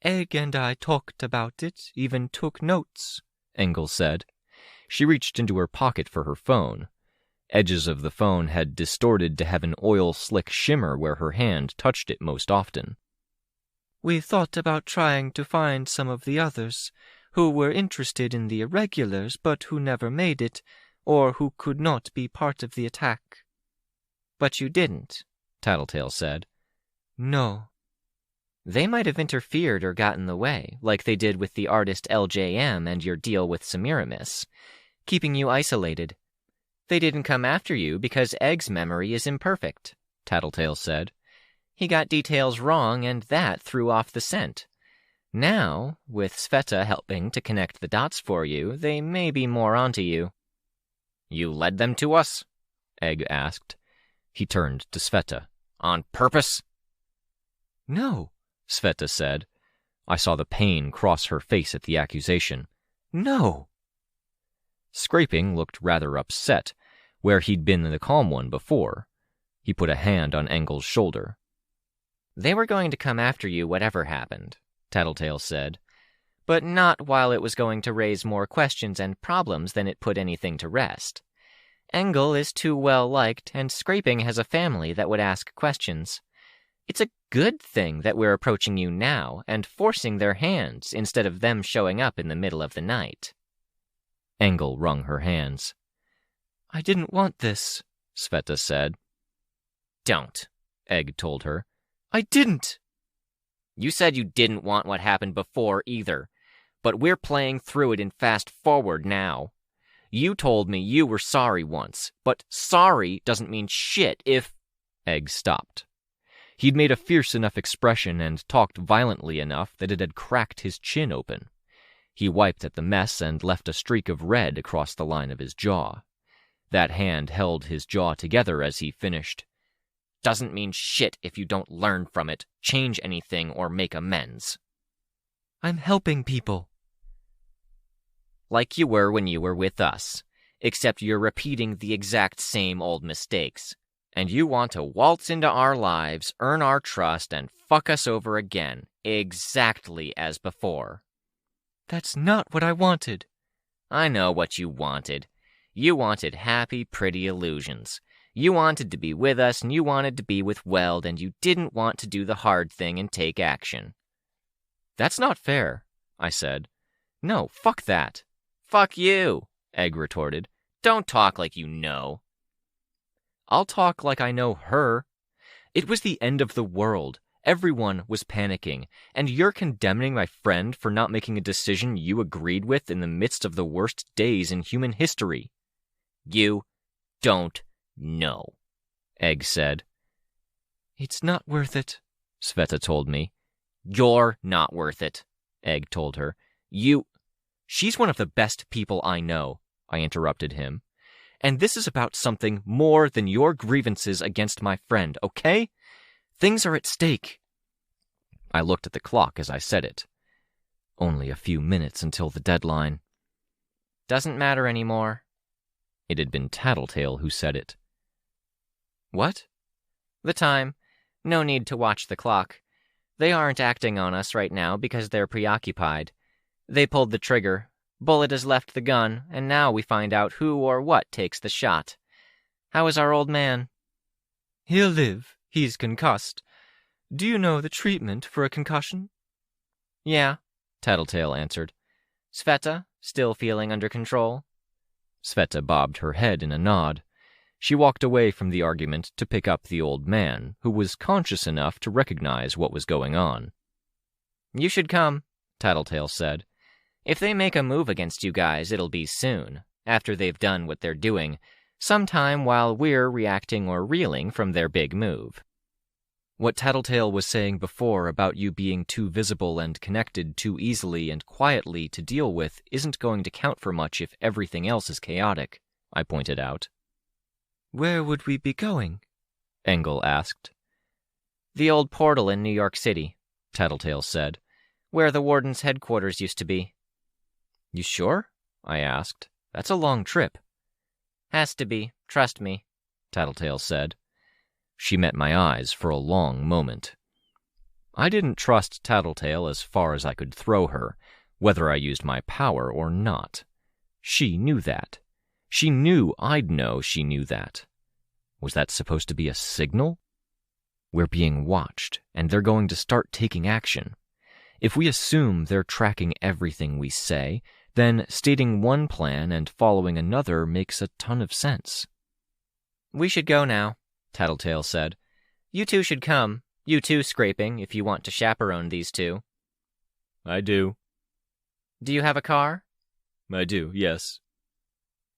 Egg and I talked about it, even took notes, Engel said. She reached into her pocket for her phone. Edges of the phone had distorted to have an oil-slick shimmer where her hand touched it most often. We thought about trying to find some of the others, who were interested in the irregulars but who never made it, or who could not be part of the attack. But you didn't, Tattletale said. No. They might have interfered or got in the way, like they did with the artist LJM and your deal with Semiramis, keeping you isolated. They didn't come after you because Egg's memory is imperfect, Tattletale said. He got details wrong, and that threw off the scent. Now, with Sveta helping to connect the dots for you, they may be more onto you. You led them to us? Egg asked. He turned to Sveta. On purpose? No, Sveta said. I saw the pain cross her face at the accusation. No. Scraping looked rather upset, where he'd been the calm one before. He put a hand on Engel's shoulder. They were going to come after you whatever happened, Tattletale said, but not while it was going to raise more questions and problems than it put anything to rest. Engel is too well liked, and Scraping has a family that would ask questions. It's a good thing that we're approaching you now and forcing their hands instead of them showing up in the middle of the night. Engel wrung her hands. I didn't want this, Sveta said. Don't, Egg told her. I didn't. You said you didn't want what happened before either, but we're playing through it in fast forward now. You told me you were sorry once, but sorry doesn't mean shit if... Egg stopped. He'd made a fierce enough expression and talked violently enough that it had cracked his chin open. He wiped at the mess and left a streak of red across the line of his jaw. That hand held his jaw together as he finished. Doesn't mean shit if you don't learn from it, change anything, or make amends. I'm helping people. Like you were when you were with us, except you're repeating the exact same old mistakes. And you want to waltz into our lives, earn our trust, and fuck us over again, exactly as before. That's not what I wanted. I know what you wanted. You wanted happy, pretty illusions. You wanted to be with us, and you wanted to be with Weld, and you didn't want to do the hard thing and take action. That's not fair, I said. No, fuck that. Fuck you, Egg retorted. Don't talk like you know. I'll talk like I know her. It was the end of the world. Everyone was panicking, and you're condemning my friend for not making a decision you agreed with in the midst of the worst days in human history. You don't know, Egg said. It's not worth it, Sveta told me. You're not worth it, Egg told her. She's one of the best people I know, I interrupted him. And this is about something more than your grievances against my friend, okay? Things are at stake. I looked at the clock as I said it. Only a few minutes until the deadline. Doesn't matter anymore. It had been Tattletale who said it. What? The time. No need to watch the clock. They aren't acting on us right now because they're preoccupied. They pulled the trigger. Bullet has left the gun, and now we find out who or what takes the shot. How is our old man? He'll live. He's concussed. Do you know the treatment for a concussion? Yeah, Tattletale answered. Sveta, still feeling under control? Sveta bobbed her head in a nod. She walked away from the argument to pick up the old man, who was conscious enough to recognize what was going on. You should come, Tattletale said. If they make a move against you guys, it'll be soon. after they've done what they're doing, sometime while we're reacting or reeling from their big move. What Tattletale was saying before about you being too visible and connected too easily and quietly to deal with isn't going to count for much if everything else is chaotic, I pointed out. Where would we be going? Engel asked. The old portal in New York City, Tattletale said, where the warden's headquarters used to be. You sure? I asked. That's a long trip. Has to be, trust me, Tattletale said. She met my eyes for a long moment. I didn't trust Tattletale as far as I could throw her, whether I used my power or not. She knew that. She knew I'd know she knew that. Was that supposed to be a signal? We're being watched, and they're going to start taking action. If we assume they're tracking everything we say, then stating one plan and following another makes a ton of sense. We should go now, Tattletale said. You two should come. You too, Scraping, if you want to chaperone these two. I do. Do you have a car? I do, yes.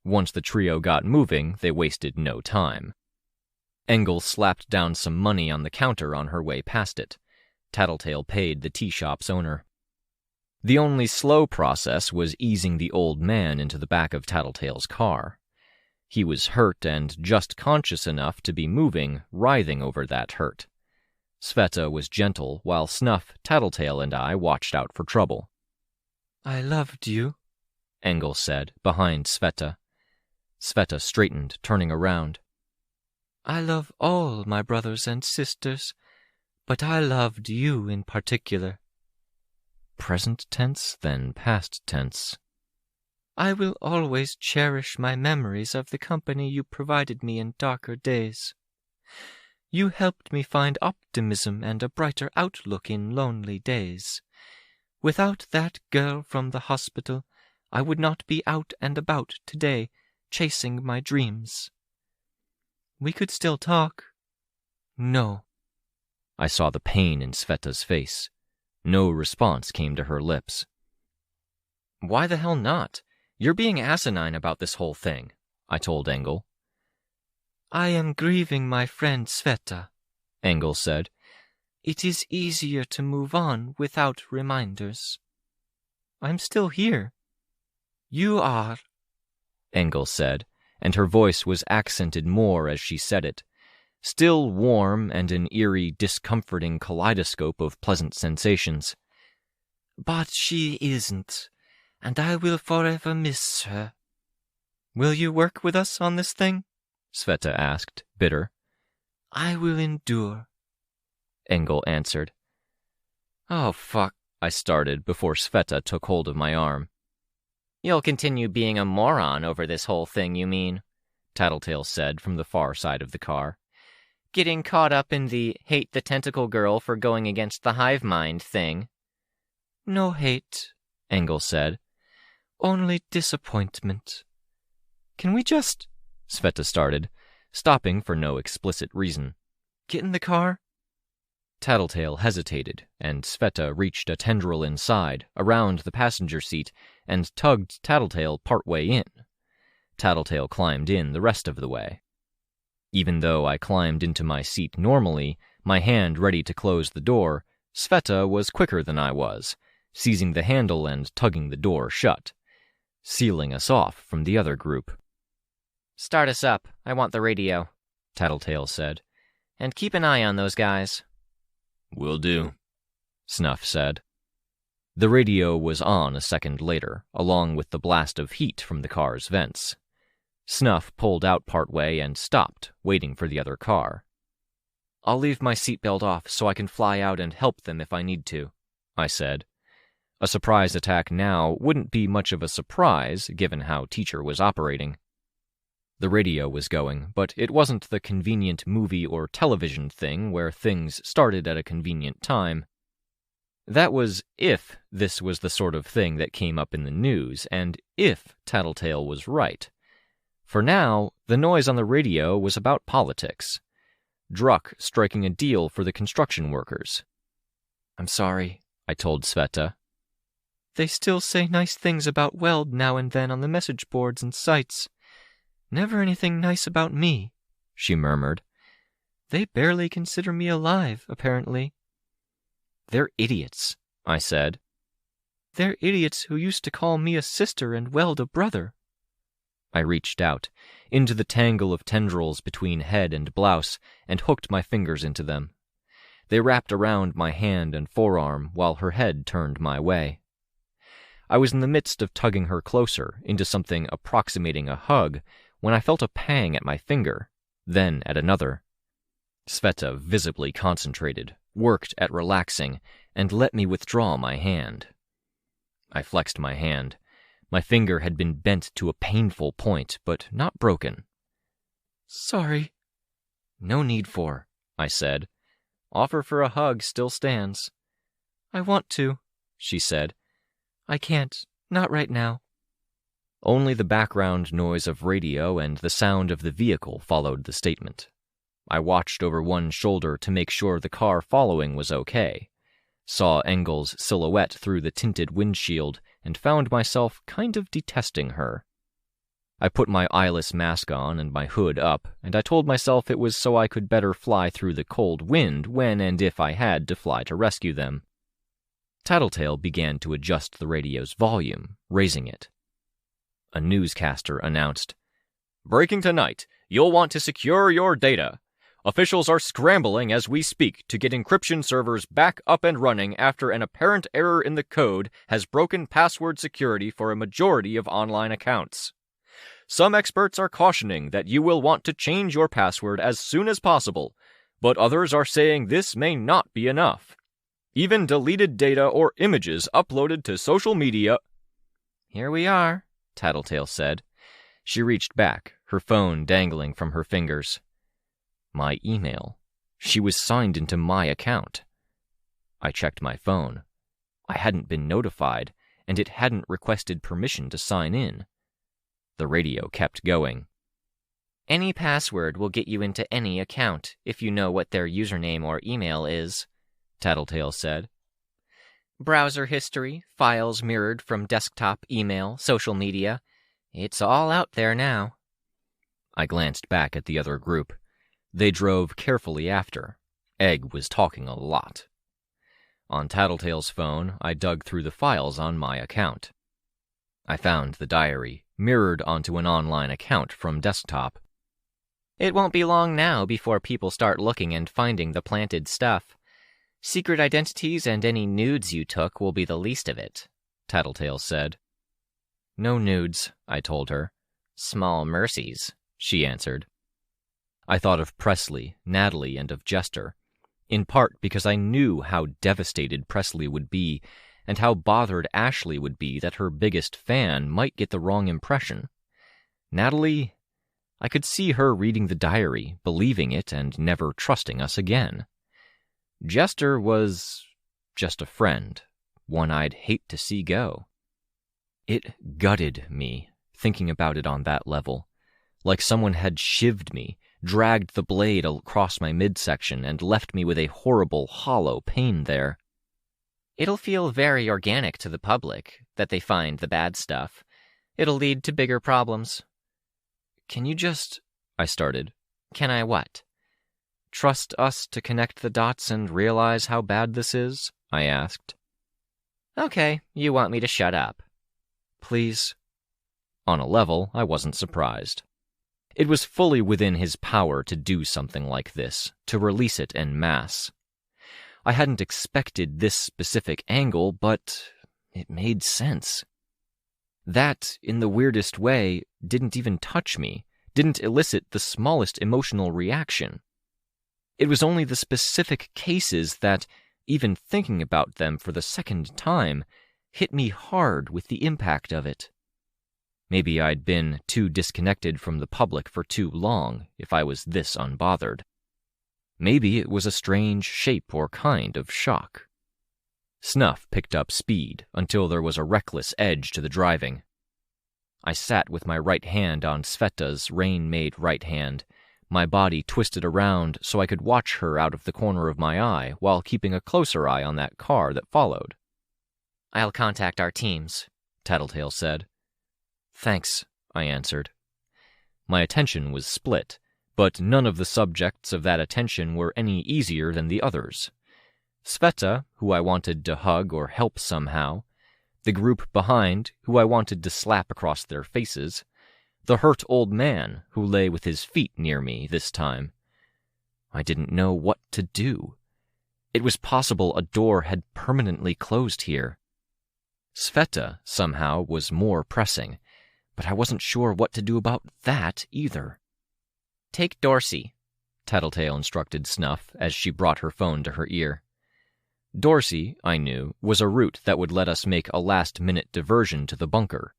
Once the trio got moving, they wasted no time. Engel slapped down some money on the counter on her way past it. Tattletale paid the tea shop's owner. The only slow process was easing the old man into the back of Tattletale's car. He was hurt and just conscious enough to be moving, writhing over that hurt. Sveta was gentle, while Snuff, Tattletale, and I watched out for trouble. I loved you, Engel said, behind Sveta. Sveta straightened, turning around. I love all my brothers and sisters, but I loved you in particular. Present tense, then past tense. I will always cherish my memories of the company you provided me in darker days. You helped me find optimism and a brighter outlook in lonely days. Without that girl from the hospital, I would not be out and about today, chasing my dreams. We could still talk. No. I saw the pain in Sveta's face. No response came to her lips. Why the hell not? You're being asinine about this whole thing, I told Engel. I am grieving my friend Sveta, Engel said. It is easier to move on without reminders. I'm still here. You are, Engel said, and her voice was accented more as she said it, still warm and an eerie, discomforting kaleidoscope of pleasant sensations. But she isn't, and I will forever miss her. Will you work with us on this thing? Sveta asked, bitter. I will endure, Engel answered. Oh, fuck, I started before Sveta took hold of my arm. You'll continue being a moron over this whole thing, you mean? Tattletale said from the far side of the car. Getting caught up in the hate the tentacle girl for going against the hive mind thing. No hate, Engel said. Only disappointment. Can we just... Sveta started, stopping for no explicit reason. Get in the car? Tattletale hesitated, and Sveta reached a tendril inside, around the passenger seat, and tugged Tattletale partway in. Tattletale climbed in the rest of the way. Even though I climbed into my seat normally, my hand ready to close the door, Sveta was quicker than I was, seizing the handle and tugging the door shut, sealing us off from the other group. Start us up. I want the radio, Tattletale said. And keep an eye on those guys. Will do, Snuff said. The radio was on a second later, along with the blast of heat from the car's vents. Snuff pulled out partway and stopped, waiting for the other car. I'll leave my seatbelt off so I can fly out and help them if I need to, I said. A surprise attack now wouldn't be much of a surprise, given how Teacher was operating. The radio was going, but it wasn't the convenient movie or television thing where things started at a convenient time. That was if this was the sort of thing that came up in the news, and if Tattletale was right. For now, the noise on the radio was about politics. Druck striking a deal for the construction workers. I'm sorry, I told Sveta. They still say nice things about Weld now and then on the message boards and sites. Never anything nice about me, she murmured. They barely consider me alive, apparently. They're idiots, I said. They're idiots who used to call me a sister and Weld a brother. I reached out, into the tangle of tendrils between head and blouse, and hooked my fingers into them. They wrapped around my hand and forearm while her head turned my way. I was in the midst of tugging her closer into something approximating a hug when I felt a pang at my finger, then at another. Sveta, visibly concentrated, worked at relaxing and let me withdraw my hand. I flexed my hand. My finger had been bent to a painful point, but not broken. Sorry. No need for, I said. Offer for a hug still stands. I want to, she said. I can't. Not right now. Only the background noise of radio and the sound of the vehicle followed the statement. I watched over one shoulder to make sure the car following was okay, saw Engel's silhouette through the tinted windshield, and found myself kind of detesting her. I put my eyeless mask on and my hood up, and I told myself it was so I could better fly through the cold wind when and if I had to fly to rescue them. Tattletale began to adjust the radio's volume, raising it. A newscaster announced, "Breaking tonight, you'll want to secure your data. Officials are scrambling as we speak to get encryption servers back up and running after an apparent error in the code has broken password security for a majority of online accounts. Some experts are cautioning that you will want to change your password as soon as possible, but others are saying this may not be enough. Even deleted data or images uploaded to social media—" "Here we are," Tattletale said. She reached back, her phone dangling from her fingers. My email. She was signed into my account. I checked my phone. I hadn't been notified, and it hadn't requested permission to sign in. The radio kept going. "Any password will get you into any account, if you know what their username or email is," Tattletale said. "Browser history, files mirrored from desktop, email, social media. It's all out there now." I glanced back at the other group. They drove carefully after. Egg was talking a lot. On Tattletale's phone, I dug through the files on my account. I found the diary, mirrored onto an online account from desktop. "It won't be long now before people start looking and finding the planted stuff. Secret identities and any nudes you took will be the least of it," Tattletale said. "No nudes," I told her. "Small mercies," she answered. I thought of Presley, Natalie, and of Jester, in part because I knew how devastated Presley would be and how bothered Ashley would be that her biggest fan might get the wrong impression. Natalie, I could see her reading the diary, believing it, and never trusting us again. Jester was just a friend, one I'd hate to see go. It gutted me, thinking about it on that level, like someone had shivved me, dragged the blade across my midsection, and left me with a horrible, hollow pain there. "It'll feel very organic to the public, that they find the bad stuff. It'll lead to bigger problems." "Can you just—" I started. "Can I what?" "Trust us to connect the dots and realize how bad this is?" I asked. "Okay, you want me to shut up." "Please." On a level, I wasn't surprised. It was fully within his power to do something like this, to release it en masse. I hadn't expected this specific angle, but it made sense. That, in the weirdest way, didn't even touch me, didn't elicit the smallest emotional reaction. It was only the specific cases that, even thinking about them for the second time, hit me hard with the impact of it. Maybe I'd been too disconnected from the public for too long if I was this unbothered. Maybe it was a strange shape or kind of shock. Snuff picked up speed until there was a reckless edge to the driving. I sat with my right hand on Sveta's rain-made right hand, my body twisted around so I could watch her out of the corner of my eye while keeping a closer eye on that car that followed. I'll contact our teams, Tattletale said. Thanks, I answered. My attention was split, but none of the subjects of that attention were any easier than the others. Sveta, who I wanted to hug or help somehow, the group behind, who I wanted to slap across their faces, the hurt old man who lay with his feet near me this time. I didn't know what to do. It was possible a door had permanently closed here. Sveta, somehow, was more pressing, but I wasn't sure what to do about that either. Take Dorsey, Tattletale instructed Snuff as she brought her phone to her ear. Dorsey, I knew, was a route that would let us make a last-minute diversion to the bunker.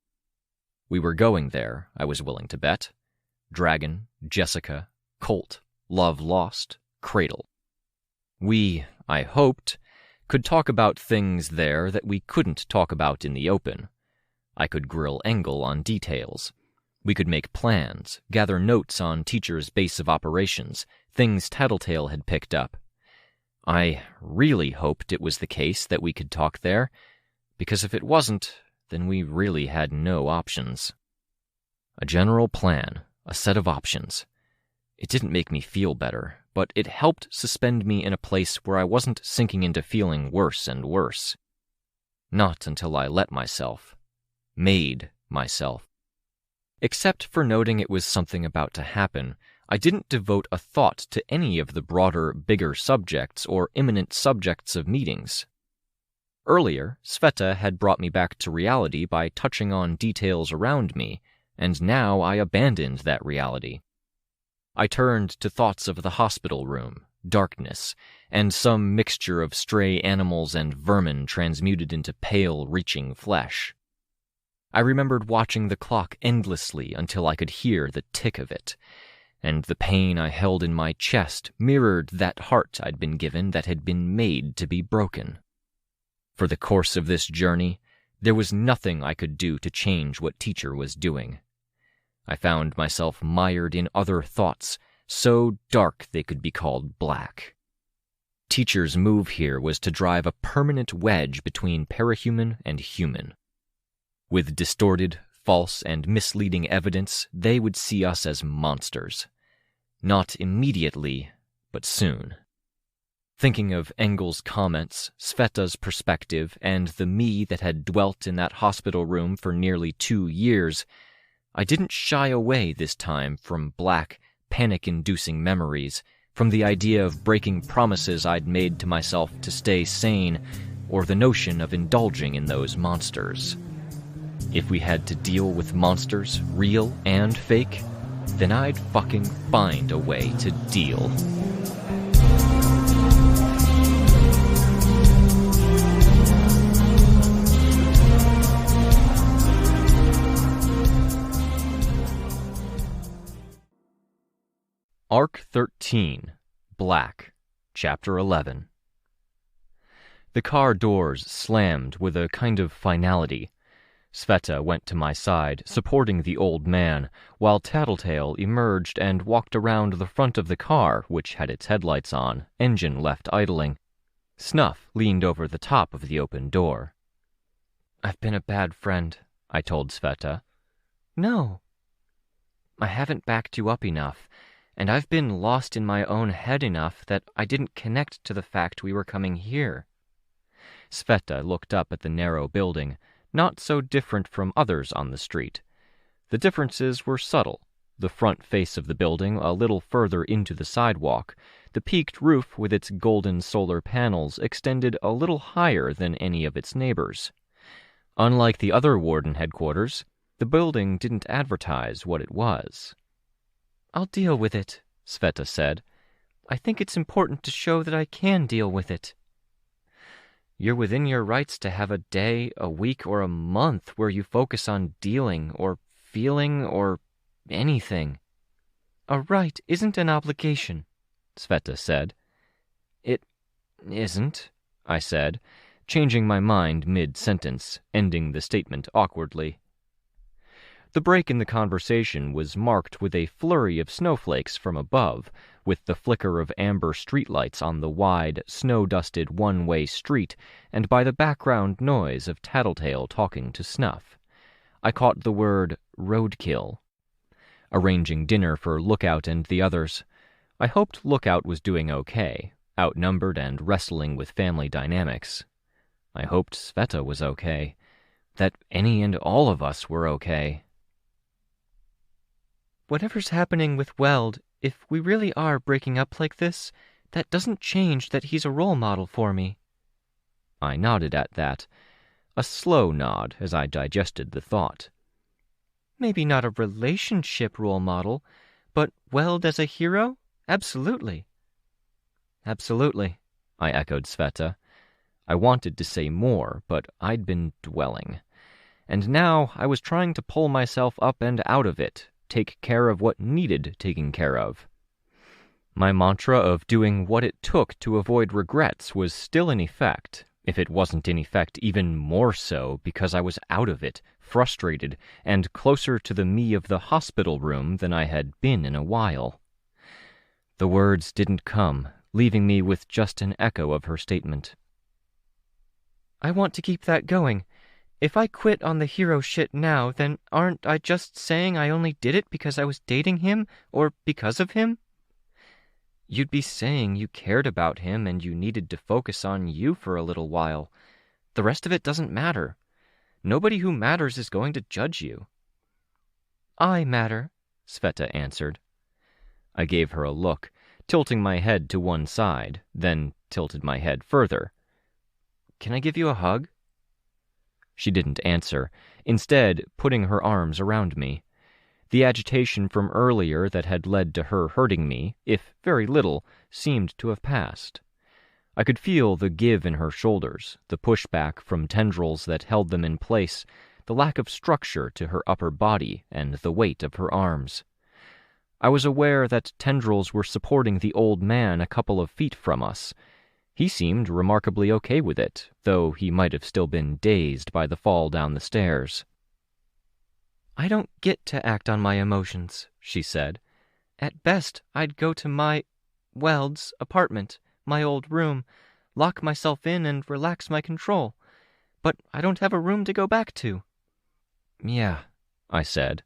We were going there, I was willing to bet. Dragon, Jessica, Colt, Love Lost, Cradle. We, I hoped, could talk about things there that we couldn't talk about in the open. I could grill Engel on details. We could make plans, gather notes on Teacher's base of operations, things Tattletale had picked up. I really hoped it was the case that we could talk there, because if it wasn't, then we really had no options. A general plan, a set of options. It didn't make me feel better, but it helped suspend me in a place where I wasn't sinking into feeling worse and worse. Not until I let myself. Made myself. Except for noting it was something about to happen, I didn't devote a thought to any of the broader, bigger subjects or imminent subjects of meetings. Earlier, Sveta had brought me back to reality by touching on details around me, and now I abandoned that reality. I turned to thoughts of the hospital room, darkness, and some mixture of stray animals and vermin transmuted into pale, reaching flesh. I remembered watching the clock endlessly until I could hear the tick of it, and the pain I held in my chest mirrored that heart I'd been given that had been made to be broken. For the course of this journey, there was nothing I could do to change what Teacher was doing. I found myself mired in other thoughts, so dark they could be called black. Teacher's move here was to drive a permanent wedge between parahuman and human. With distorted, false, and misleading evidence, they would see us as monsters. Not immediately, but soon. Thinking of Engel's comments, Sveta's perspective, and the me that had dwelt in that hospital room for nearly 2 years, I didn't shy away this time from black, panic-inducing memories, from the idea of breaking promises I'd made to myself to stay sane, or the notion of indulging in those monsters. If we had to deal with monsters, real and fake, then I'd fucking find a way to deal. Arc 13, Black, Chapter 11. The car doors slammed with a kind of finality. Sveta went to my side, supporting the old man, while Tattletale emerged and walked around the front of the car, which had its headlights on, engine left idling. Snuff leaned over the top of the open door. "I've been a bad friend," I told Sveta. "No." "I haven't backed you up enough, and I've been lost in my own head enough that I didn't connect to the fact we were coming here." Sveta looked up at the narrow building, not so different from others on the street. The differences were subtle. The front face of the building a little further into the sidewalk, the peaked roof with its golden solar panels extended a little higher than any of its neighbors. Unlike the other warden headquarters, the building didn't advertise what it was. "I'll deal with it," Sveta said. "I think it's important to show that I can deal with it." "You're within your rights to have a day, a week, or a month where you focus on dealing, or feeling, or anything." "A right isn't an obligation," Sveta said. "It isn't," I said, changing my mind mid-sentence, ending the statement awkwardly. The break in the conversation was marked with a flurry of snowflakes from above, with the flicker of amber streetlights on the wide, snow-dusted one-way street, and by the background noise of Tattletale talking to Snuff. I caught the word roadkill. Arranging dinner for Lookout and the others. I hoped Lookout was doing okay, outnumbered and wrestling with family dynamics. I hoped Sveta was okay, that any and all of us were okay. Whatever's happening with Weld, if we really are breaking up like this, that doesn't change that he's a role model for me. I nodded at that, a slow nod as I digested the thought. Maybe not a relationship role model, but Weld as a hero? Absolutely. Absolutely, I echoed Sveta. I wanted to say more, but I'd been dwelling. And now I was trying to pull myself up and out of it, take care of what needed taking care of. My mantra of doing what it took to avoid regrets was still in effect, if it wasn't in effect even more so because I was out of it, frustrated, and closer to the me of the hospital room than I had been in a while. The words didn't come, leaving me with just an echo of her statement. I want to keep that going. If I quit on the hero shit now, then aren't I just saying I only did it because I was dating him, or because of him? You'd be saying you cared about him and you needed to focus on you for a little while. The rest of it doesn't matter. Nobody who matters is going to judge you. I matter, Sveta answered. I gave her a look, tilting my head to one side, then tilted my head further. Can I give you a hug? She didn't answer, instead putting her arms around me. The agitation from earlier that had led to her hurting me, if very little, seemed to have passed. I could feel the give in her shoulders, the pushback from tendrils that held them in place, the lack of structure to her upper body, and the weight of her arms. I was aware that tendrils were supporting the old man a couple of feet from us. He seemed remarkably okay with it, though he might have still been dazed by the fall down the stairs. I don't get to act on my emotions, she said. At best, I'd go to Weld's apartment, my old room, lock myself in and relax my control. But I don't have a room to go back to. Yeah, I said.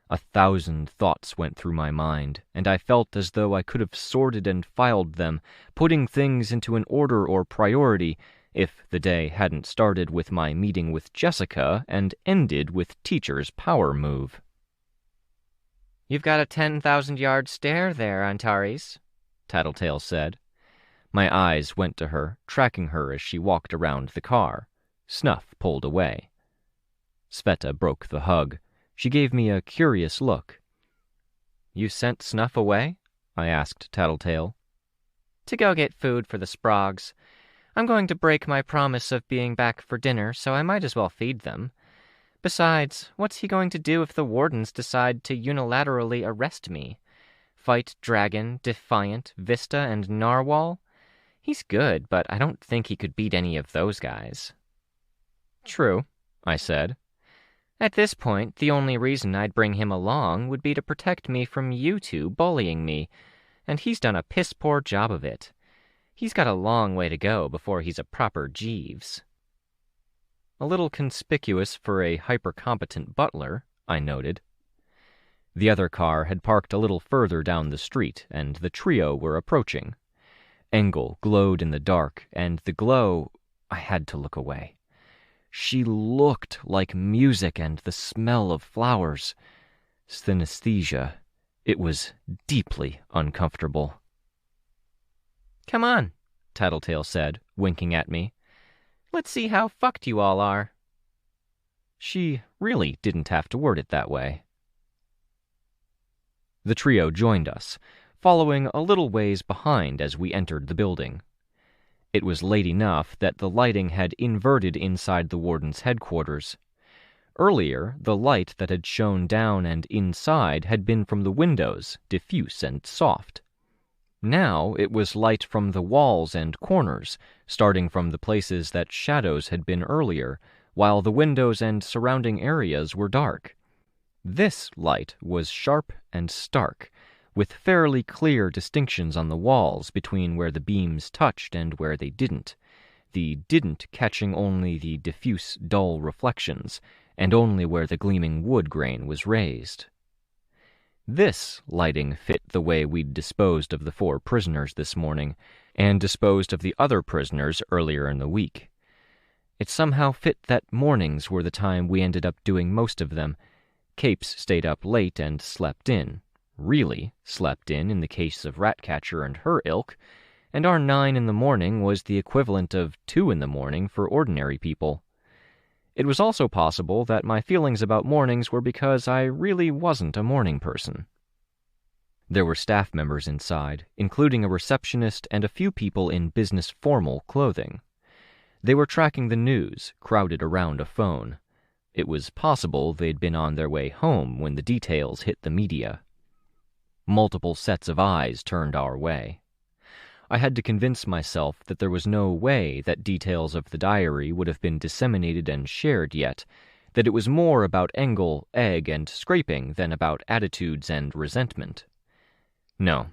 1,000 thoughts went through my mind, and I felt as though I could have sorted and filed them, putting things into an order or priority, if the day hadn't started with my meeting with Jessica and ended with Teacher's power move. You've got a 10,000-yard stare there, Antares, Tattletale said. My eyes went to her, tracking her as she walked around the car. Snuff pulled away. Sveta broke the hug. She gave me a curious look. You sent Snuff away? I asked Tattletale. To go get food for the Sprogs. I'm going to break my promise of being back for dinner, so I might as well feed them. Besides, what's he going to do if the wardens decide to unilaterally arrest me? Fight Dragon, Defiant, Vista, and Narwhal? He's good, but I don't think he could beat any of those guys. True, I said. At this point, the only reason I'd bring him along would be to protect me from you two bullying me, and he's done a piss-poor job of it. He's got a long way to go before he's a proper Jeeves. A little conspicuous for a hyper-competent butler, I noted. The other car had parked a little further down the street, and the trio were approaching. Engel glowed in the dark, and the glow... I had to look away. She looked like music and the smell of flowers. Synesthesia. It was deeply uncomfortable. Come on, Tattletale said, winking at me. Let's see how fucked you all are. She really didn't have to word it that way. The trio joined us, following a little ways behind as we entered the building. It was late enough that the lighting had inverted inside the warden's headquarters. Earlier, the light that had shone down and inside had been from the windows, diffuse and soft. Now it was light from the walls and corners, starting from the places that shadows had been earlier, while the windows and surrounding areas were dark. This light was sharp and stark, with fairly clear distinctions on the walls between where the beams touched and where they didn't, the didn't catching only the diffuse, dull reflections, and only where the gleaming wood grain was raised. This lighting fit the way we'd disposed of the 4 prisoners this morning, and disposed of the other prisoners earlier in the week. It somehow fit that mornings were the time we ended up doing most of them. Capes stayed up late and slept in. Really slept in the case of Ratcatcher and her ilk, and our 9 in the morning was the equivalent of 2 in the morning for ordinary people. It was also possible that my feelings about mornings were because I really wasn't a morning person. There were staff members inside, including a receptionist and a few people in business formal clothing. They were tracking the news, crowded around a phone. It was possible they'd been on their way home when the details hit the media. Multiple sets of eyes turned our way. I had to convince myself that there was no way that details of the diary would have been disseminated and shared yet, that it was more about Engel, Egg, and Scraping than about attitudes and resentment. No,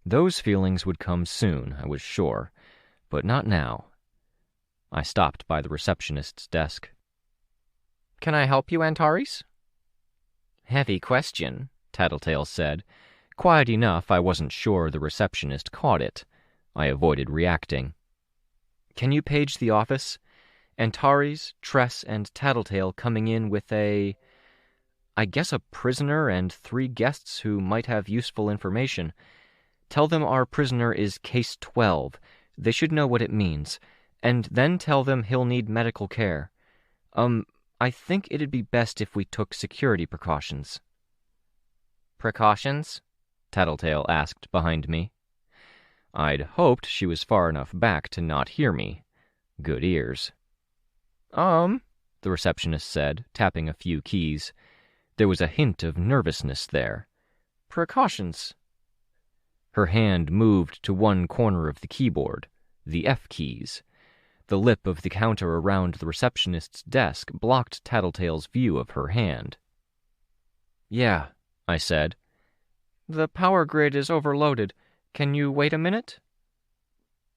those feelings would come soon, I was sure, but not now. I stopped by the receptionist's desk. "Can I help you, Antares?" "Heavy question," Tattletale said. Quiet enough I wasn't sure the receptionist caught it. I avoided reacting. "Can you page the office? Antares, Tress, and Tattletale coming in with I guess a prisoner and 3 guests who might have useful information. Tell them our prisoner is Case 12. They should know what it means. And then tell them he'll need medical care. I think it'd be best if we took security precautions." "Precautions?" Tattletale asked behind me. I'd hoped she was far enough back to not hear me. Good ears. The receptionist said, tapping a few keys. There was a hint of nervousness there. "Precautions." Her hand moved to one corner of the keyboard, the F keys. The lip of the counter around the receptionist's desk blocked Tattletale's view of her hand. "Yeah," I said. "The power grid is overloaded. Can you wait a minute?"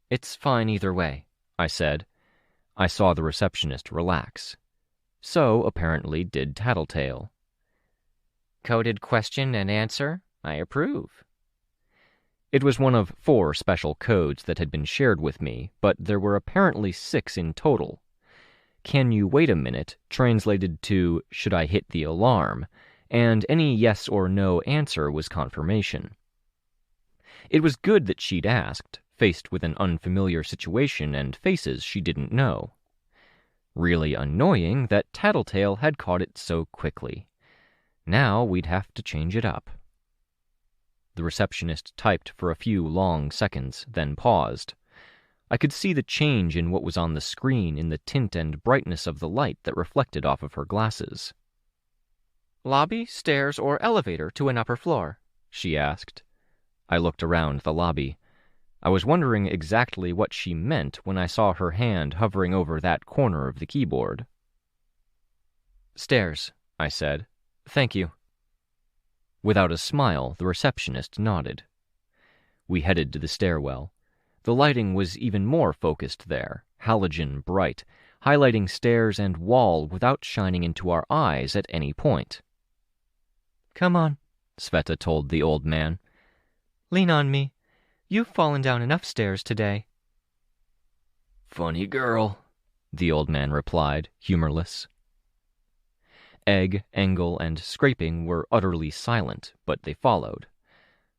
"It's fine either way," I said. I saw the receptionist relax. So, apparently, did Tattletale. "Coded question and answer? I approve." It was one of 4 special codes that had been shared with me, but there were apparently 6 in total. "Can you wait a minute?" translated to "Should I hit the alarm?" and any yes or no answer was confirmation. It was good that she'd asked, faced with an unfamiliar situation and faces she didn't know. Really annoying that Tattletale had caught it so quickly. Now we'd have to change it up. The receptionist typed for a few long seconds, then paused. I could see the change in what was on the screen in the tint and brightness of the light that reflected off of her glasses. "Lobby, stairs, or elevator to an upper floor?" she asked. I looked around the lobby. I was wondering exactly what she meant when I saw her hand hovering over that corner of the keyboard. "Stairs," I said. "Thank you." Without a smile, the receptionist nodded. We headed to the stairwell. The lighting was even more focused there, halogen bright, highlighting stairs and wall without shining into our eyes at any point. "Come on," Sveta told the old man. "Lean on me. You've fallen down enough stairs today." "Funny girl," the old man replied, humorless. Egg, Engel, and Scraping were utterly silent, but they followed.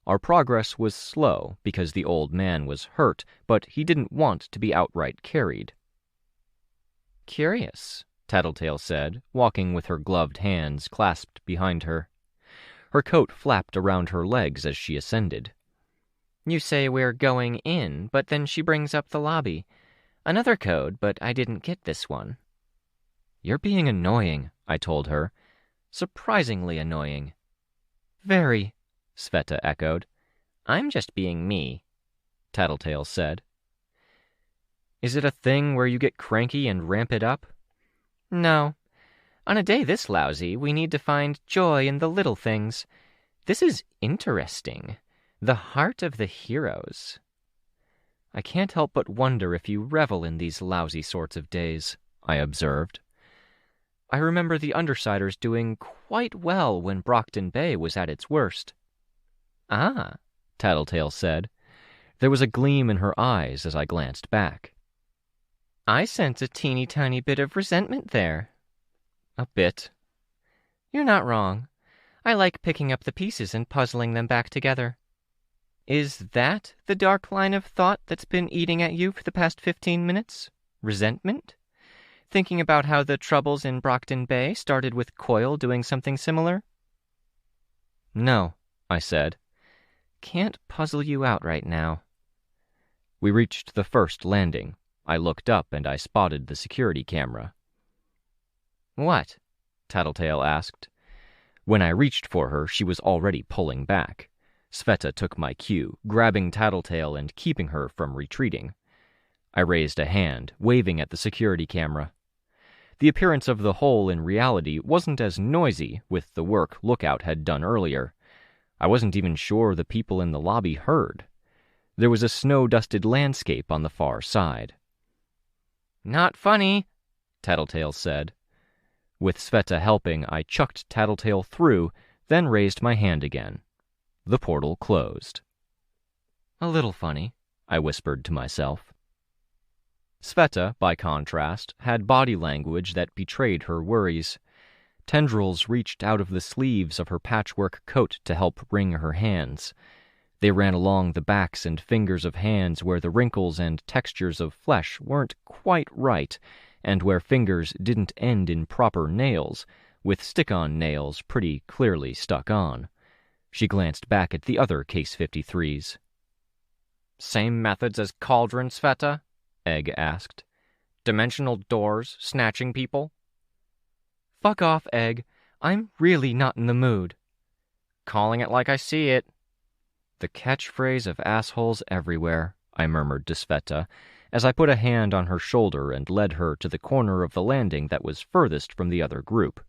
Our progress was slow because the old man was hurt, but he didn't want to be outright carried. "Curious," Tattletale said, walking with her gloved hands clasped behind her. Her coat flapped around her legs as she ascended. "You say we're going in, but then she brings up the lobby. Another code, but I didn't get this one." "You're being annoying," I told her. "Surprisingly annoying." "Very," Sveta echoed. "I'm just being me," Tattletale said. "Is it a thing where you get cranky and ramp it up?" "No. On a day this lousy, we need to find joy in the little things. This is interesting. The heart of the heroes. I can't help but wonder if you revel in these lousy sorts of days, I observed. I remember the Undersiders doing quite well when Brockton Bay was at its worst. Ah, Tattletale said. There was a gleam in her eyes as I glanced back. I sense a teeny-tiny bit of resentment there. A bit. You're not wrong. I like picking up the pieces and puzzling them back together. Is that the dark line of thought that's been eating at you for the past 15 minutes? Resentment? Thinking about how the troubles in Brockton Bay started with Coyle doing something similar? No, I said. Can't puzzle you out right now. We reached the first landing. I looked up and I spotted the security camera. What? Tattletale asked. When I reached for her, she was already pulling back. Sveta took my cue, grabbing Tattletale and keeping her from retreating. I raised a hand, waving at the security camera. The appearance of the hole in reality wasn't as noisy with the work Lookout had done earlier. I wasn't even sure the people in the lobby heard. There was a snow-dusted landscape on the far side. Not funny, Tattletale said. With Sveta helping, I chucked Tattletale through, then raised my hand again. The portal closed. A little funny, I whispered to myself. Sveta, by contrast, had body language that betrayed her worries. Tendrils reached out of the sleeves of her patchwork coat to help wring her hands. They ran along the backs and fingers of hands where the wrinkles and textures of flesh weren't quite right, and where fingers didn't end in proper nails, with stick-on nails pretty clearly stuck on. She glanced back at the other Case 53s. Same methods as Cauldron, Sveta? Egg asked. Dimensional doors, snatching people? Fuck off, Egg. I'm really not in the mood. Calling it like I see it. The catchphrase of assholes everywhere, I murmured to Sveta, as I put a hand on her shoulder and led her to the corner of the landing that was furthest from the other group.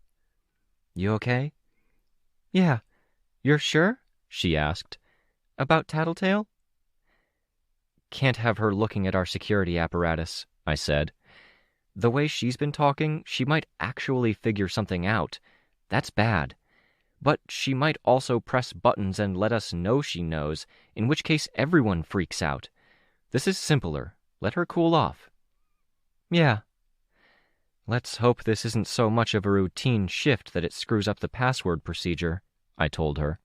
You okay? Yeah. You're sure? She asked. About Tattletale? Can't have her looking at our security apparatus, I said. The way she's been talking, she might actually figure something out. That's bad. But she might also press buttons and let us know she knows, in which case everyone freaks out. This is simpler. Let her cool off. Yeah. Let's hope this isn't so much of a routine shift that it screws up the password procedure, I told her.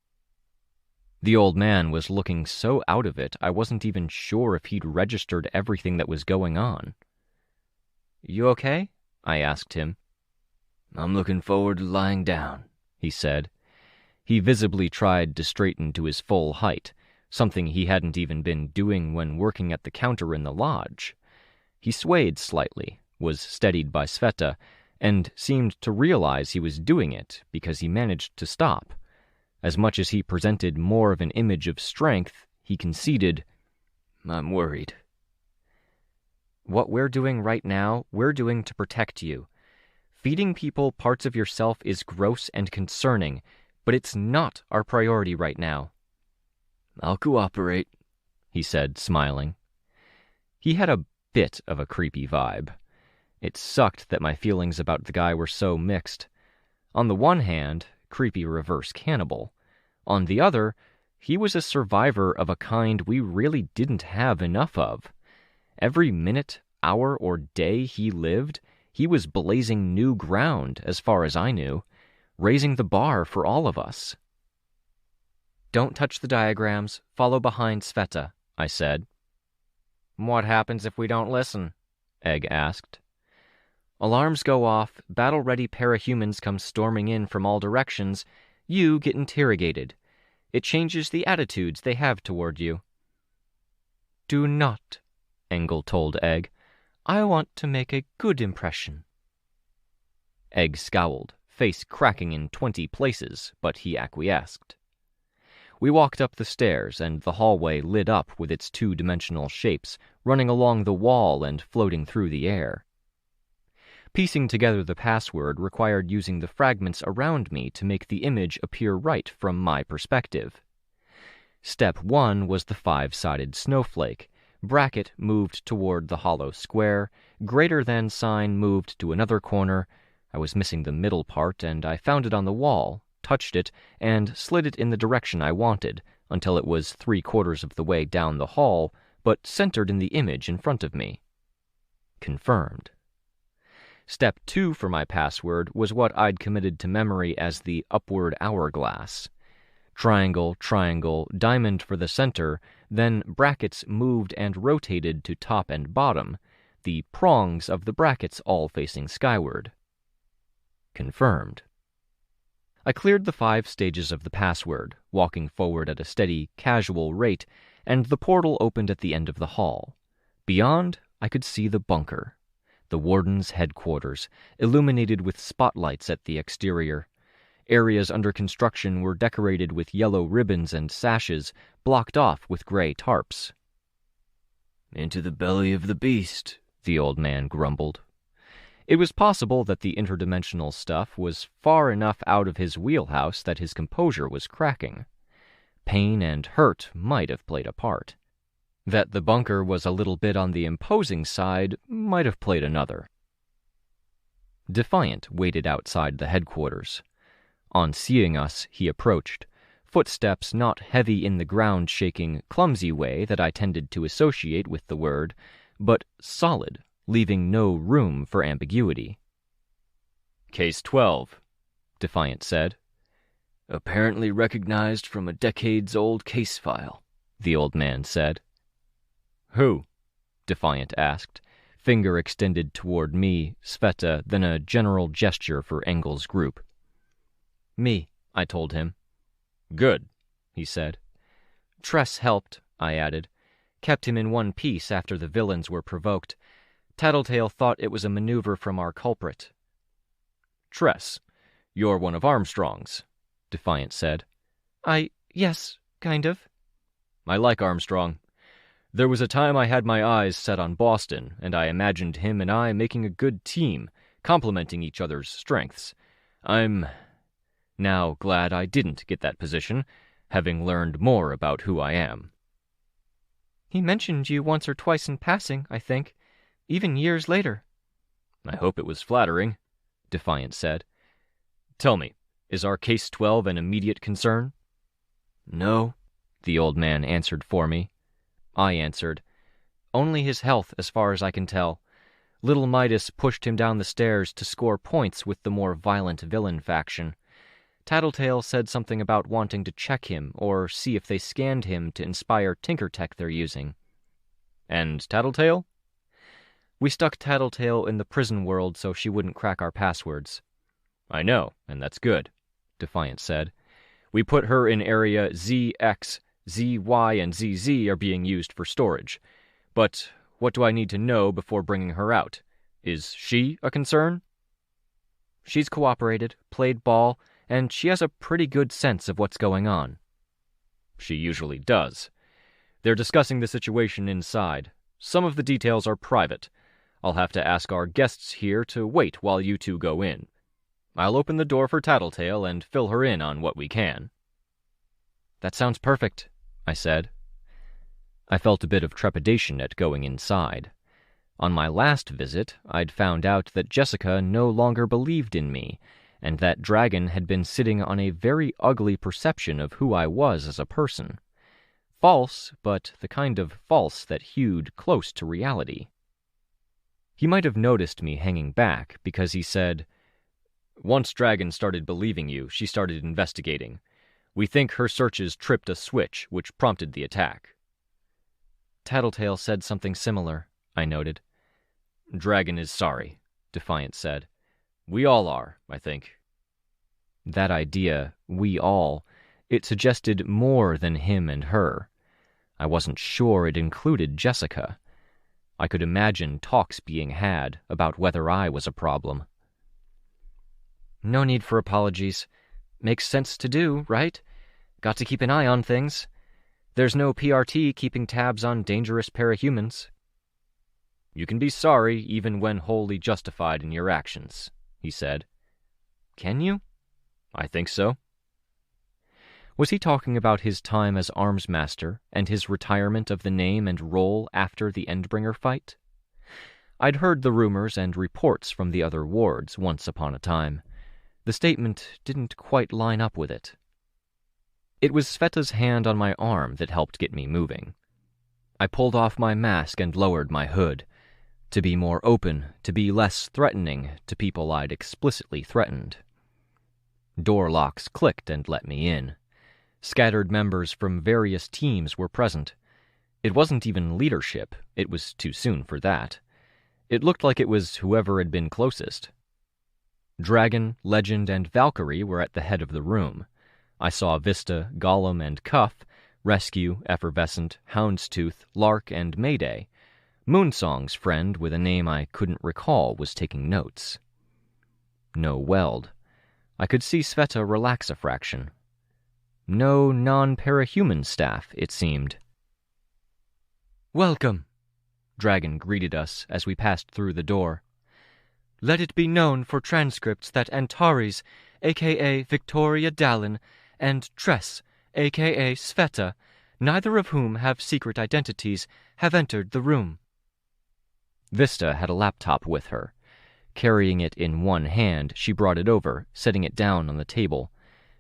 The old man was looking so out of it I wasn't even sure if he'd registered everything that was going on. You okay? I asked him. I'm looking forward to lying down, he said. He visibly tried to straighten to his full height, something he hadn't even been doing when working at the counter in the lodge. He swayed slightly, was steadied by Sveta, and seemed to realize he was doing it because he managed to stop. As much as he presented more of an image of strength, he conceded, I'm worried. What we're doing right now, we're doing to protect you. Feeding people parts of yourself is gross and concerning, but it's not our priority right now. I'll cooperate, he said, smiling. He had a bit of a creepy vibe. It sucked that my feelings about the guy were so mixed. On the one hand, creepy reverse cannibal. On the other, he was a survivor of a kind we really didn't have enough of. Every minute, hour, or day he lived, he was blazing new ground, as far as I knew, raising the bar for all of us. Don't touch the diagrams. Follow behind Sveta, I said. What happens if we don't listen? Egg asked. Alarms go off, battle-ready parahumans come storming in from all directions, you get interrogated. It changes the attitudes they have toward you. Do not, Engel told Egg. I want to make a good impression. Egg scowled, face cracking in 20 places, but he acquiesced. We walked up the stairs, and the hallway lit up with its two-dimensional shapes, running along the wall and floating through the air. Piecing together the password required using the fragments around me to make the image appear right from my perspective. Step 1 was the 5-sided snowflake. Bracket moved toward the hollow square. Greater than sign moved to another corner. I was missing the middle part, and I found it on the wall, touched it, and slid it in the direction I wanted, until it was 3/4 of the way down the hall, but centered in the image in front of me. Confirmed. Step 2 for my password was what I'd committed to memory as the upward hourglass. Triangle, triangle, diamond for the center, then brackets moved and rotated to top and bottom, the prongs of the brackets all facing skyward. Confirmed. I cleared the 5 stages of the password, walking forward at a steady, casual rate, and the portal opened at the end of the hall. Beyond, I could see the bunker, the warden's headquarters, illuminated with spotlights at the exterior. Areas under construction were decorated with yellow ribbons and sashes, blocked off with gray tarps. "Into the belly of the beast," the old man grumbled. It was possible that the interdimensional stuff was far enough out of his wheelhouse that his composure was cracking. Pain and hurt might have played a part. That the bunker was a little bit on the imposing side might have played another. Defiant waited outside the headquarters. On seeing us, he approached, footsteps not heavy in the ground-shaking, clumsy way that I tended to associate with the word, but solid, leaving no room for ambiguity. "Case 12, Defiant said. "Apparently recognized from a decades-old case file," the old man said. "Who?" Defiant asked, finger extended toward me, Sveta, then a general gesture for Engel's group. "Me," I told him. "Good," he said. "Tress helped," I added. "Kept him in one piece after the villains were provoked. Tattletale thought it was a maneuver from our culprit." "Tress, you're one of Armstrong's," Defiant said. Yes, kind of." "I like Armstrong. There was a time I had my eyes set on Boston, and I imagined him and I making a good team, complementing each other's strengths. I'm now glad I didn't get that position, having learned more about who I am." "He mentioned you once or twice in passing, I think, even years later." "I hope it was flattering," Defiant said. "Tell me, is our Case 12 an immediate concern?" "No," the old man answered for me. I answered, "Only his health, as far as I can tell. Little Midas pushed him down the stairs to score points with the more violent villain faction. Tattletale said something about wanting to check him or see if they scanned him to inspire Tinker Tech they're using." "And Tattletale?" "We stuck Tattletale in the prison world so she wouldn't crack our passwords." "I know, and that's good," Defiant said. "We put her in area ZX, ZY, and ZZ are being used for storage. But what do I need to know before bringing her out? Is she a concern?" "She's cooperated, played ball, and she has a pretty good sense of what's going on." "She usually does. They're discussing the situation inside. Some of the details are private. I'll have to ask our guests here to wait while you two go in. I'll open the door for Tattletale and fill her in on what we can." "That sounds perfect," I said. I felt a bit of trepidation at going inside. On my last visit, I'd found out that Jessica no longer believed in me, and that Dragon had been sitting on a very ugly perception of who I was as a person. False, but the kind of false that hewed close to reality. He might have noticed me hanging back because he said, "Once Dragon started believing you, she started investigating. We think her searches tripped a switch, which prompted the attack." "Tattletale said something similar," I noted. "Dragon is sorry," Defiant said. "We all are, I think." That idea, we all, it suggested more than him and her. I wasn't sure it included Jessica. I could imagine talks being had about whether I was a problem. "No need for apologies. Makes sense to do, right? Got to keep an eye on things. There's no PRT keeping tabs on dangerous parahumans." You can be sorry even when wholly justified in your actions, he said. Can you? I think so. Was he talking about his time as arms master and his retirement of the name and role after the Endbringer fight? I'd heard the rumors and reports from the other wards once upon a time. The statement didn't quite line up with it. It was Sveta's hand on my arm that helped get me moving. I pulled off my mask and lowered my hood, to be more open, to be less threatening to people I'd explicitly threatened. Door locks clicked and let me in. Scattered members from various teams were present. It wasn't even leadership, it was too soon for that. It looked like it was whoever had been closest. Dragon, Legend, and Valkyrie were at the head of the room. I saw Vista, Gollum, and Cuff, Rescue, Effervescent, Houndstooth, Lark, and Mayday. Moonsong's friend with a name I couldn't recall was taking notes. No Weld. I could see Sveta relax a fraction. No non-parahuman staff, it seemed. Welcome, Dragon greeted us as we passed through the door. Let it be known for transcripts that Antares, a.k.a. Victoria Dallin, and Tress, a.k.a. Sveta, neither of whom have secret identities, have entered the room. Vista had a laptop with her. Carrying it in one hand, she brought it over, setting it down on the table.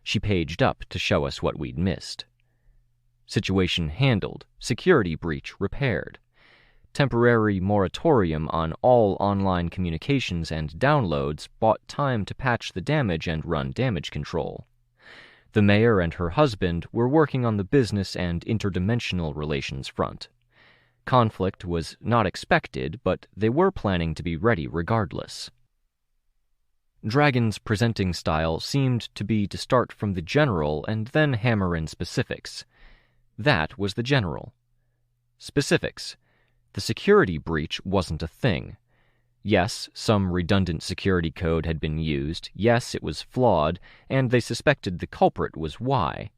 She paged up to show us what we'd missed. Situation handled, security breach repaired. Temporary moratorium on all online communications and downloads bought time to patch the damage and run damage control. The mayor and her husband were working on the business and interdimensional relations front. Conflict was not expected, but they were planning to be ready regardless. Dragon's presenting style seemed to be to start from the general and then hammer in specifics. That was the general. Specifics. The security breach wasn't a thing. Yes, some redundant security code had been used. Yes, it was flawed, and they suspected the culprit was Y.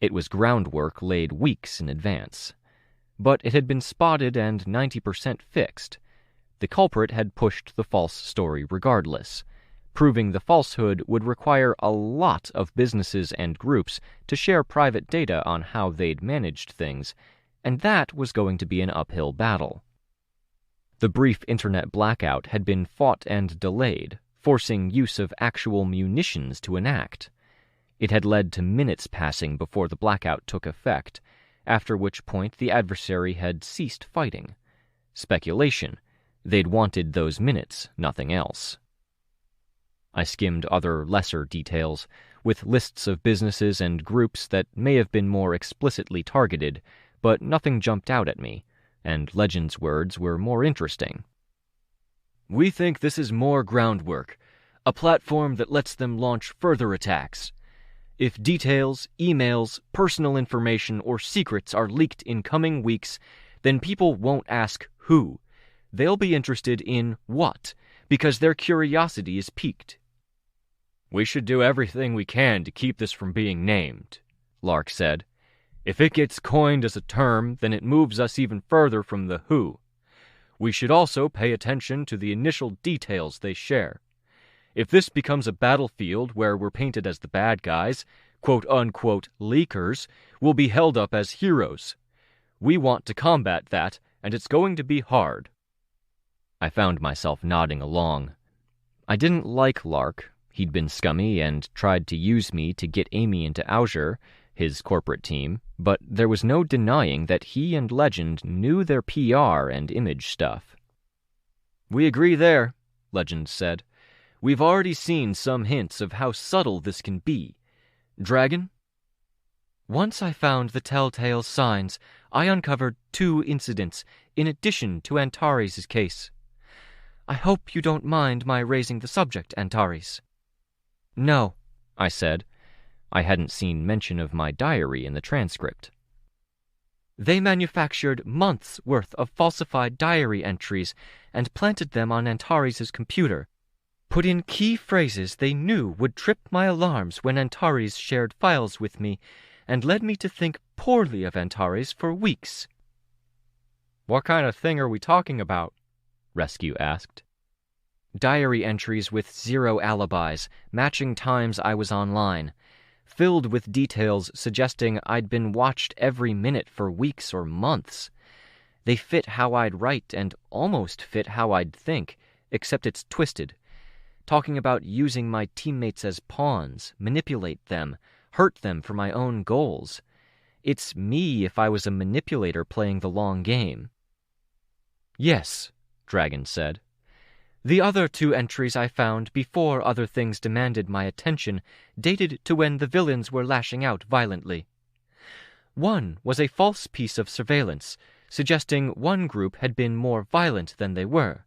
It was groundwork laid weeks in advance. But it had been spotted and 90% fixed. The culprit had pushed the false story regardless. Proving the falsehood would require a lot of businesses and groups to share private data on how they'd managed things, and that was going to be an uphill battle. The brief internet blackout had been fought and delayed, forcing use of actual munitions to enact. It had led to minutes passing before the blackout took effect, after which point the adversary had ceased fighting. Speculation. They'd wanted those minutes, nothing else. I skimmed other lesser details, with lists of businesses and groups that may have been more explicitly targeted, but nothing jumped out at me, and Legend's words were more interesting. We think this is more groundwork, a platform that lets them launch further attacks. If details, emails, personal information, or secrets are leaked in coming weeks, then people won't ask who. They'll be interested in what, because their curiosity is piqued. We should do everything we can to keep this from being named, Lark said. If it gets coined as a term, then it moves us even further from the who. We should also pay attention to the initial details they share. If this becomes a battlefield where we're painted as the bad guys, quote-unquote leakers, we'll be held up as heroes. We want to combat that, and it's going to be hard. I found myself nodding along. I didn't like Lark. He'd been scummy and tried to use me to get Amy into Azure, his corporate team, but there was no denying that he and Legend knew their PR and image stuff. We agree there, Legend said. We've already seen some hints of how subtle this can be. Dragon? Once I found the telltale signs, I uncovered 2 incidents in addition to Antares' case. I hope you don't mind my raising the subject, Antares. No, I said. I hadn't seen mention of my diary in the transcript. They manufactured months' worth of falsified diary entries and planted them on Antares' computer. Put in key phrases they knew would trip my alarms when Antares shared files with me, and led me to think poorly of Antares for weeks. What kind of thing are we talking about? Rescue asked. Diary entries with 0 alibis, matching times I was online, filled with details suggesting I'd been watched every minute for weeks or months. They fit how I'd write and almost fit how I'd think, except it's twisted. Talking about using my teammates as pawns, manipulate them, hurt them for my own goals. It's me if I was a manipulator playing the long game. Yes, Dragon said. The other 2 entries I found before other things demanded my attention dated to when the villains were lashing out violently. One was a false piece of surveillance, suggesting one group had been more violent than they were.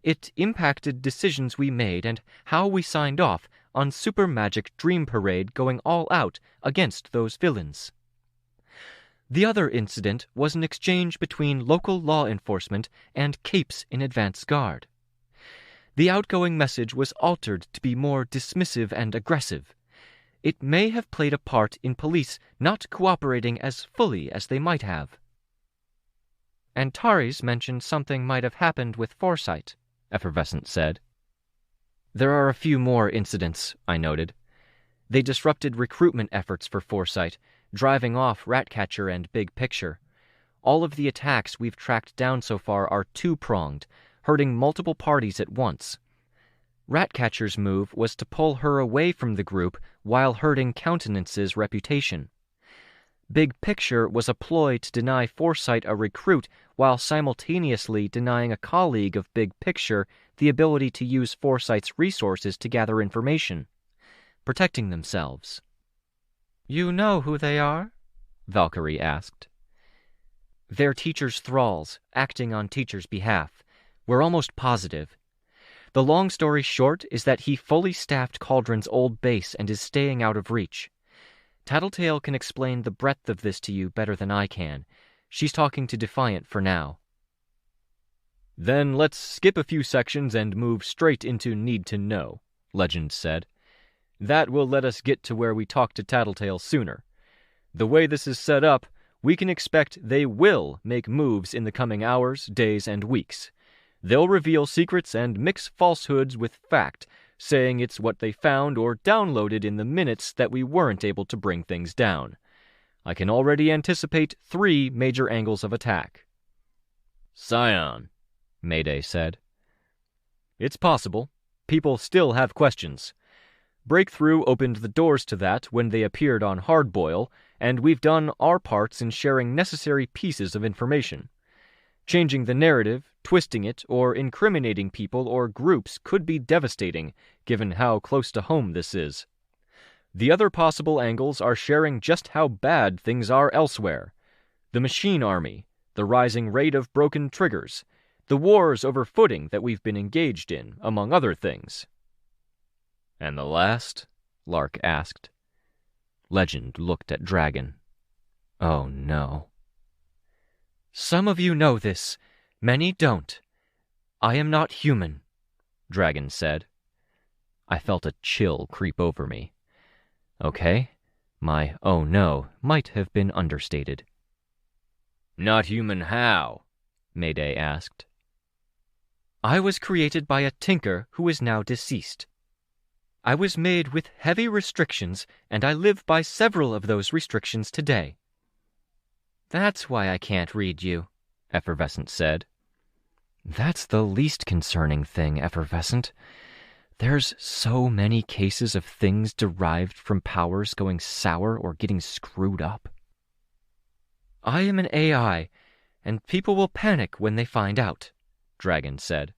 It impacted decisions we made and how we signed off on Super Magic Dream Parade going all out against those villains. The other incident was an exchange between local law enforcement and capes in advance guard. The outgoing message was altered to be more dismissive and aggressive. It may have played a part in police not cooperating as fully as they might have. Antares mentioned something might have happened with Foresight, Effervescent said. There are a few more incidents, I noted. They disrupted recruitment efforts for Foresight, driving off Ratcatcher and Big Picture. All of the attacks we've tracked down so far are 2-pronged, hurting multiple parties at once. Ratcatcher's move was to pull her away from the group while hurting Countenance's reputation. Big Picture was a ploy to deny Foresight a recruit while simultaneously denying a colleague of Big Picture the ability to use Foresight's resources to gather information, protecting themselves. "You know who they are?" Valkyrie asked. "They're Teacher's thralls, acting on Teacher's behalf. We're almost positive. The long story short is that he fully staffed Cauldron's old base and is staying out of reach. Tattletale can explain the breadth of this to you better than I can. She's talking to Defiant for now." "Then let's skip a few sections and move straight into Need to Know," Legend said. "That will let us get to where we talk to Tattletale sooner. The way this is set up, we can expect they will make moves in the coming hours, days, and weeks. They'll reveal secrets and mix falsehoods with fact, saying it's what they found or downloaded in the minutes that we weren't able to bring things down. I can already anticipate 3 major angles of attack." "Scion," Mayday said. "It's possible. People still have questions. Breakthrough opened the doors to that when they appeared on Hardboil, and we've done our parts in sharing necessary pieces of information. Changing the narrative, twisting it, or incriminating people or groups could be devastating, given how close to home this is. The other possible angles are sharing just how bad things are elsewhere. The machine army, the rising rate of broken triggers, the wars over footing that we've been engaged in, among other things." "And the last?" Lark asked. Legend looked at Dragon. Oh no. "Some of you know this. Many don't. I am not human," Dragon said. I felt a chill creep over me. Okay, my "oh no" might have been understated. "Not human how?" Mayday asked. "I was created by a tinker who is now deceased. I was made with heavy restrictions, and I live by several of those restrictions today." "That's why I can't read you," Effervescent said. "That's the least concerning thing, Effervescent. There's so many cases of things derived from powers going sour or getting screwed up." "I am an AI, and people will panic when they find out," Dragon said.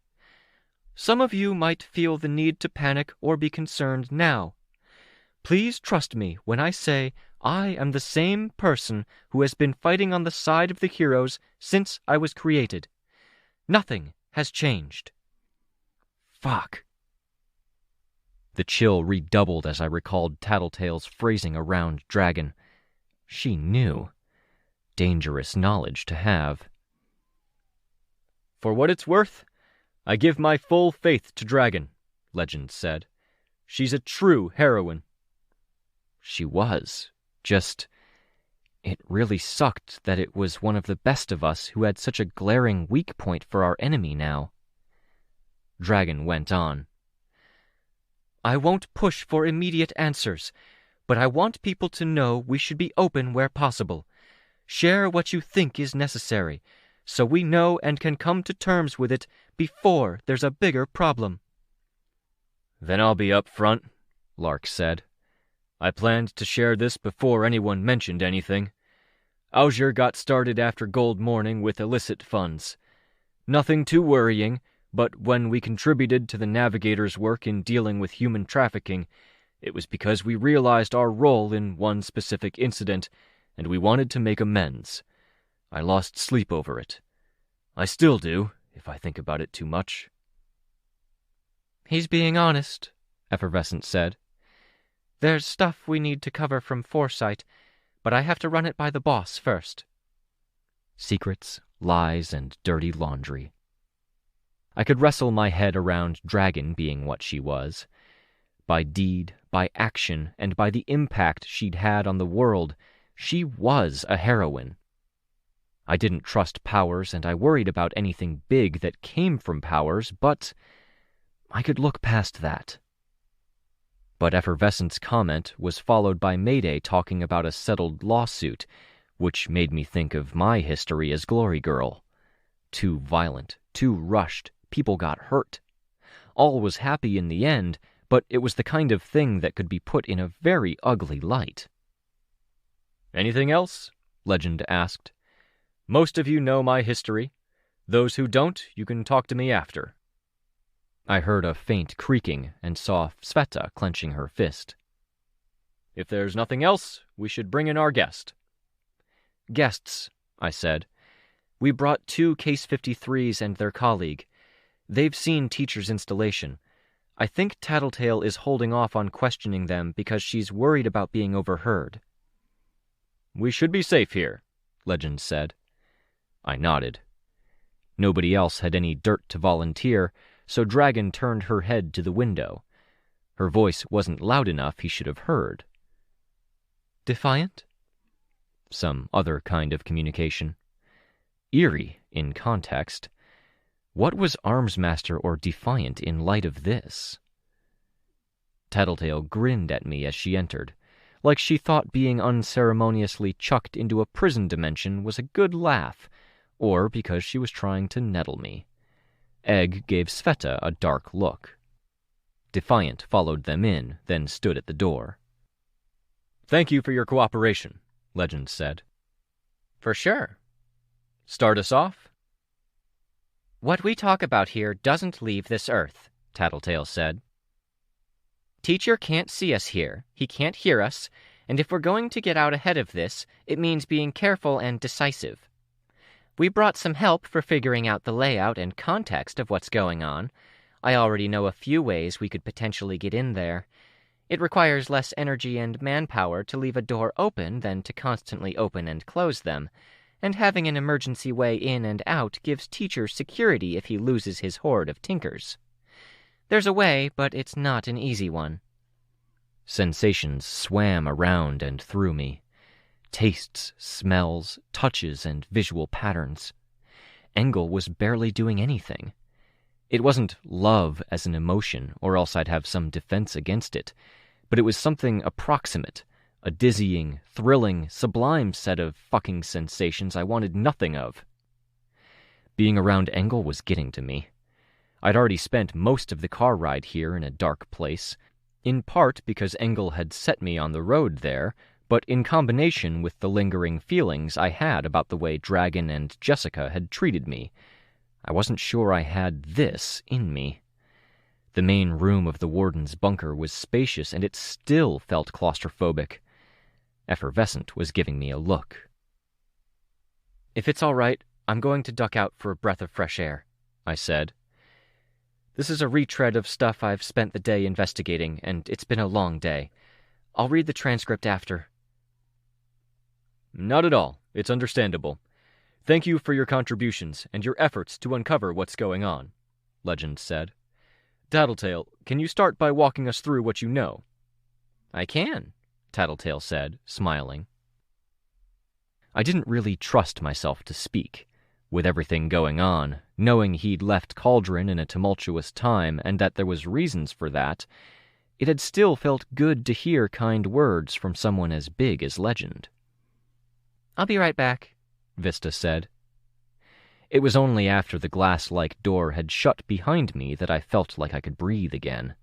"Some of you might feel the need to panic or be concerned now. Please trust me when I say I am the same person who has been fighting on the side of the heroes since I was created. Nothing has changed." Fuck. The chill redoubled as I recalled Tattletale's phrasing around Dragon. She knew. Dangerous knowledge to have. "For what it's worth, I give my full faith to Dragon," Legend said. "She's a true heroine." She was. Just, it really sucked that it was one of the best of us who had such a glaring weak point for our enemy now. Dragon went on. I won't push for immediate answers, but I want people to know we should be open where possible. Share what you think is necessary, so we know and can come to terms with it before there's a bigger problem. Then I'll be up front, Lark said. I planned to share this before anyone mentioned anything. Auger got started after Gold Morning with illicit funds. Nothing too worrying, but when we contributed to the Navigator's work in dealing with human trafficking, it was because we realized our role in one specific incident, and we wanted to make amends. I lost sleep over it. I still do, if I think about it too much. He's being honest, Effervescent said. There's stuff we need to cover from Foresight, but I have to run it by the boss first. Secrets, lies, and dirty laundry. I could wrestle my head around Dragon being what she was. By deed, by action, and by the impact she'd had on the world, she was a heroine. I didn't trust Powers, and I worried about anything big that came from Powers, but I could look past that. But Effervescent's comment was followed by Mayday talking about a settled lawsuit, which made me think of my history as Glory Girl. Too violent, too rushed, people got hurt. All was happy in the end, but it was the kind of thing that could be put in a very ugly light. Anything else? Legend asked. Most of you know my history. Those who don't, you can talk to me after. I heard a faint creaking and saw Sveta clenching her fist. If there's nothing else, we should bring in our guest. Guests, I said. We brought 2 Case 53s and their colleague. They've seen Teacher's installation. I think Tattletale is holding off on questioning them because she's worried about being overheard. We should be safe here, Legend said. I nodded. Nobody else had any dirt to volunteer, so Dragon turned her head to the window. Her voice wasn't loud enough he should have heard. Defiant? Some other kind of communication. Eerie in context. What was Armsmaster or Defiant in light of this? Tattletale grinned at me as she entered, like she thought being unceremoniously chucked into a prison dimension was a good laugh, or because she was trying to nettle me. Egg gave Sveta a dark look. Defiant followed them in, then stood at the door. Thank you for your cooperation, Legend said. For sure. Start us off? What we talk about here doesn't leave this earth, Tattletale said. Teacher can't see us here, he can't hear us, and if we're going to get out ahead of this, it means being careful and decisive. We brought some help for figuring out the layout and context of what's going on. I already know a few ways we could potentially get in there. It requires less energy and manpower to leave a door open than to constantly open and close them, and having an emergency way in and out gives Teacher security if he loses his horde of Tinkers. There's a way, but it's not an easy one. Sensations swam around and through me. Tastes, smells, touches, and visual patterns. Engel was barely doing anything. It wasn't love as an emotion, or else I'd have some defense against it, but it was something approximate, a dizzying, thrilling, sublime set of fucking sensations I wanted nothing of. Being around Engel was getting to me. I'd already spent most of the car ride here in a dark place, in part because Engel had set me on the road there, but in combination with the lingering feelings I had about the way Dragon and Jessica had treated me. I wasn't sure I had this in me. The main room of the warden's bunker was spacious, and it still felt claustrophobic. Effervescent was giving me a look. If it's all right, I'm going to duck out for a breath of fresh air, I said. This is a retread of stuff I've spent the day investigating, and it's been a long day. I'll read the transcript after. Not at all. It's understandable. Thank you for your contributions and your efforts to uncover what's going on, Legend said. Tattletale, can you start by walking us through what you know? I can, Tattletale said, smiling. I didn't really trust myself to speak. With everything going on, knowing he'd left Cauldron in a tumultuous time and that there was reasons for that, it had still felt good to hear kind words from someone as big as Legend. "I'll be right back," Vista said. It was only after the glass-like door had shut behind me that I felt like I could breathe again.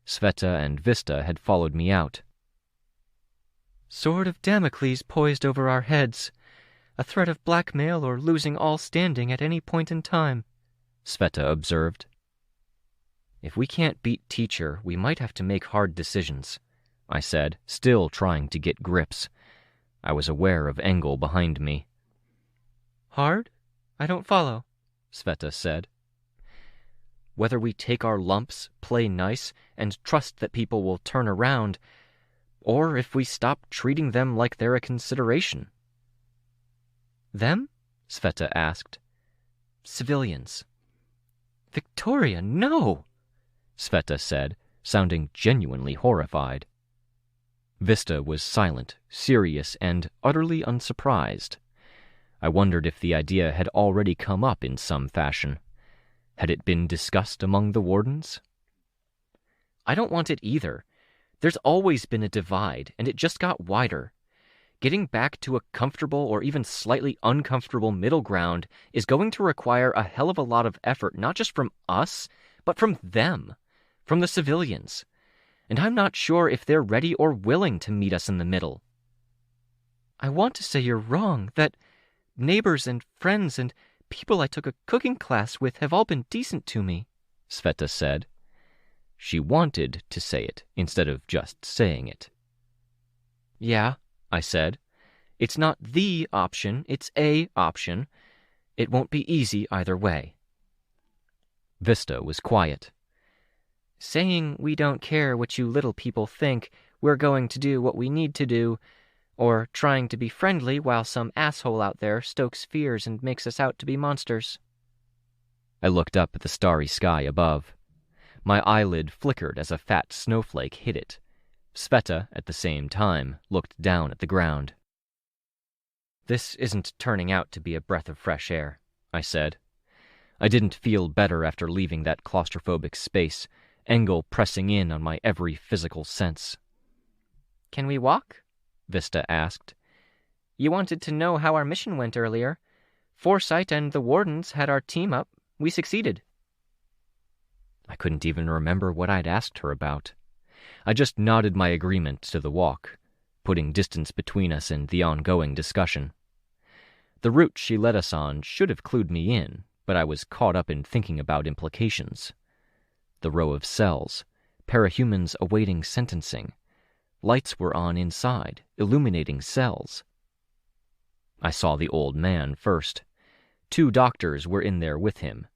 Sveta and Vista had followed me out. "Sword of Damocles poised over our heads. A threat of blackmail or losing all standing at any point in time," Sveta observed. If we can't beat Teacher, we might have to make hard decisions, I said, still trying to get grips. I was aware of Engel behind me. "Hard? I don't follow," Sveta said. Whether we take our lumps, play nice, and trust that people will turn around, or if we stop treating them like they're a consideration. "Them?" Sveta asked. Civilians. "Victoria, no!" Sveta said, sounding genuinely horrified. Vista was silent, serious, and utterly unsurprised. I wondered if the idea had already come up in some fashion. Had it been discussed among the wardens? "I don't want it either. There's always been a divide, and it just got wider. Getting back to a comfortable or even slightly uncomfortable middle ground is going to require a hell of a lot of effort, not just from us, but from them, from the civilians. And I'm not sure if they're ready or willing to meet us in the middle." "I want to say you're wrong, that neighbors and friends and people I took a cooking class with have all been decent to me," Sveta said. She wanted to say it instead of just saying it. "Yeah," I said. "It's not the option, it's a option. It won't be easy either way." Vista was quiet. "Saying we don't care what you little people think, we're going to do what we need to do, or trying to be friendly while some asshole out there stokes fears and makes us out to be monsters." I looked up at the starry sky above. My eyelid flickered as a fat snowflake hit it. Sveta, at the same time, looked down at the ground. "This isn't turning out to be a breath of fresh air," I said. I didn't feel better after leaving that claustrophobic space, Engel pressing in on my every physical sense. "Can we walk?" Vista asked. "You wanted to know how our mission went earlier. Foresight and the Wardens had our team up. We succeeded." I couldn't even remember what I'd asked her about. I just nodded my agreement to the walk, putting distance between us and the ongoing discussion. The route she led us on should have clued me in, but I was caught up in thinking about implications. The row of cells, parahumans awaiting sentencing. Lights were on inside, illuminating cells. I saw the old man first. 2 doctors were in there with him.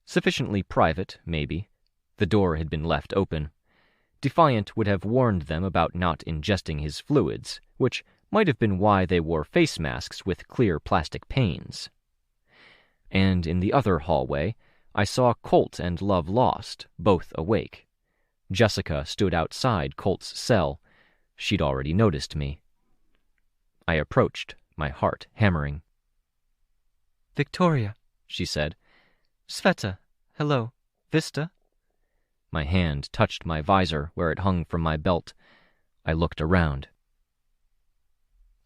Sufficiently private, maybe. The door had been left open. Defiant would have warned them about not ingesting his fluids, which might have been why they wore face masks with clear plastic panes. And in the other hallway, I saw Colt and Love Lost, both awake. Jessica stood outside Colt's cell. She'd already noticed me. I approached, my heart hammering. "Victoria," she said. "Sveta, hello. Vista?" My hand touched my visor where it hung from my belt. I looked around.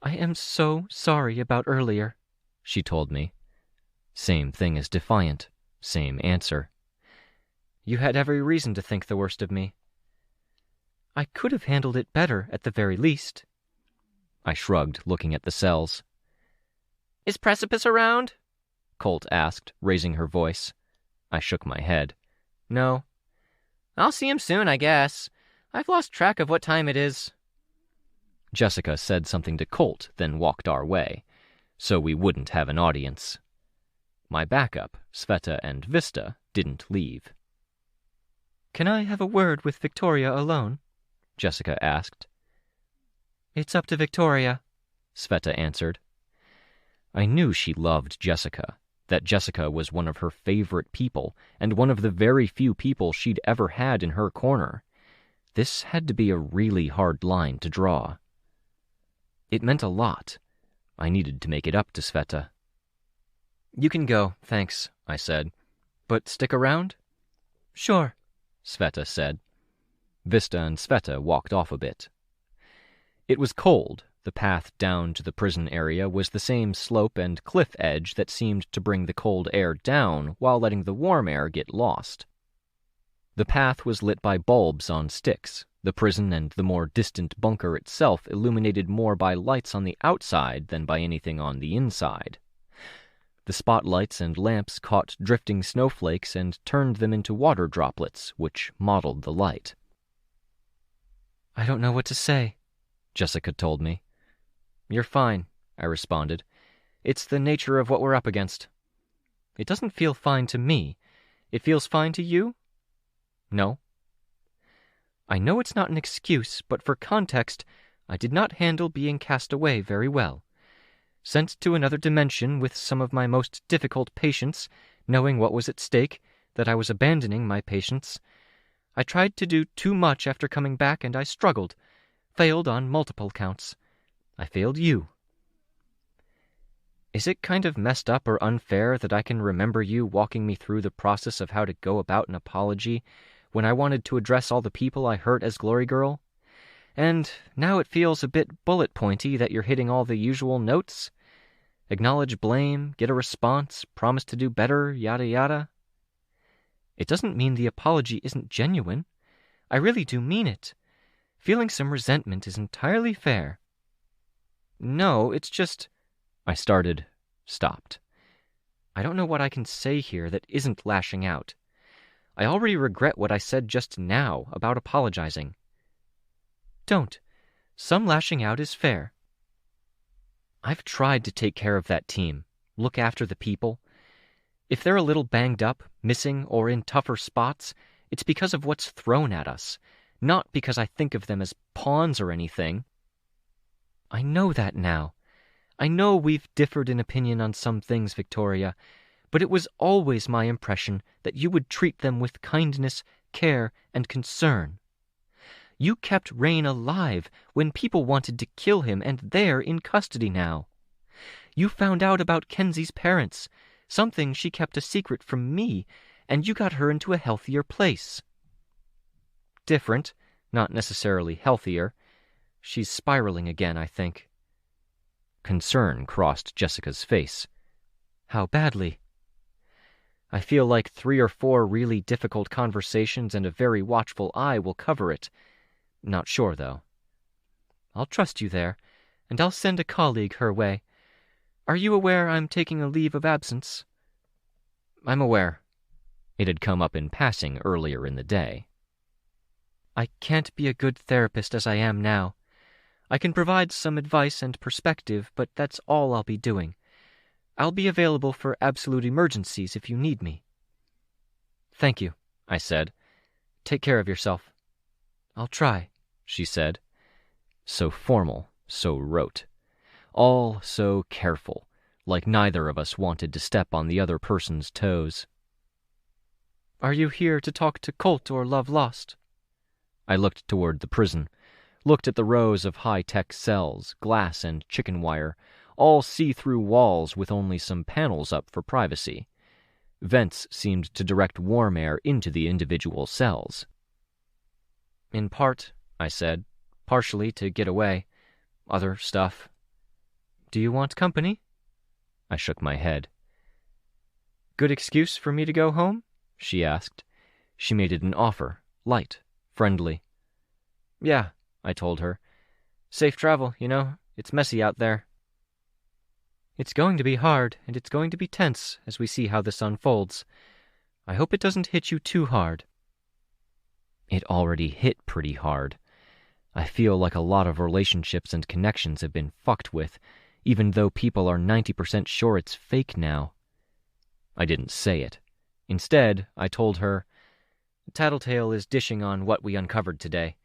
"I am so sorry about earlier," she told me. Same thing as Defiant. Same answer. "You had every reason to think the worst of me." "I could have handled it better, at the very least." I shrugged, looking at the cells. "Is Precipice around?" Colt asked, raising her voice. I shook my head. "No." "I'll see him soon, I guess. I've lost track of what time it is." Jessica said something to Colt, then walked our way, so we wouldn't have an audience. My backup, Sveta and Vista, didn't leave. "Can I have a word with Victoria alone?" Jessica asked. "It's up to Victoria," Sveta answered. I knew she loved Jessica, that Jessica was one of her favorite people, and one of the very few people she'd ever had in her corner. This had to be a really hard line to draw. It meant a lot. I needed to make it up to Sveta. You can go, thanks, I said. But stick around? Sure, Sveta said. Vista and Sveta walked off a bit. It was cold. The path down to the prison area was the same slope and cliff edge that seemed to bring the cold air down while letting the warm air get lost. The path was lit by bulbs on sticks. The prison and the more distant bunker itself illuminated more by lights on the outside than by anything on the inside. The spotlights and lamps caught drifting snowflakes and turned them into water droplets, which mottled the light. I don't know what to say, Jessica told me. You're fine, I responded. It's the nature of what we're up against. It doesn't feel fine to me. It feels fine to you? No. I know it's not an excuse, but for context, I did not handle being cast away very well. Sent to another dimension with some of my most difficult patients, knowing what was at stake, that I was abandoning my patients. I tried to do too much after coming back, and I struggled. Failed on multiple counts. I failed you. Is it kind of messed up or unfair that I can remember you walking me through the process of how to go about an apology when I wanted to address all the people I hurt as Glory Girl? And now it feels a bit bullet-pointy that you're hitting all the usual notes? Acknowledge blame, get a response, promise to do better, yada yada. It doesn't mean the apology isn't genuine. I really do mean it. Feeling some resentment is entirely fair. No, it's just... I started, stopped. I don't know what I can say here that isn't lashing out. I already regret what I said just now about apologizing. Don't. Some lashing out is fair. I've tried to take care of that team, look after the people. If they're a little banged up, missing, or in tougher spots, it's because of what's thrown at us, not because I think of them as pawns or anything. I know that now. I know we've differed in opinion on some things, Victoria, but it was always my impression that you would treat them with kindness, care, and concern. You kept Rain alive when people wanted to kill him, and they're in custody now. You found out about Kenzie's parents, something she kept a secret from me, and you got her into a healthier place. Different, not necessarily healthier. She's spiraling again, I think. Concern crossed Jessica's face. How badly? I feel like 3 or 4 really difficult conversations and a very watchful eye will cover it. Not sure, though. I'll trust you there, and I'll send a colleague her way. Are you aware I'm taking a leave of absence? I'm aware. It had come up in passing earlier in the day. I can't be a good therapist as I am now. I can provide some advice and perspective, but that's all I'll be doing. I'll be available for absolute emergencies if you need me. Thank you, I said. Take care of yourself. I'll try, she said. So formal, so rote. All so careful, like neither of us wanted to step on the other person's toes. Are you here to talk to Colt or Love Lost? I looked toward the prison, looked at the rows of high-tech cells, glass and chicken wire, all see-through walls with only some panels up for privacy. Vents seemed to direct warm air into the individual cells. In part, I said, partially to get away. Other stuff. Do you want company? I shook my head. Good excuse for me to go home? She asked. She made it an offer, light, friendly. Yeah, I told her. Safe travel, you know. It's messy out there. It's going to be hard, and it's going to be tense as we see how this unfolds. I hope it doesn't hit you too hard. It already hit pretty hard. I feel like a lot of relationships and connections have been fucked with, even though people are 90% sure it's fake now. I didn't say it. Instead, I told her, Tattletale is dishing on what we uncovered today.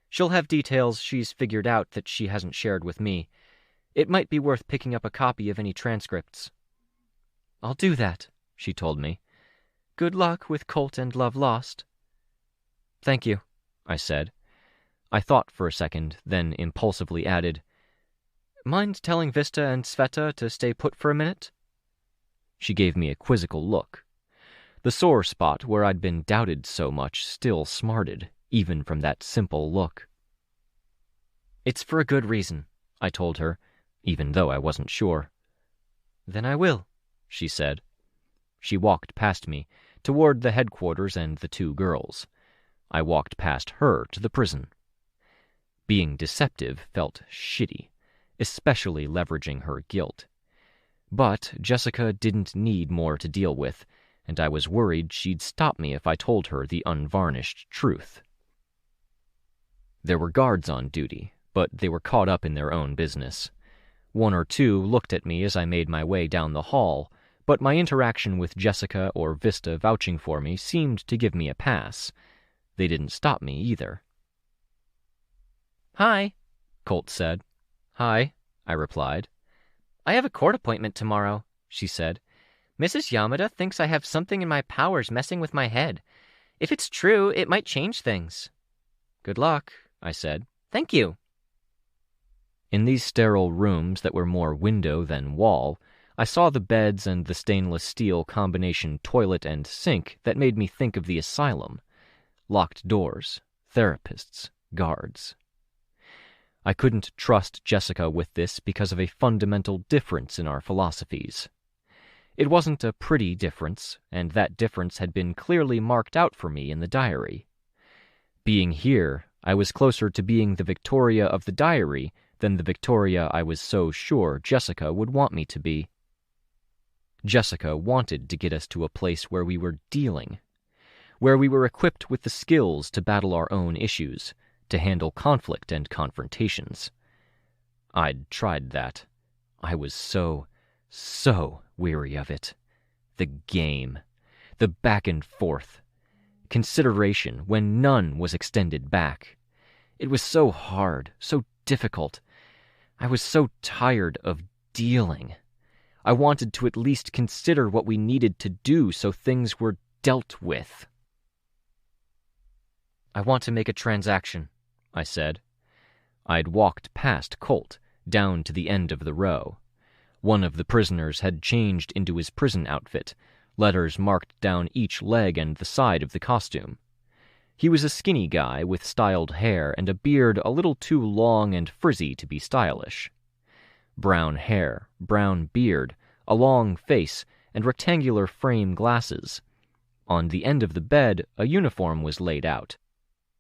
She'll have details she's figured out that she hasn't shared with me. It might be worth picking up a copy of any transcripts. I'll do that, she told me. Good luck with Colt and Love Lost. Thank you, I said. I thought for a second, then impulsively added, Mind telling Vista and Sveta to stay put for a minute? She gave me a quizzical look. The sore spot where I'd been doubted so much still smarted, even from that simple look. It's for a good reason, I told her, even though I wasn't sure. Then I will, she said. She walked past me, toward the headquarters and the two girls. I walked past her to the prison. Being deceptive felt shitty, especially leveraging her guilt. But Jessica didn't need more to deal with, and I was worried she'd stop me if I told her the unvarnished truth. There were guards on duty, but they were caught up in their own business. One or two looked at me as I made my way down the hall, but my interaction with Jessica or Vista vouching for me seemed to give me a pass. They didn't stop me either. Hi, Colt said. Hi, I replied. I have a court appointment tomorrow, she said. Mrs. Yamada thinks I have something in my powers messing with my head. If it's true, it might change things. Good luck, I said. Thank you. In these sterile rooms that were more window than wall, I saw the beds and the stainless steel combination toilet and sink that made me think of the asylum. Locked doors, therapists, guards. I couldn't trust Jessica with this because of a fundamental difference in our philosophies. It wasn't a pretty difference, and that difference had been clearly marked out for me in the diary. Being here, I was closer to being the Victoria of the diary than the Victoria I was so sure Jessica would want me to be. Jessica wanted to get us to a place where we were dealing, where we were equipped with the skills to battle our own issues, to handle conflict and confrontations. I'd tried that. I was so weary of it. The game. The back and forth. Consideration when none was extended back. It was so hard, so difficult. I was so tired of dealing. I wanted to at least consider what we needed to do so things were dealt with. I want to make a transaction, I said. I'd walked past Colt, down to the end of the row. One of the prisoners had changed into his prison outfit, letters marked down each leg and the side of the costume. He was a skinny guy with styled hair and a beard a little too long and frizzy to be stylish. Brown hair, brown beard, a long face, and rectangular frame glasses. On the end of the bed, a uniform was laid out.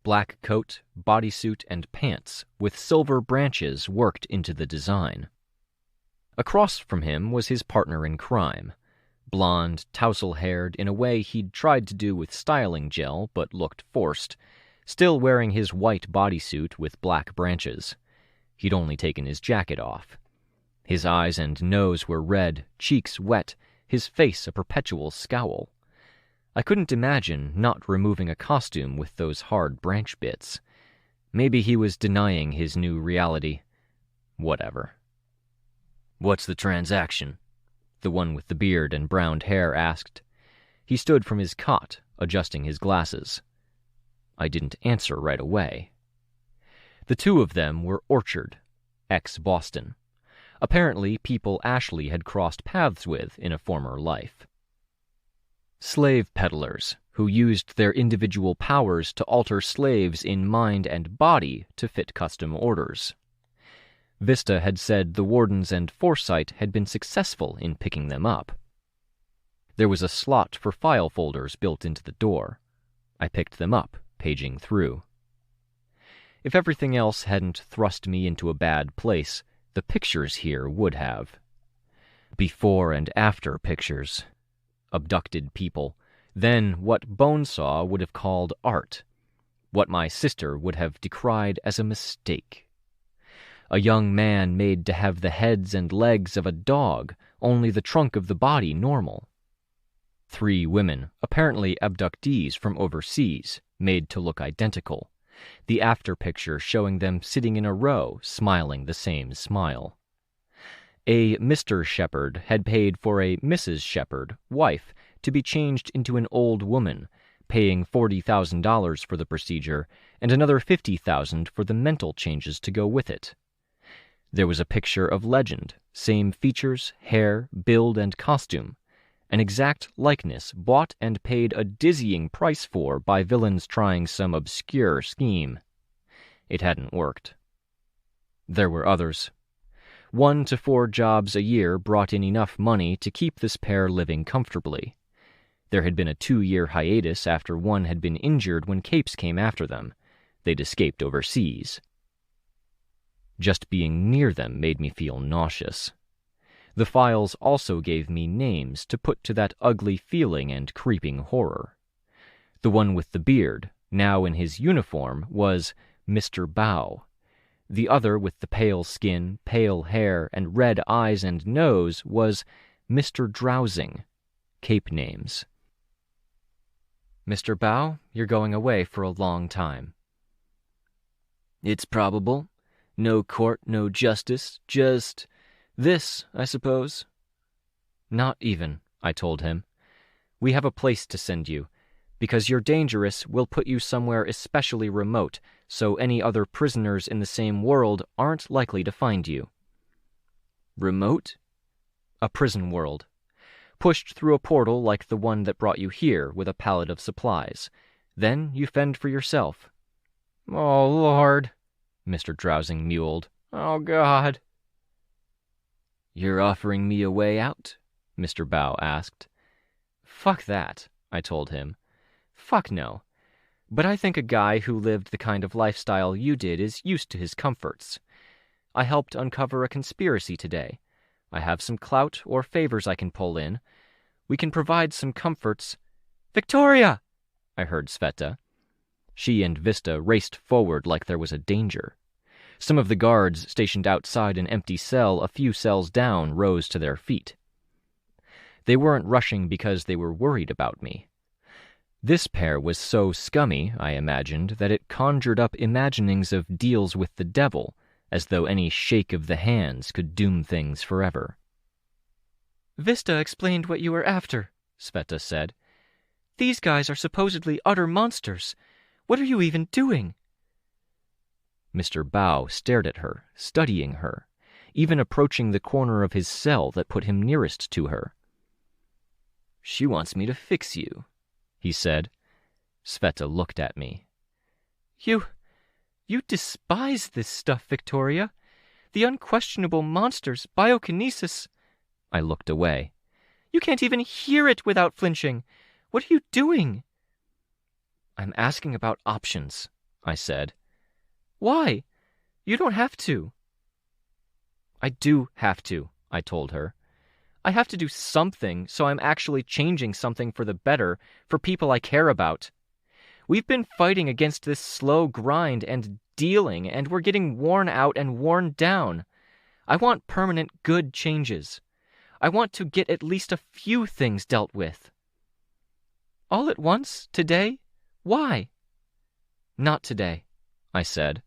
Black coat, bodysuit, and pants, with silver branches worked into the design. Across from him was his partner in crime, blonde, tousle-haired in a way he'd tried to do with styling gel but looked forced, still wearing his white bodysuit with black branches. He'd only taken his jacket off. His eyes and nose were red, cheeks wet, his face a perpetual scowl. I couldn't imagine not removing a costume with those hard branch bits. Maybe he was denying his new reality. Whatever. "What's the transaction?" The one with the beard and browned hair asked. He stood from his cot, adjusting his glasses. I didn't answer right away. The two of them were Orchard, ex-Boston. Apparently people Ashley had crossed paths with in a former life. Slave peddlers who used their individual powers to alter slaves in mind and body to fit custom orders. Vista had said the wardens and Forsyte had been successful in picking them up. There was a slot for file folders built into the door. I picked them up, paging through. If everything else hadn't thrust me into a bad place, the pictures here would have. Before and after pictures. Abducted people, then what Bonesaw would have called art, what my sister would have decried as a mistake. A young man made to have the heads and legs of a dog, only the trunk of the body normal. 3 women, apparently abductees from overseas, made to look identical, the after picture showing them sitting in a row, smiling the same smile. A Mr. Shepherd had paid for a Mrs. Shepherd, wife, to be changed into an old woman, paying $40,000 for the procedure and another $50,000 for the mental changes to go with it. There was a picture of Legend, same features, hair, build, and costume, an exact likeness bought and paid a dizzying price for by villains trying some obscure scheme. It hadn't worked. There were others. 1 to 4 jobs a year brought in enough money to keep this pair living comfortably. There had been a 2-year hiatus after one had been injured when capes came after them. They'd escaped overseas. Just being near them made me feel nauseous. The files also gave me names to put to that ugly feeling and creeping horror. The one with the beard, now in his uniform, was Mr. Bow. The other with the pale skin, pale hair, and red eyes and nose was Mr. Drowsing. Cape names. Mr. Bow, you're going away for a long time. It's probable. No court, no justice, just this, I suppose. Not even, I told him. We have a place to send you. Because you're dangerous, we'll put you somewhere especially remote, so any other prisoners in the same world aren't likely to find you. Remote? A prison world. Pushed through a portal like the one that brought you here with a pallet of supplies. Then you fend for yourself. Oh, Lord, Mr. Drowsing mewled. Oh, God. You're offering me a way out? Mr. Bow asked. Fuck that, I told him. Fuck no. But I think a guy who lived the kind of lifestyle you did is used to his comforts. I helped uncover a conspiracy today. I have some clout or favors I can pull in. We can provide some comforts. Victoria! I heard Sveta. She and Vista raced forward like there was a danger. Some of the guards stationed outside an empty cell a few cells down rose to their feet. They weren't rushing because they were worried about me. This pair was so scummy, I imagined, that it conjured up imaginings of deals with the devil, as though any shake of the hands could doom things forever. Vista explained what you were after, Sveta said. These guys are supposedly utter monsters. What are you even doing? Mr. Bow stared at her, studying her, even approaching the corner of his cell that put him nearest to her. She wants me to fix you, he said. Sveta looked at me. You despise this stuff, Victoria. The unquestionable monsters, biokinesis. I looked away. You can't even hear it without flinching. What are you doing? I'm asking about options, I said. Why? You don't have to. I do have to, I told her. I have to do something, so I'm actually changing something for the better for people I care about. We've been fighting against this slow grind and dealing, and we're getting worn out and worn down. I want permanent good changes. I want to get at least a few things dealt with. All at once? Today? Why? Not today, I said.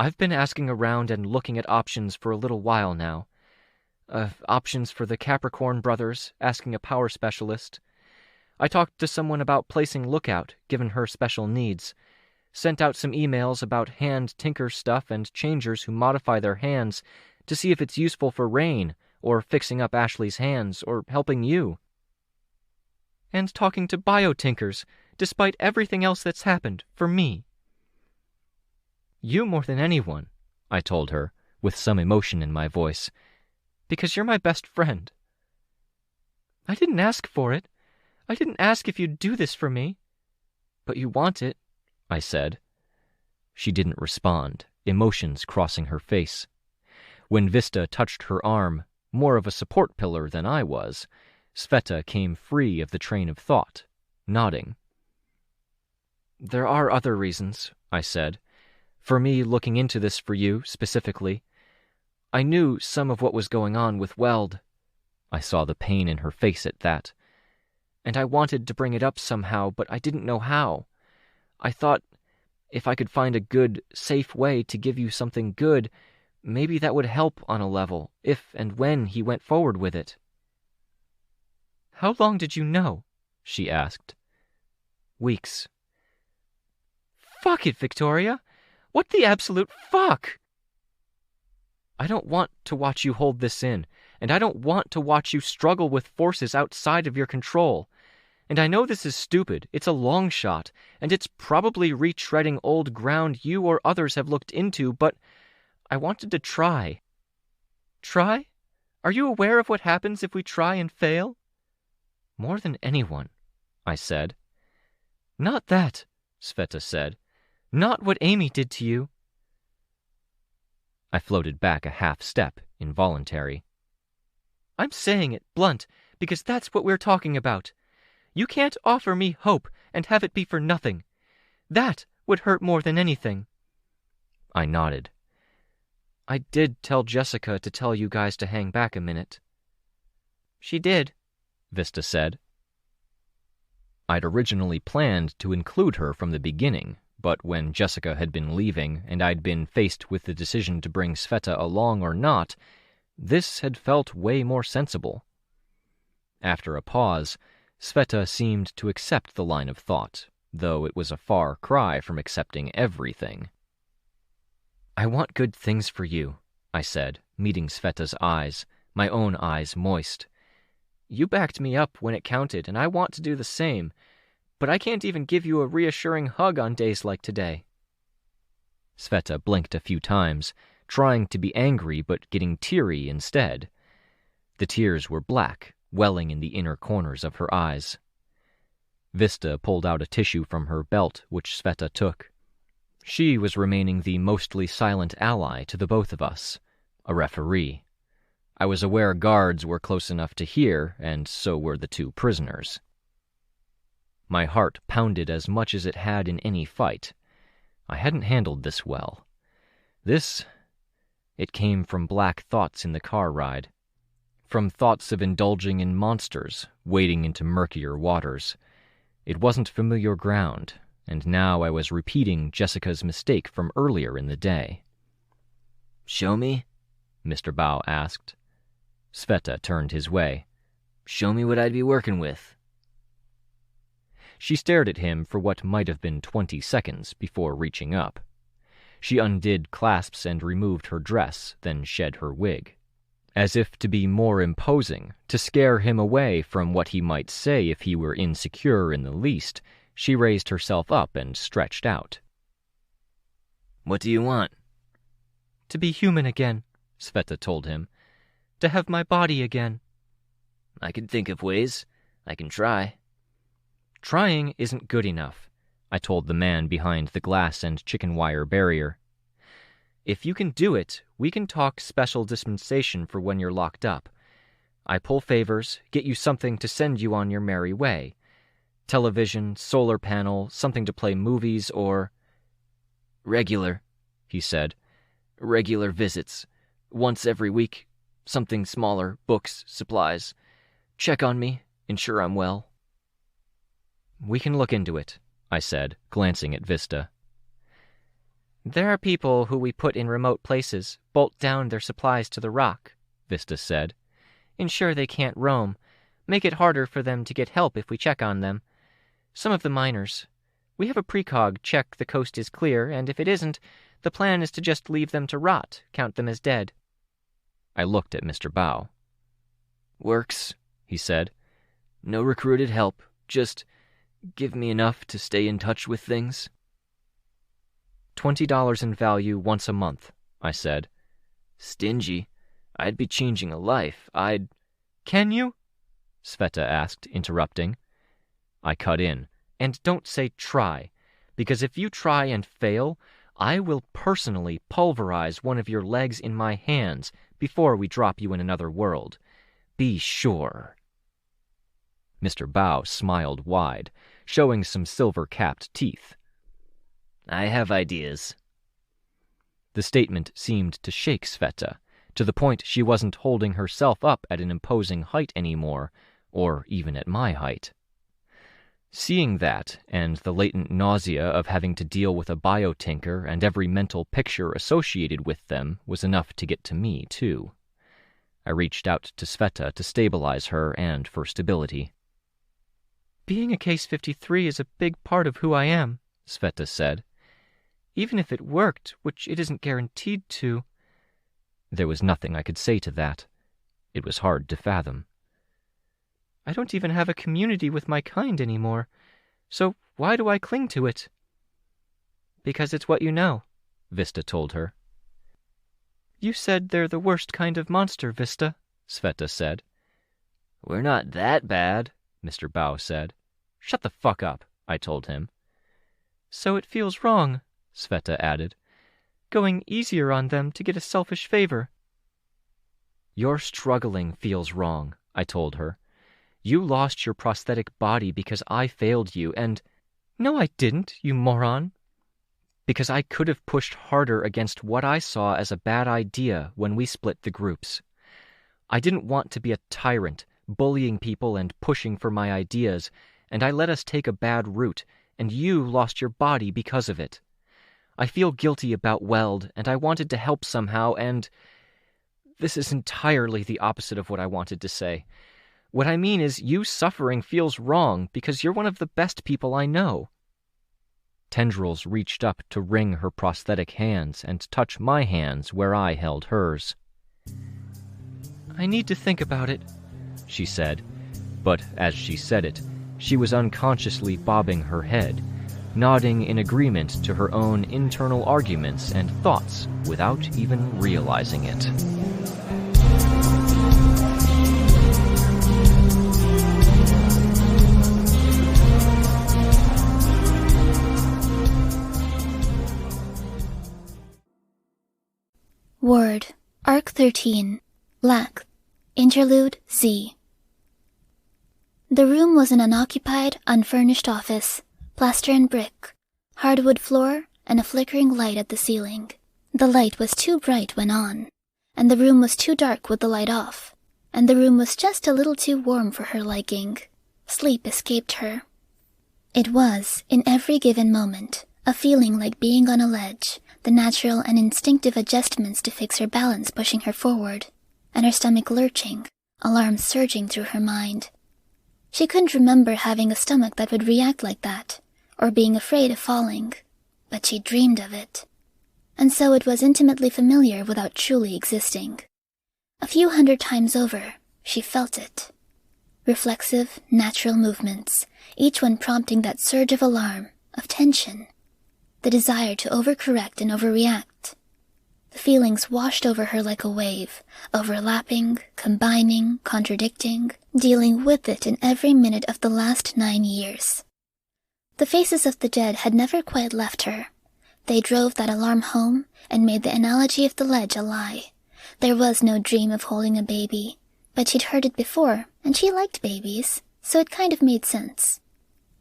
I've been asking around and looking at options for a little while now. Options for the Capricorn brothers, asking a power specialist. I talked to someone about placing Lookout, given her special needs. Sent out some emails about hand tinker stuff and changers who modify their hands to see if it's useful for Rain, or fixing up Ashley's hands, or helping you. And talking to biotinkers, despite everything else that's happened, for me. You more than anyone, I told her, with some emotion in my voice. Because you're my best friend. I didn't ask for it. I didn't ask if you'd do this for me. But you want it, I said. She didn't respond, emotions crossing her face. When Vista touched her arm, more of a support pillar than I was, Sveta came free of the train of thought, nodding. There are other reasons, I said. For me looking into this for you, specifically. I knew some of what was going on with Weld. I saw the pain in her face at that. And I wanted to bring it up somehow, but I didn't know how. I thought if I could find a good, safe way to give you something good, maybe that would help on a level, if and when he went forward with it. How long did you know? She asked. Weeks. Fuck it, Victoria! What the absolute fuck? I don't want to watch you hold this in, and I don't want to watch you struggle with forces outside of your control. And I know this is stupid, it's a long shot, and it's probably retreading old ground you or others have looked into, but I wanted to try. Try? Are you aware of what happens if we try and fail? More than anyone, I said. Not that, Sveta said. Not what Amy did to you. I floated back a half step, involuntary. I'm saying it blunt, because that's what we're talking about. You can't offer me hope and have it be for nothing. That would hurt more than anything. I nodded. I did tell Jessica to tell you guys to hang back a minute. She did, Vista said. I'd originally planned to include her from the beginning, but when Jessica had been leaving and I'd been faced with the decision to bring Sveta along or not, this had felt way more sensible. After a pause, Sveta seemed to accept the line of thought, though it was a far cry from accepting everything. I want good things for you, I said, meeting Sveta's eyes, my own eyes moist. You backed me up when it counted, and I want to do the same, but I can't even give you a reassuring hug on days like today. Sveta blinked a few times, trying to be angry but getting teary instead. The tears were black, welling in the inner corners of her eyes. Vista pulled out a tissue from her belt, which Sveta took. She was remaining the mostly silent ally to the both of us, a referee. I was aware guards were close enough to hear, and so were the two prisoners. My heart pounded as much as it had in any fight. I hadn't handled this well. It came from black thoughts in the car ride. From thoughts of indulging in monsters, wading into murkier waters. It wasn't familiar ground, and now I was repeating Jessica's mistake from earlier in the day. Show me? Mr. Bao asked. Sveta turned his way. Show me what I'd be working with. She stared at him for what might have been 20 seconds before reaching up. She undid clasps and removed her dress, then shed her wig. As if to be more imposing, to scare him away from what he might say if he were insecure in the least, she raised herself up and stretched out. What do you want? To be human again, Sveta told him. To have my body again. I can think of ways. I can try. Trying isn't good enough, I told the man behind the glass and chicken wire barrier. If you can do it, we can talk special dispensation for when you're locked up. I pull favors, get you something to send you on your merry way. Television, solar panel, something to play movies, or... Regular, he said. Regular visits. Once every week. Something smaller, books, supplies. Check on me, ensure I'm well. We can look into it, I said, glancing at Vista. There are people who we put in remote places, bolt down their supplies to the rock, Vista said. Ensure they can't roam. Make it harder for them to get help if we check on them. Some of the miners. We have a precog check the coast is clear, and if it isn't, the plan is to just leave them to rot, count them as dead. I looked at Mr. Bao. Works, he said. No recruited help, just give me enough to stay in touch with things. $20 in value once a month, I said. Stingy. I'd be changing a life. Can you? Sveta asked, interrupting. I cut in. And don't say try, because if you try and fail, I will personally pulverize one of your legs in my hands before we drop you in another world. Be sure. Mr. Bao smiled wide, showing some silver-capped teeth. I have ideas. The statement seemed to shake Sveta, to the point she wasn't holding herself up at an imposing height anymore, or even at my height. Seeing that, and the latent nausea of having to deal with a biotinker and every mental picture associated with them was enough to get to me, too. I reached out to Sveta to stabilize her and for stability. Being a Case 53 is a big part of who I am, Sveta said. Even if it worked, which it isn't guaranteed to. There was nothing I could say to that. It was hard to fathom. I don't even have a community with my kind anymore, so why do I cling to it? Because it's what you know, Vista told her. You said they're the worst kind of monster, Vista, Sveta said. We're not that bad, Mr. Bao said. Shut the fuck up, I told him. So it feels wrong, Sveta added. Going easier on them to get a selfish favor. Your struggling feels wrong, I told her. You lost your prosthetic body because I failed you, and— No, I didn't, you moron. Because I could have pushed harder against what I saw as a bad idea when we split the groups. I didn't want to be a tyrant, bullying people and pushing for my ideas, and I let us take a bad route, and you lost your body because of it. I feel guilty about Weld, and I wanted to help somehow, and— This is entirely the opposite of what I wanted to say. What I mean is, you suffering feels wrong because you're one of the best people I know. Tendrils reached up to wring her prosthetic hands and touch my hands where I held hers. I need to think about it, she said, but as she said it, she was unconsciously bobbing her head, nodding in agreement to her own internal arguments and thoughts without even realizing it. Word, Arc 13, Black, Interlude Z. The room was an unoccupied, unfurnished office, plaster and brick, hardwood floor, and a flickering light at the ceiling. The light was too bright when on, and the room was too dark with the light off, and the room was just a little too warm for her liking. Sleep escaped her. It was, in every given moment, a feeling like being on a ledge, the natural and instinctive adjustments to fix her balance pushing her forward, and her stomach lurching, alarms surging through her mind. She couldn't remember having a stomach that would react like that, or being afraid of falling, but she dreamed of it. And so it was intimately familiar without truly existing. A few hundred times over, she felt it. Reflexive, natural movements, each one prompting that surge of alarm, of tension, the desire to overcorrect and overreact. The feelings washed over her like a wave, overlapping, combining, contradicting, dealing with it in every minute of the last 9 years. The faces of the dead had never quite left her. They drove that alarm home and made the analogy of the ledge a lie. There was no dream of holding a baby, but she'd heard it before, and she liked babies, so it kind of made sense.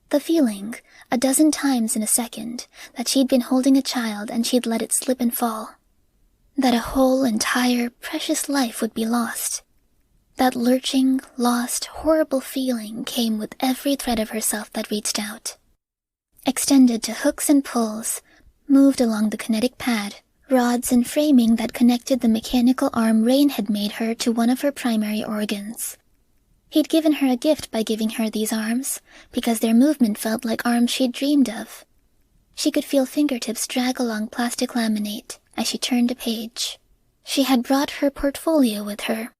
The feeling, a dozen times in a second, that she'd been holding a child and she'd let it slip and fall. That a whole, entire, precious life would be lost. That lurching, lost, horrible feeling came with every thread of herself that reached out. Extended to hooks and pulls, moved along the kinetic pad, rods and framing that connected the mechanical arm Rain had made her to one of her primary organs. He'd given her a gift by giving her these arms, because their movement felt like arms she'd dreamed of. She could feel fingertips drag along plastic laminate as she turned a page. She had brought her portfolio with her.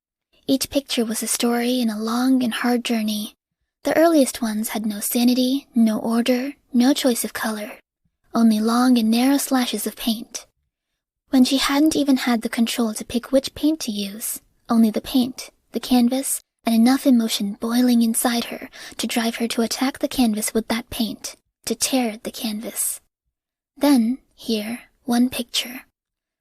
Each picture was a story in a long and hard journey. The earliest ones had no sanity, no order, no choice of color, only long and narrow slashes of paint. When she hadn't even had the control to pick which paint to use, only the paint, the canvas, and enough emotion boiling inside her to drive her to attack the canvas with that paint, to tear at the canvas. Then, here, one picture.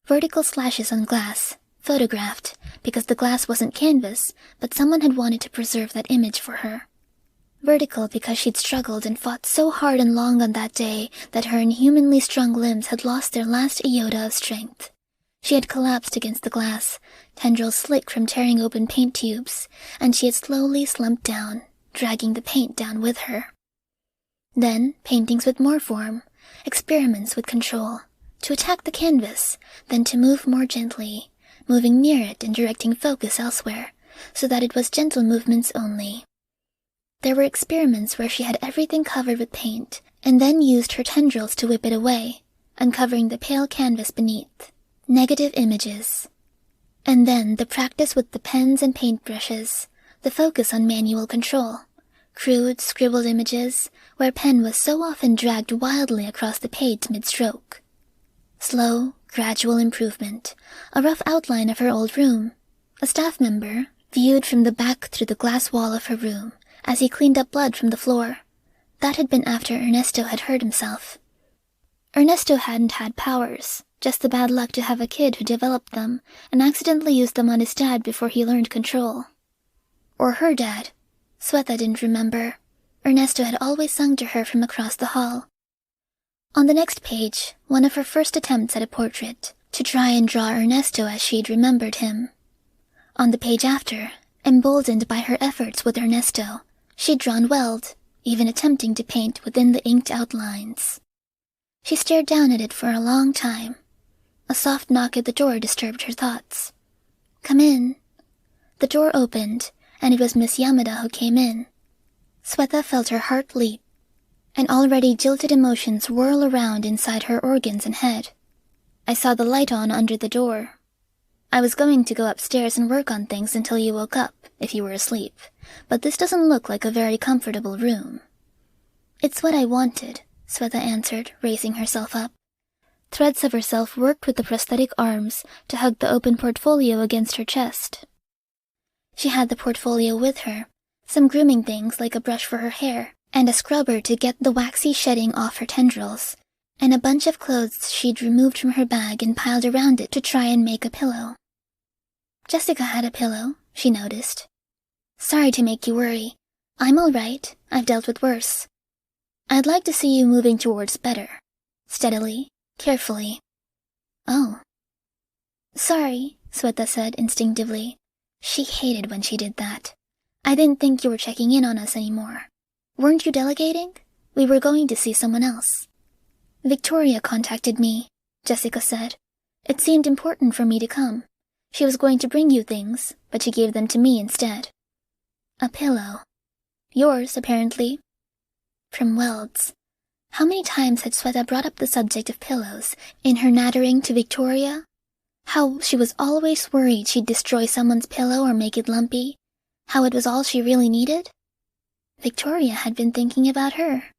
Vertical slashes on glass, photographed, because the glass wasn't canvas, but someone had wanted to preserve that image for her. Vertical because she'd struggled and fought so hard and long on that day that her inhumanly strong limbs had lost their last iota of strength. She had collapsed against the glass, tendrils slick from tearing open paint tubes, and she had slowly slumped down, dragging the paint down with her. Then, paintings with more form, experiments with control, to attack the canvas, then to move more gently, moving near it and directing focus elsewhere, so that it was gentle movements only. There were experiments where she had everything covered with paint, and then used her tendrils to whip it away, uncovering the pale canvas beneath. Negative images. And then the practice with the pens and paintbrushes, the focus on manual control, crude, scribbled images where pen was so often dragged wildly across the page mid-stroke. Slow, gradual improvement, a rough outline of her old room, a staff member viewed from the back through the glass wall of her room as he cleaned up blood from the floor. That had been after Ernesto had hurt himself. Ernesto hadn't had powers, just the bad luck to have a kid who developed them and accidentally used them on his dad before he learned control. Or her dad. Swetha didn't remember. Ernesto had always sung to her from across the hall. On the next page, one of her first attempts at a portrait, to try and draw Ernesto as she'd remembered him. On the page after, emboldened by her efforts with Ernesto, she'd drawn Weld, even attempting to paint within the inked outlines. She stared down at it for a long time. A soft knock at the door disturbed her thoughts. "Come in." The door opened, and it was Miss Yamada who came in. Swetha felt her heart leap, and already jilted emotions whirl around inside her organs and head. "I saw the light on under the door. I was going to go upstairs and work on things until you woke up, if you were asleep, but this doesn't look like a very comfortable room." "It's what I wanted," Swetha answered, raising herself up. Threads of herself worked with the prosthetic arms to hug the open portfolio against her chest. She had the portfolio with her, some grooming things like a brush for her hair, and a scrubber to get the waxy shedding off her tendrils, and a bunch of clothes she'd removed from her bag and piled around it to try and make a pillow. Jessica had a pillow, she noticed. "Sorry to make you worry. I'm all right. I've dealt with worse. I'd like to see you moving towards better. Steadily, carefully." "Oh." "Sorry," Swetha said instinctively. She hated when she did that. "I didn't think you were checking in on us anymore. Weren't you delegating? We were going to see someone else." "Victoria contacted me," Jessica said. "It seemed important for me to come. She was going to bring you things, but she gave them to me instead." "A pillow. Yours, apparently." From Weld's. How many times had Swetha brought up the subject of pillows in her nattering to Victoria? How she was always worried she'd destroy someone's pillow or make it lumpy? How it was all she really needed? Victoria had been thinking about her.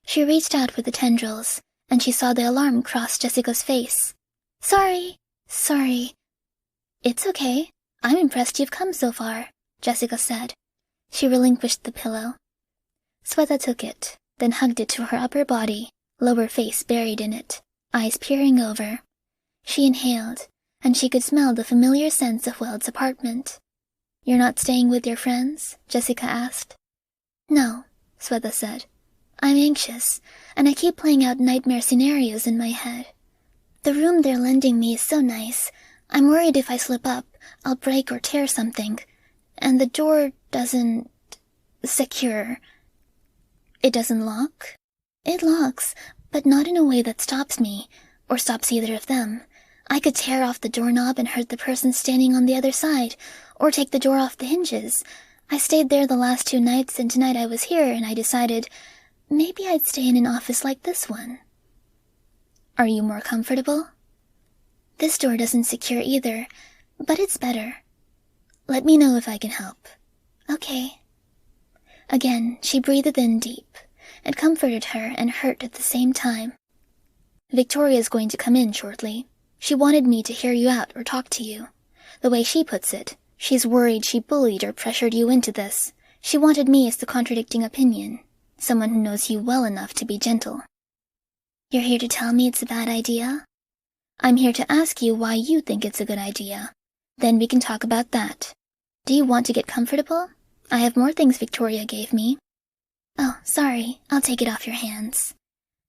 She reached out with the tendrils, and she saw the alarm cross Jessica's face. "Sorry. "It's okay. I'm impressed you've come so far," Jessica said. She relinquished the pillow. Swetha took it, then hugged it to her upper body, lower face buried in it, eyes peering over. She inhaled, and she could smell the familiar scents of Weld's apartment. "You're not staying with your friends?" Jessica asked. "No," Swetha said. "I'm anxious, and I keep playing out nightmare scenarios in my head. The room they're lending me is so nice. I'm worried if I slip up, I'll break or tear something. And the door doesn't secure." "It doesn't lock?" "It locks, but not in a way that stops me, or stops either of them. I could tear off the doorknob and hurt the person standing on the other side, or take the door off the hinges. I stayed there the last 2 nights, and tonight I was here, and I decided maybe I'd stay in an office like this one." "Are you more comfortable?" "This door doesn't secure either, but it's better. Let me know if I can help." "Okay." Again, she breathed in deep. It comforted her and hurt at the same time. "Victoria's going to come in shortly. She wanted me to hear you out or talk to you. The way she puts it, she's worried she bullied or pressured you into this. She wanted me as the contradicting opinion, someone who knows you well enough to be gentle." "You're here to tell me it's a bad idea?" "I'm here to ask you why you think it's a good idea. Then we can talk about that. Do you want to get comfortable? I have more things Victoria gave me." "Oh, sorry. I'll take it off your hands."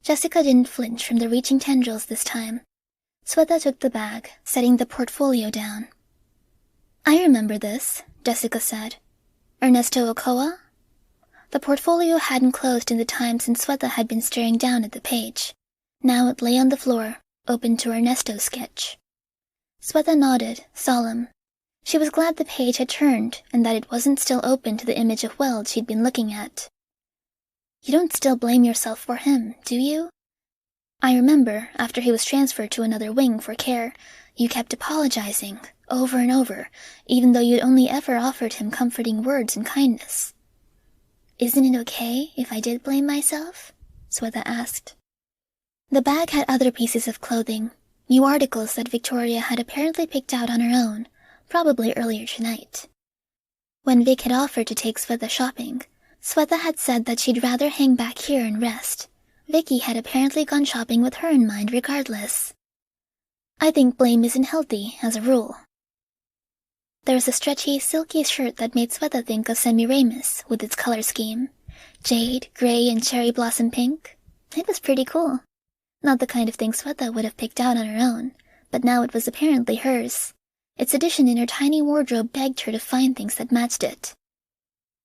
Jessica didn't flinch from the reaching tendrils this time. Swetha took the bag, setting the portfolio down. "I remember this," Jessica said. "Ernesto Ochoa?" The portfolio hadn't closed in the time since Swetha had been staring down at the page. Now it lay on the floor, open to Ernesto's sketch. Swetha nodded, solemn. She was glad the page had turned and that it wasn't still open to the image of Weld she'd been looking at. "You don't still blame yourself for him, do you? I remember, after he was transferred to another wing for care, you kept apologizing, over and over, even though you'd only ever offered him comforting words and kindness. "Isn't it okay if I did blame myself?" Swetha asked. The bag had other pieces of clothing, new articles that Victoria had apparently picked out on her own, probably earlier tonight. When Vic had offered to take Swetha shopping, Swetha had said that she'd rather hang back here and rest. Vicky had apparently gone shopping with her in mind regardless. I think blame isn't healthy, as a rule. There was a stretchy, silky shirt that made Swetha think of Semiramis with its color scheme. Jade, gray, and cherry blossom pink. It was pretty cool. Not the kind of thing Swetha would have picked out on her own, but now it was apparently hers. Its addition in her tiny wardrobe begged her to find things that matched it.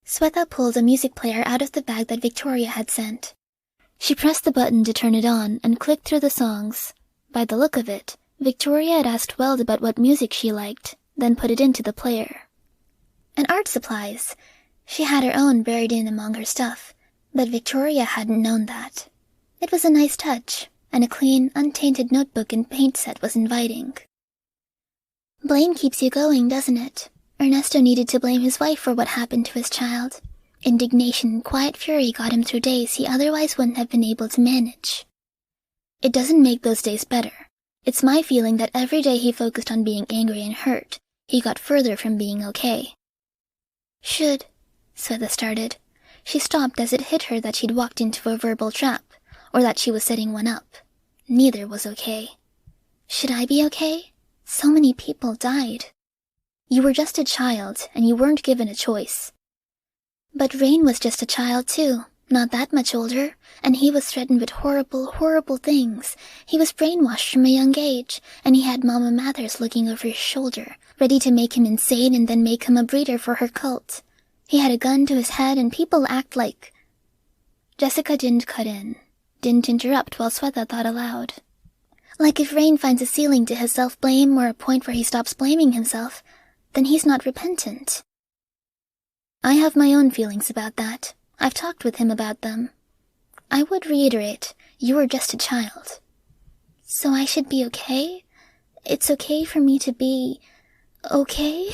Swetha pulled a music player out of the bag that Victoria had sent. She pressed the button to turn it on and clicked through the songs. By the look of it, Victoria had asked Weld about what music she liked, then put it into the player. And art supplies. She had her own buried in among her stuff, but Victoria hadn't known that. It was a nice touch, and a clean, untainted notebook and paint set was inviting. Blame keeps you going, doesn't it? Ernesto needed to blame his wife for what happened to his child. Indignation and quiet fury got him through days he otherwise wouldn't have been able to manage. It doesn't make those days better. It's my feeling that every day he focused on being angry and hurt, he got further from being okay. Swetha started. She stopped as it hit her that she'd walked into a verbal trap, or that she was setting one up. Neither was okay. Should I be okay? So many people died. You were just a child, and you weren't given a choice. But Rain was just a child too, not that much older, and he was threatened with horrible, horrible things. He was brainwashed from a young age, and he had Mama Mathers looking over his shoulder, ready to make him insane and then make him a breeder for her cult. He had a gun to his head, and people act like... Jessica didn't cut in, didn't interrupt while Swetha thought aloud. Like if Rain finds a ceiling to his self-blame or a point where he stops blaming himself, then he's not repentant. I have my own feelings about that. I've talked with him about them. I would reiterate, you were just a child. So I should be okay? It's okay for me to be... okay?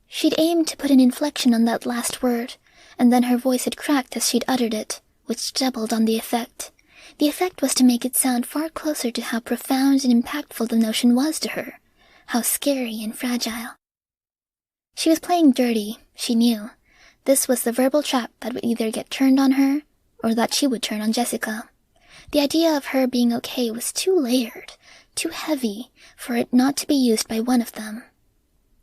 She'd aimed to put an inflection on that last word, and then her voice had cracked as she'd uttered it, which doubled on the effect. The effect was to make it sound far closer to how profound and impactful the notion was to her, how scary and fragile. She was playing dirty, she knew. This was the verbal trap that would either get turned on her, or that she would turn on Jessica. The idea of her being okay was too layered, too heavy, for it not to be used by one of them.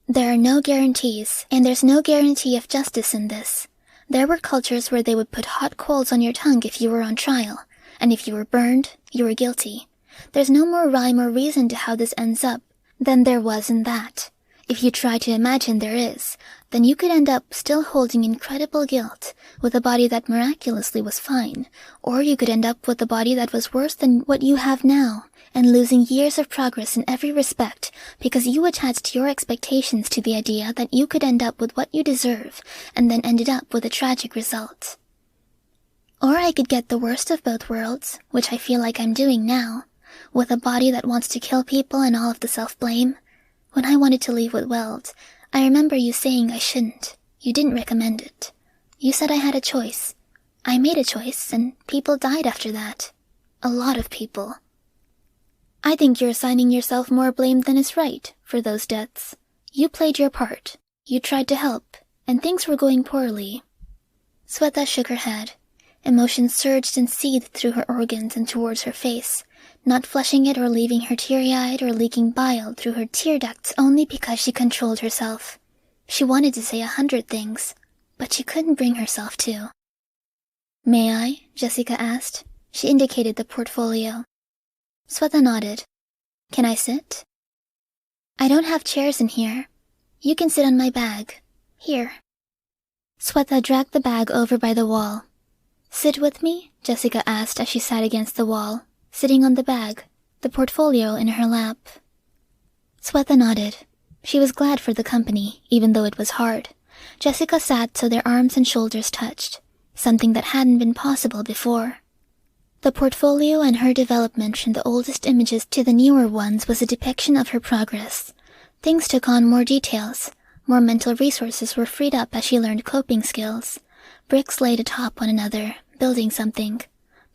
There are no guarantees, and there's no guarantee of justice in this. There were cultures where they would put hot coals on your tongue if you were on trial, and if you were burned, you were guilty. There's no more rhyme or reason to how this ends up than there was in that. If you try to imagine there is, then you could end up still holding incredible guilt, with a body that miraculously was fine, or you could end up with a body that was worse than what you have now, and losing years of progress in every respect, because you attached your expectations to the idea that you could end up with what you deserve, and then ended up with a tragic result. Or I could get the worst of both worlds, which I feel like I'm doing now, with a body that wants to kill people and all of the self-blame. When I wanted to leave with Weld, I remember you saying I shouldn't. You didn't recommend it. You said I had a choice. I made a choice, and people died after that. A lot of people. I think you're assigning yourself more blame than is right for those deaths. You played your part. You tried to help, and things were going poorly. Swetha shook her head. Emotion surged and seethed through her organs and towards her face, not flushing it or leaving her teary-eyed or leaking bile through her tear ducts only because she controlled herself. She wanted to say 100 things, but she couldn't bring herself to. "May I?" Jessica asked. She indicated the portfolio. Swetha nodded. "Can I sit?" "I don't have chairs in here. You can sit on my bag. Here." Swetha dragged the bag over by the wall. "Sit with me?" Jessica asked as she sat against the wall, sitting on the bag, the portfolio in her lap. Swetha nodded. She was glad for the company, even though it was hard. Jessica sat so their arms and shoulders touched, something that hadn't been possible before. The portfolio and her development from the oldest images to the newer ones was a depiction of her progress. Things took on more details. More mental resources were freed up as she learned coping skills. Bricks laid atop one another, building something.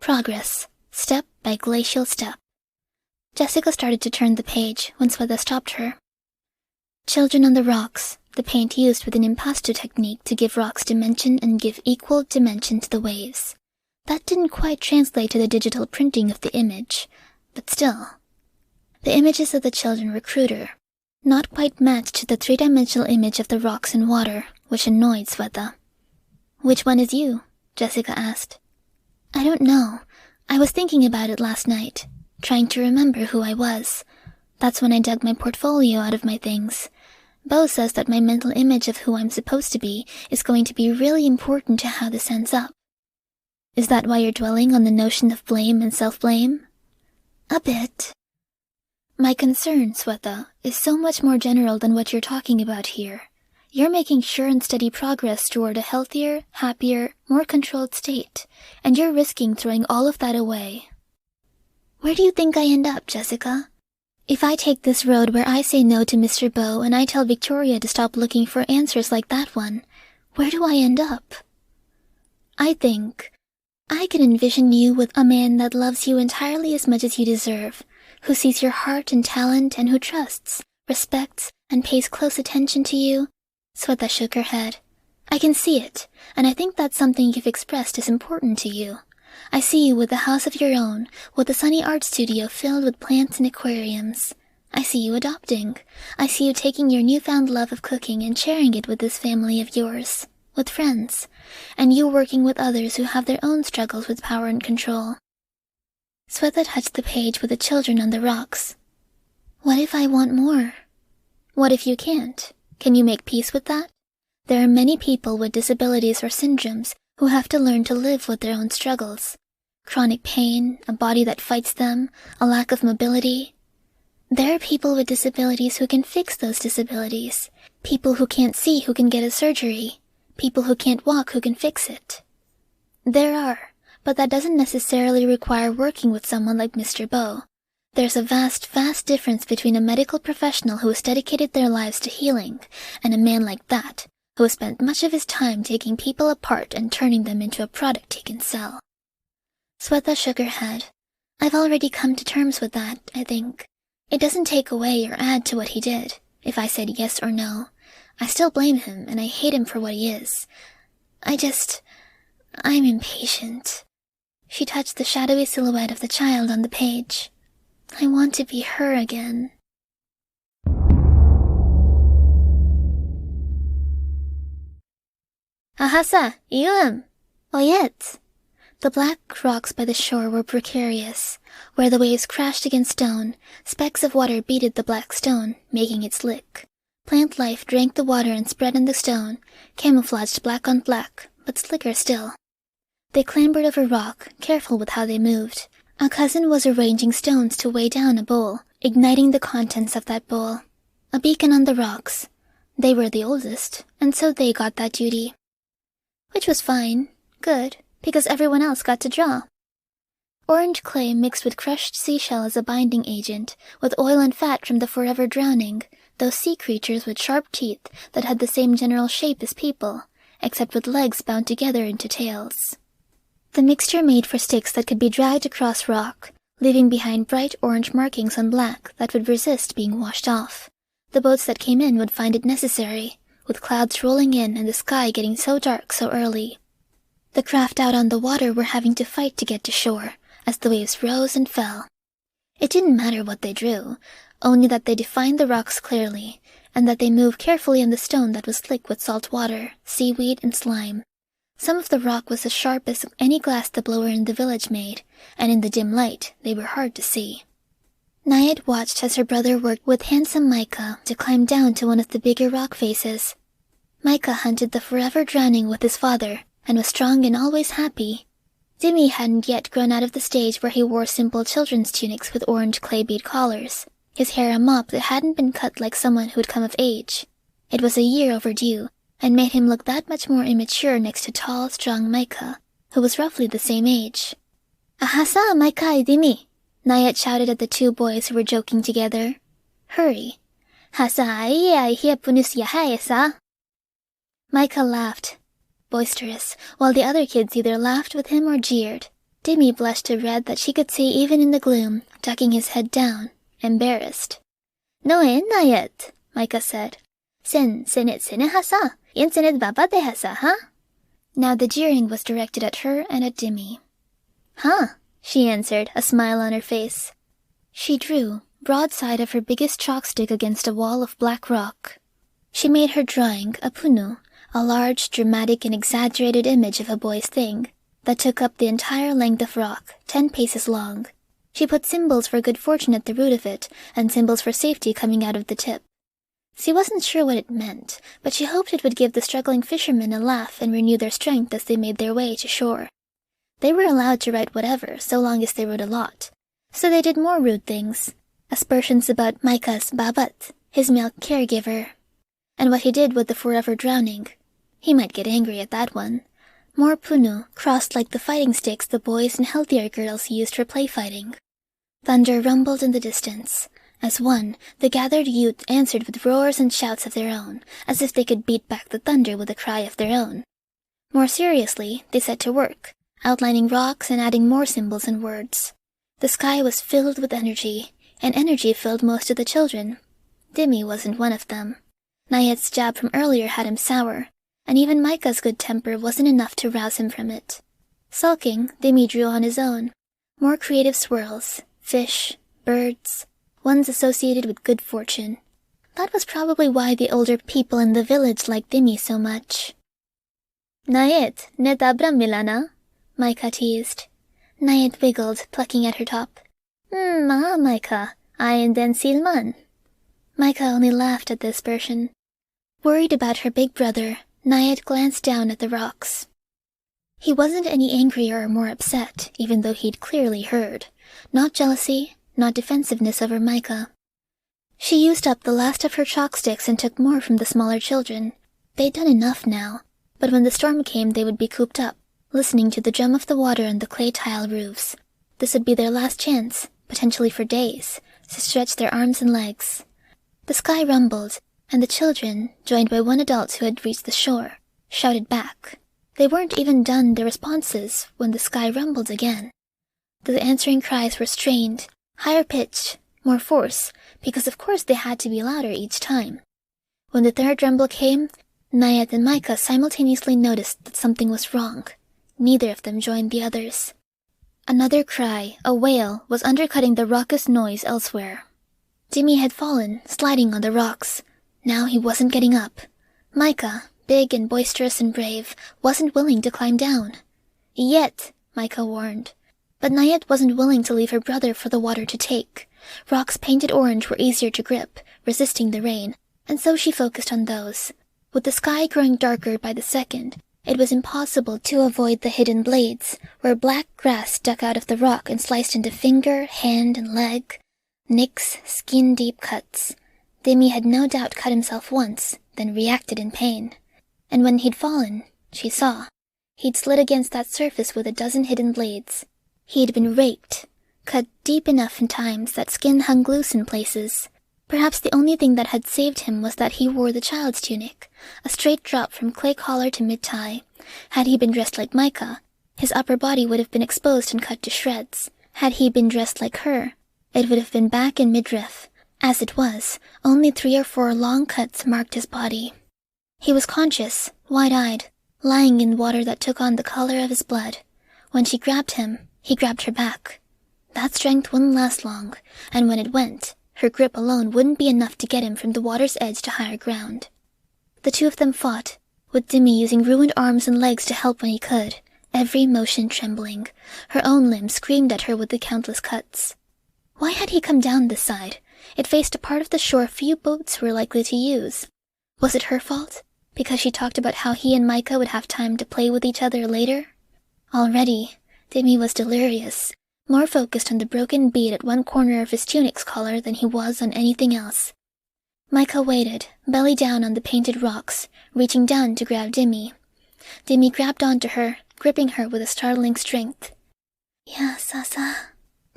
Progress, step by glacial step. Jessica started to turn the page when Swetha stopped her. Children on the rocks, the paint used with an impasto technique to give rocks dimension and give equal dimension to the waves. That didn't quite translate to the digital printing of the image, but still. The images of the children were cruder, not quite matched to the three-dimensional image of the rocks and water, which annoyed Swetha. "Which one is you?" Jessica asked. "I don't know. I was thinking about it last night, trying to remember who I was. That's when I dug my portfolio out of my things. Bo says that my mental image of who I'm supposed to be is going to be really important to how this ends up." "Is that why you're dwelling on the notion of blame and self-blame?" "A bit." "My concern, Swetha, is so much more general than what you're talking about here. You're making sure and steady progress toward a healthier, happier, more controlled state, and you're risking throwing all of that away." "Where do you think I end up, Jessica? If I take this road where I say no to Mr. Bo and I tell Victoria to stop looking for answers like that one, where do I end up? I think I can envision you with a man that loves you entirely as much as you deserve, who sees your heart and talent and who trusts, respects, and pays close attention to you." Swetha shook her head. "I can see it, and I think that's something you've expressed is important to you. I see you with a house of your own, with a sunny art studio filled with plants and aquariums. I see you adopting. I see you taking your newfound love of cooking and sharing it with this family of yours, with friends, and you working with others who have their own struggles with power and control." Swetha touched the page with the children on the rocks. "What if I want more?" "What if you can't? Can you make peace with that? There are many people with disabilities or syndromes who have to learn to live with their own struggles. Chronic pain, a body that fights them, a lack of mobility. There are people with disabilities who can fix those disabilities. People who can't see who can get a surgery. People who can't walk who can fix it. There are, but that doesn't necessarily require working with someone like Mr. Bo. There's a vast, vast difference between a medical professional who has dedicated their lives to healing and a man like that, who has spent much of his time taking people apart and turning them into a product he can sell." Swetha shook her head. "I've already come to terms with that, I think. It doesn't take away or add to what he did, if I said yes or no. I still blame him, and I hate him for what he is. I'm impatient." She touched the shadowy silhouette of the child on the page. "I want to be her again." "Ahasa, Ium! Oyet!" The black rocks by the shore were precarious. Where the waves crashed against stone, specks of water beaded the black stone, making it slick. Plant life drank the water and spread on the stone, camouflaged black on black, but slicker still. They clambered over rock, careful with how they moved. A cousin was arranging stones to weigh down a bowl, igniting the contents of that bowl. A beacon on the rocks. They were the oldest, and so they got that duty. Which was fine, good, because everyone else got to draw. Orange clay mixed with crushed seashell as a binding agent, with oil and fat from the forever drowning, those sea creatures with sharp teeth that had the same general shape as people, except with legs bound together into tails. The mixture made for sticks that could be dragged across rock, leaving behind bright orange markings on black that would resist being washed off. The boats that came in would find it necessary, with clouds rolling in and the sky getting so dark so early. The craft out on the water were having to fight to get to shore, as the waves rose and fell. It didn't matter what they drew, only that they defined the rocks clearly, and that they moved carefully on the stone that was slick with salt water, seaweed, and slime. Some of the rock was as sharp as any glass the blower in the village made, and in the dim light they were hard to see. Nayad watched as her brother worked with handsome Micah to climb down to one of the bigger rock faces. Micah hunted the forever drowning with his father, and was strong and always happy. Dimmy hadn't yet grown out of the stage where he wore simple children's tunics with orange clay bead collars, his hair a mop that hadn't been cut like someone who'd come of age. It was a year overdue, and made him look that much more immature next to tall, strong Micah, who was roughly the same age. "Ahasa, Micah, Dimmy!" Nayat shouted at the two boys who were joking together. "Hurry." Hasai ay hiya punus yahayasa. Micah laughed, boisterous, while the other kids either laughed with him or jeered. Dimmy blushed a red that she could see even in the gloom, ducking his head down, embarrassed. Noe nayet, Micah said. Senet hasa, yen senet babate hasa, huh? Now the jeering was directed at her and at Dimmy. Huh, she answered, a smile on her face. She drew, broadside of her biggest chalk stick against a wall of black rock. She made her drawing a punu, a large, dramatic, and exaggerated image of a boy's thing, that took up the entire length of rock, 10 paces long. She put symbols for good fortune at the root of it, and symbols for safety coming out of the tip. She wasn't sure what it meant, but she hoped it would give the struggling fishermen a laugh and renew their strength as they made their way to shore. They were allowed to write whatever, so long as they wrote a lot. So they did more rude things. Aspersions about Micah's babat, his male caregiver, and what he did with the forever drowning. He might get angry at that one. More punu, crossed like the fighting sticks the boys and healthier girls used for play fighting. Thunder rumbled in the distance. As one, the gathered youth answered with roars and shouts of their own, as if they could beat back the thunder with a cry of their own. More seriously, they set to work, outlining rocks and adding more symbols and words. The sky was filled with energy, and energy filled most of the children. Dimmy wasn't one of them. Nayet's jab from earlier had him sour, and even Micah's good temper wasn't enough to rouse him from it. Sulking, Dimmy drew on his own. More creative swirls, fish, birds, ones associated with good fortune. That was probably why the older people in the village liked Dimmy so much. Nayet, net abra milana? Micah teased. Nayet wiggled, plucking at her top. Micah, ayen den silman. Micah only laughed at the aspersion. Worried about her big brother, Nayet glanced down at the rocks. He wasn't any angrier or more upset, even though he'd clearly heard. Not jealousy, not defensiveness over Micah. She used up the last of her chalk sticks and took more from the smaller children. They'd done enough now, but when the storm came they would be cooped up, listening to the drum of the water on the clay tile roofs. This would be their last chance, potentially for days, to stretch their arms and legs. The sky rumbled, and the children, joined by one adult who had reached the shore, shouted back. They weren't even done their responses when the sky rumbled again. The answering cries were strained, higher pitch, more force, because of course they had to be louder each time. When the third rumble came, Nayet and Micah simultaneously noticed that something was wrong. Neither of them joined the others. Another cry, a wail, was undercutting the raucous noise elsewhere. Dimmy had fallen, sliding on the rocks. Now he wasn't getting up. Micah, big and boisterous and brave, wasn't willing to climb down. Yet, Micah warned. But Nayet wasn't willing to leave her brother for the water to take. Rocks painted orange were easier to grip, resisting the rain, and so she focused on those. With the sky growing darker by the second, it was impossible to avoid the hidden blades, where black grass stuck out of the rock and sliced into finger, hand, and leg. Nicks, skin-deep cuts. Dimmy had no doubt cut himself once, then reacted in pain. And when he'd fallen, she saw, he'd slid against that surface with a dozen hidden blades. He'd been raked, cut deep enough in times that skin hung loose in places. Perhaps the only thing that had saved him was that he wore the child's tunic, a straight drop from clay collar to mid-thigh. Had he been dressed like Micah, his upper body would have been exposed and cut to shreds. Had he been dressed like her, it would have been back in midriff. As it was, only 3 or 4 long cuts marked his body. He was conscious, wide-eyed, lying in water that took on the color of his blood. When she grabbed him, he grabbed her back. That strength wouldn't last long, and when it went, her grip alone wouldn't be enough to get him from the water's edge to higher ground. The two of them fought, with Dimmy using ruined arms and legs to help when he could, every motion trembling. Her own limbs screamed at her with the countless cuts. Why had he come down this side? It faced a part of the shore few boats were likely to use. Was it her fault? Because she talked about how he and Micah would have time to play with each other later? Already, Dimmy was delirious, more focused on the broken bead at one corner of his tunic's collar than he was on anything else. Micah waited, belly down on the painted rocks, reaching down to grab Dimmy. Dimmy grabbed onto her, gripping her with a startling strength. "Ya, Sasa,"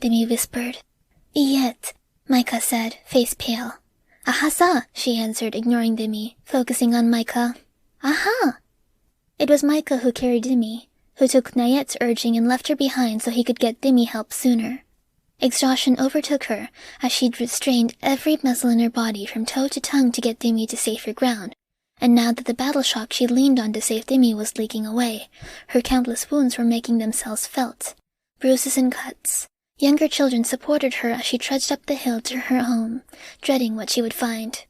Dimmy whispered. "Yet," Micah said, face pale. Ahasa, she answered, ignoring Dimmy, focusing on Micah. Aha! It was Micah who carried Dimmy, who took Nayet's urging and left her behind so he could get Dimmy help sooner. Exhaustion overtook her as she'd restrained every muscle in her body from toe to tongue to get Dimmy to safer ground, and now that the battle shock she leaned on to save Dimmy was leaking away, her countless wounds were making themselves felt. Bruises and cuts. Younger children supported her as she trudged up the hill to her home, dreading what she would find.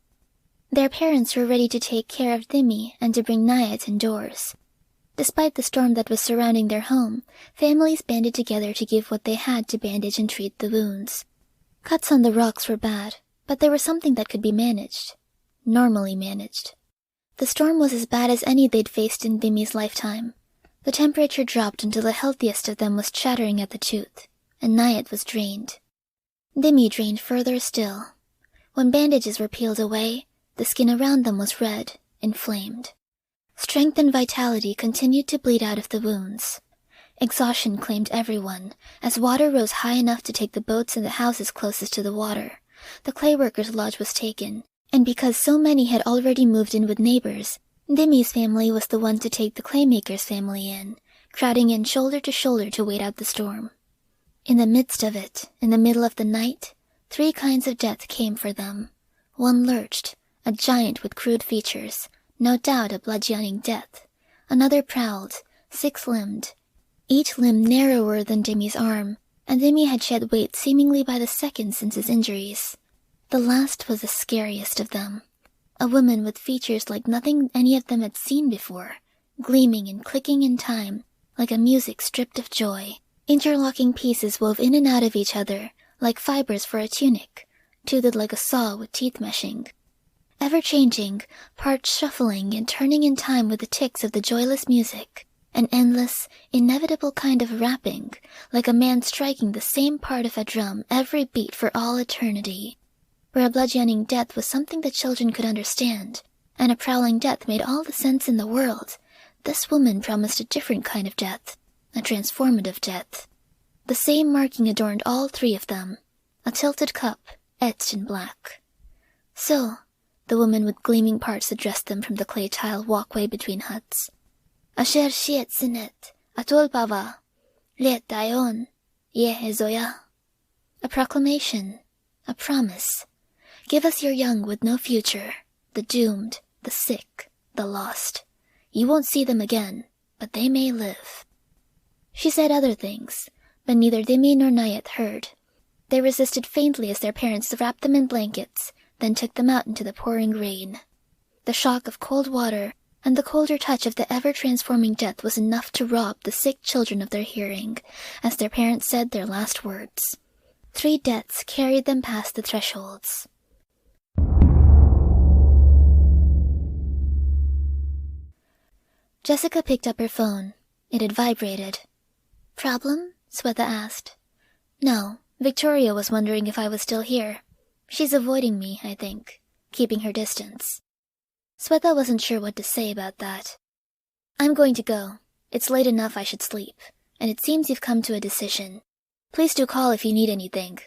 Their parents were ready to take care of Dimmy and to bring Nayet indoors. Despite the storm that was surrounding their home, families banded together to give what they had to bandage and treat the wounds. Cuts on the rocks were bad, but there was something that could be managed. Normally managed. The storm was as bad as any they'd faced in Dimmy's lifetime. The temperature dropped until the healthiest of them was chattering at the tooth, and Nayet was drained. Dimmy drained further still. When bandages were peeled away, the skin around them was red, inflamed. Strength and vitality continued to bleed out of the wounds. Exhaustion claimed everyone, as water rose high enough to take the boats and the houses closest to the water. The clayworkers' lodge was taken, and because so many had already moved in with neighbors, Dimmy's family was the one to take the claymaker's family in, crowding in shoulder to shoulder to wait out the storm. In the midst of it, in the middle of the night, 3 kinds of death came for them. One lurched, a giant with crude features, no doubt a bludgeoning death. Another prowled, 6-limbed, each limb narrower than Dimmy's arm, and Dimmy had shed weight seemingly by the second since his injuries. The last was the scariest of them. A woman with features like nothing any of them had seen before, gleaming and clicking in time, like a music stripped of joy. Interlocking pieces wove in and out of each other, like fibers for a tunic, toothed like a saw with teeth meshing. Ever-changing, parts shuffling and turning in time with the ticks of the joyless music, an endless, inevitable kind of rapping, like a man striking the same part of a drum every beat for all eternity. Where a bludgeoning death was something that children could understand, and a prowling death made all the sense in the world, this woman promised a different kind of death, a transformative death. The same marking adorned all 3 of them, a tilted cup, etched in black. So, the woman with gleaming parts addressed them from the clay-tile walkway between huts. Asher shiet sinet, atol pava, let dayon, ye ezoya. A proclamation, a promise. Give us your young with no future, the doomed, the sick, the lost. You won't see them again, but they may live. She said other things, but neither Dimmy nor Nayet heard. They resisted faintly as their parents wrapped them in blankets, then took them out into the pouring rain. The shock of cold water and the colder touch of the ever-transforming death was enough to rob the sick children of their hearing, as their parents said their last words. 3 deaths carried them past the thresholds. Jessica picked up her phone. It had vibrated. Problem? Swetha asked. No, Victoria was wondering if I was still here. She's avoiding me, I think, keeping her distance. Swetha wasn't sure what to say about that. I'm going to go. It's late enough I should sleep, and it seems you've come to a decision. Please do call if you need anything.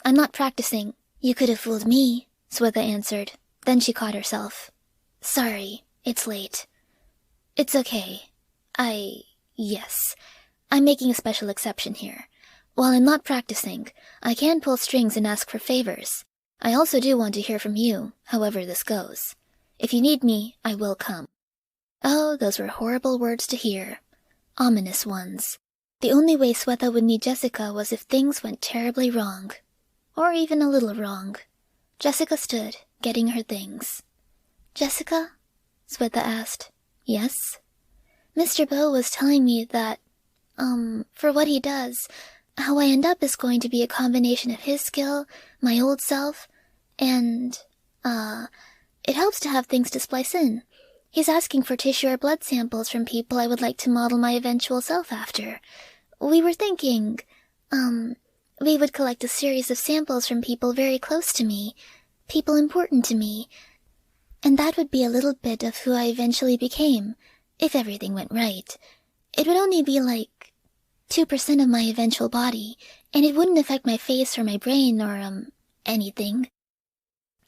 I'm not practicing. You could have fooled me, Swetha answered. Then she caught herself. Sorry, it's late. It's okay. Yes. I'm making a special exception here. While I'm not practicing, I can pull strings and ask for favors. I also do want to hear from you, however this goes. If you need me, I will come. Oh, those were horrible words to hear. Ominous ones. The only way Swetha would need Jessica was if things went terribly wrong. Or even a little wrong. Jessica stood, getting her things. Jessica? Swetha asked. Yes? Mr. Bow was telling me that, for what he does, how I end up is going to be a combination of his skill, my old self, and, it helps to have things to splice in. He's asking for tissue or blood samples from people I would like to model my eventual self after. We were thinking, we would collect a series of samples from people very close to me, people important to me, and that would be a little bit of who I eventually became, if everything went right. It would only be like 2% of my eventual body, and it wouldn't affect my face or my brain or, anything.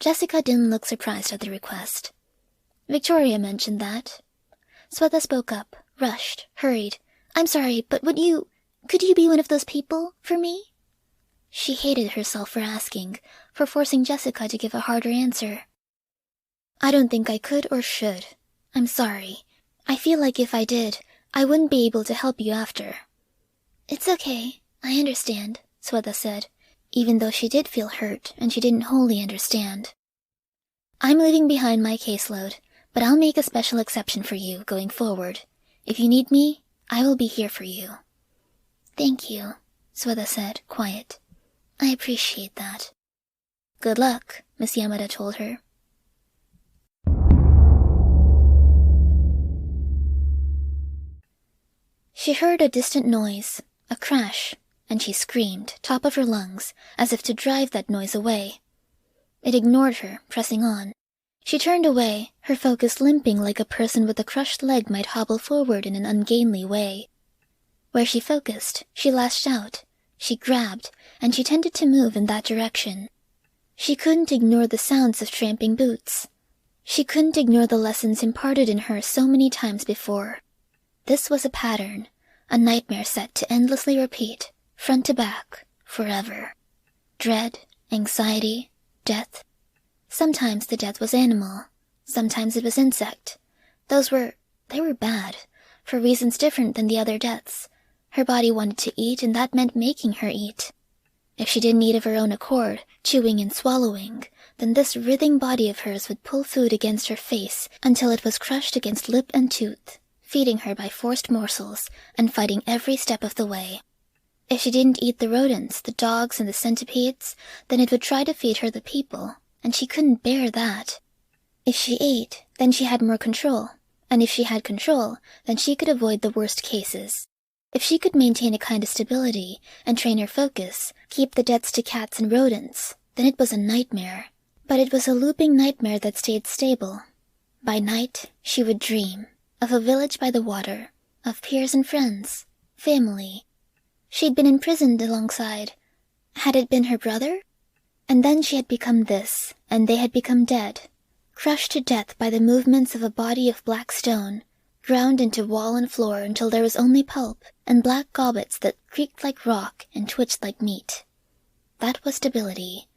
Jessica didn't look surprised at the request. Victoria mentioned that. Swetha spoke up, rushed, hurried. I'm sorry, but could you be one of those people for me? She hated herself for asking, for forcing Jessica to give a harder answer. I don't think I could or should. I'm sorry. I feel like if I did, I wouldn't be able to help you after. It's okay. I understand, Swetha said, even though she did feel hurt and she didn't wholly understand. I'm leaving behind my caseload, but I'll make a special exception for you going forward. If you need me, I will be here for you. Thank you, Swetha said, quiet. I appreciate that. Good luck, Miss Yamada told her. She heard a distant noise, a crash, and she screamed, top of her lungs, as if to drive that noise away. It ignored her, pressing on. She turned away, her focus limping like a person with a crushed leg might hobble forward in an ungainly way. Where she focused, she lashed out, she grabbed, and she tended to move in that direction. She couldn't ignore the sounds of tramping boots. She couldn't ignore the lessons imparted in her so many times before. This was a pattern, a nightmare set to endlessly repeat, front to back, forever. Dread, anxiety, death. Sometimes the death was animal, sometimes it was insect. They were bad, for reasons different than the other deaths. Her body wanted to eat, and that meant making her eat. If she didn't eat of her own accord, chewing and swallowing, then this writhing body of hers would pull food against her face until it was crushed against lip and tooth, feeding her by forced morsels and fighting every step of the way. If she didn't eat the rodents, the dogs and the centipedes, then it would try to feed her the people, and she couldn't bear that. If she ate, then she had more control, and if she had control, then she could avoid the worst cases. If she could maintain a kind of stability and train her focus, keep the deaths to cats and rodents, then it was a nightmare. But it was a looping nightmare that stayed stable. By night, she would dream of a village by the water, of peers and friends, family. She'd been imprisoned alongside. Had it been her brother? And then she had become this, and they had become dead, crushed to death by the movements of a body of black stone, ground into wall and floor until there was only pulp and black gobbets that creaked like rock and twitched like meat. That was stability.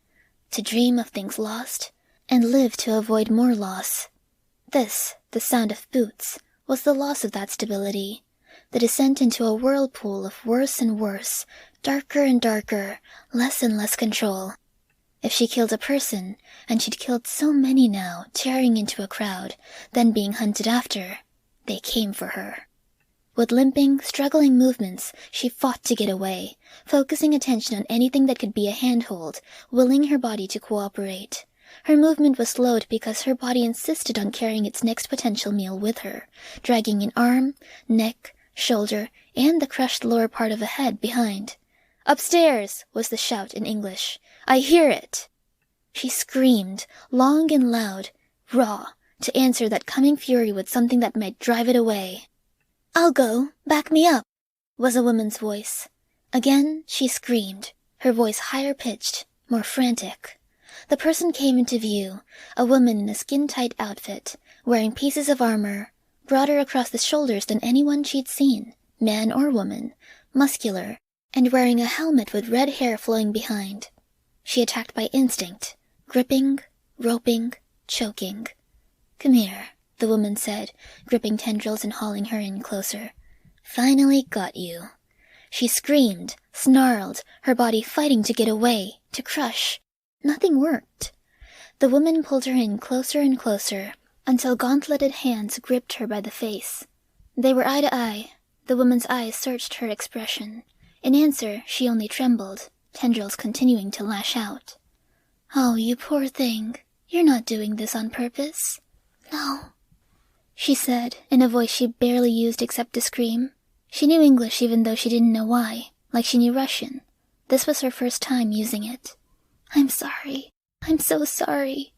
To dream of things lost, and live to avoid more loss. This, the sound of boots, was the loss of that stability, the descent into a whirlpool of worse and worse, darker and darker, less and less control. If she killed a person, and she'd killed so many now, tearing into a crowd, then being hunted after, they came for her. With limping, struggling movements, she fought to get away, focusing attention on anything that could be a handhold, willing her body to cooperate. Her movement was slowed because her body insisted on carrying its next potential meal with her, dragging an arm, neck, shoulder, and the crushed lower part of a head behind. "Upstairs!" was the shout in English. "I hear it!" She screamed, long and loud, raw, to answer that coming fury with something that might drive it away. "I'll go. Back me up," was a woman's voice. Again she screamed, her voice higher-pitched, more frantic. The person came into view, a woman in a skin-tight outfit, wearing pieces of armor, broader across the shoulders than anyone she'd seen, man or woman, muscular, and wearing a helmet with red hair flowing behind. She attacked by instinct, gripping, roping, choking. "Come here," the woman said, gripping tendrils and hauling her in closer. "Finally got you." She screamed, snarled, her body fighting to get away, to crush. Nothing worked. The woman pulled her in closer and closer, until gauntleted hands gripped her by the face. They were eye to eye. The woman's eyes searched her expression. In answer, she only trembled, tendrils continuing to lash out. "Oh, you poor thing. You're not doing this on purpose." "No," she said, in a voice she barely used except to scream. She knew English even though she didn't know why, like she knew Russian. This was her first time using it. "I'm sorry. I'm so sorry.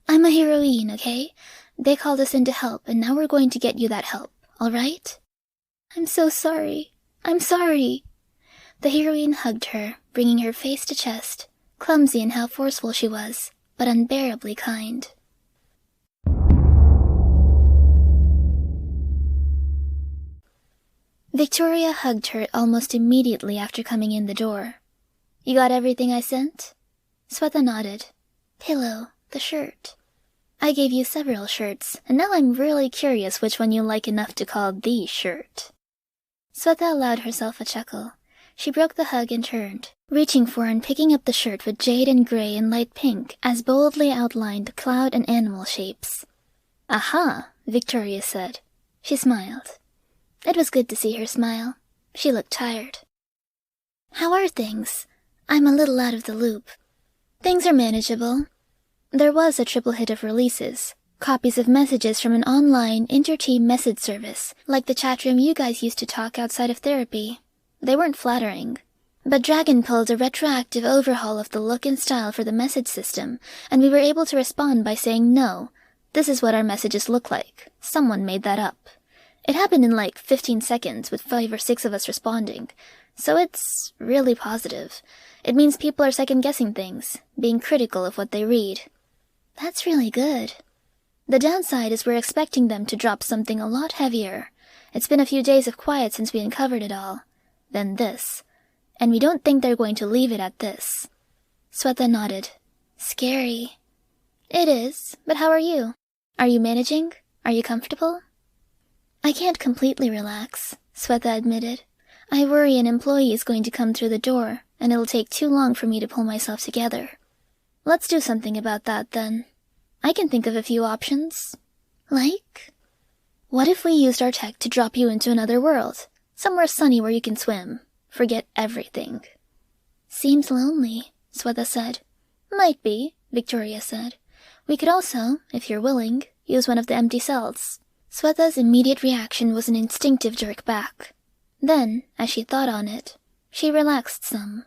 I'm a heroine, okay? They called us in to help, and now we're going to get you that help, all right? I'm so sorry. I'm sorry." The heroine hugged her, bringing her face to chest, clumsy in how forceful she was, but unbearably kind. Victoria hugged her almost immediately after coming in the door. "You got everything I sent?" Swetha nodded. "Pillow, the shirt. I gave you several shirts, and now I'm really curious which one you like enough to call the shirt." Swetha allowed herself a chuckle. She broke the hug and turned, reaching for and picking up the shirt with jade and grey and light pink as boldly outlined cloud and animal shapes. "Aha," Victoria said. She smiled. It was good to see her smile. She looked tired. "How are things? I'm a little out of the loop." "Things are manageable." There was a triple hit of releases, copies of messages from an online inter-team message service, like the chat room you guys used to talk outside of therapy. They weren't flattering. But Dragon pulled a retroactive overhaul of the look and style for the message system, and we were able to respond by saying, "No, this is what our messages look like. Someone made that up." It happened in like 15 seconds with 5 or 6 of us responding, so it's really positive. It means people are second-guessing things, being critical of what they read. That's really good. The downside is we're expecting them to drop something a lot heavier. It's been a few days of quiet since we uncovered it all. Then this. And we don't think they're going to leave it at this. Swetha nodded. Scary. It is, but how are you? Are you managing? Are you comfortable? I can't completely relax, Swetha admitted. I worry an employee is going to come through the door, and it'll take too long for me to pull myself together. Let's do something about that, then. I can think of a few options. Like? What if we used our tech to drop you into another world? Somewhere sunny where you can swim. Forget everything. Seems lonely, Swetha said. Might be, Victoria said. We could also, if you're willing, use one of the empty cells. Swetha's immediate reaction was an instinctive jerk back. Then, as she thought on it, she relaxed some.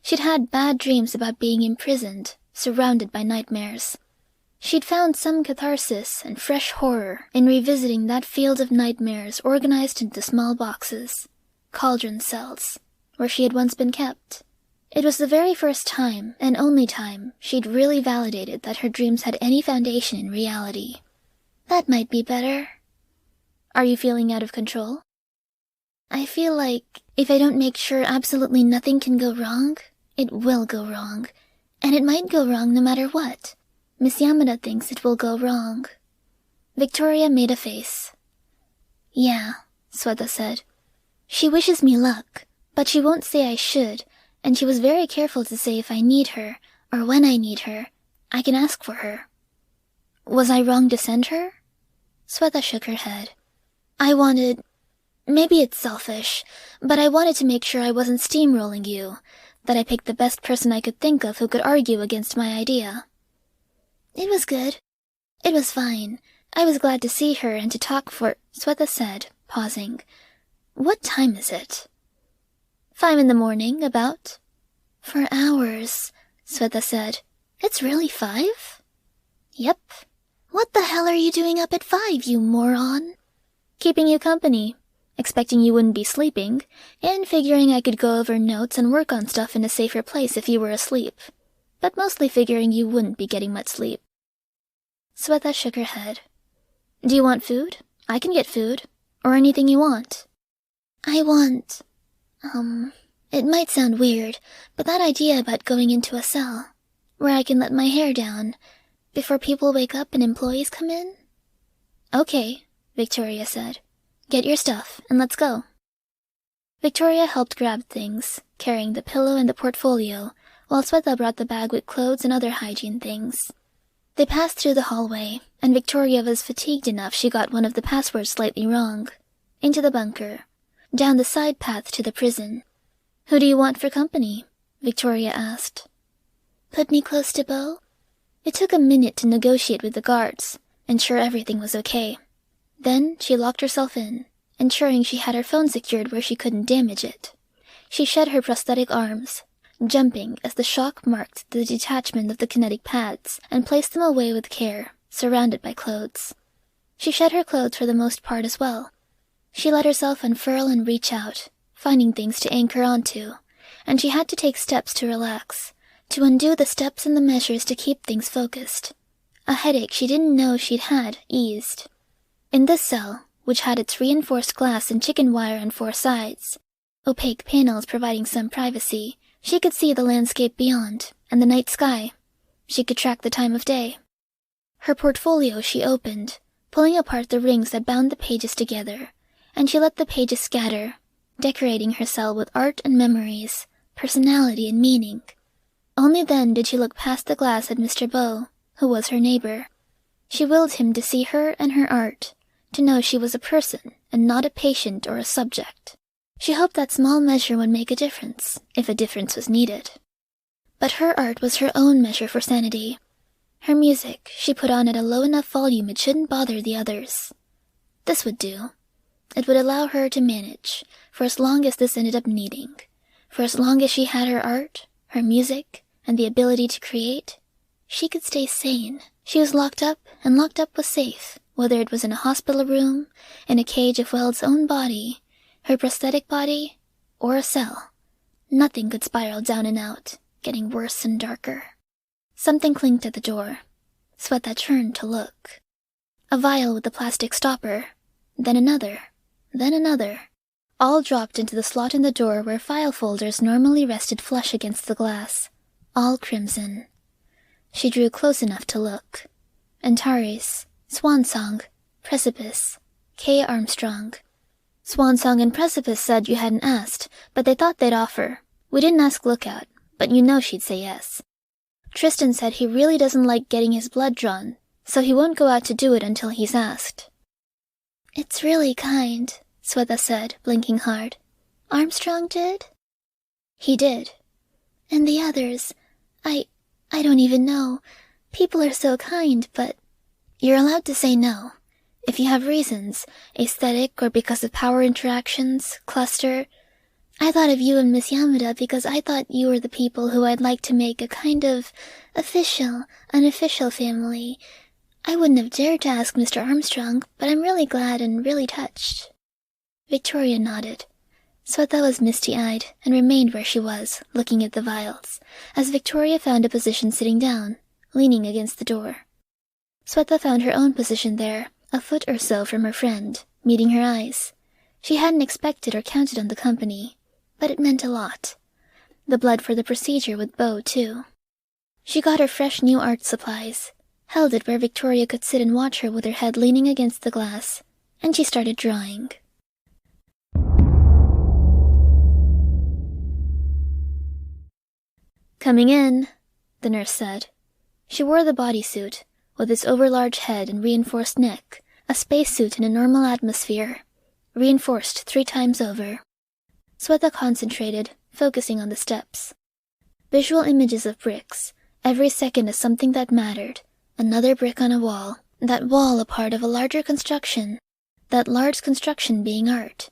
She'd had bad dreams about being imprisoned, surrounded by nightmares. She'd found some catharsis and fresh horror in revisiting that field of nightmares organized into small boxes, cauldron cells, where she had once been kept. It was the very first time, and only time, she'd really validated that her dreams had any foundation in reality. That might be better. Are you feeling out of control? I feel like if I don't make sure absolutely nothing can go wrong, it will go wrong. And it might go wrong no matter what. Miss Yamada thinks it will go wrong. Victoria made a face. Yeah, Swetha said. She wishes me luck, but she won't say I should, and she was very careful to say if I need her, or when I need her, I can ask for her. Was I wrong to send her? Swetha shook her head. Maybe it's selfish, but I wanted to make sure I wasn't steamrolling you, that I picked the best person I could think of who could argue against my idea. It was good. It was fine. I was glad to see her and to talk for, Swetha said, pausing. What time is it? 5 a.m, about. For hours, Swetha said. It's really 5? Yep. What the hell are you doing up at 5, you moron? Keeping you company, expecting you wouldn't be sleeping, and figuring I could go over notes and work on stuff in a safer place if you were asleep, but mostly figuring you wouldn't be getting much sleep. Swetha shook her head. Do you want food? I can get food, or anything you want. I want, it might sound weird, but that idea about going into a cell, where I can let my hair down, before people wake up and employees come in? Okay, Victoria said. Get your stuff, and let's go. Victoria helped grab things, carrying the pillow and the portfolio, while Swetha brought the bag with clothes and other hygiene things. They passed through the hallway, and Victoria was fatigued enough she got one of the passwords slightly wrong. Into the bunker, down the side path to the prison. Who do you want for company? Victoria asked. Put me close to Bo. It took a minute to negotiate with the guards, ensure everything was okay. Then she locked herself in, ensuring she had her phone secured where she couldn't damage it. She shed her prosthetic arms, jumping as the shock marked the detachment of the kinetic pads, and placed them away with care, surrounded by clothes. She shed her clothes for the most part as well. She let herself unfurl and reach out, finding things to anchor onto, and she had to take steps to relax, to undo the steps and the measures to keep things focused. A headache she didn't know she'd had eased. In this cell, which had its reinforced glass and chicken wire on 4 sides, opaque panels providing some privacy, she could see the landscape beyond, and the night sky. She could track the time of day. Her portfolio she opened, pulling apart the rings that bound the pages together, and she let the pages scatter, decorating her cell with art and memories, personality and meaning. Only then did she look past the glass at Mr. Bow, who was her neighbor. She willed him to see her and her art, to know she was a person and not a patient or a subject. She hoped that small measure would make a difference, if a difference was needed. But her art was her own measure for sanity. Her music she put on at a low enough volume it shouldn't bother the others. This would do. It would allow her to manage, for as long as this ended up needing. For as long as she had her art, her music, and the ability to create, she could stay sane. She was locked up, and locked up was safe, whether it was in a hospital room, in a cage of Weld's own body, her prosthetic body, or a cell. Nothing could spiral down and out, getting worse and darker. Something clinked at the door. Sweta turned to look. A vial with a plastic stopper, then another, all dropped into the slot in the door where file folders normally rested flush against the glass, all crimson. She drew close enough to look. Antares, Swansong, Precipice, K. Armstrong. Swansong and Precipice said you hadn't asked, but they thought they'd offer. We didn't ask Lookout, but you know she'd say yes. Tristan said he really doesn't like getting his blood drawn, so he won't go out to do it until he's asked. It's really kind, Sweta said, blinking hard. Armstrong did? He did. And the others, I don't even know. People are so kind, but you're allowed to say no. If you have reasons, aesthetic or because of power interactions, cluster. I thought of you and Miss Yamada because I thought you were the people who I'd like to make a kind of unofficial family. I wouldn't have dared to ask Mr. Armstrong, but I'm really glad and really touched. Victoria nodded. Sweta was misty-eyed and remained where she was, looking at the vials, as Victoria found a position sitting down, leaning against the door. Sweta found her own position there, a foot or so from her friend, meeting her eyes. She hadn't expected or counted on the company, but it meant a lot. The blood for the procedure with Beau, too. She got her fresh new art supplies, held it where Victoria could sit and watch her with her head leaning against the glass, and she started drawing. Coming in, the nurse said. She wore the bodysuit, with its overlarge head and reinforced neck, a spacesuit in a normal atmosphere, reinforced 3 times over. Sweta concentrated, focusing on the steps. Visual images of bricks, every second as something that mattered, another brick on a wall, that wall a part of a larger construction, that large construction being art.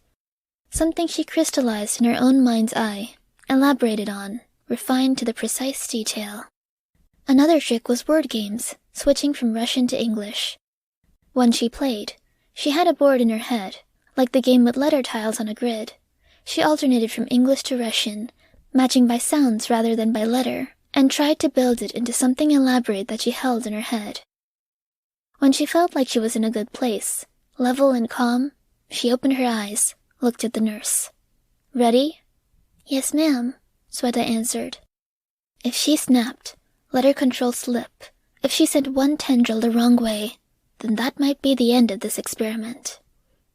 Something she crystallized in her own mind's eye, elaborated on, refined to the precise detail. Another trick was word games, switching from Russian to English. One she played, she had a board in her head, like the game with letter tiles on a grid. She alternated from English to Russian, matching by sounds rather than by letter, and tried to build it into something elaborate that she held in her head. When she felt like she was in a good place, level and calm, she opened her eyes, looked at the nurse. Ready? Yes, ma'am, Sweta answered. If she snapped, let her control slip. If she sent one tendril the wrong way, then that might be the end of this experiment.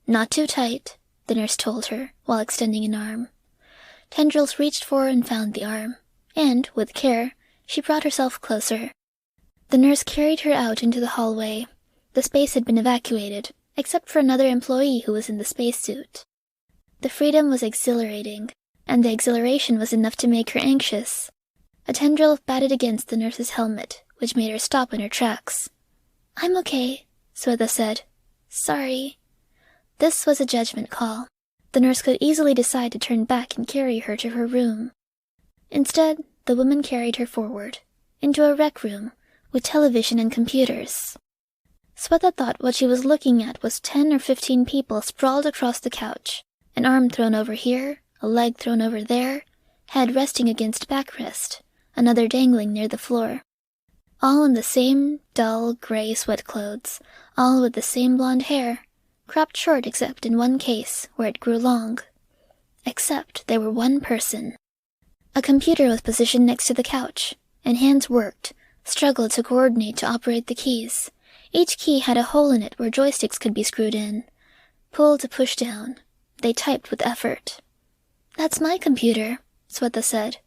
Not too tight, the nurse told her, while extending an arm. Tendrils reached for and found the arm, and, with care, she brought herself closer. The nurse carried her out into the hallway. The space had been evacuated, except for another employee who was in the spacesuit. The freedom was exhilarating, and the exhilaration was enough to make her anxious. A tendril batted against the nurse's helmet, which made her stop in her tracks. I'm okay, Sweta said. Sorry. This was a judgment call. The nurse could easily decide to turn back and carry her to her room. Instead, the woman carried her forward, into a rec room, with television and computers. Sweta thought what she was looking at was 10 or 15 people sprawled across the couch, an arm thrown over here, a leg thrown over there, head resting against backrest, another dangling near the floor. All in the same dull gray sweat clothes, all with the same blonde hair, cropped short except in one case, where it grew long. Except they were one person. A computer was positioned next to the couch, and hands worked, struggled to coordinate to operate the keys. Each key had a hole in it where joysticks could be screwed in. Pull to push down. They typed with effort. "That's my computer," Swetha said.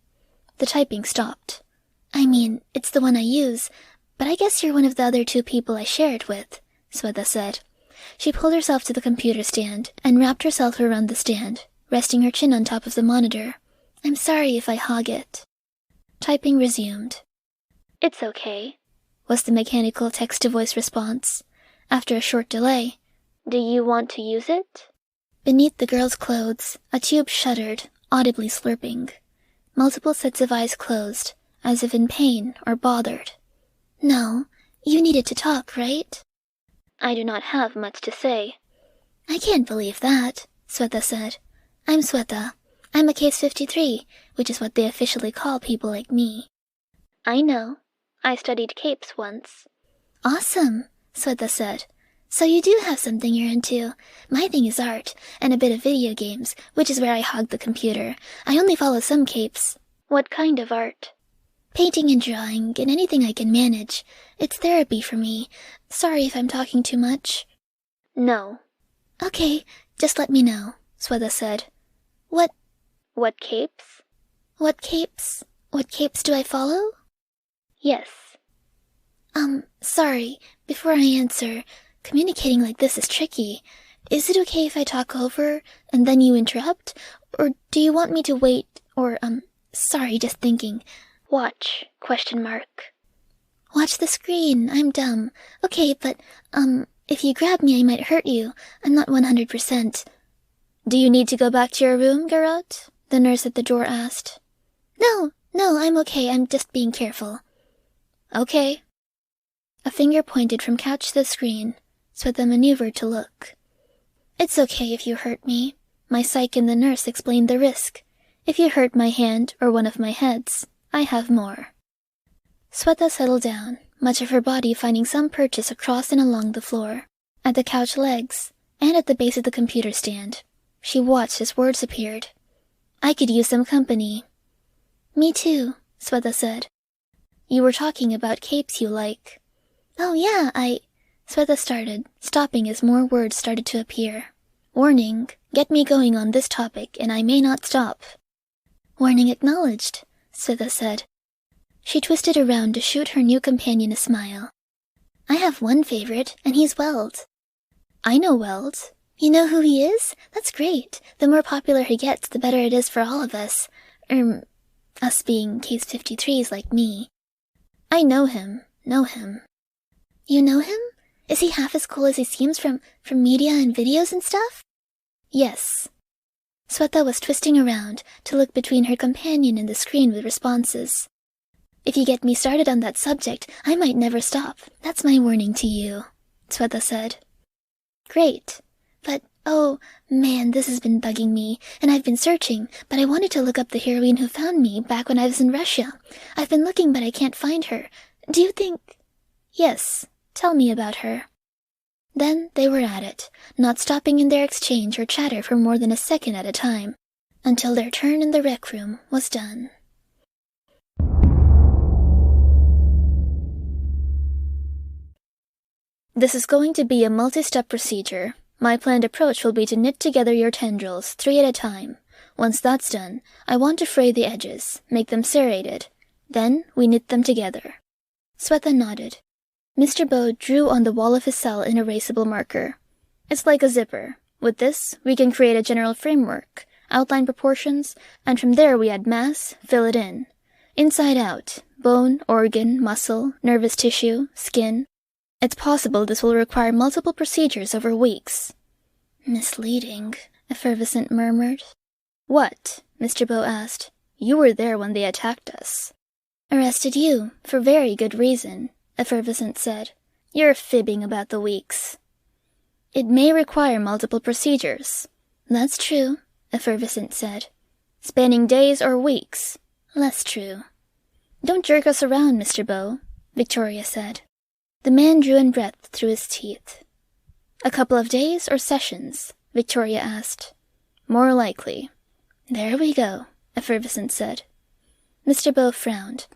The typing stopped. "I mean, it's the one I use, but I guess you're one of the other two people I share it with," Swetha said. She pulled herself to the computer stand and wrapped herself around the stand, resting her chin on top of the monitor. "I'm sorry if I hog it." Typing resumed. "It's okay," was the mechanical text-to-voice response. After a short delay, "Do you want to use it?" Beneath the girl's clothes, a tube shuddered, audibly slurping. Multiple sets of eyes closed, as if in pain or bothered. "No, you needed to talk, right?" "I do not have much to say." "I can't believe that," Swetha said. "I'm Swetha. I'm a Case 53, which is what they officially call people like me." "I know. I studied capes once." "Awesome," Swetha said. "So you do have something you're into. My thing is art, and a bit of video games, which is where I hog the computer. I only follow some capes." "What kind of art?" "Painting and drawing, and anything I can manage. It's therapy for me. Sorry if I'm talking too much." "No." "Okay, just let me know," Swetha said. What capes?" "What capes? What capes do I follow?" "Yes." Sorry, before I answer, communicating like this is tricky. Is it okay if I talk over, and then you interrupt? Or do you want me to wait, or, sorry, just thinking. Watch, ? Watch the screen, I'm dumb. Okay, but, if you grab me I might hurt you. I'm not 100%. "Do you need to go back to your room, Garot?" the nurse at the door asked. No, I'm okay, I'm just being careful." "Okay." A finger pointed from couch to the screen, Swetha maneuvered to look. "It's okay if you hurt me. My psych and the nurse explained the risk. If you hurt my hand or one of my heads, I have more." Swetha settled down, much of her body finding some purchase across and along the floor, at the couch legs, and at the base of the computer stand. She watched as words appeared. "I could use some company." "Me too," Swetha said. "You were talking about capes you like." "Oh yeah, Swetha started, stopping as more words started to appear. "Warning, get me going on this topic, and I may not stop." "Warning acknowledged," Swetha said. She twisted around to shoot her new companion a smile. "I have one favorite, and he's Weld." "I know Weld." "You know who he is? That's great. The more popular he gets, the better it is for all of us. Us being Case 53s like me." "I know him. "You know him? Is he half as cool as he seems from media and videos and stuff?" "Yes." Swetha was twisting around to look between her companion and the screen with responses. "If you get me started on that subject, I might never stop. That's my warning to you," Swetha said. "Great. But, oh, man, this has been bugging me, and I've been searching, but I wanted to look up the heroine who found me back when I was in Russia. I've been looking, but I can't find her. Do you think—" "Yes, tell me about her." Then they were at it, not stopping in their exchange or chatter for more than a second at a time, until their turn in the rec room was done. "This is going to be a multi-step procedure. My planned approach will be to knit together your tendrils, 3 at a time. Once that's done, I want to fray the edges, make them serrated. Then we knit them together." Swetha nodded. Mr. Bow drew on the wall of his cell an erasable marker. "It's like a zipper. With this, we can create a general framework, outline proportions, and from there we add mass, fill it in. Inside out, bone, organ, muscle, nervous tissue, skin. It's possible this will require multiple procedures over weeks." "Misleading," Effervescent murmured. "What?" Mr. Bow asked. "You were there when they attacked us." "Arrested you, for very good reason," Effervescent said. "You're fibbing about the weeks." "It may require multiple procedures." "That's true," Effervescent said. "Spanning days or weeks." "Less true." Don't jerk us around, Mr. Bow, Victoria said. The man drew in breath through his teeth. A couple of days or sessions? Victoria asked. More likely. There we go, Effervescent said. Mr. Bow frowned.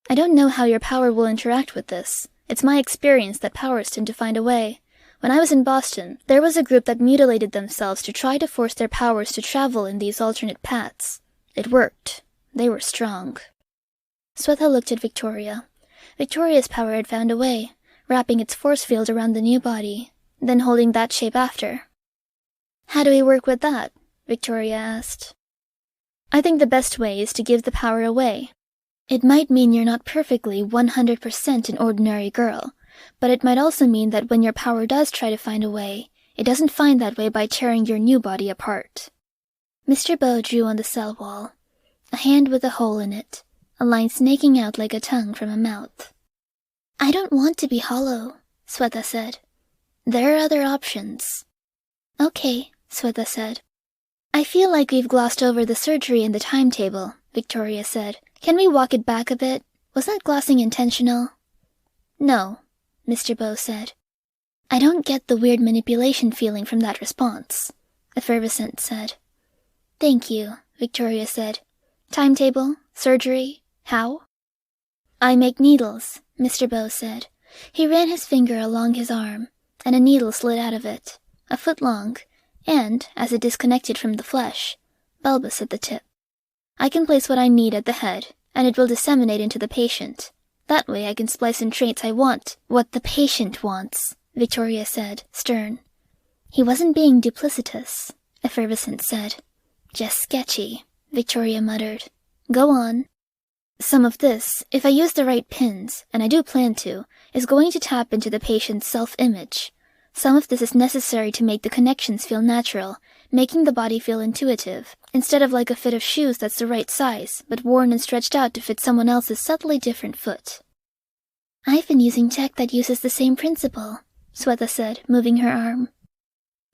I don't know how your power will interact with this. It's my experience that powers tend to find a way. When I was in Boston, there was a group that mutilated themselves to try to force their powers to travel in these alternate paths. It worked. They were strong. Swetha looked at Victoria. Victoria's power had found a way, wrapping its force field around the new body, then holding that shape after. How do we work with that? Victoria asked. I think the best way is to give the power away. It might mean you're not perfectly 100% an ordinary girl, but it might also mean that when your power does try to find a way, it doesn't find that way by tearing your new body apart. Mr. Bow drew on the cell wall. A hand with a hole in it, a line snaking out like a tongue from a mouth. I don't want to be hollow, Swetha said. There are other options. Okay, Swetha said. I feel like we've glossed over the surgery and the timetable, Victoria said. Can we walk it back a bit? Was that glossing intentional? No, Mr. Bow said. I don't get the weird manipulation feeling from that response, Effervescent said. Thank you, Victoria said. Timetable? Surgery? How? I make needles, Mr. Bow said. He ran his finger along his arm, and a needle slid out of it, a foot long, and, as it disconnected from the flesh, bulbous at the tip. I can place what I need at the head, and it will disseminate into the patient. That way I can splice in traits I want, what the patient wants, Victoria said, stern. He wasn't being duplicitous, Effervescent said. Just sketchy, Victoria muttered. Go on. Some of this, if I use the right pins, and I do plan to, is going to tap into the patient's self-image. Some of this is necessary to make the connections feel natural, making the body feel intuitive, instead of like a fit of shoes that's the right size, but worn and stretched out to fit someone else's subtly different foot. I've been using tech that uses the same principle, Swetha said, moving her arm.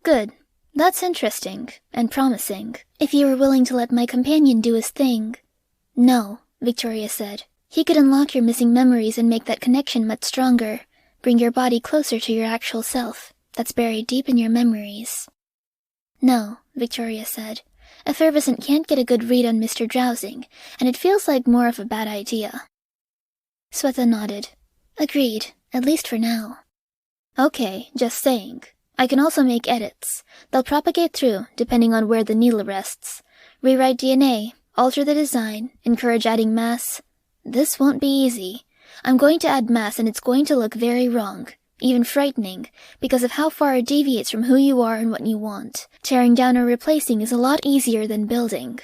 Good. That's interesting, and promising, if you were willing to let my companion do his thing. No, Victoria said. He could unlock your missing memories and make that connection much stronger, bring your body closer to your actual self, that's buried deep in your memories. No, Victoria said. Effervescent can't get a good read on Mr. Drowsing, and it feels like more of a bad idea. Swetha nodded. Agreed, at least for now. Okay, just saying. I can also make edits. They'll propagate through, depending on where the needle rests. Rewrite DNA, alter the design, encourage adding mass. This won't be easy. I'm going to add mass and it's going to look very wrong, even frightening, because of how far it deviates from who you are and what you want. Tearing down or replacing is a lot easier than building.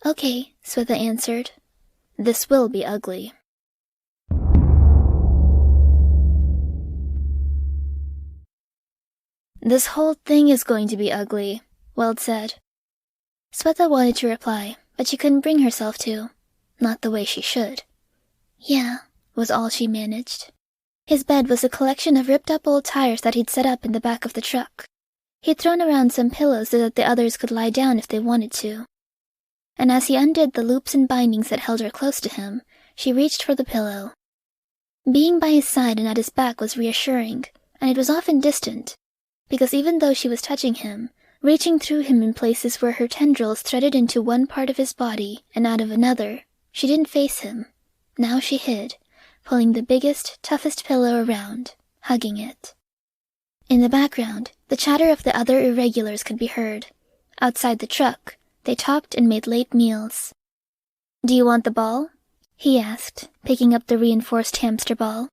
Okay, Swetha answered. This will be ugly. This whole thing is going to be ugly, Weld said. Swetha wanted to reply, but she couldn't bring herself to. Not the way she should. Yeah, was all she managed. His bed was a collection of ripped-up old tires that he'd set up in the back of the truck. He'd thrown around some pillows so that the others could lie down if they wanted to. And as he undid the loops and bindings that held her close to him, she reached for the pillow. Being by his side and at his back was reassuring, and it was often distant, because even though she was touching him, reaching through him in places where her tendrils threaded into one part of his body and out of another, she didn't face him. Now she hid, pulling the biggest, toughest pillow around, hugging it. In the background, the chatter of the other irregulars could be heard. Outside the truck, they talked and made late meals. Do you want the ball? He asked, picking up the reinforced hamster ball.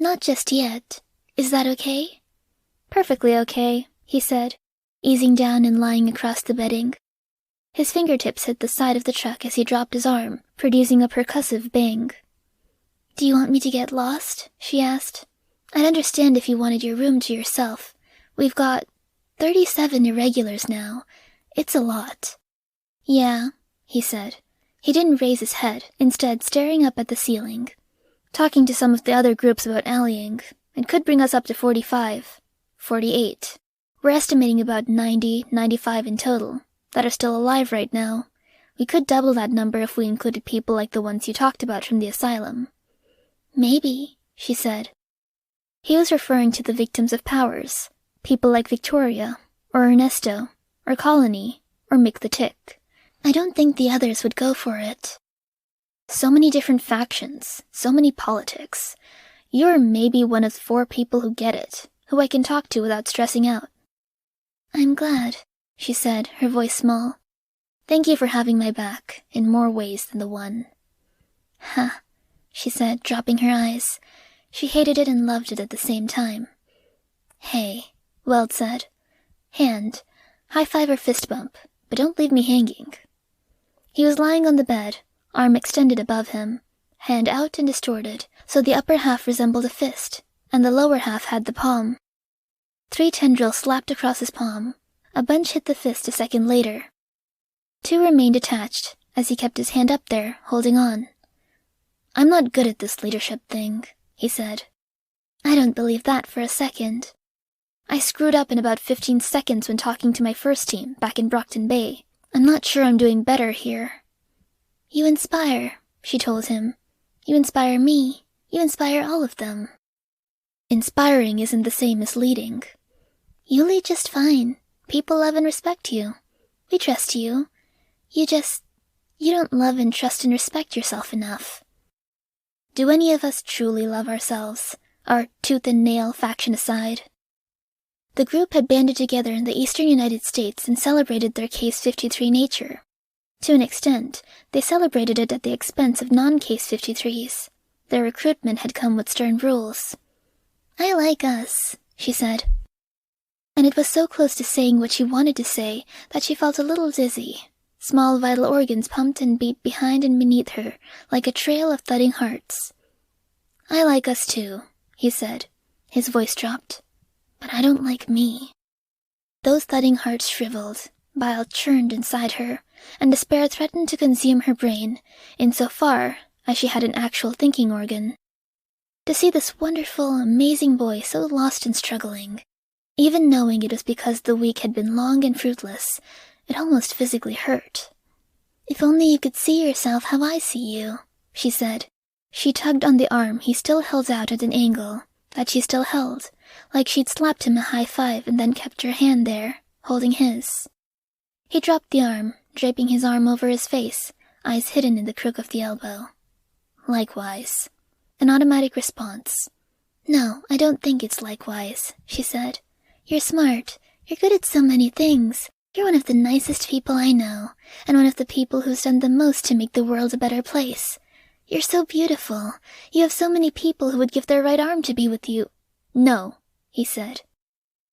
Not just yet. Is that okay? Perfectly okay, he said, easing down and lying across the bedding. His fingertips hit the side of the truck as he dropped his arm, producing a percussive bang. Do you want me to get lost? She asked. I'd understand if you wanted your room to yourself. We've got 37 irregulars now. It's a lot. Yeah, he said. He didn't raise his head, instead staring up at the ceiling. Talking to some of the other groups about allying. It could bring us up to 45. 48. We're estimating about 90, 95 in total, that are still alive right now. We could double that number if we included people like the ones you talked about from the asylum. Maybe, she said. He was referring to the victims of powers, people like Victoria, or Ernesto, or Colony, or Mick the Tick. I don't think the others would go for it. So many different factions, so many politics. You're maybe one of 4 people who get it, who I can talk to without stressing out. I'm glad, she said, her voice small. Thank you for having my back, in more ways than the one. Ha, she said, dropping her eyes. She hated it and loved it at the same time. Hey, Weld said. Hand, high five or fist bump, but don't leave me hanging. He was lying on the bed, arm extended above him, hand out and distorted, so the upper half resembled a fist, and the lower half had the palm. 3 tendrils slapped across his palm. A bunch hit the fist a second later. 2 remained attached, as he kept his hand up there, holding on. I'm not good at this leadership thing, he said. I don't believe that for a second. I screwed up in about 15 seconds when talking to my first team back in Brockton Bay. I'm not sure I'm doing better here. You inspire, she told him. You inspire me. You inspire all of them. Inspiring isn't the same as leading. You lead just fine. People love and respect you. We trust you. You don't love and trust and respect yourself enough. Do any of us truly love ourselves, our tooth and nail faction aside? The group had banded together in the eastern United States and celebrated their Case 53 nature. To an extent, they celebrated it at the expense of non-Case 53s. Their recruitment had come with stern rules. I like us, she said. And it was so close to saying what she wanted to say that she felt a little dizzy. Small vital organs pumped and beat behind and beneath her, like a trail of thudding hearts. I like us too, he said. His voice dropped. But I don't like me. Those thudding hearts shriveled, bile churned inside her, and despair threatened to consume her brain, insofar as she had an actual thinking organ. To see this wonderful, amazing boy so lost and struggling, even knowing it was because the week had been long and fruitless, it almost physically hurt. If only you could see yourself how I see you, she said. She tugged on the arm he still held out at an angle, that she still held, like she'd slapped him a high five and then kept her hand there, holding his. He dropped the arm, draping his arm over his face, eyes hidden in the crook of the elbow. Likewise. An automatic response. No, I don't think it's likewise, she said. You're smart. You're good at so many things. You're one of the nicest people I know, and one of the people who's done the most to make the world a better place. You're so beautiful. You have so many people who would give their right arm to be with you. No, he said.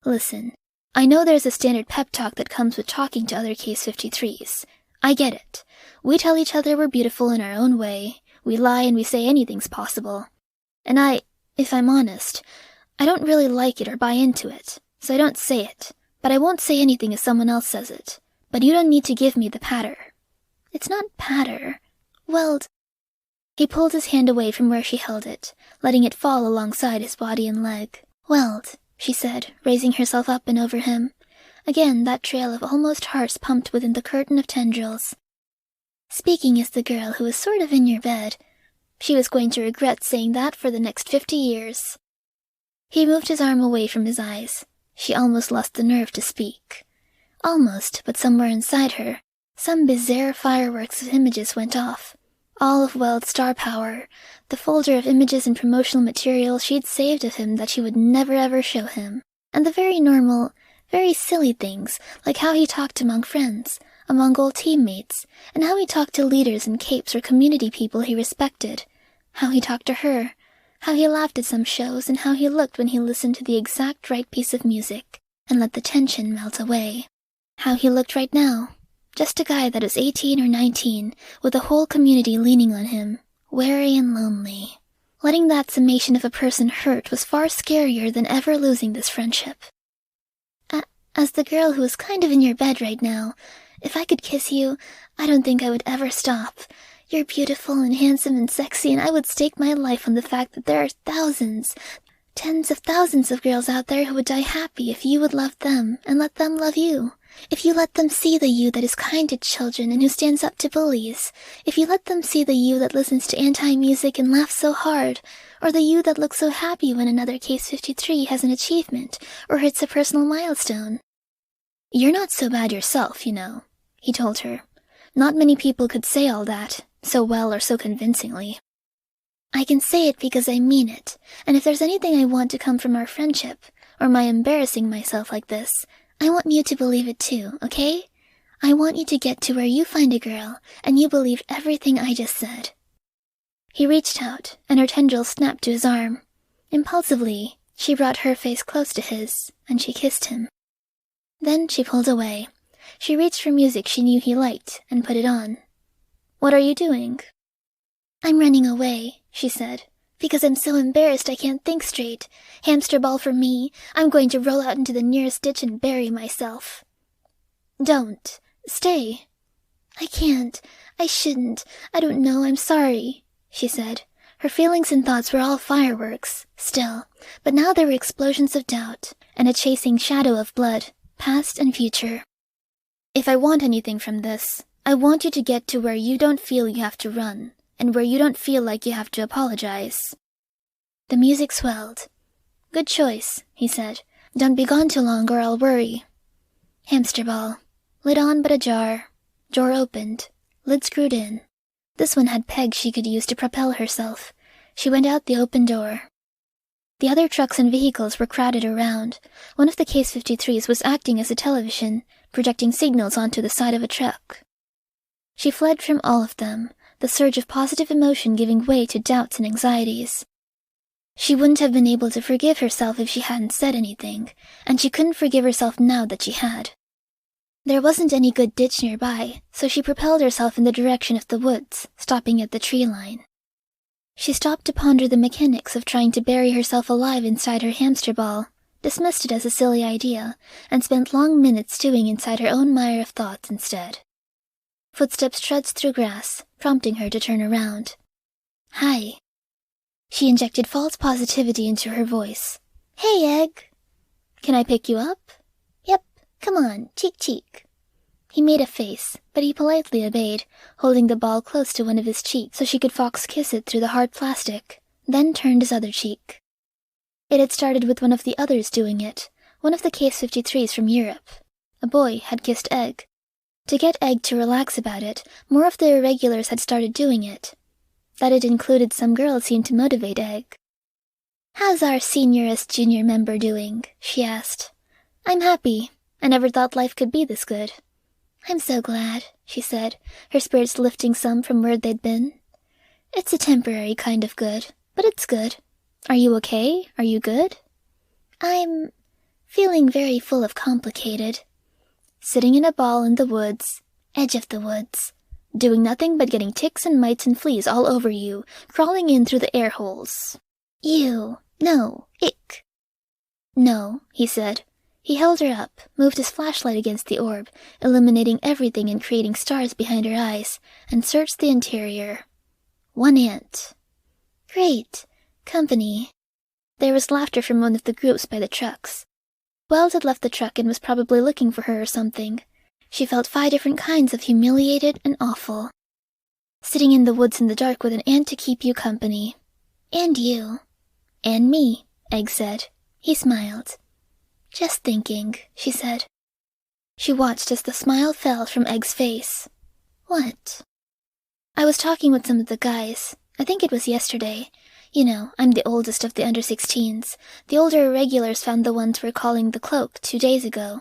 Listen, I know there's a standard pep talk that comes with talking to other Case 53s. I get it. We tell each other we're beautiful in our own way. We lie and we say anything's possible. And if I'm honest, I don't really like it or buy into it, so I don't say it. But I won't say anything if someone else says it. But you don't need to give me the patter. It's not patter. Weld. He pulled his hand away from where she held it, letting it fall alongside his body and leg. Weld, she said, raising herself up and over him. Again that trail of almost hearts pumped within the curtain of tendrils. Speaking as the girl who was sort of in your bed. She was going to regret saying that for the next 50 years. He moved his arm away from his eyes. She almost lost the nerve to speak. Almost, but somewhere inside her, some bizarre fireworks of images went off. All of Weld's star power, the folder of images and promotional material she'd saved of him that she would never ever show him. And the very normal, very silly things, like how he talked among friends, among old teammates, and how he talked to leaders in capes or community people he respected. How he talked to her. How he laughed at some shows, and how he looked when he listened to the exact right piece of music, and let the tension melt away. How he looked right now. Just a guy that was 18 or 19, with a whole community leaning on him, weary and lonely. Letting that summation of a person hurt was far scarier than ever losing this friendship. As the girl who is kind of in your bed right now, if I could kiss you, I don't think I would ever stop. You're beautiful and handsome and sexy, and I would stake my life on the fact that there are thousands, tens of thousands of girls out there who would die happy if you would love them and let them love you. If you let them see the you that is kind to children and who stands up to bullies, if you let them see the you that listens to anti-music and laughs so hard, or the you that looks so happy when another Case 53 has an achievement or hits a personal milestone. You're not so bad yourself, you know, he told her. Not many people could say all that, so well or so convincingly. I can say it because I mean it, and if there's anything I want to come from our friendship, or my embarrassing myself like this, I want you to believe it too, okay? I want you to get to where you find a girl, and you believe everything I just said. He reached out, and her tendrils snapped to his arm. Impulsively, she brought her face close to his, and she kissed him. Then she pulled away. She reached for music she knew he liked, and put it on. What are you doing? I'm running away, she said, because I'm so embarrassed I can't think straight. Hamster ball for me. I'm going to roll out into the nearest ditch and bury myself. Don't. Stay. I can't. I shouldn't. I don't know. I'm sorry, she said. Her feelings and thoughts were all fireworks, still, but now there were explosions of doubt, and a chasing shadow of blood, past and future. If I want anything from this, I want you to get to where you don't feel you have to run, and where you don't feel like you have to apologize. The music swelled. Good choice, he said. Don't be gone too long or I'll worry. Hamster ball. Lid on but ajar. Door opened. Lid screwed in. This one had pegs she could use to propel herself. She went out the open door. The other trucks and vehicles were crowded around. One of the Case 53s was acting as a television, projecting signals onto the side of a truck. She fled from all of them, the surge of positive emotion giving way to doubts and anxieties. She wouldn't have been able to forgive herself if she hadn't said anything, and she couldn't forgive herself now that she had. There wasn't any good ditch nearby, so she propelled herself in the direction of the woods, stopping at the tree line. She stopped to ponder the mechanics of trying to bury herself alive inside her hamster ball, dismissed it as a silly idea, and spent long minutes stewing inside her own mire of thoughts instead. Footsteps trudged through grass, prompting her to turn around. Hi. She injected false positivity into her voice. Hey, Egg. Can I pick you up? Yep, come on, cheek cheek. He made a face, but he politely obeyed, holding the ball close to one of his cheeks so she could fox kiss it through the hard plastic, then turned his other cheek. It had started with one of the others doing it, one of the Case 53s from Europe. A boy had kissed Egg. To get Egg to relax about it, more of the irregulars had started doing it. That it included some girls seemed to motivate Egg. How's our seniorest junior member doing? She asked. I'm happy. I never thought life could be this good. I'm so glad, she said, her spirits lifting some from where they'd been. It's a temporary kind of good, but it's good. Are you okay? Are you good? I'm feeling very full of complicated. Sitting in a ball in the woods, edge of the woods, doing nothing but getting ticks and mites and fleas all over you, crawling in through the air holes. Ew, no, ick. No, he said. He held her up, moved his flashlight against the orb, illuminating everything and creating stars behind her eyes, and searched the interior. One ant. Great. Company. There was laughter from one of the groups by the trucks. Wells had left the truck and was probably looking for her or something. She felt 5 different kinds of humiliated and awful. Sitting in the woods in the dark with an ant to keep you company. And you. And me, Egg said. He smiled. Just thinking, she said. She watched as the smile fell from Egg's face. What? I was talking with some of the guys. I think it was yesterday. You know, I'm the oldest of the under-16s. The older irregulars found the ones we're calling the Cloak 2 days ago.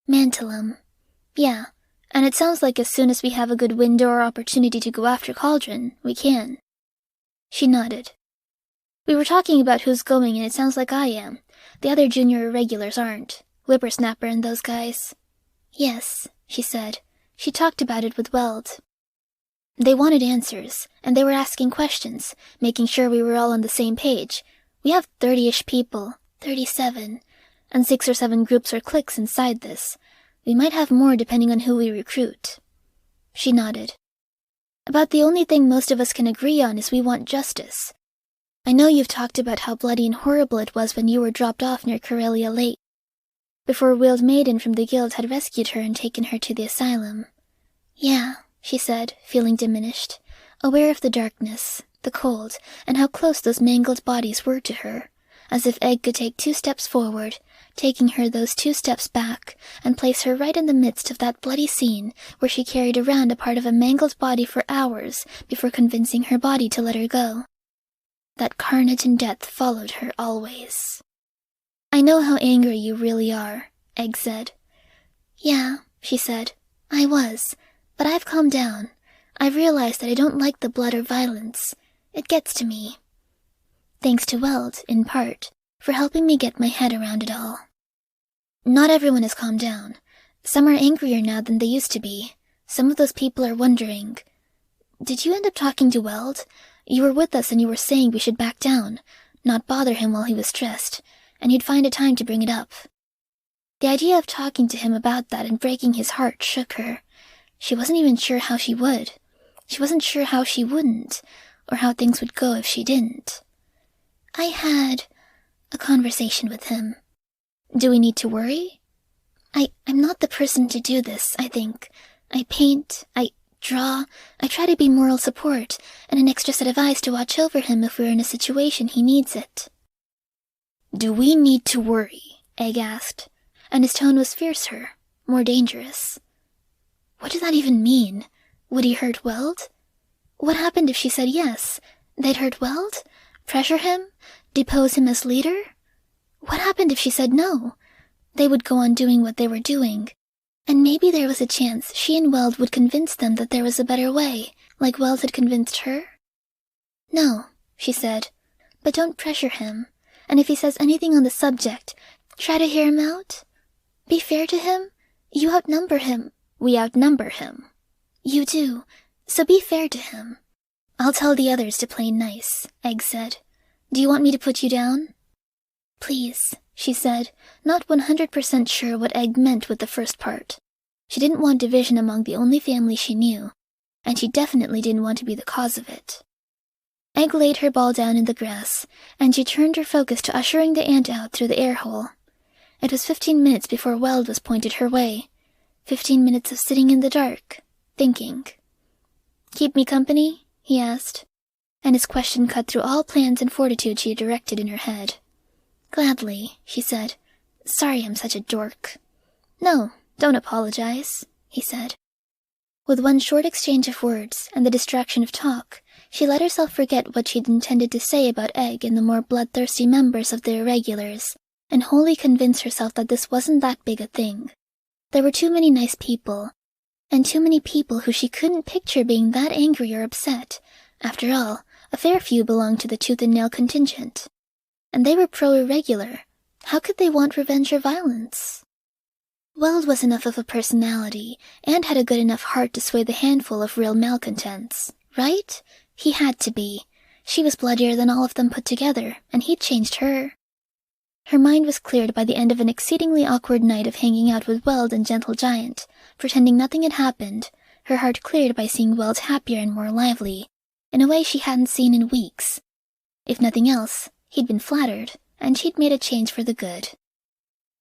Mantellum. Yeah, and it sounds like as soon as we have a good window or opportunity to go after Cauldron, we can. She nodded. We were talking about who's going, and it sounds like I am. The other junior irregulars aren't. Whippersnapper and those guys. Yes, she said. She talked about it with Weld. They wanted answers, and they were asking questions, making sure we were all on the same page. We have 30-ish people, 37, and 6 or 7 groups or cliques inside this. We might have more depending on who we recruit. She nodded. About the only thing most of us can agree on is we want justice. I know you've talked about how bloody and horrible it was when you were dropped off near Corellia Lake. before Willed Maiden from the guild had rescued her and taken her to the asylum. Yeah, she said, feeling diminished, aware of the darkness, the cold, and how close those mangled bodies were to her, as if Egg could take 2 steps forward, taking her those 2 steps back, and place her right in the midst of that bloody scene where she carried around a part of a mangled body for hours before convincing her body to let her go. That carnage and death followed her always. I know how angry you really are, Egg said. Yeah, she said, I was, but I've calmed down. I've realized that I don't like the blood or violence. It gets to me. Thanks to Weld, in part, for helping me get my head around it all. Not everyone has calmed down. Some are angrier now than they used to be. Some of those people are wondering, did you end up talking to Weld? You were with us and you were saying we should back down, not bother him while he was stressed, and you'd find a time to bring it up. The idea of talking to him about that and breaking his heart shook her. She wasn't even sure how she would. She wasn't sure how she wouldn't, or how things would go if she didn't. I had a conversation with him. Do we need to worry? I'm not the person to do this, I think. I paint, I draw, I try to be moral support, and an extra set of eyes to watch over him if we're in a situation he needs it. Do we need to worry? Egg asked, and his tone was fiercer, more dangerous. What does that even mean? Would he hurt Weld? What happened if she said yes? They'd hurt Weld? Pressure him? Depose him as leader? What happened if she said no? They would go on doing what they were doing. And maybe there was a chance she and Weld would convince them that there was a better way, like Weld had convinced her. No, she said, but don't pressure him. And if he says anything on the subject, try to hear him out. Be fair to him. You outnumber him. We outnumber him. You do, so be fair to him. I'll tell the others to play nice, Egg said. Do you want me to put you down? Please, she said, not 100% sure what Egg meant with the first part. She didn't want division among the only family she knew, and she definitely didn't want to be the cause of it. Egg laid her ball down in the grass, and she turned her focus to ushering the ant out through the air hole. It was 15 minutes before Weld was pointed her way. 15 minutes of sitting in the dark, thinking. Keep me company? He asked, and his question cut through all plans and fortitude she had directed in her head. Gladly, she said. Sorry I'm such a dork. No, don't apologize, he said. With one short exchange of words and the distraction of talk, she let herself forget what she'd intended to say about Egg and the more bloodthirsty members of the Irregulars, and wholly convince herself that this wasn't that big a thing. There were too many nice people, and too many people who she couldn't picture being that angry or upset. After all, a fair few belonged to the tooth-and-nail contingent. And they were pro-irregular. How could they want revenge or violence? Weld was enough of a personality, and had a good enough heart to sway the handful of real malcontents, right? He had to be. She was bloodier than all of them put together, and he'd changed her. Her mind was cleared by the end of an exceedingly awkward night of hanging out with Weld and Gentle Giant, pretending nothing had happened, her heart cleared by seeing Weld happier and more lively, in a way she hadn't seen in weeks. If nothing else, he'd been flattered, and she'd made a change for the good.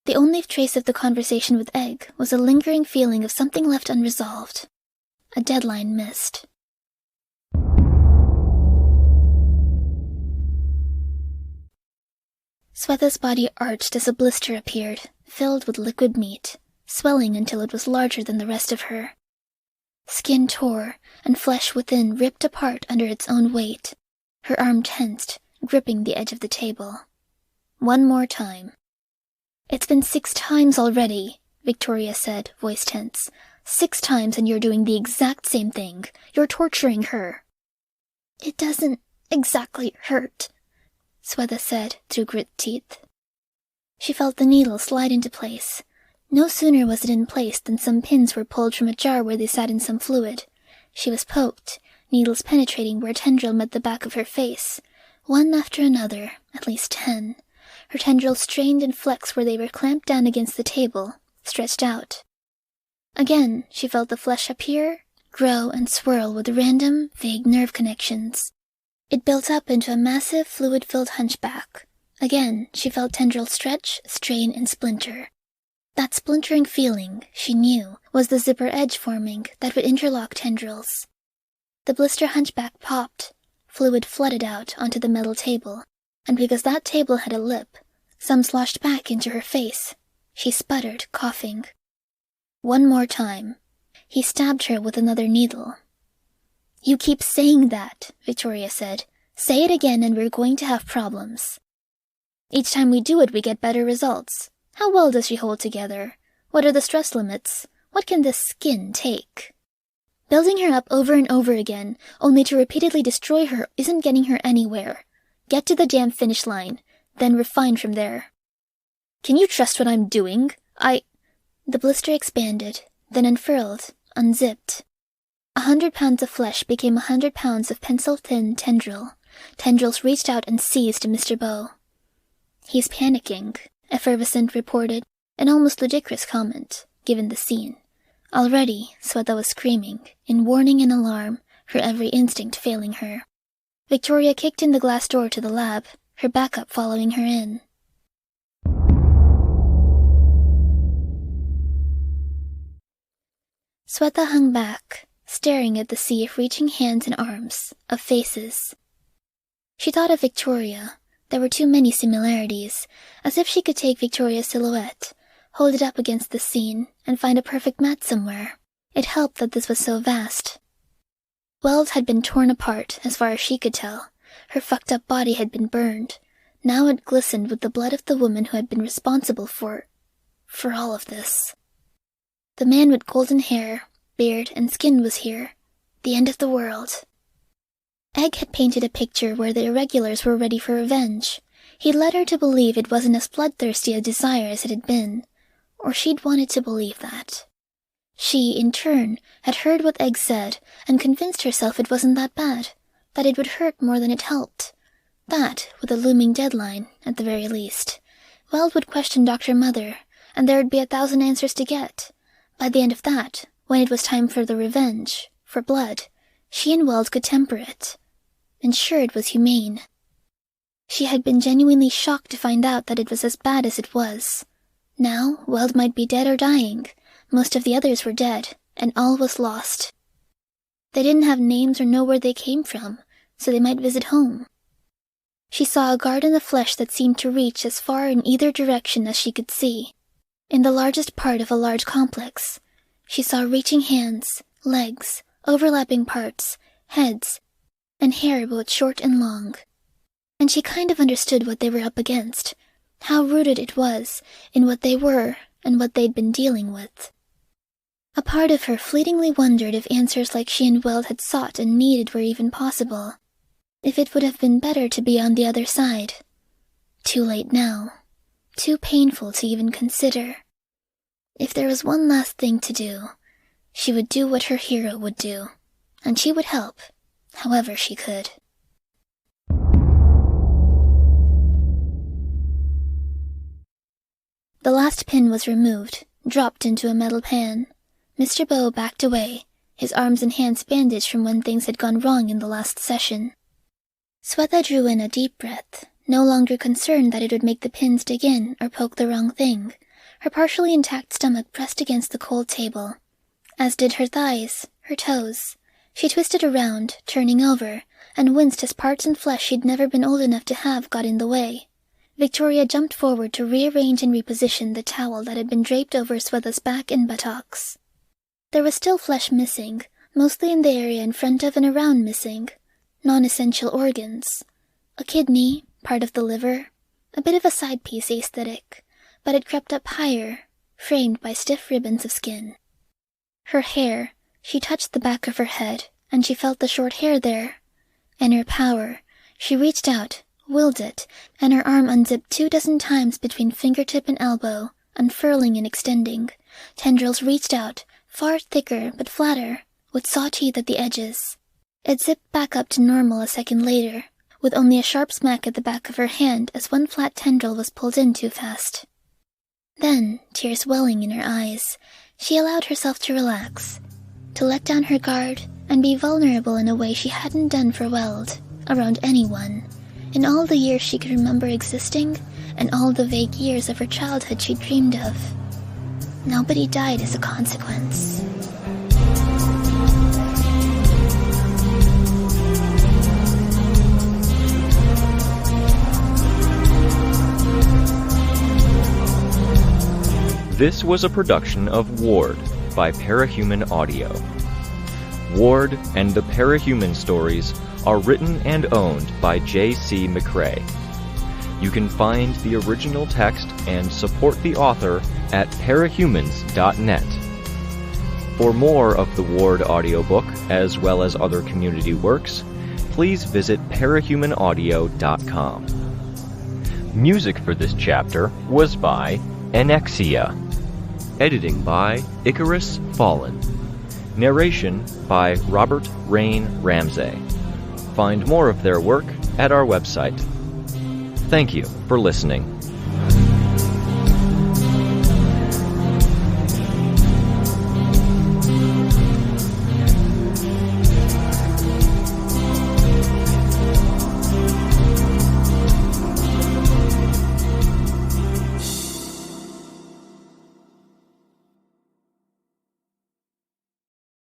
The only trace of the conversation with Egg was a lingering feeling of something left unresolved. A deadline missed. Swetha's body arched as a blister appeared, filled with liquid meat, swelling until it was larger than the rest of her. Skin tore, and flesh within ripped apart under its own weight. Her arm tensed, gripping the edge of the table. One more time. It's been 6 times already, Victoria said, voice tense. 6 times and you're doing the exact same thing. You're torturing her. It doesn't exactly hurt, Swetha said through grit teeth. She felt the needle slide into place. No sooner was it in place than some pins were pulled from a jar where they sat in some fluid. She was poked, needles penetrating where a tendril met the back of her face. One after another, at least 10. Her tendrils strained and flexed where they were clamped down against the table, stretched out. Again, she felt the flesh appear, grow, and swirl with random, vague nerve connections. It built up into a massive, fluid-filled hunchback. Again, she felt tendrils stretch, strain, and splinter. That splintering feeling, she knew, was the zipper edge forming that would interlock tendrils. The blister hunchback popped, fluid flooded out onto the metal table, and because that table had a lip, some sloshed back into her face. She sputtered, coughing. One more time. He stabbed her with another needle. "You keep saying that," Victoria said. "Say it again and we're going to have problems." "Each time we do it, we get better results. How well does she hold together? What are the stress limits? What can this skin take?" Building her up over and over again, only to repeatedly destroy her, isn't getting her anywhere. Get to the damn finish line, then refine from there. "Can you trust what I'm doing? The blister expanded, then unfurled, unzipped. 100 pounds of flesh became 100 pounds of pencil-thin tendril. Tendrils reached out and seized Mr. Bow. "He's panicking," Effervescent reported, an almost ludicrous comment, given the scene. Already, Swetha was screaming, in warning and alarm, her every instinct failing her. Victoria kicked in the glass door to the lab, her backup following her in. Swetha hung back, staring at the sea of reaching hands and arms, of faces. She thought of Victoria. There were too many similarities, as if she could take Victoria's silhouette, hold it up against the scene, and find a perfect match somewhere. It helped that this was so vast. Weld had been torn apart, as far as she could tell. Her fucked-up body had been burned. Now it glistened with the blood of the woman who had been responsible for all of this. The man with golden hair, beard, and skin was here. The end of the world. Egg had painted a picture where the irregulars were ready for revenge. He'd led her to believe it wasn't as bloodthirsty a desire as it had been, or she'd wanted to believe that. She, in turn, had heard what Egg said and convinced herself it wasn't that bad, that it would hurt more than it helped. That, with a looming deadline, at the very least. Weld would question Dr. Mother, and there would be 1,000 answers to get. By the end of that, when it was time for the revenge, for blood, she and Weld could temper it. And sure, it was humane. She had been genuinely shocked to find out that it was as bad as it was. Now, Weld might be dead or dying. Most of the others were dead, and all was lost. They didn't have names or know where they came from, so they might visit home. She saw a garden of flesh that seemed to reach as far in either direction as she could see. In the largest part of a large complex, she saw reaching hands, legs, overlapping parts, heads, and hair both short and long. And she kind of understood what they were up against, how rooted it was in what they were and what they'd been dealing with. A part of her fleetingly wondered if answers like she and Weld had sought and needed were even possible, if it would have been better to be on the other side. Too late now, too painful to even consider. If there was one last thing to do, she would do what her hero would do, and she would help, however she could. The last pin was removed, dropped into a metal pan. Mr. Bow backed away, his arms and hands bandaged from when things had gone wrong in the last session. Swetha drew in a deep breath, no longer concerned that it would make the pins dig in or poke the wrong thing. Her partially intact stomach pressed against the cold table, as did her thighs, her toes. She twisted around, turning over, and winced as parts and flesh she'd never been old enough to have got in the way. Victoria jumped forward to rearrange and reposition the towel that had been draped over Swetha's back and buttocks. There was still flesh missing, mostly in the area in front of and around missing. Non-essential organs. A kidney, part of the liver, a bit of a side piece aesthetic, but it crept up higher, framed by stiff ribbons of skin. Her hair, she touched the back of her head, and she felt the short hair there. In her power, she reached out, willed it, and her arm unzipped 24 times between fingertip and elbow, unfurling and extending. Tendrils reached out, far thicker but flatter, with saw teeth at the edges. It zipped back up to normal a second later, with only a sharp smack at the back of her hand as one flat tendril was pulled in too fast. Then, tears welling in her eyes, she allowed herself to relax, to let down her guard and be vulnerable in a way she hadn't done for Weld, around anyone, in all the years she could remember existing and all the vague years of her childhood she dreamed of. Nobody died as a consequence. This was a production of Ward by Parahuman Audio. Ward and the Parahuman stories are written and owned by J.C. McCrae. You can find the original text and support the author at parahumans.net. For more of the Ward audiobook, as well as other community works, please visit parahumanaudio.com. Music for this chapter was by Enexia. Editing by Icarus Fallen. Narration by Robert Rain Ramsey. Find more of their work at our website. Thank you for listening.